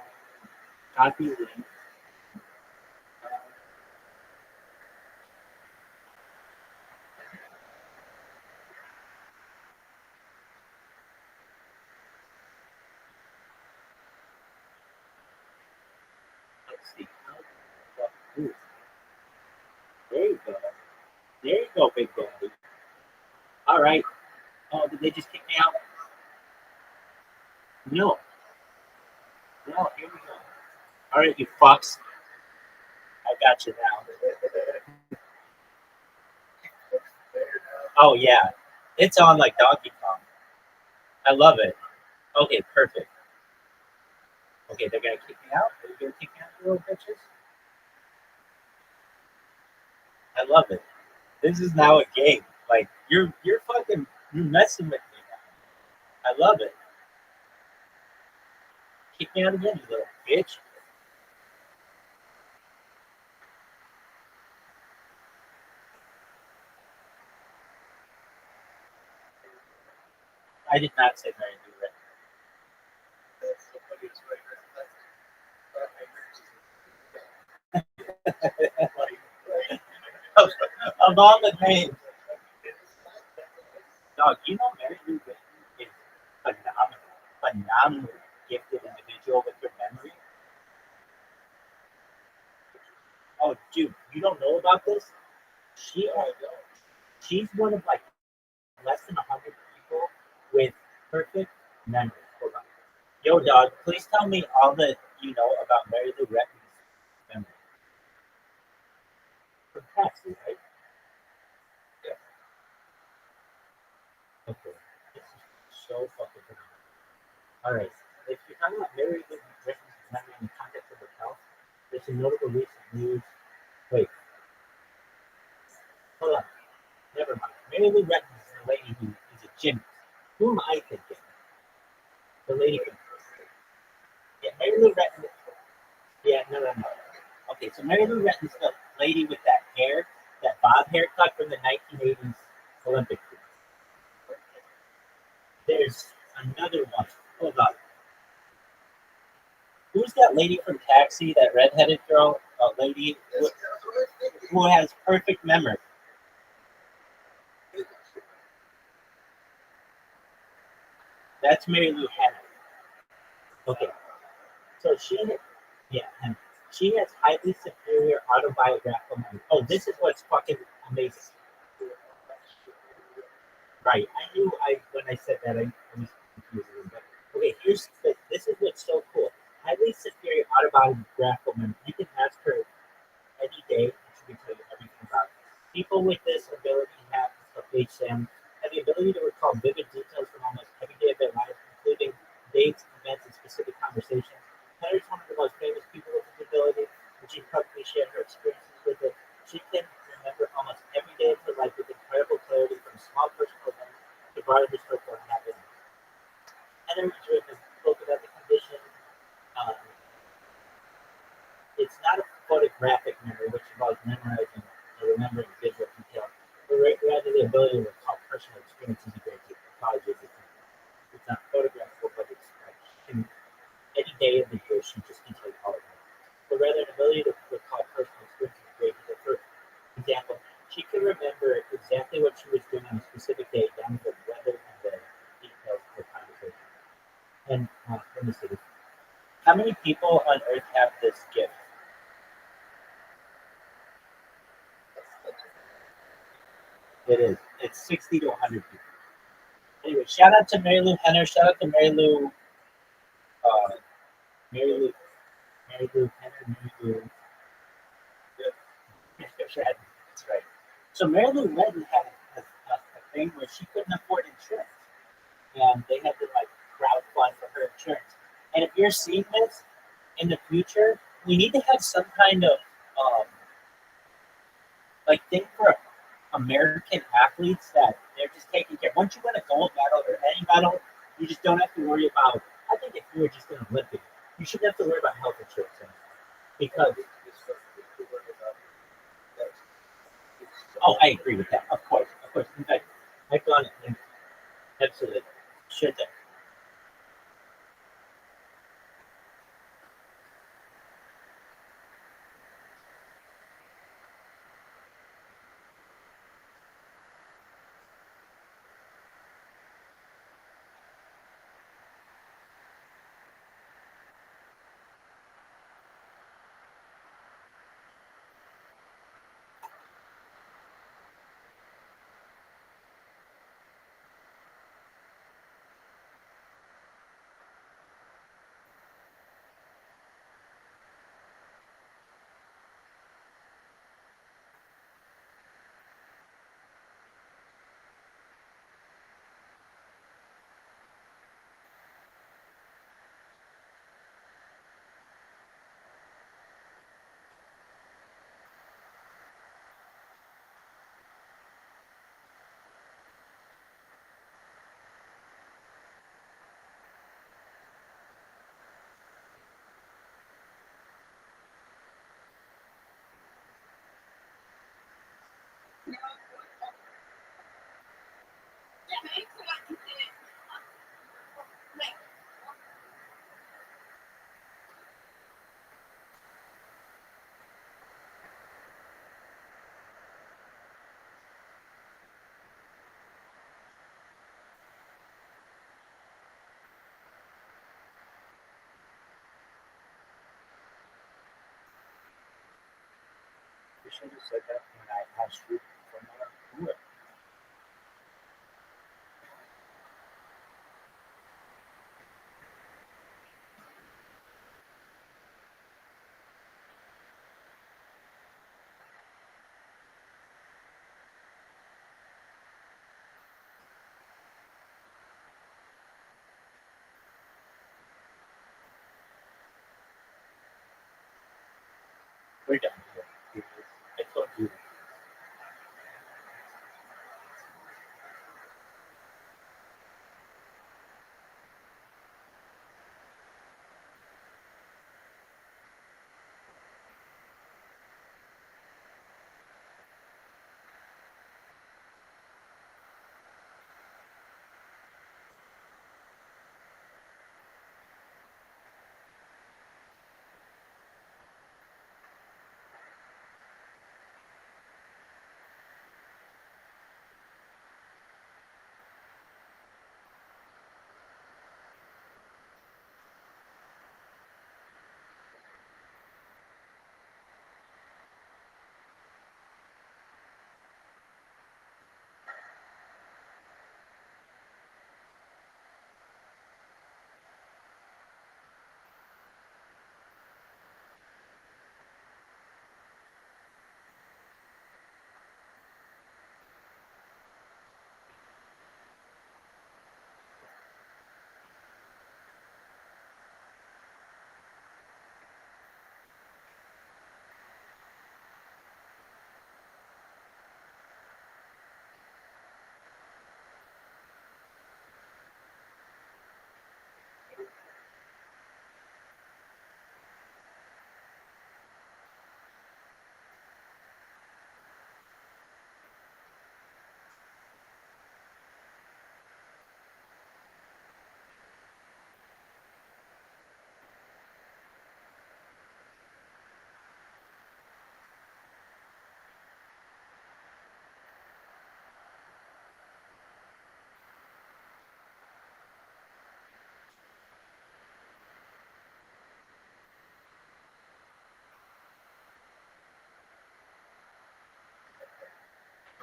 Copy link. Let's see. Ooh. There you go. There you go, Big Daddy. All right. Oh, did they just kick me out? No. No, here we go. All right, you fucks. I got you now. Oh, yeah. It's on like Donkey Kong. I love it. Okay, perfect. Okay, they're going to kick me out? Are you going to kick me out, you little bitches? I love it. This is now a game. Like, you're messing with me now. I love it. Kick me out again, you little bitch. I did not say Mary Lou Retton. Of all the names. Dog, you know Mary Lou Retton is phenomenal gifted individual with your memory. Oh, dude, you don't know about this? She's one of like less than 100 people with perfect memory. Hold on. Yo, dog, please tell me all that you know about Mary Lou Retton's memory. From Taxi, right? Yeah. Okay. This is so fucking phenomenal. All right. If you're talking about Mary Lou Retton's memory in the context of her health, there's some notable recent news. Wait. Hold on. Never mind. Mary Lou Retton is the lady who is a gymnast. Who am I thinking? The lady from. Yeah, Mary Lou Retton. Yeah, no. Okay, so Mary Lou Retton's the lady with that hair, that bob haircut from the 1980s Olympic team. There's another one. Hold on. Who's that lady from Taxi, that redheaded girl? A lady who has perfect memory. That's Mary Lou Retton. Okay. So she has highly superior autobiographical memory. Oh, this is what's fucking amazing. Right. I knew when I said that I was confused. But okay, this is what's so cool. Highly superior autobiographical memory. You can ask her any day and she can tell you everything about it. People with this ability have the ability to recall vivid details from almost every day of their life, including dates, events, and specific conversations. Heather's one of the most famous people with this ability, and she publicly shared her experiences with it. She can remember almost every day of her life with broader perspective on happened. And then we spoke about the condition. Um, it's not a photographic memory, which involves memorizing or remembering visual detail, but rather the ability to recall personal experiences and great apologies. It's not photographable, but it's like any day of the year she just can tell you all of it. But rather an ability to recall personal experiences and great detail. For example, she could remember exactly what she was doing on a specific day, down to the weather and the details of the conversation. And let me see this. How many people on Earth have this gift? It is. It's 60 to 100 people. Anyway, shout out to Mary Lou Henner. Shout out to Mary Lou. Mary Lou. Mary Lou Henner. Mary Lou. That's right. So Mary Lou Retton had a thing where she couldn't afford insurance, and they had to like crowdfund for her insurance. And if you're seeing this in the future, we need to have some kind of like thing for American athletes that they're just taking care. Once you win a gold medal or any medal, you just don't have to worry about. I think if you were just an Olympic, you shouldn't have to worry about health insurance anymore. Because I agree with that. Of course. In fact, I've done it. Absolutely, should have. You should have said that when I asked you for more. We're done here. I told you.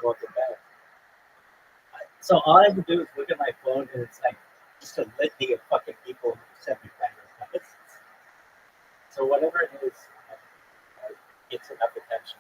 Welcome back. So all I have to do is look at my phone, and it's like just a litany of fucking people who sent me friend requests. So whatever it is, gets enough attention.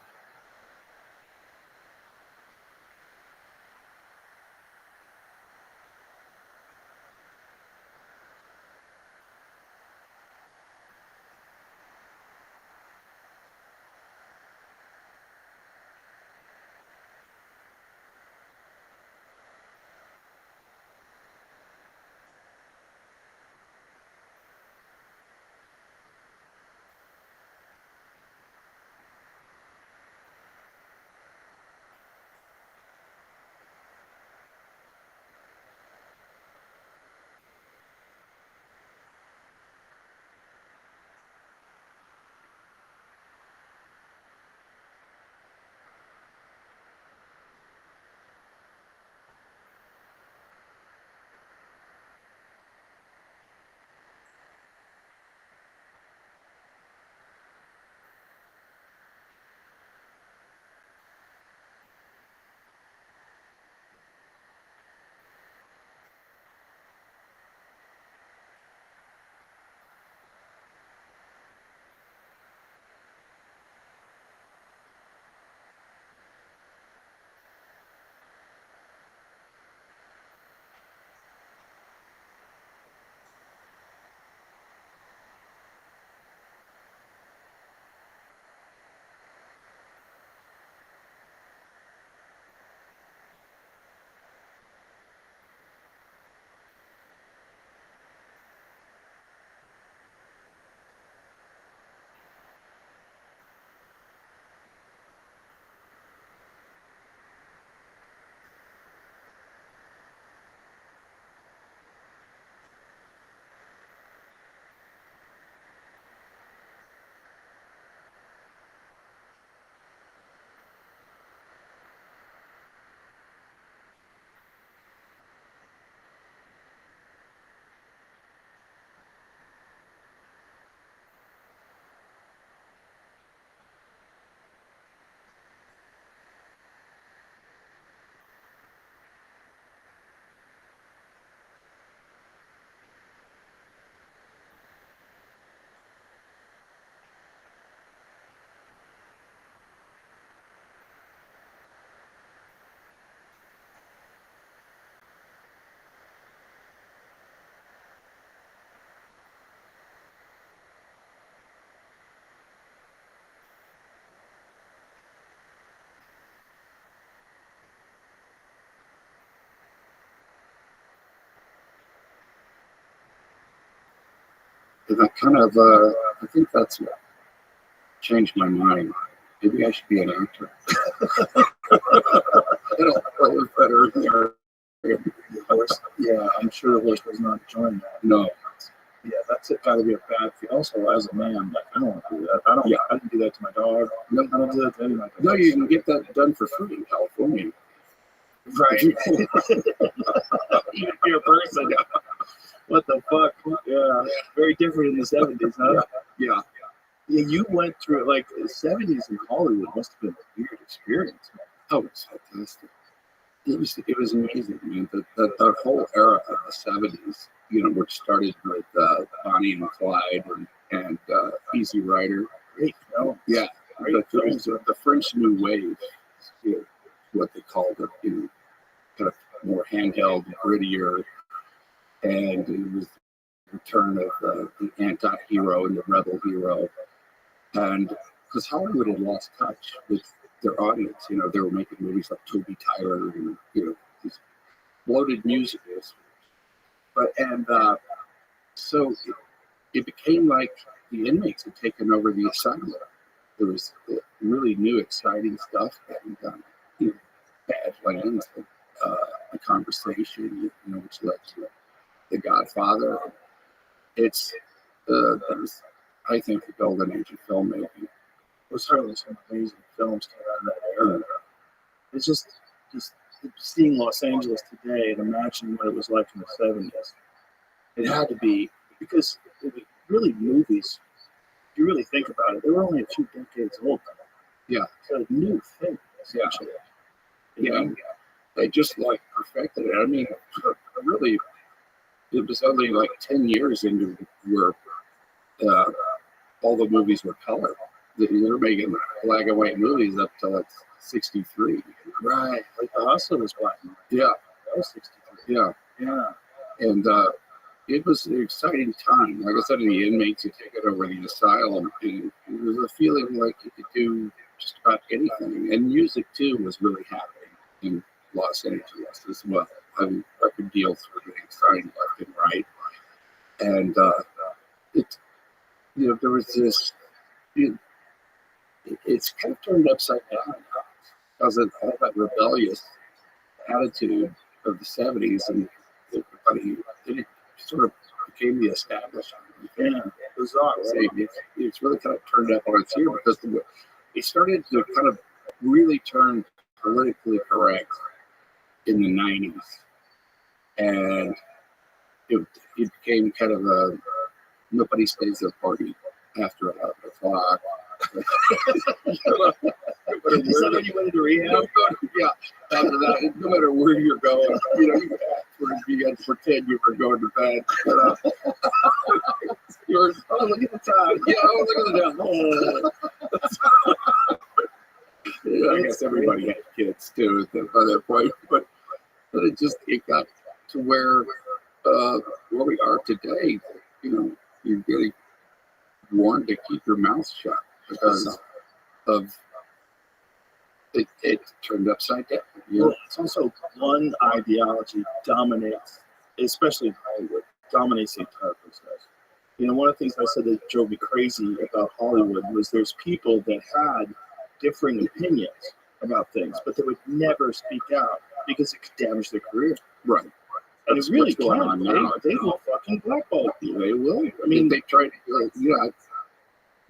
And that kind of, I think that's what changed my mind. Maybe I should be an actor. It'll play better there. The horse, yeah, I'm sure the horse was not enjoying that. No. Yeah, that's got to be a bad feel. Also, as a man, like I don't want to do that. I didn't do that to my dog. No, I don't do that to any of my dogs. No, you can get that done for free in California. Right. You're a person. What the fuck? Yeah, very different in the 70s, huh? Yeah. Yeah, you went through like the 70s in Hollywood must have been a weird experience, man. Oh, it's fantastic. It was amazing, man. The whole era of the 70s, which started with Bonnie and Clyde and Easy Rider. Great film. Yeah, the French New Wave, what they called it, kind of more handheld, grittier, and it was the return of the anti-hero and the rebel hero. And because Hollywood had lost touch with their audience, they were making movies like Toby Tyler and these bloated musicals. So it became like the inmates had taken over the asylum. There was really new, exciting stuff getting done. Badlands, a conversation, which led to The Godfather. It's that was, I think, the golden age of filmmaking. There certainly some amazing films came out of that era. It's just seeing Los Angeles today and imagining what it was like in the 70s. It had to be, because really movies, if you really think about it, they were only a few decades old. Yeah. So a new thing, essentially. Yeah, they just like perfected it. I mean, really, it was only like 10 years into where all the movies were color. They're making black and white movies up to like 63. Right. Like the Hustler was black and white. Yeah, That was 63. yeah. Yeah. And it was an exciting time. Like I said, the inmates had taken over the asylum, and it was a feeling like you could do just about anything. And music, too, was really happening in Los Angeles as well. I mean, record deals were getting signed left and right. And there was this, it's kind of turned upside down because of all that rebellious attitude of the 70s, and it sort of became the establishment. Yeah. Bizarre, right? It's really kind of turned up on its ear because it started to kind of really turn politically correct in the 90s. And it became kind of a nobody stays at a party after 11 o'clock. Is that when you went into rehab? Yeah, after that, no matter where you're going, you had to pretend you were going to bed. You're, oh, look at the time. Yeah, oh, look at the time. Yeah, I guess everybody had kids too by that point, but it got to where we are today. You're getting warned to keep your mouth shut because of it turned upside down. Well, it's also one ideology dominates, especially in Hollywood, dominates the entire process. One of the things I said that drove me crazy about Hollywood was there's people that had differing opinions about things, but they would never speak out because it could damage their career. Right. And it's really going on now. They will fucking blackball you. They will. I mean, they tried.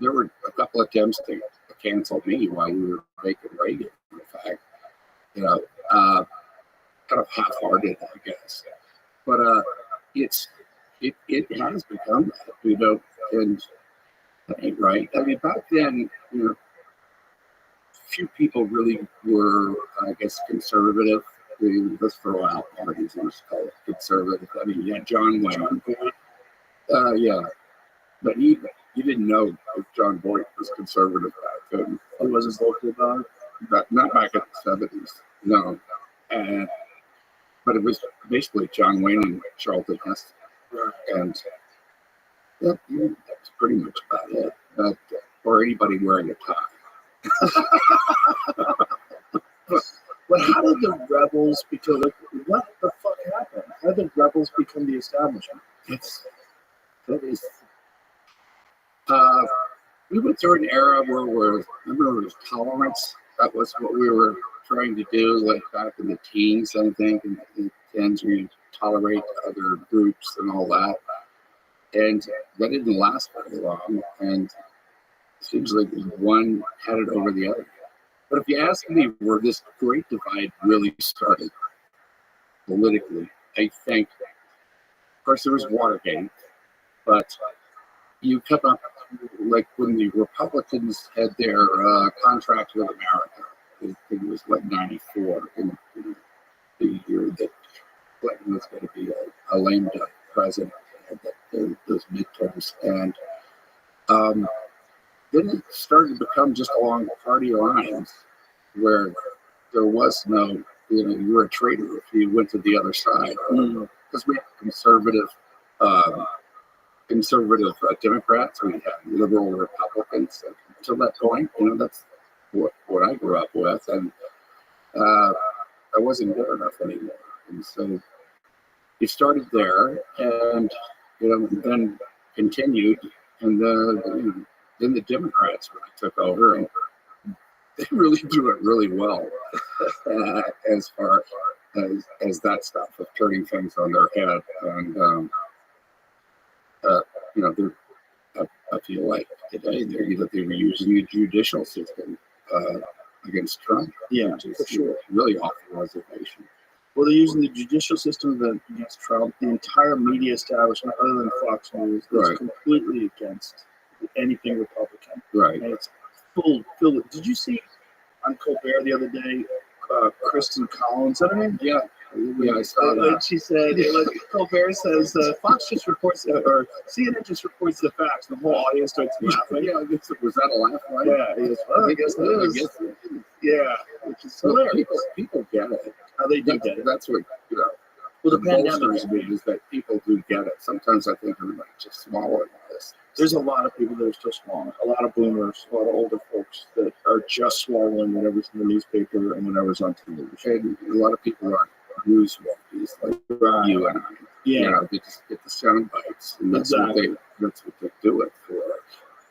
There were a couple of attempts to cancel me while we were making Reagan. In fact, kind of half-hearted, I guess. But it has become that, and that ain't right. I mean, back then, few people really were, I guess, conservative. Let's throw out parties and just call it conservative. I mean, yeah, John Wayne. Yeah. But you didn't know if John Boyd was conservative back then. He wasn't vocal about it? Not back in the 70s, no. But it was basically John Wayne and Charlton Heston. And that's pretty much about it. Or anybody wearing a tie. But how did the rebels become, what the fuck happened? How did the rebels become the establishment? We went through an era where remember, it was tolerance. That was what we were trying to do, like back in the teens, I think, and the teens, we tolerate other groups and all that. And that didn't last very long. And it seems like one had it over the other. But if you ask me where this great divide really started politically, I think, of course, there was Watergate, but you come up, like when the Republicans had their contract with America, it was like 94, in the year that Clinton was going to be a lame duck president, those midterms. And then it started to become just along party lines where there was no, you were a traitor if you went to the other side. Because we had conservative Democrats, we had liberal Republicans. Until that point, that's what I grew up with. And I wasn't good enough anymore. And so it started there and, then continued. And then the Democrats really took over, and they really do it really well as far as that stuff of turning things on their head. And I feel like today they were using the judicial system against Trump. Yeah, which is for sure. Really off the reservation. Well, they're using the judicial system against Trump. The entire media establishment, other than Fox News, is completely against anything Republican. Right. And it's full. Did you see on Colbert the other day? Kristen Collins. I mean, Yeah, I saw like that. she said, like Colbert says, Fox just reports, or CNN just reports the facts. The whole audience starts laughing. Yeah, I guess, was that a laugh, right? Yeah, he goes, well, I guess it is. Yeah, which is hilarious. People get it. How they do get it. That's what, you know, Well, the the pandemic. bolsters me is that people do get it. Sometimes I think everybody just swallowing this. There's a lot of people that are still swallowing. A lot of boomers, a lot of older folks that are just swallowing whatever's in the newspaper and whatever's on television. And a lot of people aren't news junkies like you and I. Yeah. You know, they just get the sound bites, and that's what they do it for.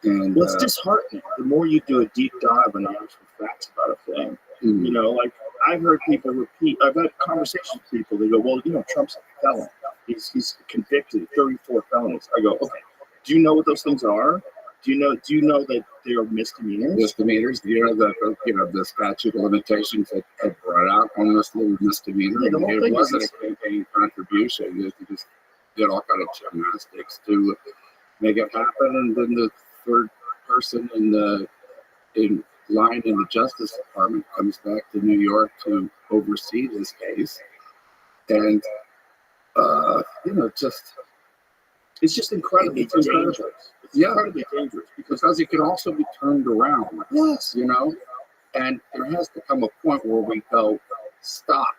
And well, it's disheartening. The more you do a deep dive on the actual facts about a thing, you know, like I've heard people repeat. I've had conversations with people. They go, "Well, you know, Trump's a felon. He's convicted of 34 felonies." I go, "Okay, do you know what those things are? Do you know that they are misdemeanors? Misdemeanors. You know the statute of limitations that had brought out on this little misdemeanor. Yeah, the whole thing it wasn't is a campaign contribution. You just did all kind of gymnastics to make it happen, and then the third person in line in the Justice Department comes back to New York to oversee this case, and you know, It's just incredibly dangerous. It's incredibly dangerous because it can also be turned around. Yes. You know, and there has to come a point where we go, stop.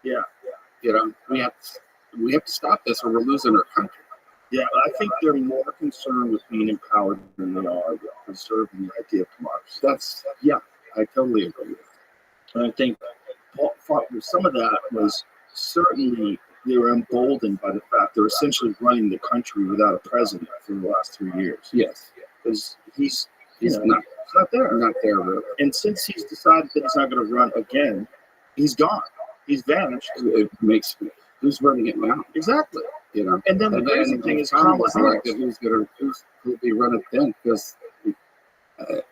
Yeah. You know, we have to stop this, or we're losing our country. Yeah, I think they're more concerned with being empowered than they are with preserving the idea of democracy. I totally agree with that. And I think some of that was certainly they were emboldened by the fact they're essentially running the country without a president for the last 3 years. Yes, Because he's not there. Not there, really. And since he's decided that he's not going to run again, he's gone. He's vanished. It makes who's running it now? Exactly. You know, And then the crazy thing is Kamala Harris. Who'll be running then, because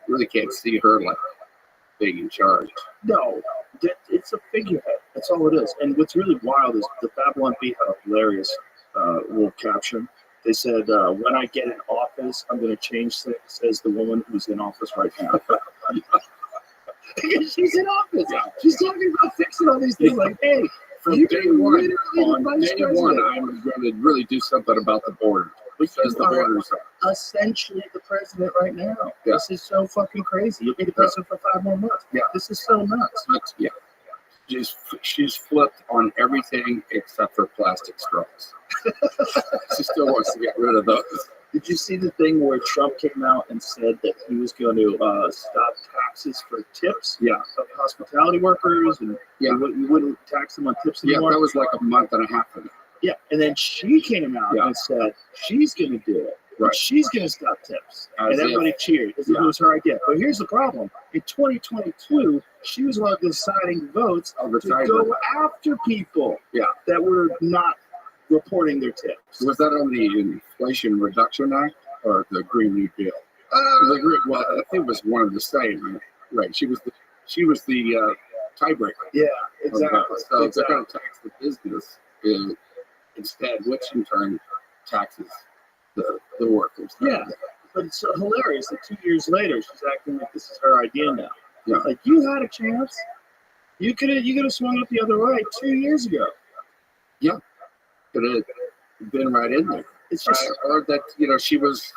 really can't see her like being in charge. No, it's a figurehead. That's all it is. And what's really wild is the Babylon Bee had a hilarious little caption. They said, when I get in office, I'm going to change things, says the woman who's in office right now. She's in office. Yeah. She's talking about fixing all these things. Like, hey, From day one, I'm going to really do something about the border. Because the borders are essentially the president right now. Yeah. This is so fucking crazy. You'll be the president for 5 more months. Yeah. This is so nuts. Yeah. She's flipped on everything except for plastic straws. She still wants to get rid of those. Did you see the thing where Trump came out and said that he was going to stop taxes for tips of hospitality workers, and you wouldn't tax them on tips anymore? Yeah, that was like a month and a half ago. Yeah, and then she came out and said she's going to do it. Right. She's going to stop tips. And everybody cheered as if it was her idea. But here's the problem. In 2022, she was one of the deciding votes to go after people that were not reporting their tips. Was that on the Inflation Reduction Act or the Green New Deal? Well, I think it was one of the same. Right. She was the tiebreaker. Yeah, exactly. So they're going to tax the business instead, which in turn taxes the workers. Yeah, but it's hilarious that 2 years later she's acting like this is her idea now. Yeah. Like, you had a chance. You could have swung it the other way 2 years ago. Yeah, could have been right in there. It's just or that she was.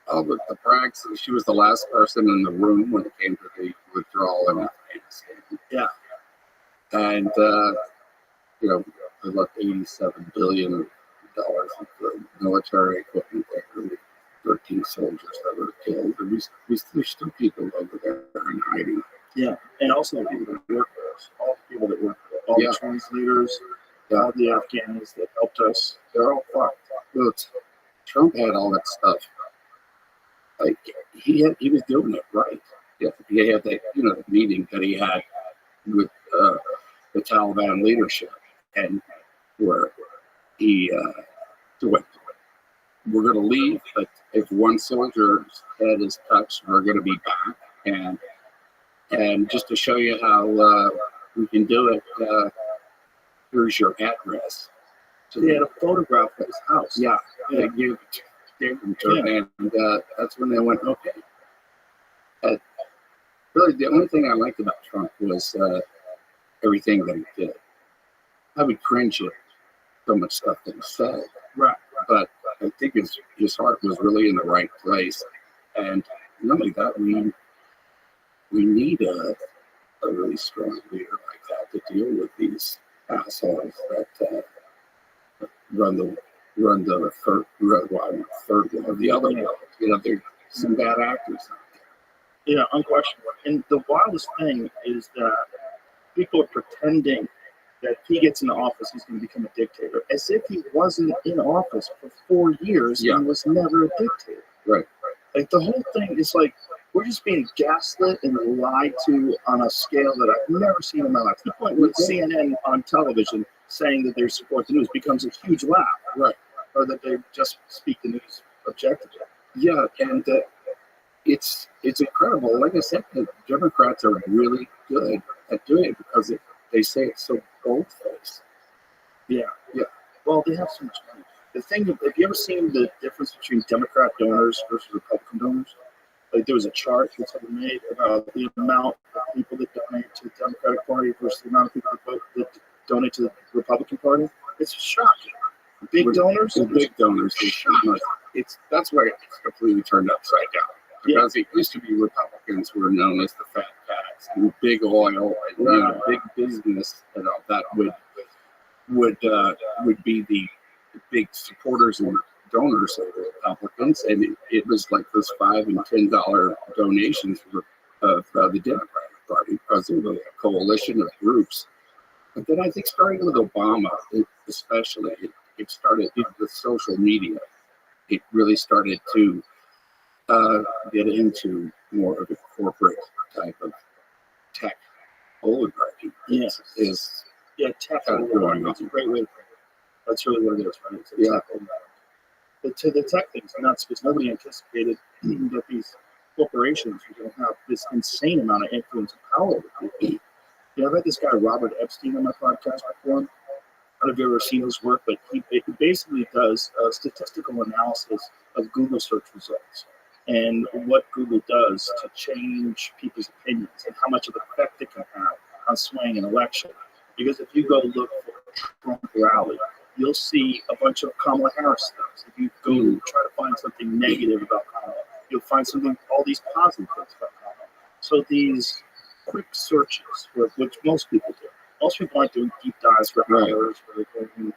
Oh, but the brags. She was the last person in the room when it came to the withdrawal in Afghanistan. Yeah, and they left $87 billion of the military equipment there. 13 soldiers that were killed. There's still people over there in hiding. Yeah, and also the people that work with us, all the people that work with us, all the translators, all the Afghans that helped us, they're all fucked. Look, Trump had all that stuff. Like he was doing it right. Yeah, he had that the meeting that he had with the Taliban leadership, and where he went, we're going to leave, but if one soldier's head is touched, we're going to be back. And just to show you how we can do it, here's your address. So he had a photograph of his house. Yeah. They gave them to him, and that's when they went, okay. Really, the only thing I liked about Trump was everything that he did. I would cringe at so much stuff that he said. Right. But I think his heart was really in the right place. And not only that, we need a really strong leader like that to deal with these assholes that run the third one or the other one. You know, there's some bad actors out there. Yeah, unquestionable. And the wildest thing is that people are pretending that if he gets into office, he's going to become a dictator, as if he wasn't in office for 4 years and was never a dictator. Right. Like, the whole thing is like, we're just being gaslit and lied to on a scale that I've never seen in my life. To the point where CNN on television saying that they support the news becomes a huge laugh. Right. Or that they just speak the news objectively. Yeah, and it's incredible. Like I said, the Democrats are really good at doing it because they say it so bold-faced. Yeah. Well, they have so much money. The thing, have you ever seen the difference between Democrat donors versus Republican donors? Like, there was a chart that someone made about the amount of people that donate to the Democratic Party versus the amount of people that donate to the Republican Party. It's shocking. Big donors? The big donors, that's where it's completely turned upside down. Because it used to be Republicans who were known as the fat cats, and big oil and big business and all that would be the big supporters and donors of the Republicans, and it was like those $5 and $10 donations of the Democratic Party because it was a coalition of groups. But then I think starting with Obama, especially, it started with social media. It really started to get into more of a corporate type of tech oligarchy. Tech oligarchy. That's a great way to put it. That's really what it is, right? It's tech oligarchy. The tech thing's nuts because nobody anticipated that these corporations were going to have this insane amount of influence and power over people. You know, I've had this guy, Robert Epstein, on my podcast before. I don't know if you've ever seen his work, but he basically does a statistical analysis of Google search results and what Google does to change people's opinions and how much of an effect it can have on swaying an election. Because if you go look for a Trump rally, you'll see a bunch of Kamala Harris stuff. If you go try to find something negative about Kamala, you'll find all these positive things about Kamala. So these quick searches, which most people do. Most people aren't doing deep dives for hours, where they're going,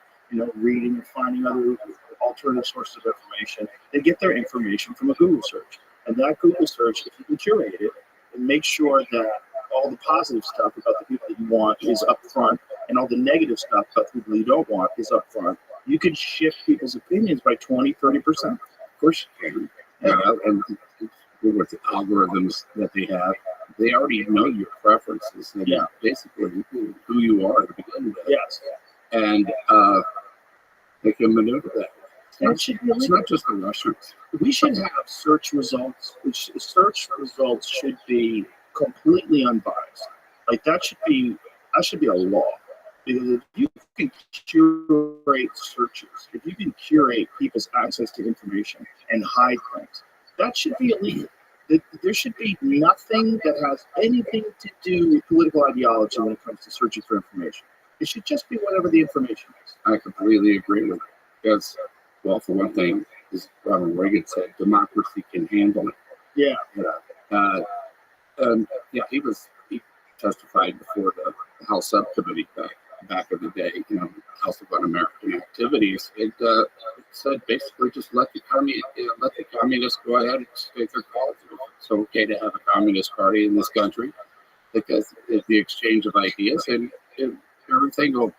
reading and finding other alternative sources of information. They get their information from a Google search. And that Google search, if you can curate it and make sure that all the positive stuff about the people that you want is up front, and all the negative stuff about the people you don't want is up front, you can shift people's opinions by 20, 30%. Of course you can. And with the algorithms that they have, they already know your preferences and basically who you are to begin with. Yes. And they can maneuver that. It's not just the Russians. We should have search results. Search results should be completely unbiased. Like, that should be a law. Because if you can curate searches, if you can curate people's access to information and hide things, that should be illegal. There should be nothing that has anything to do with political ideology when it comes to searching for information. It should just be whatever the information is. I completely agree with it. Because, well, for one thing, as Ronald Reagan said, democracy can handle it. Yeah. He testified before the House subcommittee back in the day, House of Un-American Activities. It said basically just let the communists go ahead and state their cause. It's okay to have a communist party in this country because it's the exchange of ideas and everything will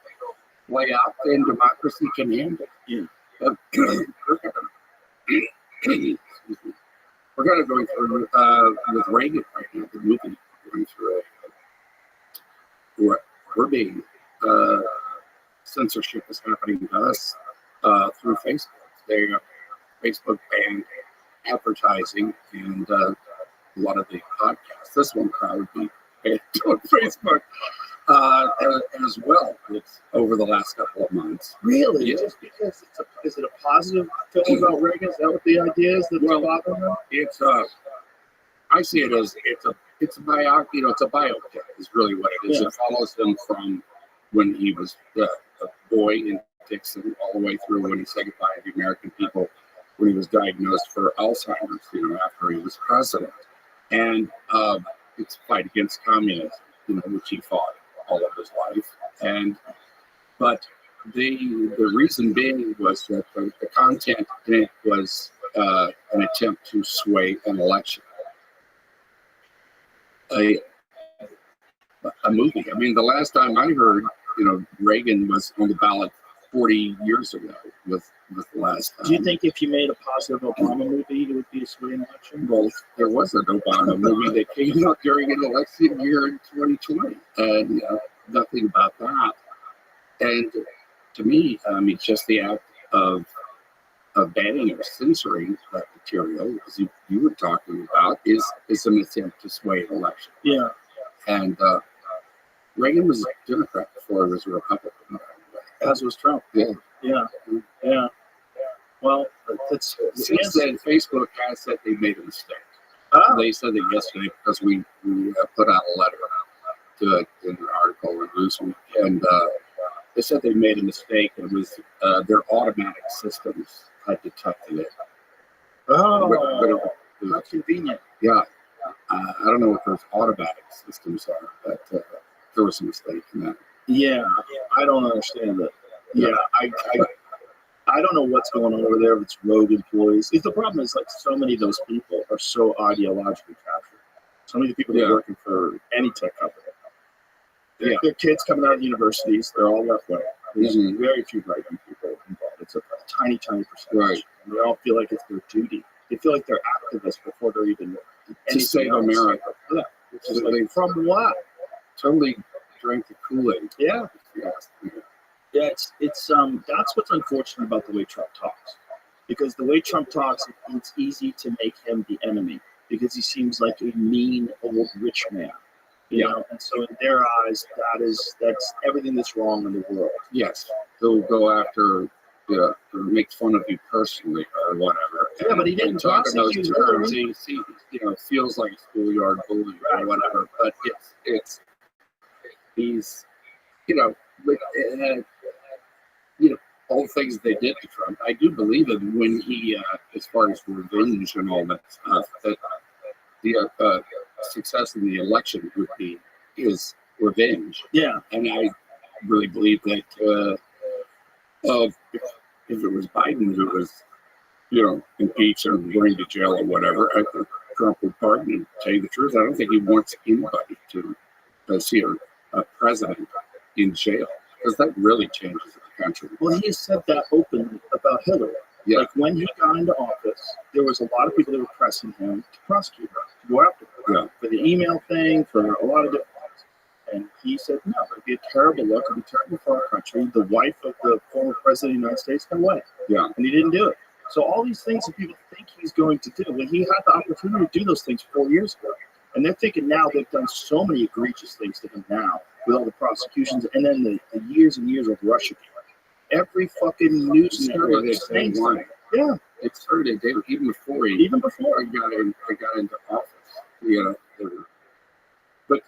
play out and democracy can handle it. We're going to go through with Reagan right now, the movie going through it. We're being censorship is happening to us through Facebook. Facebook banned advertising and a lot of the podcasts. This one probably be banned on Facebook as well. It's over the last couple of months. Really? Yeah. Just because is it a positive film about Reagan? Is that what the idea is? That's bothering them? I see it as it's a it's a it's a biopic is really what it is. Yeah. It follows him from when he was a boy in Dixon all the way through when he said goodbye to the American people when he was diagnosed for Alzheimer's, after he was president. And it's a fight against communism, which he fought all of his life. But the reason being was that the content in it was an attempt to sway an election. A movie. I mean, the last time I heard, Reagan was on the ballot 40 years ago with the last time. Do you think if you made a positive Obama movie, it would be a swing election? Well, there was an Obama movie that came out during an election year in 2020, and nothing about that. And to me, it's just the act of banning or censoring that material, as you were talking about, is an attempt to sway an election. Yeah. And Reagan was a Democrat before he was a Republican. As was Trump. Yeah. Yeah. Well, Since then, Facebook has said they made a mistake. They said that yesterday because we put out a letter to it in an article in Newsweek, and they said they made a mistake. It was their automatic systems had detected it. Oh, how convenient. Yeah. I don't know what those automatic systems are, but there was a mistake in that. Yeah, I don't understand it. Yeah, I don't know what's going on over there. If it's rogue employees. The problem is so many of those people are so ideologically captured. So many of the people that are working for any tech company. Their kids coming out of universities, they're all left wing. There's very few right wing people involved. It's a tiny percentage. Right. And they all feel like it's their duty. They feel like they're activists before they're even To save America. Yeah. Which is from what? Totally drank the Kool-Aid. Yeah. Yeah, it's that's what's unfortunate about the way Trump talks, because the way Trump talks, it's easy to make him the enemy because he seems like a mean old rich man, you know. And so in their eyes, that's everything that's wrong in the world. Yes, he'll go after, or make fun of you personally or whatever. Yeah, but he didn't talk in those prosecute terms. Hillary. He feels like a schoolyard bully or whatever. But he's all the things they did to Trump. I do believe him when he, as far as revenge and all that stuff, that the success in the election would be his revenge. Yeah, and I really believe that if it was Biden who was, impeached or going to jail or whatever, I think Trump would pardon him. To tell you the truth, I don't think he wants anybody to see a president in jail, because that really changes the country. well, he has said that openly about Hillary. Yeah. Like when he got into office, there was a lot of people that were pressing him to prosecute her, to go after her for the email thing, for a lot of different things. And he said, no, it'd be a terrible look, it'd be terrible for our country. The wife of the former president of the United States, no way. Yeah. And he didn't do it. So all these things that people think he's going to do, when he had the opportunity to do those things 4 years ago. And they're thinking now they've done so many egregious things to him now with all the prosecutions and then the years and years of Russia. Every fucking news network is saying something. Yeah. It started even before he got into office. But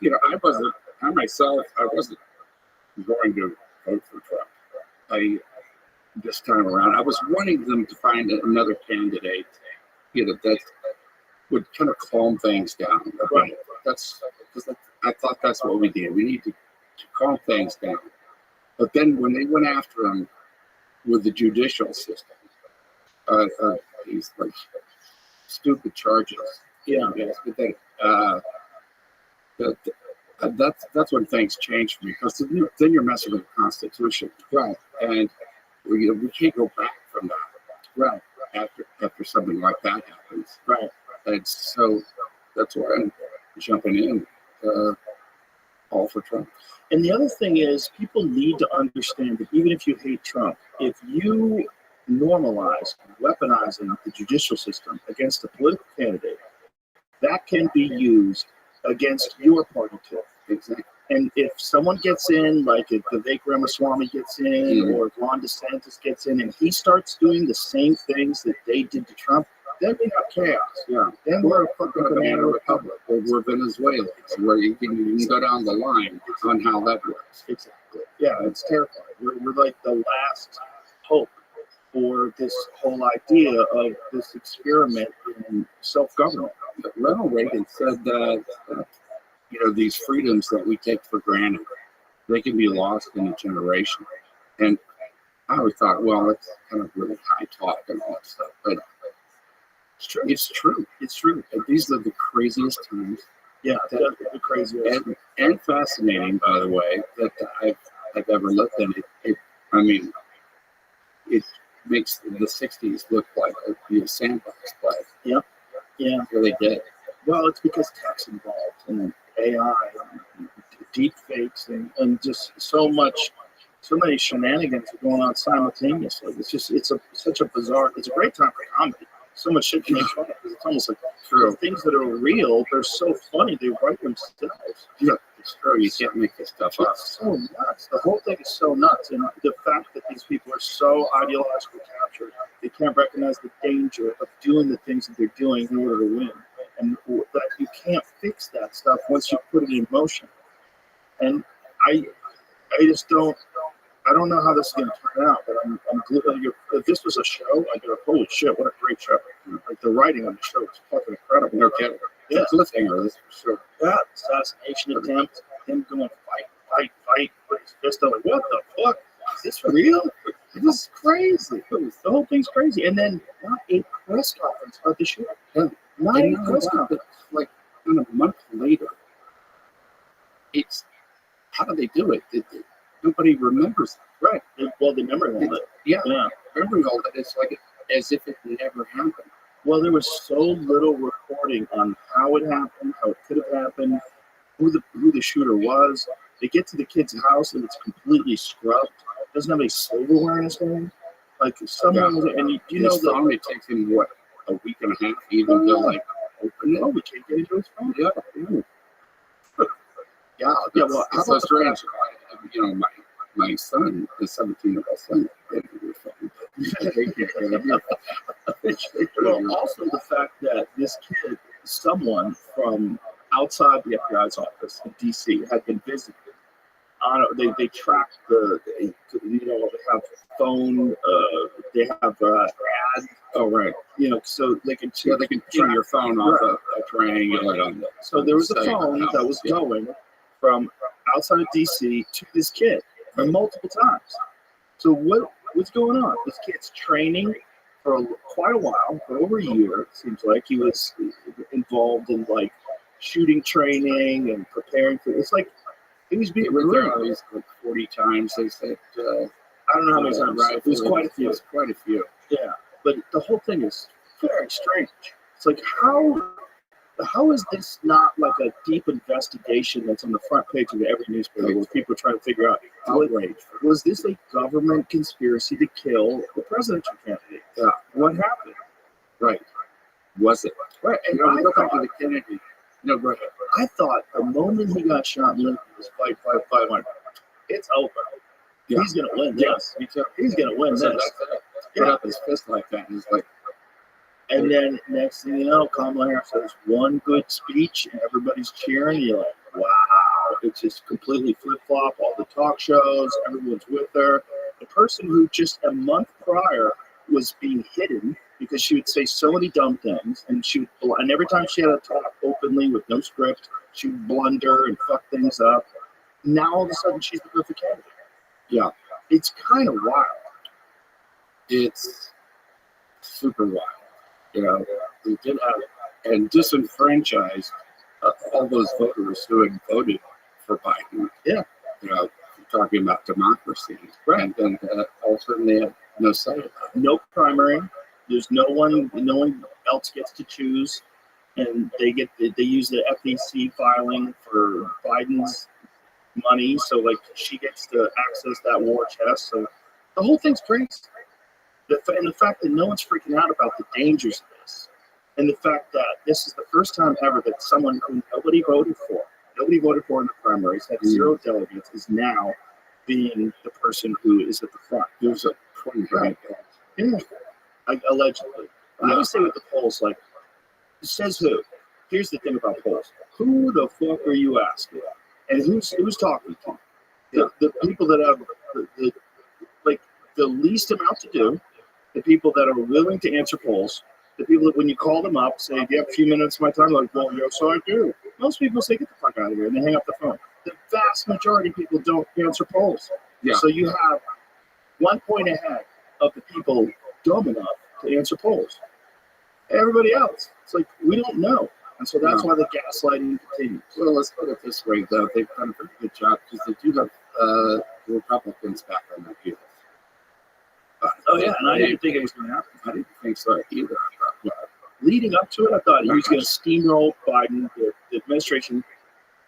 I myself wasn't going to vote for Trump. This time around, I was wanting them to find another candidate, that would kind of calm things down. Right. That's because I thought that's what we did. We need to calm things down. But then when they went after him with the judicial system, these stupid charges. Yeah. That's when things change for me, because then you're messing with the Constitution. Right. And we can't go back from that. Right. After something like that happens. Right. And so that's why I'm jumping in all for Trump. And the other thing is, people need to understand that even if you hate Trump, if you normalize weaponizing the judicial system against a political candidate, that can be used against your party too. Exactly. And if someone gets in, like if Vivek Ramaswamy gets in, or if Ron DeSantis gets in, and he starts doing the same things that they did to Trump, then we have chaos. Yeah. Then we're a fucking banana republic. Or we're Venezuela, where you can go down the line on how that works. Exactly. Yeah, it's terrifying. We're like the last hope for this whole idea of this experiment in self-government. Ronald Reagan said that, these freedoms that we take for granted, they can be lost in a generation. And I always thought, well, that's kind of really high talk and all that stuff. But It's true. it's true. It's true. And these are the craziest times. Yeah, the craziest. And fascinating, by the way, that I've ever lived in. It makes the 60s look like a sandbox play. Yeah. It really did. Well, it's because tech's involved and AI and deep fakes and just so many shenanigans are going on simultaneously. It's such a bizarre. It's a great time for comedy. So much shit to make fun of because it's almost like True. things that are real. They're so funny. They write themselves. Yeah, it's true. You can't make this stuff up. It's so nuts. The whole thing is so nuts. And the fact that these people are so ideologically captured, they can't recognize the danger of doing the things that they're doing in order to win. And that you can't fix that stuff once you put it in motion. And I just don't know how this is going to turn out, but I'm if this was a show, I'd go, holy shit, what a great show. Like the writing on the show is fucking incredible. No kidding. Yeah. It's a cliffhanger, that's for sure. That assassination attempt, him going fight with his fist. I'm like, what the fuck? Is this for real? This is crazy. The whole thing's crazy. And then not a press conference about the shit. Yeah. Not a press conference. Like, kind of a month later, it's, how do they do it? Nobody remembers it. Right. Well, the memory hold it. Yeah. Yeah. Memory hold it. It's like as if it never happened. Well, there was so little reporting on how it happened, how it could have happened, who the shooter was. They get to the kid's house and it's completely scrubbed. Doesn't have any silverware in his hand. Like someone was, and you know his phone, it takes him what, a week and a half even to like open it. Oh, we can't get into his phone. Yeah. Yeah. Yeah. Well, how It's so about strange. My son, the 17-year-old son, well, also the fact that this kid, someone from outside the FBI's office in DC, had been visited. They track they have phone, they have ads. Oh, right. So they can They can turn your phone off a triangulate on the. So there was a phone that was going from outside of DC to this kid multiple times. So what's going on? This kid's training for quite a while, for over a year. It seems like he was involved in like shooting training and preparing for. It's like he was being recruited. At least like 40 times. They said. I don't know how many times. Right. It was quite a few. It was quite a few. Yeah, but the whole thing is very strange. It's like how is this not like a deep investigation that's on the front page of every newspaper where people are trying to figure out was this a government conspiracy to kill the presidential candidate? What happened? Right. Was it? Right. And I go back to the Kennedy. No, go ahead. I thought the moment he got shot in Lincoln was fight, like, it's over. Yeah. He's gonna win this. He's gonna win this. Put up his fist like that, and he's like. And then next thing you know, Kamala Harris says one good speech and everybody's cheering. You're like, wow. It's just completely flip-flop. All the talk shows, everyone's with her. The person who just a month prior was being hidden because she would say so many dumb things, and every time she had to talk openly with no script, she would blunder and fuck things up. Now all of a sudden she's the perfect candidate. Yeah. It's kind of wild. It's super wild. They did have and disenfranchised all those voters who had voted for Biden. Yeah. Talking about democracy. Right. And all of a sudden they have no say about it. No primary. There's no one else gets to choose. And they use the FEC filing for Biden's money. So like she gets to access that war chest. So the whole thing's crazy. And the fact that no one's freaking out about the dangers of this, and the fact that this is the first time ever that someone who nobody voted for in the primaries, had zero delegates, is now being the person who is at the front. There's a 20 Right. Yeah, allegedly. I always say with the polls, like, says who? Here's the thing about polls. Who the fuck are you asking? And who's talking to you? The people that have the least amount to do, the people that are willing to answer polls, the people that when you call them up, say, do you have a few minutes of my time? Like, well, yes, I do. Most people say, get the fuck out of here, and they hang up the phone. The vast majority of people don't answer polls. Yeah. So you have 1 point ahead of the people dumb enough to answer polls. Everybody else, it's like, we don't know. And so that's why the gaslighting continues. Well, let's put it this way, though. They've done a pretty good job because they do have Republicans back on their heels. Oh, yeah, and I didn't think it was going to happen. I didn't think so either. Leading up to it, I thought he was going to steamroll Biden. The administration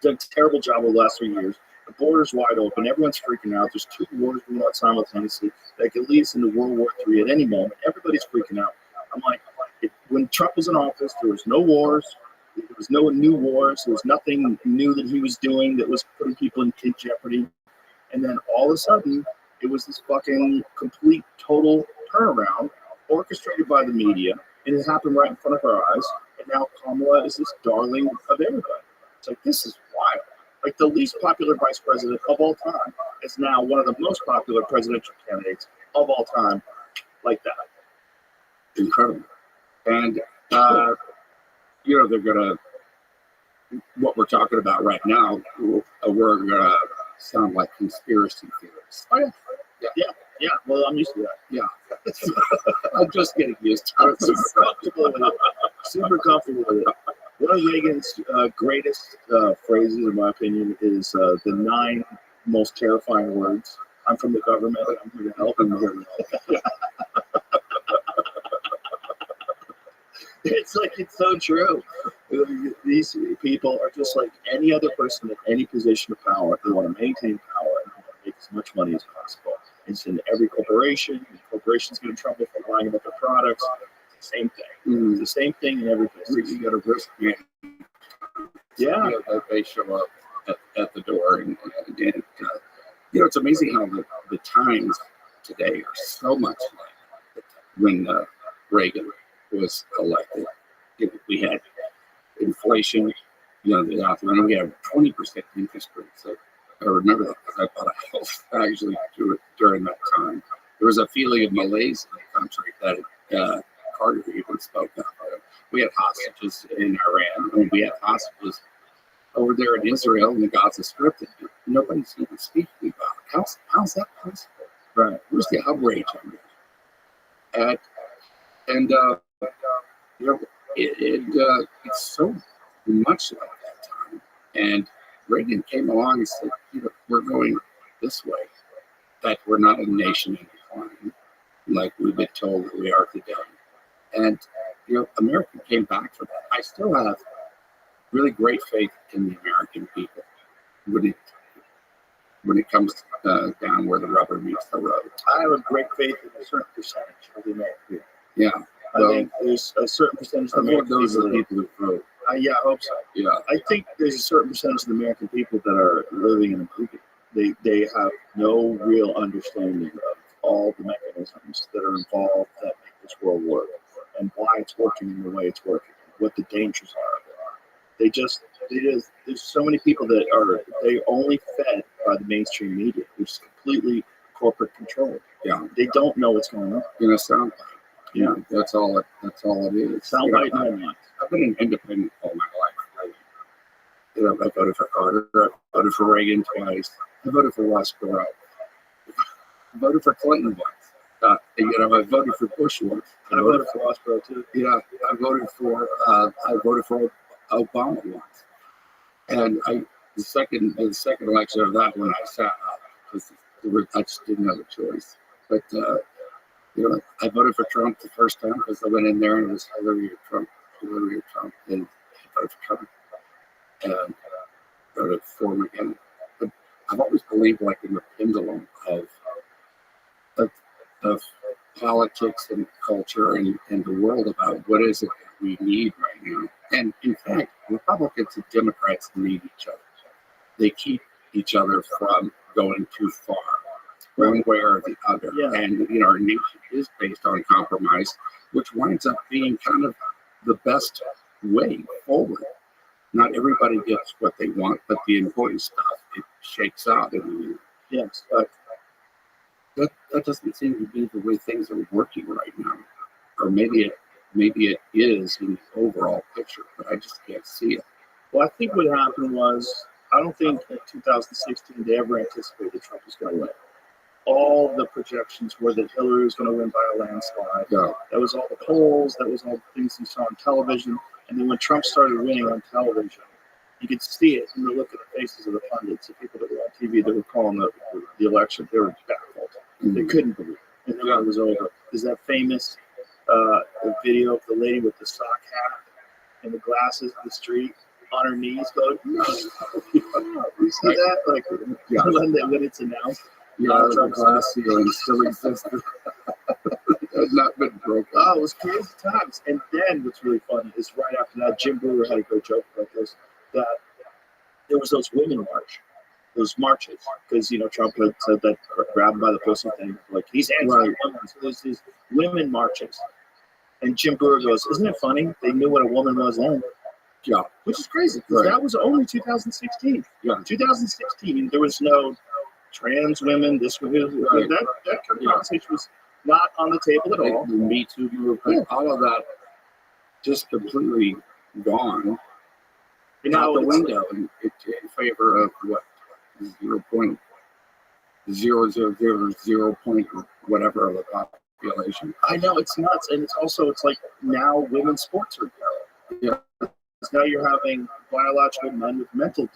did a terrible job over the last 3 years. The border's wide open. Everyone's freaking out. There's 2 wars going on simultaneously that could lead us into World War III at any moment. Everybody's freaking out. I'm like, when Trump was in office, there was no wars. There was no new wars. There was nothing new that he was doing that was putting people in jeopardy. And then all of a sudden, it was this fucking complete, total turnaround orchestrated by the media. And it happened right in front of our eyes. And now Kamala is this darling of everybody. It's like, this is wild. Like, the least popular vice president of all time is now one of the most popular presidential candidates of all time, like that. Incredible. And, they're going to, what we're talking about right now, we're going to sound like conspiracy theorists. Oh, yeah. Well, I'm used to that. Yeah. I'm just getting used to it. Super comfortable with it. Super comfortable with it. One of Reagan's greatest phrases, in my opinion, is the 9 most terrifying words. I'm from the government. I'm here to help. I'm here to help. It's like, it's so true. These people are just like any other person in any position of power. They want to maintain power and they want to make as much money as possible. It's in every corporation. The corporations get in trouble for lying about their products. It's the same thing. Mm. It's the same thing in every business. You got a risk man. Yeah. That they show up at the door. And it's amazing how the times today are so much like when Reagan was elected. We had inflation, the author, and we had 20% interest rates. So I remember that because I bought a house actually during that time. There was a feeling of malaise in the country that Carter even spoke of. We had hostages in Iran, and we had hostages over there in Israel and the Gaza Strip that nobody's even speaking about. How's that possible? Right. Where's the outrage on that? It's so much like that time. And Reagan came along and said, we're going this way, that we're not a nation in decline, like we've been told that we are today. And, America came back from that. I still have really great faith in the American people when it comes down where the rubber meets the road. I have a great faith in a certain percentage of the American people. Yeah. I think there's a certain percentage of the American those are the people. people who vote. Yeah, I hope so. Yeah. I think there's a certain percentage of the American people that are living in a movie. They have no real understanding of all the mechanisms that are involved that make this world work and why it's working in the way it's working, what the dangers are of it. There's so many people that they only fed by the mainstream media, which is completely corporate controlled. Yeah. They don't know what's going on. Soundbite. Yeah, that's all it is. Soundbite. I've been an independent all my life. I voted for Carter. I voted for Reagan twice. I voted for Ross Perot. I voted for Clinton once. I voted for Bush once. I voted for Ross Perot too. Yeah, I voted for Obama once. And the second election of that one, I sat up because I just didn't have a choice. But I voted for Trump the first time because I went in there and it was Hillary or Trump, and I voted for Trump. And voted for him again. But I've always believed like in the pendulum of politics and culture and the world about what is it that we need right now. And in fact, Republicans and Democrats need each other. They keep each other from going too far, one way or the other. Yeah. And our nation is based on compromise. which winds up being kind of the best way forward. Not everybody gets what they want, but the important stuff, it shakes out in the end. Yes. But that doesn't seem to be the way things are working right now. Or maybe it is in the overall picture, but I just can't see it. Well, I think what happened was, I don't think in 2016 they ever anticipated Trump was going to win. All the projections were that Hillary was going to win by a landslide. Yeah. That was all the polls. That was all the things you saw on television. And then when Trump started winning on television, you could see it in the look at the faces of the pundits, the people that were on TV that were calling the election. They were baffled. They couldn't believe it. And then it was over. Is that famous video of the lady with the sock hat and the glasses in the street on her knees going, no. You see that? Like, Yeah. when it's announced. Yeah, the glass ceiling still exists. Has not been broken. Oh, it was crazy times. And then what's really funny is right after that, Jim Brewer had a great joke about this, that there was those those marches, because, Trump had said that grab him by the pussy thing, like he's anti-women, so there's these women marches. And Jim Brewer goes, isn't it funny? They knew what a woman was then. Yeah. Which is crazy, because that was only 2016. Yeah. 2016, there was no trans women, this women, that kind of conversation was not on the table at all. The Me Too movement, all of that just completely gone out the window in favor of what 0.0000 point whatever of the population. I know, it's nuts, and it's like now women's sports are there. Yeah. Now you're having biological men with mental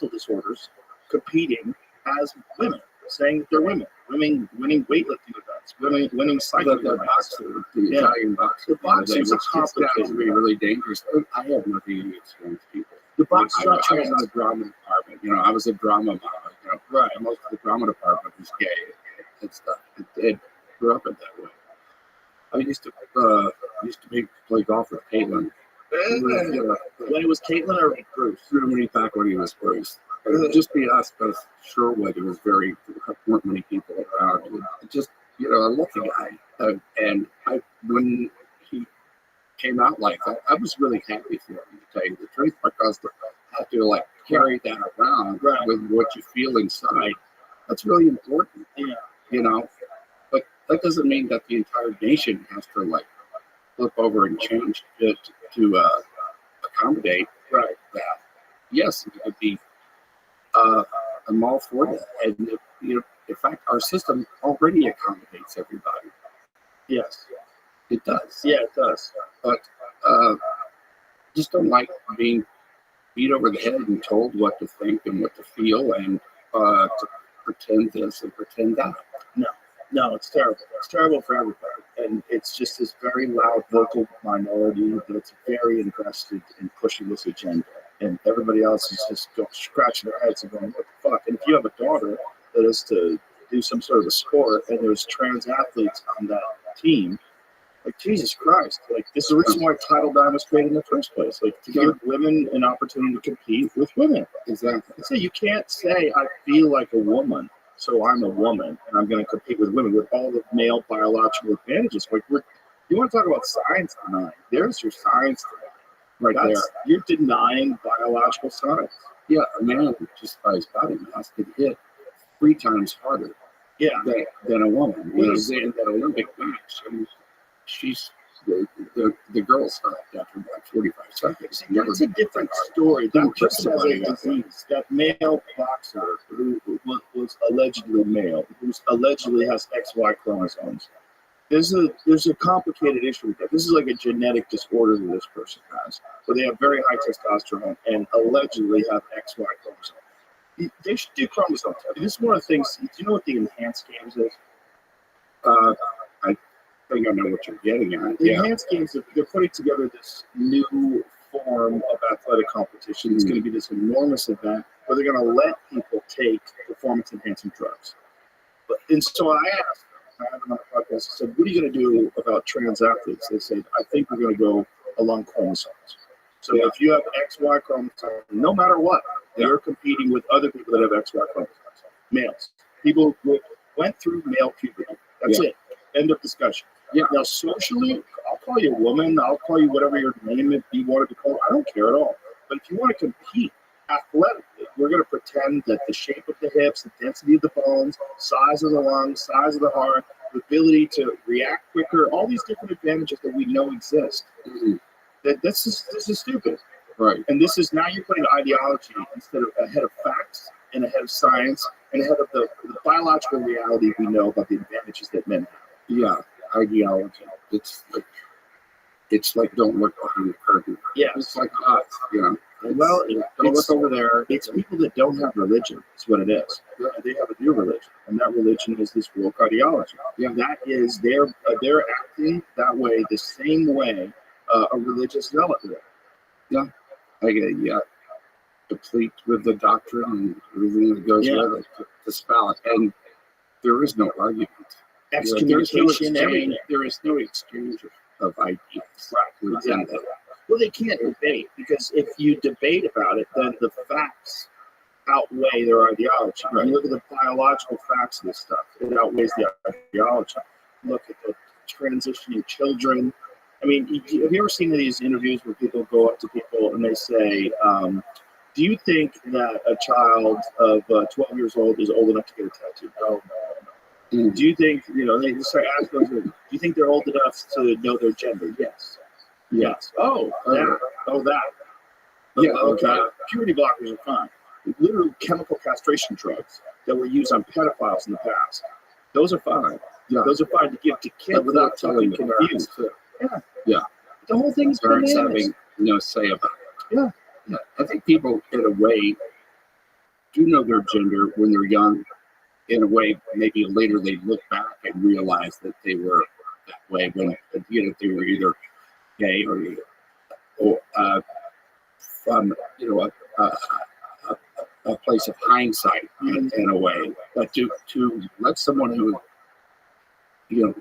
disorders competing as women, saying that they're women, winning weightlifting events, winning cycling events. The Italian boxer. The boxing's a complicated. To be really dangerous. I have nothing against trans people. The boxing I was in the drama department. I was a drama mom. Right. And most of the drama department was gay and stuff. It grew up in that way. I used to play golf with Caitlin. When it was Caitlin or Bruce? Back when he was Bruce. It would just be us, because Sherwood, there weren't many people around. Just, a lucky guy. And when he came out like that, I was really happy for him, to tell you the truth, because to have to carry that around with what you feel inside, that's really important. Yeah. But that doesn't mean that the entire nation has to flip over and change to accommodate that. Yes, it could be. I'm all for that, and in fact, our system already accommodates everybody. Yes, it does. Yeah, it does. But just don't like being beat over the head and told what to think and what to feel, and to pretend this and pretend that. No, it's terrible. It's terrible for everybody, and it's just this very loud, vocal minority that's very invested in pushing this agenda. And everybody else is just scratching their heads and going, what the fuck? And if you have a daughter that is to do some sort of a sport and there's trans athletes on that team, Jesus Christ, this is the reason why Title IX was created in the first place, to give women an opportunity to compete with women. Exactly. So you can't say, I feel like a woman, so I'm a woman, and I'm going to compete with women with all the male biological advantages. You want to talk about science tonight? There's your science tonight. Right there. You're denying biological science. Yeah, a man just by his body mass can hit 3 times harder than a woman. In that Olympic match, she's the girl stopped after about 45 seconds. That's a different story. That person has a disease. That male boxer who was allegedly male, who allegedly has XY chromosomes. There's a complicated issue with that. This is like a genetic disorder that this person has, where they have very high testosterone and allegedly have XY chromosomes. They should do chromosome testing. This is one of the things. Do you know what the enhanced games is? I think I know what you're getting at. The enhanced games, they're putting together this new form of athletic competition. It's going to be this enormous event where they're going to let people take performance-enhancing drugs. And so I asked, I had them on the podcast, I said, what are you going to do about trans athletes? They said, I think we're going to go along chromosomes. So if you have XY chromosomes, no matter what, you're competing with other people that have XY chromosomes. Males. People who went through male puberty. That's it. End of discussion. Yeah. Now, socially, I'll call you a woman. I'll call you whatever your name is you want to be called. I don't care at all. But if you want to compete athletically, we're going to pretend that the shape of the hips, the density of the bones, size of the lungs, size of the heart, the ability to react quicker, all these different advantages that we know exist. This is stupid. Right. And this is now you're putting ideology instead of ahead of facts and ahead of science and ahead of the biological reality we know about the advantages that men have. Yeah. Ideology. It's like don't look behind the curtain. Yeah. It's like us, you know. Well, Don't look over there. It's people that don't have religion. That's what it is. They have a new religion, and that religion is this woke ideology. Yeah. That is they're acting that way the same way a religious zealot would. Yeah. I get yeah. Complete with the doctrine and everything that goes with it to spout. And there is no argument. Excommunication, everything. There is no exchange of ideas. Right. Exactly. Well, they can't debate because if you debate about it, then the facts outweigh their ideology. Right. You look at the biological facts of this stuff; it outweighs the ideology. Look at the transitioning children. I mean, have you ever seen these interviews where people go up to people and they say, "Do you think that a child of 12 years old is old enough to get a tattoo?" No. Do you think they just start asking them, do you think they're old enough to know their gender? Yes. Yes. Oh, that. Oh, that. Yeah. Okay. Puberty blockers are fine. Literal chemical castration drugs that were used on pedophiles in the past. Those are fine. Yeah. Those are fine to give to kids without telling confused. Yeah. Yeah. The whole thing's parents bananas. Having no say about it. Yeah. Yeah. I think people, in a way, do know their gender when they're young. In a way, maybe later they look back and realize that they were that way when they were either gay or from a place of hindsight in a way. But to let someone who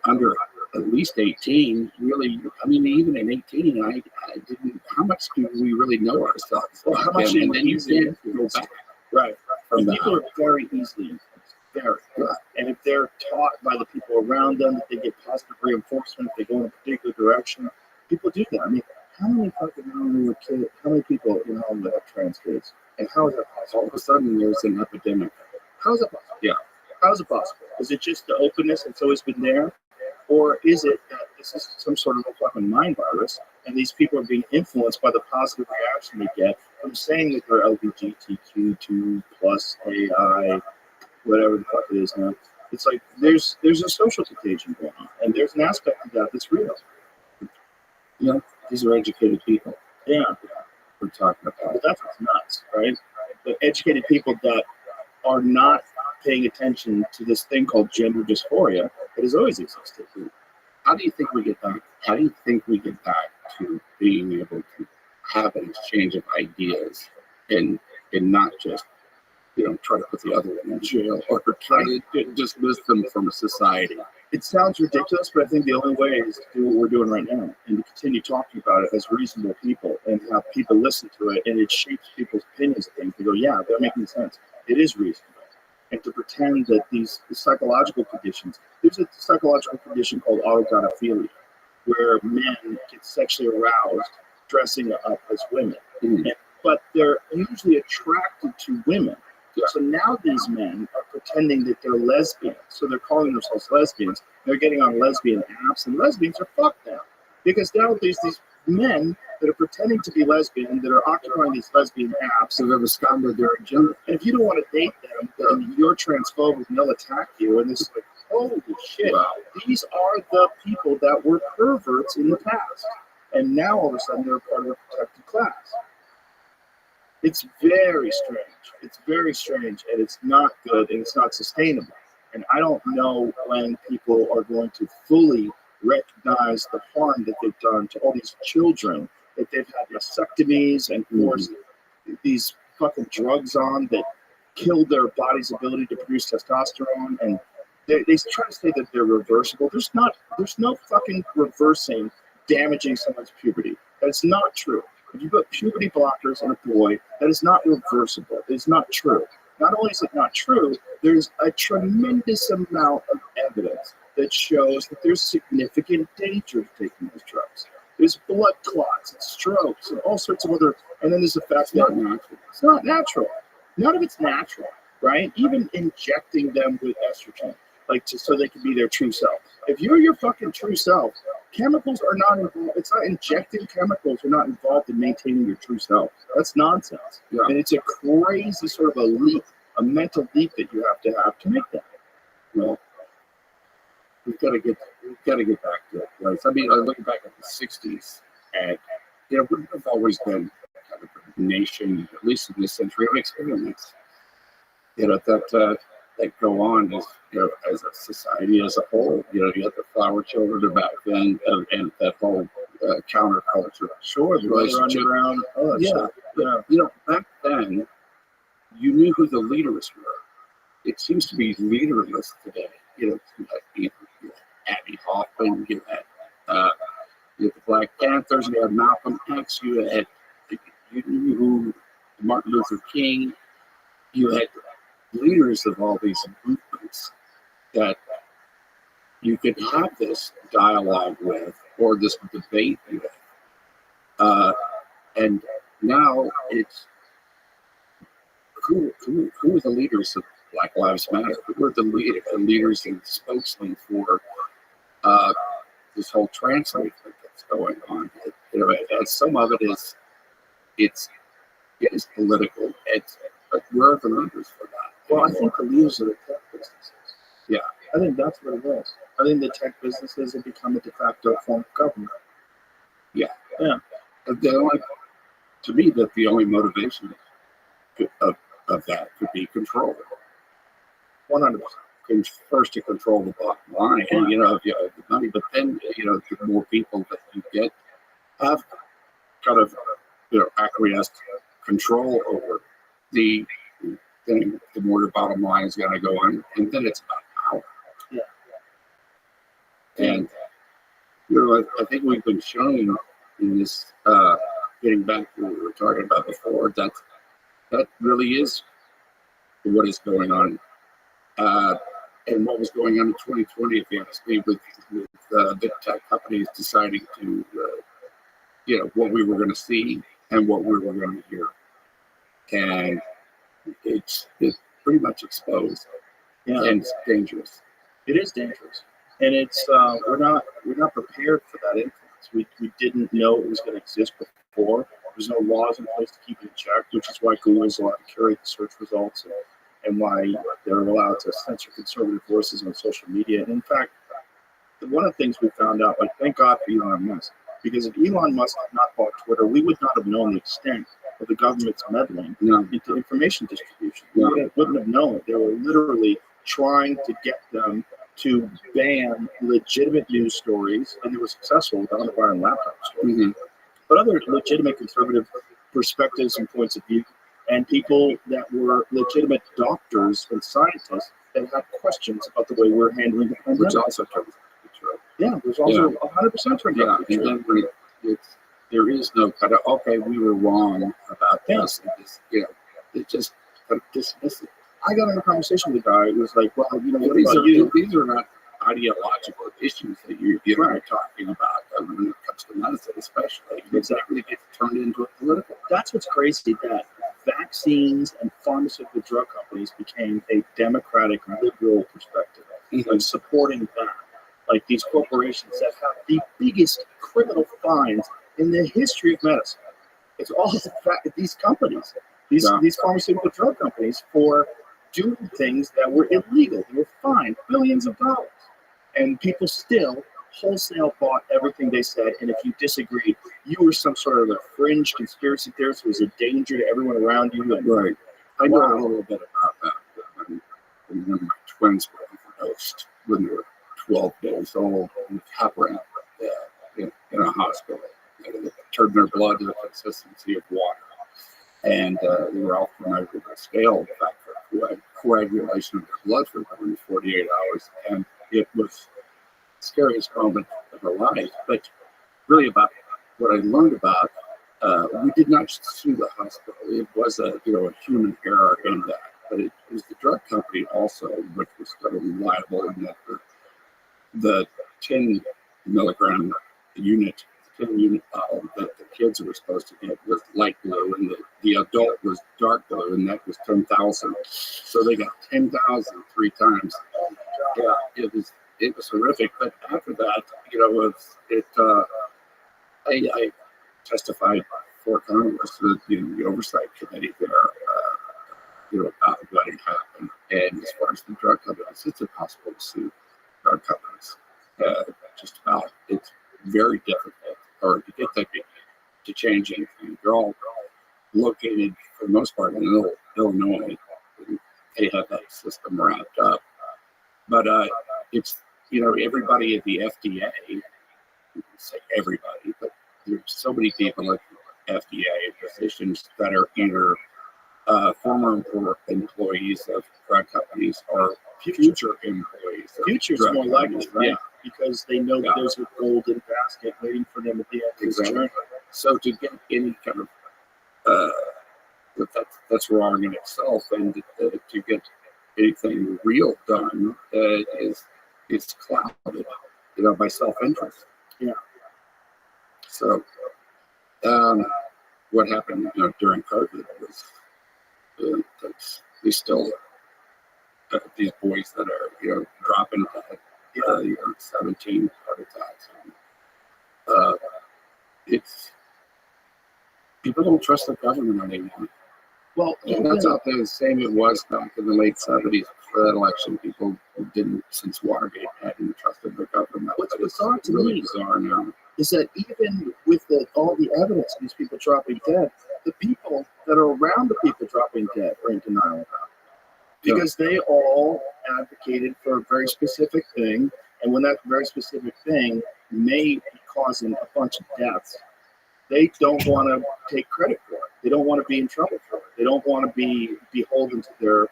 under at least 18 really, I mean, even at 18, I didn't. How much do we really know ourselves? Well, how much? And then you can't go back. Right. From people are very easily. And if they're taught by the people around them that they get positive reinforcement, if they go in a particular direction, people do that. I mean, how many people in home that have trans kids? And how is that possible? All of a sudden, there's an epidemic. How is that possible? Yeah. How is it possible? Is it just the openness that's always been there? Or is it that this is some sort of a fucking mind virus and these people are being influenced by the positive reaction they get from saying that they're LGBTQ2 plus AI, whatever the fuck it is now. It's like there's a social contagion going on, and there's an aspect of that that's real. Yeah, these are educated people. Yeah, we're talking about. But that's what's nuts, right? The educated people that are not paying attention to this thing called gender dysphoria that has always existed. How do you think we get back? How do you think we get back to being able to have an exchange of ideas and not just try to put the other one in jail or try to dismiss them from society? It sounds ridiculous, but I think the only way is to do what we're doing right now and to continue talking about it as reasonable people and have people listen to it, and it shapes people's opinions of things. They go, yeah, they're making sense. It is reasonable. And to pretend that the psychological conditions, there's a psychological condition called autogynephilia, where men get sexually aroused dressing up as women. But they're usually attracted to women. So now these men are pretending that they're lesbians. So they're calling themselves lesbians. They're getting on lesbian apps, and lesbians are fucked now. Because now there's these men that are pretending to be lesbian, that are occupying these lesbian apps, and they've absconded their agenda. And if you don't want to date them, then you're transphobic and they'll attack you. And it's like, holy shit. Wow. These are the people that were perverts in the past. And now all of a sudden they're part of a protected class. It's very strange. It's very strange, and it's not good, and it's not sustainable. And I don't know when people are going to fully recognize the harm that they've done to all these children, that they've had mastectomies and forced these fucking drugs on that kill their body's ability to produce testosterone, and they try to say that they're reversible. There's no fucking reversing damaging someone's puberty. That's not true. If you put puberty blockers on a boy, that is not reversible. It's not true. Not only is it not true, there's a tremendous amount of evidence that shows that there's significant danger to taking those drugs. There's blood clots and strokes and all sorts of other, and then there's the fact that it's not natural. None of it's natural, right? Even injecting them with estrogen, like just so they can be their true self. If you're your fucking true self, chemicals are not involved. It's not injecting chemicals are not involved in maintaining your true self. That's nonsense. Yeah. And it's a crazy sort of a leap, a mental leap that you have to make that. Well, we've got to get back to it, right? I mean, looking back at the '60s, and we've always been kind of a nation, at least in this century, of experiments. That go on as as a society as a whole. You had the flower children back then, and that whole counterculture. Sure, the relationship. underground. Oh, yeah. Back then, you knew who the leaders were. It seems to be leaderless today. You had Abby Hoffman, you had the Black Panthers, you had Malcolm X, you knew who Martin Luther King. You had leaders of all these movements that you could have this dialogue with or this debate with. And now it's who are the leaders of Black Lives Matter? Who are the leaders and spokesmen for this whole trans movement that's going on? And some of it is political. But where are the leaders for that? Well, I think the leaders of the tech businesses. Yeah. I think that's what it is. I think the tech businesses have become a de facto form of government. Yeah. Yeah. To me, that the only motivation of that could be control. 100%. First to control the bottom line, and if you have the money, but then the more people that you get have kind of acquiesced control over the thing, the more your bottom line is going to go on, and then it's about power. Yeah. And I think we've been shown in this, getting back to what we were talking about before, that really is what is going on. And what was going on in 2020, if you ask me, with big tech companies deciding to, what we were going to see and what we were going to hear. And it's pretty much exposed. Yeah. And it's dangerous. It is dangerous. And it's we're not prepared for that influence. We didn't know it was going to exist before. There's no laws in place to keep it in check, which is why Google's allowed to curate the search results and why they're allowed to censor conservative voices on social media. And in fact, one of the things we found out, thank God for Elon Musk, because if Elon Musk had not bought Twitter, we would not have known the extent of the government's meddling into information distribution. We wouldn't have known it. They were literally trying to get them to ban legitimate news stories, and they were successful with the Hunter Biden laptop story. Mm-hmm. But other legitimate conservative perspectives and points of view, and people that were legitimate doctors and scientists that had questions about the way we're handling the pandemic. Which also turns out to be true. Yeah, there's also 100% turned out to be true. And then there is no kind of, okay, we were wrong about this. And this, it just kind of dismiss it. I got in a conversation with a guy who was like, well, what these about you? These are not ideological issues that you're talking about when it comes to medicine, especially. Exactly. It's turned into a political. That's what's crazy, that vaccines and pharmaceutical drug companies became a democratic liberal perspective, like supporting that. Like these corporations that have the biggest criminal fines in the history of medicine. It's all the fact that these companies, these pharmaceutical drug companies, for doing things that were illegal. They were fined billions of dollars. And people still wholesale bought everything they said. And if you disagreed, you were some sort of a fringe conspiracy theorist who was a danger to everyone around you. And, right. I know a little bit about that. When my twins were overdosed when they were 12 days old and heparin in a hospital. They turned their blood to the consistency of water. And they were all measured on a scale, in fact, for coagulation of their blood for 48 hours. And it was the scariest moment of our life. But really about what I learned about, we did not sue the hospital. It was a human error in that. But it was the drug company also, which was liable in that the 10 milligram unit, 10 unit bottle that the kids were supposed to get was light blue, and the adult was dark blue, and that was 10,000. So they got 10,000 3 times. Yeah, it was horrific. But after that, I testified for Congress, the oversight committee there, about what had happened. And as far as the drug companies, it's impossible to sue drug companies. Just about, it's very difficult, or to get them to change anything. They're all located, for the most part, in Illinois. They have that system wrapped up. But it's, everybody at the FDA, you can say everybody, but there's so many people at the FDA, physicians that are either former employees of drug companies or future employees. Future's more likely, right? Yeah. Because they know that there's a golden basket waiting for them at the end of this journey. So to get any kind of that's wrong in itself, and to get anything real done is clouded, by self-interest. Yeah. So what happened during COVID was we still these boys that are dropping dead, 17 heart attacks. It's people don't trust the government anymore. Well, and that's out there the same it was back in the late 70s for that election. People didn't, since Watergate, hadn't trusted the government. What's bizarre to really me bizarre now is that even with all the evidence of these people dropping dead, the people that are around the people dropping dead are in denial about it. Because they all advocated for a very specific thing, and when that very specific thing may be causing a bunch of deaths, they don't want to take credit for it. They don't want to be in trouble for it. They don't want to be beholden to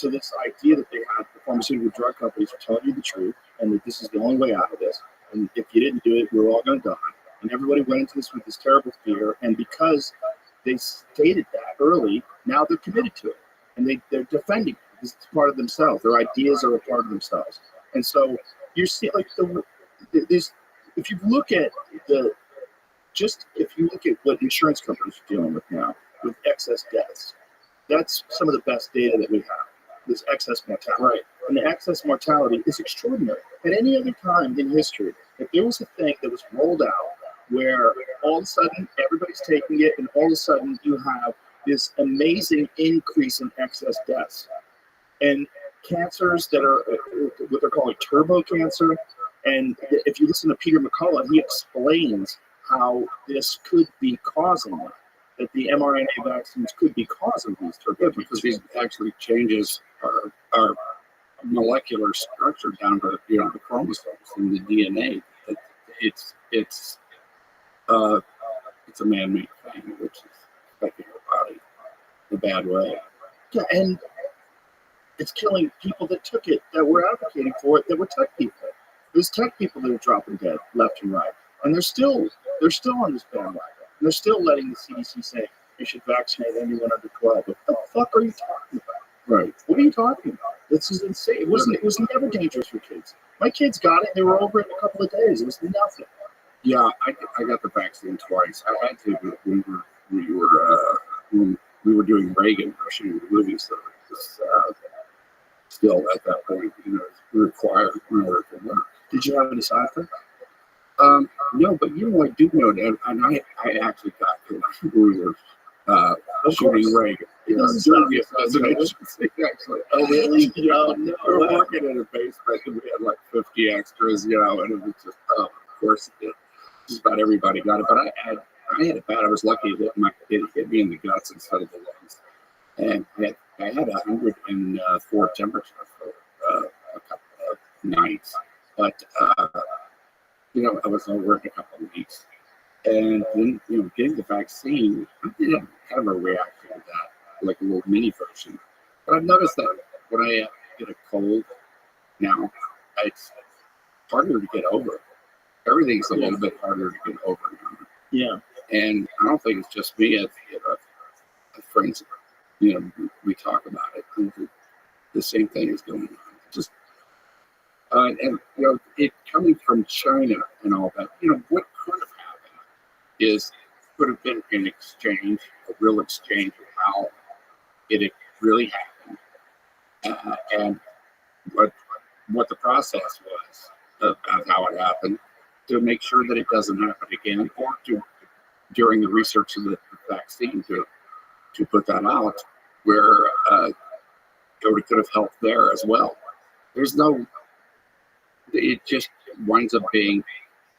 this idea that they had the pharmaceutical drug companies are telling you the truth, and that this is the only way out of this. And if you didn't do it, we're all going to die. And everybody went into this with this terrible fear, and because they stated that early, now they're committed to it, and they're defending it. This is part of themselves. Their ideas are a part of themselves. And so you see, like, if you look at what insurance companies are dealing with now, with excess deaths, that's some of the best data that we have, this excess mortality. Right. And the excess mortality is extraordinary. At any other time in history, if there was a thing that was rolled out where all of a sudden everybody's taking it, and all of a sudden you have this amazing increase in excess deaths, and cancers that are what they're calling turbo cancer. And if you listen to Peter McCullough, he explains how this could be causing that the mRNA vaccines could be causing these turbo cancers. Because it actually changes our molecular structure down to the chromosomes and the DNA. It's a man-made thing, which is affecting our body in a bad way. Yeah, and it's killing people that took it, that were advocating for it, that were tech people. There's tech people that are dropping dead left and right, and they're still on this bandwagon. And they're still letting the CDC say you should vaccinate anyone under 12. What the fuck are you talking about? Right. What are you talking about? This is insane. It was never dangerous for kids. My kids got it. They were over it in a couple of days. It was nothing. Yeah, I got the vaccine twice. I had to when we were doing Reagan, shooting the movie, so it was still at that point, required in order to work. Did you have any side effects? No, but I do know that, and I actually got it when we were shooting Reagan. Doing the assassination. Actually. Oh, really? No. We were working in a basement, and we had like 50 extras, and it was just, of course, just about everybody got it. But I had it bad. I was lucky it hit me in the guts instead of the lungs. And I had 104 temperature for a couple of nights. But, I was over in a couple of weeks. And then, getting the vaccine, I did have kind of a reaction to that, like a little mini version. But I've noticed that when I get a cold now, it's harder to get over. Everything's a little bit harder to get over now. Yeah. And I don't think it's just me. As friends, we talk about it. The same thing is going on. Just And it coming from China and all that, what could have happened could have been an exchange, a real exchange of how it really happened, and what the process was of how it happened, to make sure that it doesn't happen again, or during the research of the vaccine to put that out, where it could have helped there as well. It just winds up being,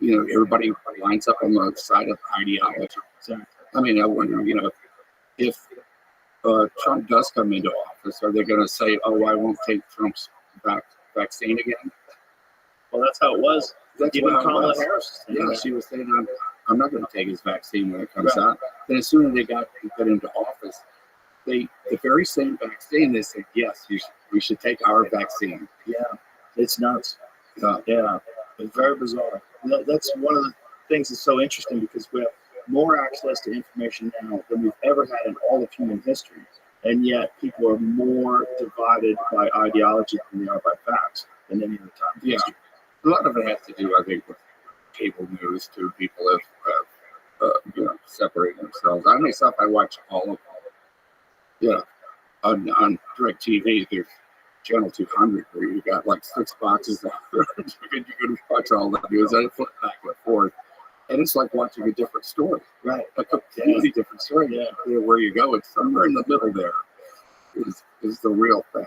everybody lines up on the side of ideology. Exactly. I mean, I wonder, if Trump does come into office, are they going to say, "Oh, I won't take Trump's vaccine again"? Well, that's how it was. That's Even what it Kamala was. Harris. Yeah, she was saying, "I'm not going to take his vaccine when it comes out." Then as soon as they got into office, the very same vaccine, they said, "Yes, we should take our vaccine." Yeah, it's nuts. Yeah. Yeah, it's very bizarre. That's one of the things that's so interesting, because we have more access to information now than we've ever had in all of human history, and yet people are more divided by ideology than they are by facts than any other time. Yeah, a lot of it has to do, I think, with cable news too. People have separated themselves. I myself, I watch all of them. Yeah, on DirecTV, there's Channel 200, where you got like 6 boxes there. You can watch all that news. I flip back and forth, and it's like watching a different story. Right. A completely different story. Yeah. Where you go, it's somewhere in the middle there is the real thing.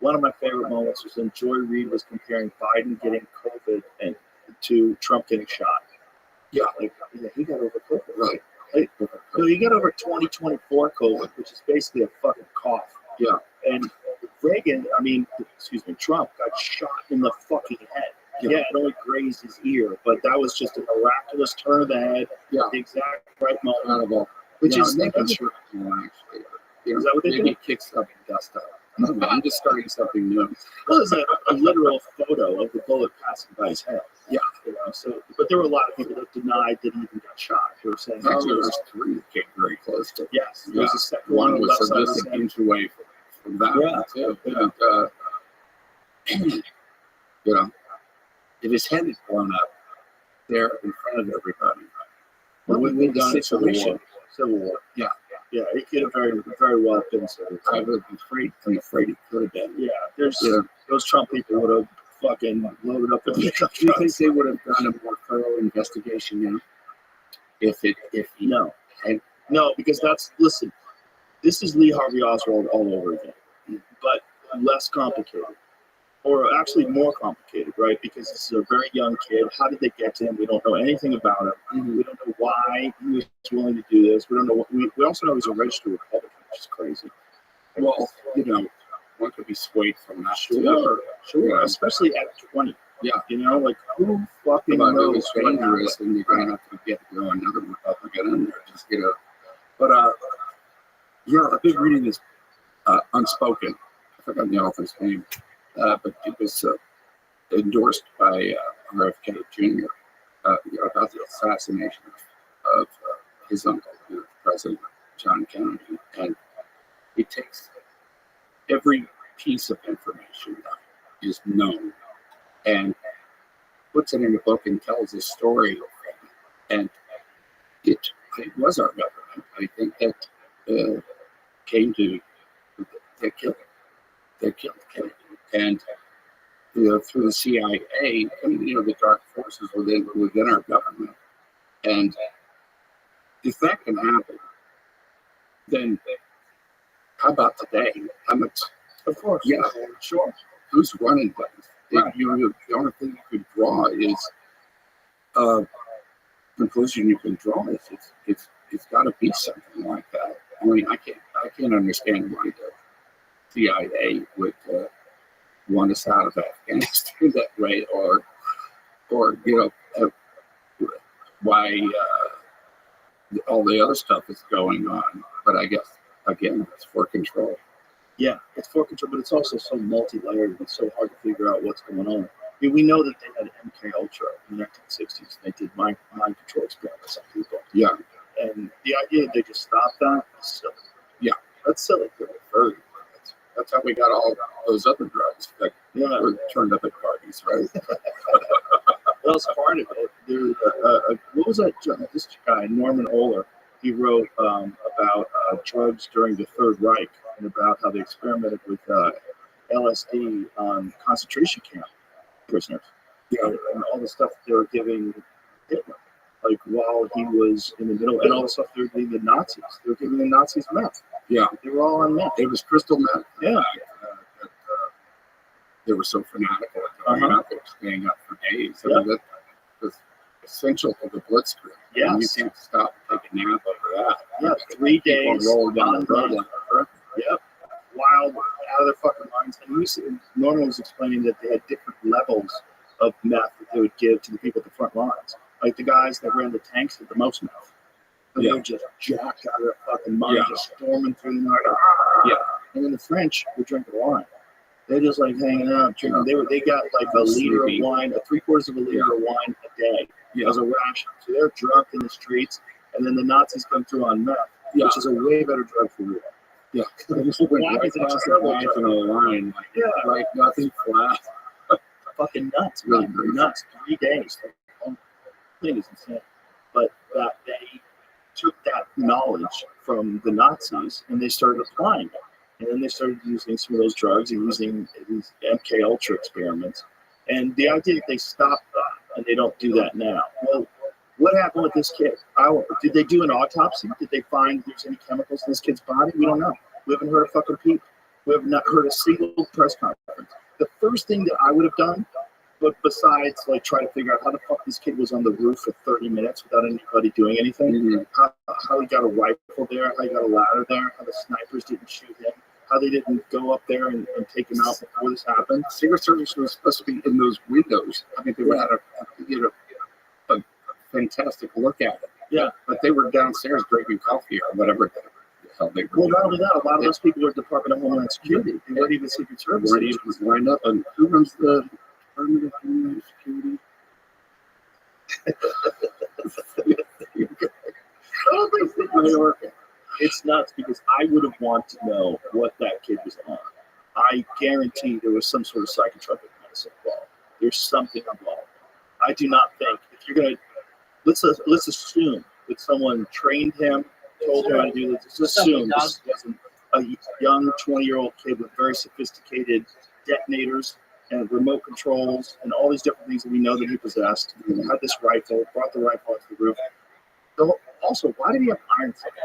One of my favorite moments was when Joy Reid was comparing Biden getting COVID and to Trump getting shot. Yeah, He got over COVID. right. So he got over 2024 COVID, which is basically a fucking cough. Yeah. And Trump got shot in the fucking head. Yeah. Yeah, it only grazed his ear, but that was just a miraculous turn of the head. Yeah. The exact right moment. Which Yeah, is I'm making not sure, actually, Is that what they maybe did? kick some dust up. I'm just starting something new. Well, there's a literal photo of the bullet passing by his head. Yeah. But there were a lot of people that denied that he even got shot. They were saying, Actually, there's 3 that came very close to. yes, there was a second One on the was left side of just the an inch away from that one too. And, if his head is blown up there in front of everybody, what would have done? Civil War. Yeah. Yeah, it could have very, very well been Civil War. I would be afraid it could have been. Yeah, Yeah. those Trump people would have fucking loaded up the pickup Do you think trucks. they would have done a more thorough investigation now? If he No, because listen, this is Lee Harvey Oswald all over again, but less complicated. Or actually more complicated, right? Because this is a very young kid. How did they get to him? We don't know anything about him. Mm-hmm. We don't know why he was willing to do this. We don't know. We also know he's a registered Republican, which is crazy. Well, one could be swayed from that. Sure. Yeah. Especially at 20. Yeah. Who fucking But it knows was what dangerous, happened? and you're going to have to get another Republican in there. Just But I've been reading this Unspoken. I forgot the author's name, but it was endorsed by RFK Jr. About the assassination of his uncle, President John Kennedy, and he takes every piece of information that is known and puts it in a book and tells a story. And it was our government, I think, that came to that killed Kennedy. And through the CIA, the dark forces within our government. And if that can happen, then how about today? How much? Of course. Yeah, sure. Who's running things? Right. The only thing you could draw is conclusion you can draw is it's got to be something like that. I mean, I can't understand why the CIA would want us out of Afghanistan that way, or why all the other stuff is going on. But I guess again, it's for control. Yeah, it's for control, but it's also so multi-layered and it's so hard to figure out what's going on. I mean, we know that they had MK Ultra in the 1960s. They did mind control experiments on people. Yeah. And the idea that they just stopped that is silly. Yeah. That's silly. That's how we got all those other drugs that were turned up at parties. movies, right? That was part of it. There, what was that? This guy, Norman Ohler, he wrote about drugs during the Third Reich and about how they experimented with LSD on concentration camp prisoners. And all the stuff they were giving Hitler, like while he was in the middle, and all the stuff they were giving the Nazis. They were giving the Nazis meth. Yeah, They were all on meth. it was crystal meth. Yeah. They were so fanatical at going up, they were staying up for days. I mean, that was essential to the blitzkrieg. Yes. And you can't stop and take a nap over that. Yeah, 3 People days. roll down the road on like a hurricane. Yep. Wild, out of their fucking minds. And Norman was explaining that they had different levels of meth that they would give to the people at the front lines. Like the guys that ran the tanks had the most meth. And they were just jacked out of their fucking mind, just storming through the night. Yeah. And then the French were drinking wine. They're just like hanging out, drinking. They got like a liter of wine, 3/4 of a liter of wine a day as a ration. So they're drunk in the streets, and then the Nazis come through on meth, which is a way better drug for you. Yeah. They just went right across the lines on the line, like nothing flat. Fucking nuts, Really man. crazy. Nuts. 3 days. The thing is insane. But that they took that knowledge from the Nazis and they started applying it. And then they started using some of those drugs and using these MK Ultra experiments. And the idea that they stopped that and they don't do that now. Well, what happened with this kid? Did they do an autopsy? Did they find there's any chemicals in this kid's body? We don't know. We haven't heard a fucking peep. We have not heard a single press conference. The first thing that I would have done, but besides like try to figure out how the fuck this kid was on the roof for 30 minutes without anybody doing anything, how he got a rifle there, how he got a ladder there, how the snipers didn't shoot him, how they didn't go up there and take him out before this happened. Secret Service was supposed to be in those windows. I mean, they would have had a fantastic look at it. Yeah. But they were downstairs drinking coffee or whatever the hell they were Well, doing. not only that, a lot of those people were Department of Homeland Security. They weren't even Secret Service. Right, it was lined up. And who runs the Department of Homeland Security? I don't think it's New York. It's nuts because I would have wanted to know what that kid was on. I guarantee there was some sort of psychotropic medicine involved. There's something involved. I do not think if you're gonna let's assume that someone trained him, told him how to do this. Let's assume this wasn't a young 20-year-old kid with very sophisticated detonators and remote controls and all these different things that we know that he possessed. He had this rifle, brought the rifle onto the roof. So also, why did he have iron sights?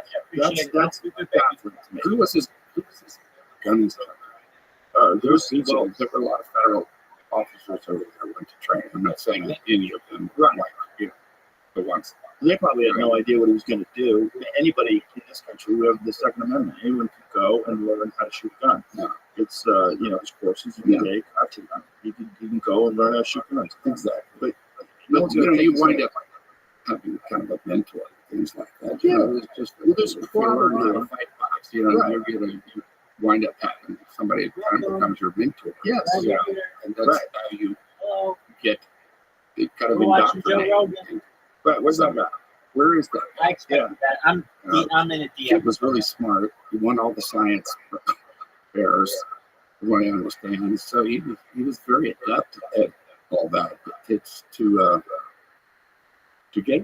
That's baffling to me. Who was his gun instructor? There were a lot of federal officers over there went to train. I'm not saying that any of them were like, the ones. They probably had no idea what he was going to do. Anybody in this country, we have the Second Amendment. Anyone can go and learn how to shoot a gun. Yeah. It's there's courses you can take. I've taken them. You can go and learn how to shoot guns. Exactly. But you wind up having kind of a mentor, things like that. It's just there's collaborative. Fight box, you wind up having somebody that kind of becomes your mentor. Yes. Yeah. And that's how you get it kind of Watching Joe indoctrinated. Rogan. Right. What's that about? Where is that? I expected that. I'm in a He DM. was really smart. He won all the science fairs, from what I understand. So he was very adept at all that. It's to get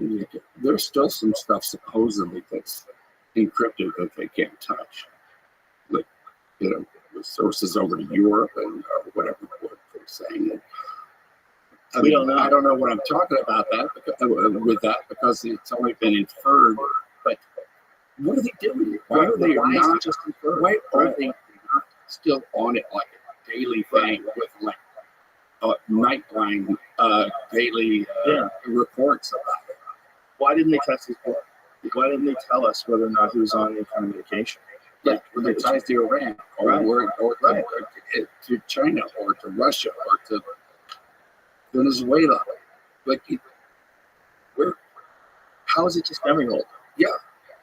there's still some stuff supposedly that's encrypted that they can't touch. Like, the sources over to Europe and whatever they're saying. We don't know. I don't know what I'm talking about because it's only been inferred. But what are they doing? Why are they not just inferred? Why are they not still on it like a daily thing with like Nightline daily reports about it? Why didn't they test his blood? Why didn't they tell us whether or not he was on any kind of medication? Like with the ties to Iran or to China or to Russia or to Venezuela. Like, how is it just memory hold? Yeah.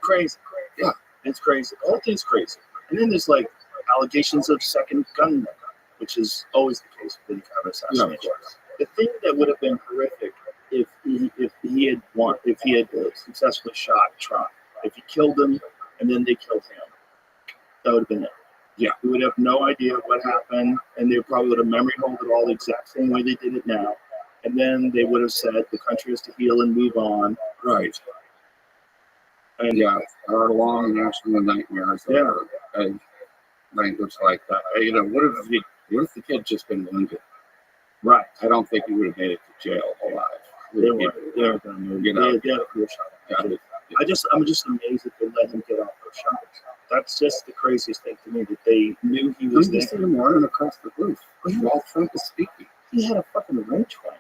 Crazy. Yeah. It's crazy. The whole thing's crazy. And then there's like allegations of second gunman, which is always the case with any kind of assassination. The thing that would have been horrific if he had successfully shot Trump, if he killed him and then they killed him, that would have been it. Yeah. We would have no idea what happened, and they probably would have memory hold it all the exact same way they did it now. And then they would have said the country has to heal and move on. Right. And Yeah, our long national nightmares are a language like that. You know, what if the kid just been wounded? right, I don't think he would have made it to jail alive. they weren't going to move. You know, They had a cool shot. yeah. I'm just amazed that they let him get off those shots. That's just the craziest thing to me, that they knew he was Who's there. this him running across the roof while Trump is speaking? He had a fucking rangefinder.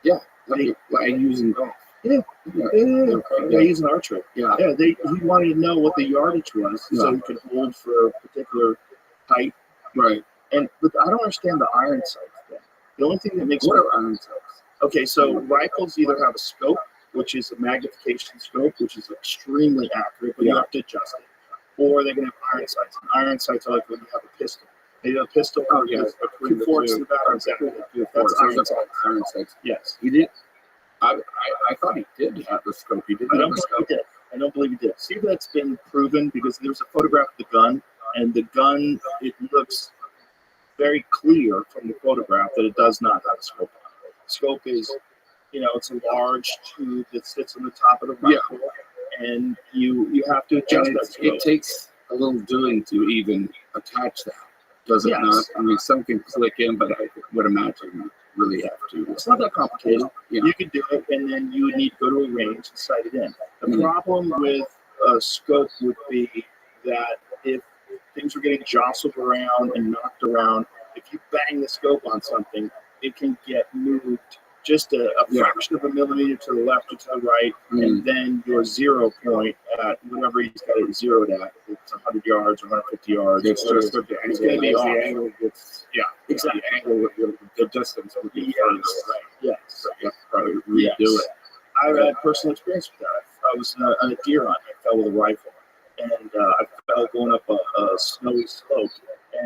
Yeah, like using golf. Yeah. Yeah, he's an archer. Yeah. Yeah, he wanted to know what the yardage was so he could hold for a particular height. Right. But I don't understand the iron sights thing. The only thing that makes What are iron sights? Okay, so rifles either have a scope, which is a magnification scope, which is extremely accurate, but you have to adjust it. Or they can have iron sights. And iron sights are like when you have a pistol. They have a pistol with two forks in the back. Exactly. That's iron sights. Iron sights. Yes. He did. I thought he did have the scope. He didn't I have don't the believe scope. he did. I don't believe he did. See if that's been proven, because there's a photograph of the gun, and the gun, it looks very clear from the photograph that it does not have a scope on it. Scope is, it's a large tube that sits on the top of the rifle, and you have to adjust that scope. It takes a little doing to even attach that, does it Yes. not? I mean, some can click in, but I would imagine you really have to. It's not that complicated. Yeah. You could do it, and then you would need to go to a range and sight it in. The problem with a scope would be that if things are getting jostled around and knocked around, if you bang the scope on something, it can get moved just a fraction of a millimeter to the left or to the right, and then your 0 point at whatever he's got it zeroed at, if it's 100 yards or 150 yards. It's just the it's going to be off. the angle gets, Exactly. the angle, the distance would be further. Yes. So you have to probably redo it. I've had personal experience with that. I was on a deer hunt. I fell with a rifle, and I fell going up a snowy slope,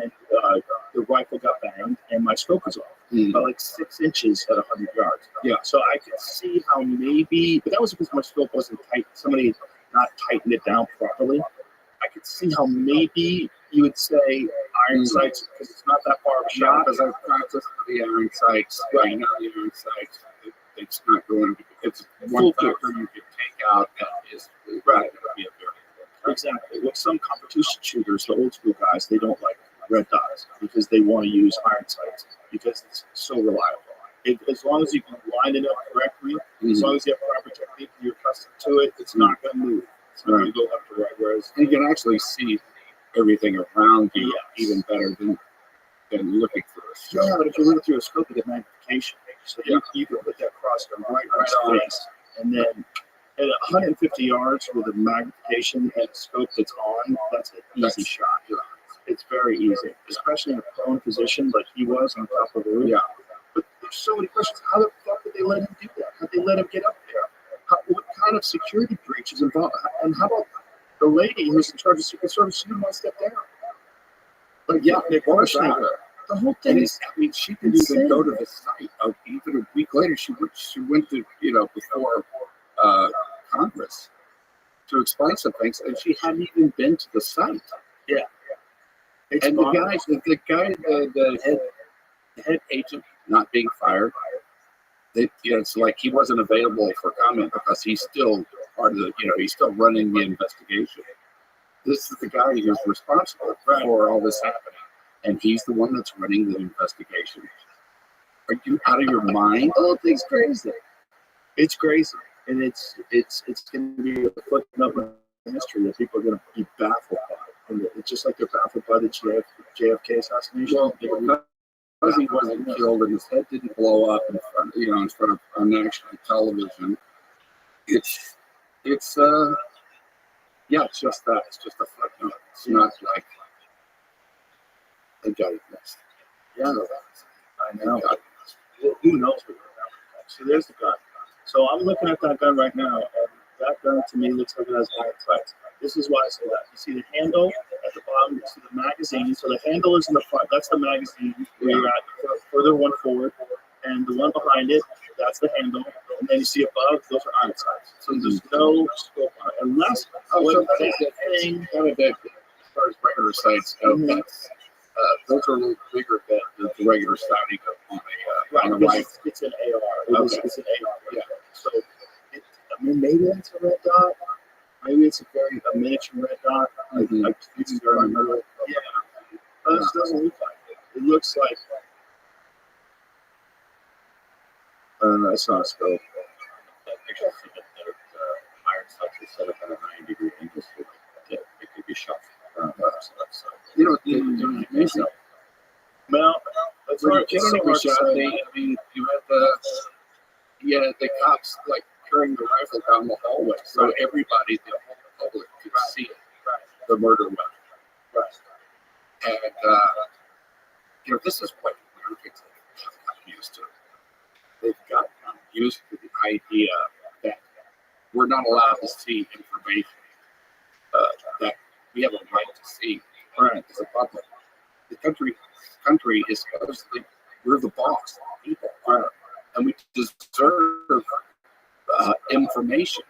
and the rifle got banged, and my scope was off by like 6 inches at 100 yards. Yeah. So I could see how maybe, but that was because my scope wasn't tight. Somebody had not tightened it down properly. I could see how maybe you would say iron sights, because it's not that far of a shot. Because I've practiced the iron sights. Right now, the iron sights, it's not going to be, it's one factor you can take out that is really going to be a very good. Exactly. With some competition shooters, the old school guys, they don't like red dots because they want to use iron sights because it's so reliable. As long as you can line it up correctly, as long as you have proper technique and you're accustomed to it, it's not going to move. It's not going to go left or right. Whereas you can actually see everything around you even better than looking through a scope. yeah, but if you're looking through a scope, you get magnification. So you can put that crossgun right on his face, and then at 150 yards with a magnification and a scope that's on, that's an easy shot. It's very easy, especially in a prone position like he was on top of the roof. Yeah. But there's so many questions. How the fuck did they let him do that? How did they let him get up there? What kind of security breach is involved? And how about the lady who's in charge of Secret Service? She didn't want to step down. Like, they're questioning her. The whole thing is, I mean, she didn't even go to the site. Even a week later, she went to, before Congress to explain some things, and she hadn't even been to the site. Yeah. And the head agent not being fired, it's like he wasn't available for comment because he's still part of the, he's still running the investigation. This is the guy who's responsible for all this happening, and he's the one that's running the investigation. Are you out of your mind? the whole thing's crazy. It's crazy, and it's going to be a footnote in history that people are going to be baffled by. And it's just like they're baffled by the JFK assassination. Well, because he wasn't killed and his head didn't blow up in front of on national television. It's just that. It's just a footnote. It's not like I got it next. Yeah, I know. Well, who knows what we're about? So there's the gun. So I'm looking at that gun right now, and that gun to me looks like it has iron sights. This is why I say that. You see the handle at the bottom, you see the magazine. So the handle is in the front. That's the magazine where you're at, further one forward. And the one behind it, that's the handle. And then you see above, those are iron sights. So there's no scope on it. Unless, far as regular sites go, that's those are a little bigger than the regular sighting on a rifle. It's an AR. It's an AR. Yeah. So, I mean, maybe it's a red dot. Maybe it's a miniature red dot. Mhm. Like it's very middle. Yeah. But it doesn't look like it. It looks like. It's not a scope. That picture of the iron sights is set up at a 90-degree angle, so it could be shot from so that's You know, so Well, that's when why your kid it's so was hard shot, to say. I mean, you had the cops like carrying the rifle down the hallway, so everybody, the whole public, could see it, the murder weapon. Right. And you know, this is what Americans have gotten used to. They've gotten used to the idea that we're not allowed to see information that we have a right to see. Right, as a public, the country is supposedly we're the boss, people, and we deserve information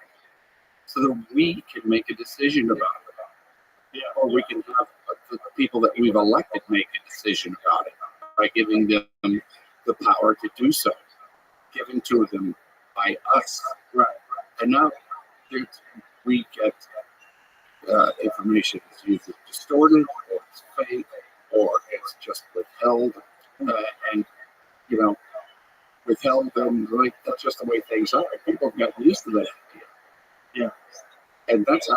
so that we can make a decision about it. Yeah, or we can have the people that we've elected make a decision about it by giving them the power to do so, given to them by us. Right. And now we get information that's either distorted, or it's fake, or it's just withheld, and you know, withheld, and like that's just the way things are. People have gotten used to that idea. Yeah, and that's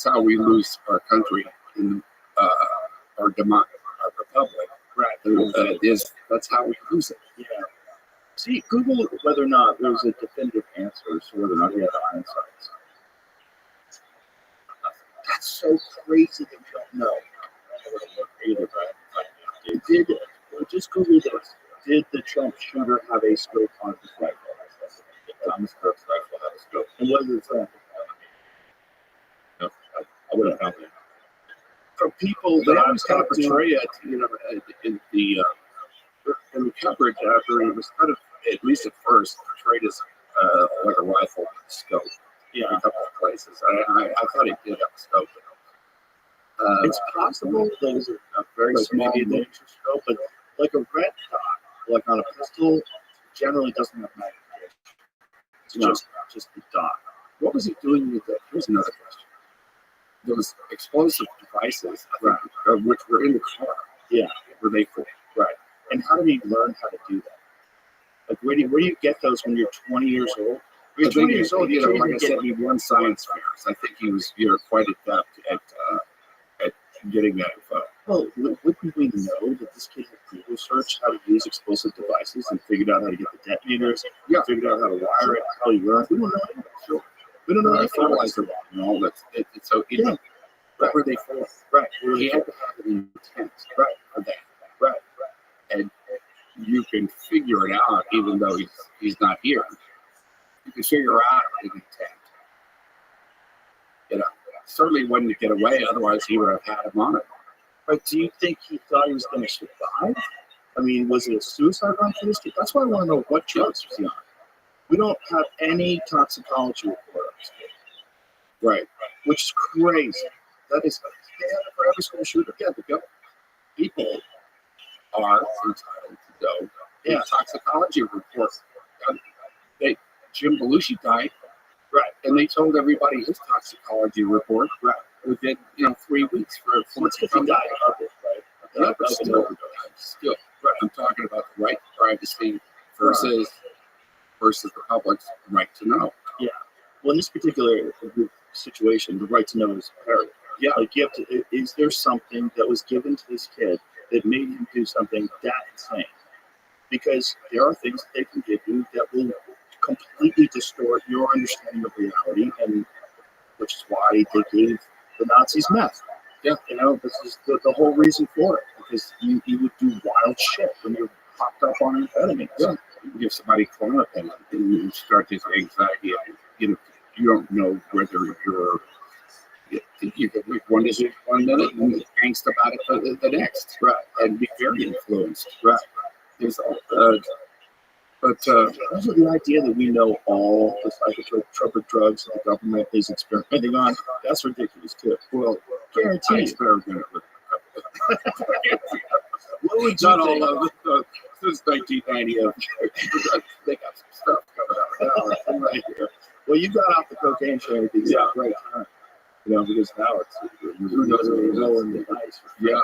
how we lose our country in our republic. Right, that's how we lose it. Yeah. See, Google whether or not there's a definitive answer as to whether or not he had iron sights. That's so crazy that we don't know. I don't look either, but just Google this. Did the Trump shooter have a scope on his rifle? Thomas Kirk's rifle had a scope. And what did it say? no, I would have found it. From people They that always kind of portray it, you know, in the coverage after it was kind of, at least at first, portrayed as like a rifle with a scope. Yeah. In a couple of places. I thought it did have a scope. It's possible there was a very small miniature scope, but like a red dot, like on a pistol, generally doesn't have magnification. It's just the dot. What was he doing with it? Here's another question. Those explosive devices, which were in the car. Yeah. Were they for? Right. And how did he learn how to do that? Like, where do you get those when you're 20 years old? When you're 20 years old, you know, like I get said, he won science fairs. I think he was, you know, quite adept at getting that info. Well, wouldn't we know that this kid had Google searched how to use explosive devices and figured out how to get the detonators? Yeah. Figured out how to wire it, how he learned. We don't know anything. Sure. We don't know The anything. fertilizer bomb and all that. So, you know, what were they for? Right. He had to have an intent for that. Right. And you can figure it out even though he's not here. You can figure out his intent. You know, certainly wouldn't get away, otherwise he would have had him on it. But do you think he thought he was going to survive? I mean, was it a suicide run for this kid? That's why I want to know what drugs was he on. We don't have any toxicology report on this kid. Right. Which is crazy. That is, they have it for every school shooter. Yeah, the people are entitled to go. Yeah, toxicology report. Jim Belushi died. Right. And they told everybody his toxicology report. Right. Within 3 weeks for Let's get the guy of it, right? Yeah, but still, right. I'm talking about the right to privacy versus the public's right to know. Yeah. Well, in this particular situation, the right to know is imperative. Yeah. Like you have to. Is there something that was given to this kid that made him do something that insane? Because there are things that they can give you that will completely distort your understanding of reality, and which is why they gave the Nazis meth. Yeah, you know, this is the whole reason for it, because you would do wild shit when you're popped up on amphetamines. Yeah, you give somebody Klonopin and you start this anxiety. You don't know whether you can make one decision 1 minute and be angst about it the next, right? And be very influenced, right? There's also the idea that we know all the psychotropic drugs that the government is experimenting on, that's ridiculous too. Well, Guarantee I you. experimented with a couple of What would you not think? all of it. Since 1990, they got some stuff coming out right here. Well, you got off the cocaine train at the exact right time. Because now it's Who knows what it is? rolling the dice. Yeah,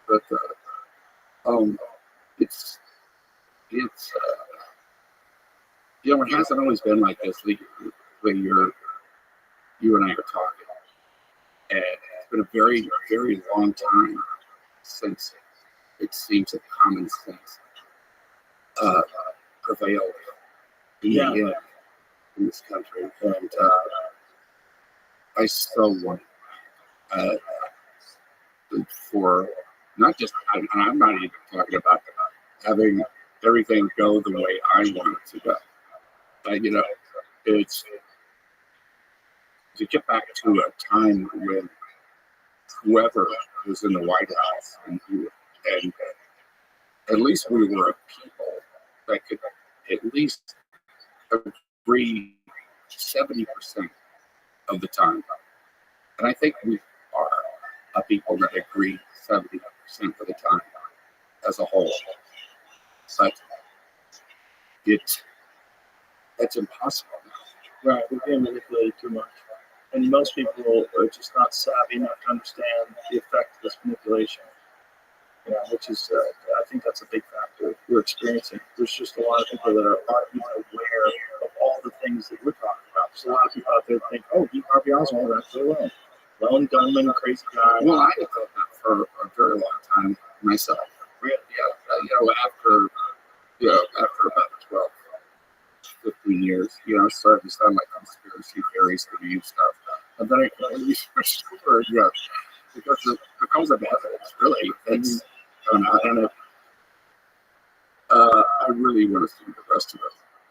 but it's it hasn't always been like this. The way you and I are talking, and it's been a very, very long time since it seems that common sense prevailed in this country, and I so want for not just, and I'm not even talking about having everything go the way I want it to go. It's to get back to a time when whoever was in the White House and at least we were a people that could at least agree 70% of the time. And I think we are a people that agree 70% of the time as a whole. But it's impossible now. Right, we're being manipulated too much. And most people are just not savvy enough to understand the effect of this manipulation. Which is, I think that's a big factor we're experiencing. There's just a lot of people that aren't even aware of all the things that we're talking about. There's a lot of people out there that think, oh, Harvey Oswald, that's alone. Lone gunman, crazy guy. Well, I had thought that for a very long time myself. Really, after about 12, 15 years, it started to sound like conspiracy theories to me and stuff. And then I researched over it, because the cause of evidence, really, it's coming out. And I really want to see the rest of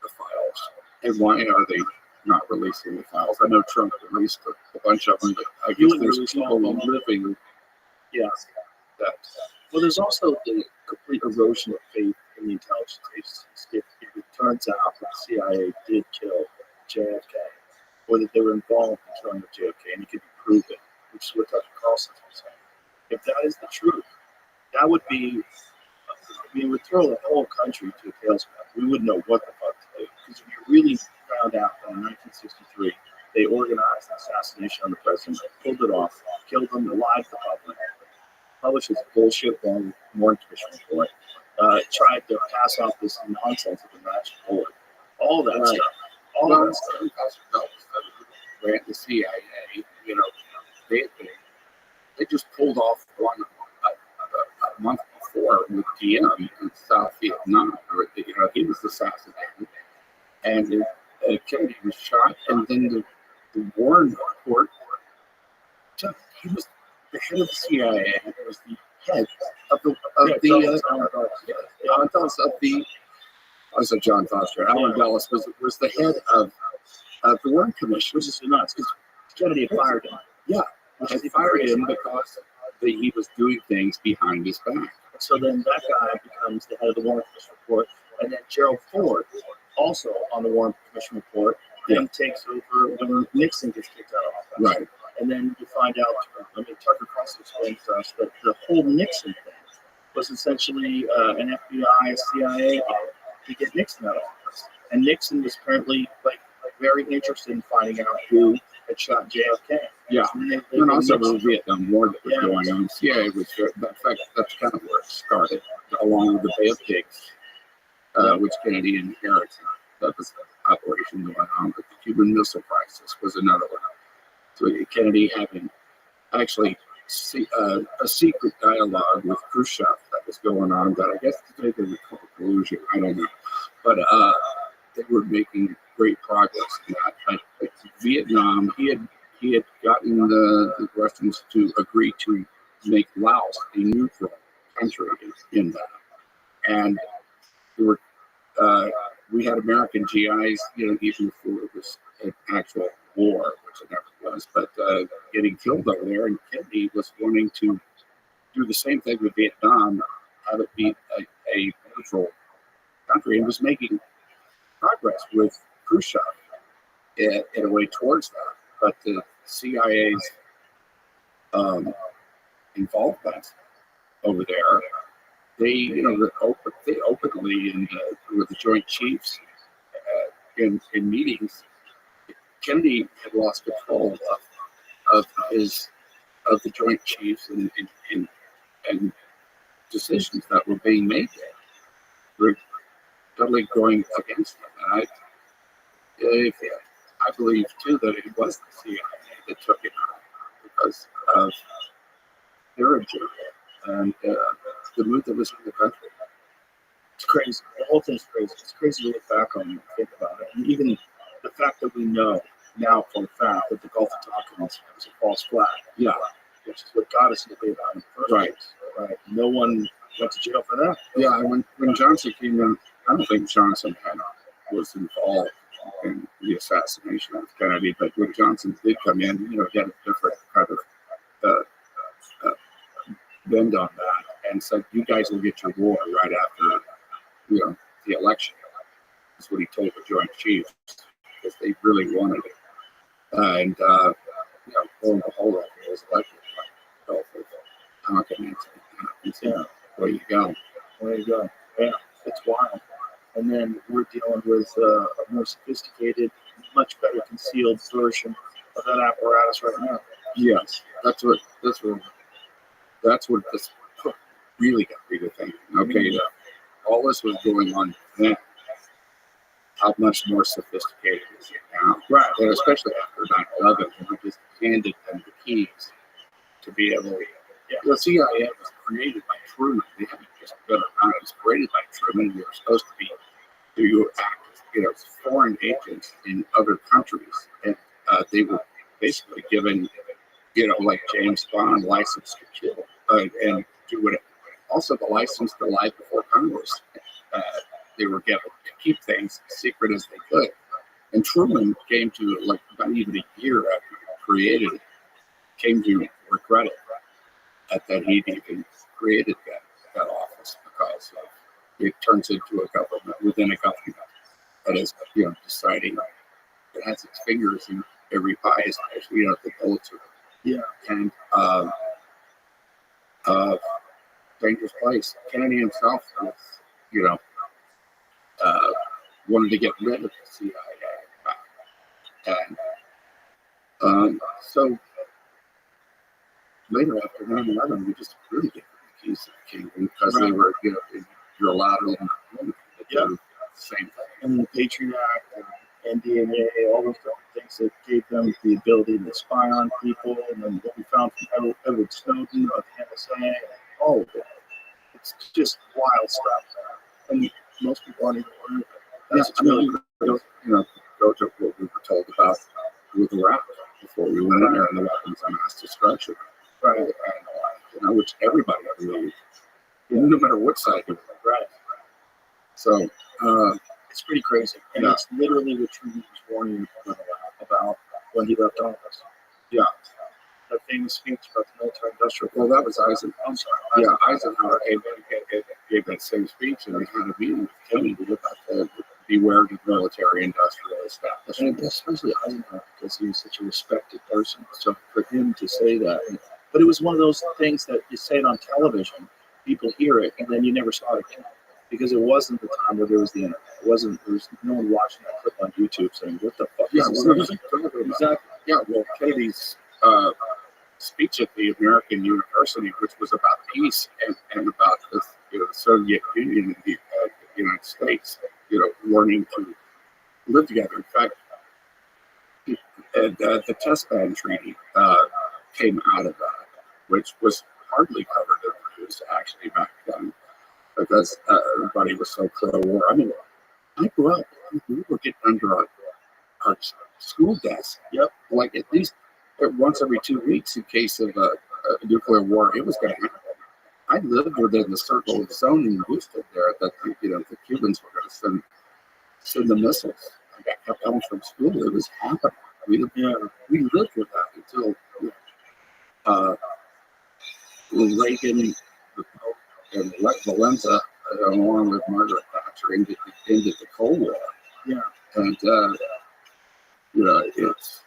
the files. And why are they not releasing the files? I know Trump released a bunch of them, but I guess there's people living. Yeah. That. Well, there's also the complete erosion of faith in the intelligence agencies. If it turns out that the CIA did kill JFK, or that they were involved in killing of JFK, and it could be proven, which is what Tucker Carlson was saying. If that is the truth, that would be, it would throw the whole country to a tailspin. We wouldn't know what the fuck to do. Because if you really found out that in 1963, they organized an assassination on the president, pulled it off, killed him, lied to the public, published this bullshit Warren Commission report, tried to pass off this nonsense of the magic bullet, all that stuff. All that stuff. Ran the CIA, they just pulled off one a month before with GM in South Vietnam. He was assassinated, and Kennedy was shot, and then the Warren report. He was the head of the CIA. He was the head of John Foster. Alan Dulles was the head of the Warren Commission, Which is nuts, because Kennedy had fired him. Yeah, and he fired him because he was doing things behind his back. So then that guy becomes the head of the Warren Commission report, and then Gerald Ford, also on the Warren Commission report, then takes over when Nixon gets kicked out of office. Right. And then you find out, Tucker Carlson explained to us that the whole Nixon thing was essentially an FBI, CIA to get Nixon out of office. And Nixon was apparently very interested in finding out who had shot JFK. Yeah, and also the Vietnam War that was going on. CIA was, in fact, that's kind of where it started, along with the Bay of Pigs, which Kennedy inherited. That was the operation going on. But the Cuban Missile Crisis was another one. So Kennedy having actually a secret dialogue with Khrushchev that was going on. That I guess they were collusion. I don't know, but they were making great progress in that. But Vietnam, he had gotten the Russians to agree to make Laos a neutral country in that, and there were we had American GIs, even before it was an actual war, which it never was, but getting killed over there, and Kennedy was wanting to do the same thing with Vietnam, have it be a neutral country, and was making progress with Khrushchev in a way towards that. But the CIA's involvement over there. They, they openly with the Joint Chiefs in meetings. Kennedy had lost control of the Joint Chiefs and decisions that were being made there. We're totally going against them. And I believe too that it was the CIA that took it out because of their agenda and the mood that was in the country. It's crazy. The whole thing's crazy. It's crazy to look back on and think about it. And even the fact that we know now for a fact that the Gulf of Tonkin was a false flag. Yeah. Which is what got us in the debate on the first Right. place. Right. No one went to jail for that. Yeah, when Johnson came in, I don't think Johnson was involved in the assassination of Kennedy, but when Johnson did come in, he had a different kind of bend on that and said, you guys will get your war right after, the election. That's what he told the Joint Chiefs, because they really wanted it. And, lo and behold, he was elected. There you go. There you go. Yeah, it's wild. And then we're dealing with a more sophisticated, much better concealed version of that apparatus right now. Yes, that's what this really got me to thinking. Okay, all this was going on then. How much more sophisticated is it now? Right. And especially after 9/11, when we just handed them the keys to be able to. Yeah. The CIA was created by Truman. They haven't just been around. It was created by Truman. We were supposed to act as foreign agents in other countries, and they were basically given, like James Bond, license to kill and do whatever. Also, the license to lie before Congress. They were given to keep things secret as they could. And Truman came to, not even a year after he created it, came to regret it that he'd even created that office, because it turns into a government within a government that is, deciding it has its fingers in every pie, especially the bullets are. Yeah. And dangerous place. Kennedy himself was, wanted to get rid of the CIA. And so later, after 9/11, we just really get the keys to the kingdom because they were, you're allowed to do the same thing. And the Patriot Act and NDAA, all those different things that gave them the ability to spy on people. And then what we found from Edward Snowden about the NSA, all of it. It's just wild stuff. And most people aren't even aware of it. That's Go to what we were told about with Iraq before we went in there and the weapons of mass destruction. right. And, which everybody believed, no matter what side you're on. Right. So, It's pretty crazy. And it's literally what Truman was warning about when he left office. Yeah. That famous speech about the military industrial. Well, that was Eisenhower. I'm sorry. Yeah, Eisenhower gave that same speech, and we had a meeting with Kennedy about the beware of the military industrial establishment. And especially Eisenhower, because he was such a respected person. So for him to say that, but it was one of those things that you say it on television, people hear it, and then you never saw it again. Because it wasn't the time where there was the internet. There was no one watching that clip on YouTube saying, what the fuck is this? Exactly. Yeah, well, Kennedy's speech at the American University, which was about peace and about the Soviet Union and the United States, learning to live together. In fact, the Test Ban Treaty came out of that, which was hardly covered in the news actually back then, because everybody was so pro-war. I mean, I grew up, we were getting under our school desk. Yep. Like at least once every 2 weeks in case of a nuclear war, it was going to happen. I lived within the circle of zone in Houston there that the Cubans were going to send the missiles. I got kept home from school. It was happening. We lived with that until Reagan and Valenza, along with Margaret Thatcher, ended the Cold War. Yeah. And it's.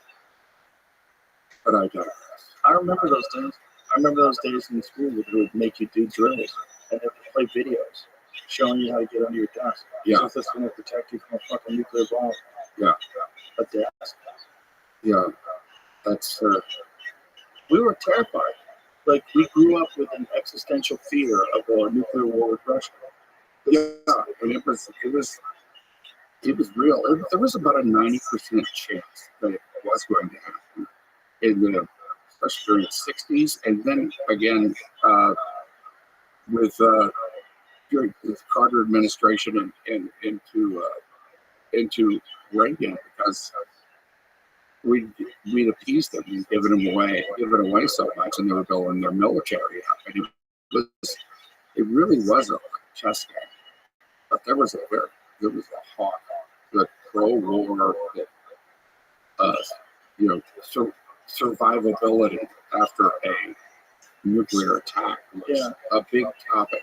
But I digress. I remember those days. I remember those days in school where they would make you do drills and they would play videos showing you how to get under your desk. Yeah. So that's going to protect you from a fucking nuclear bomb. Yeah. A desk. Yeah. That's We were terrified. Like, we grew up with an existential fear of a nuclear war with Russia. yeah, and it was real. There was about a 90% chance that it was going to happen in the, especially during the 60s, and then again with during the Carter administration and into Reagan, because we'd appeased them and given away so much, and they were building their military up, and it really was a chess game. But there was a hot, the pro-war, survivability after a nuclear attack was a big topic.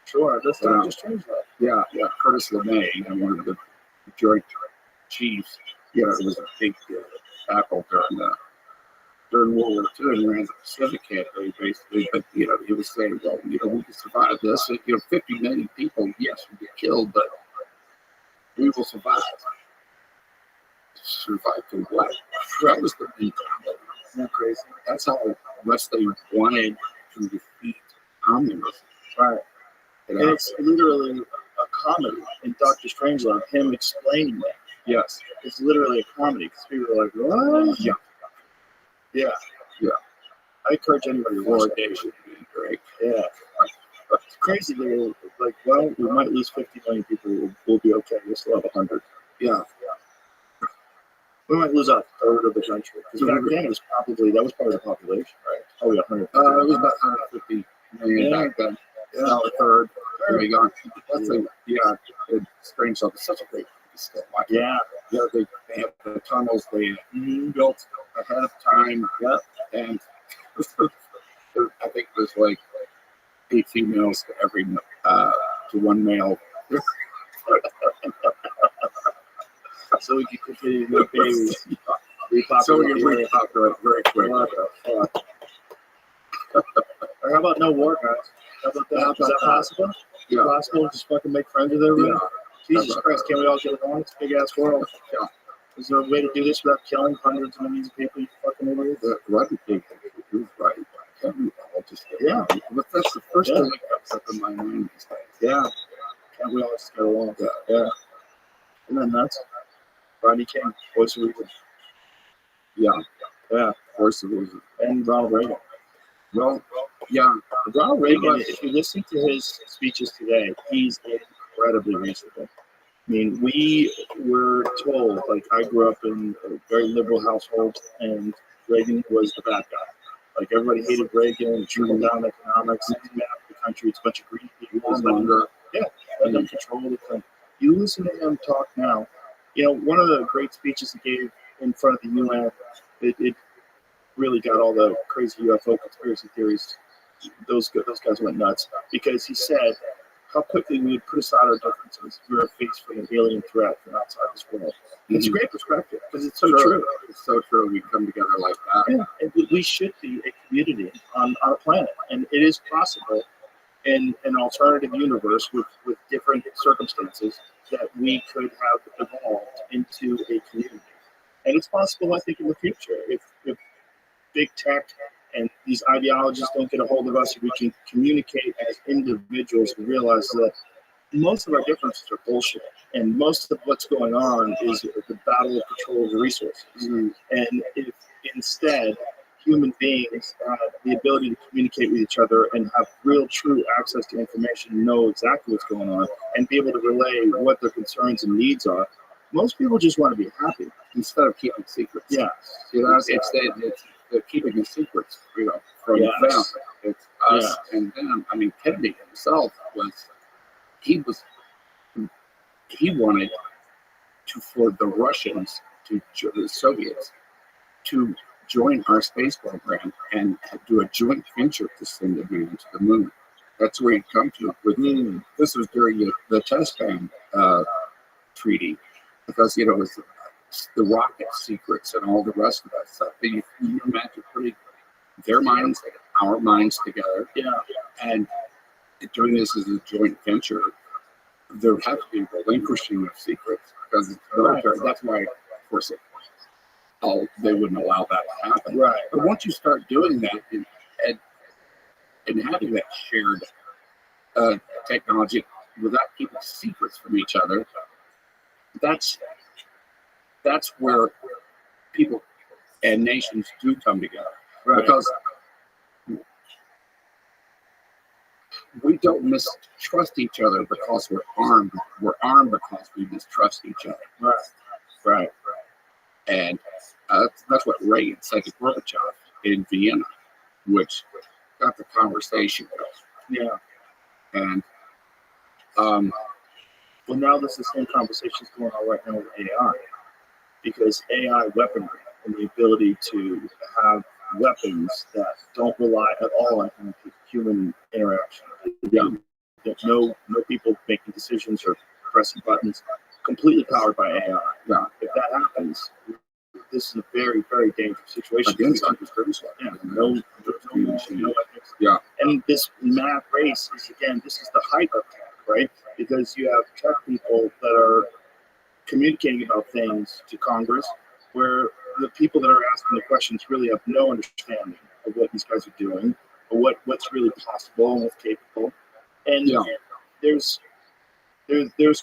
Sure, that's just changed that. Yeah, Curtis LeMay, one of the Joint Chiefs. Yeah, it was a big battle during World War II, and ran the Pacific campaign basically. But he was saying, well, we can survive this. 50 million people, yes, we get killed, but we will survive. Survive from what? That was the big problem. Isn't that crazy? That's how much they wanted to defeat communism. Right. And it's literally a comedy in Doctor Strangelove, him explaining that. Yes. It's literally a comedy because people are like, what? Yeah. Yeah. Yeah. I encourage anybody to watch that. Great. Yeah. It's crazy. They're like, well, we might lose 50 million people. We'll be okay. We'll still have 100. Yeah. We might lose a third of the country. Because back then, that was part of the population, right? Probably 100. It was about 150 million back then. Yeah. Now a third. There we go. That's it's strange. So it's such a great still watch. Yeah. They have the tunnels they built ahead of time. Yeah. And I think there's like 8 females to every to one male. So we can continue to make babies. So we can repopulate very quick. Or how about no war, guys? How about that? Is that possible? Yeah. Possible? Just fucking make friends with everybody? Yeah. Jesus Christ, can't we all get along? It's a big ass world. Yeah. Is there a way to do this without killing hundreds of millions of people? You fucking idiots. The Rabbi people who's right. Can't we all just get along? But that's the first thing that comes up in my mind these days. Yeah. Can't we all just get along? Yeah. Isn't that nuts? Rodney King, voice of reason. Yeah, voice of reason. And Ronald Reagan. Well, yeah. Ronald Reagan, if you listen to his speeches today, he's incredibly reasonable. I mean, we were told, like, I grew up in a very liberal household, and Reagan was the bad guy. Like, everybody hated Reagan, trickle down economics, he's mad at the country, it's a bunch of greedy people. Let them control the country. You listen to him talk now. One of the great speeches he gave in front of the UN, it really got all the crazy UFO conspiracy theories. Those guys went nuts because he said how quickly we would put aside our differences. We were faced with an alien threat from outside this world. It's a great perspective because it's so true. It's so true. We come together like that. Yeah, and we should be a community on a planet, and it is possible in an alternative universe with different circumstances that we could have evolved into a community. And it's possible, I think, in the future, if big tech and these ideologies don't get a hold of us, if we can communicate as individuals and realize that most of our differences are bullshit. And most of what's going on is the battle of control of the resources. And if instead human beings have the ability to communicate with each other and have real, true access to information, know exactly what's going on, and be able to relay what their concerns and needs are, most people just want to be happy instead of keeping secrets. Yeah. They're keeping the secrets, from them. It's us and them. I mean, Kennedy himself he wanted for the Russians the Soviets to join our space program and do a joint venture to send a man to the moon. That's where he'd come to with this was during the test ban treaty, because it was the rocket secrets and all the rest of that stuff. You imagine their minds, our minds together. Yeah. And doing this as a joint venture, there would have to be relinquishing of secrets because it's military. That's why, of course, they wouldn't allow that to happen. Right. But once you start doing that and having that shared technology without keeping secrets from each other, that's where people and nations do come together. Right. Because we don't mistrust each other because we're armed. We're armed because we mistrust each other. Right. Right. And that's what Reagan said to Gorbachev in Vienna, which got the conversation going. Yeah. And well, now this is the same conversations going on right now with AI, because AI weaponry and the ability to have weapons that don't rely at all on human interaction. yeah, No people making decisions or pressing buttons, completely powered by AI. yeah, If that happens, this is a very, very dangerous situation. against unrestricted. Yeah, no ethics. Yeah, And this mad race is, again, this is the height of tech, right? Because you have tech people that are communicating about things to Congress where the people that are asking the questions really have no understanding of what these guys are doing or what's really possible and what's capable. And Yeah. there's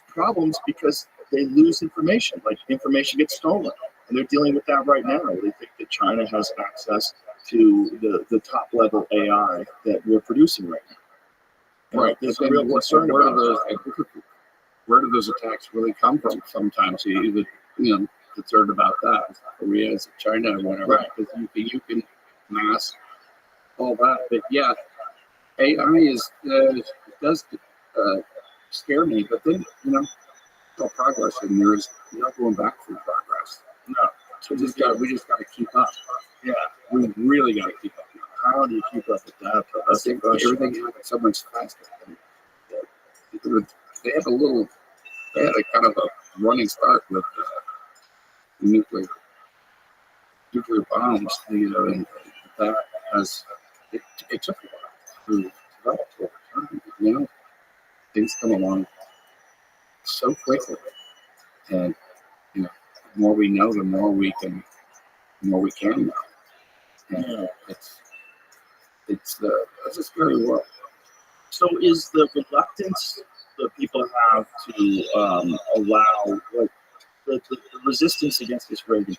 problems because they lose information, like information gets stolen. And they're dealing with that right now. They think that China has access to the top level AI that we're producing right now. And right. there's But a then real concern where about do where do those attacks really come from? Sometimes you concerned about that. Korea, China, or whatever, Right. because you can mask all that. But yeah, AI does scare me. But then it's all progress, and you're not going back through progress. No. So we just got to keep up. Yeah. We really got to keep up. How do you keep up with that? I That's the think question. everything happens so much faster. They had a kind of a running start with nuclear bombs, and that has it took a while to develop over time. Things come along so quickly, and the more we know, the more we can know. And it's a scary world. So is the reluctance that people have to allow, like, the resistance against this Reagan thing?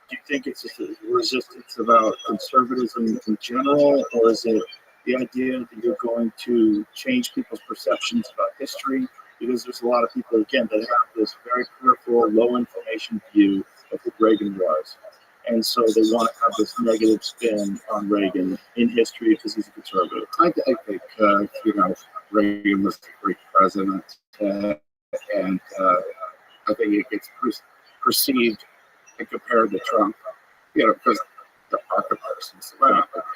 Do you think it's just a resistance about conservatism in general, or is it the idea that you're going to change people's perceptions about history? Because there's a lot of people, again, that have this very peripheral, low information view of who Reagan was. And so they want to have this negative spin on Reagan in history because he's a conservative. I think Reagan was a great president, and I think it gets perceived and compared to Trump, because the archetypes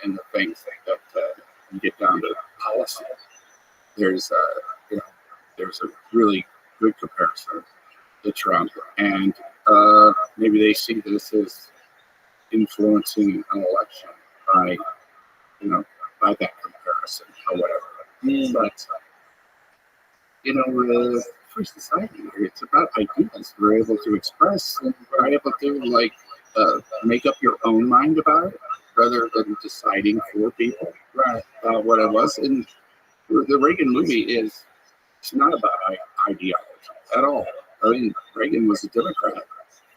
and the things that you get down to policy. There's a really good comparison to Trump, and maybe they see this as influencing an election by that comparison or whatever. But free society, it's about ideas. We're able to express, and we're able to make up your own mind about it rather than deciding for people what it was. And the Reagan movie it's not about ideology at all. I mean, Reagan was a Democrat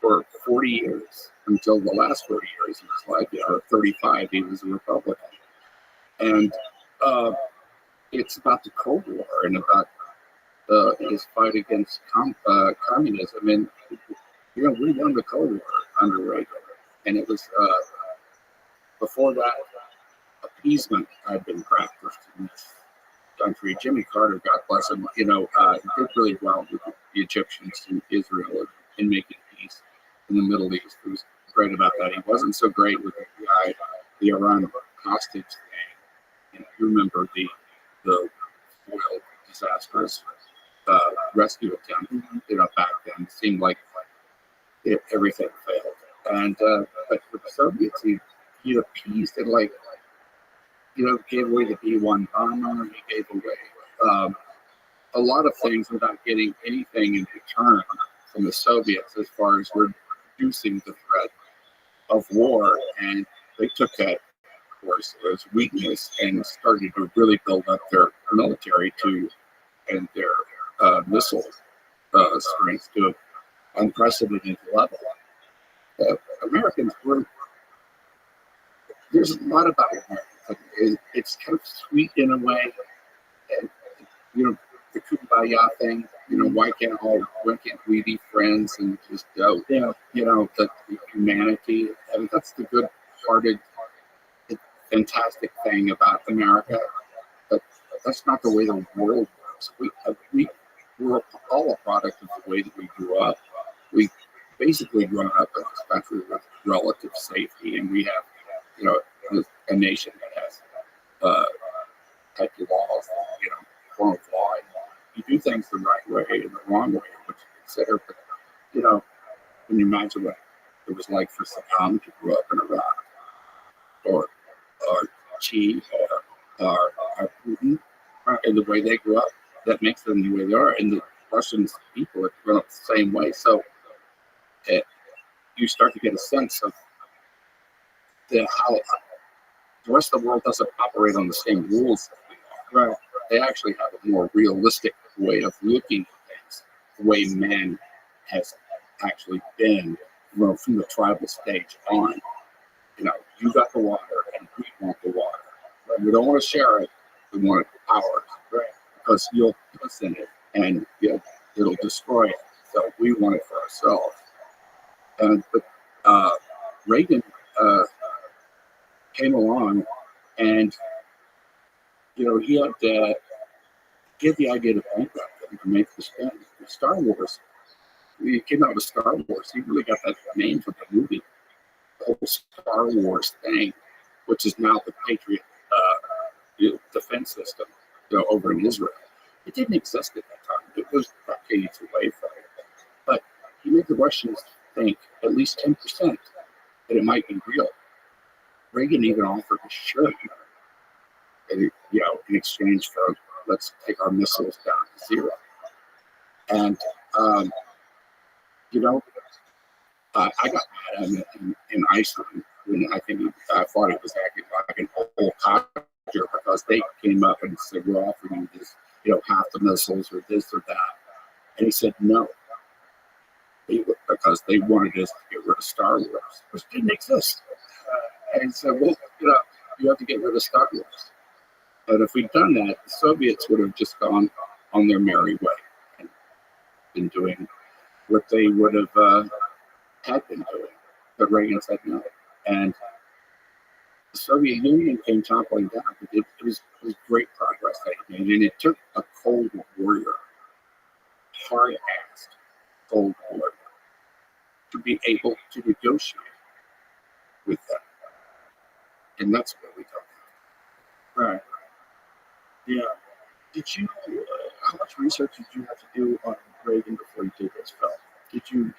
for 40 years until the last 40 years of his life, or 35, he was a Republican. And it's about the Cold War and about his fight against communism. And, we won the Cold War under Reagan. And it was, before that, appeasement had been practiced in this country. Jimmy Carter, God bless him, did really well with the Egyptians and Israel in making peace in the Middle East. He was great about that. He wasn't so great with the Iran hostage thing. You remember the oil disastrous rescue attempt, back then. It seemed like everything failed. And but for the Soviets, he appeased it like gave away the B-1 bomber. He gave away a lot of things without getting anything in return from the Soviets as far as reducing the threat of war. And they took that, of course, as weakness and started to really build up their military and their missile strength to an unprecedented level. Americans there's a lot about Americans. It's kind of sweet in a way. And, the kumbaya thing, why can't we be friends and just go, the humanity. I mean, that's the good-hearted, fantastic thing about America. But that's not the way the world works. We're all a product of the way that we grew up. We basically grown up in this country with relative safety, and we have, a nation that has type of laws, form of law. You do things the right way and the wrong way, which you consider. But, when you imagine what it was like for Saddam to grow up in Iraq, or Xi, or Putin, and the way they grew up, that makes them the way they are. And the Russian people are grown up the same way. So you start to get a sense of how the rest of the world doesn't operate on the same rules that we are. Right. They actually have a more realistic way of looking at things, the way man has actually been from the tribal stage on. You got the water and we want the water. Right? We don't want to share it, we want it ours, right? Because you'll piss in it and it'll destroy it. So we want it for ourselves. But Reagan came along, and he had the idea to bankrupt them to make the spin. Star Wars. He came out with Star Wars. He really got that name from the movie. The whole Star Wars thing, which is now the Patriot defense system over in Israel. It didn't exist at that time. It was decades away from it. But he made the Russians think at least 10% that it might be real. Reagan even offered to share it, in exchange for let's take our missiles down to zero. And I got mad at him in Iceland when I thought he was acting like an old codger because they came up and said we're offering you this, half the missiles or this or that, and he said no, because they wanted us to get rid of Star Wars, which didn't exist. And he said, well, you have to get rid of Star Wars. But if we'd done that, the Soviets would have just gone on their merry way and been doing what they would have had been doing. But Reagan said no. And the Soviet Union came toppling down. It was great progress that he made. And it took a Cold Warrior, hard-assed Cold Warrior, to be able to negotiate with them. And that's what we talk about. Right. Yeah. Did you, how much research did you have to do on Reagan before you did this film? Did you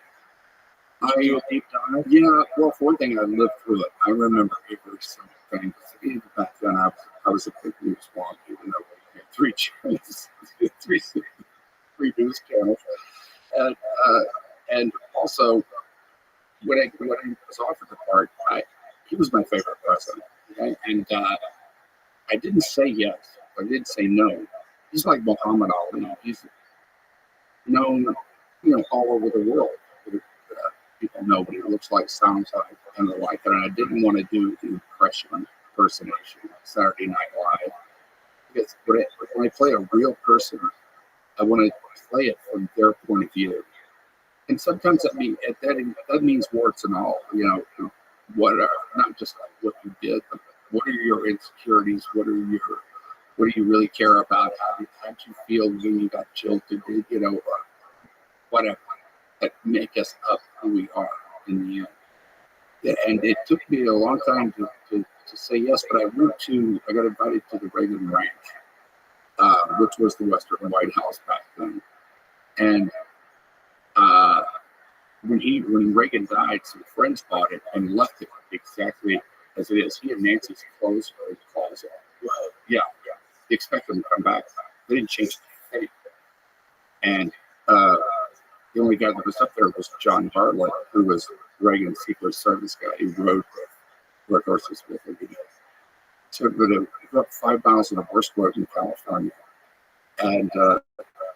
do a deep dive? Yeah, well, for one thing, I lived through it. I remember every single thing. Even back then, I was a big news wonk, even though we had 3 channels, three news channels. And also, when I was offered the part, he was my favorite president. Okay? And I didn't say yes. I didn't say no. He's like Muhammad Ali. He's known, all over the world. People know what he looks like, sounds like, and the like. And I didn't want to do the impersonation like Saturday Night Live. Because when I play a real person, I want to play it from their point of view. And sometimes that means warts and all. What are not just like what you did, but what are your insecurities? What do you really care about? How did you feel when you got jilted? Whatever that make us up who we are in the end. Yeah, and it took me a long time to say yes, but I got invited to the Reagan Ranch, which was the Western White House back then. And when Reagan died, some friends bought it and left it exactly as it is. He and Nancy's clothes were in the closet. yeah, you expect them to come back. They didn't change the fate. And the only guy that was up there was John Bartlett, who was Reagan's Secret Service guy. He rode horses with him. So we were up 5 miles on the worst road in California. And at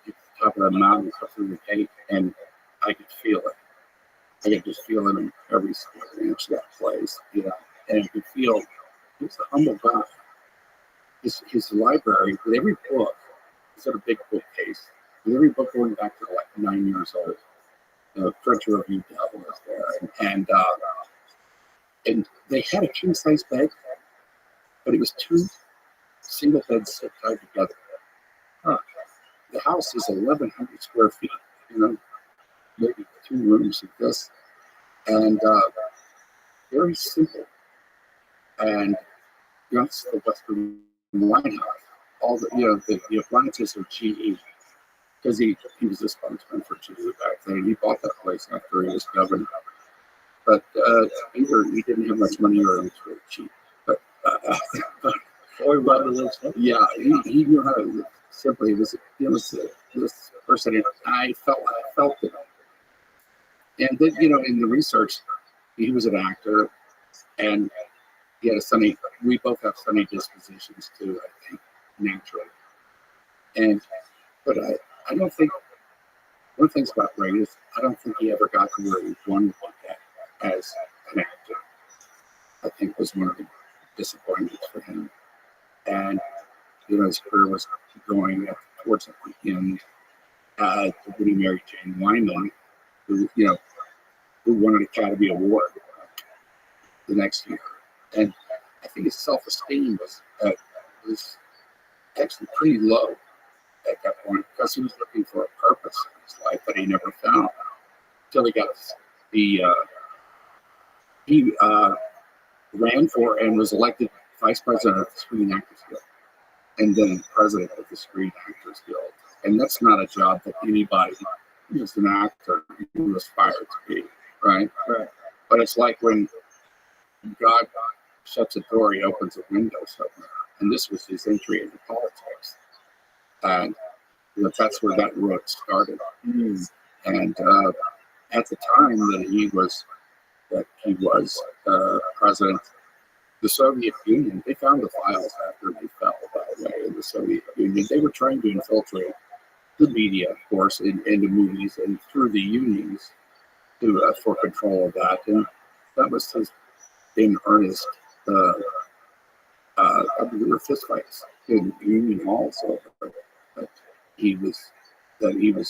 the top of the mountain, up through the gate, and I could feel it. I could just feel it in every single inch of that place, you know. And I could feel he was a humble guy. His library, with every book, he's got a big bookcase. With every book going back to like 9 years old. The printer of Udell was there. And they had a king-size bed, but it was 2 single beds set tied together. The house is 1,100 square feet, you know, maybe 2 rooms of this, and very simple. And you know, it's the Western White House. All the the appliances are GE because he was a spokesman for GE back then. He bought that place after he was governor, but either he didn't have much money or it was really cheap. But yeah, he knew how to live. Simply, this person, and I felt it. And then, you know, in the research, he was an actor, and he had a sunny. We both have sunny dispositions too, I think, naturally. But I don't think one of the things about Ray is I don't think he ever got to where he wanted to get as an actor. I think was one of the disappointments for him, and you know, his career was going towards the end when he married Jane Wyman, who won an Academy Award the next year. And I think his self-esteem was actually pretty low at that point because he was looking for a purpose in his life that he never found until he got he ran for and was elected vice president of the Screen Actors Guild, and then president of the Screen Actors Guild. And that's not a job that anybody who's an actor who aspires to be, right? But it's like when God shuts a door, he opens a window somewhere. And this was his entry into politics. And that's where that road started. And at the time that he was president, the Soviet Union, they found the files after they fell, by the way, in the Soviet Union. They were trying to infiltrate the media, of course, into movies and through the unions for control of that. And that was his, in earnest, there were fistfights in union halls that he was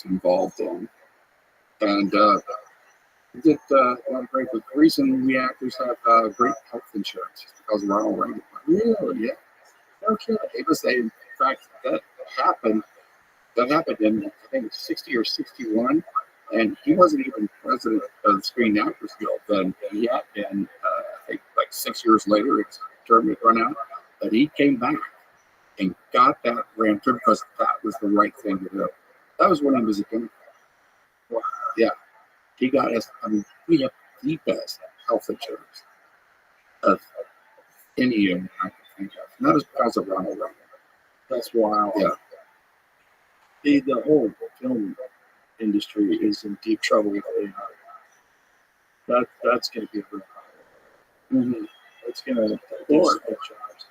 involved in. And he did a lot of great. The reason we actors have great health insurance is because Ronald Reagan. Really? Yeah. Okay. It was in fact that happened in I think 60 or 61, and he wasn't even president of the Screen Actors Guild then. He had been, I think, like 6 years later. His term had run out, but he came back and got that ran through because that was the right thing to do. That was when he was a Democrat. Wow. Yeah. He got us. I mean, we have the best health insurance of any union I can think of, and that was because of Ronald Reagan. That's wild. Yeah. The whole film industry is in deep trouble with AI. That's going to be a real problem. Mm-hmm. It's going to jobs.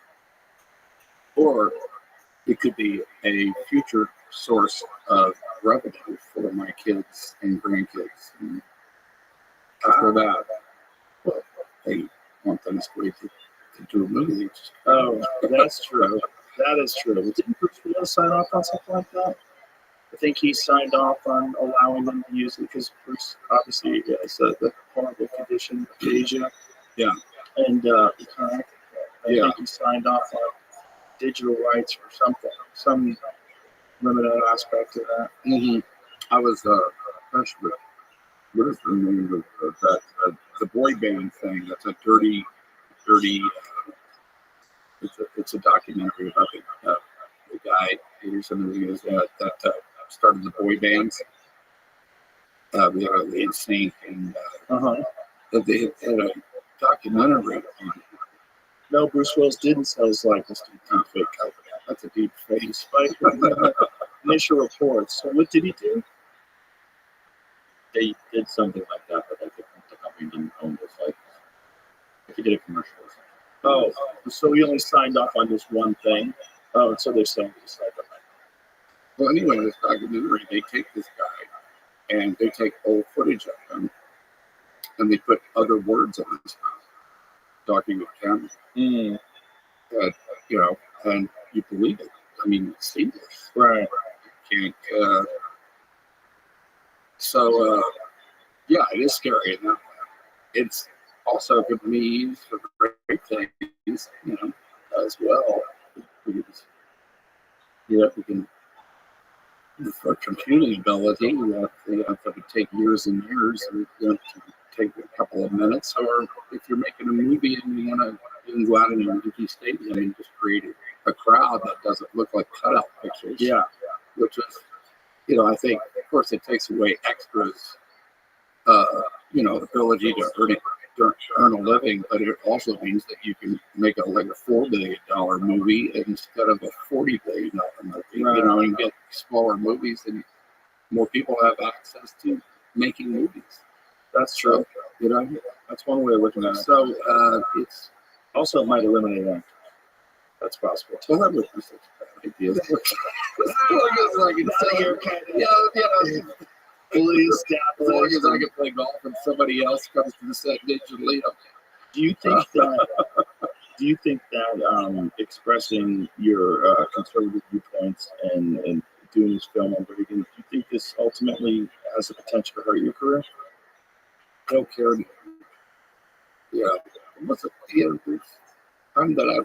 Or it could be a future source of revenue for my kids and grandkids. And after that, well, they want them to do a movie. Oh, that's true. That is true. Didn't Bruce Willis sign off on something like that? I think he signed off on allowing them to use it because Bruce obviously has the horrible condition, aphasia. Yeah. And I think he signed off on digital rights or something, some limited aspect of that. Mm-hmm. I was, what is the name of that? The boy band thing. That's a dirty. It's a documentary about the guy that started the boy bands. The Insane, and they had a documentary on No, Bruce Willis didn't sell his likeness to a deep fake company. That's a deep fake. Despite initial reports. So what did he do? They did something like that, but like the company didn't own those likeness. If you did a commercial or something. Oh, so he only signed off on this one thing. Oh, so they're saying he signed off. Well, anyway, this documentary, they take this guy and they take old footage of him and they put other words in his mouth, talking with him. That, you know, and you believe it. I mean, it's seamless. Right. You can't. Yeah, it is scary. And it's also could be used for great things, you know, as well. Because, we can, for computing ability, you have to take years and years, and you have to take a couple of minutes. Or if you're making a movie and you want to go out in an empty stadium and just create a crowd that doesn't look like cutout pictures. Yeah. Which is, you know, I think, of course, it takes away extras, you know, ability to earn a living, but it also means that you can make a $4 billion movie instead of a $40 billion movie, Right. You know, and get smaller movies and more people have access to making movies. That's true. You know, That's one way of looking at it. so it's Also, it might eliminate actors. That's possible. well, that would be such a bad idea. Fully As long as established. I can play golf and somebody else comes to the set digitally, Do you think that? Do you think that expressing your conservative viewpoints and doing this film on Reagan, do you think this ultimately has the potential to hurt your career? I don't care. Yeah, it wasn't. There's time that I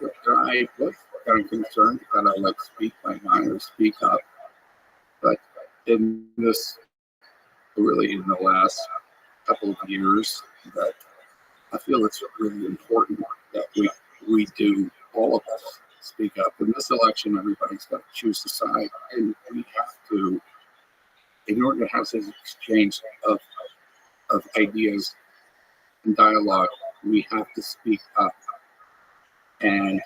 was kind of concerned to kind of like speak my mind or speak up, but in this, really in the last couple of years, that I feel it's really important that we do, all of us, speak up. In this election, everybody's got to choose a side, and we have to, in order to have this exchange of ideas and dialogue, we have to speak up. And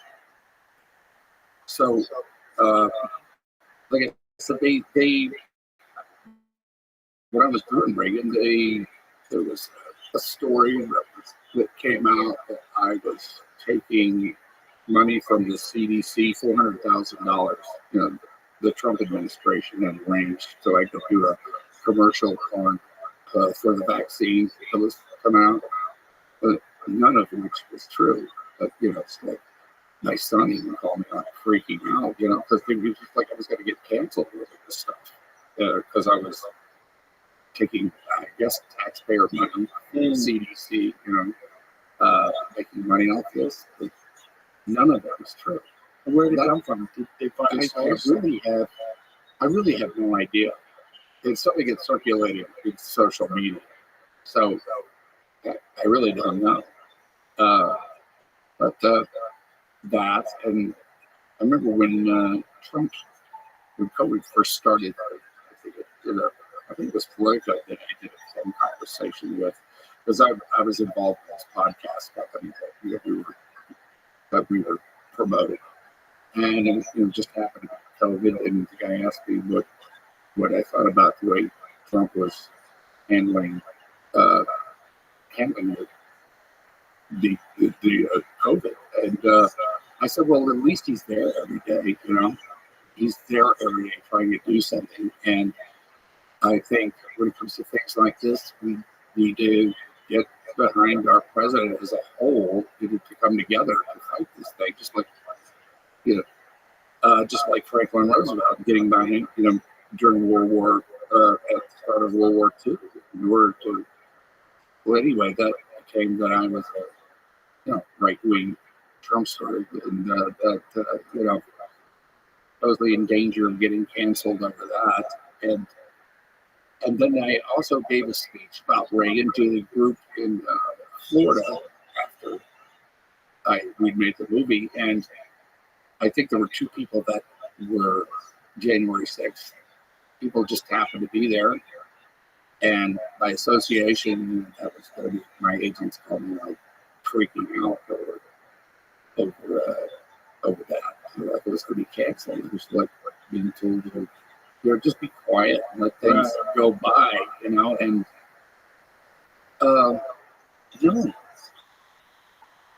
so, like I said, they when I was doing Reagan, there was a story that came out that I was taking money from the CDC, $400,000. You know, the Trump administration had arranged so I could do a commercial for the vaccine that was coming out, but none of which was true. But you know, it's like my son even called me out, freaking out, you know, because it was just like I was going to get canceled with this stuff because I was taking, I guess, taxpayer money from the CDC, you know, making money off this. But none of that was true. And where did it come from? Did they find I really have no idea. It certainly gets circulated in social media, so I really don't know. But that, and I remember when when COVID first started, I think it was Politico that I did a phone conversation with, because I was involved in this podcast company that we were promoting, and it just happened to be COVID, and the guy asked me what I thought about the way Trump was handling the COVID, and I said, well, at least he's there every day, you know, he's there every day trying to do something, and I think when it comes to things like this, we need to get behind our president as a whole, to come together to fight this thing, just like, you know, just like Franklin Roosevelt getting behind, you know, during World War, at the start of World War II, in order to, well, anyway, that became that I was a, you know, right-wing Trumpster, and that, you know, supposedly in danger of getting canceled over that, and then I also gave a speech about Reagan to the group in Florida after we'd made the movie, and I think there were two people that were January 6th. People just happened to be there, and by association, that was going to be, my agents called me like freaking out, or over that. Like it was going to be canceled. It was like being told, just be quiet and let things go by, and no,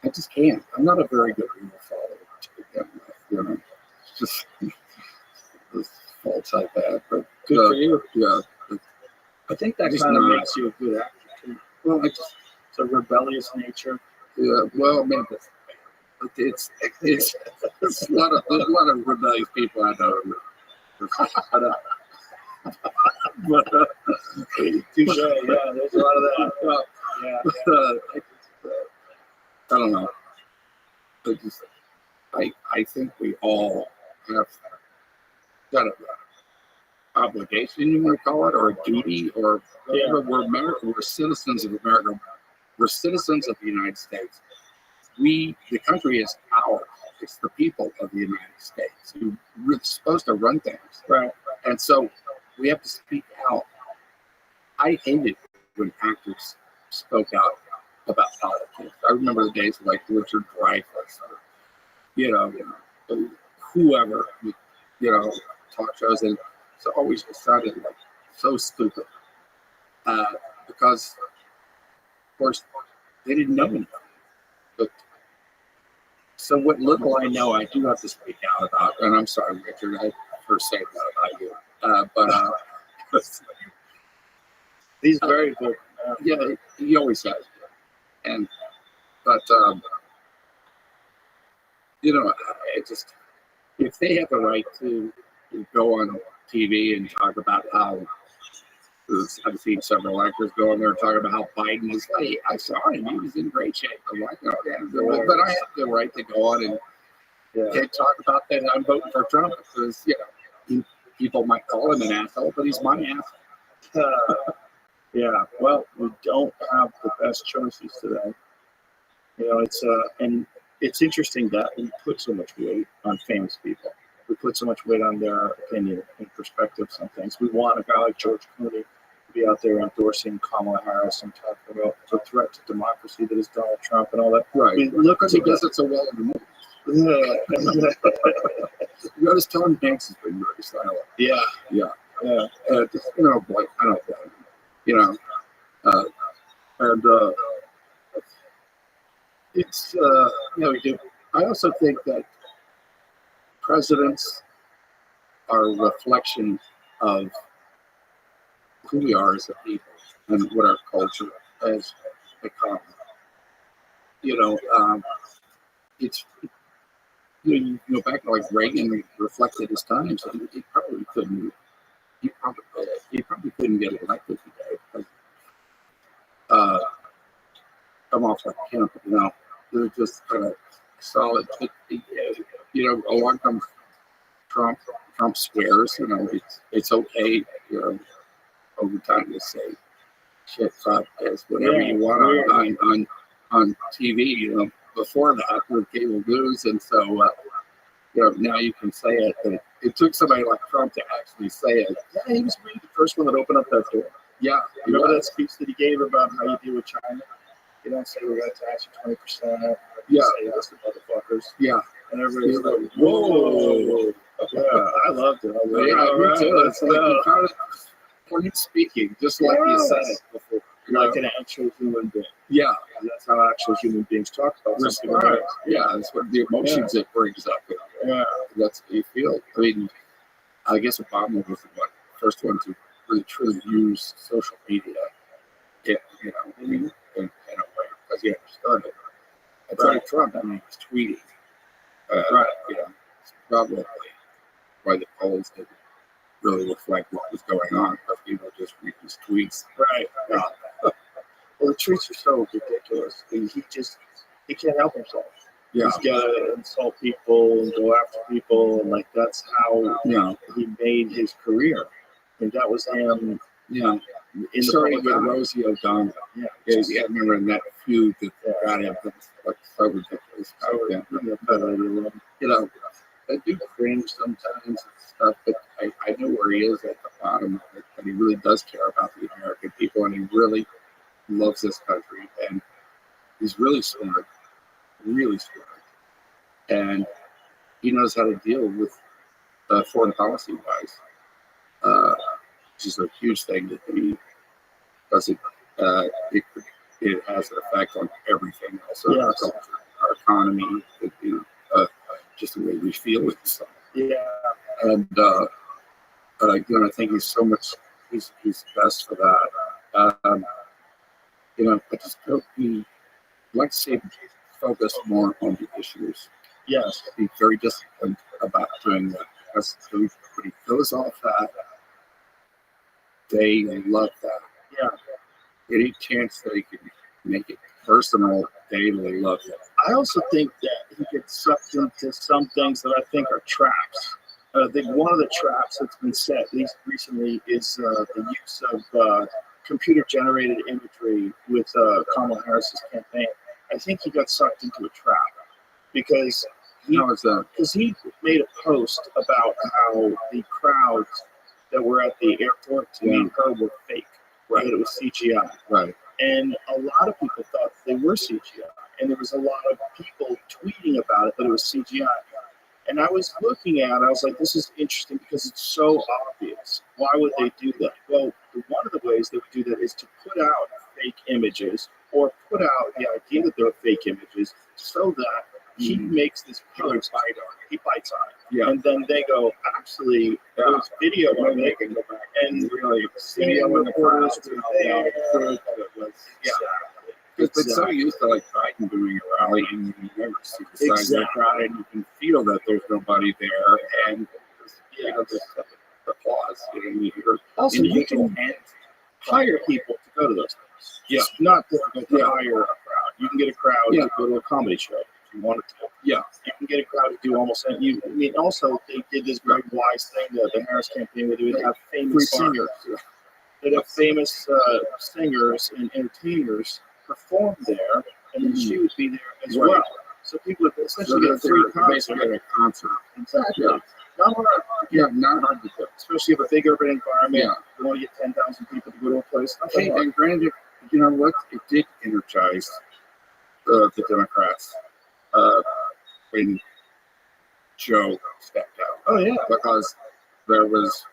I just can't. I'm not a very good rule follower to begin with, just the faults I've had, but Good for you. Yeah. I think that Just kind of not- makes you a good actor too. Well, I just, It's a rebellious nature. yeah, well, maybe it's a lot of rebellious people I know. But, Touche. Yeah, there's a lot of that. Yeah. I don't know. I think we all have got an obligation, you want to call it, or a duty, or whatever. We're American. We're citizens of America. We're citizens of the United States. The country is ours. It's the people of the United States who are supposed to run things. Right. And so we have to speak out. I hated when actors spoke out about politics. I remember the days of like Richard Dreyfuss or, whoever, talk shows, and it's always sounded like so stupid because, of course, they didn't know anything. But so what little I know, I do have to speak out about. And I'm sorry, Richard, I first said that about you. But He's very good. yeah, he always has. But I just, if they have the right to go on TV and talk about how, I've seen several actors go on there and talk about how Biden is, hey, I saw him, he was in great shape. I'm like, oh, yeah, but I have the right to go on and talk about that. I'm voting for Trump because, people might call him an asshole, but he's my asshole. Yeah, well, we don't have the best choices today. And it's interesting that we put so much weight on famous people. We put so much weight on their opinion and perspectives on things. We want a guy like George Clooney to be out there endorsing Kamala Harris and talking about the threat to democracy that is Donald Trump and all that. Right. I mean, look Because he does it so well in the movie. You notice Tom Hanks has been very silent. Yeah. Just, I don't blame him. It's I also think that presidents are a reflection of who we are as a people and what our culture has become. It's you go back to like Reagan reflected his times, and he probably couldn't get elected today. Come off like him, they're just kind of solid. Along comes Trump. Trump swears. It's okay. Over time to say shit, fuck this, whatever you want on TV. Before that with cable news, and so now you can say it. But it took somebody like Trump to actually say it. Yeah, he was really the first one that opened up that door. Yeah, Remember that speech that he gave about how you deal with China? You don't say we're going to tax you 20%. Yeah. Say this to motherfuckers. Yeah. And everybody's like, whoa. Yeah, I loved it. Me too. It's like you kind of plain speaking, just like you said it before. Like an actual human being. Yeah. And that's how actual human beings talk about something. Right. Yeah, that's what the emotions it brings up. Yeah. That's what you feel. I mean, I guess Obama was the first one to really truly use social media. Yeah, in a way, because he understood it. It's like Trump, he was tweeting. It's probably why the polls didn't really reflect what was going on, because people just read his tweets. Right. Well, the tweets are so ridiculous. He can't help himself. Yeah. He's got to insult people and go after people, and that's how he made his career. And that was him. Yeah. In Starting the with Rosie O'Donnell. Yeah. I remember in that feud that got him. Like so ridiculous. I do cringe sometimes and stuff, but I know where he is at the bottom of it, and he really does care about the American people, and he really loves this country, and he's really smart, and he knows how to deal with foreign policy wise, which is a huge thing that he does. It has an effect on everything else, our culture, our economy, just the way we feel with stuff. Yeah. And I think he's so much. He's best for that. I just hope he like to see him focus more on the issues. Yes. Be very disciplined about doing that. Because when he goes off that, they love that. Yeah. Any chance that he can make it personal, they really love it. I also think that he gets sucked into some things that I think are traps. I think one of the traps that's been set, at least recently, is the use of computer-generated imagery with Kamala Harris's campaign. I think he got sucked into a trap because he made a post about how the crowds that were at the airport to meet her were fake, right? That it was CGI, right? And a lot of people thought they were CGI, and there was a lot of people tweeting about it that it was CGI. And I was looking at it, I was like, this is interesting because it's so obvious. Why would they do that? Well, one of the ways they would do that is to put out fake images or put out the idea that they're fake images so that he makes this post, he bites on it. Yeah. And then they go, actually, there was video of it, and really, video reporters were there. It's been so used to like Biden doing a rally, and you never see the side of the crowd, and you can feel that there's nobody there, and there's applause. You hear, also, you can hire people to go to those things. Yeah. It's not difficult to hire a crowd. You can get a crowd to go to a comedy show if you wanted to. Yeah. You can get a crowd to do almost anything. I mean, also, they did this very wise thing that the Harris campaign would do. They'd have famous singers. They'd have famous singers and entertainers perform there, and then she would be there as well. So people would essentially get a free concert. Exactly. Yeah. Not hard to do. Especially if a big urban environment, you want to get 10,000 people to go to a place. Okay, and granted, you know what? It did energize the Democrats when Joe stepped out. Oh, yeah. Because there was...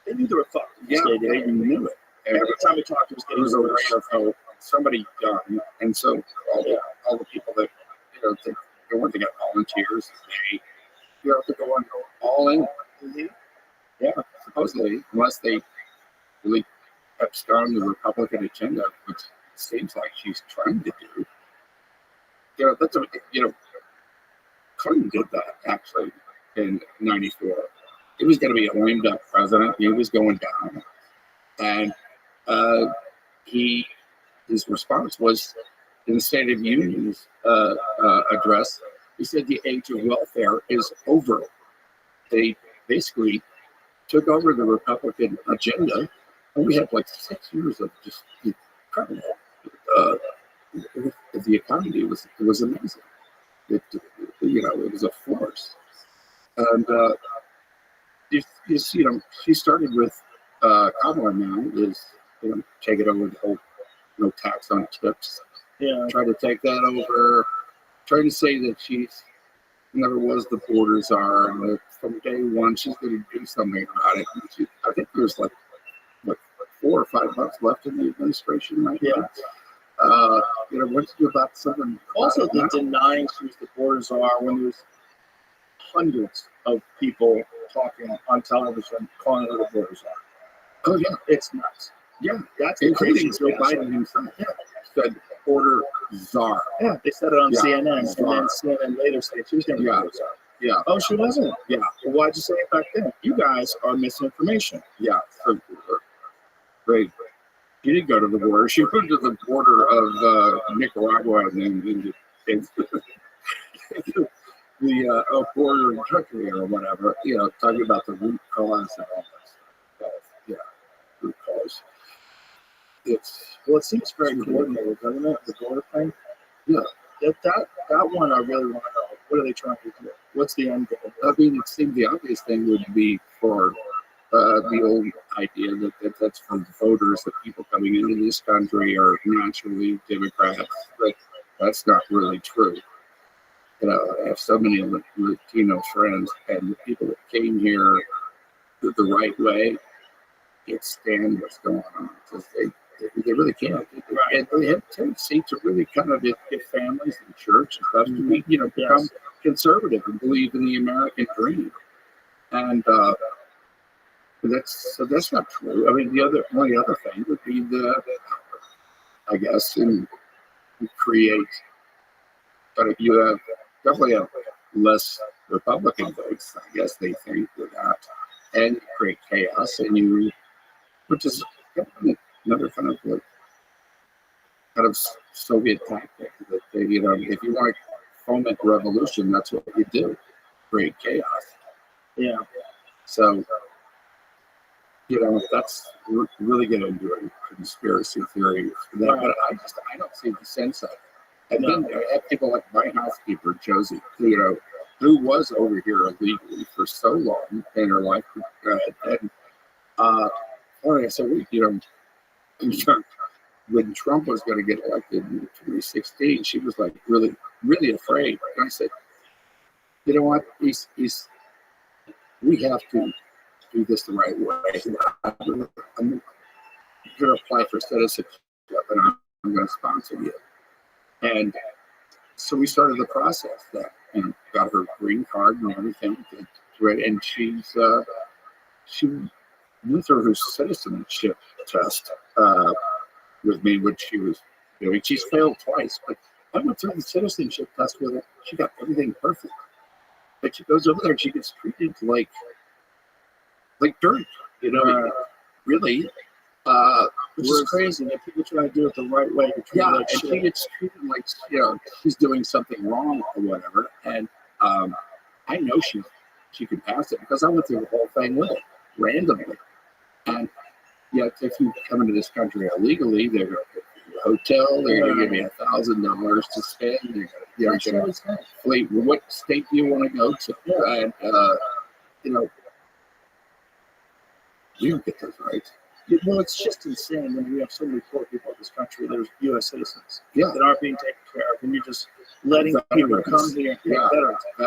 They knew they were fucked. Yeah, they knew it. And every time we talked, it was a ray of hope. Somebody done, and so all the people that think they want to get volunteers, they have to go on all in. Mm-hmm. Yeah, supposedly, unless they really abscond the Republican agenda, which seems like she's trying to do. That's Clinton did that actually in '94. He was going to be a lame duck president. He was going down, and his response was in the State of the Union's address. He said the age of welfare is over. They basically took over the Republican agenda, and we had like 6 years of just incredible. The economy was amazing. It was a force, and she started with Kamala now is taking over the whole no tax on tips. Yeah, try to take that over. Try to say that she's never was the borders are, and that from day one she's going to do something about it. I think there's like 4 or 5 months left in the administration right now. What to do about something? Also, the denying she was the borders are when there's hundreds of people talking on television calling her the borders are. Oh yeah, it's nuts. Yeah, that's including Joe Biden himself. Yeah, said border czar. Yeah, they said it on CNN, and then CNN later said she was going to be a czar. Yeah. Oh, she wasn't. Yeah. Well, why'd you say it back then? You guys are misinformation. Yeah. So, she didn't go to the border. She went to the border of Nicaragua and then the border in Turkey or whatever. Talking about the root cause and all that stuff. Root cause. It seems very coordinated, doesn't it? The border thing. Yeah. That one I really want to know. What are they trying to do? What's the end goal? I mean, it seemed the obvious thing would be for the old idea that's for voters, that people coming into this country are naturally Democrats, but that's not really true. I have so many Latino friends, and the people that came here the right way can't stand what's going on because they really can't. And they have a tendency to really kind of get families and church and stuff to be, become conservative and believe in the American dream. And that's not true. I mean, the only other thing would be I guess, and create. But if you definitely have less Republican votes, I guess they think with that, and create chaos, which is another kind of Soviet tactic that if you want to foment revolution, that's what you do, create chaos. Yeah. So, that's really get into a conspiracy theory. But I don't see the sense of it. And then I have people like my housekeeper, Josie, who was over here illegally for so long in her life. And like I said, when Trump was going to get elected in 2016, she was like really, really afraid. And I said, you know what? We have to do this the right way. I'm going to apply for citizenship, and I'm going to sponsor you. And so we started the process and got her green card and everything. And she went through her citizenship test with me, which she was doing. She's failed twice, but I went through the citizenship test with her. She got everything perfect. But she goes over there and she gets treated like dirt, really. Which is crazy that people try to do it the right way. And she gets treated like she's doing something wrong or whatever. And I know she can pass it because I went through the whole thing with it randomly. And yet, if you come into this country illegally, they're going to give you a hotel. They're going to give you $1,000 to spend. They're going to flee. What state do you want to go to? And we don't get those rights. Well, it's just insane when we have so many poor people in this country. There's U.S. citizens that aren't being taken care of, and you're just letting people come here.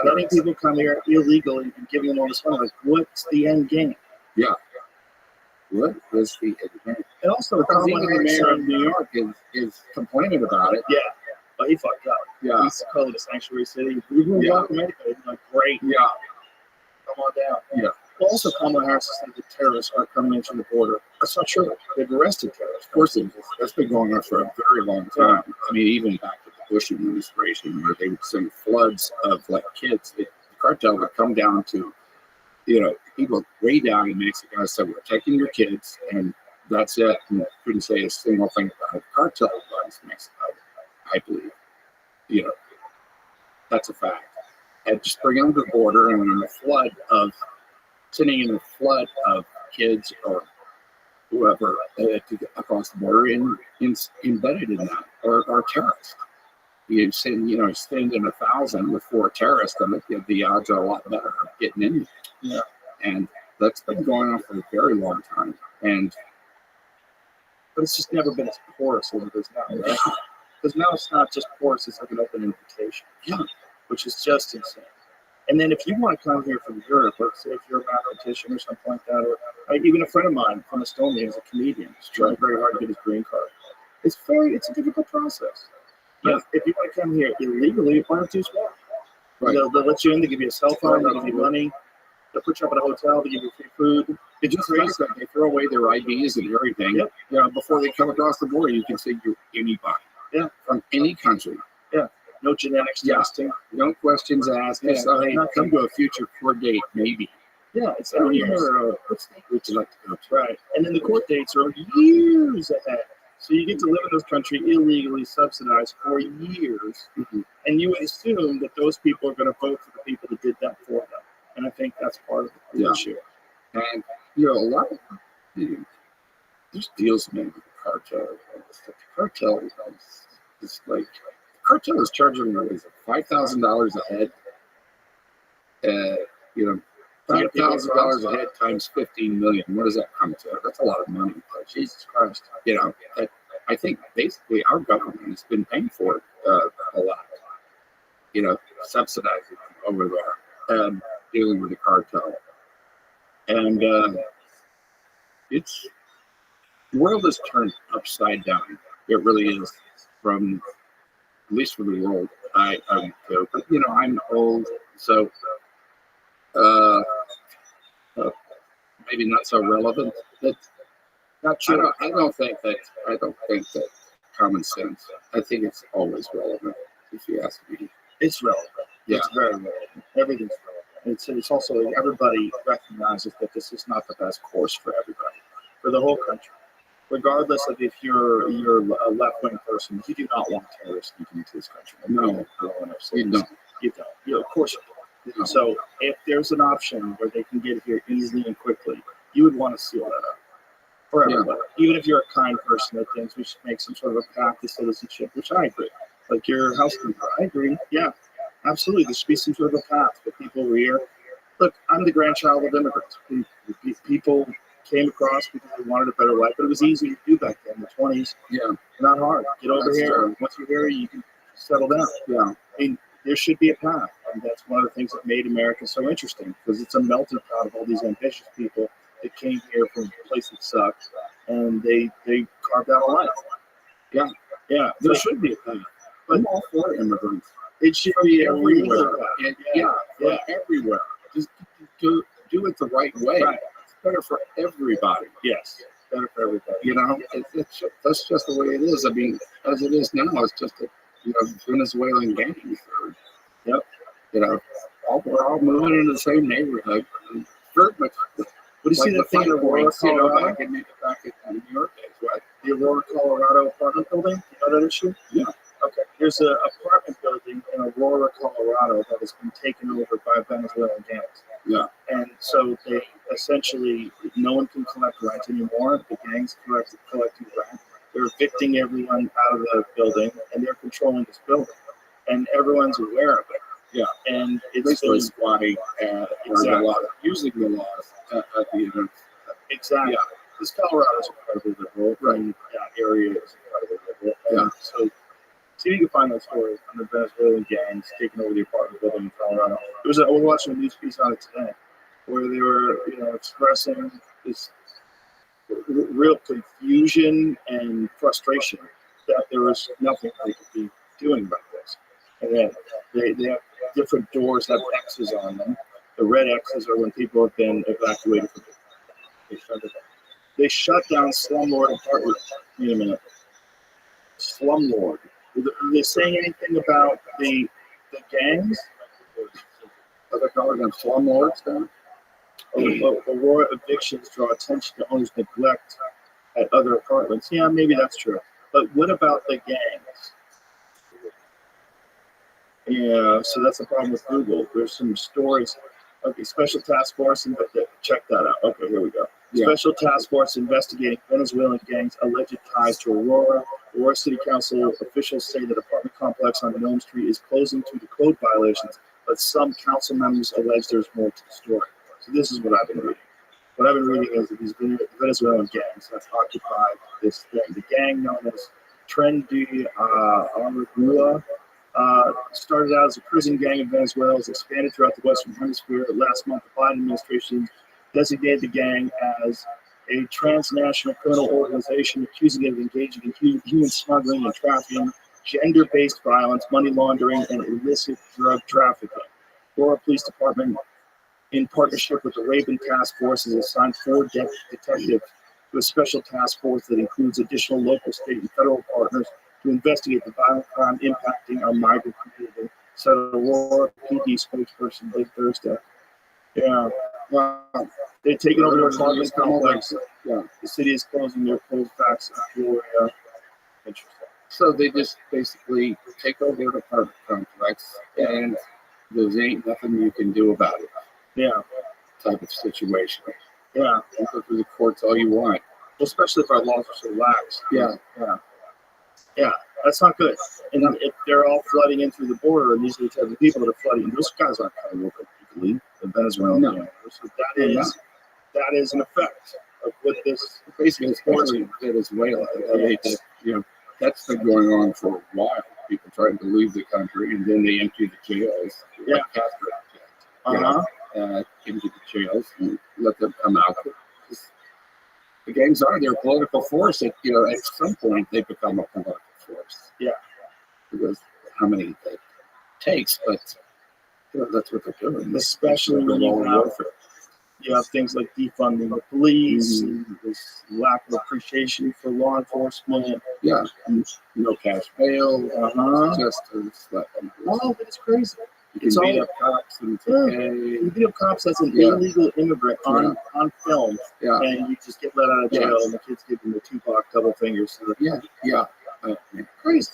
Letting people come here illegally and giving them all this money. Like, what's the end game? Yeah. What is the end game? And also, even the mayor of New York is complaining about it. Yeah, but he fucked up. Yeah, he's called it a sanctuary city. We were welcome anybody. Like, great. Yeah, come on down. Yeah. Well, also, Kamala Harris said that terrorists are coming in from the border. That's not true. They've arrested terrorists. Of course, that's been going on for a very long time. I mean, even back to the Bush administration, where they would send floods of kids. The cartel would come down to, people way down in Mexico. So we're taking your kids, and that's it. And I couldn't say a single thing about it. Cartel runs Mexico, I believe. That's a fact. And just bring them to the border, and in sending in a flood of kids or whoever to get across the border embedded in that are terrorists. You send in 1,000 with 4 terrorists, and the odds are a lot better of getting in. Yeah. And that's been going on for a very long time. But it's just never been as porous as it is now, right? Because now it's not just porous, it's like an open invitation. Yeah. Which is just insane. And then if you want to come here from Europe, let's say if you're a mathematician or something like that, or even a friend of mine from Estonia is a comedian, he's trying very hard to get his green card. It's a difficult process. But if you want to come here illegally, apply to small. Right. They'll let you in, they give you a cell phone, they'll give you money, they'll put you up at a hotel, they give you free food. It's just crazy. They throw away their IDs and everything. Yep. Before they come across the border, you can say you're anybody. Yeah. From any country. Yeah. No genetics testing. No questions asked. Yeah, come to a future court date, maybe. Yeah, it's 7 years. What state would you like to go to? Right. And then the court dates are years ahead. So you get to live in this country illegally subsidized for years. Mm-hmm. And you would assume that those people are going to vote for the people that did that for them. And I think that's part of the issue. And, a lot of there's deals made with the cartel. The cartel is like, the cartel is charging $5,000 a head. $5,000 a head times 15 million. What does that come to? That's a lot of money. But Jesus Christ. I think basically our government has been paying for it a lot. subsidizing them over there and dealing with the cartel. And the world is turned upside down. It really is, from at least for the world. I would but I'm old, so maybe not so relevant. But Not sure. I don't think that common sense. I think it's always relevant, if you ask me. It's relevant. Yeah. It's very relevant. Everything's relevant. It's also everybody recognizes that this is not the best course for everybody, for the whole country. Regardless of if you're a left-wing person, you do not want terrorists sneaking into this country. No, you don't. You don't. Of course you don't. So if there's an option where they can get here easily and quickly, you would want to seal that up for everybody. Even if you're a kind person that thinks we should make some sort of a path to citizenship, which I agree. Like your housekeeper, I agree. Yeah, absolutely. There should be some sort of a path for people over here. Look, I'm the grandchild of immigrants. People came across because they wanted a better life, but it was easy to do back then in the 20s. Yeah. Not hard. Get over That's here. true. Once you're here, you can settle down. Yeah. I mean, there should be a path. And that's one of the things that made America so interesting, because it's a melting pot of all these ambitious people that came here from a place that sucked, and they carved out a life. Yeah. Yeah. There should be a path. But I'm all for immigrants. It should be Everywhere. everywhere. Everywhere. Just do it the right way. Right. It's better for everybody. Yes. Better for everybody. That's just the way it is. I mean, as it is now, it's just a Venezuelan gangs. Yep. We're all moving into the same neighborhood. Very much. What do you see the thing in Aurora, Colorado? Back in New York days, right? The Aurora, Colorado apartment building? You know that issue? Yeah. Okay. There's an apartment building in Aurora, Colorado that has been taken over by Venezuelan gangs. Yeah. And so they essentially, no one can collect rent anymore. The gangs collecting rent. They're evicting everyone out of the building, and they're controlling this building. And everyone's aware of it. Yeah. And it's Basically squatting exactly. using the laws at the end. Exactly. Yeah. Because Colorado is incredibly liberal, right? And that area is incredibly liberal. And so see if you can find that story on the Venezuelan gangs taking over the apartment building in Colorado. I was watching a news piece on it today, where they were, expressing this real confusion and frustration that there was nothing they could be doing about this. And then they have different doors have X's on them. The red X's are when people have been evacuated from it. They shut down slumlord apartments. Wait a minute. Slumlord. Are they saying anything about the gangs? Are they calling them slumlords then? Aurora evictions draw attention to owners' neglect at other apartments. Yeah, maybe that's true. But what about the gangs? Yeah, so that's the problem with Google. There's some stories. Okay, Special Task Force, check that out. Okay, here we go. Yeah. Special Task Force investigating Venezuelan gangs' alleged ties to Aurora. Aurora City Council officials say that apartment complex on Nome Street is closing due to code violations, but some council members allege there's more to the story. So this is what I've been reading. What I've been reading is that these Venezuelan gangs have occupied this thing. The gang known as Tren de Aragua started out as a prison gang in Venezuela, has expanded throughout the Western Hemisphere. Last month, the Biden administration designated the gang as a transnational criminal organization, accusing it of engaging in human smuggling and trafficking, gender-based violence, money laundering, and illicit drug trafficking. Aurora Police Department, in partnership with the Raven Task Force, has assigned 4 detectives to a special task force that includes additional local, state, and federal partners to investigate the violent crime impacting our migrant community, said Aurora PD spokesperson late Thursday. Yeah. They've taken over their apartment complex. Yeah. The city is closing their cold facts in Florida. Interesting. So they just basically take over their apartment complex, and there ain't nothing you can do about it. Yeah. Type of situation. Yeah. You go through the courts all you want. Well, especially if our laws are so lax. Yeah. That's not good. And if they're all flooding in through the border, and these are the type of people that are flooding, those guys aren't coming over legally. The Venezuelan gangs. So that is an effect of what this Basically, especially Venezuela. That's been going on for a while. people trying to leave the country, and then they empty the jails. Yeah. Like Castro into the jails and let them come out. The gangs are their political force. At some point they become a political force. Yeah. Because how many it takes, but that's what they're doing. Especially when you have things like defunding the police, and this lack of appreciation for law enforcement. Yeah, no cash bail, just to slap them. All of it is crazy. You can beat up cops and you beat up cops as an illegal immigrant on film, and you just get let out of jail, and the kids give them the Tupac double fingers. Crazy.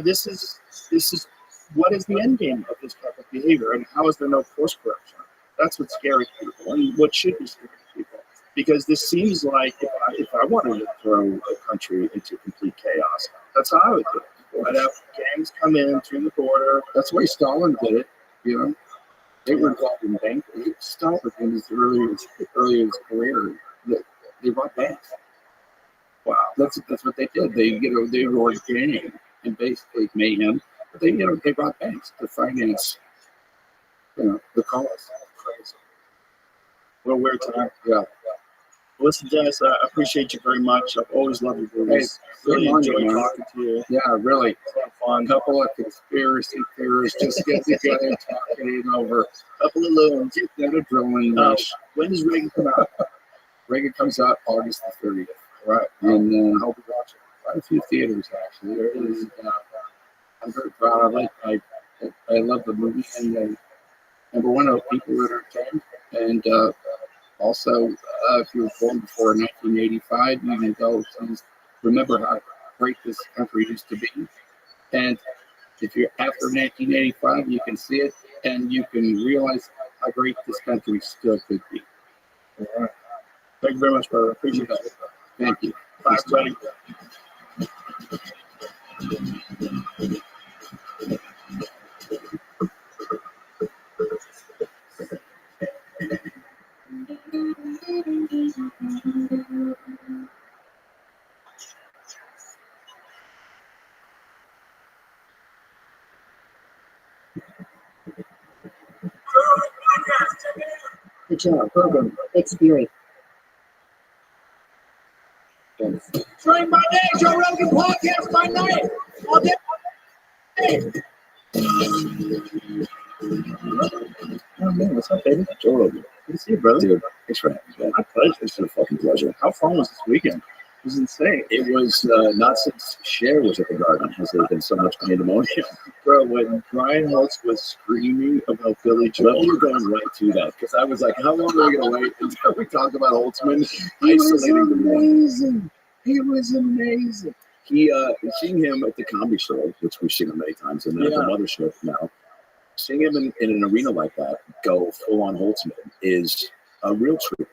This is what is the end game of this type of behavior, and how is there no course correction? That's what's scary to people, and what should be scary to people. Because this seems like if I wanted to throw a country into complete chaos, that's how I would do it. I'd have gangs come in through the border. That's why Stalin did it. They were involved in bank. Stalin in his early in his career, they bought banks. Wow, that's what they did. They were organic and basically mayhem. But they bought banks to finance the cause. Crazy. What a weird time. Yeah. Listen, Dennis, I appreciate you very much. I've always loved your movies. Really enjoyed talking to you. Yeah, really. It's a lot of fun. A couple of conspiracy theorists just get together talking over. A couple of loons. Get a drilling. When does Reagan come out? Reagan comes out August the 30th. Right. And I hope you watch it. Quite a few theaters, actually. There is. I'm very proud of it. I love the movie. And number one, I hope people are entertained. And also, if you were born before 1985, you can go and remember how great this country used to be. And if you're after 1985, you can see it and you can realize how great this country still could be. All right. Thank you very much, brother. Appreciate it. Thank you. Bye, buddy. The Joe Rogan Experience. Join my name, Joe Rogan Podcast by night. All day. Oh, man, what's up, baby? Joe Rogan. Good to see you, brother. Dude, thanks for having me, man. My pleasure. It's been a fucking pleasure. How fun was this weekend? It was insane. It was not since Cher was at the Garden has there been so much pandemonium. Bro, when Brian Holtz was screaming about Billy Joel, You were going right to that because I was like, how long are we going to wait until we talk about Holtzman he was isolating the world? amazing. He was amazing. Seeing him at the comedy show, which we've seen him many times, and then at the mother show now, seeing him in an arena like that go full on Holtzman is a real treat.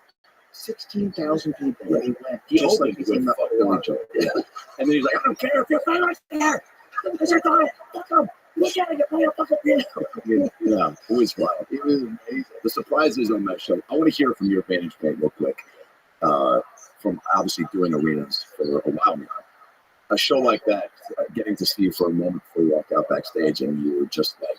16,000 people. Yeah. He went He just opened like he's in with the Billy Joel. Yeah. And then he's like, I don't care if you're famous there. Because you're going, fuck him. Look at it, you're playing a fucking piano. Yeah, it was wild. It was amazing. The surprises on that show. I want to hear from your vantage point real quick. From obviously doing arenas for a while now. A show like that, getting to see you for a moment before you walked out backstage, and you were just like,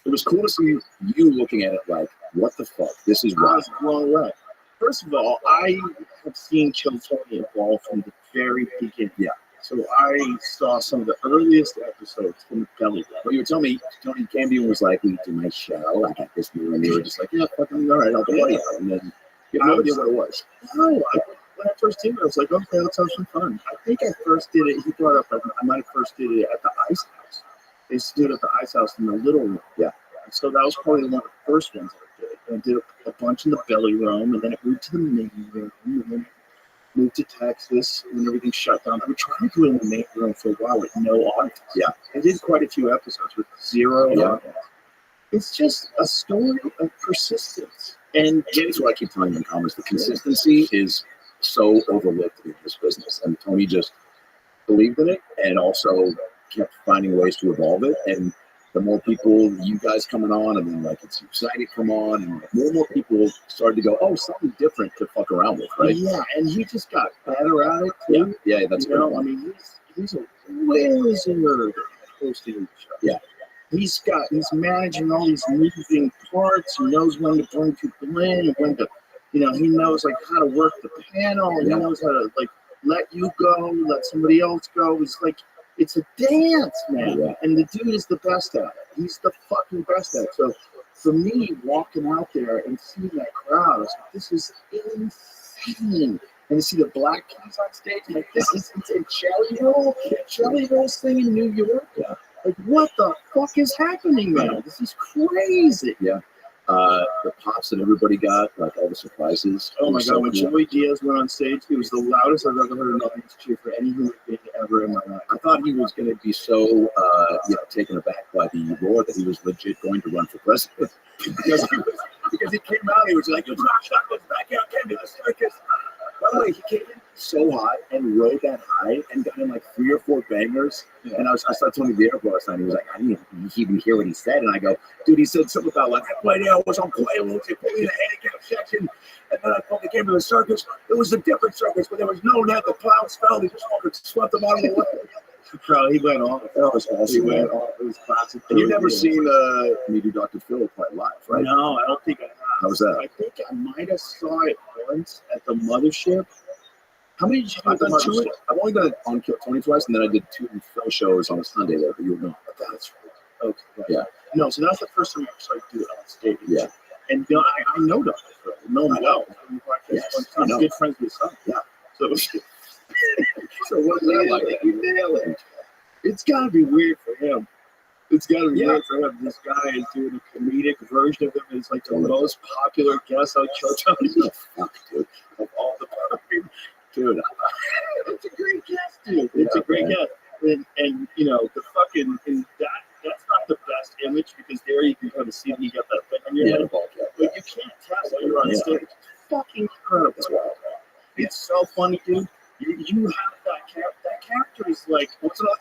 it was cool to see you looking at it like, what the fuck? This is I wild. was blown away. First of all, I have seen Kill Tony evolve from the very beginning. Yeah. So I saw some of the earliest episodes from the belly. Well, you were telling me Tony Cambion was like, we do my show. I got this new, and you were just like, yeah, fucking all right, I'll do it. And then you had no idea what it was. No, when I first did it, I was like, okay, let's have some fun. I think I first did it, he brought up, I might have first did it at the Ice House. They stood at the Ice House in the little room. Yeah. So that was probably one of the first ones I did. And I did a bunch in the belly room, and then it moved to the main room, and then moved to Texas, and everything shut down. I would try to do it in the main room for a while with no audience. Yeah. I did quite a few episodes with zero audience. It's just a story of persistence. And it's what I keep telling you in comments. The consistency is so overlooked in this business. And Tony just believed in it and also kept finding ways to evolve it. And the more people, you guys coming on, and then like it's excited come on, and like, more and more people started to go, oh, something different to fuck around with, right? Yeah, and he just got better at it too. Yeah, that's you know, I mean, he's a wizard. hosting the show. Yeah. He's managing all these moving parts. He knows when to bring people in and when to, he knows like how to work the panel. And Yeah. he knows how to like let you go, let somebody else go. It's a dance, man. Yeah. And the dude is the best at it. He's the fucking best at it. So for me, walking out there and seeing that crowd, I was like, this is insane. And to see the Black Keys on stage, I'm like, this is insane. Jelly Roll's thing in New York. Yeah. Like, what the fuck is happening, man? This is crazy. Yeah. The pops that everybody got, like all the surprises. Oh my was so God, when cool. Joey Diaz went on stage, it was the loudest I've ever heard an audience cheer for any human being ever in my life. I thought he was going to be so taken aback by the roar that he was legit going to run for president. because he came out, he was like, "It's Rothschild back out, came to the circus." By the way, he came in so high and rode that high and got in like 3 or 4 bangers. Yeah. And I saw Tony the airport last night. He was like, I didn't even hear what he said. And I go, dude, he said something about like, I played there, I was on Quaaludes, they put me in the handicap section. And then I fucking came to the circus. It was a different circus, but there was no net. The clouds fell. They just fucking swept them out of the way. Bro, he went off. That was awesome. He went off. It was classic. And you've never seen me do Dr. Phil play live, right? No, I don't think I have. How was that? I think I might have saw it once at the Mothership. How many did you do I've at the done Mothership? 2. I've only done it on Kill Tony twice, and then I did 2 Phil shows on a Sunday there, but you were not. That's right. Okay. Right. Yeah. No, so that's the first time I started to do it on stage. Yeah. And I know Dr. Phil. Know him well. Yes, I I'm know. good friends with his son. Yeah. So, So what is that like? You nail it. It's got to be weird for him. It's got to be weird for him. This guy is doing a comedic version of him. It's like the most popular guest on Showtime. Fuck, dude. Of all the time. Dude, it's a great guest, dude. It's a great guest. And the fucking, and that's not the best image because there you can kind of see that you got that thing on your head. But you can't tell while you're on stage. It's fucking incredible. It's so funny, dude. You have that character. That character is like,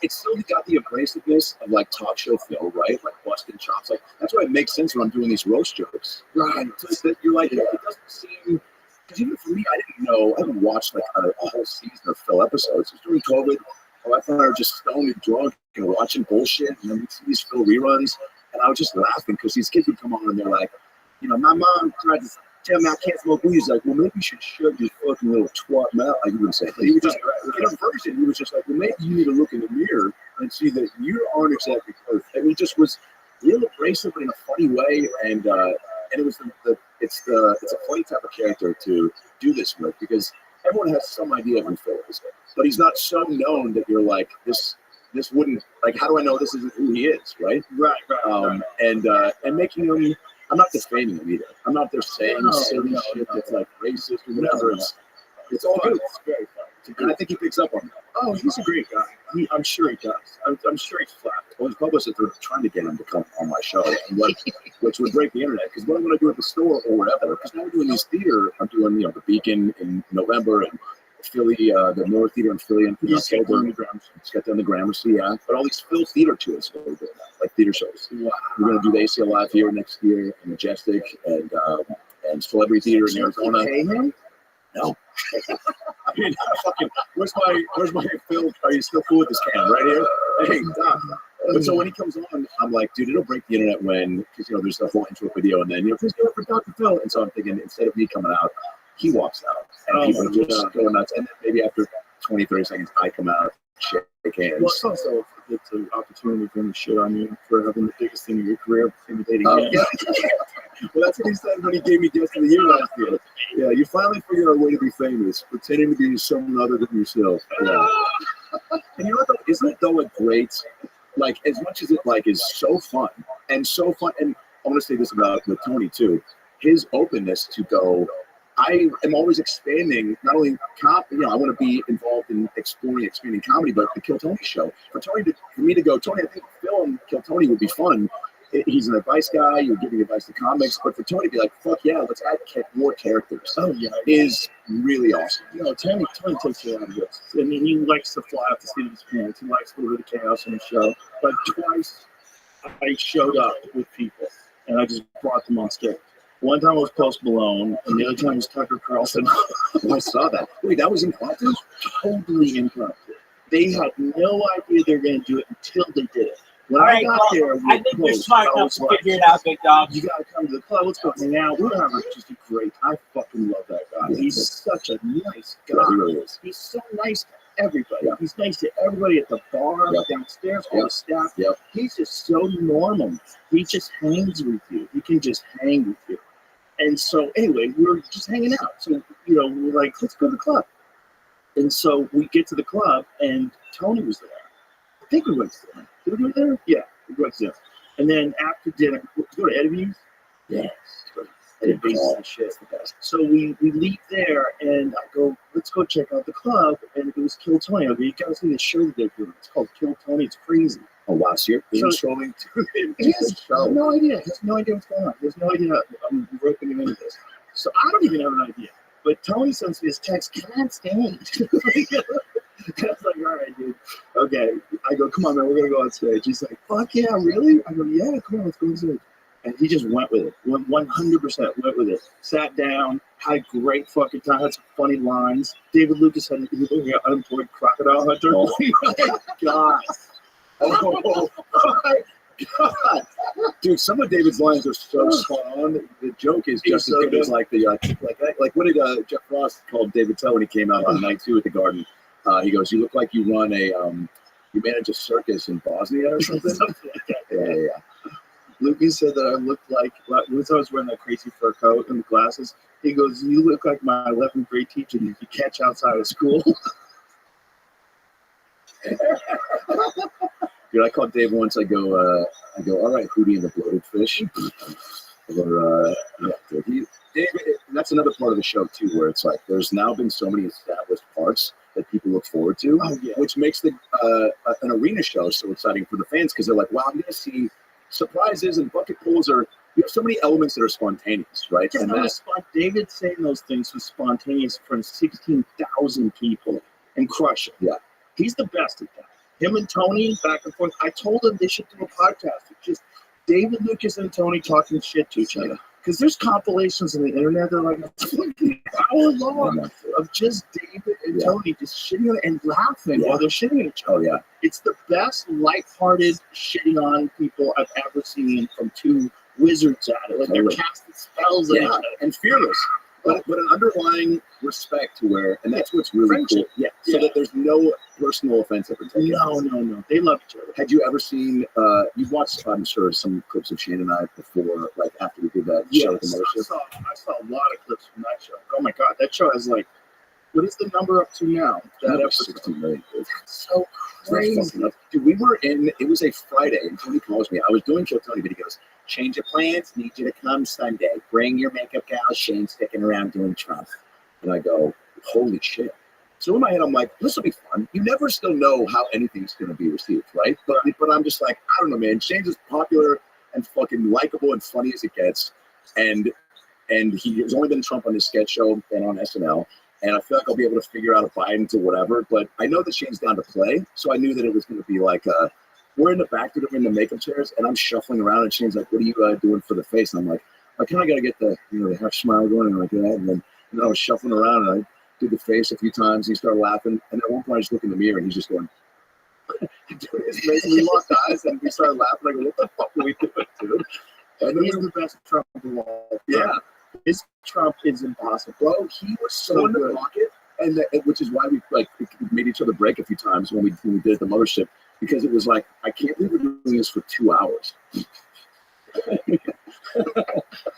It's still got the abrasiveness of like talk show Phil, right? Like busting chops. Like that's why it makes sense when I'm doing these roast jokes. right. Just that you're like, it doesn't seem. Because even for me, I didn't know. I haven't watched like a whole season of Phil episodes. It was during COVID. I thought I was just stoned and drunk and watching bullshit. And then we'd see these Phil reruns, and I was just laughing because these kids would come on and they're like, my mom tried to tell me I can't smoke weed. He's like, well, maybe you should shut your fucking little twat mouth. Like you would say. He was just in a version. He was just like, well, maybe you need to look in the mirror and see that you aren't exactly perfect. And he just was real abrasive in a funny way, and it was it's a funny type of character to do this with because everyone has some idea of who Phil is, but he's not so known that you're like this wouldn't like how do I know this isn't who he is, right? Right. And making him. I'm not defaming him either. I'm not there saying silly shit that's like racist or whatever. It's all good. It's very fun. And I think he picks up on that. Oh, he's a great guy. I'm sure he does. I'm sure he's flat. Well, his publicists are trying to get him to come on my show, which would break the internet. Because what I'm going to do at the store or whatever, because now we're doing these theater, I'm doing the Beacon in November and Philly, the Miller Theater in Philly in October. Just got done the Gramercy, yeah. But all these Phil theater tours that we're doing now, like theater shows. Wow. We're going to do the ACL Live here next year, and Majestic, and Celebrity Theater in Arizona. Pay him? No. I mean, fucking, where's my Phil? Are you still cool with this can right here? Hey, Doc. But so when he comes on, I'm like, dude, it'll break the internet because there's the whole intro video, and then please go for Dr. Phil. And so I'm thinking, instead of me coming out, he walks out, and people just go nuts. And then maybe after 20, 30 seconds, I come out, shake hands. Well, it's also it's an opportunity for him to shit on you for having the biggest thing in your career, imitating him. Yeah. Well, that's what he said when he gave me Guest of the Year last year. Yeah, you finally figured out a way to be famous, pretending to be someone other than yourself. Yeah. And you know what, though? Isn't it, though, a great, like, as much as it, like, is so fun, and I want to say this about with Tony, too, his openness to go, I am always expanding, not only I want to be involved in expanding comedy, but the Kill Tony show. For me to go, Tony, I think Phil and Kill Tony would be fun. He's an advice guy. You're giving advice to comics, but for Tony to be like, "Fuck yeah, let's add more characters," is really awesome. Tony takes a lot of risks, and he likes to fly off the seat of his pants. He likes a little bit of chaos in the show. But twice, I showed up with people, and I just brought them on stage. One time it was Post Malone, and the other time was Tucker Carlson. I saw that. Wait, that was impromptu? Totally impromptu. They had no idea they were going to do it until they did it. When All I right, got well, there, I think you're smart enough to figure it out, big dog. You gotta come to the club. Let's go hang out. We're having just a great. I fucking love that guy. Yeah, He's such a nice guy. Yeah, he really is. He's so nice to everybody. Yeah. He's nice to everybody at the bar, Yep. downstairs, all the staff. Yep. He's just so normal. He just hangs with you. He can just hang with you. And so anyway, we were just hanging out. So we're like, let's go to the club. And so we get to the club, and Tony was there. I think we went to dinner. Did we go there? Yeah, we went to dinner. And then after dinner, go to Eddie's. Yes. Eddie's and shit. So we leave there, and I go, let's go check out the club. And it was Kill Tony. I go, you gotta see the show that they're doing. It's called Kill Tony. It's crazy. Oh wow, so you're introing to He has no idea. He has no idea what's going on. He has no idea I'm roping him into this. So I don't even have an idea. But Tony sends me this text, can I stay? I was like, all right, dude. Okay. I go, come on, man, we're going to go on stage. He's like, fuck yeah, really? I go, yeah, come on, let's go on stage. And he just went with it. 100% went with it. Sat down, had a great fucking time, had some funny lines. David Lucas had an unemployed crocodile hunter. Oh, my God. Oh, my God. Dude, some of David's lines are so spot on. The joke is just as good as like the like what did Jeff Ross called David Tell when he came out on night 2 at the Garden? He goes, "You look like you run a you manage a circus in Bosnia or something." Yeah. Lucas said that I looked like once I was wearing that crazy fur coat and the glasses. He goes, "You look like my 11th grade teacher that you catch outside of school." Dude, I called Dave once. I go, all right, Hootie and the Bloated Fish. David, that's another part of the show too, where it's like there's now been so many established parts that people look forward to, which makes the an arena show so exciting for the fans because they're like, wow, I'm going to see surprises and bucket pulls, or you have so many elements that are spontaneous, right? Yeah, and David saying those things was spontaneous in front of 16,000 people and crush it. Yeah, he's the best at that. Him and Tony back and forth. I told him they should do a podcast. It's just David Lucas and Tony talking shit to each other. Because there's compilations on the internet that are like an hour long of just David and Tony just shitting on and laughing while they're shitting at each other. Oh, yeah. It's the best lighthearted shitting on people I've ever seen from two wizards at it. Like they're casting spells at each other. And fearless. But an underlying respect to where, and that's what's really cool. Yeah. So that there's no personal offense ever taken. No. They love each other. Had you ever seen, you've watched, I'm sure, some clips of Shane and I before, like after we did that show at the Mothership? I saw a lot of clips from that show. Oh my God, that show has like, what is the number up to now? That episode. 16 million. That's so crazy. Dude, we were in, it was a Friday, and Tony calls me. I was doing Kill Tony, but he goes, change your plans, need you to come Sunday. Bring your makeup gal, Shane's sticking around doing Trump. And I go, holy shit. So in my head, I'm like, this will be fun. You never still know how anything's going to be received, right? But I'm just like, I don't know, man. Shane's as popular and fucking likable and funny as it gets. And he has only been Trump on his sketch show and on SNL. And I feel like I'll be able to figure out a Biden to whatever. But I know that Shane's down to play. So I knew that it was going to be like, we're in the back, we're in the makeup chairs, and I'm shuffling around. And Shane's like, what are you doing for the face? And I'm like, I kind of got to get the, the half smile going and like that. And then I was shuffling around and I did the face a few times. And he started laughing. And at one point I just looked in the mirror and he's just going, doing his face. And we locked eyes and we started laughing. I go, what the fuck are we doing, dude? And he's the best Trump of all. Yeah. His Trump is impossible. Bro, he was so in the pocket, and which is why we made each other break a few times when we did the Mothership, because it was like, I can't believe we're doing this for 2 hours.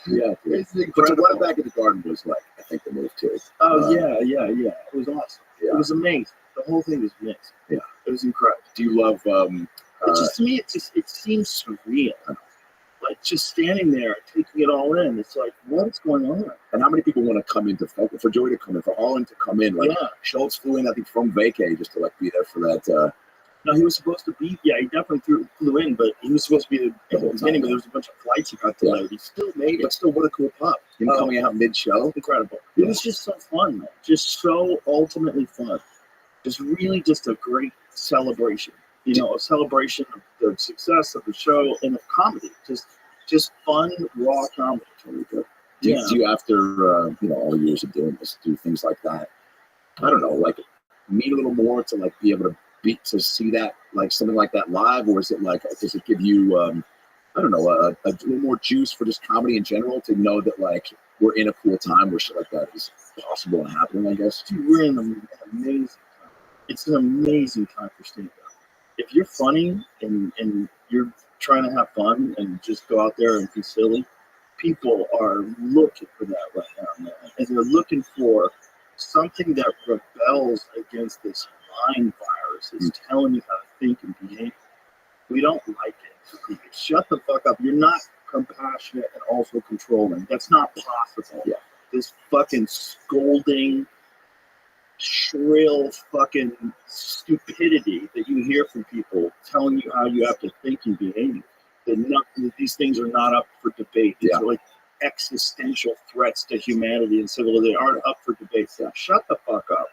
Yeah, but to run it back at the Garden was like, I think the move too. Oh yeah. It was awesome. Yeah. It was amazing. The whole thing was amazing. Yeah, it was incredible. Do you love? It just to me, it seems surreal. Like just standing there, taking it all in. It's like, what is going on? And how many people want to come in for Joey to come in, for Holland to come in? Like Schultz flew in, I think, from vacay just to like be there for that. No, he was supposed to be. Yeah, he definitely flew in, but he was supposed to be the beginning. But there was a bunch of flights he got delayed. He still made it. But still, what a cool pop! Him coming out mid-show, incredible. It was just so fun, man. Just so ultimately fun. Just really, just a great celebration. A celebration of the success of the show and of comedy. Just fun, raw comedy. Really good. Do you, after all the years of doing this, do things like that? I don't know, like mean a little more to like be able to to see that, like something like that live, or is it like, does it give you, I don't know, a little more juice for just comedy in general to know that like we're in a cool time where shit like that is possible and happening? I guess. Dude, we're in an amazing time. It's an amazing time for stand-up. If you're funny and you're trying to have fun and just go out there and be silly, people are looking for that right now, man. And they're looking for something that rebels against this mind virus. It's telling you how to think and behave. We don't like it. Shut the fuck up. You're not compassionate and also controlling. That's not possible. Yeah. This fucking scolding, shrill fucking stupidity that you hear from people telling you how you have to think and behave. These things are not up for debate. These are like existential threats to humanity and civilization. They aren't up for debate. So shut the fuck up.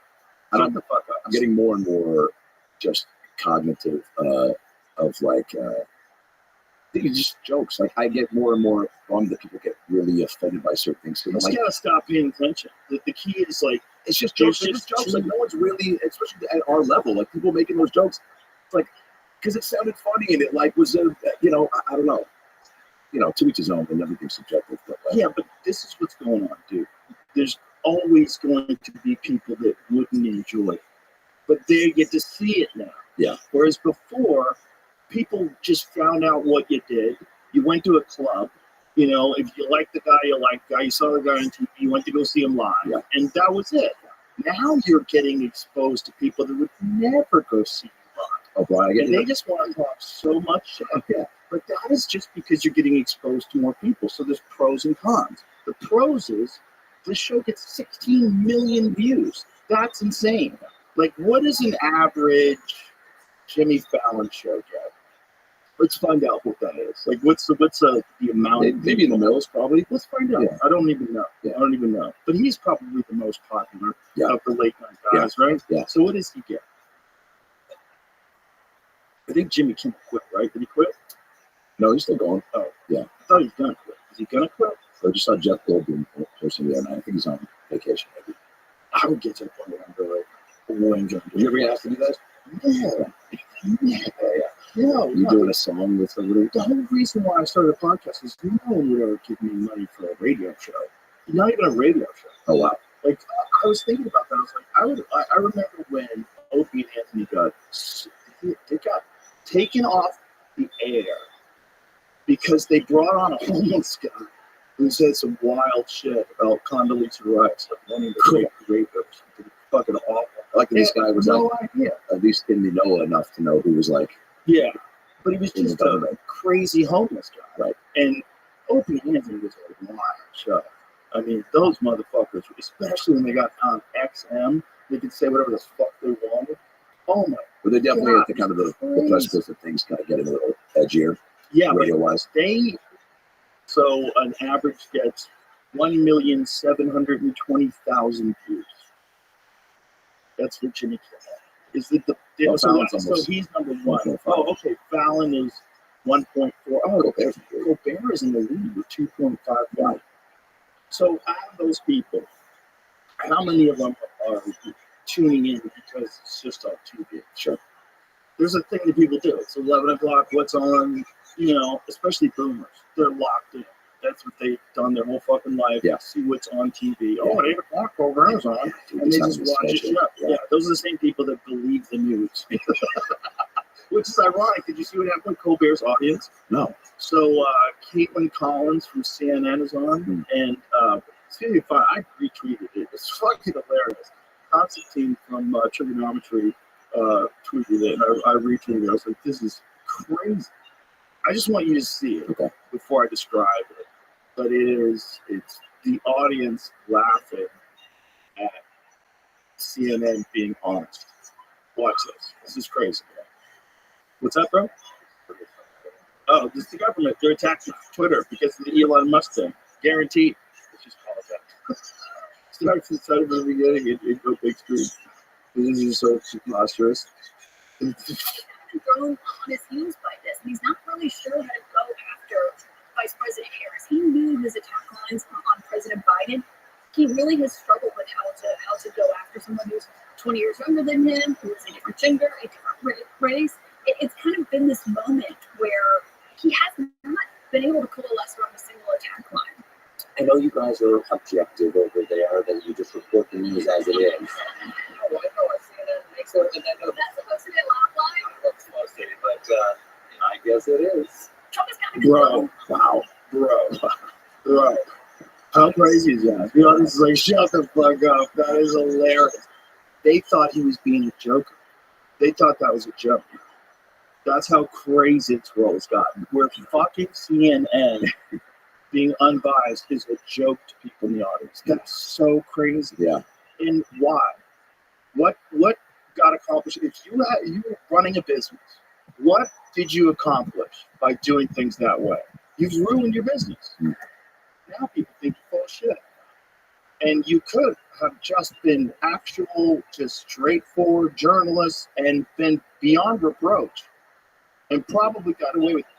Shut the fuck up. I'm getting more and more just cognitive of like just jokes. Like I get more and more bummed that people get really offended by certain things. You just like, gotta stop paying attention. The key is like it's just jokes. It's just jokes. Like no one's really, especially at our level, like people making those jokes. It's like because it sounded funny and it like was I don't know. To each his own, and everything's subjective. But, yeah, but this is what's going on, dude. There's always going to be people that wouldn't enjoy it, but they get to see it now. Yeah. Whereas before, people just found out what you did. You went to a club. If you liked the guy, you saw the guy on TV, you went to go see him live, and that was it. Now you're getting exposed to people that would never go see you live. Oh, Brian, and they just want to talk so much shit. Yeah. But that is just because you're getting exposed to more people. So there's pros and cons. The pros is this show gets 16 million views. That's insane. Like, what does an average Jimmy Fallon show get? Let's find out what that is. Like, what's the amount? Maybe in the mills, probably. Let's find out. Yeah. I don't even know. Yeah. I don't even know. But he's probably the most popular of the late night guys, right? Yeah. So what does he get? I think Jimmy Kimmel quit, right? Did he quit? No, he's still going. Oh, yeah. I thought he was gonna quit. Is he gonna quit? I just saw Jeff Goldblum posting the other night. I think he's on vacation, maybe. I would get to the point where I'm really enjoying. Did you ever ask to do that? Yeah. You doing a song with somebody? The whole reason why I started a podcast is no one would ever give me money for a radio show. Not even a radio show. Oh wow. Like I was thinking about that. I was like, I remember when Opie and Anthony got taken off the air because they brought on a homeless guy who said some wild shit about Condoleezza Rice, like wanting to rape her. Something fucking awful. Like this guy was no idea. At least in the know enough to know who was like. Yeah, but he was just a crazy homeless guy. Right. And Opie and Anthony was a wild show. I mean, those motherfuckers, especially when they got on XM, they could say whatever the fuck they wanted. Oh my! But they definitely at the kind of the precipice of things kind of getting a little edgier. Yeah, radio-wise. So an average gets 1,720,000 views. That's what Jimmy Kimmel. Is it so he's number one. Oh, okay. Fallon is 1.4. Oh, Colbert is in the lead with 2.55. So out of those people, how many of them are tuning in because it's just on TV? Sure. There's a thing that people do. It's 11 o'clock. What's on? Especially boomers. They're locked in. That's what they've done their whole fucking life. Yeah. See what's on TV. Oh, at 8 o'clock, Colbert's on. And they just watch it. Yeah. Those are the same people that believe the news. Which is ironic. Did you see what happened with Colbert's audience? No. So Caitlin Collins from CNN is on. And it's going to be fun. I retweeted it. It's fucking hilarious. Constantine from Trigonometry tweeted it. And I retweeted it. I was like, this is crazy. I just want you to see it before I describe it. But it's the audience laughing at CNN being honest. Watch this. This is crazy. What's that, bro? Oh, this is the government. They're attacking Twitter because of the Elon Musk thing. Guaranteed. Let's just call it that. Starts inside of the beginning and go big screen. This is so preposterous. Go on his heels by this, and he's not really sure how to go after Vice President Harris. He knew his attack lines on President Biden. He really has struggled with how to go after someone who's 20 years younger than him, who was a different gender, a different race. It's kind of been this moment where he has not been able to coalesce around a single attack line. I know you guys are objective over there, that you just report the news as it is. That's supposed to be a laugh line. That's supposed to be, but I guess it is. Trump is kind of Bro, wow, bro. How crazy is that? The audience is like, shut the fuck up. That is hilarious. They thought he was being a joker. They thought that was a joke. That's how crazy this world has gotten. Where fucking CNN being unbiased is a joke to people in the audience. That's so crazy. Yeah. And why? What got accomplished? If you were running a business, what did you accomplish by doing things that way? You've ruined your business. Now people think you're full of shit. And you could have just been actual, just straightforward journalists and been beyond reproach and probably got away with it.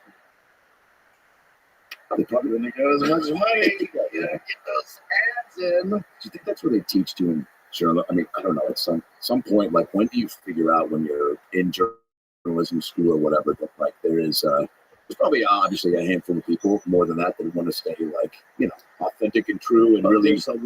They probably didn't get as much money. Get those ads in. Do you think that's what they teach you in journalism? I mean, I don't know. At some point, like, when do you figure out when you're in journalism school or whatever that, like, there's probably obviously a handful of people, more than that, that want to stay, like, authentic and true and But really. there's a